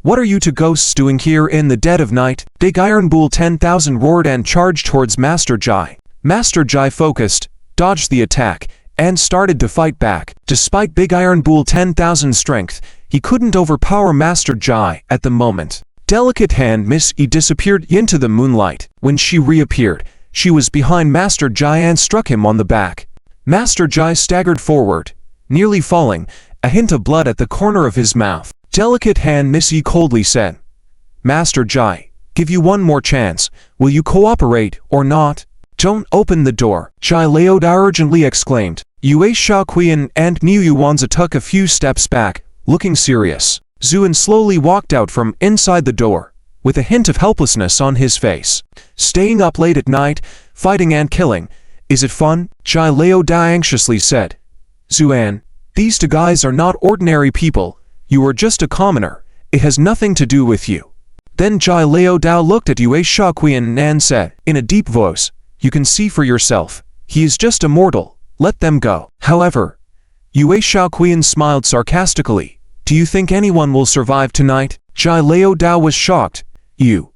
What are you 2 ghosts doing here in the dead of night?" Big Iron Bull 10,000 roared and charged towards Master Jai. Master Jai focused, dodged the attack, and started to fight back. Despite Big Iron Bull 10,000's strength, he couldn't overpower Master Jai at the moment. Delicate Hand Missy disappeared into the moonlight. When she reappeared, she was behind Master Jai and struck him on the back. Master Jai staggered forward, nearly falling, a hint of blood at the corner of his mouth. Delicate Hand Missy coldly said, "Master Jai, give you one more chance. Will you cooperate or not?" "Don't open the door," Jai Laoda urgently exclaimed. Yue Shaoqian and Niu Yuanzi took a few steps back, looking serious. Zuan slowly walked out from inside the door, with a hint of helplessness on his face. "Staying up late at night, fighting and killing, is it fun?" Jai Laoda anxiously said. "Zuan, these 2 guys are not ordinary people. You are just a commoner. It has nothing to do with you." Then Jai Laoda looked at Yue Shaoqian and said, in a deep voice, "You can see for yourself. He is just a mortal. Let them go." However, Yue Shaoqian smiled sarcastically. "Do you think anyone will survive tonight?" Jai Laoda was shocked. You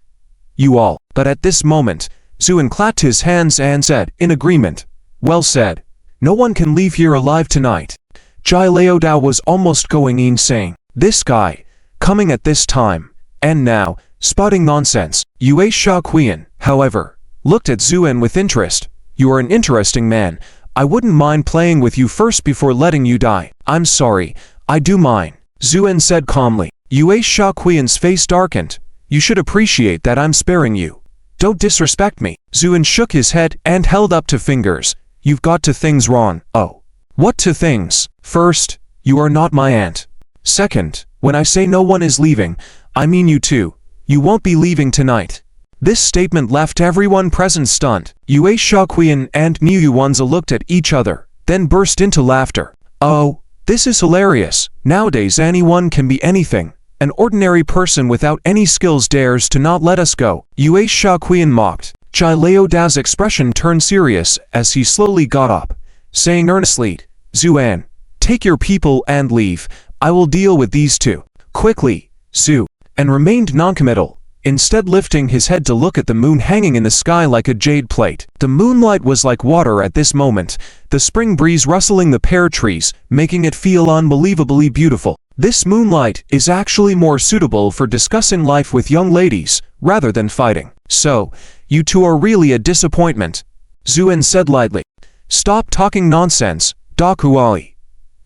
all." But at this moment, Zuan clapped his hands and said, in agreement, "Well said. No one can leave here alive tonight." Jai Laoda was almost going insane. This guy, coming at this time, and now, spouting nonsense. Yue Shaoqian, however, looked at Zuan with interest. "You are an interesting man. I wouldn't mind playing with you first before letting you die." "I'm sorry, I do mind," Zuan said calmly. Yue Shaoqian's face darkened. "You should appreciate that I'm sparing you. Don't disrespect me." Zuan shook his head and held up 2 fingers. "You've got 2 things wrong." "Oh. What 2 things?" "First, you are not my aunt. Second, when I say no one is leaving, I mean you too. You won't be leaving tonight." This statement left everyone present stunned. Yue Shaoqian and Niu Yuanzi looked at each other, then burst into laughter. "Oh, this is hilarious. Nowadays anyone can be anything. An ordinary person without any skills dares to not let us go." Yue Shaoqian mocked. Jai Laoda's expression turned serious as he slowly got up, saying earnestly, "Zuan, take your people and leave. I will deal with these 2. Quickly, Zu," and remained noncommittal, instead lifting his head to look at the moon hanging in the sky like a jade plate. The moonlight was like water at this moment, the spring breeze rustling the pear trees, making it feel unbelievably beautiful. This moonlight is actually more suitable for discussing life with young ladies, rather than fighting. "So, you 2 are really a disappointment," Zuan said lightly. "Stop talking nonsense, Da Kuai.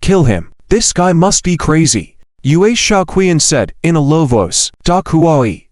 Kill him. This guy must be crazy," Yue Shaoqian said in a low voice. Da Kuai.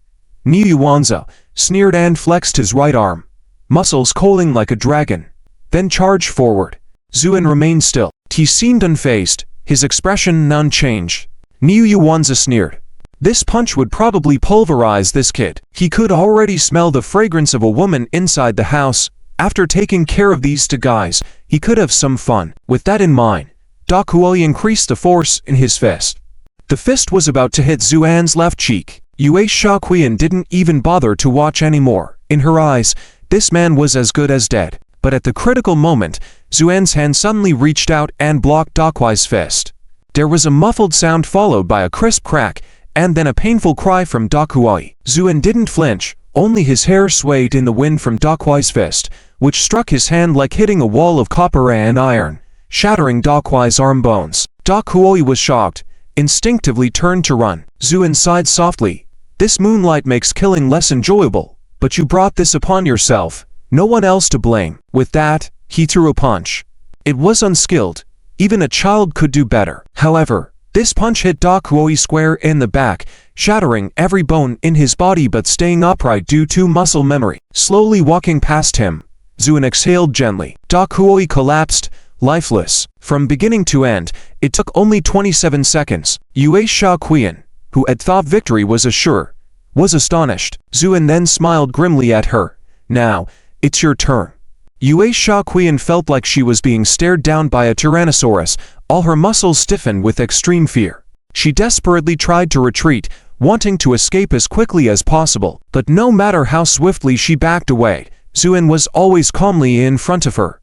Niu Yuanzi sneered and flexed his right arm, muscles coiling like a dragon, then charged forward. Zuan remained still. He seemed unfazed, his expression unchanged. Niu Yuanzi sneered. This punch would probably pulverize this kid. He could already smell the fragrance of a woman inside the house. After taking care of these 2 guys, he could have some fun. With that in mind, Da Kuai increased the force in his fist. The fist was about to hit Zuan's left cheek. Yue Shaoqian didn't even bother to watch anymore. In her eyes, this man was as good as dead. But at the critical moment, Zuan's hand suddenly reached out and blocked Da Kuai's fist. There was a muffled sound followed by a crisp crack, and then a painful cry from Dakuai. Zuen didn't flinch, only his hair swayed in the wind from Dakuai's fist, which struck his hand like hitting a wall of copper and iron, shattering Dakuai's arm bones. Dakuai was shocked, instinctively turned to run. Zuen sighed softly. This moonlight makes killing less enjoyable, but you brought this upon yourself. No one else to blame. With that, he threw a punch. It was unskilled. Even a child could do better. However, this punch hit Dakuai square in the back, shattering every bone in his body but staying upright due to muscle memory. Slowly walking past him, Zuen exhaled gently. Dakuai collapsed, lifeless. From beginning to end, it took only 27 seconds. Yue Shaoqian, who had thought victory was assured, was astonished. Zuen then smiled grimly at her. Now, it's your turn. Yue Shaoqian felt like she was being stared down by a tyrannosaurus, all her muscles stiffened with extreme fear. She desperately tried to retreat, wanting to escape as quickly as possible, but no matter how swiftly she backed away, Zuen was always calmly in front of her.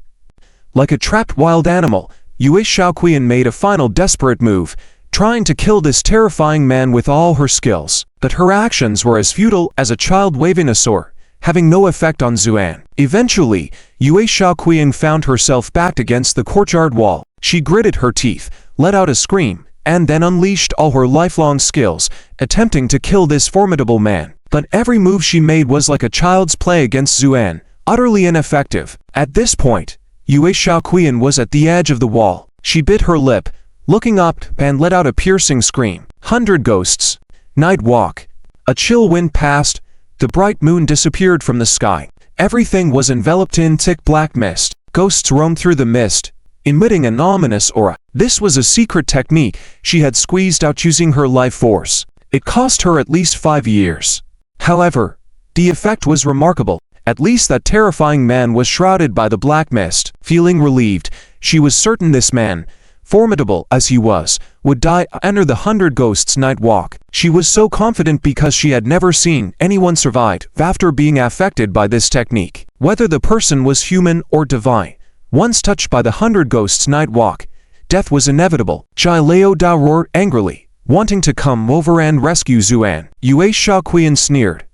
Like a trapped wild animal, Yue Shaoqian made a final desperate move, trying to kill this terrifying man with all her skills. But her actions were as futile as a child waving a sword, having no effect on Zuen. Eventually, Yue Shaoqian found herself backed against the courtyard wall. She gritted her teeth, let out a scream, and then unleashed all her lifelong skills, attempting to kill this formidable man. But every move she made was like a child's play against Zuen, utterly ineffective. At this point, Yue Shaoqian was at the edge of the wall. She bit her lip, looking up, and let out a piercing scream. 100 ghosts. Night walk. A chill wind passed. The bright moon disappeared from the sky. Everything was enveloped in thick black mist. Ghosts roamed through the mist, emitting an ominous aura. This was a secret technique she had squeezed out using her life force. It cost her at least 5 years. However, the effect was remarkable. At least that terrifying man was shrouded by the black mist. Feeling relieved, she was certain this man, formidable as he was, would die under the 100 Ghosts Night Walk. She was so confident because she had never seen anyone survive after being affected by this technique. Whether the person was human or divine, once touched by the 100 Ghosts Night Walk, death was inevitable. Jai Leo Da roared angrily, wanting to come over and rescue Zuen. Yue Shaoqian sneered.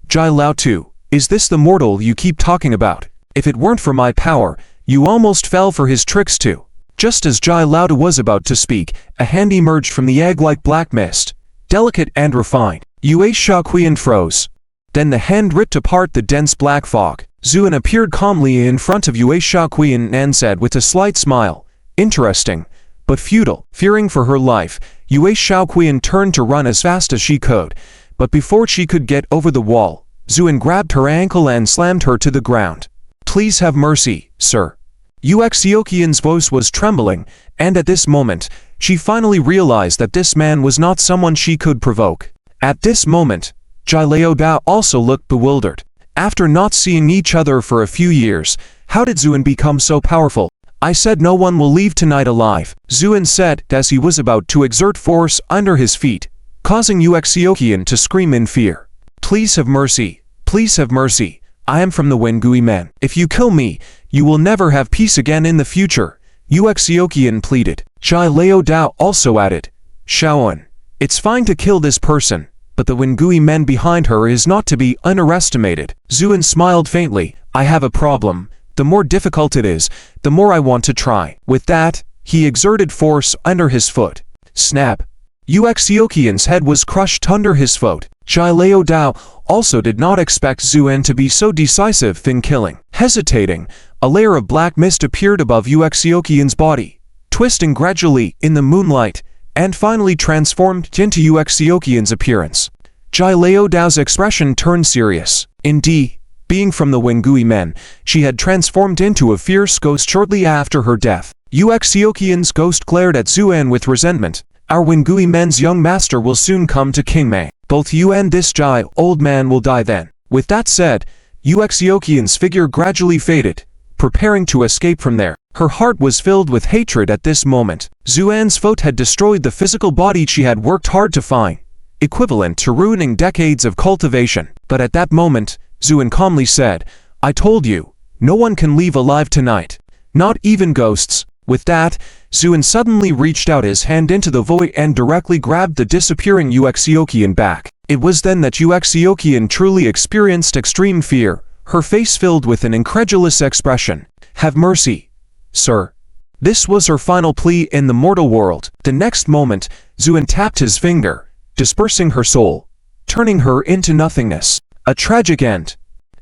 Jai Lao too. Is this the mortal you keep talking about? If it weren't for my power, you almost fell for his tricks too. Just as Jai Lao was about to speak, a hand emerged from the egg-like black mist, delicate and refined. Yue Shaoqian froze. Then the hand ripped apart the dense black fog. Zuen appeared calmly in front of Yue Shaoqian and said with a slight smile, interesting, but futile. Fearing for her life, Yue Shaoqian turned to run as fast as she could, but before she could get over the wall, Zuen grabbed her ankle and slammed her to the ground. Please have mercy, sir. Yue Shaoqian's voice was trembling, and at this moment, she finally realized that this man was not someone she could provoke. At this moment, Jai Leo Da also looked bewildered. After not seeing each other for a few years, how did Zuen become so powerful? I said no one will leave tonight alive, Zuen said as he was about to exert force under his feet, causing Yue Shaoqian to scream in fear. Please have mercy. Please have mercy. I am from the Wengui men. If you kill me, you will never have peace again in the future, Yue Shaoqian pleaded. Jai Leo Da also added, Shaoan, it's fine to kill this person, but the Wengui men behind her is not to be underestimated. Zuen smiled faintly. I have a problem. The more difficult it is, the more I want to try. With that, he exerted force under his foot. Snap. Yue Shaoqian's head was crushed under his foot. Jai Leo Da also did not expect Zuen to be so decisive in killing. Hesitating, a layer of black mist appeared above Yue Shaoqian's body, twisting gradually in the moonlight, and finally transformed into Yue Shaoqian's appearance. Jai Leo Da's expression turned serious. Indeed, being from the Wengui men, she had transformed into a fierce ghost shortly after her death. Yue Shaoqian's ghost glared at Zuen with resentment. Our Wengui men's young master will soon come to Qingmei. Both you and this Jai old man will die then. With that said, Yue Shaoqian's figure gradually faded, preparing to escape from there. Her heart was filled with hatred at this moment. Zuen's foot had destroyed the physical body she had worked hard to find, equivalent to ruining decades of cultivation. But at that moment, Zuen calmly said, I told you, no one can leave alive tonight. Not even ghosts. With that, Zuin suddenly reached out his hand into the void and directly grabbed the disappearing Uxiokian back. It was then that Uxiokian truly experienced extreme fear, her face filled with an incredulous expression. "Have mercy, sir." This was her final plea in the mortal world. The next moment, Zuin tapped his finger, dispersing her soul, turning her into nothingness. A tragic end.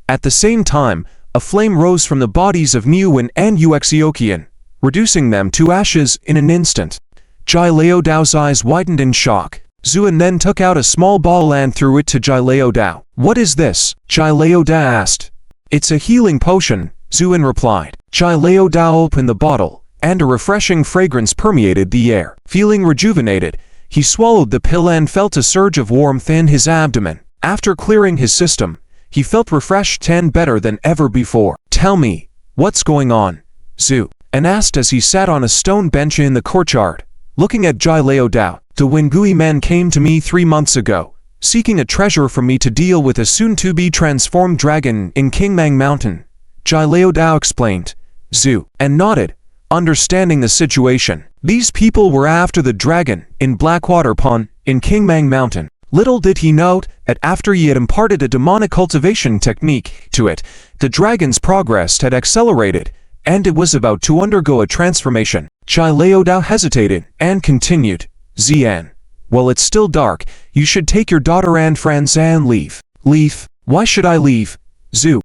At the same time, a flame rose from the bodies of Niuwen and Uxiokian, reducing them to ashes in an instant. Jai Leo Dao's eyes widened in shock. Zuin then took out a small ball and threw it to Jai Leo Dao. "What is this?" Jai Leo Dao asked. "It's a healing potion," Zuin replied. Jai Leo Dao opened the bottle, and a refreshing fragrance permeated the air. Feeling rejuvenated, he swallowed the pill and felt a surge of warmth in his abdomen. After clearing his system, he felt refreshed and better than ever before. "Tell me, what's going on?" Zuin asked as he sat on a stone bench in the courtyard, looking at Jai Leo Dao. "The Wengui men came to me 3 months ago, seeking a treasure from me to deal with a soon-to-be transformed dragon in Qingmang Mountain," Jai Leo Dao explained. Zuin nodded, understanding the situation. These people were after the dragon in Blackwater Pond in Qingmang Mountain. Little did he know that after he had imparted a demonic cultivation technique to it, the dragon's progress had accelerated, and it was about to undergo a transformation. Jai Leo Dao hesitated and continued. "Zian, well, it's still dark. You should take your daughter and friends and leave." "Leave? Why should I leave?" Zuin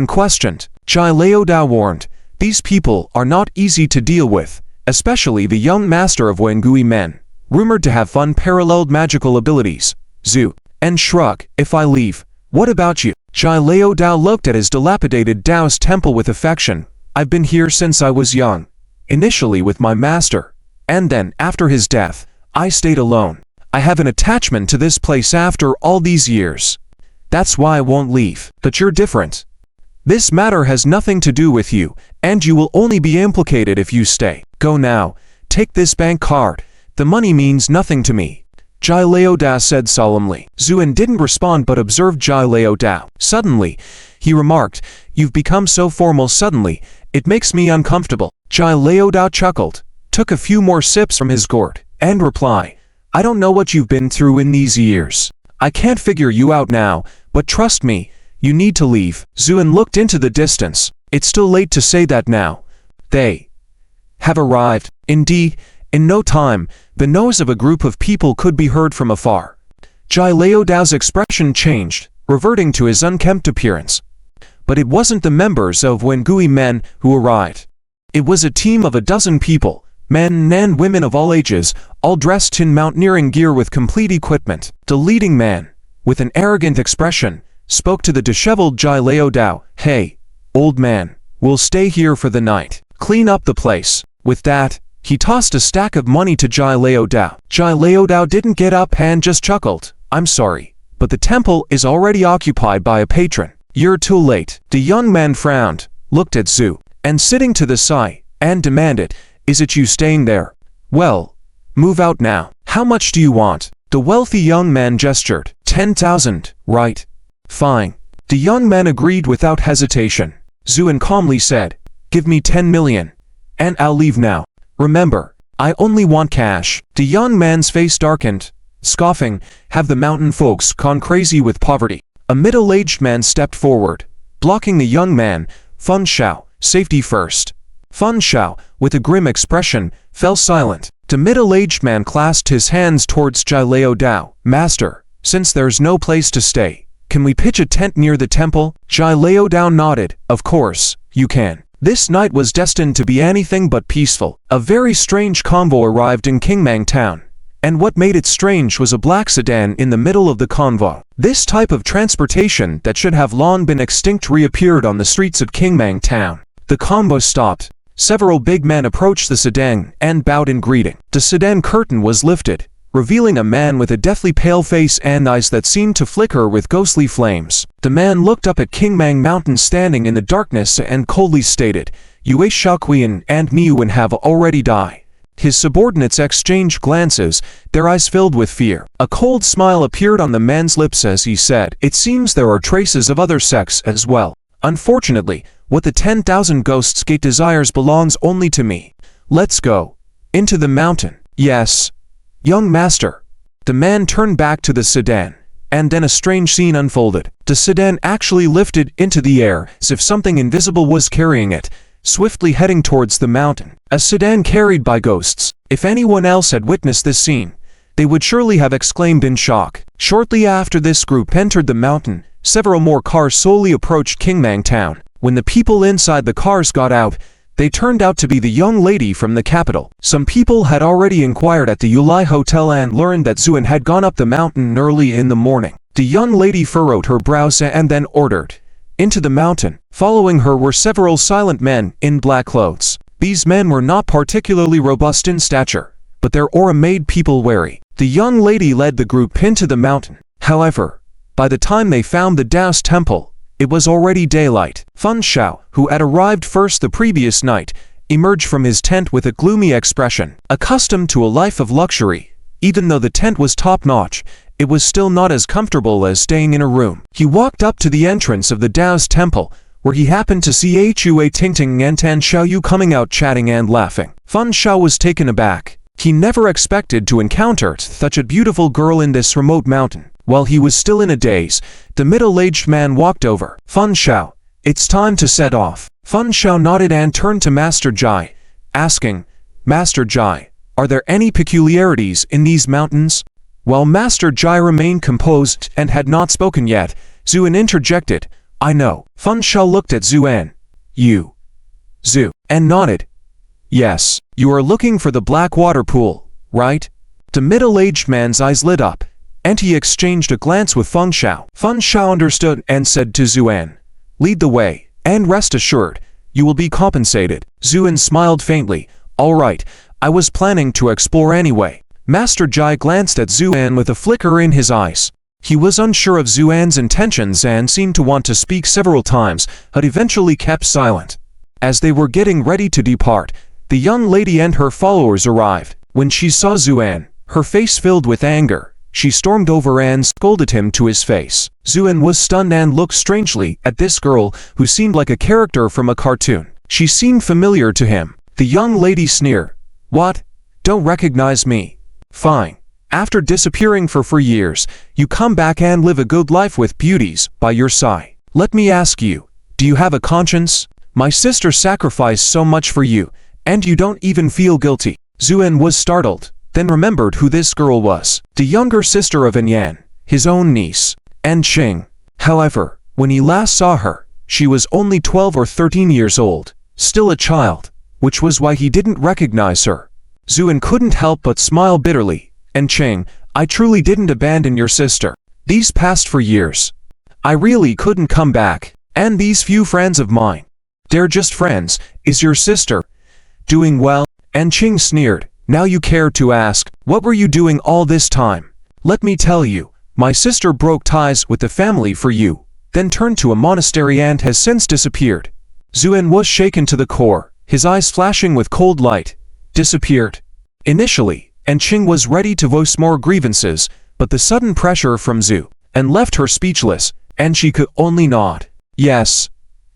questioned. Jai Leo Dao warned, "These people are not easy to deal with, especially the young master of Wengui men, rumored to have unparalleled magical abilities." Zuin shrugged. "If I leave, what about you?" Jai Leo Dao looked at his dilapidated Taoist temple with affection. "I've been here since I was young, initially with my master, and then, after his death, I stayed alone. I have an attachment to this place after all these years. That's why I won't leave. But you're different. This matter has nothing to do with you, and you will only be implicated if you stay. Go now. Take this bank card. The money means nothing to me," Jai Leo Dao said solemnly. Zuin didn't respond but observed Jai Leo Dao. Suddenly, he remarked, "You've become so formal suddenly, it makes me uncomfortable." Jai Leo Dao chuckled, took a few more sips from his gourd, and replied, "I don't know what you've been through in these years. I can't figure you out now, but trust me, you need to leave." Zuin looked into the distance. "It's still late to say that now. They have arrived." Indeed, in no time, the noise of a group of people could be heard from afar. Jai Leo Dao's expression changed, reverting to his unkempt appearance. But it wasn't the members of Wengui men who arrived. It was a team of 12 people, men and women of all ages, all dressed in mountaineering gear with complete equipment. The leading man, with an arrogant expression, spoke to the disheveled Jai Leo Dao. "Hey, old man, we'll stay here for the night. Clean up the place." With that, he tossed a stack of money to Jai Leo Dao. Jai Leo Dao didn't get up and just chuckled. "I'm sorry, but the temple is already occupied by a patron. You're too late." The young man frowned, looked at Zuin, sitting to the side, and demanded, "Is it you staying there? Well, move out now. How much do you want?" The wealthy young man gestured. 10,000, right? Fine. The young man agreed without hesitation. Zuin calmly said, "Give me 10 million, and I'll leave now. Remember, I only want cash." The young man's face darkened, scoffing, "Have the mountain folks gone crazy with poverty?" A middle-aged man stepped forward, blocking the young man. "Fun Shao, safety first." Fun Shao, with a grim expression, fell silent. The middle-aged man clasped his hands towards Jai Leo Dao. "Master, since there's no place to stay, can we pitch a tent near the temple?" Jai Leo Dao nodded. "Of course, you can." This night was destined to be anything but peaceful. A very strange convoy arrived in Qingmang town, and what made it strange was a black sedan in the middle of the convoy. This type of transportation that should have long been extinct reappeared on the streets of Qingmang town. The convoy stopped. Several big men approached the sedan and bowed in greeting. The sedan curtain was lifted, revealing a man with a deathly pale face and eyes that seemed to flicker with ghostly flames. The man looked up at Qingmang Mountain standing in the darkness and coldly stated, "Yue Shaoqian and Niuwen have already died." His subordinates exchanged glances, their eyes filled with fear. A cold smile appeared on the man's lips as he said, "It seems there are traces of other sects as well. Unfortunately, what the 10,000 Ghosts Gate desires belongs only to me." Let's go. Into the mountain. Yes. Young master. The man turned back to the sedan, and then a strange scene unfolded. The sedan actually lifted into the air as if something invisible was carrying it, swiftly heading towards the mountain. A sedan carried by ghosts. If anyone else had witnessed this scene, they would surely have exclaimed in shock. Shortly after this group entered the mountain, several more cars slowly approached Kingmang Town. When the people inside the cars got out, they turned out to be the young lady from the capital. Some people had already inquired at the Yulai Hotel and learned that Zuan had gone up the mountain early in the morning. The young lady furrowed her brows and then ordered, "Into the mountain." Following her were several silent men in black clothes. These men were not particularly robust in stature, but their aura made people wary. The young lady led the group into the mountain. However, by the time they found the Dao's temple, it was already daylight. Fun Xiao, who had arrived first the previous night, emerged from his tent with a gloomy expression. Accustomed to a life of luxury, even though the tent was top-notch, it was still not as comfortable as staying in a room. He walked up to the entrance of the Dao's temple, where he happened to see Hua Tingting and Tan Xiaoyu coming out chatting and laughing. Fun Xiao was taken aback. He never expected to encounter such a beautiful girl in this remote mountain. While he was still in a daze, the middle-aged man walked over. "Fun Xiao, it's time to set off." Fun Xiao nodded and turned to Master Jai, asking, "Master Jai, are there any peculiarities in these mountains?" While Master Jai remained composed and had not spoken yet, Zuan interjected, "I know." Fun Xiao looked at Zuan. "You?" Zu, and nodded. "Yes, you are looking for the black water pool, right?" The middle-aged man's eyes lit up, and he exchanged a glance with Fun Xiao. Fun Xiao understood and said to Zuan, "Lead the way, and rest assured, you will be compensated." Zuan smiled faintly. "All right, I was planning to explore anyway." Master Jai glanced at Zuan with a flicker in his eyes. He was unsure of Zuan's intentions and seemed to want to speak several times, but eventually kept silent. As they were getting ready to depart, the young lady and her followers arrived. When she saw Zuan, her face filled with anger. She stormed over and scolded him to his face. Zuan was stunned and looked strangely at this girl who seemed like a character from a cartoon. She seemed familiar to him. The young lady sneered, "What? Don't recognize me? Fine. After disappearing for years, you come back and live a good life with beauties by your side. Let me ask you, do you have a conscience? My sister sacrificed so much for you, and you don't even feel guilty." Zuan was startled, then remembered who this girl was. The younger sister of Yan, his own niece, and Qing. However, when he last saw her, she was only 12 or 13 years old, still a child, which was why he didn't recognize her. Zuan couldn't help but smile bitterly. "And Qing, I truly didn't abandon your sister. These past 4 years, I really couldn't come back. And these few friends of mine, they're just friends. Is your sister doing well?" And Qing sneered. "Now you care to ask, what were you doing all this time? Let me tell you, my sister broke ties with the family for you, then turned to a monastery and has since disappeared." Zuan was shaken to the core, his eyes flashing with cold light. "Disappeared?" Initially, and Qing was ready to voice more grievances, but the sudden pressure from Zu and left her speechless, and she could only nod. "Yes.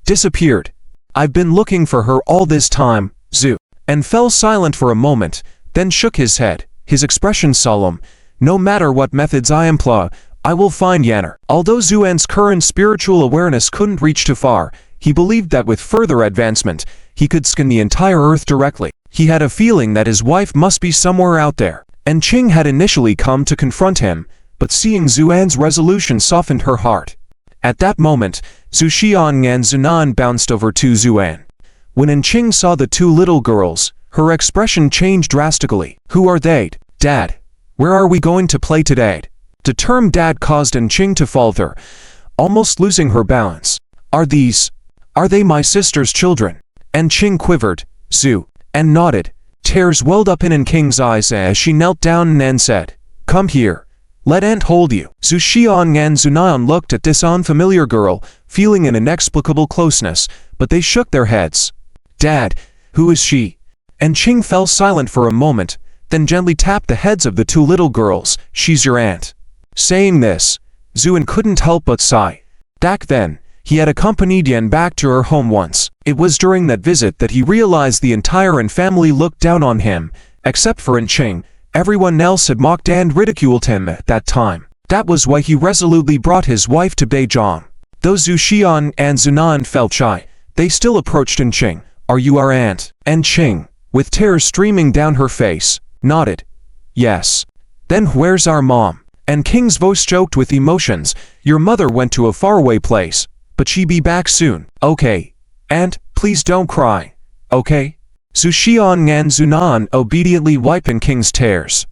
Disappeared. I've been looking for her all this time." Zu and fell silent for a moment, then shook his head, his expression solemn. "No matter what methods I employ, I will find Yanner." Although Zuan's current spiritual awareness couldn't reach too far, he believed that with further advancement, he could scan the entire earth directly. He had a feeling that his wife must be somewhere out there, and Qing had initially come to confront him, but seeing Zuan's resolution softened her heart. At that moment, Zhu Xiang and Zunan bounced over to Zuan. When Qing saw the two little girls, her expression changed drastically. "Who are they? Dad, where are we going to play today?" The term dad caused Qing to falter, almost losing her balance. Are they my sister's children?" And Qing quivered, "Zu," and nodded. Tears welled up in Qing's eyes as she knelt down and said, "Come here. Let Aunt hold you." Zhu Xiang and Zunan looked at this unfamiliar girl, feeling an inexplicable closeness, but they shook their heads. "Dad, who is she?" And Qing fell silent for a moment, then gently tapped the heads of the two little girls. "She's your aunt." Saying this, Zuan couldn't help but sigh. Back then, He had accompanied Yan back to her home once. It was during that visit that he realized the entire An family looked down on him, except for An Qing. Everyone else had mocked and ridiculed him at that time. That was why he resolutely brought his wife to Beijing. Though Zhu Xian and Zunan felt shy, they still approached An Qing. "Are you our aunt?" An Qing, with tears streaming down her face, nodded. "Yes." "Then where's our mom?" An Qing's voice choked with emotions. "Your mother went to a faraway place, but she be back soon." "Okay. Aunt, please don't cry. Okay?" Zhu Xian and Zunan obediently wiped An Qing's tears.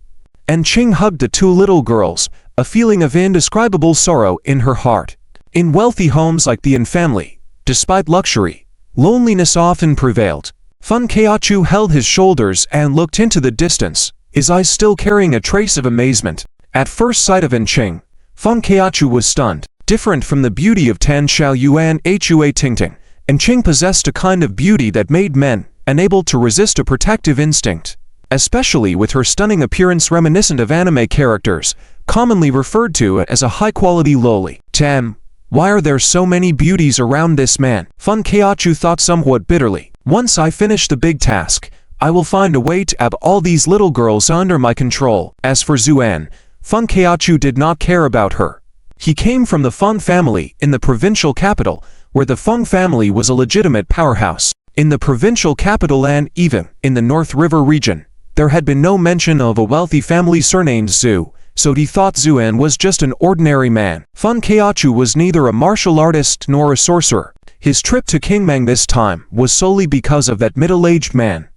An Qing hugged the two little girls, a feeling of indescribable sorrow in her heart. In wealthy homes like the An family, despite luxury, loneliness often prevailed. Feng Keachu held his shoulders and looked into the distance, his eyes still carrying a trace of amazement. At first sight of An Qing, Feng Keachu was stunned. Different from the beauty of Tan Xiaoyu and Hua Tingting, An Qing possessed a kind of beauty that made men unable to resist a protective instinct, especially with her stunning appearance reminiscent of anime characters, commonly referred to as a high-quality loli. "Tam, why are there so many beauties around this man?" Feng Keachu thought somewhat bitterly. "Once I finish the big task, I will find a way to have all these little girls under my control." As for Zuan, Feng Keachu did not care about her. He came from the Feng family in the provincial capital, where the Feng family was a legitimate powerhouse. In the provincial capital and even in the North River region, there had been no mention of a wealthy family surnamed Zhu, so he thought Zuan was just an ordinary man. Feng Keachu was neither a martial artist nor a sorcerer. His trip to Qingmeng this time was solely because of that middle-aged man,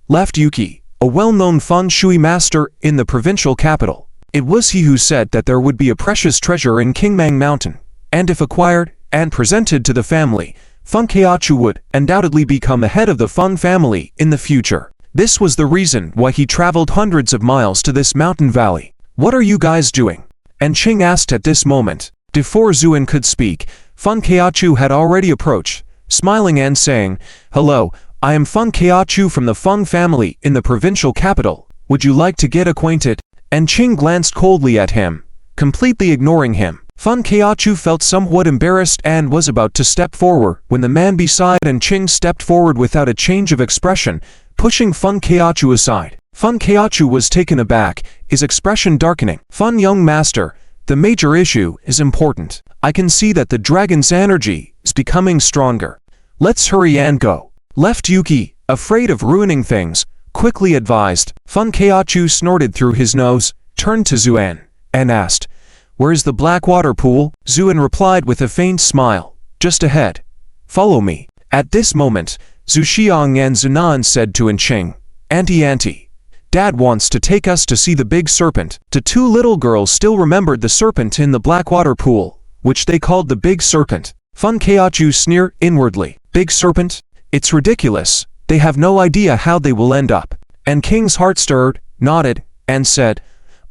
Left Yuki, a well-known feng shui master in the provincial capital. It was he who said that there would be a precious treasure in Qingmeng Mountain, and if acquired and presented to the family, Feng Keachu would undoubtedly become the head of the Feng family in the future. This was the reason why he traveled hundreds of miles to this mountain valley. "What are you guys doing?" An Qing asked at this moment. Before Zuan could speak, Feng Keachu had already approached, smiling and saying, "Hello, I am Feng Keachu from the Feng family in the provincial capital. Would you like to get acquainted?" An Qing glanced coldly at him, completely ignoring him. Feng Keachu felt somewhat embarrassed and was about to step forward when the man beside An Qing stepped forward without a change of expression, pushing Feng Keachu aside. Feng Keachu was taken aback, his expression darkening. "Feng young master, the major issue is important. I can see that the dragon's energy is becoming stronger. Let's hurry and go." Left Yuki, afraid of ruining things, quickly advised. Feng Keachu snorted through his nose, turned to Zuan, and asked, "Where's the Blackwater pool?" Zuan replied with a faint smile, "Just ahead. Follow me." At this moment, Zhu Xiang and Zunan said to An Qing, Auntie, Dad wants to take us to see the big serpent." The two little girls still remembered the serpent in the Blackwater pool, which they called the Big Serpent. Feng Keachu sneered inwardly. "Big Serpent? It's ridiculous. They have no idea how they will end up." An Qing's heart stirred, nodded, and said,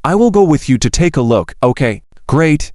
"I will go with you to take a look." "Okay, great.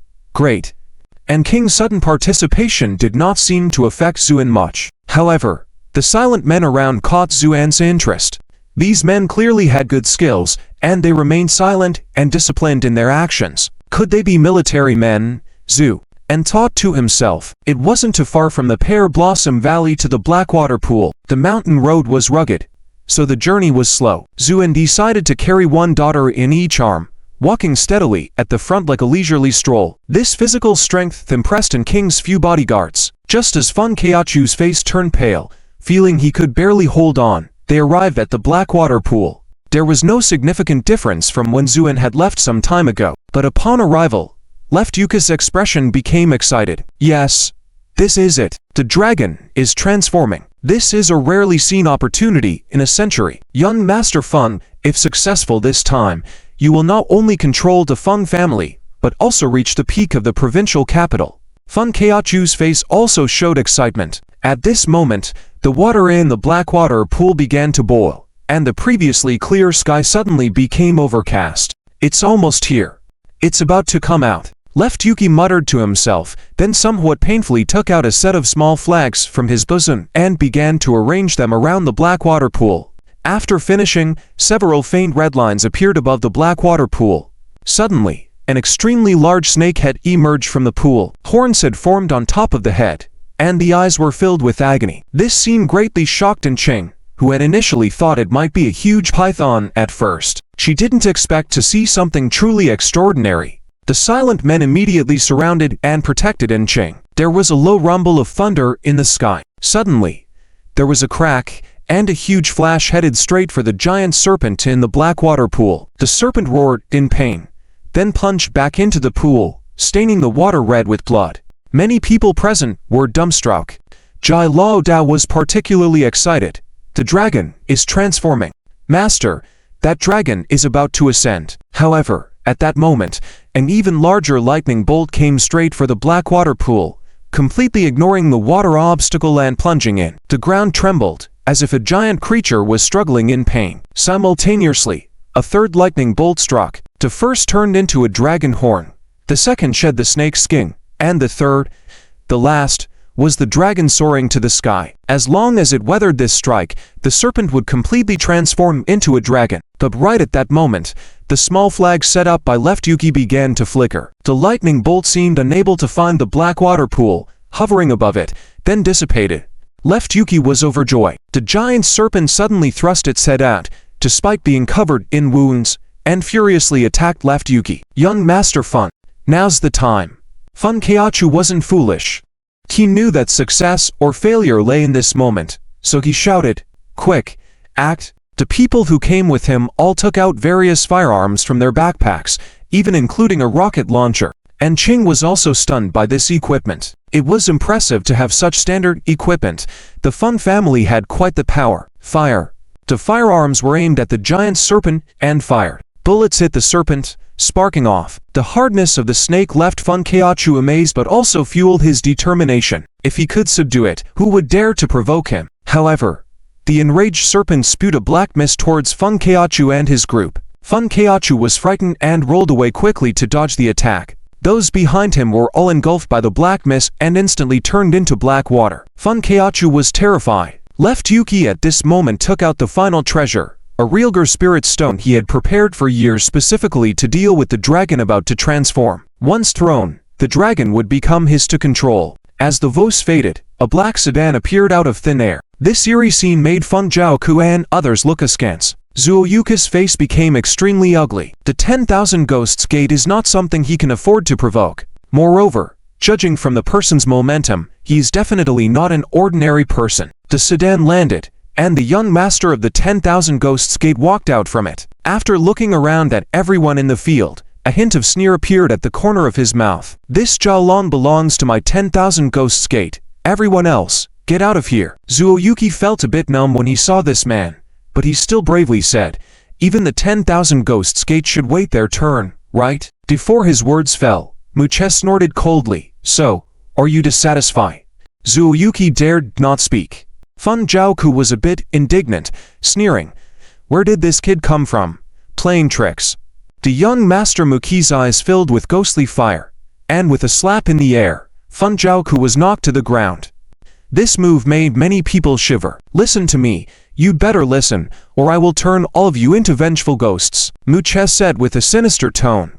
An Qing's sudden participation did not seem to affect Zuan much. However, the silent men around caught Zuan's interest. These men clearly had good skills, and they remained silent and disciplined in their actions. Could they be military men? Zhu and thought to himself. It wasn't too far from the Pear Blossom Valley to the Blackwater Pool. The mountain road was rugged, so the journey was slow. Zuan decided to carry one daughter in each arm, walking steadily at the front like a leisurely stroll. This physical strength impressed An Qing's few bodyguards. Just as Feng Keachu's face turned pale, feeling he could barely hold on, they arrived at the Blackwater Pool. There was no significant difference from when Zuan had left some time ago, but upon arrival, Left Yuki's expression became excited. "Yes, this is it. The dragon is transforming. This is a rarely seen opportunity in a century. Young Master Feng, if successful this time, you will not only control the Feng family, but also reach the peak of the provincial capital." Feng Keachu's face also showed excitement. At this moment, the water in the Blackwater Pool began to boil, and the previously clear sky suddenly became overcast. "It's almost here. It's about to come out." Left Yuki muttered to himself, then somewhat painfully took out a set of small flags from his bosom and began to arrange them around the Blackwater Pool. After finishing, several faint red lines appeared above the Blackwater Pool. Suddenly, an extremely large snake head emerged from the pool. Horns had formed on top of the head, and the eyes were filled with agony. This scene greatly shocked Ching, who had initially thought it might be a huge python at first. She didn't expect to see something truly extraordinary. The silent men immediately surrounded and protected Ching. There was a low rumble of thunder in the sky. Suddenly, there was a crack, and a huge flash headed straight for the giant serpent in the black water pool. The serpent roared in pain, then plunged back into the pool, staining the water red with blood. Many people present were dumbstruck. Jai Lao Dao was particularly excited. The dragon is transforming. Master, that dragon is about to ascend. However, at that moment, an even larger lightning bolt came straight for the black water pool, completely ignoring the water obstacle and plunging in. The ground trembled, as if a giant creature was struggling in pain. Simultaneously, a third lightning bolt struck. The first turned into a dragon horn, the second shed the snake's skin, and the third, the last, was the dragon soaring to the sky. As long as it weathered this strike, the serpent would completely transform into a dragon. But right at that moment, the small flag set up by Left Yuki began to flicker. The lightning bolt seemed unable to find the black water pool, hovering above it, then dissipated. Left Yuki was overjoyed. The giant serpent suddenly thrust its head out, despite being covered in wounds, and furiously attacked Left Yuki. Young Master Fun, now's the time. Fun Keiachu wasn't foolish. He knew that success or failure lay in this moment, so he shouted, "Quick, act!" The people who came with him all took out various firearms from their backpacks, even including a rocket launcher. And Ching was also stunned by this equipment. It was impressive to have such standard equipment. The Fun family had quite the power. Fire. The firearms were aimed at the giant serpent and fired. Bullets hit the serpent, sparking off. The hardness of the snake left Fun Keiachu amazed but also fueled his determination. If he could subdue it, who would dare to provoke him? However, the enraged serpent spewed a black mist towards Fun Keiachu and his group. Fun Keiachu was frightened and rolled away quickly to dodge the attack. Those behind him were all engulfed by the black mist and instantly turned into black water. Fun Keiachu was terrified. Left Yuki at this moment took out the final treasure, a Realgar spirit stone he had prepared for years specifically to deal with the dragon about to transform. Once thrown, the dragon would become his to control. As the voice faded, a black sedan appeared out of thin air. This eerie scene made Fun Jiaoku and others look askance. Zuoyuka's face became extremely ugly. The 10,000 Ghosts Gate is not something he can afford to provoke. Moreover, judging from the person's momentum, he is definitely not an ordinary person. The sedan landed, and the young master of the 10,000 Ghosts Gate walked out from it. After looking around at everyone in the field, a hint of sneer appeared at the corner of his mouth. "This Jiaolong belongs to my 10,000 Ghosts Gate. Everyone else, get out of here." Zuoyuki felt a bit numb when he saw this man, but he still bravely said, "Even the 10,000 Ghosts Gate should wait their turn, right?" Before his words fell, Muche snorted coldly, "So, are you dissatisfied?" Zuoyuki dared not speak. Fun Jiaoku was a bit indignant, sneering, "Where did this kid come from? Playing tricks." The young Master Muki's eyes filled with ghostly fire, and with a slap in the air, Fun Jiaoku was knocked to the ground. This move made many people shiver. "Listen to me, you'd better listen, or I will turn all of you into vengeful ghosts," Muche said with a sinister tone.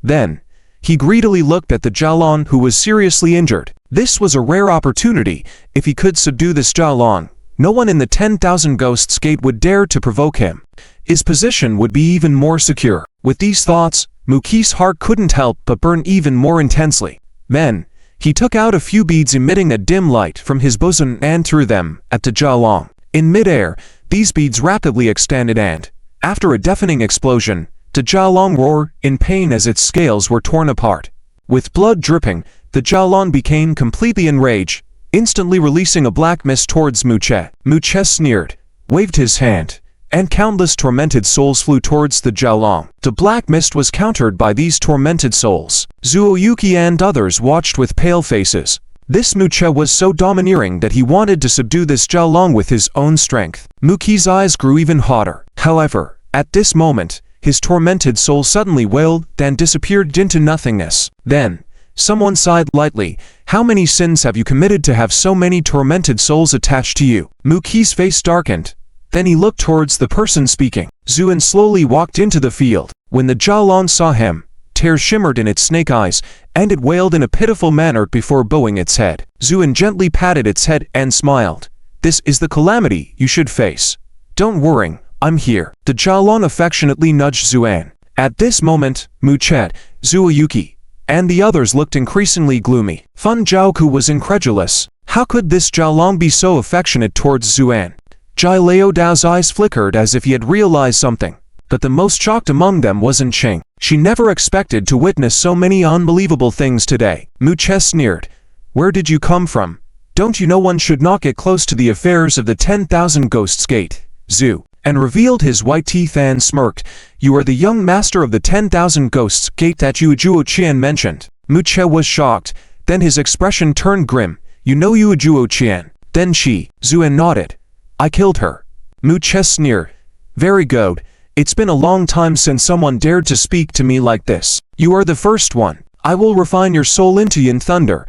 Then, he greedily looked at the Jiaolong who was seriously injured. This was a rare opportunity. If he could subdue this Jiaolong, no one in the 10,000 Ghosts Gate would dare to provoke him. His position would be even more secure. With these thoughts, Muki's heart couldn't help but burn even more intensely. Then, he took out a few beads emitting a dim light from his bosom and threw them at the Jiaolong. In midair, these beads rapidly extended and, after a deafening explosion, the Jiaolong roared in pain as its scales were torn apart. With blood dripping, the Jiaolong became completely enraged, instantly releasing a black mist towards Muche. Muche sneered, waved his hand, and countless tormented souls flew towards the Jiaolong. The black mist was countered by these tormented souls. Zuoyuki and others watched with pale faces. This Muche was so domineering that he wanted to subdue this Jiaolong with his own strength. Muki's eyes grew even hotter. However, at this moment, his tormented soul suddenly wailed and disappeared into nothingness. Then, someone sighed lightly. "How many sins have you committed to have so many tormented souls attached to you?" Muki's face darkened. Then he looked towards the person speaking. Zuan slowly walked into the field. When the Jiaolong saw him, tears shimmered in its snake eyes, and it wailed in a pitiful manner before bowing its head. Zuan gently patted its head and smiled. This is the calamity you should face. Don't worry, I'm here. The Jialong affectionately nudged Zuan. At this moment, Muchet, Zuoyuki, and the others looked increasingly gloomy. Fun Zhaoku was incredulous. How could this Jialong be so affectionate towards Zuan? Jai Leo Dao's eyes flickered as if he had realized something. But the most shocked among them wasn't Ching. She never expected to witness so many unbelievable things today. Muchet sneered. Where did you come from? Don't you know one should not get close to the affairs of the 10,000 Ghosts Gate? Zhu, and revealed his white teeth and smirked. You are the young master of the 10,000 Ghosts Gate that Yuejuo Qian mentioned. Muchet was shocked. Then his expression turned grim. You know Yuejuo Qian? Then Zuan nodded. I killed her. Muchet sneered. Very good. It's been a long time since someone dared to speak to me like this. You are the first one. I will refine your soul into Yin Thunder,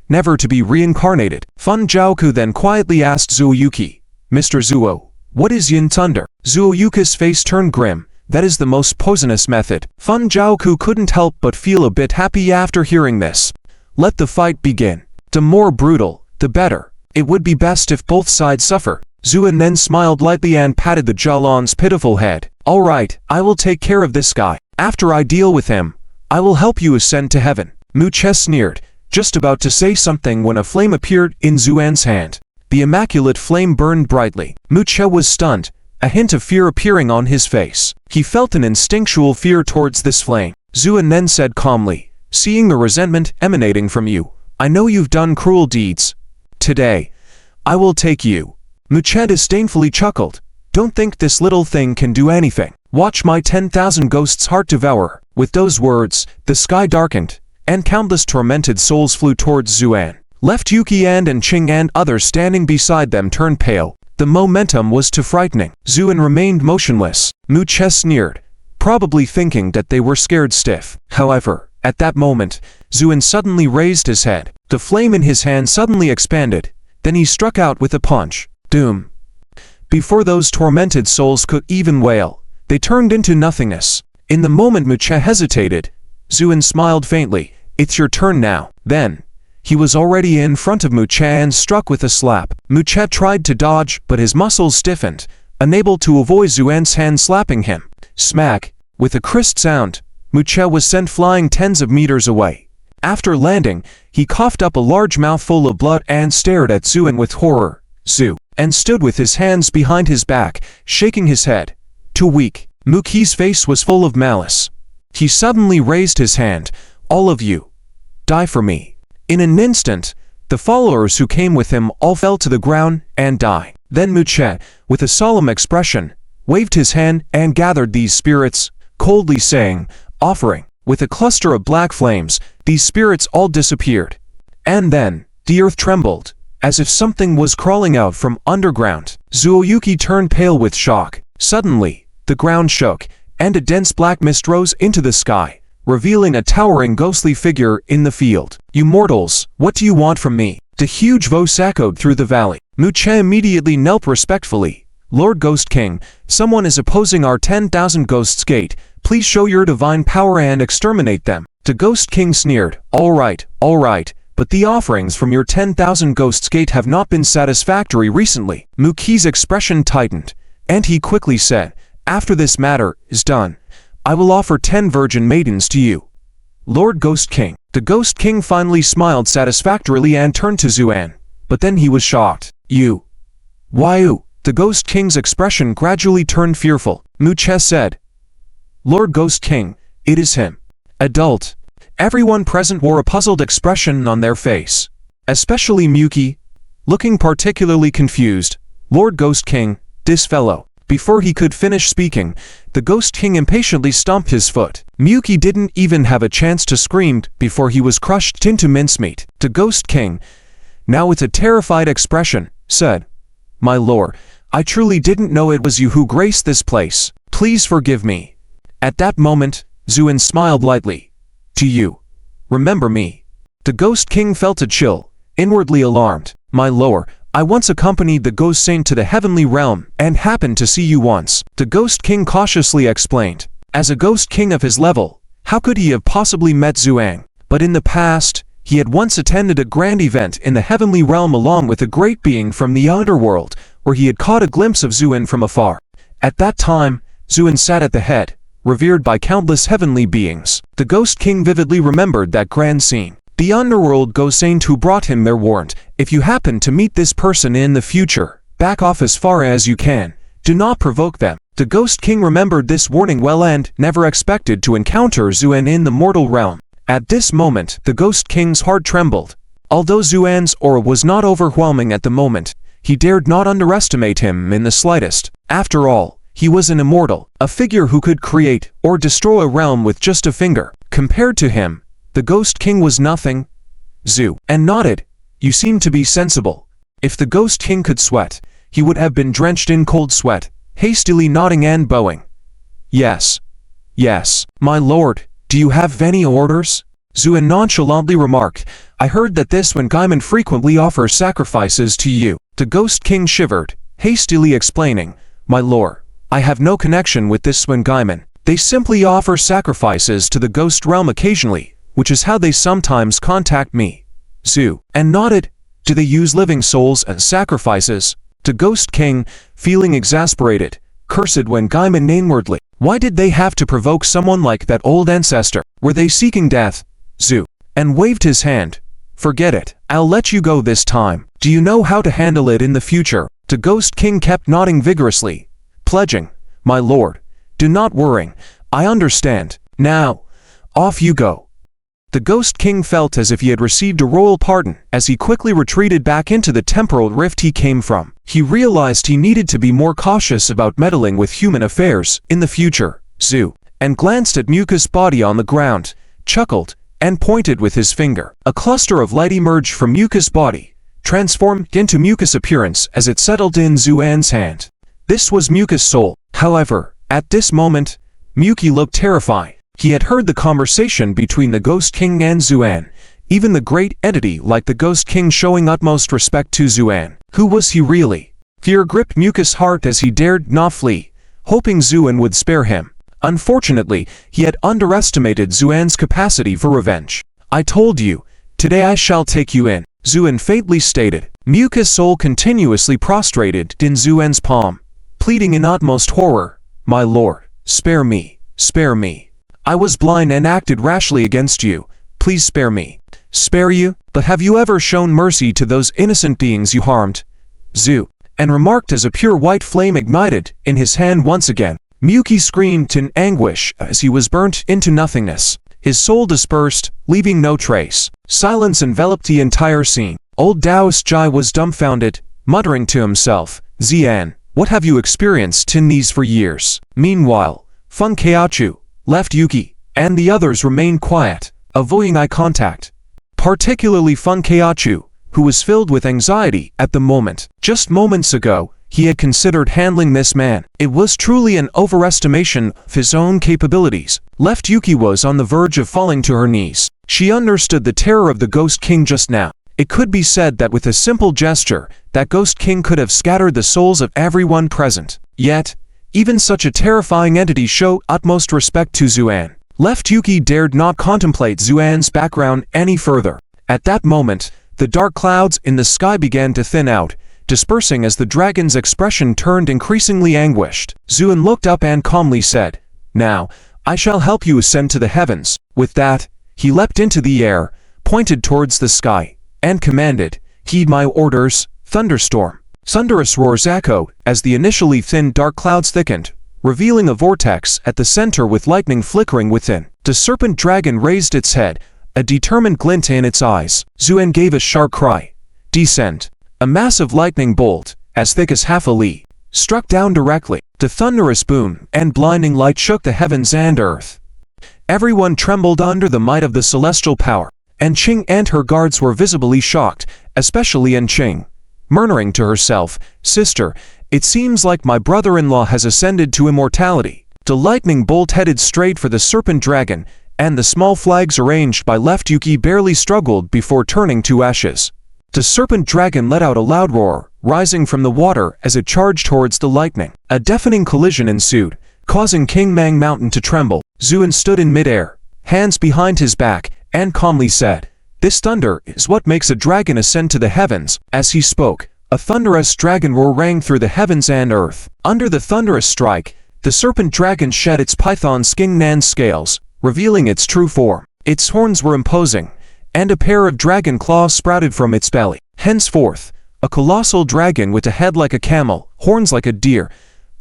never to be reincarnated. Fun Zhaoku then quietly asked Zuoyuki, Mr. Zuo, what is Yin Thunder? Zuoyuki's face turned grim. That is the most poisonous method. Fun Zhaoku couldn't help but feel a bit happy after hearing this. Let the fight begin. The more brutal, the better. It would be best if both sides suffer. Zuan then smiled lightly and patted the Jialong's pitiful head. All right, I will take care of this guy. After I deal with him, I will help you ascend to heaven. Muchet sneered, just about to say something when a flame appeared in Zuan's hand. The immaculate flame burned brightly. Muchet was stunned, a hint of fear appearing on his face. He felt an instinctual fear towards this flame. Zuan then said calmly, seeing the resentment emanating from you, I know you've done cruel deeds. Today, I will take you. Muchet disdainfully chuckled. Don't think this little thing can do anything. Watch my 10,000 ghosts heart devour. With those words, the sky darkened, and countless tormented souls flew towards Zuan. Left Yuki and Ching and others standing beside them turned pale. The momentum was too frightening. Zuan remained motionless. Muchet sneered, probably thinking that they were scared stiff. However, at that moment, Zuan suddenly raised his head. The flame in his hand suddenly expanded. Then he struck out with a punch. Doom. Before those tormented souls could even wail, they turned into nothingness. In the moment Muchet hesitated, Zuan smiled faintly. It's your turn now. Then, he was already in front of Muchet and struck with a slap. Muchet tried to dodge, but his muscles stiffened, unable to avoid Zuan's hand slapping him. Smack! With a crisp sound, Muchet was sent flying tens of meters away. After landing, he coughed up a large mouthful of blood and stared at Zuan with horror. Zu, and stood with his hands behind his back, shaking his head. Too weak. Muki's face was full of malice. He suddenly raised his hand. All of you, die for me. In an instant, the followers who came with him all fell to the ground and died. Then Muchet, with a solemn expression, waved his hand and gathered these spirits, coldly saying, offering. With a cluster of black flames, these spirits all disappeared. And then, the earth trembled, as if something was crawling out from underground. Zuoyuki turned pale with shock. Suddenly, the ground shook, and a dense black mist rose into the sky, revealing a towering ghostly figure in the field. You mortals, what do you want from me? The huge voice echoed through the valley. Muchet immediately knelt respectfully. Lord Ghost King, someone is opposing our 10,000 Ghosts Gate. Please show your divine power and exterminate them. The Ghost King sneered. All right, but the offerings from your 10,000 Ghosts Gate have not been satisfactory recently. Muki's expression tightened, and he quickly said, after this matter is done, I will offer 10 virgin maidens to you. Lord Ghost King. The Ghost King finally smiled satisfactorily and turned to Zuan, but then he was shocked. You. Why you? The Ghost King's expression gradually turned fearful. Muchet said, Lord Ghost King, it is him. Adult. Everyone present wore a puzzled expression on their face, especially Muki, looking particularly confused. Lord Ghost King, this fellow. Before he could finish speaking, the Ghost King impatiently stomped his foot. Muki didn't even have a chance to scream before he was crushed into mincemeat. The Ghost King, now with a terrified expression, said, My lord, I truly didn't know it was you who graced this place. Please forgive me. At that moment, Zuan smiled lightly. To you. Remember me. The Ghost King felt a chill, inwardly alarmed. My lord, I once accompanied the Ghost Saint to the heavenly realm and happened to see you once. The Ghost King cautiously explained. As a Ghost King of his level, how could he have possibly met Zuang? But in the past, he had once attended a grand event in the heavenly realm along with a great being from the underworld, where he had caught a glimpse of Zuen from afar. At that time, Zuen sat at the head, revered by countless heavenly beings. The Ghost King vividly remembered that grand scene. The underworld ghost saint who brought him there warned, "If you happen to meet this person in the future, back off as far as you can. Do not provoke them." The Ghost King remembered this warning well and never expected to encounter Zuen in the mortal realm. At this moment, the Ghost King's heart trembled. Although Zuen's aura was not overwhelming at the moment, he dared not underestimate him in the slightest. After all, he was an immortal, a figure who could create or destroy a realm with just a finger. Compared to him, the Ghost King was nothing. Zuen nodded. "You seem to be sensible." If the Ghost King could sweat, he would have been drenched in cold sweat, hastily nodding and bowing. Yes, my lord. Do you have any orders?" Zuen nonchalantly remarked. "I heard that this Wengaimon frequently offers sacrifices to you." The Ghost King shivered, hastily explaining, "My lord, I have no connection with this Wengaimon. They simply offer sacrifices to the ghost realm occasionally, which is how they sometimes contact me." Zuen nodded. "Do they use living souls as sacrifices?" The Ghost King, feeling exasperated, cursed Wengaimon inwardly. Why did they have to provoke someone like that old ancestor? Were they seeking death? Zuen waved his hand. "Forget it. I'll let you go this time. Do you know how to handle it in the future?" The Ghost King kept nodding vigorously, pledging, "My lord, do not worry. I understand. Now, off you go." The Ghost King felt as if he had received a royal pardon as he quickly retreated back into the temporal rift he came from. He realized he needed to be more cautious about meddling with human affairs in the future. Zuen glanced at Muka's body on the ground, chuckled, and pointed with his finger. A cluster of light emerged from Muka's body, transformed into Muka's appearance as it settled in Zuen's hand. This was Muka's soul. However, at this moment, Muki looked terrified. He had heard the conversation between the Ghost King and Zuen, even the great entity like the Ghost King showing utmost respect to Zuen. Who was he really? Fear gripped Muka's heart as he dared not flee, hoping Zuen would spare him. Unfortunately, he had underestimated Zuen's capacity for revenge. "I told you, today I shall take you in," Zuen faintly stated. Muka's soul continuously prostrated in Zuen's palm, pleading in utmost horror, "My lord, spare me, spare me. I was blind and acted rashly against you. Please spare me." "Spare you? But have you ever shown mercy to those innocent beings you harmed?" Zuen remarked as a pure white flame ignited in his hand once again. Muki screamed in anguish as he was burnt into nothingness. His soul dispersed, leaving no trace. Silence enveloped the entire scene. Old Daoist Jai was dumbfounded, muttering to himself, "Zian, what have you experienced in these for years?" Meanwhile, Feng Keiachu, Left Yuki, and the others remained quiet, avoiding eye contact. Particularly Feng Keiachu, who was filled with anxiety at the moment. Just moments ago, he had considered handling this man. It was truly an overestimation of his own capabilities. Left Yuki was on the verge of falling to her knees. She understood the terror of the Ghost King just now. It could be said that with a simple gesture, that Ghost King could have scattered the souls of everyone present. Yet, even such a terrifying entity showed utmost respect to Zuen. Left Yuki dared not contemplate Zuen's background any further. At that moment, the dark clouds in the sky began to thin out, dispersing as the dragon's expression turned increasingly anguished. Zuen looked up and calmly said, "Now, I shall help you ascend to the heavens." With that, he leapt into the air, pointed towards the sky, and commanded, "Heed my orders, thunderstorm." Thunderous roars echoed as the initially thin dark clouds thickened, revealing a vortex at the center with lightning flickering within. The serpent dragon raised its head, a determined glint in its eyes. Zuen gave a sharp cry. "Descend." A massive lightning bolt, as thick as half a li, struck down directly. The thunderous boom and blinding light shook the heavens and earth. Everyone trembled under the might of the celestial power, and Qing and her guards were visibly shocked, especially Qing, murmuring to herself, "Sister, it seems like my brother-in-law has ascended to immortality." The lightning bolt headed straight for the serpent dragon, and the small flags arranged by Left Yuki barely struggled before turning to ashes. The serpent dragon let out a loud roar, rising from the water as it charged towards the lightning. A deafening collision ensued, causing King Mang Mountain to tremble. Zuen stood in midair, hands behind his back, and calmly said, "This thunder is what makes a dragon ascend to the heavens." As he spoke, a thunderous dragon roar rang through the heavens and earth. Under the thunderous strike, the serpent dragon shed its python skin and scales, revealing its true form. Its horns were imposing, and a pair of dragon claws sprouted from its belly. Henceforth, a colossal dragon with a head like a camel, horns like a deer,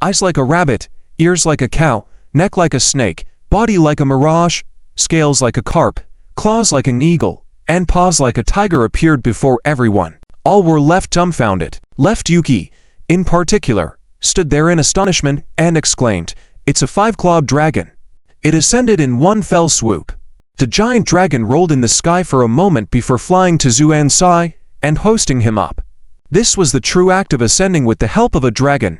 eyes like a rabbit, ears like a cow, neck like a snake, body like a mirage, scales like a carp, claws like an eagle, and paws like a tiger appeared before everyone. All were left dumbfounded. Left Yuki, in particular, stood there in astonishment and exclaimed, "It's a five-clawed dragon." It ascended in one fell swoop. The giant dragon rolled in the sky for a moment before flying to Zuan's side and hoisting him up. This was the true act of ascending with the help of a dragon.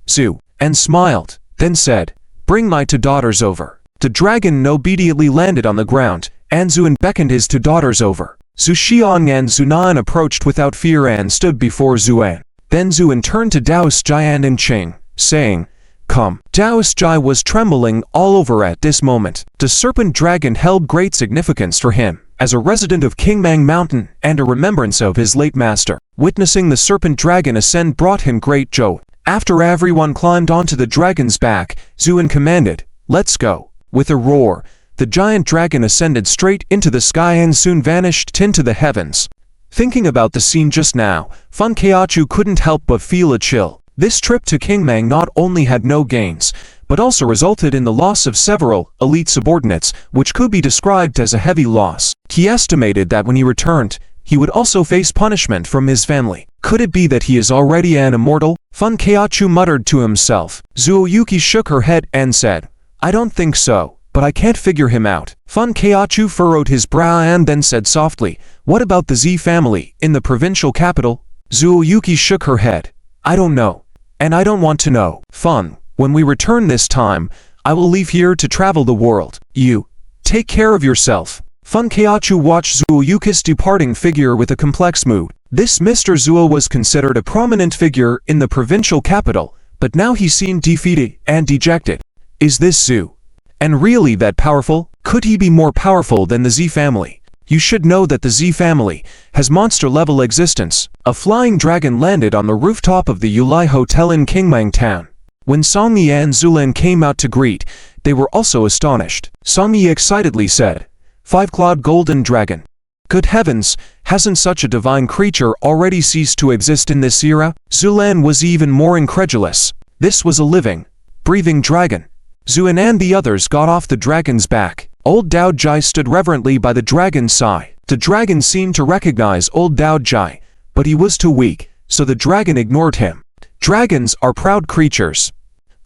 Zuan smiled, then said, "Bring my two daughters over." The dragon obediently landed on the ground, and Zuan beckoned his two daughters over. Zhu Xiang and Zhu Nan approached without fear and stood before Zuan. Then Zuan turned to Daoist Jai and Qing, saying, "Come." Daoist Jai was trembling all over at this moment. The serpent dragon held great significance for him, as a resident of Qingmang Mountain and a remembrance of his late master. Witnessing the serpent dragon ascend brought him great joy. After everyone climbed onto the dragon's back, Zuan commanded, "Let's go." With a roar, the giant dragon ascended straight into the sky and soon vanished into the heavens. Thinking about the scene just now, Fun Keiachu couldn't help but feel a chill. This trip to Qingmang not only had no gains, but also resulted in the loss of several elite subordinates, which could be described as a heavy loss. He estimated that when he returned, he would also face punishment from his family. Could it be that he is already an immortal? Fun Keiachu muttered to himself. Zuoyuki shook her head and said, "I don't think so, but I can't figure him out." Fun Keiachu furrowed his brow and then said softly, "What about the Z family in the provincial capital?" Zuoyuki shook her head. "I don't know, and I don't want to know." "Fun, when we return this time, I will leave here to travel the world. You take care of yourself." Fun Keiachu watched Zuoyuki's departing figure with a complex mood. This Mr. Zuo was considered a prominent figure in the provincial capital, but now he seemed defeated and dejected. Is this Zuo and really that powerful? Could he be more powerful than the Z family? You should know that the Z family has monster-level existence. A flying dragon landed on the rooftop of the Yulai Hotel in Qingmang Town. When Songyi and Zulan came out to greet, they were also astonished. Songyi excitedly said, "Five-clawed golden dragon. Good heavens, hasn't such a divine creature already ceased to exist in this era?" Zulan was even more incredulous. This was a living, breathing dragon. Zuan and the others got off the dragon's back. Old Dao Jai stood reverently by the dragon's side. The dragon seemed to recognize old Dao Jai, but he was too weak, so the dragon ignored him. Dragons are proud creatures.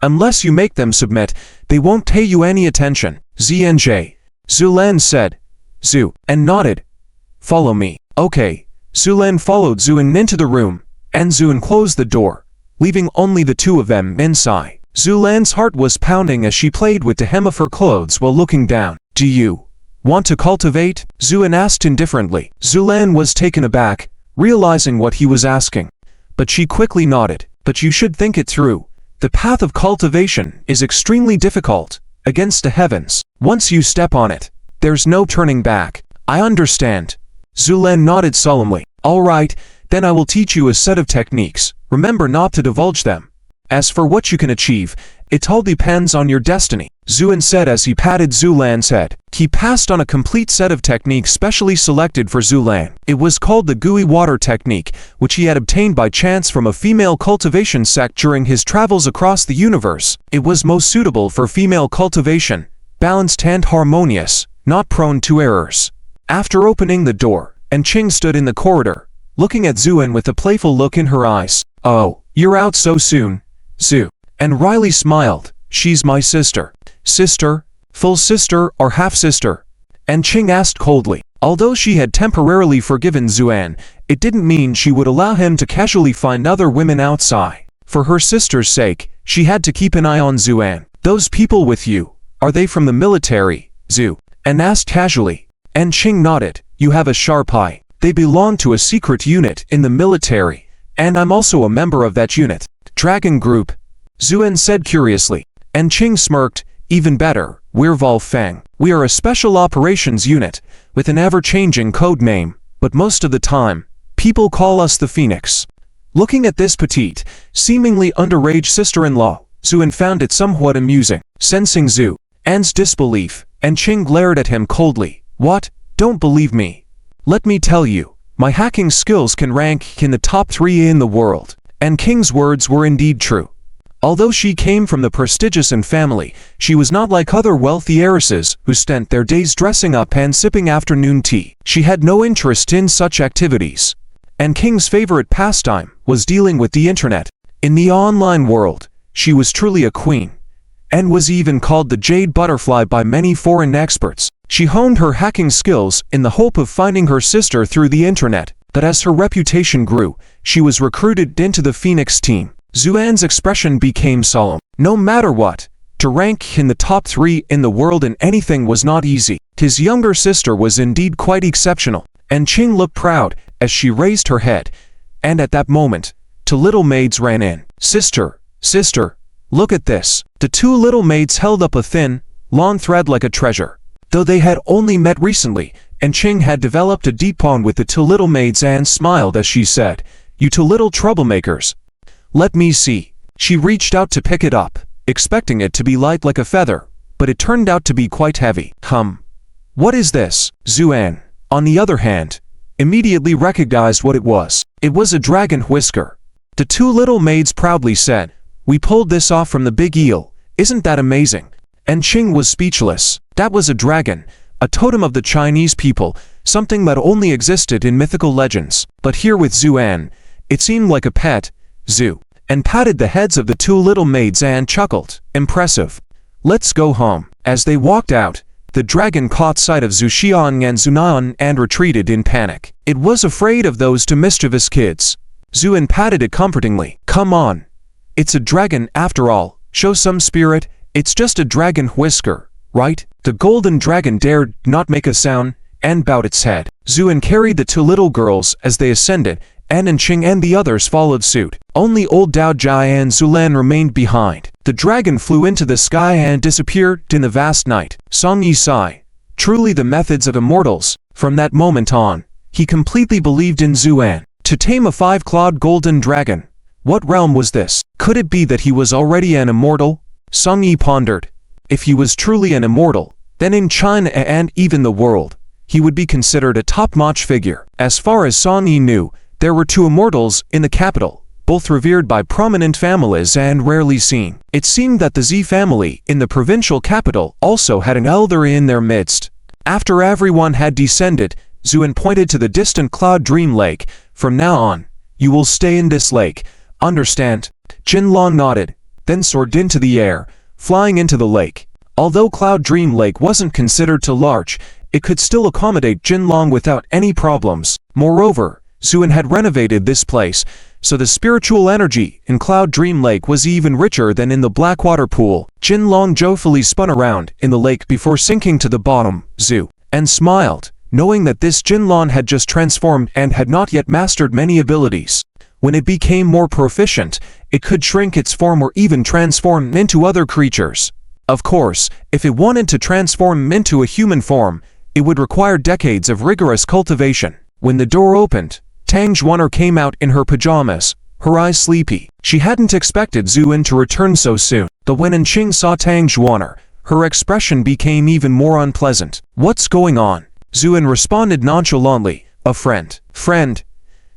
Unless you make them submit, they won't pay you any attention. ZNJ. Zulan said. Zu, and nodded. "Follow me." "Okay." Zulan followed Zuan into the room, and Zuan closed the door, leaving only the two of them inside. Zulan's heart was pounding as she played with the hem of her clothes while looking down. "Do you want to cultivate?" Zuan asked indifferently. Zulan was taken aback, realizing what he was asking. But she quickly nodded. "But you should think it through. The path of cultivation is extremely difficult, against the heavens. Once you step on it, there's no turning back." "I understand." Zulan nodded solemnly. "All right, then I will teach you a set of techniques. Remember not to divulge them. As for what you can achieve, it all depends on your destiny," Zuan said as he patted Zulan's head. He passed on a complete set of techniques specially selected for Zulan. It was called the gooey water technique, which he had obtained by chance from a female cultivation sect during his travels across the universe. It was most suitable for female cultivation, balanced and harmonious, not prone to errors. After opening the door, and Qing stood in the corridor, looking at Zuan with a playful look in her eyes. "Oh, you're out so soon, Zu." And Riley smiled. "She's my sister." "Sister? Full sister or half-sister?" And Qing asked coldly. Although she had temporarily forgiven Zuan, it didn't mean she would allow him to casually find other women outside. For her sister's sake, she had to keep an eye on Zuan. "Those people with you, are they from the military?" Zu and asked casually. And Qing nodded. "You have a sharp eye. They belong to a secret unit in the military, and I'm also a member of that unit." "Dragon Group?" Zuan said curiously. And Qing smirked. "Even better, we're Vol Fang. We are a special operations unit. with an ever-changing code name, but most of the time, people call us the Phoenix. Looking at this petite, seemingly underage sister-in-law, Zuan found it somewhat amusing. Sensing Zhu An's disbelief, and Qing glared at him coldly. What? Don't believe me? Let me tell you, my hacking skills can rank in the top 3 in the world. And Qing's words were indeed true. Although she came from the prestigious family, she was not like other wealthy heiresses who spent their days dressing up and sipping afternoon tea. She had no interest in such activities. And Qing's favorite pastime was dealing with the internet. In the online world, she was truly a queen, and was even called the Jade Butterfly by many foreign experts. She honed her hacking skills in the hope of finding her sister through the internet, but as her reputation grew, she was recruited into the Phoenix team. Zuan's expression became solemn. No matter what, to rank in the top 3 in the world in anything was not easy. His younger sister was indeed quite exceptional, and Qing looked proud as she raised her head, and at that moment, 2 little maids ran in. Sister, sister, look at this. The 2 little maids held up a thin, long thread like a treasure. Though they had only met recently, and Qing had developed a deep bond with the 2 little maids and smiled as she said, "You 2 little troublemakers. Let me see." She reached out to pick it up, expecting it to be light like a feather, but it turned out to be quite heavy. What is this? Zuan, on the other hand, immediately recognized what it was. It was a dragon whisker. The 2 little maids proudly said, "We pulled this off from the big eel. Isn't that amazing?" And Qing was speechless. That was a dragon, a totem of the Chinese people, something that only existed in mythical legends. But here with Zuan, it seemed like a pet. Zhu and patted the heads of the 2 little maids and chuckled. Impressive. Let's go home. As they walked out, the dragon caught sight of Zhu Xiang and Zunan and retreated in panic. It was afraid of those 2 mischievous kids. Zuan patted it comfortingly. Come on. It's a dragon after all. Show some spirit. It's just a dragon whisker, right? The golden dragon dared not make a sound and bowed its head. Zuan carried the 2 little girls as they ascended, and Qing and the others followed suit. Only old Dao Jai and Zulan remained behind. The dragon flew into the sky and disappeared in the vast night. Song Yi sighed. Truly the methods of immortals. From that moment on, he completely believed in Zuan. To tame a 5-clawed golden dragon. What realm was this? Could it be that he was already an immortal? Song Yi pondered. If he was truly an immortal, then in China and even the world, he would be considered a top-notch figure. As far as Song Yi knew, there were 2 immortals in the capital, both revered by prominent families and rarely seen. It seemed that the Z family in the provincial capital also had an elder in their midst. After everyone had descended, Zuan pointed to the distant Cloud Dream Lake. From now on, you will stay in this lake. Understand? Jinlong nodded, then soared into the air, flying into the lake. Although Cloud Dream Lake wasn't considered too large, it could still accommodate Jinlong without any problems. Moreover, Zuan had renovated this place, so the spiritual energy in Cloud Dream Lake was even richer than in the Blackwater Pool. Jinlong joyfully spun around in the lake before sinking to the bottom, Zhu, and smiled, knowing that this Jinlong had just transformed and had not yet mastered many abilities. When it became more proficient, it could shrink its form or even transform into other creatures. Of course, if it wanted to transform into a human form, it would require decades of rigorous cultivation. When the door opened, Tang Zhuaner came out in her pajamas, her eyes sleepy. She hadn't expected Zuan to return so soon. But when Qing saw Tang Zhuaner, her expression became even more unpleasant. What's going on? Zuan responded nonchalantly, a friend. Friend,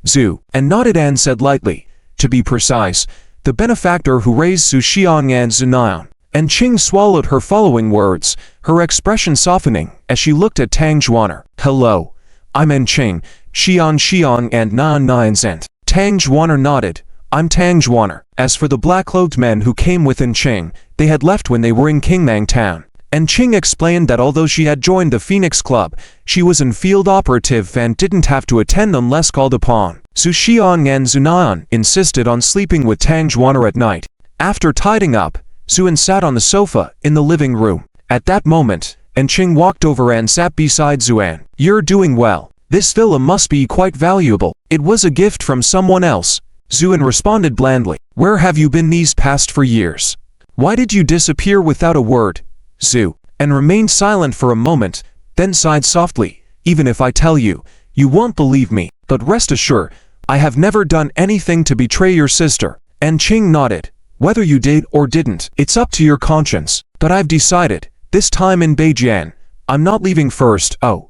Zhu, and nodded and said lightly, to be precise, the benefactor who raised Zhu Xiang and Zunan. And Qing swallowed her following words, her expression softening as she looked at Tang Zhuaner. Hello, I'm Qing, Xiang and Nan Zent. Tang Zhuaner nodded. I'm Tang Zhuaner. As for the black-cloaked men who came with Qing, they had left when they were in Qingmang town. And Qing explained that although she had joined the Phoenix Club, she was an field operative and didn't have to attend unless called upon. Zhu Xiang and Zunan insisted on sleeping with Tang Zhuaner at night. After tidying up, Zuan sat on the sofa in the living room. At that moment, Qing walked over and sat beside Zuan. You're doing well. This villa must be quite valuable. It was a gift from someone else. Zuan responded blandly. Where have you been these past 4 years? Why did you disappear without a word? Zhu, and remained silent for a moment, then sighed softly. Even if I tell you, you won't believe me, but rest assured, I have never done anything to betray your sister. And Qing nodded. Whether you did or didn't, it's up to your conscience. But I've decided, this time in Beijing, I'm not leaving first. Oh,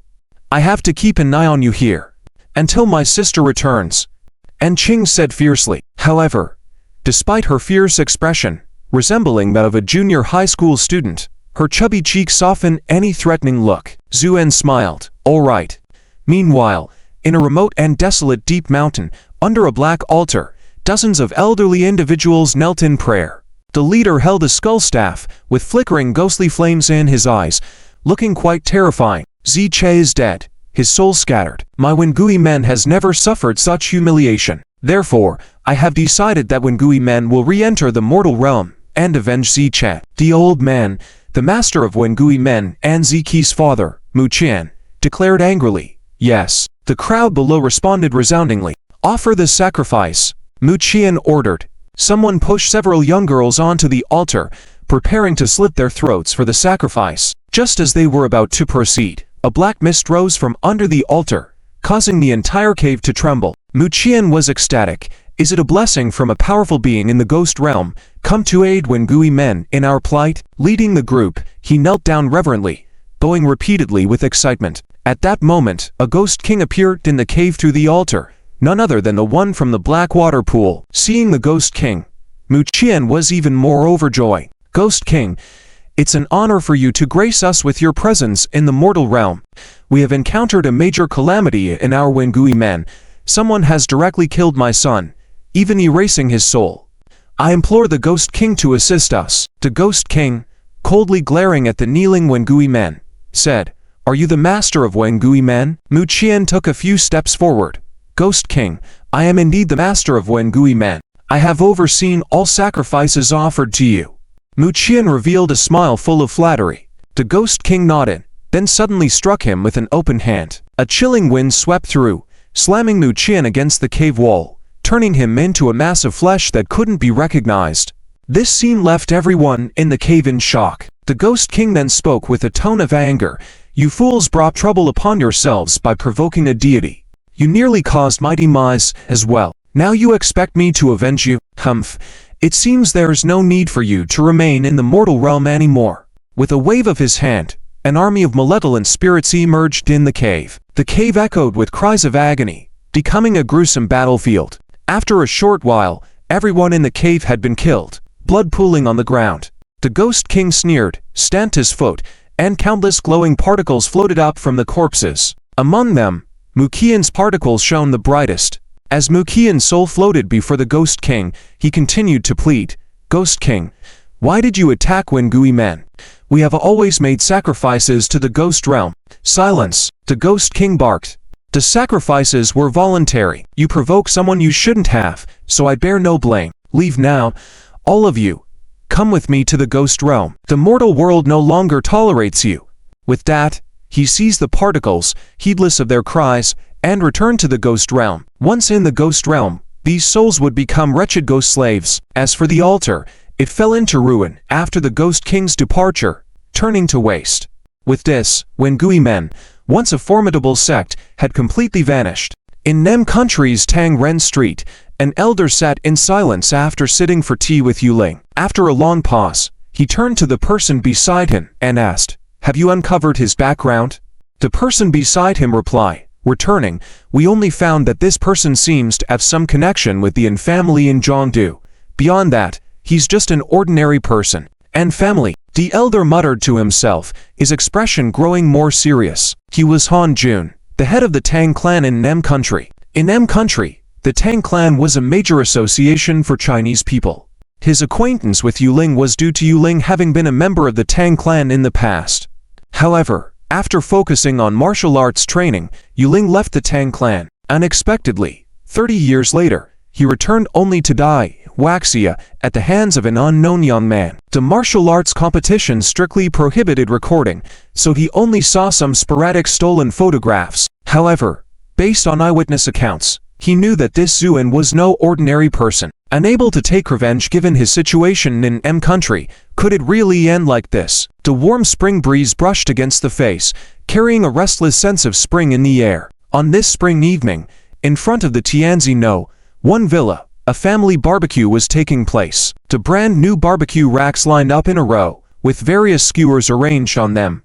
I have to keep an eye on you here until my sister returns. And Qing said fiercely. However, despite her fierce expression, resembling that of a junior high school student, her chubby cheeks softened any threatening look. Zuen smiled. All right. Meanwhile, in a remote and desolate deep mountain, under a black altar, dozens of elderly individuals knelt in prayer. The leader held a skull staff, with flickering ghostly flames in his eyes, looking quite terrifying. Ziche is dead, his soul scattered. My Wengui men has never suffered such humiliation. Therefore, I have decided that Wengui men will re-enter the mortal realm and avenge Ziche. The old man, the master of Wengui men and Ziqi's father, Mu Qian, declared angrily. Yes. The crowd below responded resoundingly. Offer the sacrifice, Mu Qian ordered. Someone pushed several young girls onto the altar, preparing to slit their throats for the sacrifice. Just as they were about to proceed, a black mist rose from under the altar, causing the entire cave to tremble. Mu Qian was ecstatic. Is it a blessing from a powerful being in the ghost realm, come to aid Wengui men in our plight? Leading the group, he knelt down reverently, bowing repeatedly with excitement. At that moment, a ghost king appeared in the cave through the altar, none other than the one from the black water pool. Seeing the ghost king, Mu Qian was even more overjoyed. Ghost king, it's an honor for you to grace us with your presence in the mortal realm. We have encountered a major calamity in our Wengui men. Someone has directly killed my son, even erasing his soul. I implore the ghost king to assist us. The ghost king, coldly glaring at the kneeling Wengui men, said, Are you the master of Wengui men? Mu Qian took a few steps forward. Ghost king, I am indeed the master of Wengui men. I have overseen all sacrifices offered to you. Mu Qian revealed a smile full of flattery. The ghost king nodded, then suddenly struck him with an open hand. A chilling wind swept through, slamming Mu Qian against the cave wall, turning him into a mass of flesh that couldn't be recognized. This scene left everyone in the cave in shock. The ghost king then spoke with a tone of anger. You fools brought trouble upon yourselves by provoking a deity. You nearly caused my demise as well. Now you expect me to avenge you? Humph. It seems there is no need for you to remain in the mortal realm anymore. With a wave of his hand, an army of malevolent spirits emerged in the cave. The cave echoed with cries of agony, becoming a gruesome battlefield. After a short while, everyone in the cave had been killed, blood pooling on the ground. The ghost king sneered, stamped his foot, and countless glowing particles floated up from the corpses. Among them, Mu Qian's particles shone the brightest. As Mu Qian's soul floated before the ghost king, he continued to plead, Ghost king, why did you attack Wengui men? We have always made sacrifices to the ghost realm. Silence, the ghost king barked. The sacrifices were voluntary. You provoke someone you shouldn't have, so I bear no blame. Leave now, all of you. Come with me to the ghost realm. The mortal world no longer tolerates you. With that, he seized the particles, heedless of their cries, and returned to the ghost realm. Once in the ghost realm, these souls would become wretched ghost slaves. As for the altar, it fell into ruin after the ghost king's departure, turning to waste. With this, Wengui men, once a formidable sect, had completely vanished. In Nem country's Tang Ren Street, an elder sat in silence after sitting for tea with Yuling. After a long pause, he turned to the person beside him and asked, Have you uncovered his background? The person beside him replied, Returning, we only found that this person seems to have some connection with the An family in Zhongdu. Beyond that, he's just an ordinary person. And family, the elder muttered to himself, his expression growing more serious. He was Han Jun, the head of the Tang clan in Nem country. In Nem country, the Tang clan was a major association for Chinese people. His acquaintance with Yuling was due to Yuling having been a member of the Tang clan in the past. However, after focusing on martial arts training, Yuling left the Tang clan. Unexpectedly, 30 years later, he returned only to die, Waxia, at the hands of an unknown young man. The martial arts competition strictly prohibited recording, so he only saw some sporadic stolen photographs. However, based on eyewitness accounts, he knew that this Zuen was no ordinary person. unable to take revenge given his situation in M country. Could it really end like this? The warm spring breeze brushed against the face, carrying a restless sense of spring in the air. On this spring evening, in front of the Tianzi No. 1 villa, a family barbecue was taking place. The brand new barbecue racks lined up in a row, with various skewers arranged on them,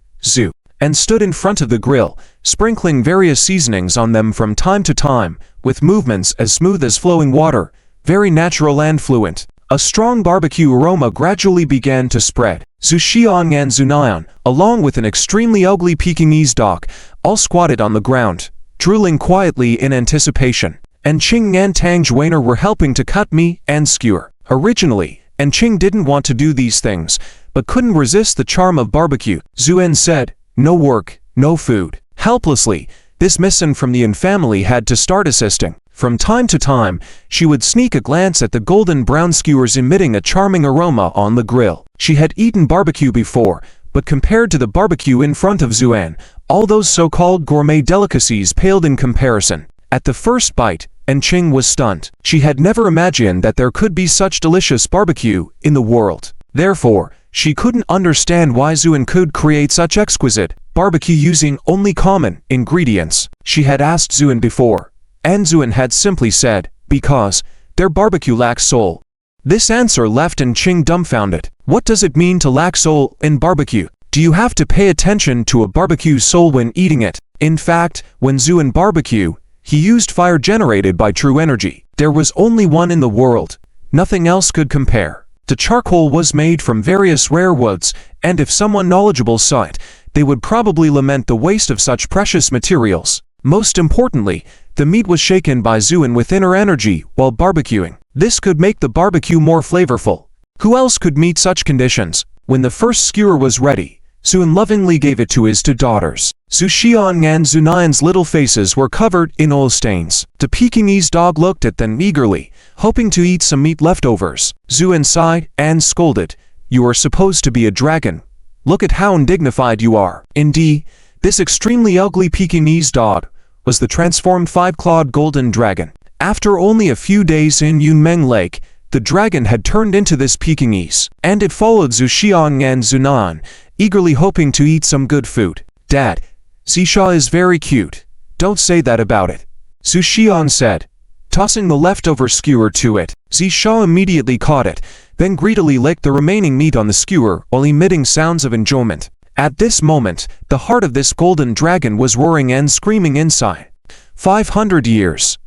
and stood in front of the grill, sprinkling various seasonings on them from time to time, with movements as smooth as flowing water, very natural and fluent. A strong barbecue aroma gradually began to spread. Zhu Xiang and Zhu Nian, along with an extremely ugly Pekingese dog, all squatted on the ground, drooling quietly in anticipation. And Qing and Tang Juaner were helping to cut meat and skewer. Originally, and Qing didn't want to do these things, but couldn't resist the charm of barbecue. Zuen said, "No work, no food." Helplessly, this Missin from the Yin family had to start assisting. From time to time, she would sneak a glance at the golden brown skewers emitting a charming aroma on the grill. She had eaten barbecue before, but compared to the barbecue in front of Zuan, all those so-called gourmet delicacies paled in comparison. At the first bite, and Qing was stunned. She had never imagined that there could be such delicious barbecue in the world. Therefore, she couldn't understand why Zuan could create such exquisite barbecue using only common ingredients. She had asked Zuan before, and Zuan had simply said, "Because their barbecue lacks soul." This answer left Qing dumbfounded. What does it mean to lack soul in barbecue? Do you have to pay attention to a barbecue soul when eating it? In fact, when Zuan barbecue, he used fire generated by true energy. There was only one in the world. Nothing else could compare. The charcoal was made from various rare woods, and if someone knowledgeable saw it, they would probably lament the waste of such precious materials. Most importantly, the meat was shaken by Zuan with inner energy while barbecuing. This could make the barbecue more flavorful. Who else could meet such conditions? When the first skewer was ready, Zuan lovingly gave it to his two daughters. Zhu Xiang and Zhu Nian's little faces were covered in oil stains. The Pekingese dog looked at them eagerly, hoping to eat some meat leftovers. Zuan sighed and scolded, "You are supposed to be a dragon. Look at how undignified you are." Indeed, this extremely ugly Pekingese dog was the transformed five-clawed golden dragon. After only a few days in Yunmeng Lake, the dragon had turned into this Pekingese, and it followed Zhu Xiang and Zhu Nian, eagerly hoping to eat some good food. "Dad, Zisha is very cute. Don't say that about it," Zhu Xiang said, tossing the leftover skewer to it. Zisha immediately caught it, then greedily licked the remaining meat on the skewer while emitting sounds of enjoyment. At this moment, the heart of this golden dragon was roaring and screaming inside. 500 years.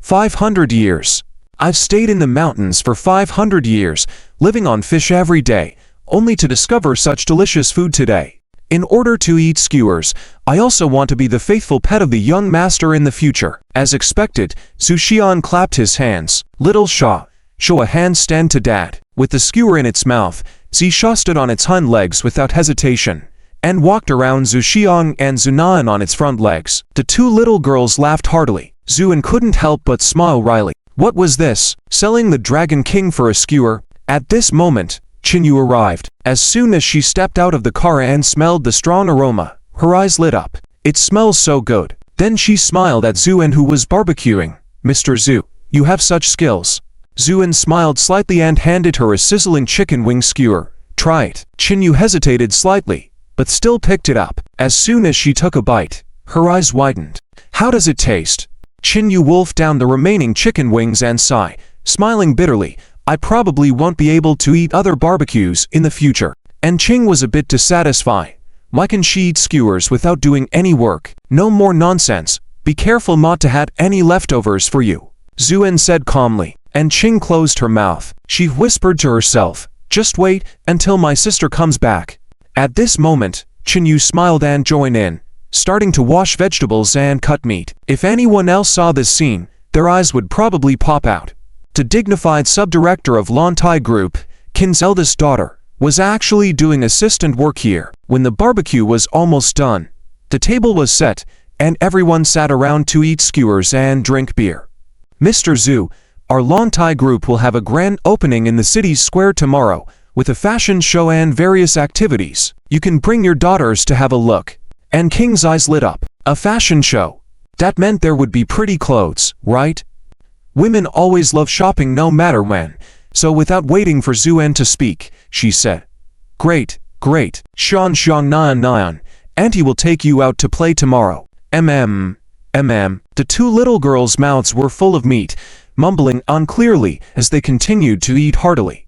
500 years. I've stayed in the mountains for 500 years, living on fish every day, only to discover such delicious food today. In order to eat skewers, I also want to be the faithful pet of the young master in the future. As expected, Zhu Xian clapped his hands. "Little Sha, show a handstand to Dad." With the skewer in its mouth, Zisha stood on its hind legs without hesitation, and walked around Zhu Xiang and Zhu Nian on its front legs. The two little girls laughed heartily. Zuan couldn't help but smile wryly. What was this? Selling the Dragon King for a skewer? At this moment, Qinyu arrived. As soon as she stepped out of the car and smelled the strong aroma, her eyes lit up. "It smells so good." Then she smiled at Zuan, who was barbecuing. "Mr. Zhu, you have such skills." Zuan smiled slightly and handed her a sizzling chicken wing skewer. "Try it." Qinyu hesitated slightly, but still picked it up. As soon as she took a bite, her eyes widened. "How does it taste?" Qinyu wolfed down the remaining chicken wings and sighed, smiling bitterly. "I probably won't be able to eat other barbecues in the future." And Qing was a bit dissatisfied. Why can she eat skewers without doing any work? "No more nonsense. Be careful not to have any leftovers for you," Zuan said calmly. And Qing closed her mouth. She whispered to herself, "Just wait until my sister comes back." At this moment, Qinyu smiled and joined in, starting to wash vegetables and cut meat. If anyone else saw this scene, their eyes would probably pop out. The dignified sub-director of Lantai Group, Qin's eldest daughter, was actually doing assistant work here. When the barbecue was almost done, the table was set, and everyone sat around to eat skewers and drink beer. "Mr. Zhu, our Lantai Group will have a grand opening in the city's square tomorrow, with a fashion show and various activities. You can bring your daughters to have a look." And King's eyes lit up. A fashion show? That meant there would be pretty clothes, right? Women always love shopping no matter when. So without waiting for Zuan to speak, she said, Great, great, Shan Nyan Nyan, Auntie will take you out to play tomorrow. The two little girls' mouths were full of meat, mumbling unclearly as they continued to eat heartily.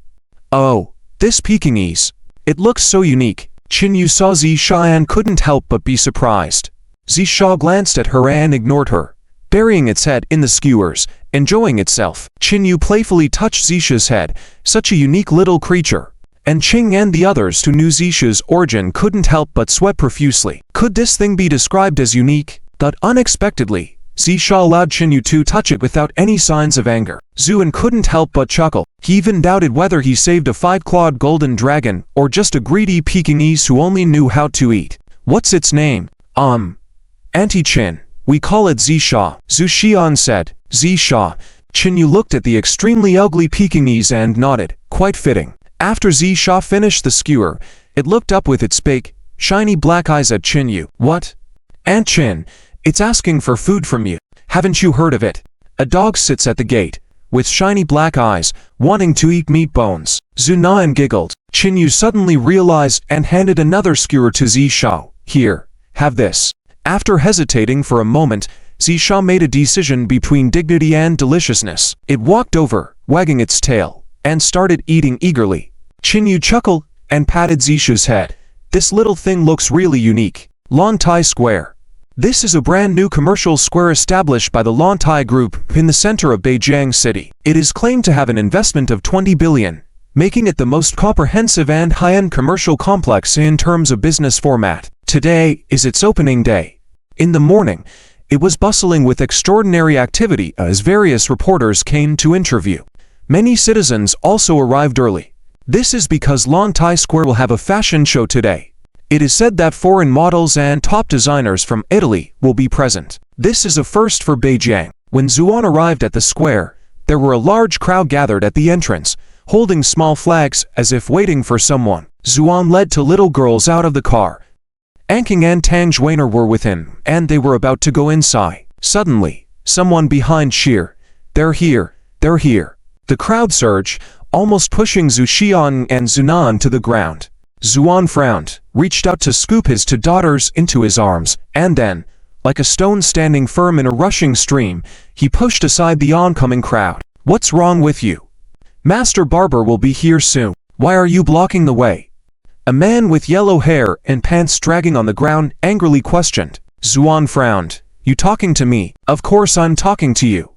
Oh, this Pekingese. It looks so unique. Qinyu saw Zisha and couldn't help but be surprised. Zisha glanced at her and ignored her, burying its head in the skewers, enjoying itself. Qinyu playfully touched Zisha's head, such a unique little creature. And Qing and the others who knew Zisha's origin couldn't help but sweat profusely. Could this thing be described as unique? But unexpectedly, Zisha allowed Qinyu to touch it without any signs of anger. Zuan couldn't help but chuckle. He even doubted whether he saved a 5-clawed golden dragon or just a greedy Pekingese who only knew how to eat. What's its name? Auntie Qin. We call it Zisha, Zhu Xian said. Zisha. Qinyu looked at the extremely ugly Pekingese and nodded. Quite fitting. After Zisha finished the skewer, it looked up with its big, shiny black eyes at Qinyu. What? Aunt Qin, it's asking for food from you. Haven't you heard of it? A dog sits at the gate, with shiny black eyes, wanting to eat meat bones. Zhu Nyan giggled. Qinyu suddenly realized and handed another skewer to Zisha. Here, have this. After hesitating for a moment, Zisha made a decision between dignity and deliciousness. It walked over, wagging its tail, and started eating eagerly. Qinyu chuckled and patted Zisha's head. This little thing looks really unique. Lantai Square. This is a brand new commercial square established by the Lantai Group in the center of Beijing City. It is claimed to have an investment of 20 billion, making it the most comprehensive and high-end commercial complex in terms of business format. Today is its opening day. In the morning, it was bustling with extraordinary activity as various reporters came to interview. Many citizens also arrived early. This is because Lantai Square will have a fashion show today. It is said that foreign models and top designers from Italy will be present. This is a first for Beijing. When Zuan arrived at the square, there were a large crowd gathered at the entrance, holding small flags as if waiting for someone. Zuan led two little girls out of the car. Anking and Tang Zhuaner were with him, and they were about to go inside. Suddenly, someone behind cheered, They're here, they're here. The crowd surged, almost pushing Zhu Xian and Zunan to the ground. Zuan frowned, reached out to scoop his two daughters into his arms, and then, like a stone standing firm in a rushing stream, he pushed aside the oncoming crowd. What's wrong with you? Master Barber will be here soon. Why are you blocking the way? A man with yellow hair and pants dragging on the ground angrily questioned. Zuan frowned. You talking to me? Of course I'm talking to you.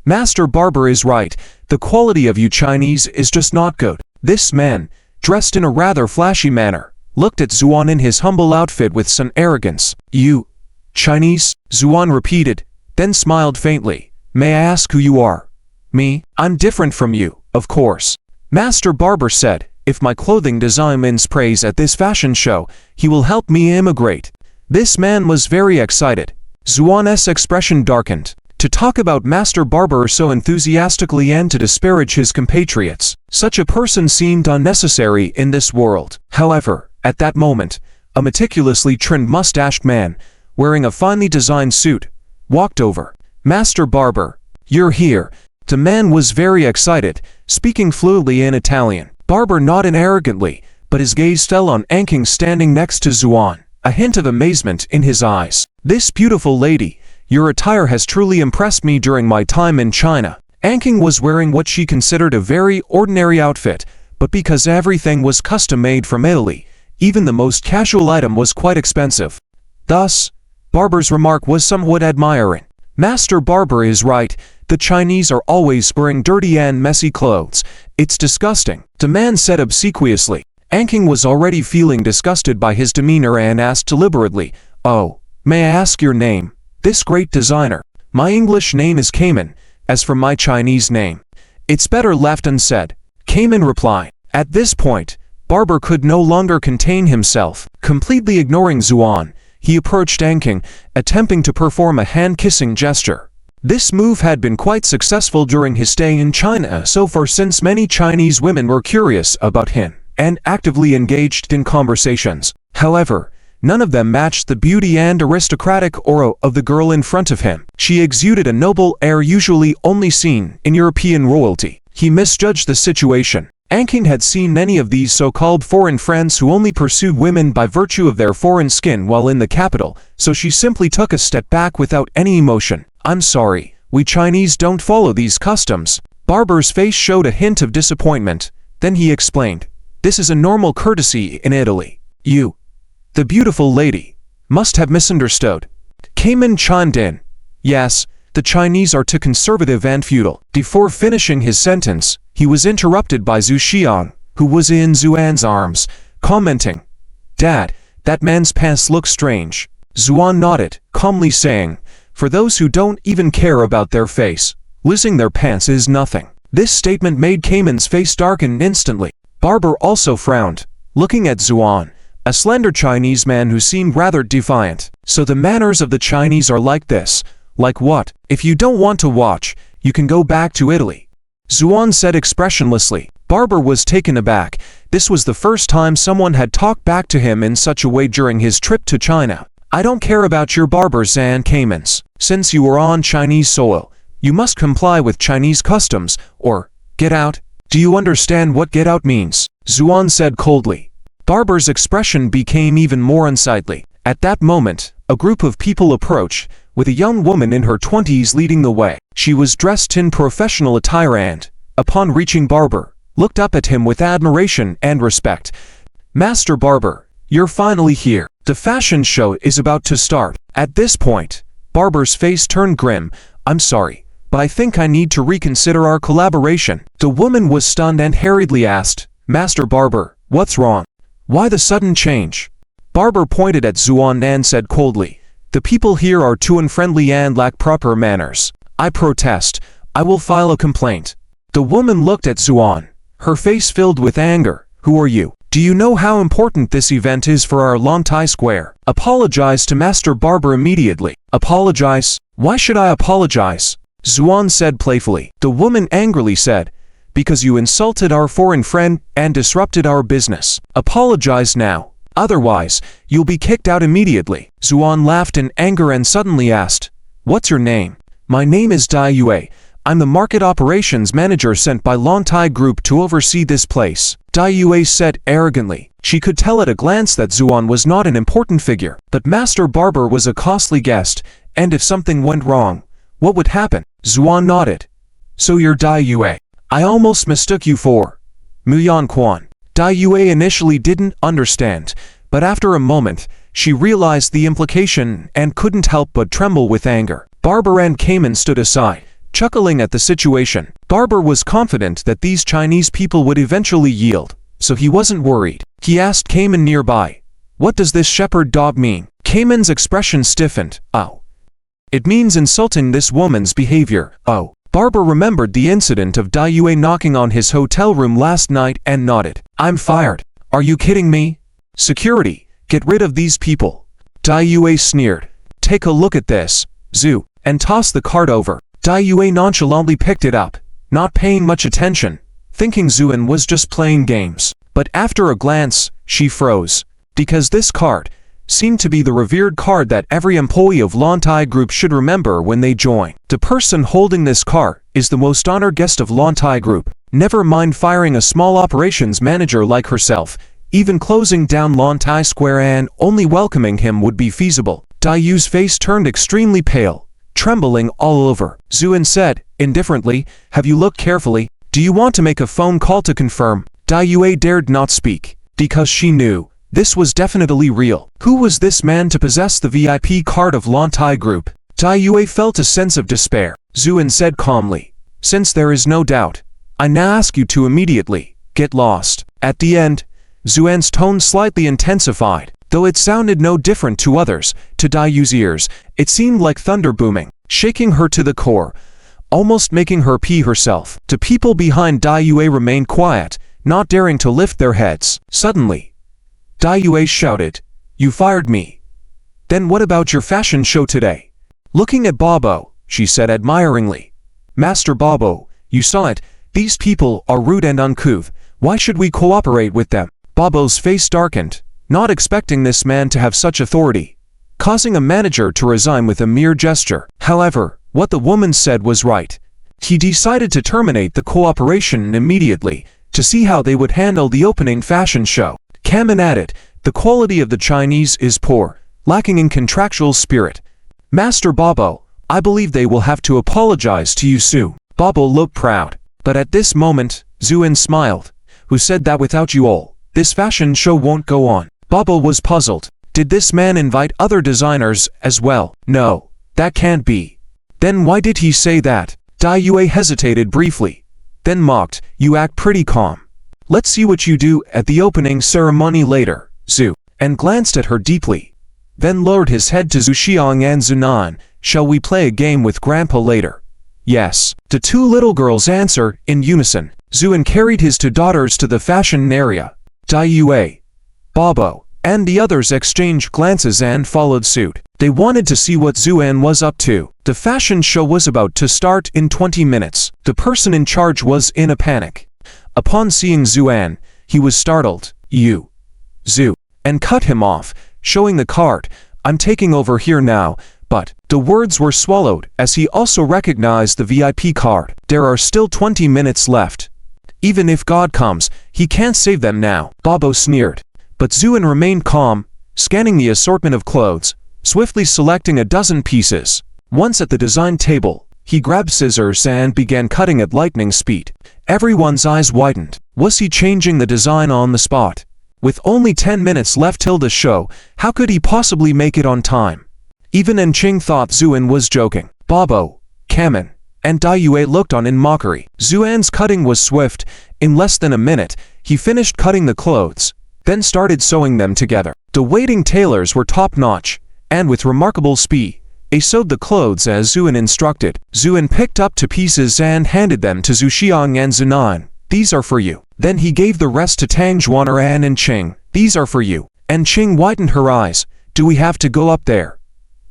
Master Barber is right. The quality of you Chinese is just not good. This man, dressed in a rather flashy manner, looked at Zuan in his humble outfit with some arrogance. You, Chinese? Zuan repeated, then smiled faintly. May I ask who you are? Me? I'm different from you, of course. Master Barber said, if my clothing design wins praise at this fashion show, he will help me immigrate. This man was very excited. Zuan's expression darkened. To talk about Master Barber so enthusiastically and to disparage his compatriots, such a person seemed unnecessary in this world. However, at that moment, a meticulously trimmed mustached man, wearing a finely designed suit, walked over. Master Barber, you're here. The man was very excited, speaking fluently in Italian. Barber nodded arrogantly, but his gaze fell on Anking standing next to Zuan, a hint of amazement in his eyes. This beautiful lady, your attire has truly impressed me during my time in China. Anking was wearing what she considered a very ordinary outfit, but because everything was custom-made from Italy, even the most casual item was quite expensive. Thus, Barber's remark was somewhat admiring. Master Barber is right. The Chinese are always wearing dirty and messy clothes. It's disgusting, the man said obsequiously. Anking was already feeling disgusted by his demeanor and asked deliberately, Oh, may I ask your name? This great designer. My English name is Cayman. As for my Chinese name, it's better left unsaid. Cayman replied. At this point, Barber could no longer contain himself. Completely ignoring Zuan, he approached Anking, attempting to perform a hand-kissing gesture. This move had been quite successful during his stay in China so far, since many Chinese women were curious about him and actively engaged in conversations. However, None of them matched the beauty and aristocratic aura of the girl in front of him. She exuded a noble air usually only seen in European royalty. He misjudged the situation. Anking had seen many of these so-called foreign friends who only pursued women by virtue of their foreign skin while in the capital, so she simply took a step back without any emotion. "I'm sorry, we Chinese don't follow these customs." Barber's face showed a hint of disappointment. Then he explained, "This is a normal courtesy in Italy. You, the beautiful lady, must have misunderstood." Cayman chimed in, "Yes, the Chinese are too conservative and feudal." Before finishing his sentence, he was interrupted by Zhu Xiang, who was in Zuan's arms, commenting, "Dad, that man's pants look strange." Zuan nodded, calmly saying, "For those who don't even care about their face, losing their pants is nothing." This statement made Cayman's face darken instantly. Barber also frowned, looking at Zuan, a slender Chinese man who seemed rather defiant. "So the manners of the Chinese are like this." "Like what?" "If you don't want to watch, you can go back to Italy," Zuan said expressionlessly. Barber was taken aback. This was the first time someone had talked back to him in such a way during his trip to China. "I don't care about your barbers and caymans. Since you are on Chinese soil, you must comply with Chinese customs, or get out." "Do you understand what get out means?" Zuan said coldly. Barber's expression became even more unsightly. At that moment, a group of people approached, with a young woman in her 20s leading the way. She was dressed in professional attire and, upon reaching Barber, looked up at him with admiration and respect. "Master Barber, you're finally here. The fashion show is about to start." At this point, Barber's face turned grim. "I'm sorry, but I think I need to reconsider our collaboration." The woman was stunned and hurriedly asked, "Master Barber, what's wrong? Why the sudden change?" Barber pointed at Zuan and said coldly, "The people here are too unfriendly and lack proper manners. I protest. I will file a complaint." The woman looked at Zuan, her face filled with anger. "Who are you? Do you know how important this event is for our Lontai Square? Apologize to Master Barber immediately." "Apologize? Why should I apologize?" Zuan said playfully. The woman angrily said, "Because you insulted our foreign friend and disrupted our business. Apologize now. Otherwise, you'll be kicked out immediately." Zuan laughed in anger and suddenly asked, "What's your name?" "My name is Dai Yue. I'm the market operations manager sent by Lontai Group to oversee this place," Dai Yue said arrogantly. She could tell at a glance that Zuan was not an important figure, but Master Barber was a costly guest, and if something went wrong, what would happen? Zuan nodded. "So you're Dai Yue. I almost mistook you for Muyan Quan." Dai Yue initially didn't understand, but after a moment, she realized the implication and couldn't help but tremble with anger. Barber and Cayman stood aside, chuckling at the situation. Barber was confident that these Chinese people would eventually yield, so he wasn't worried. He asked Cayman nearby, "What does this shepherd dog mean?" Cayman's expression stiffened. "Oh. It means insulting this woman's behavior." "Oh." Barber remembered the incident of Dai Yue knocking on his hotel room last night and nodded. "I'm fired. Are you kidding me? Security, get rid of these people." Dai Yue sneered. "Take a look at this, Zhu," and tossed the card over. Dai Yue nonchalantly picked it up, not paying much attention, thinking Zuan was just playing games. But after a glance, she froze, because this card seemed to be the revered card that every employee of Lontai Group should remember when they join. The person holding this card is the most honored guest of Lontai Group. Never mind firing a small operations manager like herself, even closing down Lontai Square and only welcoming him would be feasible. Dai Yu's face turned extremely pale, trembling all over. Zuan said, indifferently, "Have you looked carefully? Do you want to make a phone call to confirm?" Dai Yue dared not speak, because she knew this was definitely real. Who was this man to possess the VIP card of Lontai Group? Dai Yue felt a sense of despair. Zuan said calmly, "Since there is no doubt, I now ask you to immediately get lost." At the end, Zuan's tone slightly intensified. Though it sounded no different to others, to Dai Yu's ears, it seemed like thunder booming, shaking her to the core, almost making her pee herself. The people behind Dai Yue remained quiet, not daring to lift their heads. Suddenly, Dai Yue shouted, "You fired me. Then what about your fashion show today?" Looking at Bobo, she said admiringly, "Master Bobo, you saw it. These people are rude and uncouth. Why should we cooperate with them?" Bobo's face darkened. not expecting this man to have such authority, causing a manager to resign with a mere gesture. However, what the woman said was right. He decided to terminate the cooperation immediately to see how they would handle the opening fashion show. Kamen added, the quality of the Chinese is poor, lacking in contractual spirit. Master Bobo, I believe they will have to apologize to you soon. Bobo looked proud, but at this moment, Zuen smiled, who said that without you all, this fashion show won't go on. Bobo was puzzled. Did this man invite other designers as well? No, that can't be. Then why did he say that? Dai Yue hesitated briefly, then mocked, you act pretty calm. Let's see what you do at the opening ceremony later, Zhu, and glanced at her deeply. Then lowered his head to Zuxiang and Zunan, shall we play a game with Grandpa later? Yes. The two little girls answered in unison. Zuen carried his two daughters to the fashion area. Dai Yue, Bobo, and the others exchanged glances and followed suit. They wanted to see what Zuen was up to. The fashion show was about to start in 20 minutes. The person in charge was in a panic. Upon seeing Zuen, he was startled. You, Zhu, and cut him off, showing the card. I'm taking over here now, but the words were swallowed as he also recognized the VIP card. There are still 20 minutes left. Even if God comes, he can't save them now. Bobo sneered. But Zuen remained calm, scanning the assortment of clothes, swiftly selecting a dozen pieces. Once at the design table, he grabbed scissors and began cutting at lightning speed. Everyone's eyes widened. Was he changing the design on the spot? With only 10 minutes left till the show, how could he possibly make it on time? Even Enqing thought Zuen was joking. Bobo, Kamen, and Dai Yue looked on in mockery. Zuan's cutting was swift. In less than a minute, he finished cutting the clothes, then started sewing them together. The waiting tailors were top-notch, and with remarkable speed, they sewed the clothes as Zuen instructed. Zuen picked up two pieces and handed them to Zuxiang and Zunan. These are for you. Then he gave the rest to Tang Zhuaner and Enqing. These are for you. Enqing widened her eyes. Do we have to go up there?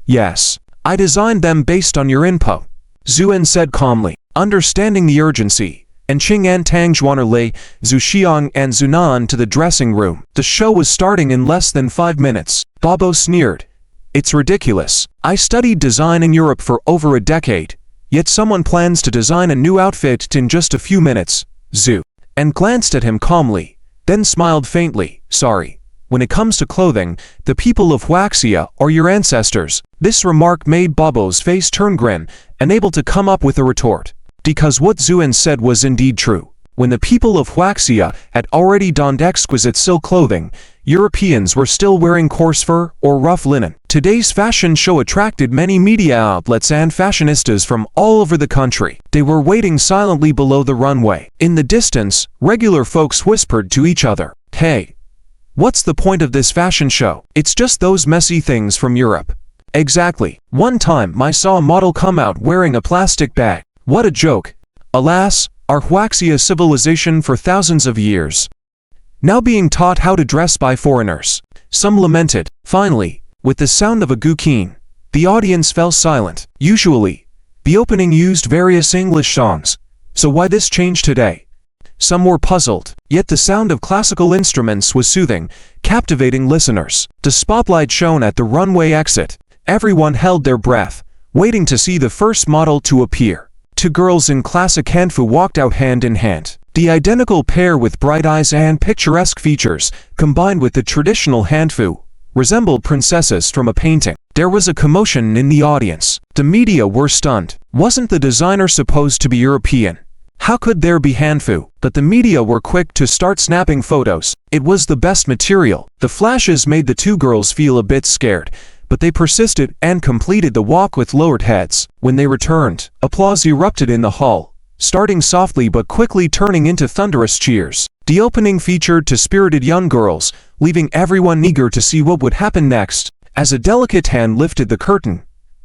Yes. I designed them based on your input, Zuen said calmly. Understanding the urgency, Enqing and Tang Zhuaner led Zuxiang and Zunan to the dressing room. The show was starting in less than 5 minutes. Bobo sneered. It's ridiculous. I studied design in Europe for over a decade, yet someone plans to design a new outfit in just a few minutes. Zhu, and glanced at him calmly, then smiled faintly. Sorry. When it comes to clothing, the people of Huaxia are your ancestors. This remark made Bobo's face turn grin, unable to come up with a retort. Because what Zuen said was indeed true. When the people of Huaxia had already donned exquisite silk clothing, Europeans were still wearing coarse fur or rough linen. Today's fashion show attracted many media outlets and fashionistas from all over the country. They were waiting silently below the runway. In the distance, regular folks whispered to each other, "Hey, what's the point of this fashion show? It's just those messy things from Europe." Exactly. One time I saw a model come out wearing a plastic bag. What a joke. Alas, our Huaxia civilization for thousands of years, now being taught how to dress by foreigners. Some lamented. Finally, with the sound of a guqin, the audience fell silent. Usually, the opening used various English songs, so why this change today? Some were puzzled, yet the sound of classical instruments was soothing, captivating listeners. The spotlight shone at the runway exit. Everyone held their breath, waiting to see the first model to appear. Two girls in classic hanfu walked out hand in hand. The identical pair with bright eyes and picturesque features, combined with the traditional hanfu, resembled princesses from a painting. There was a commotion in the audience. The media were stunned. Wasn't the designer supposed to be European? How could there be hanfu? But the media were quick to start snapping photos. It was the best material. The flashes made the two girls feel a bit scared, but they persisted and completed the walk with lowered heads. When they returned, applause erupted in the hall, starting softly but quickly turning into thunderous cheers. The opening featured two spirited young girls, leaving everyone eager to see what would happen next. As a delicate hand lifted the curtain,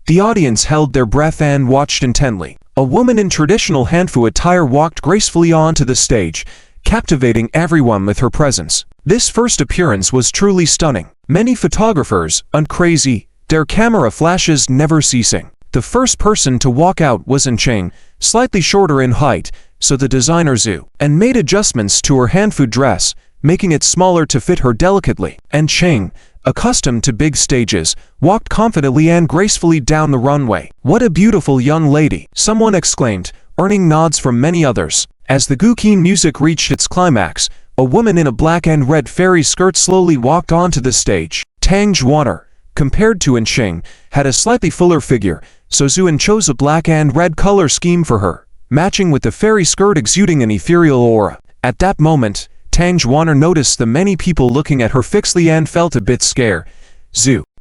the audience held their breath and watched intently. A woman in traditional hanfu attire walked gracefully onto the stage, captivating everyone with her presence. This first appearance was truly stunning. Many photographers went crazy, their camera flashes never ceasing. The first person to walk out was Enqing, slightly shorter in height, so the designer Zhu, and made adjustments to her hanfu dress, making it smaller to fit her delicately, and Ching, accustomed to big stages, walked confidently and gracefully down the runway. "What a beautiful young lady!" someone exclaimed, earning nods from many others. As the Guqin music reached its climax, a woman in a black and red fairy skirt slowly walked onto the stage. Tang Zhuaner, compared to Ching, had a slightly fuller figure, so Zuan chose a black and red color scheme for her, matching with the fairy skirt exuding an ethereal aura. At that moment, Tang Zhuaner noticed the many people looking at her fixedly and felt a bit scared.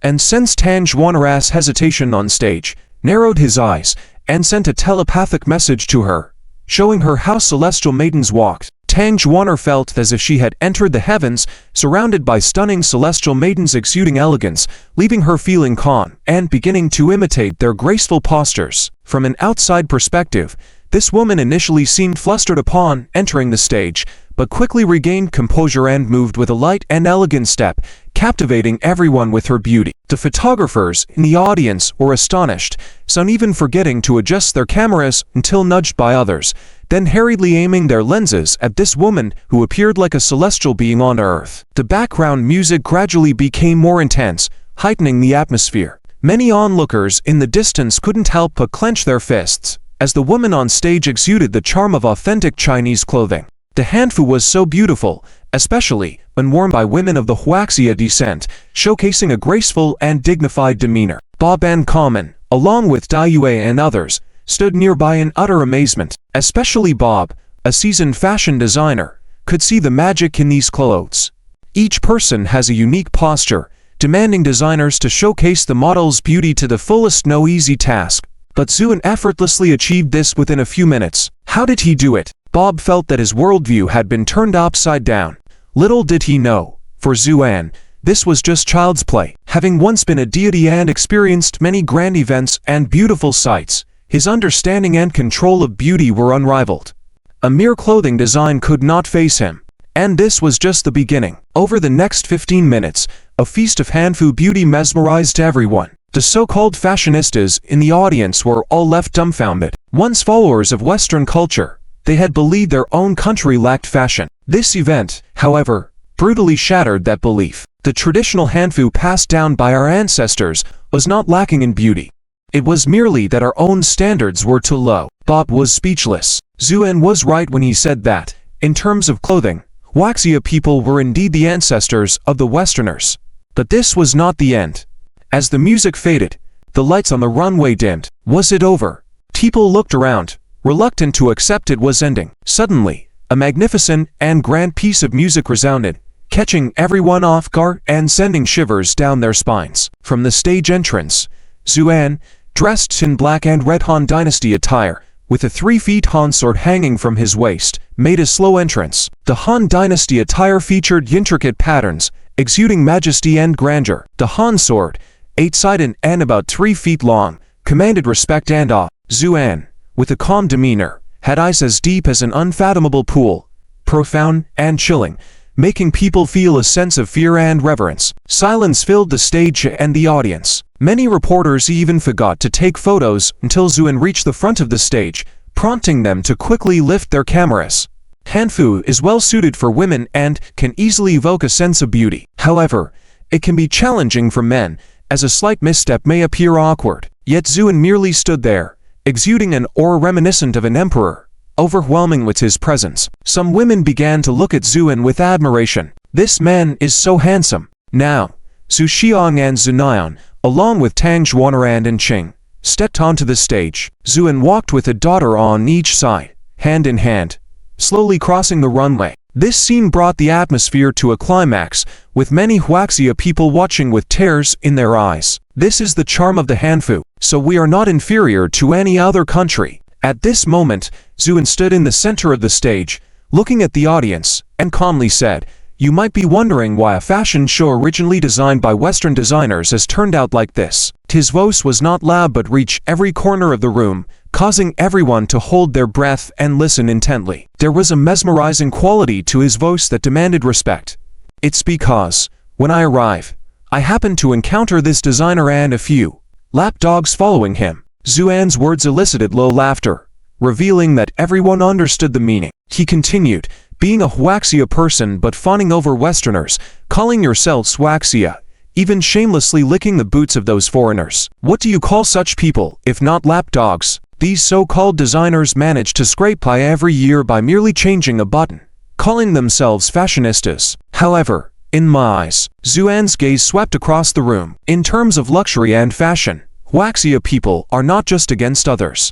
And sensed Tang Zhuaner's hesitation on stage, narrowed his eyes, and sent a telepathic message to her, showing her how celestial maidens walked. Tang Zhuaner felt as if she had entered the heavens, surrounded by stunning celestial maidens exuding elegance, leaving her feeling calm and beginning to imitate their graceful postures. From an outside perspective, this woman initially seemed flustered upon entering the stage, but quickly regained composure and moved with a light and elegant step, captivating everyone with her beauty. The photographers in the audience were astonished, some even forgetting to adjust their cameras until nudged by others, then hurriedly aiming their lenses at this woman who appeared like a celestial being on Earth. The background music gradually became more intense, heightening the atmosphere. Many onlookers in the distance couldn't help but clench their fists, as the woman on stage exuded the charm of authentic Chinese clothing. The hanfu was so beautiful, especially when worn by women of the Huaxia descent, showcasing a graceful and dignified demeanor. Bob and Common, along with Dai Yue and others, stood nearby in utter amazement. Especially Bob, a seasoned fashion designer, could see the magic in these clothes. Each person has a unique posture, demanding designers to showcase the model's beauty to the fullest. No easy task, but Zuan effortlessly achieved this within a few minutes. How did he do it? Bob felt that his worldview had been turned upside down. Little did he know, for Zuan, this was just child's play. Having once been a deity and experienced many grand events and beautiful sights, his understanding and control of beauty were unrivaled. A mere clothing design could not faze him. And this was just the beginning. Over the next 15 minutes, a feast of hanfu beauty mesmerized everyone. The so-called fashionistas in the audience were all left dumbfounded. Once followers of Western culture, they had believed their own country lacked fashion. This event, however, brutally shattered that belief. The traditional hanfu passed down by our ancestors was not lacking in beauty. It was merely that our own standards were too low. Bob was speechless. Zuan was right when he said that, in terms of clothing, Huaxia people were indeed the ancestors of the Westerners. But this was not the end. As the music faded, the lights on the runway dimmed. Was it over? People looked around, reluctant to accept it was ending. Suddenly, a magnificent and grand piece of music resounded, catching everyone off guard and sending shivers down their spines. From the stage entrance, Zuan, dressed in black and red Han Dynasty attire, with a 3-foot Han sword hanging from his waist, made a slow entrance. The Han Dynasty attire featured intricate patterns, exuding majesty and grandeur. The Han sword, 8-sided and about 3 feet long, commanded respect and awe. Zuan, with a calm demeanor, had eyes as deep as an unfathomable pool, profound and chilling, making people feel a sense of fear and reverence. Silence filled the stage and the audience. Many reporters even forgot to take photos until Zuan reached the front of the stage, prompting them to quickly lift their cameras. Hanfu is well suited for women and can easily evoke a sense of beauty. However, it can be challenging for men, as a slight misstep may appear awkward. Yet Zuan merely stood there, exuding an aura reminiscent of an emperor, overwhelming with his presence. Some women began to look at Zuan with admiration. This man is so handsome. Now, Su Xiang and Zunayan, along with Tang Zhuaner and Ching, stepped onto the stage. Zuan walked with a daughter on each side, hand in hand, slowly crossing the runway. This scene brought the atmosphere to a climax, with many Huaxia people watching with tears in their eyes. This is the charm of the hanfu, so we are not inferior to any other country. At this moment, Zuan stood in the center of the stage, looking at the audience, and calmly said, "You might be wondering why a fashion show originally designed by Western designers has turned out like this." His voice was not loud but reached every corner of the room, causing everyone to hold their breath and listen intently. There was a mesmerizing quality to his voice that demanded respect. "It's because, when I arrive, I happen to encounter this designer and a few lapdogs following him." Zuan's words elicited low laughter, revealing that everyone understood the meaning. He continued, being a Huaxia person but fawning over Westerners, calling yourself Swaxia, even shamelessly licking the boots of those foreigners. What do you call such people, if not lapdogs? These so-called designers manage to scrape by every year by merely changing a button, calling themselves fashionistas. However, in my eyes, Xuan's gaze swept across the room. In terms of luxury and fashion, Huaxia people are not just against others.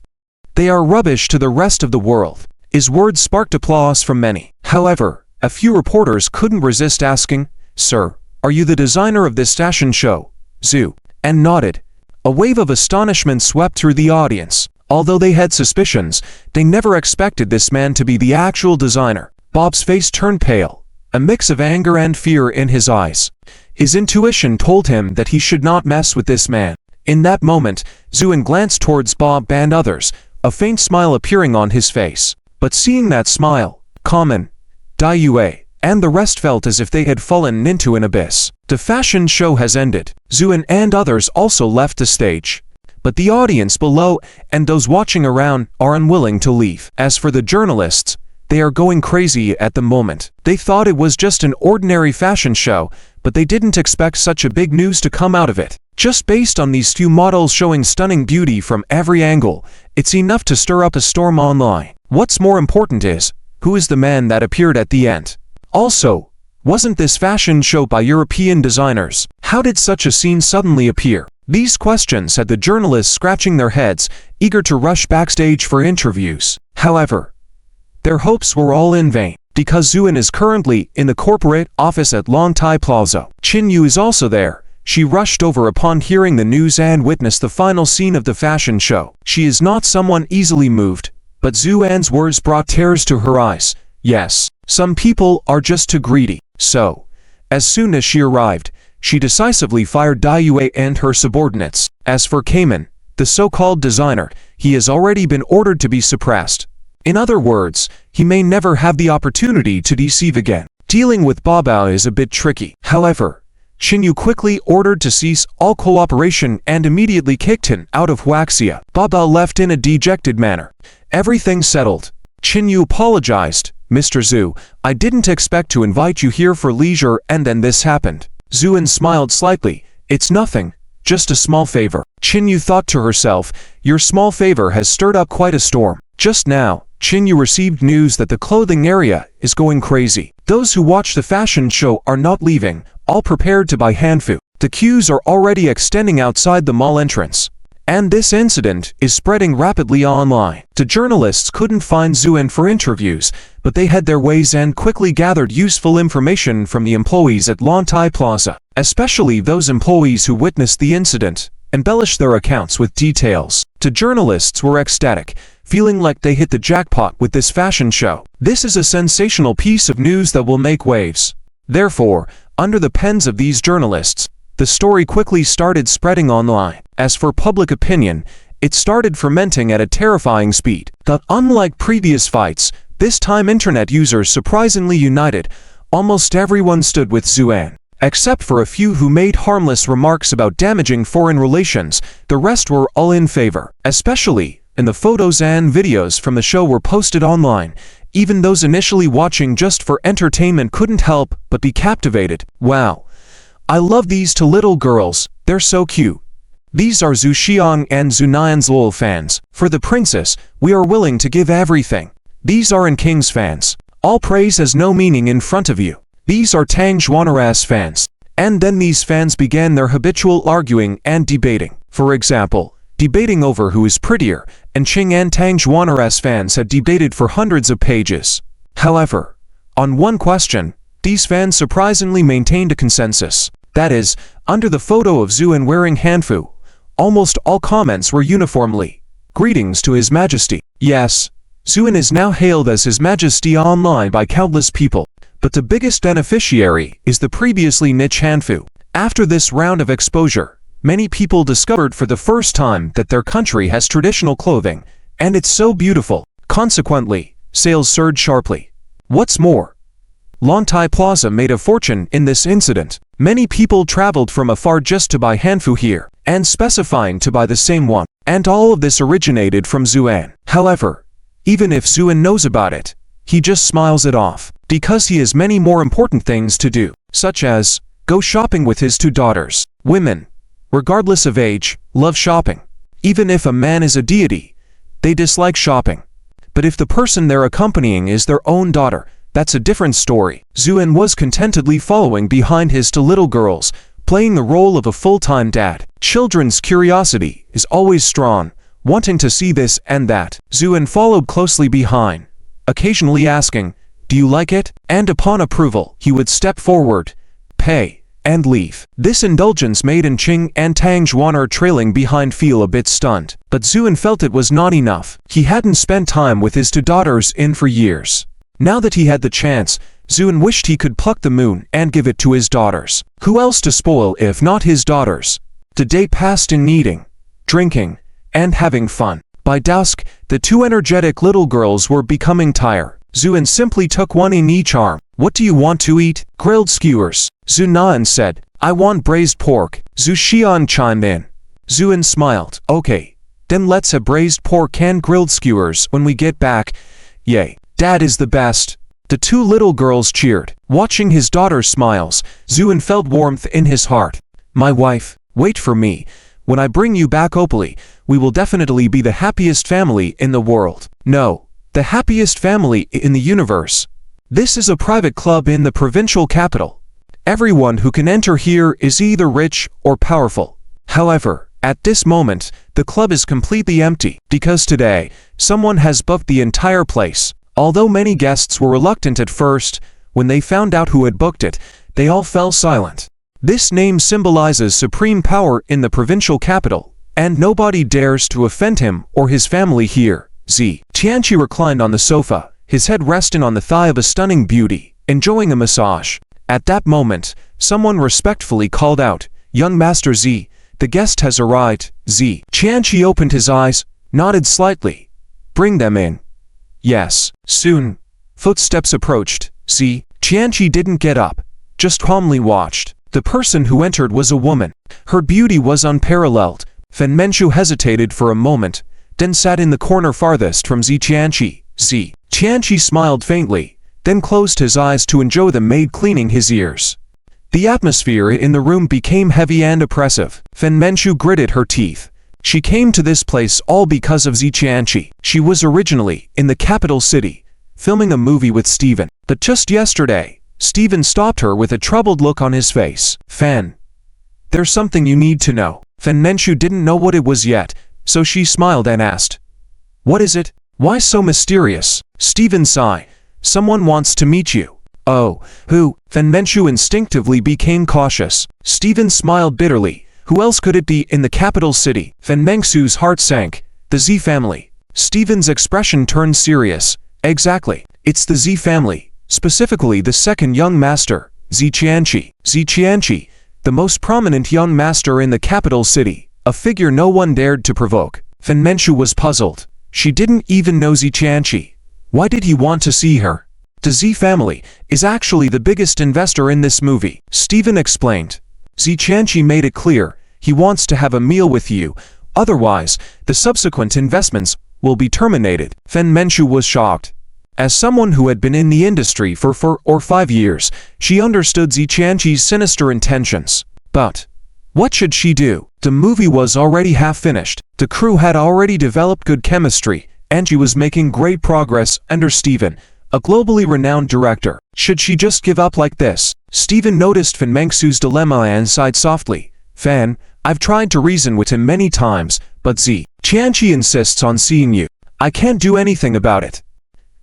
They are rubbish to the rest of the world. His words sparked applause from many. However, a few reporters couldn't resist asking, "Sir, are you the designer of this fashion show?" Zhu and nodded. A wave of astonishment swept through the audience. Although they had suspicions, they never expected this man to be the actual designer. Bob's face turned pale, a mix of anger and fear in his eyes. His intuition told him that he should not mess with this man. In that moment, Xuan glanced towards Bob and others, a faint smile appearing on his face. But seeing that smile, Common, Dai Yue, and the rest felt as if they had fallen into an abyss. The fashion show has ended. Xuan and others also left the stage. But the audience below and those watching around are unwilling to leave. As for the journalists, they are going crazy at the moment. They thought it was just an ordinary fashion show, but they didn't expect such a big news to come out of it. Just based on these few models showing stunning beauty from every angle, it's enough to stir up a storm online. What's more important is, who is the man that appeared at the end? Also, wasn't this fashion show by European designers? How did such a scene suddenly appear? These questions had the journalists scratching their heads, eager to rush backstage for interviews. However, their hopes were all in vain, because Xuan is currently in the corporate office at Longtai Plaza. Qinyu is also there. She rushed over upon hearing the news and witnessed the final scene of the fashion show. She is not someone easily moved, but Xuan's words brought tears to her eyes. Yes, some people are just too greedy. So, as soon as she arrived, she decisively fired Dai Yue and her subordinates. As for Kamen, the so-called designer, he has already been ordered to be suppressed. In other words, he may never have the opportunity to deceive again. Dealing with Babao is a bit tricky. However, Qinyu quickly ordered to cease all cooperation and immediately kicked him out of Huaxia. Babao left in a dejected manner. Everything settled. Qinyu apologized. "Mr. Zhu, I didn't expect to invite you here for leisure and then this happened." Xuan smiled slightly. "It's nothing, just a small favor." Qinyu thought to herself, your small favor has stirred up quite a storm. Just now, Qinyu received news that the clothing area is going crazy. Those who watch the fashion show are not leaving, all prepared to buy hanfu. The queues are already extending outside the mall entrance. And this incident is spreading rapidly online. The journalists couldn't find Xuan for interviews, but they had their ways and quickly gathered useful information from the employees at Longtai Plaza. Especially those employees who witnessed the incident, embellished their accounts with details. The journalists were ecstatic, feeling like they hit the jackpot with this fashion show. This is a sensational piece of news that will make waves. Therefore, under the pens of these journalists, the story quickly started spreading online. As for public opinion, it started fermenting at a terrifying speed. But unlike previous fights, this time internet users surprisingly united. Almost everyone stood with Xuan. Except for a few who made harmless remarks about damaging foreign relations, the rest were all in favor. Especially, and the photos and videos from the show were posted online. Even those initially watching just for entertainment couldn't help but be captivated. Wow. I love these two little girls, they're so cute. These are Zhu Xiang and Zhu Nian's loyal fans. For the princess, we are willing to give everything. These are King's fans. All praise has no meaning in front of you. These are Tang Xuanara's fans. And then these fans began their habitual arguing and debating. For example, debating over who is prettier, and Qing and Tang Xuanara's fans had debated for hundreds of pages. However, on one question, these fans surprisingly maintained a consensus. That is, under the photo of Xuan wearing hanfu, almost all comments were uniformly, "Greetings to His Majesty." Yes, Xuan is now hailed as His Majesty online by countless people. But the biggest beneficiary is the previously niche hanfu. After this round of exposure, many people discovered for the first time that their country has traditional clothing, and it's so beautiful. Consequently, sales surged sharply. What's more, Longtai Plaza made a fortune in this incident. Many people traveled from afar just to buy hanfu here, and specifying to buy the same one. And all of this originated from Xuan. However, even if Xuan knows about it, he just smiles it off, because he has many more important things to do, such as go shopping with his 2 daughters. Women, regardless of age, love shopping. Even if a man is a deity, they dislike shopping. But if the person they're accompanying is their own daughter, that's a different story. Zuen was contentedly following behind his 2 little girls, playing the role of a full-time dad. Children's curiosity is always strong, wanting to see this and that. Zuen followed closely behind, occasionally asking, "Do you like it?" And upon approval, he would step forward, pay, and leave. This indulgence made Ching and Tang Juan trailing behind feel a bit stunned. But Zuen felt it was not enough. He hadn't spent time with his 2 daughters for years. Now that he had the chance, Zuen wished he could pluck the moon and give it to his daughters. Who else to spoil if not his daughters? The day passed in eating, drinking, and having fun. By dusk, the 2 energetic little girls were becoming tired. Zuen simply took one in each arm. "What do you want to eat?" "Grilled skewers," Zhu Nan said. "I want braised pork," Zhu Xian chimed in. Zuen smiled. "Okay, then let's have braised pork and grilled skewers when we get back." "Yay, Dad is the best." The 2 little girls cheered. Watching his daughter's smiles, Zuen felt warmth in his heart. "My wife, wait for me. When I bring you back Opally, we will definitely be the happiest family in the world. No, the happiest family in the universe. This is a private club in the provincial capital. Everyone who can enter here is either rich or powerful. However, at this moment, the club is completely empty, because today, someone has booked the entire place. Although many guests were reluctant at first, when they found out who had booked it, they all fell silent. This name symbolizes supreme power in the provincial capital, and nobody dares to offend him or his family here. Tianqi reclined on the sofa, his head resting on the thigh of a stunning beauty, enjoying a massage. At that moment, someone respectfully called out, "Young Master Z, the guest has arrived." Tianqi opened his eyes, nodded slightly. "Bring them in." "Yes." Soon, footsteps approached. Tianqi didn't get up, just calmly watched. The person who entered was a woman. Her beauty was unparalleled. Fen Menchu hesitated for a moment, then sat in the corner farthest from Tianqi. Tianqi smiled faintly, then closed his eyes to enjoy the maid cleaning his ears. The atmosphere in the room became heavy and oppressive. Fen Menchu gritted her teeth. She came to this place all because of Tianqi. She was originally in the capital city, filming a movie with Steven. But just yesterday, Steven stopped her with a troubled look on his face. "Fen, there's something you need to know." Fen Menchu didn't know what it was yet, so she smiled and asked, "What is it? Why so mysterious?" Steven sighed. "Someone wants to meet you." "Oh, who?" Fen Menchu instinctively became cautious. Steven smiled bitterly. Who else could it be in the capital city? Fen Menchu's heart sank. "The Z family." Steven's expression turned serious. "Exactly. It's the Z family, specifically the second young master, Tianqi. Tianqi, the most prominent young master in the capital city, a figure no one dared to provoke." Fen Menchu was puzzled. She didn't even know Tianqi. Why did he want to see her? "The Z family is actually the biggest investor in this movie," Steven explained. Tianqi made it clear, he wants to have a meal with you, otherwise, the subsequent investments will be terminated. Fen Menchu was shocked. As someone who had been in the industry for 4 or 5 years, she understood Tianqi's sinister intentions. But what should she do? The movie was already half finished, the crew had already developed good chemistry, and she was making great progress under Steven, a globally renowned director. Should she just give up like this? Steven noticed Fen Menchu's dilemma and sighed softly. "Fen, I've tried to reason with him many times, but Tianqi insists on seeing you. I can't do anything about it.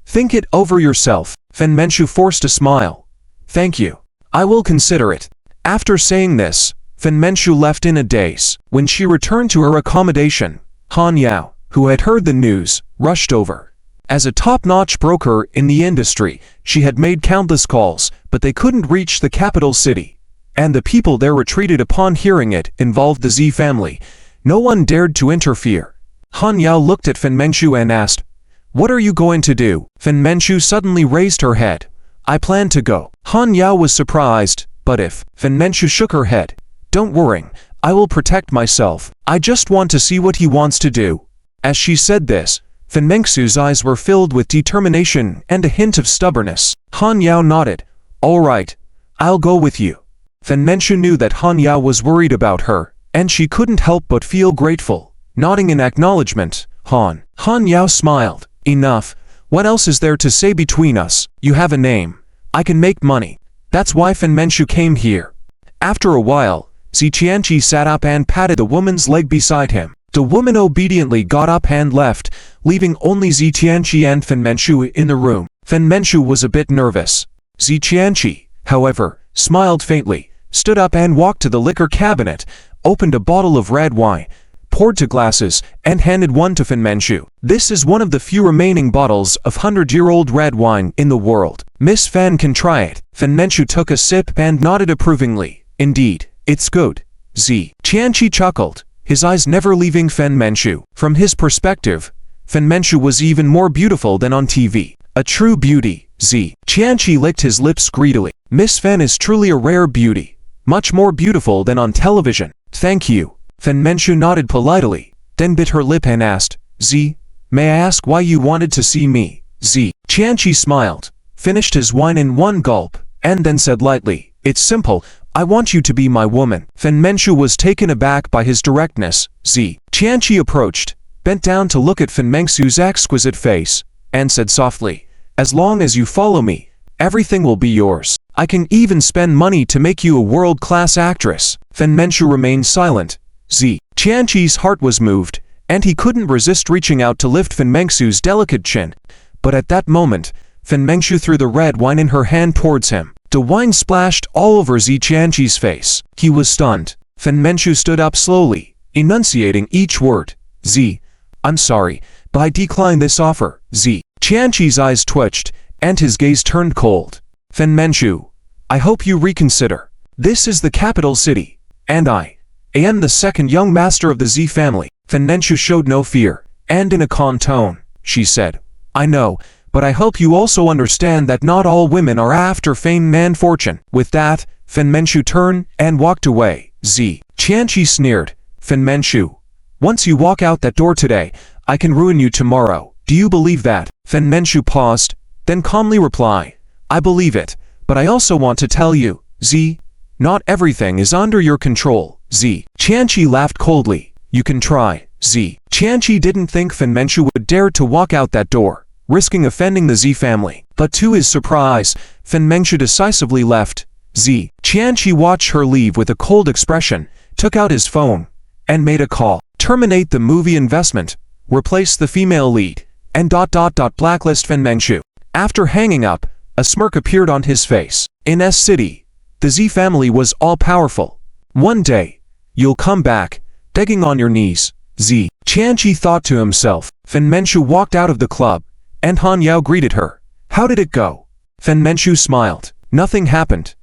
Think it over yourself." Fen Menchu forced a smile. "Thank you. I will consider it." After saying this, Fen Menchu left in a daze. When she returned to her accommodation, Han Yao, who had heard the news, rushed over. As a top-notch broker in the industry, she had made countless calls, but they couldn't reach the capital city. And the people there retreated upon hearing it involved the Z family. No one dared to interfere. Han Yao looked at Fen Menchu and asked, "What are you going to do?" Fen Menchu suddenly raised her head. "I plan to go." Han Yao was surprised, but if Fen Menchu shook her head, "Don't worry, I will protect myself. I just want to see what he wants to do." As she said this, Fen Mengxiu's eyes were filled with determination and a hint of stubbornness. Han Yao nodded. All right, I'll go with you. Fen Mengxiu knew that Han Yao was worried about her, and she couldn't help but feel grateful. Nodding in acknowledgement, Han Yao smiled. Enough. What else is there to say between us? You have a name. I can make money. That's why Fen Mengxiu came here. After a while, Zi Qianqi sat up and patted the woman's leg beside him. The woman obediently got up and left, leaving only Zi Qianqi and Fen Mengxiu in the room. Fen Mengxiu was a bit nervous. Zi Qianqi, however, smiled faintly, stood up and walked to the liquor cabinet, opened a bottle of red wine, poured two glasses, and handed one to Fen Mengxiu. This is one of the few remaining bottles of 100-year-old red wine in the world. Miss Fan can try it. Fen Mengxiu took a sip and nodded approvingly. Indeed, it's good. Zi Qianqi chuckled, his eyes never leaving Fen Mengxiu. From his perspective, Fen Mengxiu was even more beautiful than on TV. A true beauty. Zi Qianqi licked his lips greedily. Miss Fan is truly a rare beauty. Much more beautiful than on television. Thank you. Fen Mengxiu nodded politely, then bit her lip and asked, Zi, may I ask why you wanted to see me? Zi Qianqi smiled, finished his wine in one gulp, and then said lightly, it's simple, I want you to be my woman. Fen Mengxiu was taken aback by his directness. Zi Qianqi approached, bent down to look at Fen Mengxiu's exquisite face, and said softly, as long as you follow me, everything will be yours. I can even spend money to make you a world-class actress. Fen Mengxiu remained silent. Zi Qianqi's heart was moved, and he couldn't resist reaching out to lift Fen Mengxiu's delicate chin. But at that moment, Fen Mengxiu threw the red wine in her hand towards him. The wine splashed all over Zi Qianqi's face. He was stunned. Fen Mengxiu stood up slowly, enunciating each word. Zi, I'm sorry, but I decline this offer. Zi Qianqi's eyes twitched, and his gaze turned cold. Fen Mengxiu, I hope you reconsider. This is the capital city, and I am the second young master of the Zi family. Fen Mengxiu showed no fear, and in a calm tone, she said, I know, but I hope you also understand that not all women are after fame and fortune. With that, Fen Mengxiu turned and walked away. Zi Qianqi sneered, Fen Mengxiu, once you walk out that door today, I can ruin you tomorrow. Do you believe that? Fen Mengxiu paused, then calmly replied, I believe it, but I also want to tell you, Zi, not everything is under your control. Zi Qianqi laughed coldly. You can try. Zi Qianqi didn't think Fen Mengxiu would dare to walk out that door, risking offending the Zi family. But to his surprise, Fen Mengxiu decisively left. Zi Qianqi watched her leave with a cold expression, took out his phone, and made a call. Terminate the movie investment, replace the female lead, and blacklist Fen Mengxiu. After hanging up, a smirk appeared on his face. In S City, the Zi family was all-powerful. One day, you'll come back, begging on your knees. Zi Qianqi thought to himself. Fen Mengxiu walked out of the club, and Han Yao greeted her. How did it go? Fen Mengxiu smiled. Nothing happened.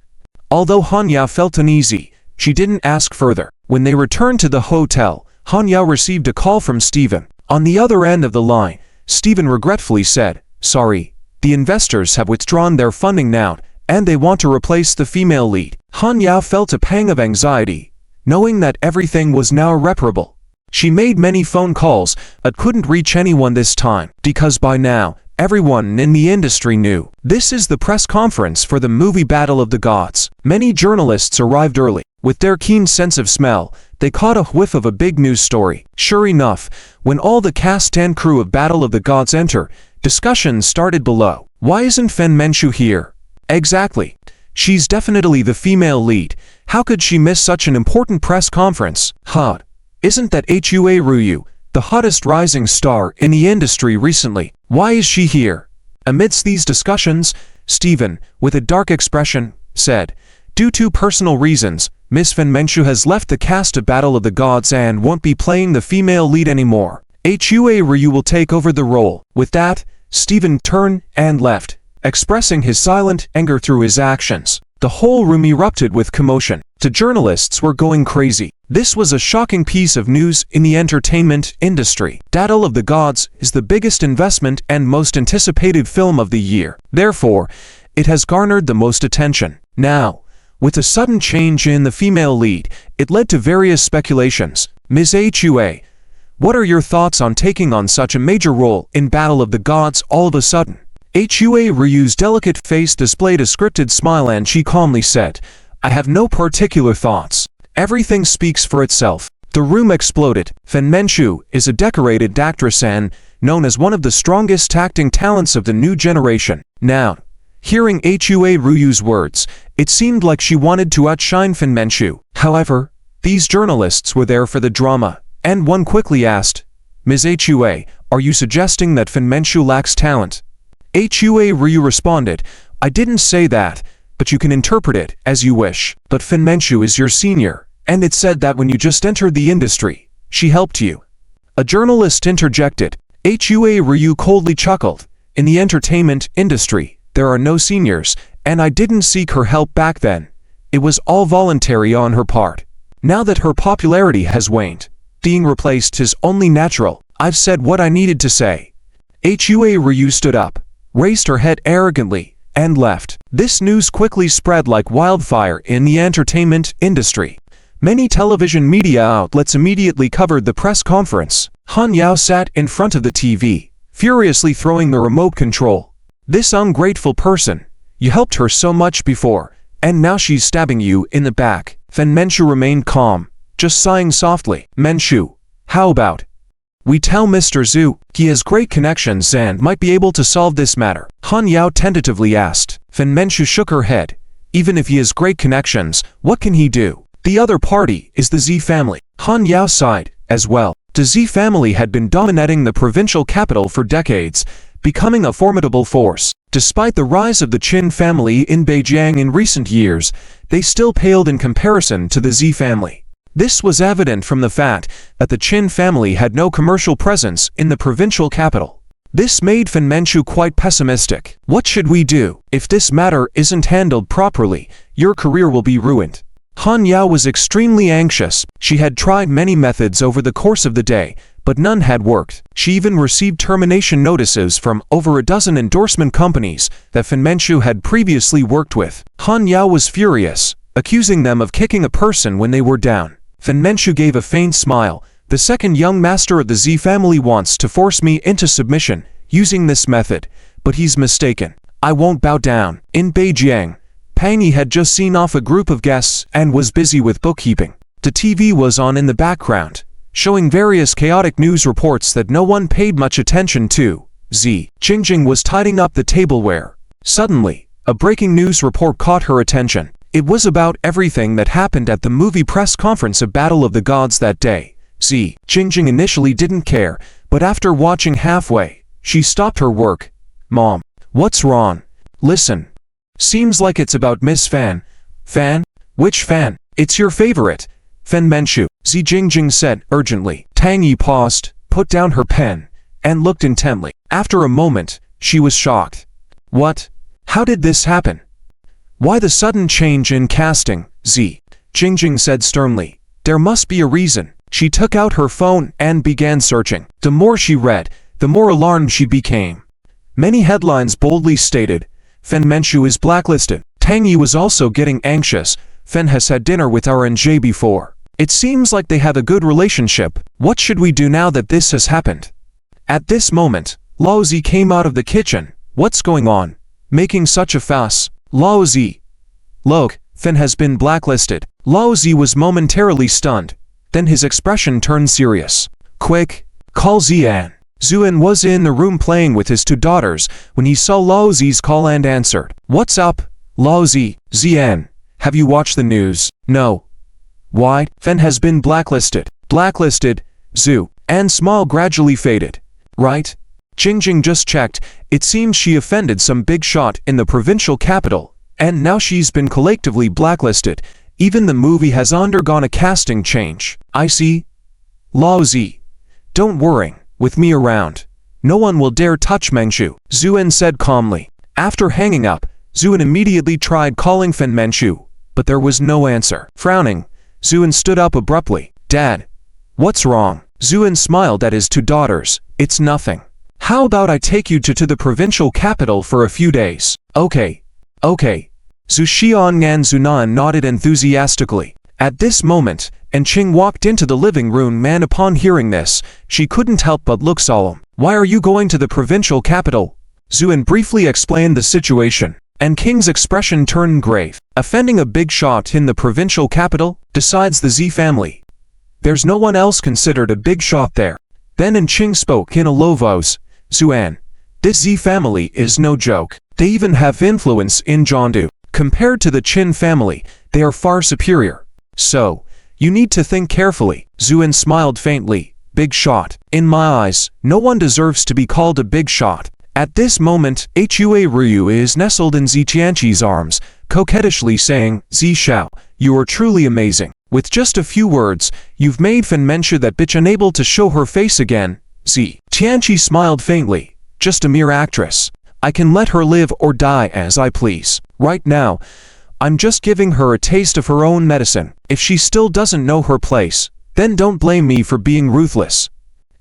Although Han Yao felt uneasy, she didn't ask further. When they returned to the hotel, Han Yao received a call from Steven. On the other end of the line, Steven regretfully said, sorry, the investors have withdrawn their funding now, and they want to replace the female lead. Han Yao felt a pang of anxiety, knowing that everything was now irreparable. She made many phone calls, but couldn't reach anyone this time, because by now, everyone in the industry knew. This is the press conference for the movie Battle of the Gods. Many journalists arrived early. With their keen sense of smell, they caught a whiff of a big news story. Sure enough, when all the cast and crew of Battle of the Gods enter, discussions started below. Why isn't Fen Mengxiu here? Exactly. She's definitely the female lead. How could she miss such an important press conference? Huh. Isn't that Hua Ruyu, the hottest rising star in the industry recently? Why is she here? Amidst these discussions, Steven, with a dark expression, said, due to personal reasons, Miss Fen Mengxiu has left the cast of Battle of the Gods and won't be playing the female lead anymore. Hua Ryu will take over the role. With that, Steven turned and left, expressing his silent anger through his actions. The whole room erupted with commotion. The journalists were going crazy. This was a shocking piece of news in the entertainment industry. Battle of the Gods is the biggest investment and most anticipated film of the year. Therefore, it has garnered the most attention. Now, with a sudden change in the female lead, it led to various speculations. Ms. Hua, What are your thoughts on taking on such a major role in Battle of the Gods all of a sudden? Hua Ryu's delicate face displayed a scripted smile and she calmly said, I have no particular thoughts. Everything speaks for itself. The room exploded. Fen Menchu is a decorated actress and known as one of the strongest acting talents of the new generation. Now, hearing Hua Ryu's words, it seemed like she wanted to outshine Fen Menchu. However, these journalists were there for the drama, and one quickly asked, Ms. Hua, are you suggesting that Fen Menchu lacks talent? Hua Ryu responded, I didn't say that, but you can interpret it as you wish. But Fen Menchu is your senior, and it said that when you just entered the industry, she helped you. A journalist interjected. Hua Ryu coldly chuckled. In the entertainment industry, there are no seniors, and I didn't seek her help back then. It was all voluntary on her part. Now that her popularity has waned, being replaced is only natural. I've said what I needed to say. Hua Ryu stood up, raised her head arrogantly, and left. This news quickly spread like wildfire in the entertainment industry. Many television media outlets immediately covered the press conference. Han Yao sat in front of the TV, furiously throwing the remote control. This ungrateful person. You helped her so much before, and now she's stabbing you in the back. Fen Menchu remained calm, just sighing softly. Menchu, how about we tell Mr. Zhu? He has great connections and might be able to solve this matter. Han Yao tentatively asked. Fen Menchu shook her head. Even if he has great connections, what can he do? The other party is the Z family. Han Yao sighed, as well. The Z family had been dominating the provincial capital for decades, becoming a formidable force. Despite the rise of the Qin family in Beijing in recent years, they still paled in comparison to the Z family. This was evident from the fact that the Qin family had no commercial presence in the provincial capital. This made Fen Menchu quite pessimistic. What should we do? If this matter isn't handled properly, your career will be ruined. Han Yao was extremely anxious. She had tried many methods over the course of the day, but none had worked. She even received termination notices from over a dozen endorsement companies that Fen Menchu had previously worked with. Han Yao was furious, accusing them of kicking a person when they were down. Fen Menchu gave a faint smile. The second young master of the Z family wants to force me into submission using this method, but he's mistaken. I won't bow down. In Beijing, Pang Yi had just seen off a group of guests and was busy with bookkeeping. The TV was on in the background, showing various chaotic news reports that no one paid much attention to. Z Jingjing was tidying up the tableware. Suddenly, a breaking news report caught her attention. It was about everything that happened at the movie press conference of Battle of the Gods that day. Z Jingjing initially didn't care, but after watching halfway, she stopped her work. Mom, what's wrong? Listen. Seems like it's about Miss Fan. Fan? Which Fan? It's your favorite. Fen Menchu, Z Jingjing said urgently. Tang Yi paused, put down her pen, and looked intently. After a moment, she was shocked. What? How did this happen? Why the sudden change in casting? Z Jingjing said sternly. There must be a reason. She took out her phone and began searching. The more she read, the more alarmed she became. Many headlines boldly stated, Fen Menchu is blacklisted. Tang Yi was also getting anxious. Fen has had dinner with RNJ before. It seems like they have a good relationship. What should we do now that this has happened? At this moment, Lao Zi came out of the kitchen. What's going on? Making such a fuss. Lao Zi. Look, Fen has been blacklisted. Lao Zi was momentarily stunned. Then his expression turned serious. Quick, call Zian. Zuan was in the room playing with his two daughters when he saw Lao Zi's call and answered. What's up, Lao Zi? Zian, have you watched the news? No. Why? Fen has been blacklisted. Blacklisted? Zhu. An's smile gradually faded. Right? Jingjing just checked. It seems she offended some big shot in the provincial capital, and now she's been collectively blacklisted. Even the movie has undergone a casting change. I see. Lao Zi. Don't worry. With me around, no one will dare touch Menchu, Zuan said calmly. After hanging up, Zuan immediately tried calling Fen Menchu, but there was no answer. Frowning, Zuan stood up abruptly. Dad, what's wrong? Zuan smiled at his two daughters. It's nothing. How about I take you to the provincial capital for a few days? Okay. Zhu Xiang and Zunan nodded enthusiastically. At this moment, and Qing walked into the living room. And upon hearing this, she couldn't help but look solemn. "Why are you going to the provincial capital?" Zuan briefly explained the situation, and King's expression turned grave. "Offending a big shot in the provincial capital? Besides the Z family, there's no one else considered a big shot there." Then Qing spoke in a low voice. "Zuan, this Z family is no joke. They even have influence in Jiangdu. Compared to the Qin family, they are far superior. So, you need to think carefully." Zuan smiled faintly. "Big shot. In my eyes, no one deserves to be called a big shot." At this moment, Hua Ryu is nestled in Zi Qianqi's arms, coquettishly saying, "Zi Xiao, you are truly amazing. With just a few words, you've made Fen Menchu that bitch unable to show her face again." Zi Qianqi smiled faintly. "Just a mere actress. I can let her live or die as I please. Right now, I'm just giving her a taste of her own medicine. If she still doesn't know her place, then don't blame me for being ruthless."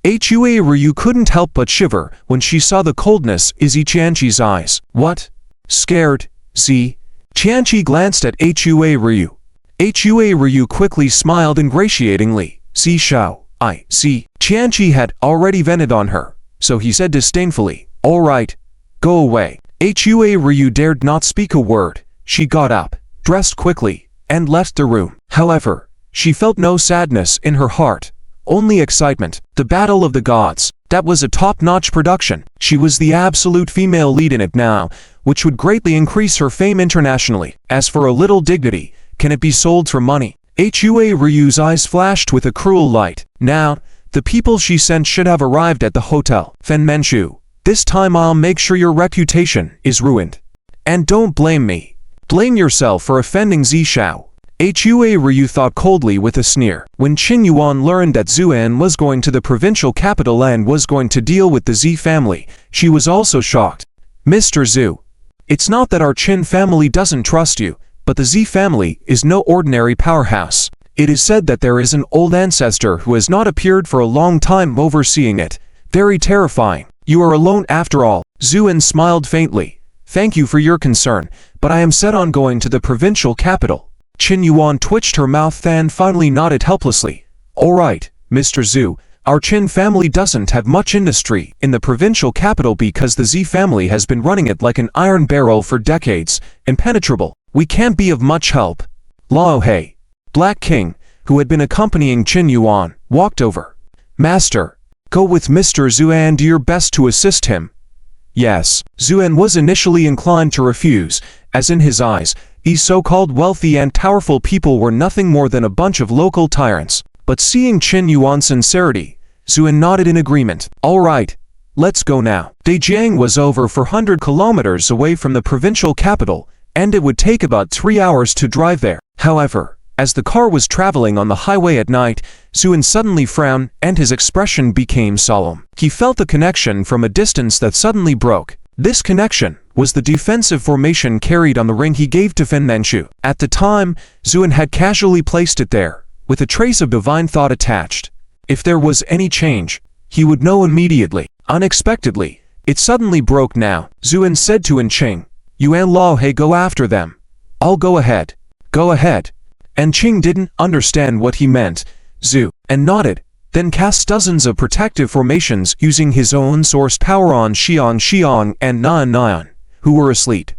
Hua Ryu couldn't help but shiver when she saw the coldness in Zi Qianqi's eyes. "What? Scared?" Zi Qianqi glanced at Hua Ryu. Hua Ryu quickly smiled ingratiatingly. "Zi Xiao, Zi Qianqi had already vented on her, so he said disdainfully, "All right, go away." Hua Ryu dared not speak a word. She got up, dressed quickly, and left the room. However, she felt no sadness in her heart, only excitement. The Battle of the Gods, that was a top-notch production. She was the absolute female lead in it now, which would greatly increase her fame internationally. As for a little dignity, can it be sold for money? Hua Ryu's eyes flashed with a cruel light. Now, the people she sent should have arrived at the hotel. "Fen Menchu, this time I'll make sure your reputation is ruined. And don't blame me. Blame yourself for offending Zi Xiao." Hua Ryu thought coldly with a sneer. When Qin Yuan learned that Zuan was going to the provincial capital and was going to deal with the Z family, she was also shocked. "Mr. Zhu, it's not that our Qin family doesn't trust you, but the Z family is no ordinary powerhouse. It is said that there is an old ancestor who has not appeared for a long time overseeing it. Very terrifying. You are alone after all." Zuan smiled faintly. "Thank you for your concern, but I am set on going to the provincial capital." Qin Yuan twitched her mouth and finally nodded helplessly. "All right, Mr. Zhu, our Qin family doesn't have much industry in the provincial capital because the Z family has been running it like an iron barrel for decades, impenetrable. We can't be of much help." Lao Hei, Black King, who had been accompanying Qin Yuan, walked over. "Master, go with Mr. Zhu and do your best to assist him." Yes, Zuan was initially inclined to refuse, as in his eyes, these so-called wealthy and powerful people were nothing more than a bunch of local tyrants. But seeing Qin Yuan's sincerity, Zuan nodded in agreement. "All right, let's go now." Dajiang was over 400 kilometers away from the provincial capital, and it would take about 3 hours to drive there. However, as the car was traveling on the highway at night, Zuan suddenly frowned and his expression became solemn. He felt the connection from a distance that suddenly broke. This connection was the defensive formation carried on the ring he gave to Fen Menchu. At the time, Zuan had casually placed it there, with a trace of divine thought attached. If there was any change, he would know immediately. Unexpectedly, it suddenly broke now. Zuan said to Qing, "You and Lao Hei go after them. I'll go ahead." "Go ahead." And Qing didn't understand what he meant. Zhu and nodded, then cast dozens of protective formations using his own source power on Xiong and Nian, who were asleep.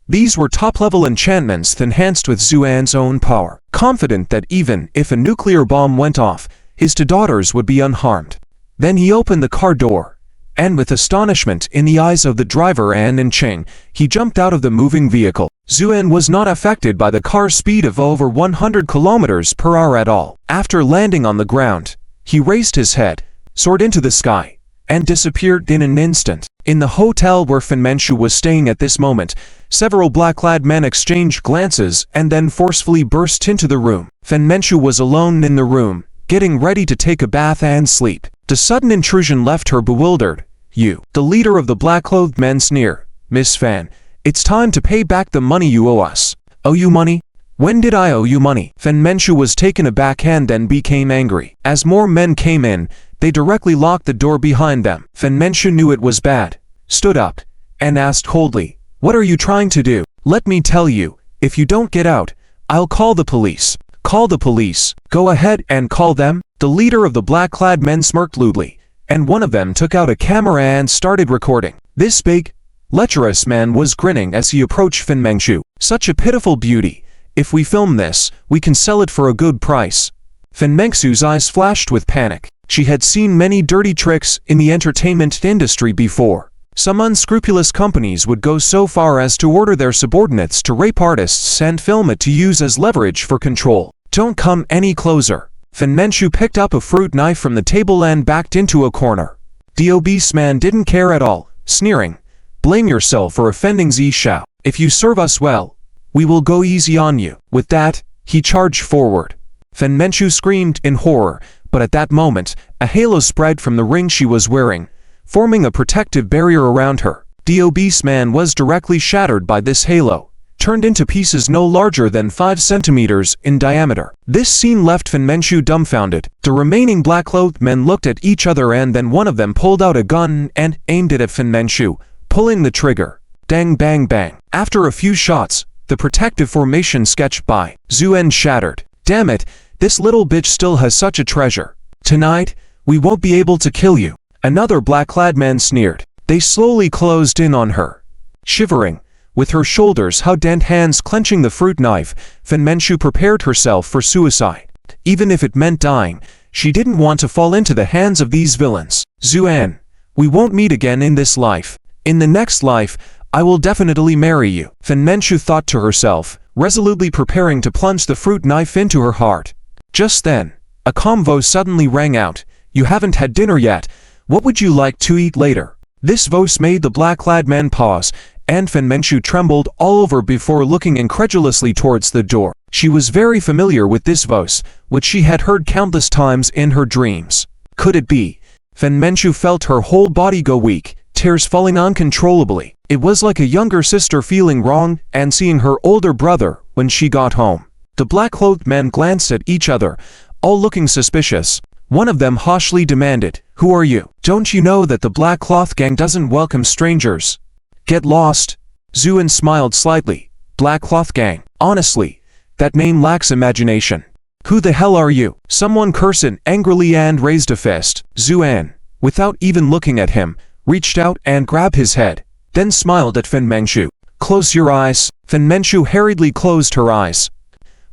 These were top-level enchantments enhanced with Zuan's own power, confident that even if a nuclear bomb went off, his two daughters would be unharmed. Then he opened the car door, and with astonishment in the eyes of the driver and Qing, he jumped out of the moving vehicle. Zuan was not affected by the car's speed of over 100 kilometers per hour at all. After landing on the ground, he raised his head, soared into the sky, and disappeared in an instant. In the hotel where Fen Menchu was staying at this moment, several black-clad men exchanged glances and then forcefully burst into the room. Fen Menchu was alone in the room, getting ready to take a bath and sleep. The sudden intrusion left her bewildered. "You," the leader of the black-clothed men sneered. "Miss Fan, it's time to pay back the money you owe us." "Owe you money? When did I owe you money?" Fen Menchu was taken aback and then became angry. As more men came in, they directly locked the door behind them. Fen Menchu knew it was bad, stood up, and asked coldly, "What are you trying to do?" "Let me tell you, if you don't get out, I'll call the police." Call the police. Go ahead and call them. The leader of the black-clad men smirked lewdly, and one of them took out a camera and started recording. This big, lecherous man was grinning as he approached Fen Mengxiu. Such a pitiful beauty. If we film this, we can sell it for a good price. Fen Mengxiu's eyes flashed with panic. She had seen many dirty tricks in the entertainment industry before. Some unscrupulous companies would go so far as to order their subordinates to rape artists and film it to use as leverage for control. Don't come any closer. Fen Mengxiu picked up a fruit knife from the table and backed into a corner. The obese man didn't care at all, sneering. Blame yourself for offending Zi Shao. If you serve us well, we will go easy on you. With that, he charged forward. Fen Mengxiu screamed in horror, but at that moment, a halo spread from the ring she was wearing, forming a protective barrier around her. The obese man was directly shattered by this halo, turned into pieces no larger than 5 centimeters in diameter. This scene left Fen Mengxiu dumbfounded. The remaining black-clothed men looked at each other, and then one of them pulled out a gun and aimed it at Fen Mengxiu, pulling the trigger. Dang bang bang. After a few shots, the protective formation sketched by Zuen shattered. Damn it, this little bitch still has such a treasure. Tonight, we won't be able to kill you. Another black-clad man sneered. They slowly closed in on her. Shivering, with her shoulders hugged and hands clenching the fruit knife, Fen Mengxiu prepared herself for suicide. Even if it meant dying, she didn't want to fall into the hands of these villains. Zuan, we won't meet again in this life. In the next life, I will definitely marry you. Fen Mengxiu thought to herself, resolutely preparing to plunge the fruit knife into her heart. Just then, a convo suddenly rang out. You haven't had dinner yet. What would you like to eat later? This voice made the black-clad man pause, and Fen Mengxiu trembled all over before looking incredulously towards the door. She was very familiar with this voice, which she had heard countless times in her dreams. Could it be? Fen Mengxiu felt her whole body go weak, tears falling uncontrollably. It was like a younger sister feeling wrong and seeing her older brother when she got home. The black-clothed men glanced at each other, all looking suspicious. One of them harshly demanded, "Who are you? Don't you know that the Black Cloth Gang doesn't welcome strangers? Get lost." Zuen smiled slightly. Black Cloth Gang. Honestly, that name lacks imagination. Who the hell are you? Someone cursed angrily and raised a fist. Zuen, without even looking at him, reached out and grabbed his head, then smiled at Fen Mengxiu. Close your eyes. Fen Mengxiu hurriedly closed her eyes.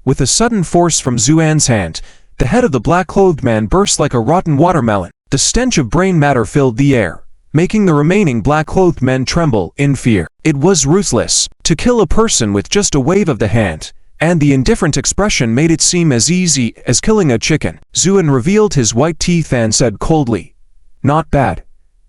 With a sudden force from Zuan's hand, the head of the black-clothed man burst like a rotten watermelon. The stench of brain matter filled the air, making the remaining black-clothed men tremble in fear. It was ruthless. To kill a person with just a wave of the hand, and the indifferent expression made it seem as easy as killing a chicken. Zuen revealed his white teeth and said coldly, "Not bad.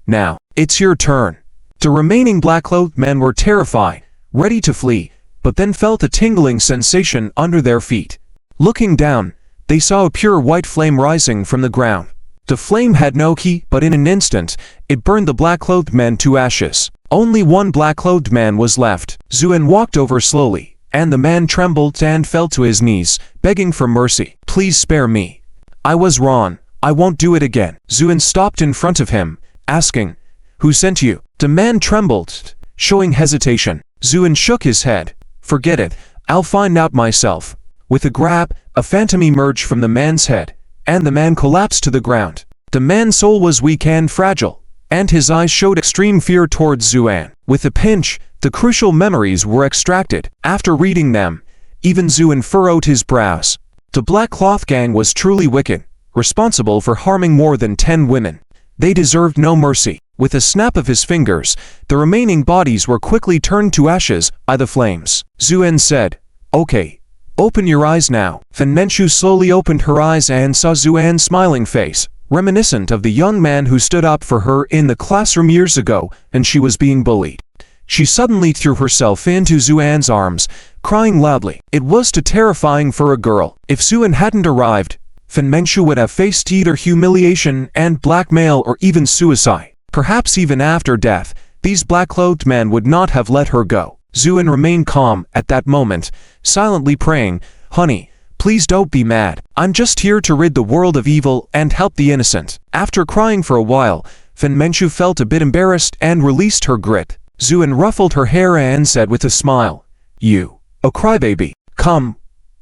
Now, it's your turn." The remaining black-clothed men were terrified, ready to flee, but then felt a tingling sensation under their feet. Looking down, they saw a pure white flame rising from the ground. The flame had no key, but in an instant, it burned the black-clothed men to ashes. Only one black-clothed man was left. Zuen walked over slowly, and the man trembled and fell to his knees, begging for mercy. "Please spare me. I was wrong. I won't do it again." Zuen stopped in front of him, asking, "Who sent you?" The man trembled, showing hesitation. Zuen shook his head. "Forget it. I'll find out myself." With a grab, a phantom emerged from the man's head, and the man collapsed to the ground. The man's soul was weak and fragile, and his eyes showed extreme fear towards Zuan. With a pinch, the crucial memories were extracted. After reading them, even Zuan furrowed his brows. The Black Cloth Gang was truly wicked, responsible for harming more than 10 women. They deserved no mercy. With a snap of his fingers, the remaining bodies were quickly turned to ashes by the flames. Zuen said, "Okay, open your eyes now." Fen Mengxiu slowly opened her eyes and saw Zuan's smiling face, reminiscent of the young man who stood up for her in the classroom years ago and she was being bullied. She suddenly threw herself into Zuan's arms, crying loudly. It was too terrifying for a girl. If Zuan hadn't arrived, Fen Mengxiu would have faced either humiliation and blackmail or even suicide. Perhaps even after death, these black-clothed men would not have let her go. Zuen remained calm at that moment, silently praying, "Honey, please don't be mad. I'm just here to rid the world of evil and help the innocent." After crying for a while, Fen Mengxiu felt a bit embarrassed and released her grit. Zuen ruffled her hair and said with a smile, "You, a crybaby. Come,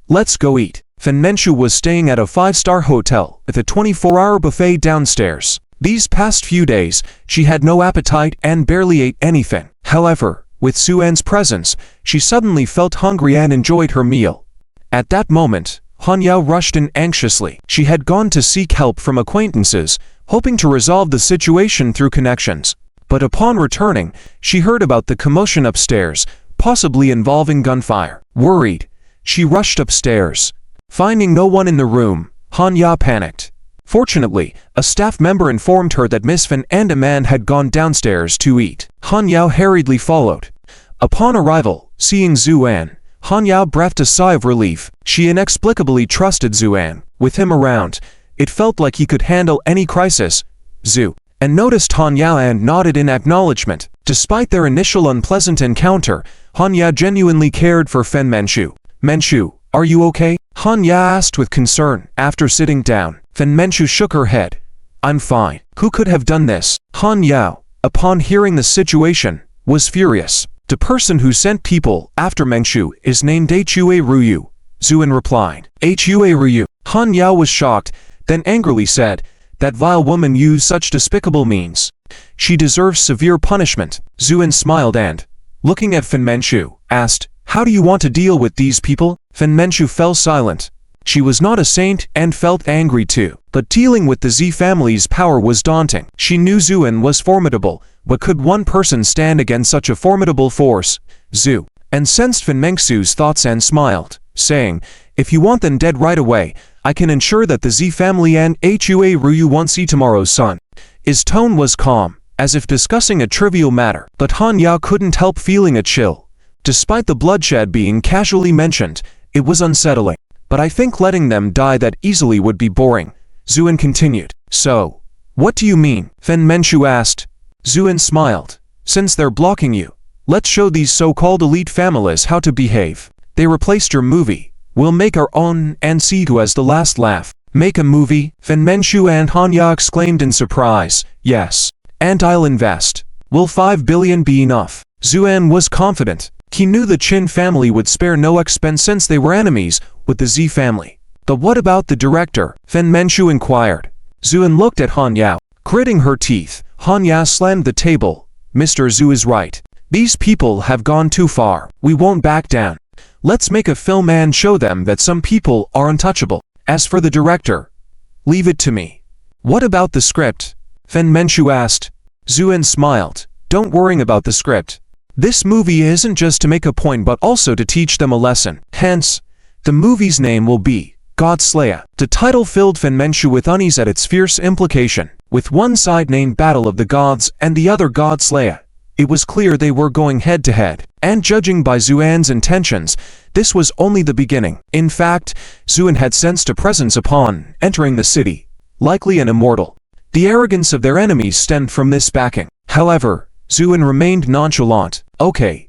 let's go eat." Fen Manchu was staying at a 5-star hotel with a 24-hour buffet downstairs. These past few days, she had no appetite and barely ate anything. However, with Zhu-An's presence, she suddenly felt hungry and enjoyed her meal. At that moment, Han Yao rushed in anxiously. She had gone to seek help from acquaintances, hoping to resolve the situation through connections. But upon returning, she heard about the commotion upstairs, possibly involving gunfire. Worried, she rushed upstairs. Finding no one in the room, Han Yao panicked. Fortunately, a staff member informed her that Miss Fen and a man had gone downstairs to eat. Han Yao hurriedly followed. Upon arrival, seeing Zhu-An, Han Yao breathed a sigh of relief. She inexplicably trusted Zhu-An. With him around, it felt like he could handle any crisis. Zhu-An noticed Han Yao and nodded in acknowledgement. Despite their initial unpleasant encounter, Han Yao genuinely cared for Fen Manchu. "Manchu, are you okay?" Han Yao asked with concern. After sitting down, Fen Manchu shook her head. "I'm fine." Who could have done this? Han Yao, upon hearing the situation, was furious. "The person who sent people after Manchu is named Hua Ruyu," Zhu-An replied. "Hua Ruyu." Han Yao was shocked, then angrily said, "That vile woman used such despicable means. She deserves severe punishment." Zhu-An smiled and, looking at Fen Manchu, asked, "How do you want to deal with these people?" Fen Manchu fell silent. She was not a saint and felt angry too. But dealing with the Z family's power was daunting. She knew Zhu-An was formidable, but could one person stand against such a formidable force? Zhu-An sensed Fen Manchu's thoughts and smiled, saying, "If you want them dead right away, I can ensure that the Z family and Hua Ruyu won't see tomorrow's sun." His tone was calm, as if discussing a trivial matter, but Han Yao couldn't help feeling a chill. Despite the bloodshed being casually mentioned, it was unsettling. "But I think letting them die that easily would be boring," Zhu-An continued. "So, what do you mean?" Fen Manchu asked. Zhu-An smiled. "Since they're blocking you, let's show these so-called elite families how to behave. They replaced your movie. We'll make our own and see who has the last laugh." "Make a movie?" Fen Manchu and Han Yao exclaimed in surprise. "Yes. And I'll invest. Will 5 billion be enough?" Zhu-An was confident. He knew the Qin family would spare no expense since they were enemies with the Z family. "But what about the director?" Fen Manchu inquired. Zhu-An looked at Han Yao. Gritting her teeth, Han Yao slammed the table. "Mr. Zhu is right. These people have gone too far. We won't back down. Let's make a film and show them that some people are untouchable. As for the director, leave it to me." "What about the script?" Fen Manchu asked. Zhu-An smiled. "Don't worry about the script. This movie isn't just to make a point but also to teach them a lesson. Hence, the movie's name will be God Slayer." The title filled Fen Manchu with unease at its fierce implication. With one side named Battle of the Gods and the other God Slayer, it was clear they were going head-to-head. And judging by Zhu-An's intentions, this was only the beginning. In fact, Zhu-An had sensed a presence upon entering the city, likely an immortal. The arrogance of their enemies stemmed from this backing. However, Zhu-An remained nonchalant. "Okay,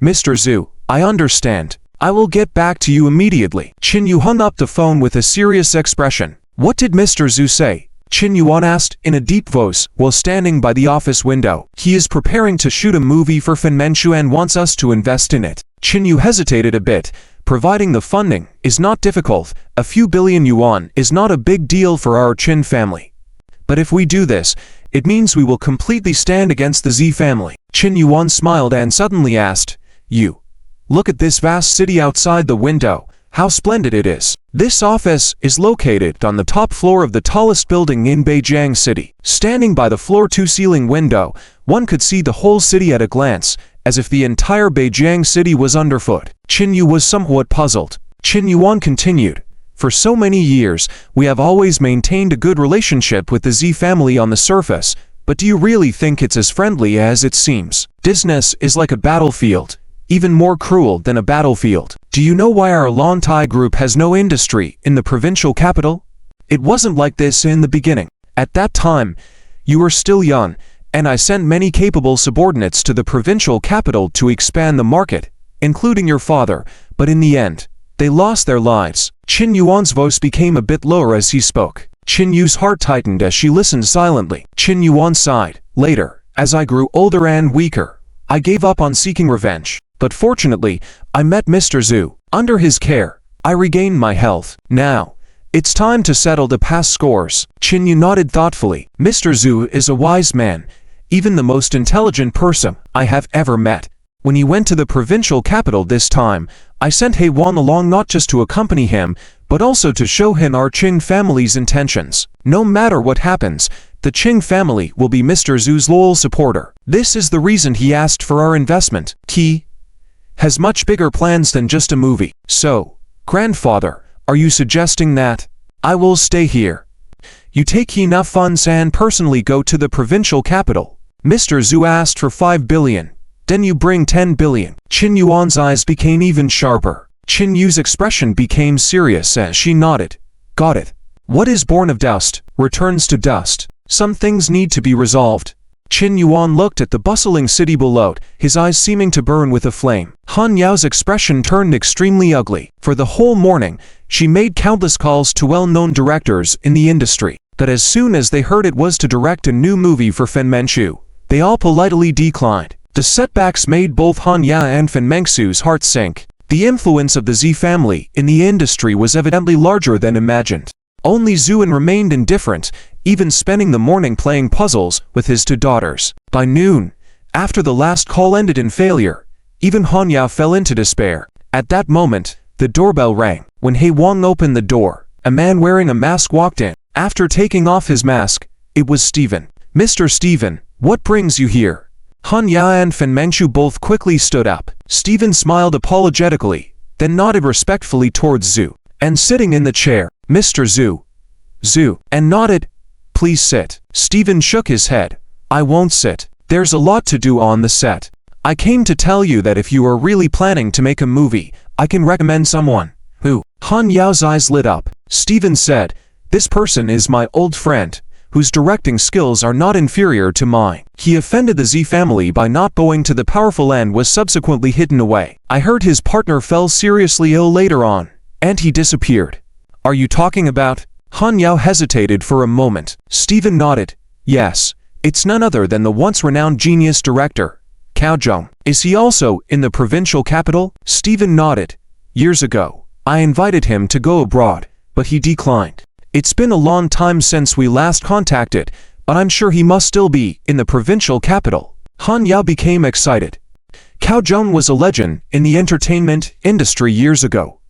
Mr. Zhu, I understand. I will get back to you immediately." Qin Yu hung up the phone with a serious expression. "What did Mr. Zhu say?" Qin Yuan asked in a deep voice while standing by the office window. "He is preparing to shoot a movie for Fen Manchu and wants us to invest in it." Qin Yu hesitated a bit. "Providing the funding is not difficult. A few billion yuan is not a big deal for our Qin family. But if we do this, it means we will completely stand against the Z family." Qin Yuan smiled and suddenly asked, "You, look at this vast city outside the window. How splendid it is. This office is located on the top floor of the tallest building in Beijing City. Standing by the floor-to-ceiling window, one could see the whole city at a glance, as if the entire Beijing City was underfoot." Qin Yu was somewhat puzzled. Qin Yuan continued, "For so many years, we have always maintained a good relationship with the Z family on the surface, but do you really think it's as friendly as it seems? Business is like a battlefield, even more cruel than a battlefield. Do you know why our Lontai group has no industry in the provincial capital? It wasn't like this in the beginning. At that time, you were still young, and I sent many capable subordinates to the provincial capital to expand the market, including your father, but in the end, they lost their lives." Qin Yuan's voice became a bit lower as he spoke. Qin Yu's heart tightened as she listened silently. Qin Yuan sighed. "Later, as I grew older and weaker, I gave up on seeking revenge. But fortunately, I met Mr. Zhu. Under his care, I regained my health. Now, it's time to settle the past scores. Qin Yu nodded thoughtfully. Mr. Zhu is a wise man, even the most intelligent person I have ever met. When he went to the provincial capital this time, I sent He Wan along not just to accompany him, but also to show him our Qing family's intentions. No matter what happens, the Qing family will be Mr. Zhu's loyal supporter. This is the reason he asked for our investment. He has much bigger plans than just a movie. So, grandfather, are you suggesting that I will stay here? You take enough funds and personally go to the provincial capital. Mr. Zhu asked for 5 billion. Then you bring 10 billion. Qin Yuan's eyes became even sharper. Qin Yu's expression became serious as she nodded. Got it. What is born of dust returns to dust. Some things need to be resolved. Qin Yuan looked at the bustling city below, his eyes seeming to burn with a flame. Han Yao's expression turned extremely ugly. For the whole morning, she made countless calls to well-known directors in the industry. But as soon as they heard it was to direct a new movie for Fen Manchu, they all politely declined. The setbacks made both Han Ya and Fen Mengsu's hearts sink. The influence of the Z family in the industry was evidently larger than imagined. Only Zhuan remained indifferent, even spending the morning playing puzzles with his two daughters. By noon, after the last call ended in failure, even Han Ya fell into despair. At that moment, the doorbell rang. When He Wang opened the door, a man wearing a mask walked in. After taking off his mask, it was Stephen. Mr. Stephen, what brings you here? Han Ya and Fen Mengchu both quickly stood up. Stephen smiled apologetically, then nodded respectfully towards Zhu. And sitting in the chair, Mr. Zhu, and nodded. Please sit. Stephen shook his head. I won't sit. There's a lot to do on the set. I came to tell you that if you are really planning to make a movie, I can recommend someone. Who? Han Yao's eyes lit up. Stephen said, this person is my old friend, whose directing skills are not inferior to mine. He offended the Z family by not going to the powerful and was subsequently hidden away. I heard his partner fell seriously ill later on, and he disappeared. Are you talking about? Han Yao hesitated for a moment. Stephen nodded. Yes, it's none other than the once-renowned genius director, Cao Zheng. Is he also in the provincial capital? Stephen nodded. Years ago, I invited him to go abroad, but he declined. It's been a long time since we last contacted, but I'm sure he must still be in the provincial capital. Han Yao became excited. Cao Zheng was a legend in the entertainment industry years ago.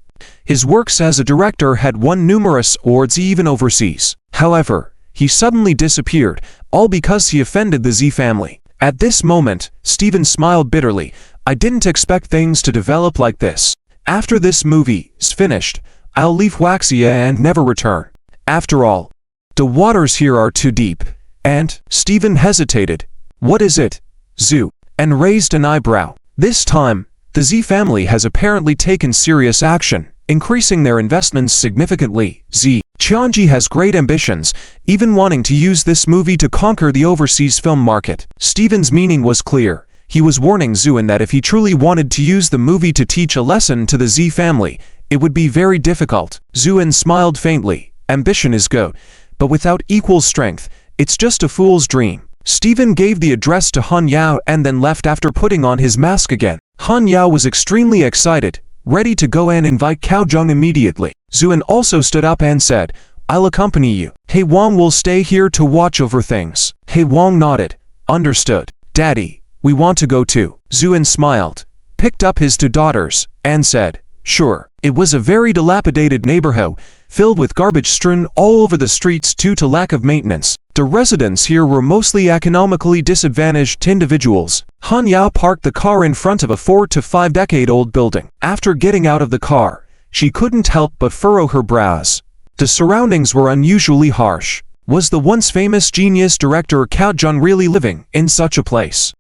His works as a director had won numerous awards even overseas. However, he suddenly disappeared, all because he offended the Z family. At this moment, Stephen smiled bitterly. I didn't expect things to develop like this. After this movie is finished, I'll leave Waxia and never return. After all, the waters here are too deep. And, Stephen hesitated. What is it, Zhu? And raised an eyebrow. This time, the Z family has apparently taken serious action, increasing their investments significantly. Qianji has great ambitions, even wanting to use this movie to conquer the overseas film market. Stephen's meaning was clear. He was warning Zhuan that if he truly wanted to use the movie to teach a lesson to the Z family, it would be very difficult. Zhuan smiled faintly. Ambition is good, but without equal strength, it's just a fool's dream. Stephen gave the address to Han Yao and then left after putting on his mask again. Han Yao was extremely excited, ready to go and invite Cao Zheng immediately. Zhuan also stood up and said, I'll accompany you. He Wang will stay here to watch over things. He Wang nodded. Understood. Daddy, we want to go too. Zhuan smiled, picked up his two daughters, and said, sure. It was a very dilapidated neighborhood, filled with garbage strewn all over the streets due to lack of maintenance. The residents here were mostly economically disadvantaged individuals. Han Yao parked the car in front of a 4 to 5 decade-old building. After getting out of the car, she couldn't help but furrow her brows. The surroundings were unusually harsh. Was the once famous genius director Cao Zheng really living in such a place?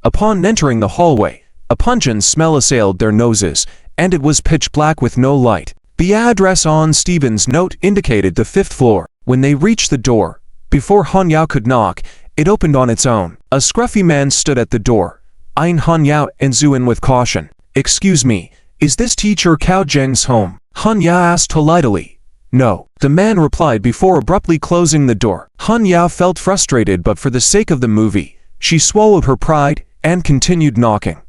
Upon entering the hallway, a pungent smell assailed their noses, and it was pitch black with no light. The address on Stephen's note indicated the 5th floor. When they reached the door, before Han Yao could knock, it opened on its own. A scruffy man stood at the door, eyeing Han Yao and Zhuan with caution. Excuse me, is this teacher Cao Zheng's home? Han Yao asked politely. No, the man replied before abruptly closing the door. Han Yao felt frustrated, but for the sake of the movie, she swallowed her pride and continued knocking.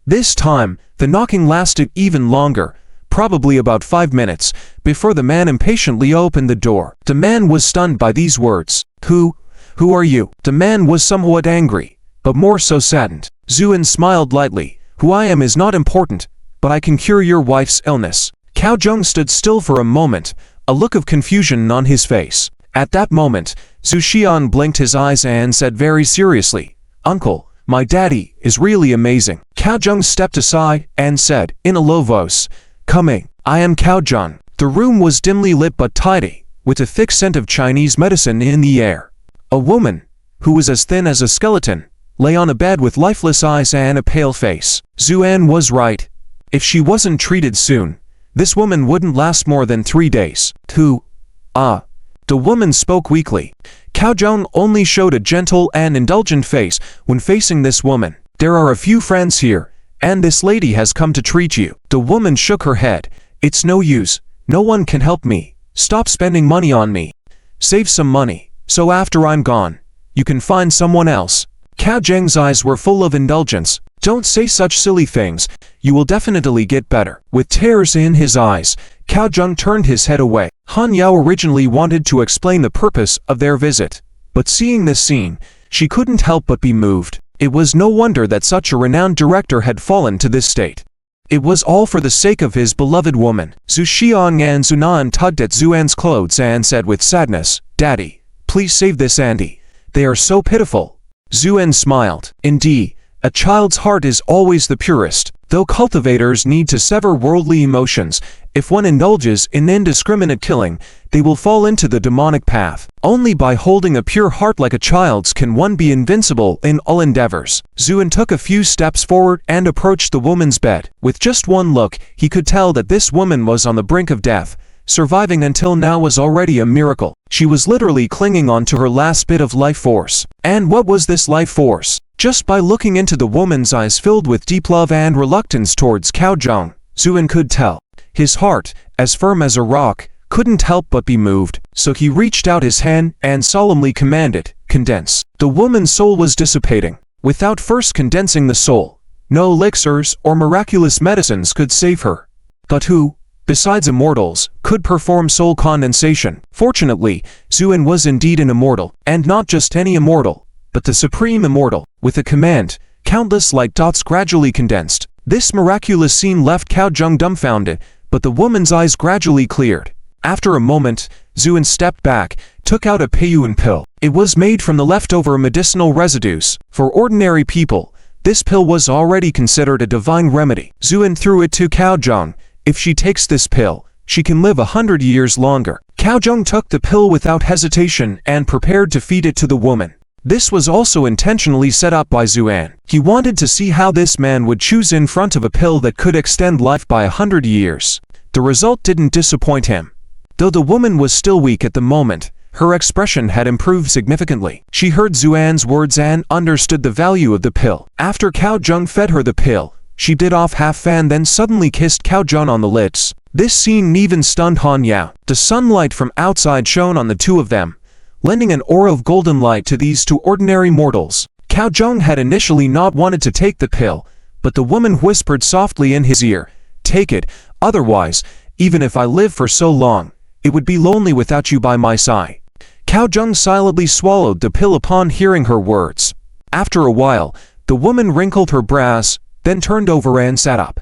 This time, the knocking lasted even longer, probably about 5 minutes, before the man impatiently opened the door. The man was stunned by these words. Who are you? The man was somewhat angry, but more so saddened. Zuan smiled lightly. Who I am is not important, but I can cure your wife's illness. Cao Zheng stood still for a moment, a look of confusion on his face. At that moment, Zhu Xian blinked his eyes and said very seriously, Uncle, my daddy is really amazing. Cao Zheng stepped aside and said, in a low voice, Coming, I am Cao Zheng. The room was dimly lit but tidy, with a thick scent of Chinese medicine in the air. A woman, who was as thin as a skeleton, lay on a bed with lifeless eyes and a pale face. Zuan was right. If she wasn't treated soon, this woman wouldn't last more than 3 days. The woman spoke weakly. Cao Zheng only showed a gentle and indulgent face when facing this woman. There are a few friends here, and this lady has come to treat you. The woman shook her head. It's no use. No one can help me. Stop spending money on me. Save some money, so after I'm gone, you can find someone else. Cao Zheng's eyes were full of indulgence. Don't say such silly things. You will definitely get better. With tears in his eyes, Cao Zheng turned his head away. Han Yao originally wanted to explain the purpose of their visit, but seeing this scene, she couldn't help but be moved. It was no wonder that such a renowned director had fallen to this state. It was all for the sake of his beloved woman. Zhu Xiang and Zunan tugged at Zuan's clothes and said with sadness, Daddy, please save this Andy. They are so pitiful. Zuan smiled. Indeed, a child's heart is always the purest. Though cultivators need to sever worldly emotions, if one indulges in indiscriminate killing, they will fall into the demonic path. Only by holding a pure heart like a child's can one be invincible in all endeavors. Zuan took a few steps forward and approached the woman's bed. With just one look, he could tell that this woman was on the brink of death. Surviving until now was already a miracle. She was literally clinging on to her last bit of life force. And what was this life force? Just by looking into the woman's eyes filled with deep love and reluctance towards Cao Zheng, Zuan could tell. His heart, as firm as a rock, couldn't help but be moved, so he reached out his hand and solemnly commanded, Condense. The woman's soul was dissipating. Without first condensing the soul, no elixirs or miraculous medicines could save her. But who, besides immortals, could perform soul condensation? Fortunately, Zuan was indeed an immortal, and not just any immortal, but the supreme immortal. With a command, countless light dots gradually condensed. This miraculous scene left Cao Zheng dumbfounded, but the woman's eyes gradually cleared. After a moment, Zuan stepped back, took out a Peiyuan pill. It was made from the leftover medicinal residues. For ordinary people, this pill was already considered a divine remedy. Zuan threw it to Cao Zheng. If she takes this pill, she can live 100 years longer. Cao Zheng took the pill without hesitation and prepared to feed it to the woman. This was also intentionally set up by Zuan. He wanted to see how this man would choose in front of a pill that could extend life by 100 years. The result didn't disappoint him. Though the woman was still weak at the moment, her expression had improved significantly. She heard Zuan's words and understood the value of the pill. After Cao Zheng fed her the pill, she did off half and then suddenly kissed Cao Zheng on the lips. This scene even stunned Han Yao. The sunlight from outside shone on the two of them, lending an aura of golden light to these two ordinary mortals. Cao Zheng had initially not wanted to take the pill, but the woman whispered softly in his ear, Take it, otherwise, even if I live for so long, it would be lonely without you by my side. Cao Zheng silently swallowed the pill upon hearing her words. After a while, the woman wrinkled her brows, then turned over and sat up.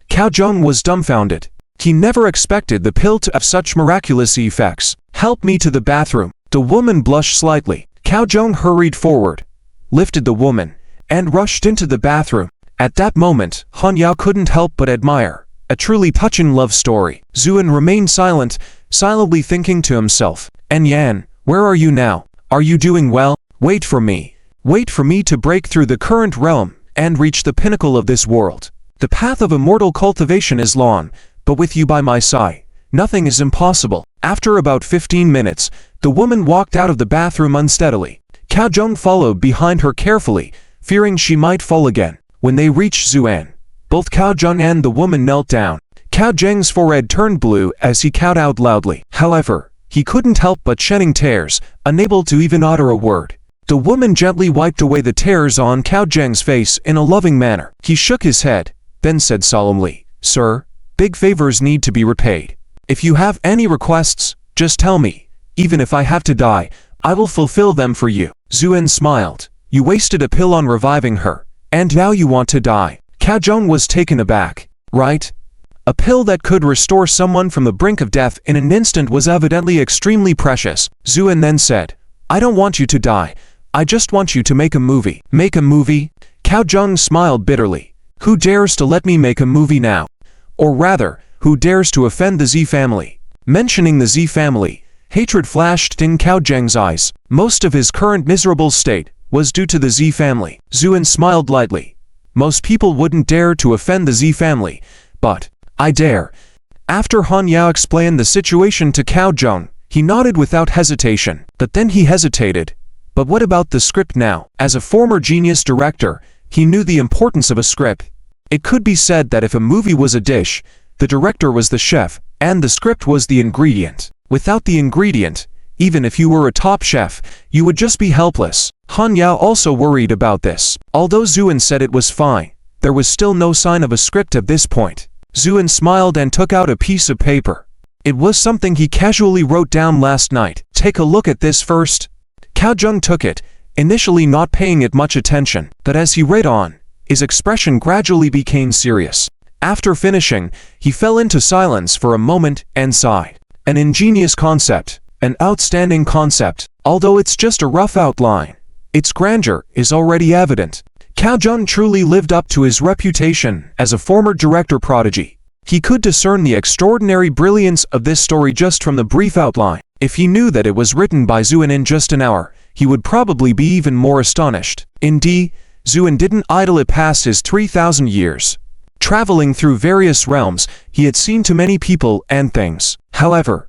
Cao Zheng was dumbfounded. He never expected the pill to have such miraculous effects. Help me to the bathroom. The woman blushed slightly. Cao Zheng hurried forward, lifted the woman, and rushed into the bathroom. At that moment, Han Yao couldn't help but admire. A truly touching love story. Zuan remained silent, silently thinking to himself, En Yan, where are you now? Are you doing well? Wait for me. Wait for me to break through the current realm and reach the pinnacle of this world. The path of immortal cultivation is long, but with you by my side, nothing is impossible. After about 15 minutes, the woman walked out of the bathroom unsteadily. Cao Zheng followed behind her carefully, fearing she might fall again. When they reached Zuan, both Cao Zheng and the woman knelt down. Cao Zheng's forehead turned blue as he cowed out loudly. However, he couldn't help but shedding tears, unable to even utter a word. The woman gently wiped away the tears on Cao Zheng's face in a loving manner. He shook his head, then said solemnly, Sir, Big favors need to be repaid. If you have any requests, just tell me. Even if I have to die, I will fulfill them for you. Zuen smiled. You wasted a pill on reviving her, and now you want to die. Cao Zhong was taken aback. Right? A pill that could restore someone from the brink of death in an instant was evidently extremely precious. Zuen then said, I don't want you to die. I just want you to make a movie. Make a movie? Cao Zhong smiled bitterly. Who dares to let me make a movie now? Or rather, who dares to offend the Z family? Mentioning the Z family, hatred flashed in Cao Zheng's eyes. Most of his current miserable state was due to the Z family. Zuen smiled lightly. Most people wouldn't dare to offend the Z family, but I dare. After Han Yao explained the situation to Cao Zhong, he nodded without hesitation. But then he hesitated. But what about the script now? As a former genius director, he knew the importance of a script. It could be said that if a movie was a dish, the director was the chef, and the script was the ingredient. Without the ingredient, even if you were a top chef, you would just be helpless. Han Yao also worried about this. Although Zuen said it was fine, there was still no sign of a script at this point. Zuen smiled and took out a piece of paper. It was something he casually wrote down last night. Take a look at this first. Cao Zhong took it, initially not paying it much attention, but as he read on, his expression gradually became serious. After finishing, he fell into silence for a moment and sighed. An ingenious concept, an outstanding concept, although it's just a rough outline. Its grandeur is already evident. Cao Zhong truly lived up to his reputation as a former director prodigy. He could discern the extraordinary brilliance of this story just from the brief outline. If he knew that it was written by Zuen in just an hour, he would probably be even more astonished. Indeed, Zuen didn't idle it past his 3,000 years. Traveling through various realms, he had seen too many people and things. However,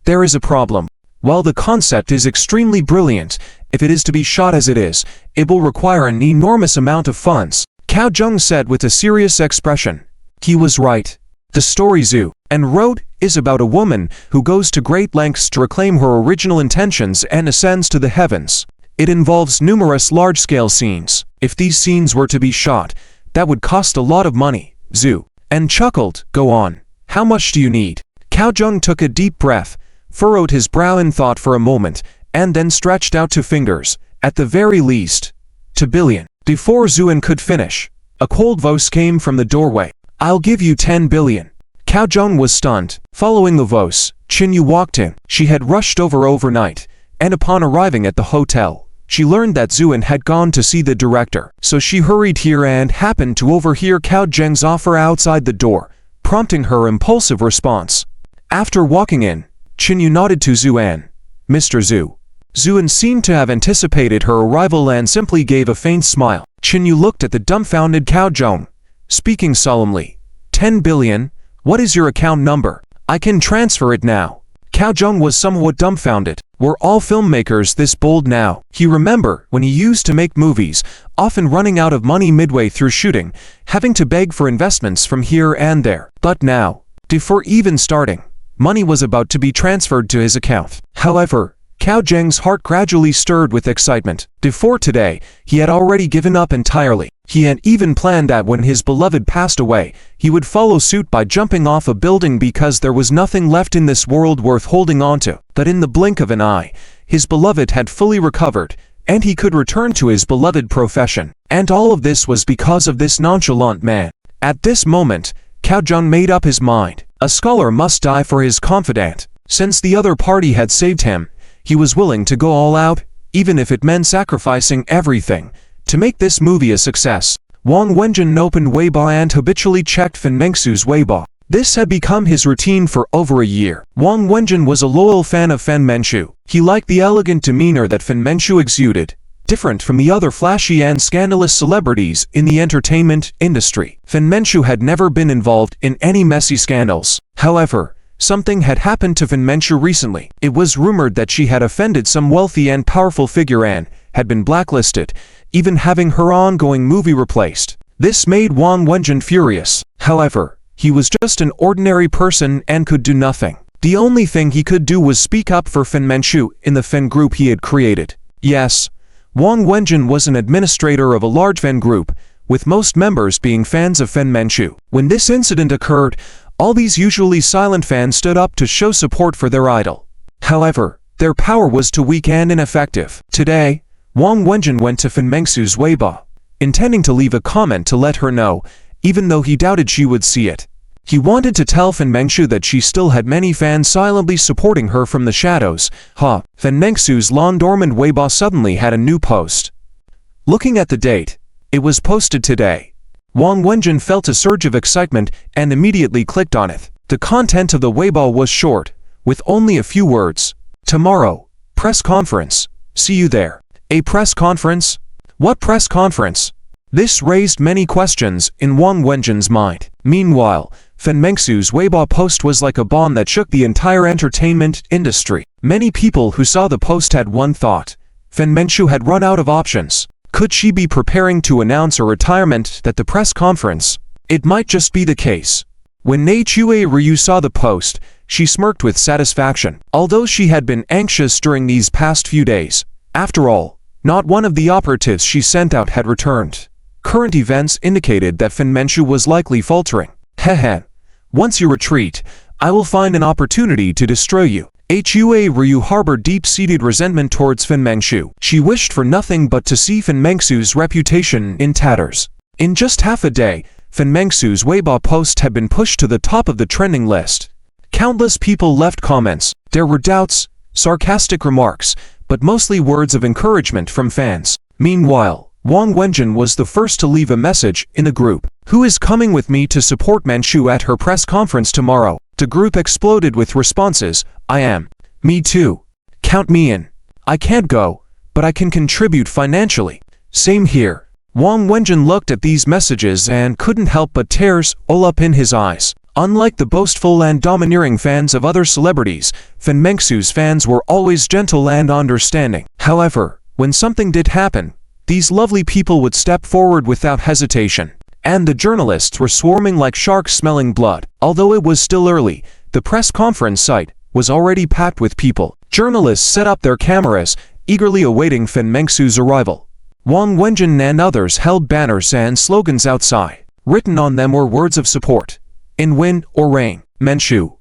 there is a problem. While the concept is extremely brilliant, if it is to be shot as it is, it will require an enormous amount of funds. Cao Zhong said with a serious expression. He was right. The story Zuen wrote is about a woman who goes to great lengths to reclaim her original intentions and ascends to the heavens. It involves numerous large-scale scenes. If these scenes were to be shot, that would cost a lot of money. Zuen chuckled. Go on. How much do you need? Cao Zhong took a deep breath, furrowed his brow in thought for a moment, and then stretched out two fingers. At the very least, 2 billion. Before Zuen could finish, a cold voice came from the doorway. I'll give you 10 billion. Cao Zhong was stunned. Following the voice, Qinyu walked in. She had rushed over overnight, and upon arriving at the hotel, she learned that Zuen had gone to see the director. So she hurried here and happened to overhear Cao Zheng's offer outside the door, prompting her impulsive response. After walking in, Qinyu nodded to Zuen. Mr. Zuen seemed to have anticipated her arrival and simply gave a faint smile. Qinyu looked at the dumbfounded Cao Zhong, speaking solemnly. 10 billion? What is your account number? I can transfer it now. Cao Zhong was somewhat dumbfounded. Were all filmmakers this bold now? He remembered when he used to make movies, often running out of money midway through shooting, having to beg for investments from here and there. But now, before even starting, money was about to be transferred to his account. However, Cao Zheng's heart gradually stirred with excitement. Before today, he had already given up entirely. He had even planned that when his beloved passed away, he would follow suit by jumping off a building because there was nothing left in this world worth holding on to. But in the blink of an eye, his beloved had fully recovered, and he could return to his beloved profession. And all of this was because of this nonchalant man. At this moment, Cao Zhong made up his mind. A scholar must die for his confidant. Since the other party had saved him, he was willing to go all out, even if it meant sacrificing everything, to make this movie a success. Wang Wenjun opened Weibo and habitually checked Fen Mengsu's Weibo. This had become his routine for over a year. Wang Wenjun was a loyal fan of Fen Mengsu. He liked the elegant demeanor that Fen Mengsu exuded, different from the other flashy and scandalous celebrities in the entertainment industry. Fen Mengsu had never been involved in any messy scandals. However, something had happened to Fen Mengsu recently. It was rumored that she had offended some wealthy and powerful figure and had been blacklisted, even having her ongoing movie replaced. This made Wang Wenjun furious. However, he was just an ordinary person and could do nothing. The only thing he could do was speak up for Fen Mengsu in the Fen group he had created. Yes, Wang Wenjun was an administrator of a large Fen group, with most members being fans of Fen Mengsu. When this incident occurred, All these usually silent fans stood up to show support for their idol. However, their power was too weak and ineffective. Today, Wang Wenjun went to Fan Mengxiu's Weibo, intending to leave a comment to let her know, even though he doubted she would see it. He wanted to tell Fan Mengxiu that she still had many fans silently supporting her from the shadows. Fan Mengxiu's long-dormant Weibo suddenly had a new post. Looking at the date, it was posted today. Wang Wenjun felt a surge of excitement and immediately clicked on it. The content of the Weibo was short, with only a few words. Tomorrow, press conference. See you there. A press conference? What press conference? This raised many questions in Wang Wenjun's mind. Meanwhile, Fan Mengxiu's Weibo post was like a bomb that shook the entire entertainment industry. Many people who saw the post had one thought. Fan Mengxiu had run out of options. Could she be preparing to announce her retirement at the press conference? It might just be the case. When Ryu saw the post, she smirked with satisfaction, although she had been anxious during these past few days. After all, not one of the operatives she sent out had returned. Current events indicated that Fan Mengxiu was likely faltering. Hehe. Once you retreat, I will find an opportunity to destroy you. Ryu harbored deep-seated resentment towards Fan Mengxiu. She wished for nothing but to see Fan Mengxiu's reputation in tatters. In just half a day, Fan Mengxiu's Weibo post had been pushed to the top of the trending list. Countless people left comments. There were doubts, sarcastic remarks, but mostly words of encouragement from fans. Meanwhile, Wang Wenjun was the first to leave a message in the group. Who is coming with me to support Mengxiu at her press conference tomorrow? The group exploded with responses. I am. Me too. Count me in. I can't go, but I can contribute financially. Same here. Wang Wenjun looked at these messages and couldn't help but tears all up in his eyes. Unlike the boastful and domineering fans of other celebrities, Fan Mengxiu's fans were always gentle and understanding. However, when something did happen, these lovely people would step forward without hesitation. And the journalists were swarming like sharks smelling blood. Although it was still early, the press conference site was already packed with people. Journalists set up their cameras, eagerly awaiting Fan Mengxiu's arrival. Wang Wenjun and others held banners and slogans outside. Written on them were words of support. In wind or rain, Mengxiu,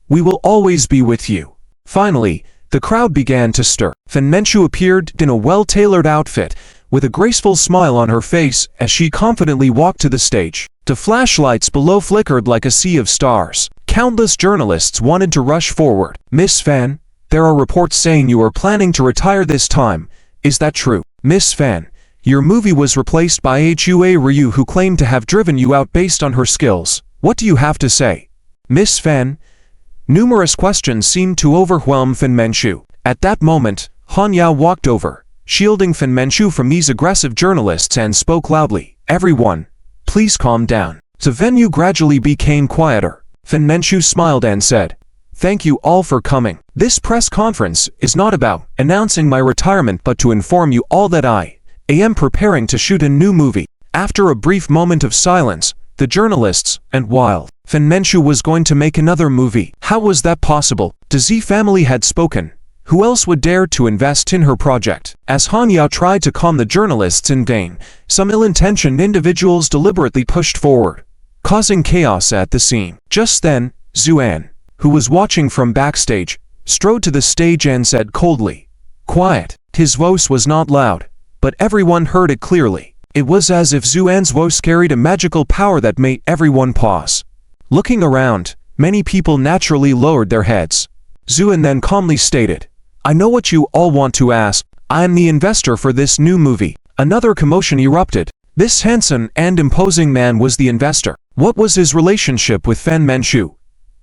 we will always be with you. Finally, the crowd began to stir. Fan Mengxiu appeared in a well-tailored outfit, with a graceful smile on her face as she confidently walked to the stage. The flashlights below flickered like a sea of stars. Countless journalists wanted to rush forward. Miss Fan, there are reports saying you are planning to retire this time. Is that true? Miss Fan, your movie was replaced by Ryu who claimed to have driven you out based on her skills. What do you have to say? Miss Fan? Numerous questions seemed to overwhelm Fan Mengxiu. At that moment, Han Yao walked over, shielding Fan Mengxiu from these aggressive journalists and spoke loudly. Everyone, please calm down. The venue gradually became quieter. Fan Mengxiu smiled and said, Thank you all for coming. This press conference is not about announcing my retirement but to inform you all that I am preparing to shoot a new movie. After a brief moment of silence, the journalists and while Fan Mengxiu was going to make another movie. How was that possible? The Z family had spoken. Who else would dare to invest in her project? As Han Yao tried to calm the journalists in vain, some ill-intentioned individuals deliberately pushed forward, causing chaos at the scene. Just then, Zuan, who was watching from backstage, strode to the stage and said coldly, Quiet. His voice was not loud, but everyone heard it clearly. It was as if Zuan's voice carried a magical power that made everyone pause. Looking around, many people naturally lowered their heads. Zuan then calmly stated, I know what you all want to ask. I am the investor for this new movie. Another commotion erupted. This handsome and imposing man was the investor. What was his relationship with Fan Mengxiu?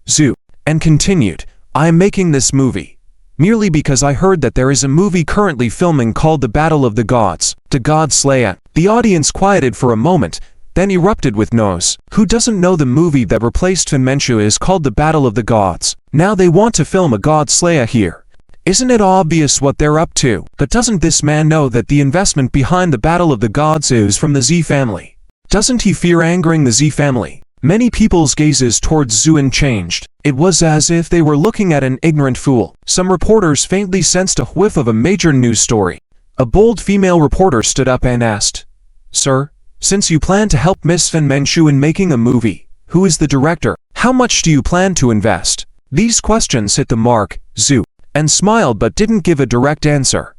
Zhu. And continued, I am making this movie merely because I heard that there is a movie currently filming called The Battle of the Gods. The God Slayer. The audience quieted for a moment, then erupted with noise. Who doesn't know the movie that replaced Fan Mengxiu is called The Battle of the Gods? Now they want to film a God Slayer here. Isn't it obvious what they're up to? But doesn't this man know that the investment behind the Battle of the Gods is from the Z family? Doesn't he fear angering the Z family? Many people's gazes towards Zuan changed. It was as if they were looking at an ignorant fool. Some reporters faintly sensed a whiff of a major news story. A bold female reporter stood up and asked, Sir, since you plan to help Miss Fan Mengxiu in making a movie, who is the director? How much do you plan to invest? These questions hit the mark. Zhu and smiled but didn't give a direct answer.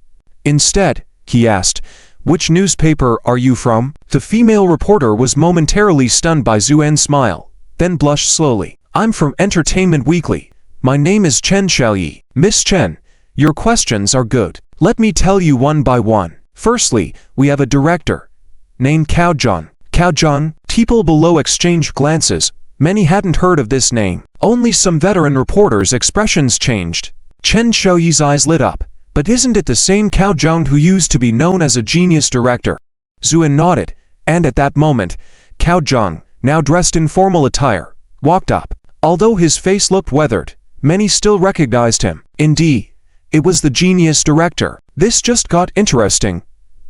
Instead, he asked, "Which newspaper are you from?" The female reporter was momentarily stunned by Zhuan's smile, then blushed slowly. "I'm from Entertainment Weekly. My name is Chen Xiaoyi." "Miss Chen, your questions are good. Let me tell you one by one. Firstly, we have a director named Cao Zhang." Cao Zhang? People below exchanged glances. Many hadn't heard of this name. Only some veteran reporters' expressions changed. Chen Xiaoyi's eyes lit up. "But isn't it the same Cao Zhang who used to be known as a genius director?" Zhuan nodded, and at that moment, Cao Zhang, now dressed in formal attire, walked up. Although his face looked weathered, many still recognized him. Indeed, it was the genius director. This just got interesting.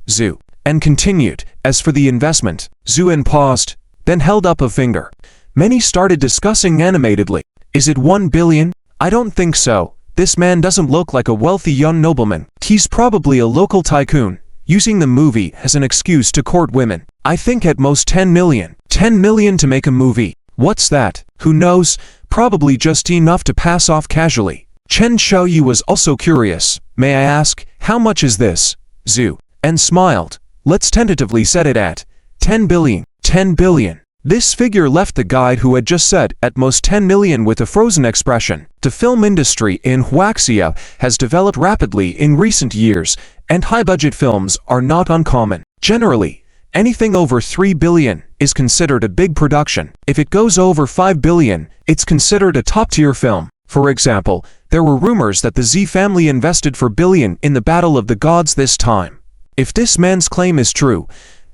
Zhu and continued, "As for the investment," Zhuan paused, then held up a finger. Many started discussing animatedly. "Is it 1 billion? I don't think so. This man doesn't look like a wealthy young nobleman. He's probably a local tycoon, using the movie as an excuse to court women. I think at most 10 million. 10 million to make a movie. What's that? Who knows? Probably just enough to pass off casually." Chen Xiaoyi was also curious. "May I ask, how much is this?" Zhu and smiled. "Let's tentatively set it at 10 billion. 10 billion. This figure left the guy who had just said at most 10 million with a frozen expression. The film industry in Huaxia has developed rapidly in recent years, and high-budget films are not uncommon. Generally, anything over 3 billion is considered a big production. If it goes over 5 billion, it's considered a top-tier film. For example, there were rumors that the Z family invested for billion in the Battle of the Gods this time. If this man's claim is true,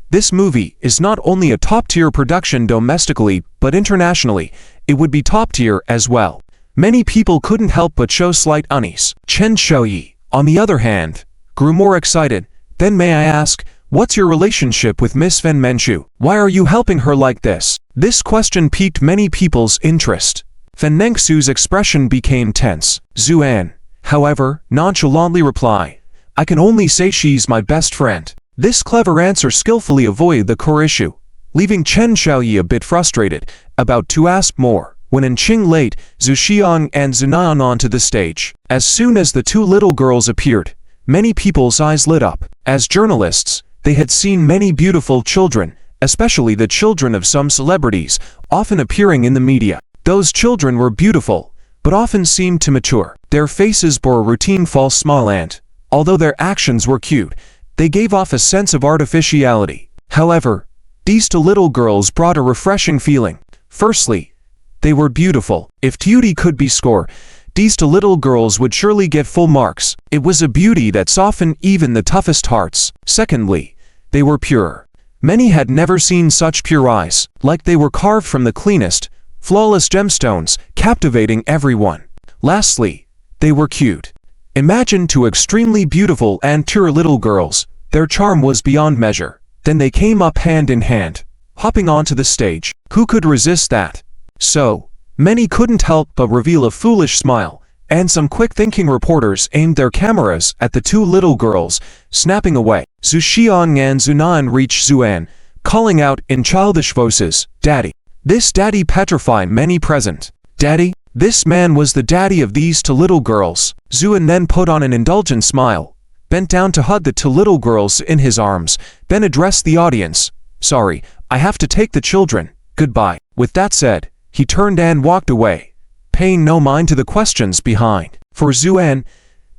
this movie is not only a top-tier production domestically, but internationally, it would be top-tier as well." Many people couldn't help but show slight unease. Chen Xiaoyi, on the other hand, grew more excited. "Then may I ask, what's your relationship with Miss Fen Menchu? Why are you helping her like this?" This question piqued many people's interest. Fen Menchu's expression became tense. Zhuan, however, nonchalantly replied, "I can only say she's my best friend." This clever answer skillfully avoided the core issue, leaving Chen Xiaoyi a bit frustrated, about to ask more, when in Qing late, Zhu Xiang and Zunayan onto the stage. As soon as the two little girls appeared, many people's eyes lit up. As journalists, they had seen many beautiful children, especially the children of some celebrities, often appearing in the media. Those children were beautiful, but often seemed to mature. Their faces bore a routine false smile and, although their actions were cute, they gave off a sense of artificiality. However, these two little girls brought a refreshing feeling. Firstly, they were beautiful. If beauty could be scored, these two little girls would surely get full marks. It was a beauty that softened even the toughest hearts. Secondly, they were pure. Many had never seen such pure eyes, like they were carved from the cleanest, flawless gemstones, captivating everyone. Lastly, they were cute. Imagine two extremely beautiful and pure little girls. Their charm was beyond measure. Then they came up hand in hand, hopping onto the stage. Who could resist that? So, many couldn't help but reveal a foolish smile, and some quick-thinking reporters aimed their cameras at the two little girls, snapping away. Zhu Xiang and Zunan reached Zhuan, calling out in childish voices, "Daddy." This daddy petrified many present. Daddy? This man was the daddy of these two little girls. Zhuan then put on an indulgent smile, bent down to hug the two little girls in his arms, then addressed the audience. "Sorry, I have to take the children. Goodbye." With that said, he turned and walked away, paying no mind to the questions behind. For Zhuan,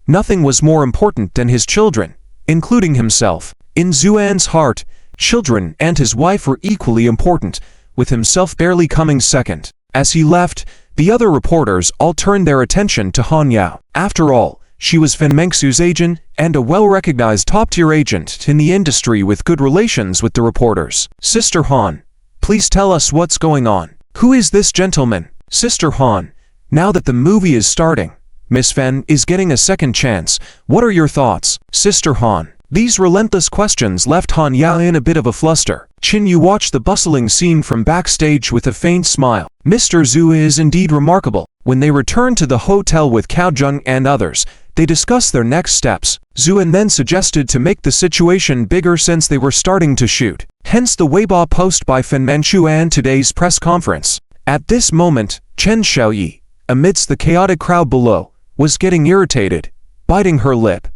nothing was more important than his children, including himself. In Zhuan's heart, children and his wife were equally important, with himself barely coming second. As he left, the other reporters all turned their attention to Han Yao. After all, she was Fen Menchu's agent and a well-recognized top-tier agent in the industry with good relations with the reporters. "Sister Han, please tell us what's going on. Who is this gentleman?" "Sister Han, now that the movie is starting, Miss Fen is getting a second chance. What are your thoughts?" "Sister Han." These relentless questions left Han Yao in a bit of a fluster. Qin Yu watched the bustling scene from backstage with a faint smile. Mr. Zhu is indeed remarkable. When they returned to the hotel with Cao Zhang and others, they discussed their next steps. Zhuan then suggested to make the situation bigger since they were starting to shoot. Hence the Weibo post by Fen Menchu and today's press conference. At this moment, Chen Xiaoyi, amidst the chaotic crowd below, was getting irritated, biting her lip.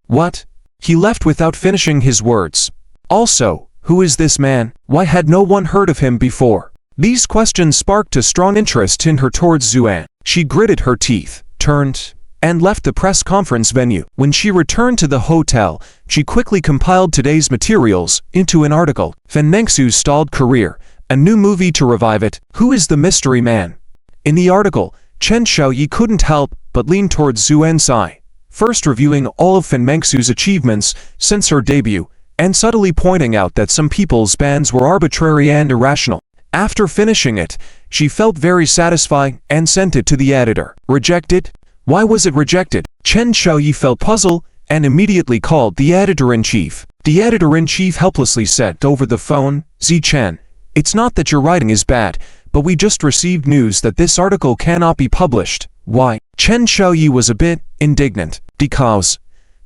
What? He left without finishing his words. Also, who is this man? Why had no one heard of him before? These questions sparked a strong interest in her towards Zuan. She gritted her teeth, turned, and left the press conference venue. When she returned to the hotel, she quickly compiled today's materials into an article. Fen Mengsu's stalled career, a new movie to revive it. Who is the mystery man? In the article, Chen Xiaoyi couldn't help but lean towards Zuan's side, first reviewing all of Fen Mengsu's achievements since her debut, and subtly pointing out that some people's bans were arbitrary and irrational. After finishing it, she felt very satisfied and sent it to the editor. Rejected? Why was it rejected? Chen Xiaoyi felt puzzled and immediately called the editor-in-chief. The editor-in-chief helplessly said over the phone, "Zi Chen, it's not that your writing is bad, but we just received news that this article cannot be published." Why? Chen Xiaoyi was a bit indignant. Because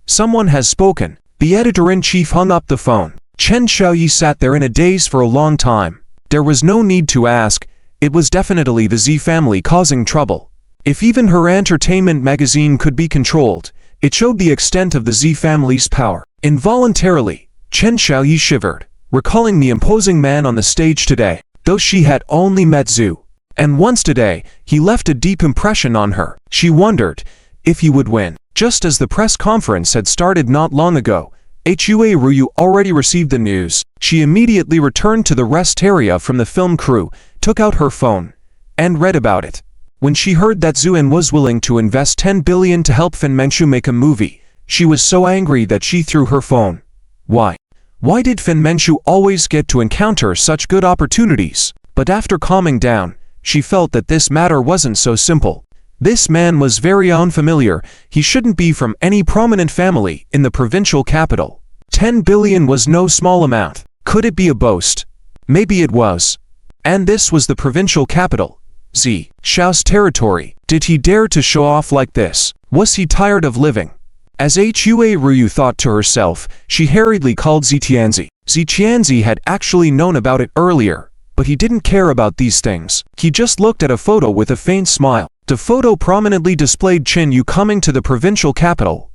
someone has spoken. The editor-in-chief hung up the phone. Chen Xiaoyi sat there in a daze for a long time. There was no need to ask. It was definitely the Z family causing trouble. If even her entertainment magazine could be controlled, it showed the extent of the Z family's power. Involuntarily, Chen Xiaoyi shivered, recalling the imposing man on the stage today. Though she had only met Zhu, and once today, he left a deep impression on her. She wondered if he would win. Just as the press conference had started not long ago, Hua Ryu already received the news. She immediately returned to the rest area from the film crew, took out her phone, and read about it. When she heard that Zuan was willing to invest 10 billion to help Fen Mengsu make a movie, she was so angry that she threw her phone. Why? Why did Fen Mengsu always get to encounter such good opportunities? But after calming down, she felt that this matter wasn't so simple. This man was very unfamiliar. He shouldn't be from any prominent family in the provincial capital. 10 billion was no small amount. Could it be a boast? Maybe it was. And this was the provincial capital. Z. Xiao's territory. Did he dare to show off like this? Was he tired of living? As Hua Ryu thought to herself, she hurriedly called Zitianzi. Zitianzi had actually known about it earlier, but he didn't care about these things. He just looked at a photo with a faint smile. The photo prominently displayed Qin Yu coming to the provincial capital.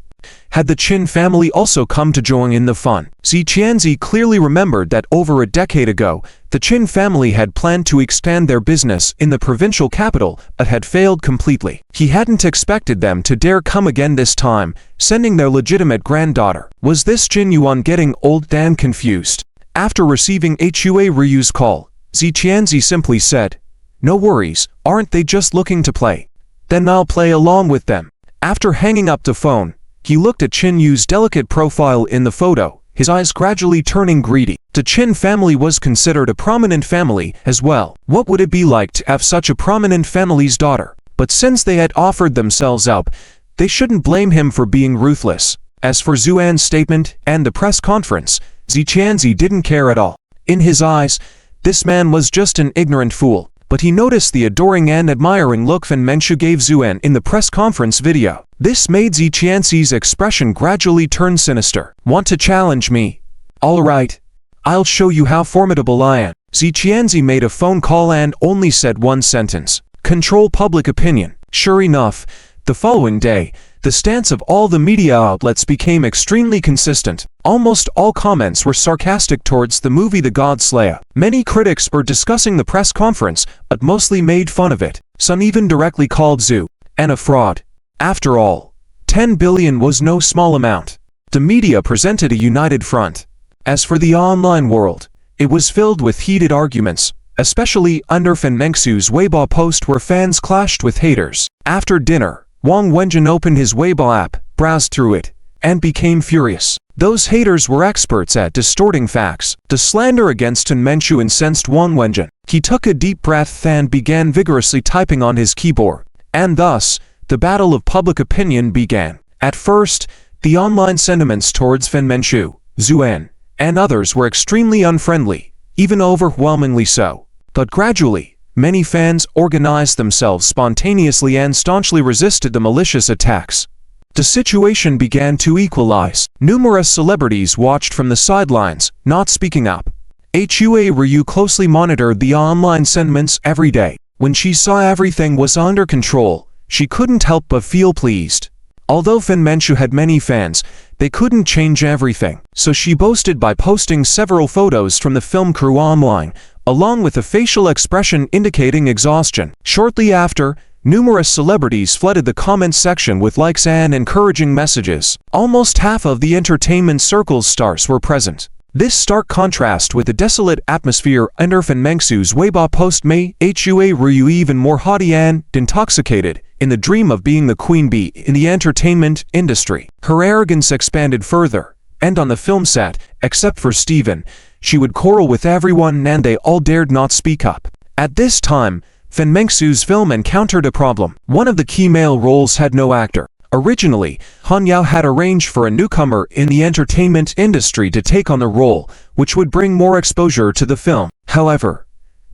Had the Qin family also come to join in the fun? Zitianzi clearly remembered that over a decade ago, the Qin family had planned to expand their business in the provincial capital, but had failed completely. He hadn't expected them to dare come again this time, sending their legitimate granddaughter. Was this Qin Yuan getting old and confused? After receiving Hua Ryu's call, Zitianzi simply said, "No worries, aren't they just looking to play? Then I'll play along with them." After hanging up the phone, he looked at Qin Yu's delicate profile in the photo, his eyes gradually turning greedy. The Qin family was considered a prominent family as well. What would it be like to have such a prominent family's daughter? But since they had offered themselves up, they shouldn't blame him for being ruthless. As for Zuan's statement and the press conference, Zitianzi didn't care at all. In his eyes, this man was just an ignorant fool. But he noticed the adoring and admiring look Fen Mengsu gave Zuan in the press conference video. This made Zitianzi's expression gradually turn sinister. "Want to challenge me? All right. I'll show you how formidable I am." Zitianzi made a phone call and only said one sentence. "Control public opinion." Sure enough, the following day, the stance of all the media outlets became extremely consistent. Almost all comments were sarcastic towards the movie The God Slayer. Many critics were discussing the press conference, but mostly made fun of it. Some even directly called Zhu a fraud. After all, 10 billion was no small amount. The media presented a united front. As for the online world, it was filled with heated arguments, especially under Fen Mengsu's Weibo post where fans clashed with haters. After dinner, Wang Wenjun opened his Weibo app, browsed through it, and became furious. Those haters were experts at distorting facts. The slander against Fen Mengsu incensed Wang Wenjun. He took a deep breath and began vigorously typing on his keyboard. And thus, the battle of public opinion began. At first, the online sentiments towards Fen Mengsu, Zuan, and others were extremely unfriendly, even overwhelmingly so. But gradually, many fans organized themselves spontaneously and staunchly resisted the malicious attacks. The situation began to equalize. Numerous celebrities watched from the sidelines, not speaking up. Hua Ryu closely monitored the online sentiments every day. When she saw everything was under control, she couldn't help but feel pleased. Although Fen Manchu had many fans, they couldn't change everything, so she boasted by posting several photos from the film crew online, along with a facial expression indicating exhaustion. Shortly after, numerous celebrities flooded the comments section with likes and encouraging messages. Almost half of the entertainment circle's stars were present. This stark contrast with the desolate atmosphere under Fen Manchu's Weibo post made Hua Ryu even more haughty and intoxicated in the dream of being the queen bee in the entertainment industry. Her arrogance expanded further, and on the film set, except for Steven, she would quarrel with everyone and they all dared not speak up. At this time, Fen Manchu's film encountered a problem. One of the key male roles had no actor. Originally, Han Yao had arranged for a newcomer in the entertainment industry to take on the role, which would bring more exposure to the film. However,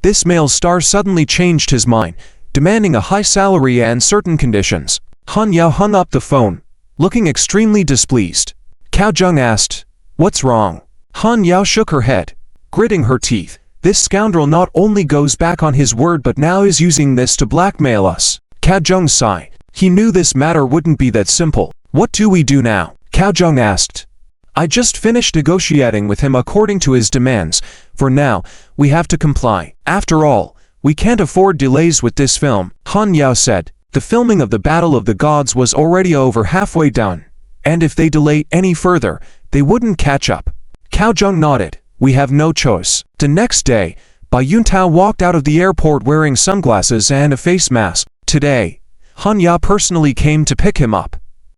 this male star suddenly changed his mind, demanding a high salary and certain conditions. Han Yao hung up the phone, looking extremely displeased. Cao Zheng asked, "What's wrong?" Han Yao shook her head, gritting her teeth. This scoundrel not only goes back on his word but now is using this to blackmail us. Cao Zheng sighed. He knew this matter wouldn't be that simple. What do we do now? Cao Zheng asked. I just finished negotiating with him according to his demands. For now, we have to comply. After all, we can't afford delays with this film, Han Yao said. The filming of the Battle of the Gods was already over halfway done, and if they delay any further, they wouldn't catch up. Cao Zheng nodded. We have no choice. The next day, Bai Yuntao walked out of the airport wearing sunglasses and a face mask. Today, Han Yao personally came to pick him up.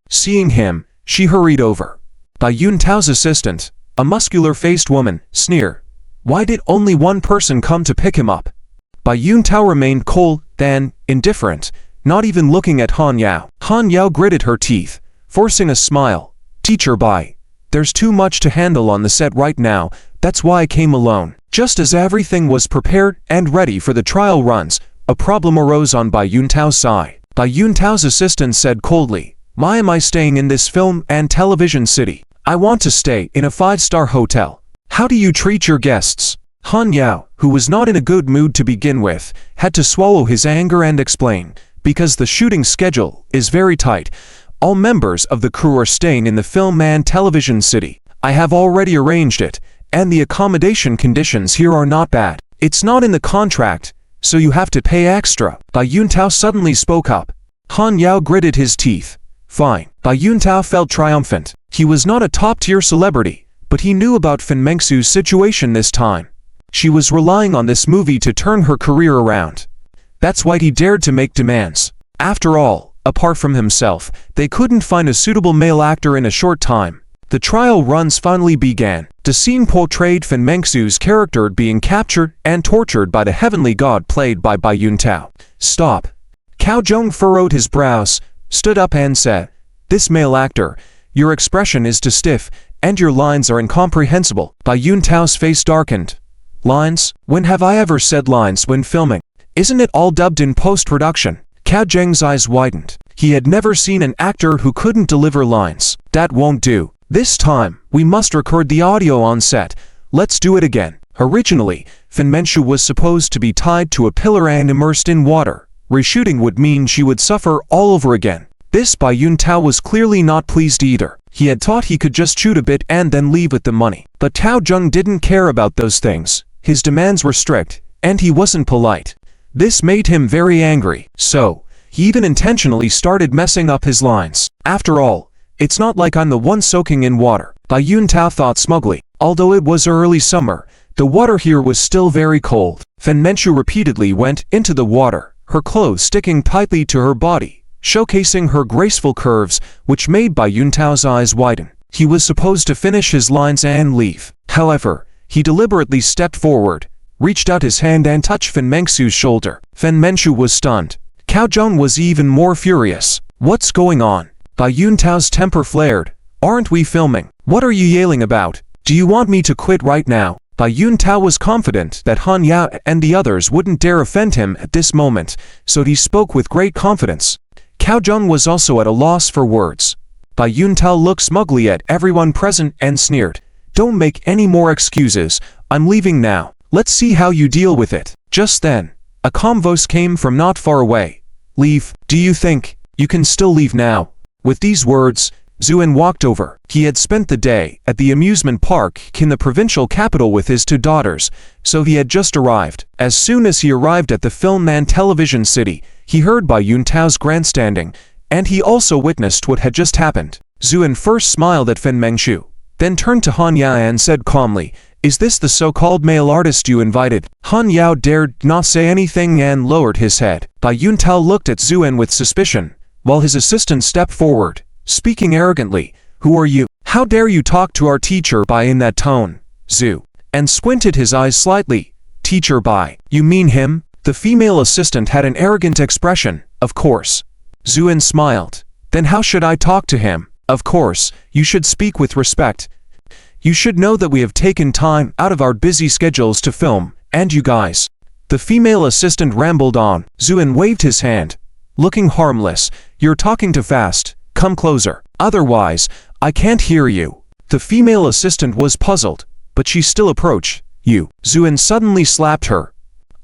Seeing him, she hurried over. Bai Yuntao's assistant, a muscular-faced woman, sneered. Why did only one person come to pick him up? Bai Yuntao remained cold, then indifferent, not even looking at Han Yao. Han Yao gritted her teeth, forcing a smile. Teacher Bai, there's too much to handle on the set right now, that's why I came alone. Just as everything was prepared and ready for the trial runs, a problem arose on Bai Yuntao's side. Bai Yuntao's assistant said coldly, why am I staying in this film and television city? I want to stay in a 5-star hotel. How do you treat your guests? Han Yao, who was not in a good mood to begin with, had to swallow his anger and explain, because the shooting schedule is very tight. All members of the crew are staying in the film and television city. I have already arranged it, and the accommodation conditions here are not bad. It's not in the contract, so you have to pay extra. Bai Yuntao suddenly spoke up. Han Yao gritted his teeth. Fine. Bai Yuntao felt triumphant. He was not a top-tier celebrity, but he knew about Fen Manchu's situation this time. She was relying on this movie to turn her career around. That's why he dared to make demands. After all, apart from himself, they couldn't find a suitable male actor in a short time. The trial runs finally began. The scene portrayed Fen Manchu's character being captured and tortured by the heavenly god played by Bai Yuntao. Stop. Cao Zheng furrowed his brows, stood up and said, This male actor, your expression is too stiff, and your lines are incomprehensible. Bai Yuntao's face darkened. Lines? When have I ever said lines when filming? Isn't it all dubbed in post-production? Cao Zheng's eyes widened. He had never seen an actor who couldn't deliver lines. That won't do. This time, we must record the audio on set. Let's do it again. Originally, Fen Manchu was supposed to be tied to a pillar and immersed in water. Reshooting would mean she would suffer all over again. This Bai Yuntao was clearly not pleased either. He had thought he could just shoot a bit and then leave with the money. But Cao Zheng didn't care about those things. His demands were strict, and he wasn't polite. This made him very angry. So, he even intentionally started messing up his lines. After all, it's not like I'm the one soaking in water. Bai Yuntao thought smugly. Although it was early summer, the water here was still very cold. Fen Manchu repeatedly went into the water, her clothes sticking tightly to her body, showcasing her graceful curves, which made Bai Yuntao's eyes widen. He was supposed to finish his lines and leave. However, he deliberately stepped forward, reached out his hand and touched Fen Manchu's shoulder. Fen Manchu was stunned. Cao Zheng was even more furious. What's going on? Bai Yuntao's temper flared. Aren't we filming? What are you yelling about? Do you want me to quit right now? Bai Yuntao was confident that Han Yao and the others wouldn't dare offend him at this moment, so he spoke with great confidence. Cao Zheng was also at a loss for words. Bai Yuntao looked smugly at everyone present and sneered. Don't make any more excuses. I'm leaving now. Let's see how you deal with it. Just then, A calm voice came from not far away. Leave, do you think? You can still leave now. With these words, Zhuan walked over. He had spent the day at the amusement park in the provincial capital with his 2 daughters, so he had just arrived. As soon as he arrived at the film and television city, he heard Bai Yuntao's grandstanding, and he also witnessed what had just happened. Zhuan first smiled at Fen Mengshu, then turned to Han Yao and said calmly, "Is this the so-called male artist you invited?" Han Yao dared not say anything and lowered his head. Bai Yuntao looked at Zhuan with suspicion, while his assistant stepped forward, speaking arrogantly, "Who are you? How dare you talk to our teacher Bai in that tone?" Zhu, and squinted his eyes slightly. "Teacher Bai, you mean him?" The female assistant had an arrogant expression. "Of course." Zhuan smiled. "Then how should I talk to him?" "Of course, you should speak with respect. You should know that we have taken time out of our busy schedules to film, and you guys." The female assistant rambled on. Zhuan waved his hand. "Looking harmless, you're talking too fast. Come closer. Otherwise, I can't hear you." The female assistant was puzzled, but she still approached. "You." Zhuan suddenly slapped her.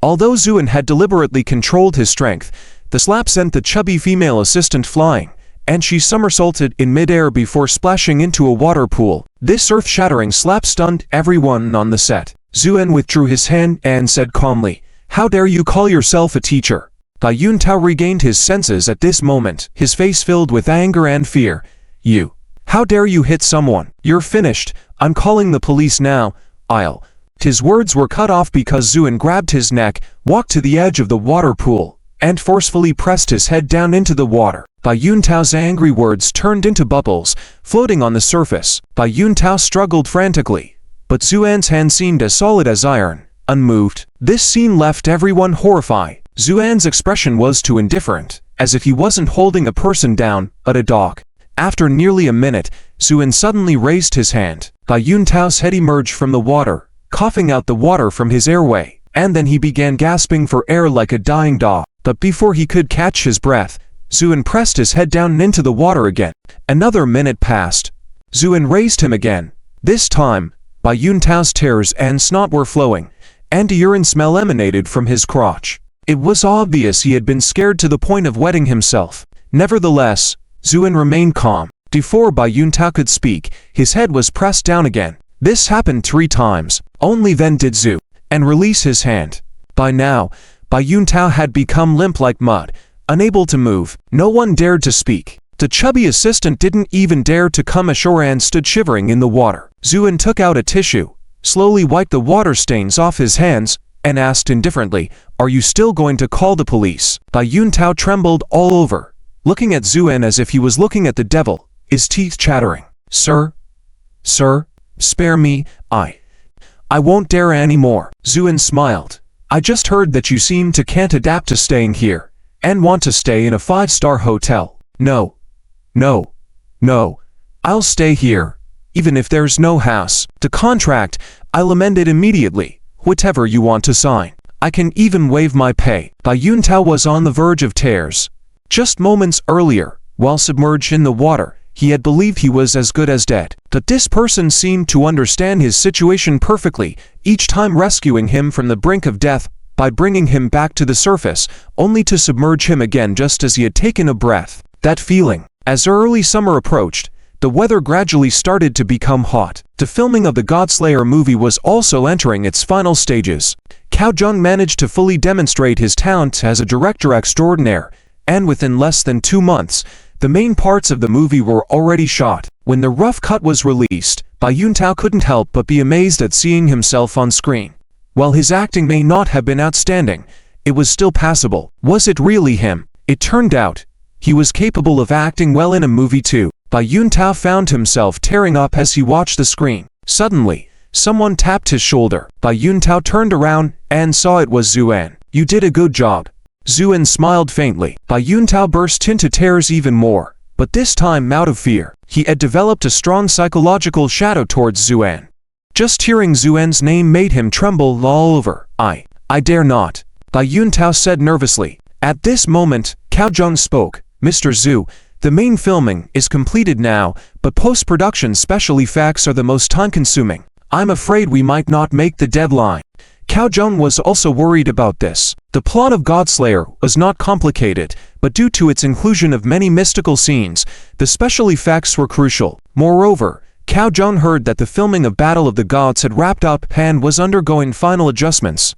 Although Zhuan had deliberately controlled his strength, the slap sent the chubby female assistant flying, and she somersaulted in midair before splashing into a water pool. This earth-shattering slap stunned everyone on the set. Zhuan withdrew his hand and said calmly, "How dare you call yourself a teacher?" Bai Yuntao regained his senses at this moment, his face filled with anger and fear. "You! How dare you hit someone? You're finished. I'm calling the police now. I'll..." His words were cut off because Zhuan grabbed his neck, walked to the edge of the water pool, and forcefully pressed his head down into the water. Bai Yuntao's angry words turned into bubbles, floating on the surface. Bai Yuntao struggled frantically, but Zhuan's hand seemed as solid as iron, unmoved. This scene left everyone horrified. Zhuan's expression was too indifferent, as if he wasn't holding a person down, but a dog. After nearly a minute, Zhuan suddenly raised his hand. Bai Yuntao's head emerged from the water, coughing out the water from his airway, and then he began gasping for air like a dying dog. But before he could catch his breath, Zhuan pressed his head down into the water again. Another minute passed. Zhuan raised him again. This time, Bai Yuntao's tears and snot were flowing, and a urine smell emanated from his crotch. It was obvious he had been scared to the point of wetting himself. Nevertheless, Zhuan remained calm. Before Bai Yuntao could speak, his head was pressed down again. This happened 3 times. Only then did Zhu and release his hand. By now, Bai Yuntao had become limp like mud, unable to move. No one dared to speak. The chubby assistant didn't even dare to come ashore and stood shivering in the water. Zhuan took out a tissue, slowly wiped the water stains off his hands, and asked indifferently, "Are you still going to call the police?" Bai Yuntao trembled all over, looking at Zhuan as if he was looking at the devil, his teeth chattering. Sir, spare me, I won't dare anymore." Zhuan smiled. "I just heard that you seem to can't adapt to staying here, and want to stay in a 5-star hotel." No, I'll stay here, even if there's no house. The contract, I'll amend it immediately, whatever you want to sign. I can even waive my pay." Bai Yuntao was on the verge of tears. Just moments earlier, while submerged in the water, he had believed he was as good as dead. But this person seemed to understand his situation perfectly, each time rescuing him from the brink of death by bringing him back to the surface, only to submerge him again just as he had taken a breath. That feeling. As early summer approached, the weather gradually started to become hot. The filming of the Godslayer movie was also entering its final stages. Cao Zheng managed to fully demonstrate his talent as a director extraordinaire, and within less than 2 months, the main parts of the movie were already shot. When the rough cut was released, Bai Yuntao couldn't help but be amazed at seeing himself on screen. While his acting may not have been outstanding, it was still passable. Was it really him? It turned out, he was capable of acting well in a movie too. Bai Yuntao found himself tearing up as he watched the screen. Suddenly, someone tapped his shoulder. Bai Yuntao turned around and saw it was Zhuan. "You did a good job." Zhuan smiled faintly. Bai Yuntao burst into tears even more, but this time out of fear. He had developed a strong psychological shadow towards Zhuan. Just hearing Zhuan's name made him tremble all over. I dare not," Bai Yuntao said nervously. At this moment, Cao Zheng spoke. "Mr. Zhu, the main filming is completed now, but post-production special effects are the most time-consuming. I'm afraid we might not make the deadline." Cao Zheng was also worried about this. The plot of Godslayer was not complicated, but due to its inclusion of many mystical scenes, the special effects were crucial. Moreover, Cao Jun heard that the filming of Battle of the Gods had wrapped up and was undergoing final adjustments.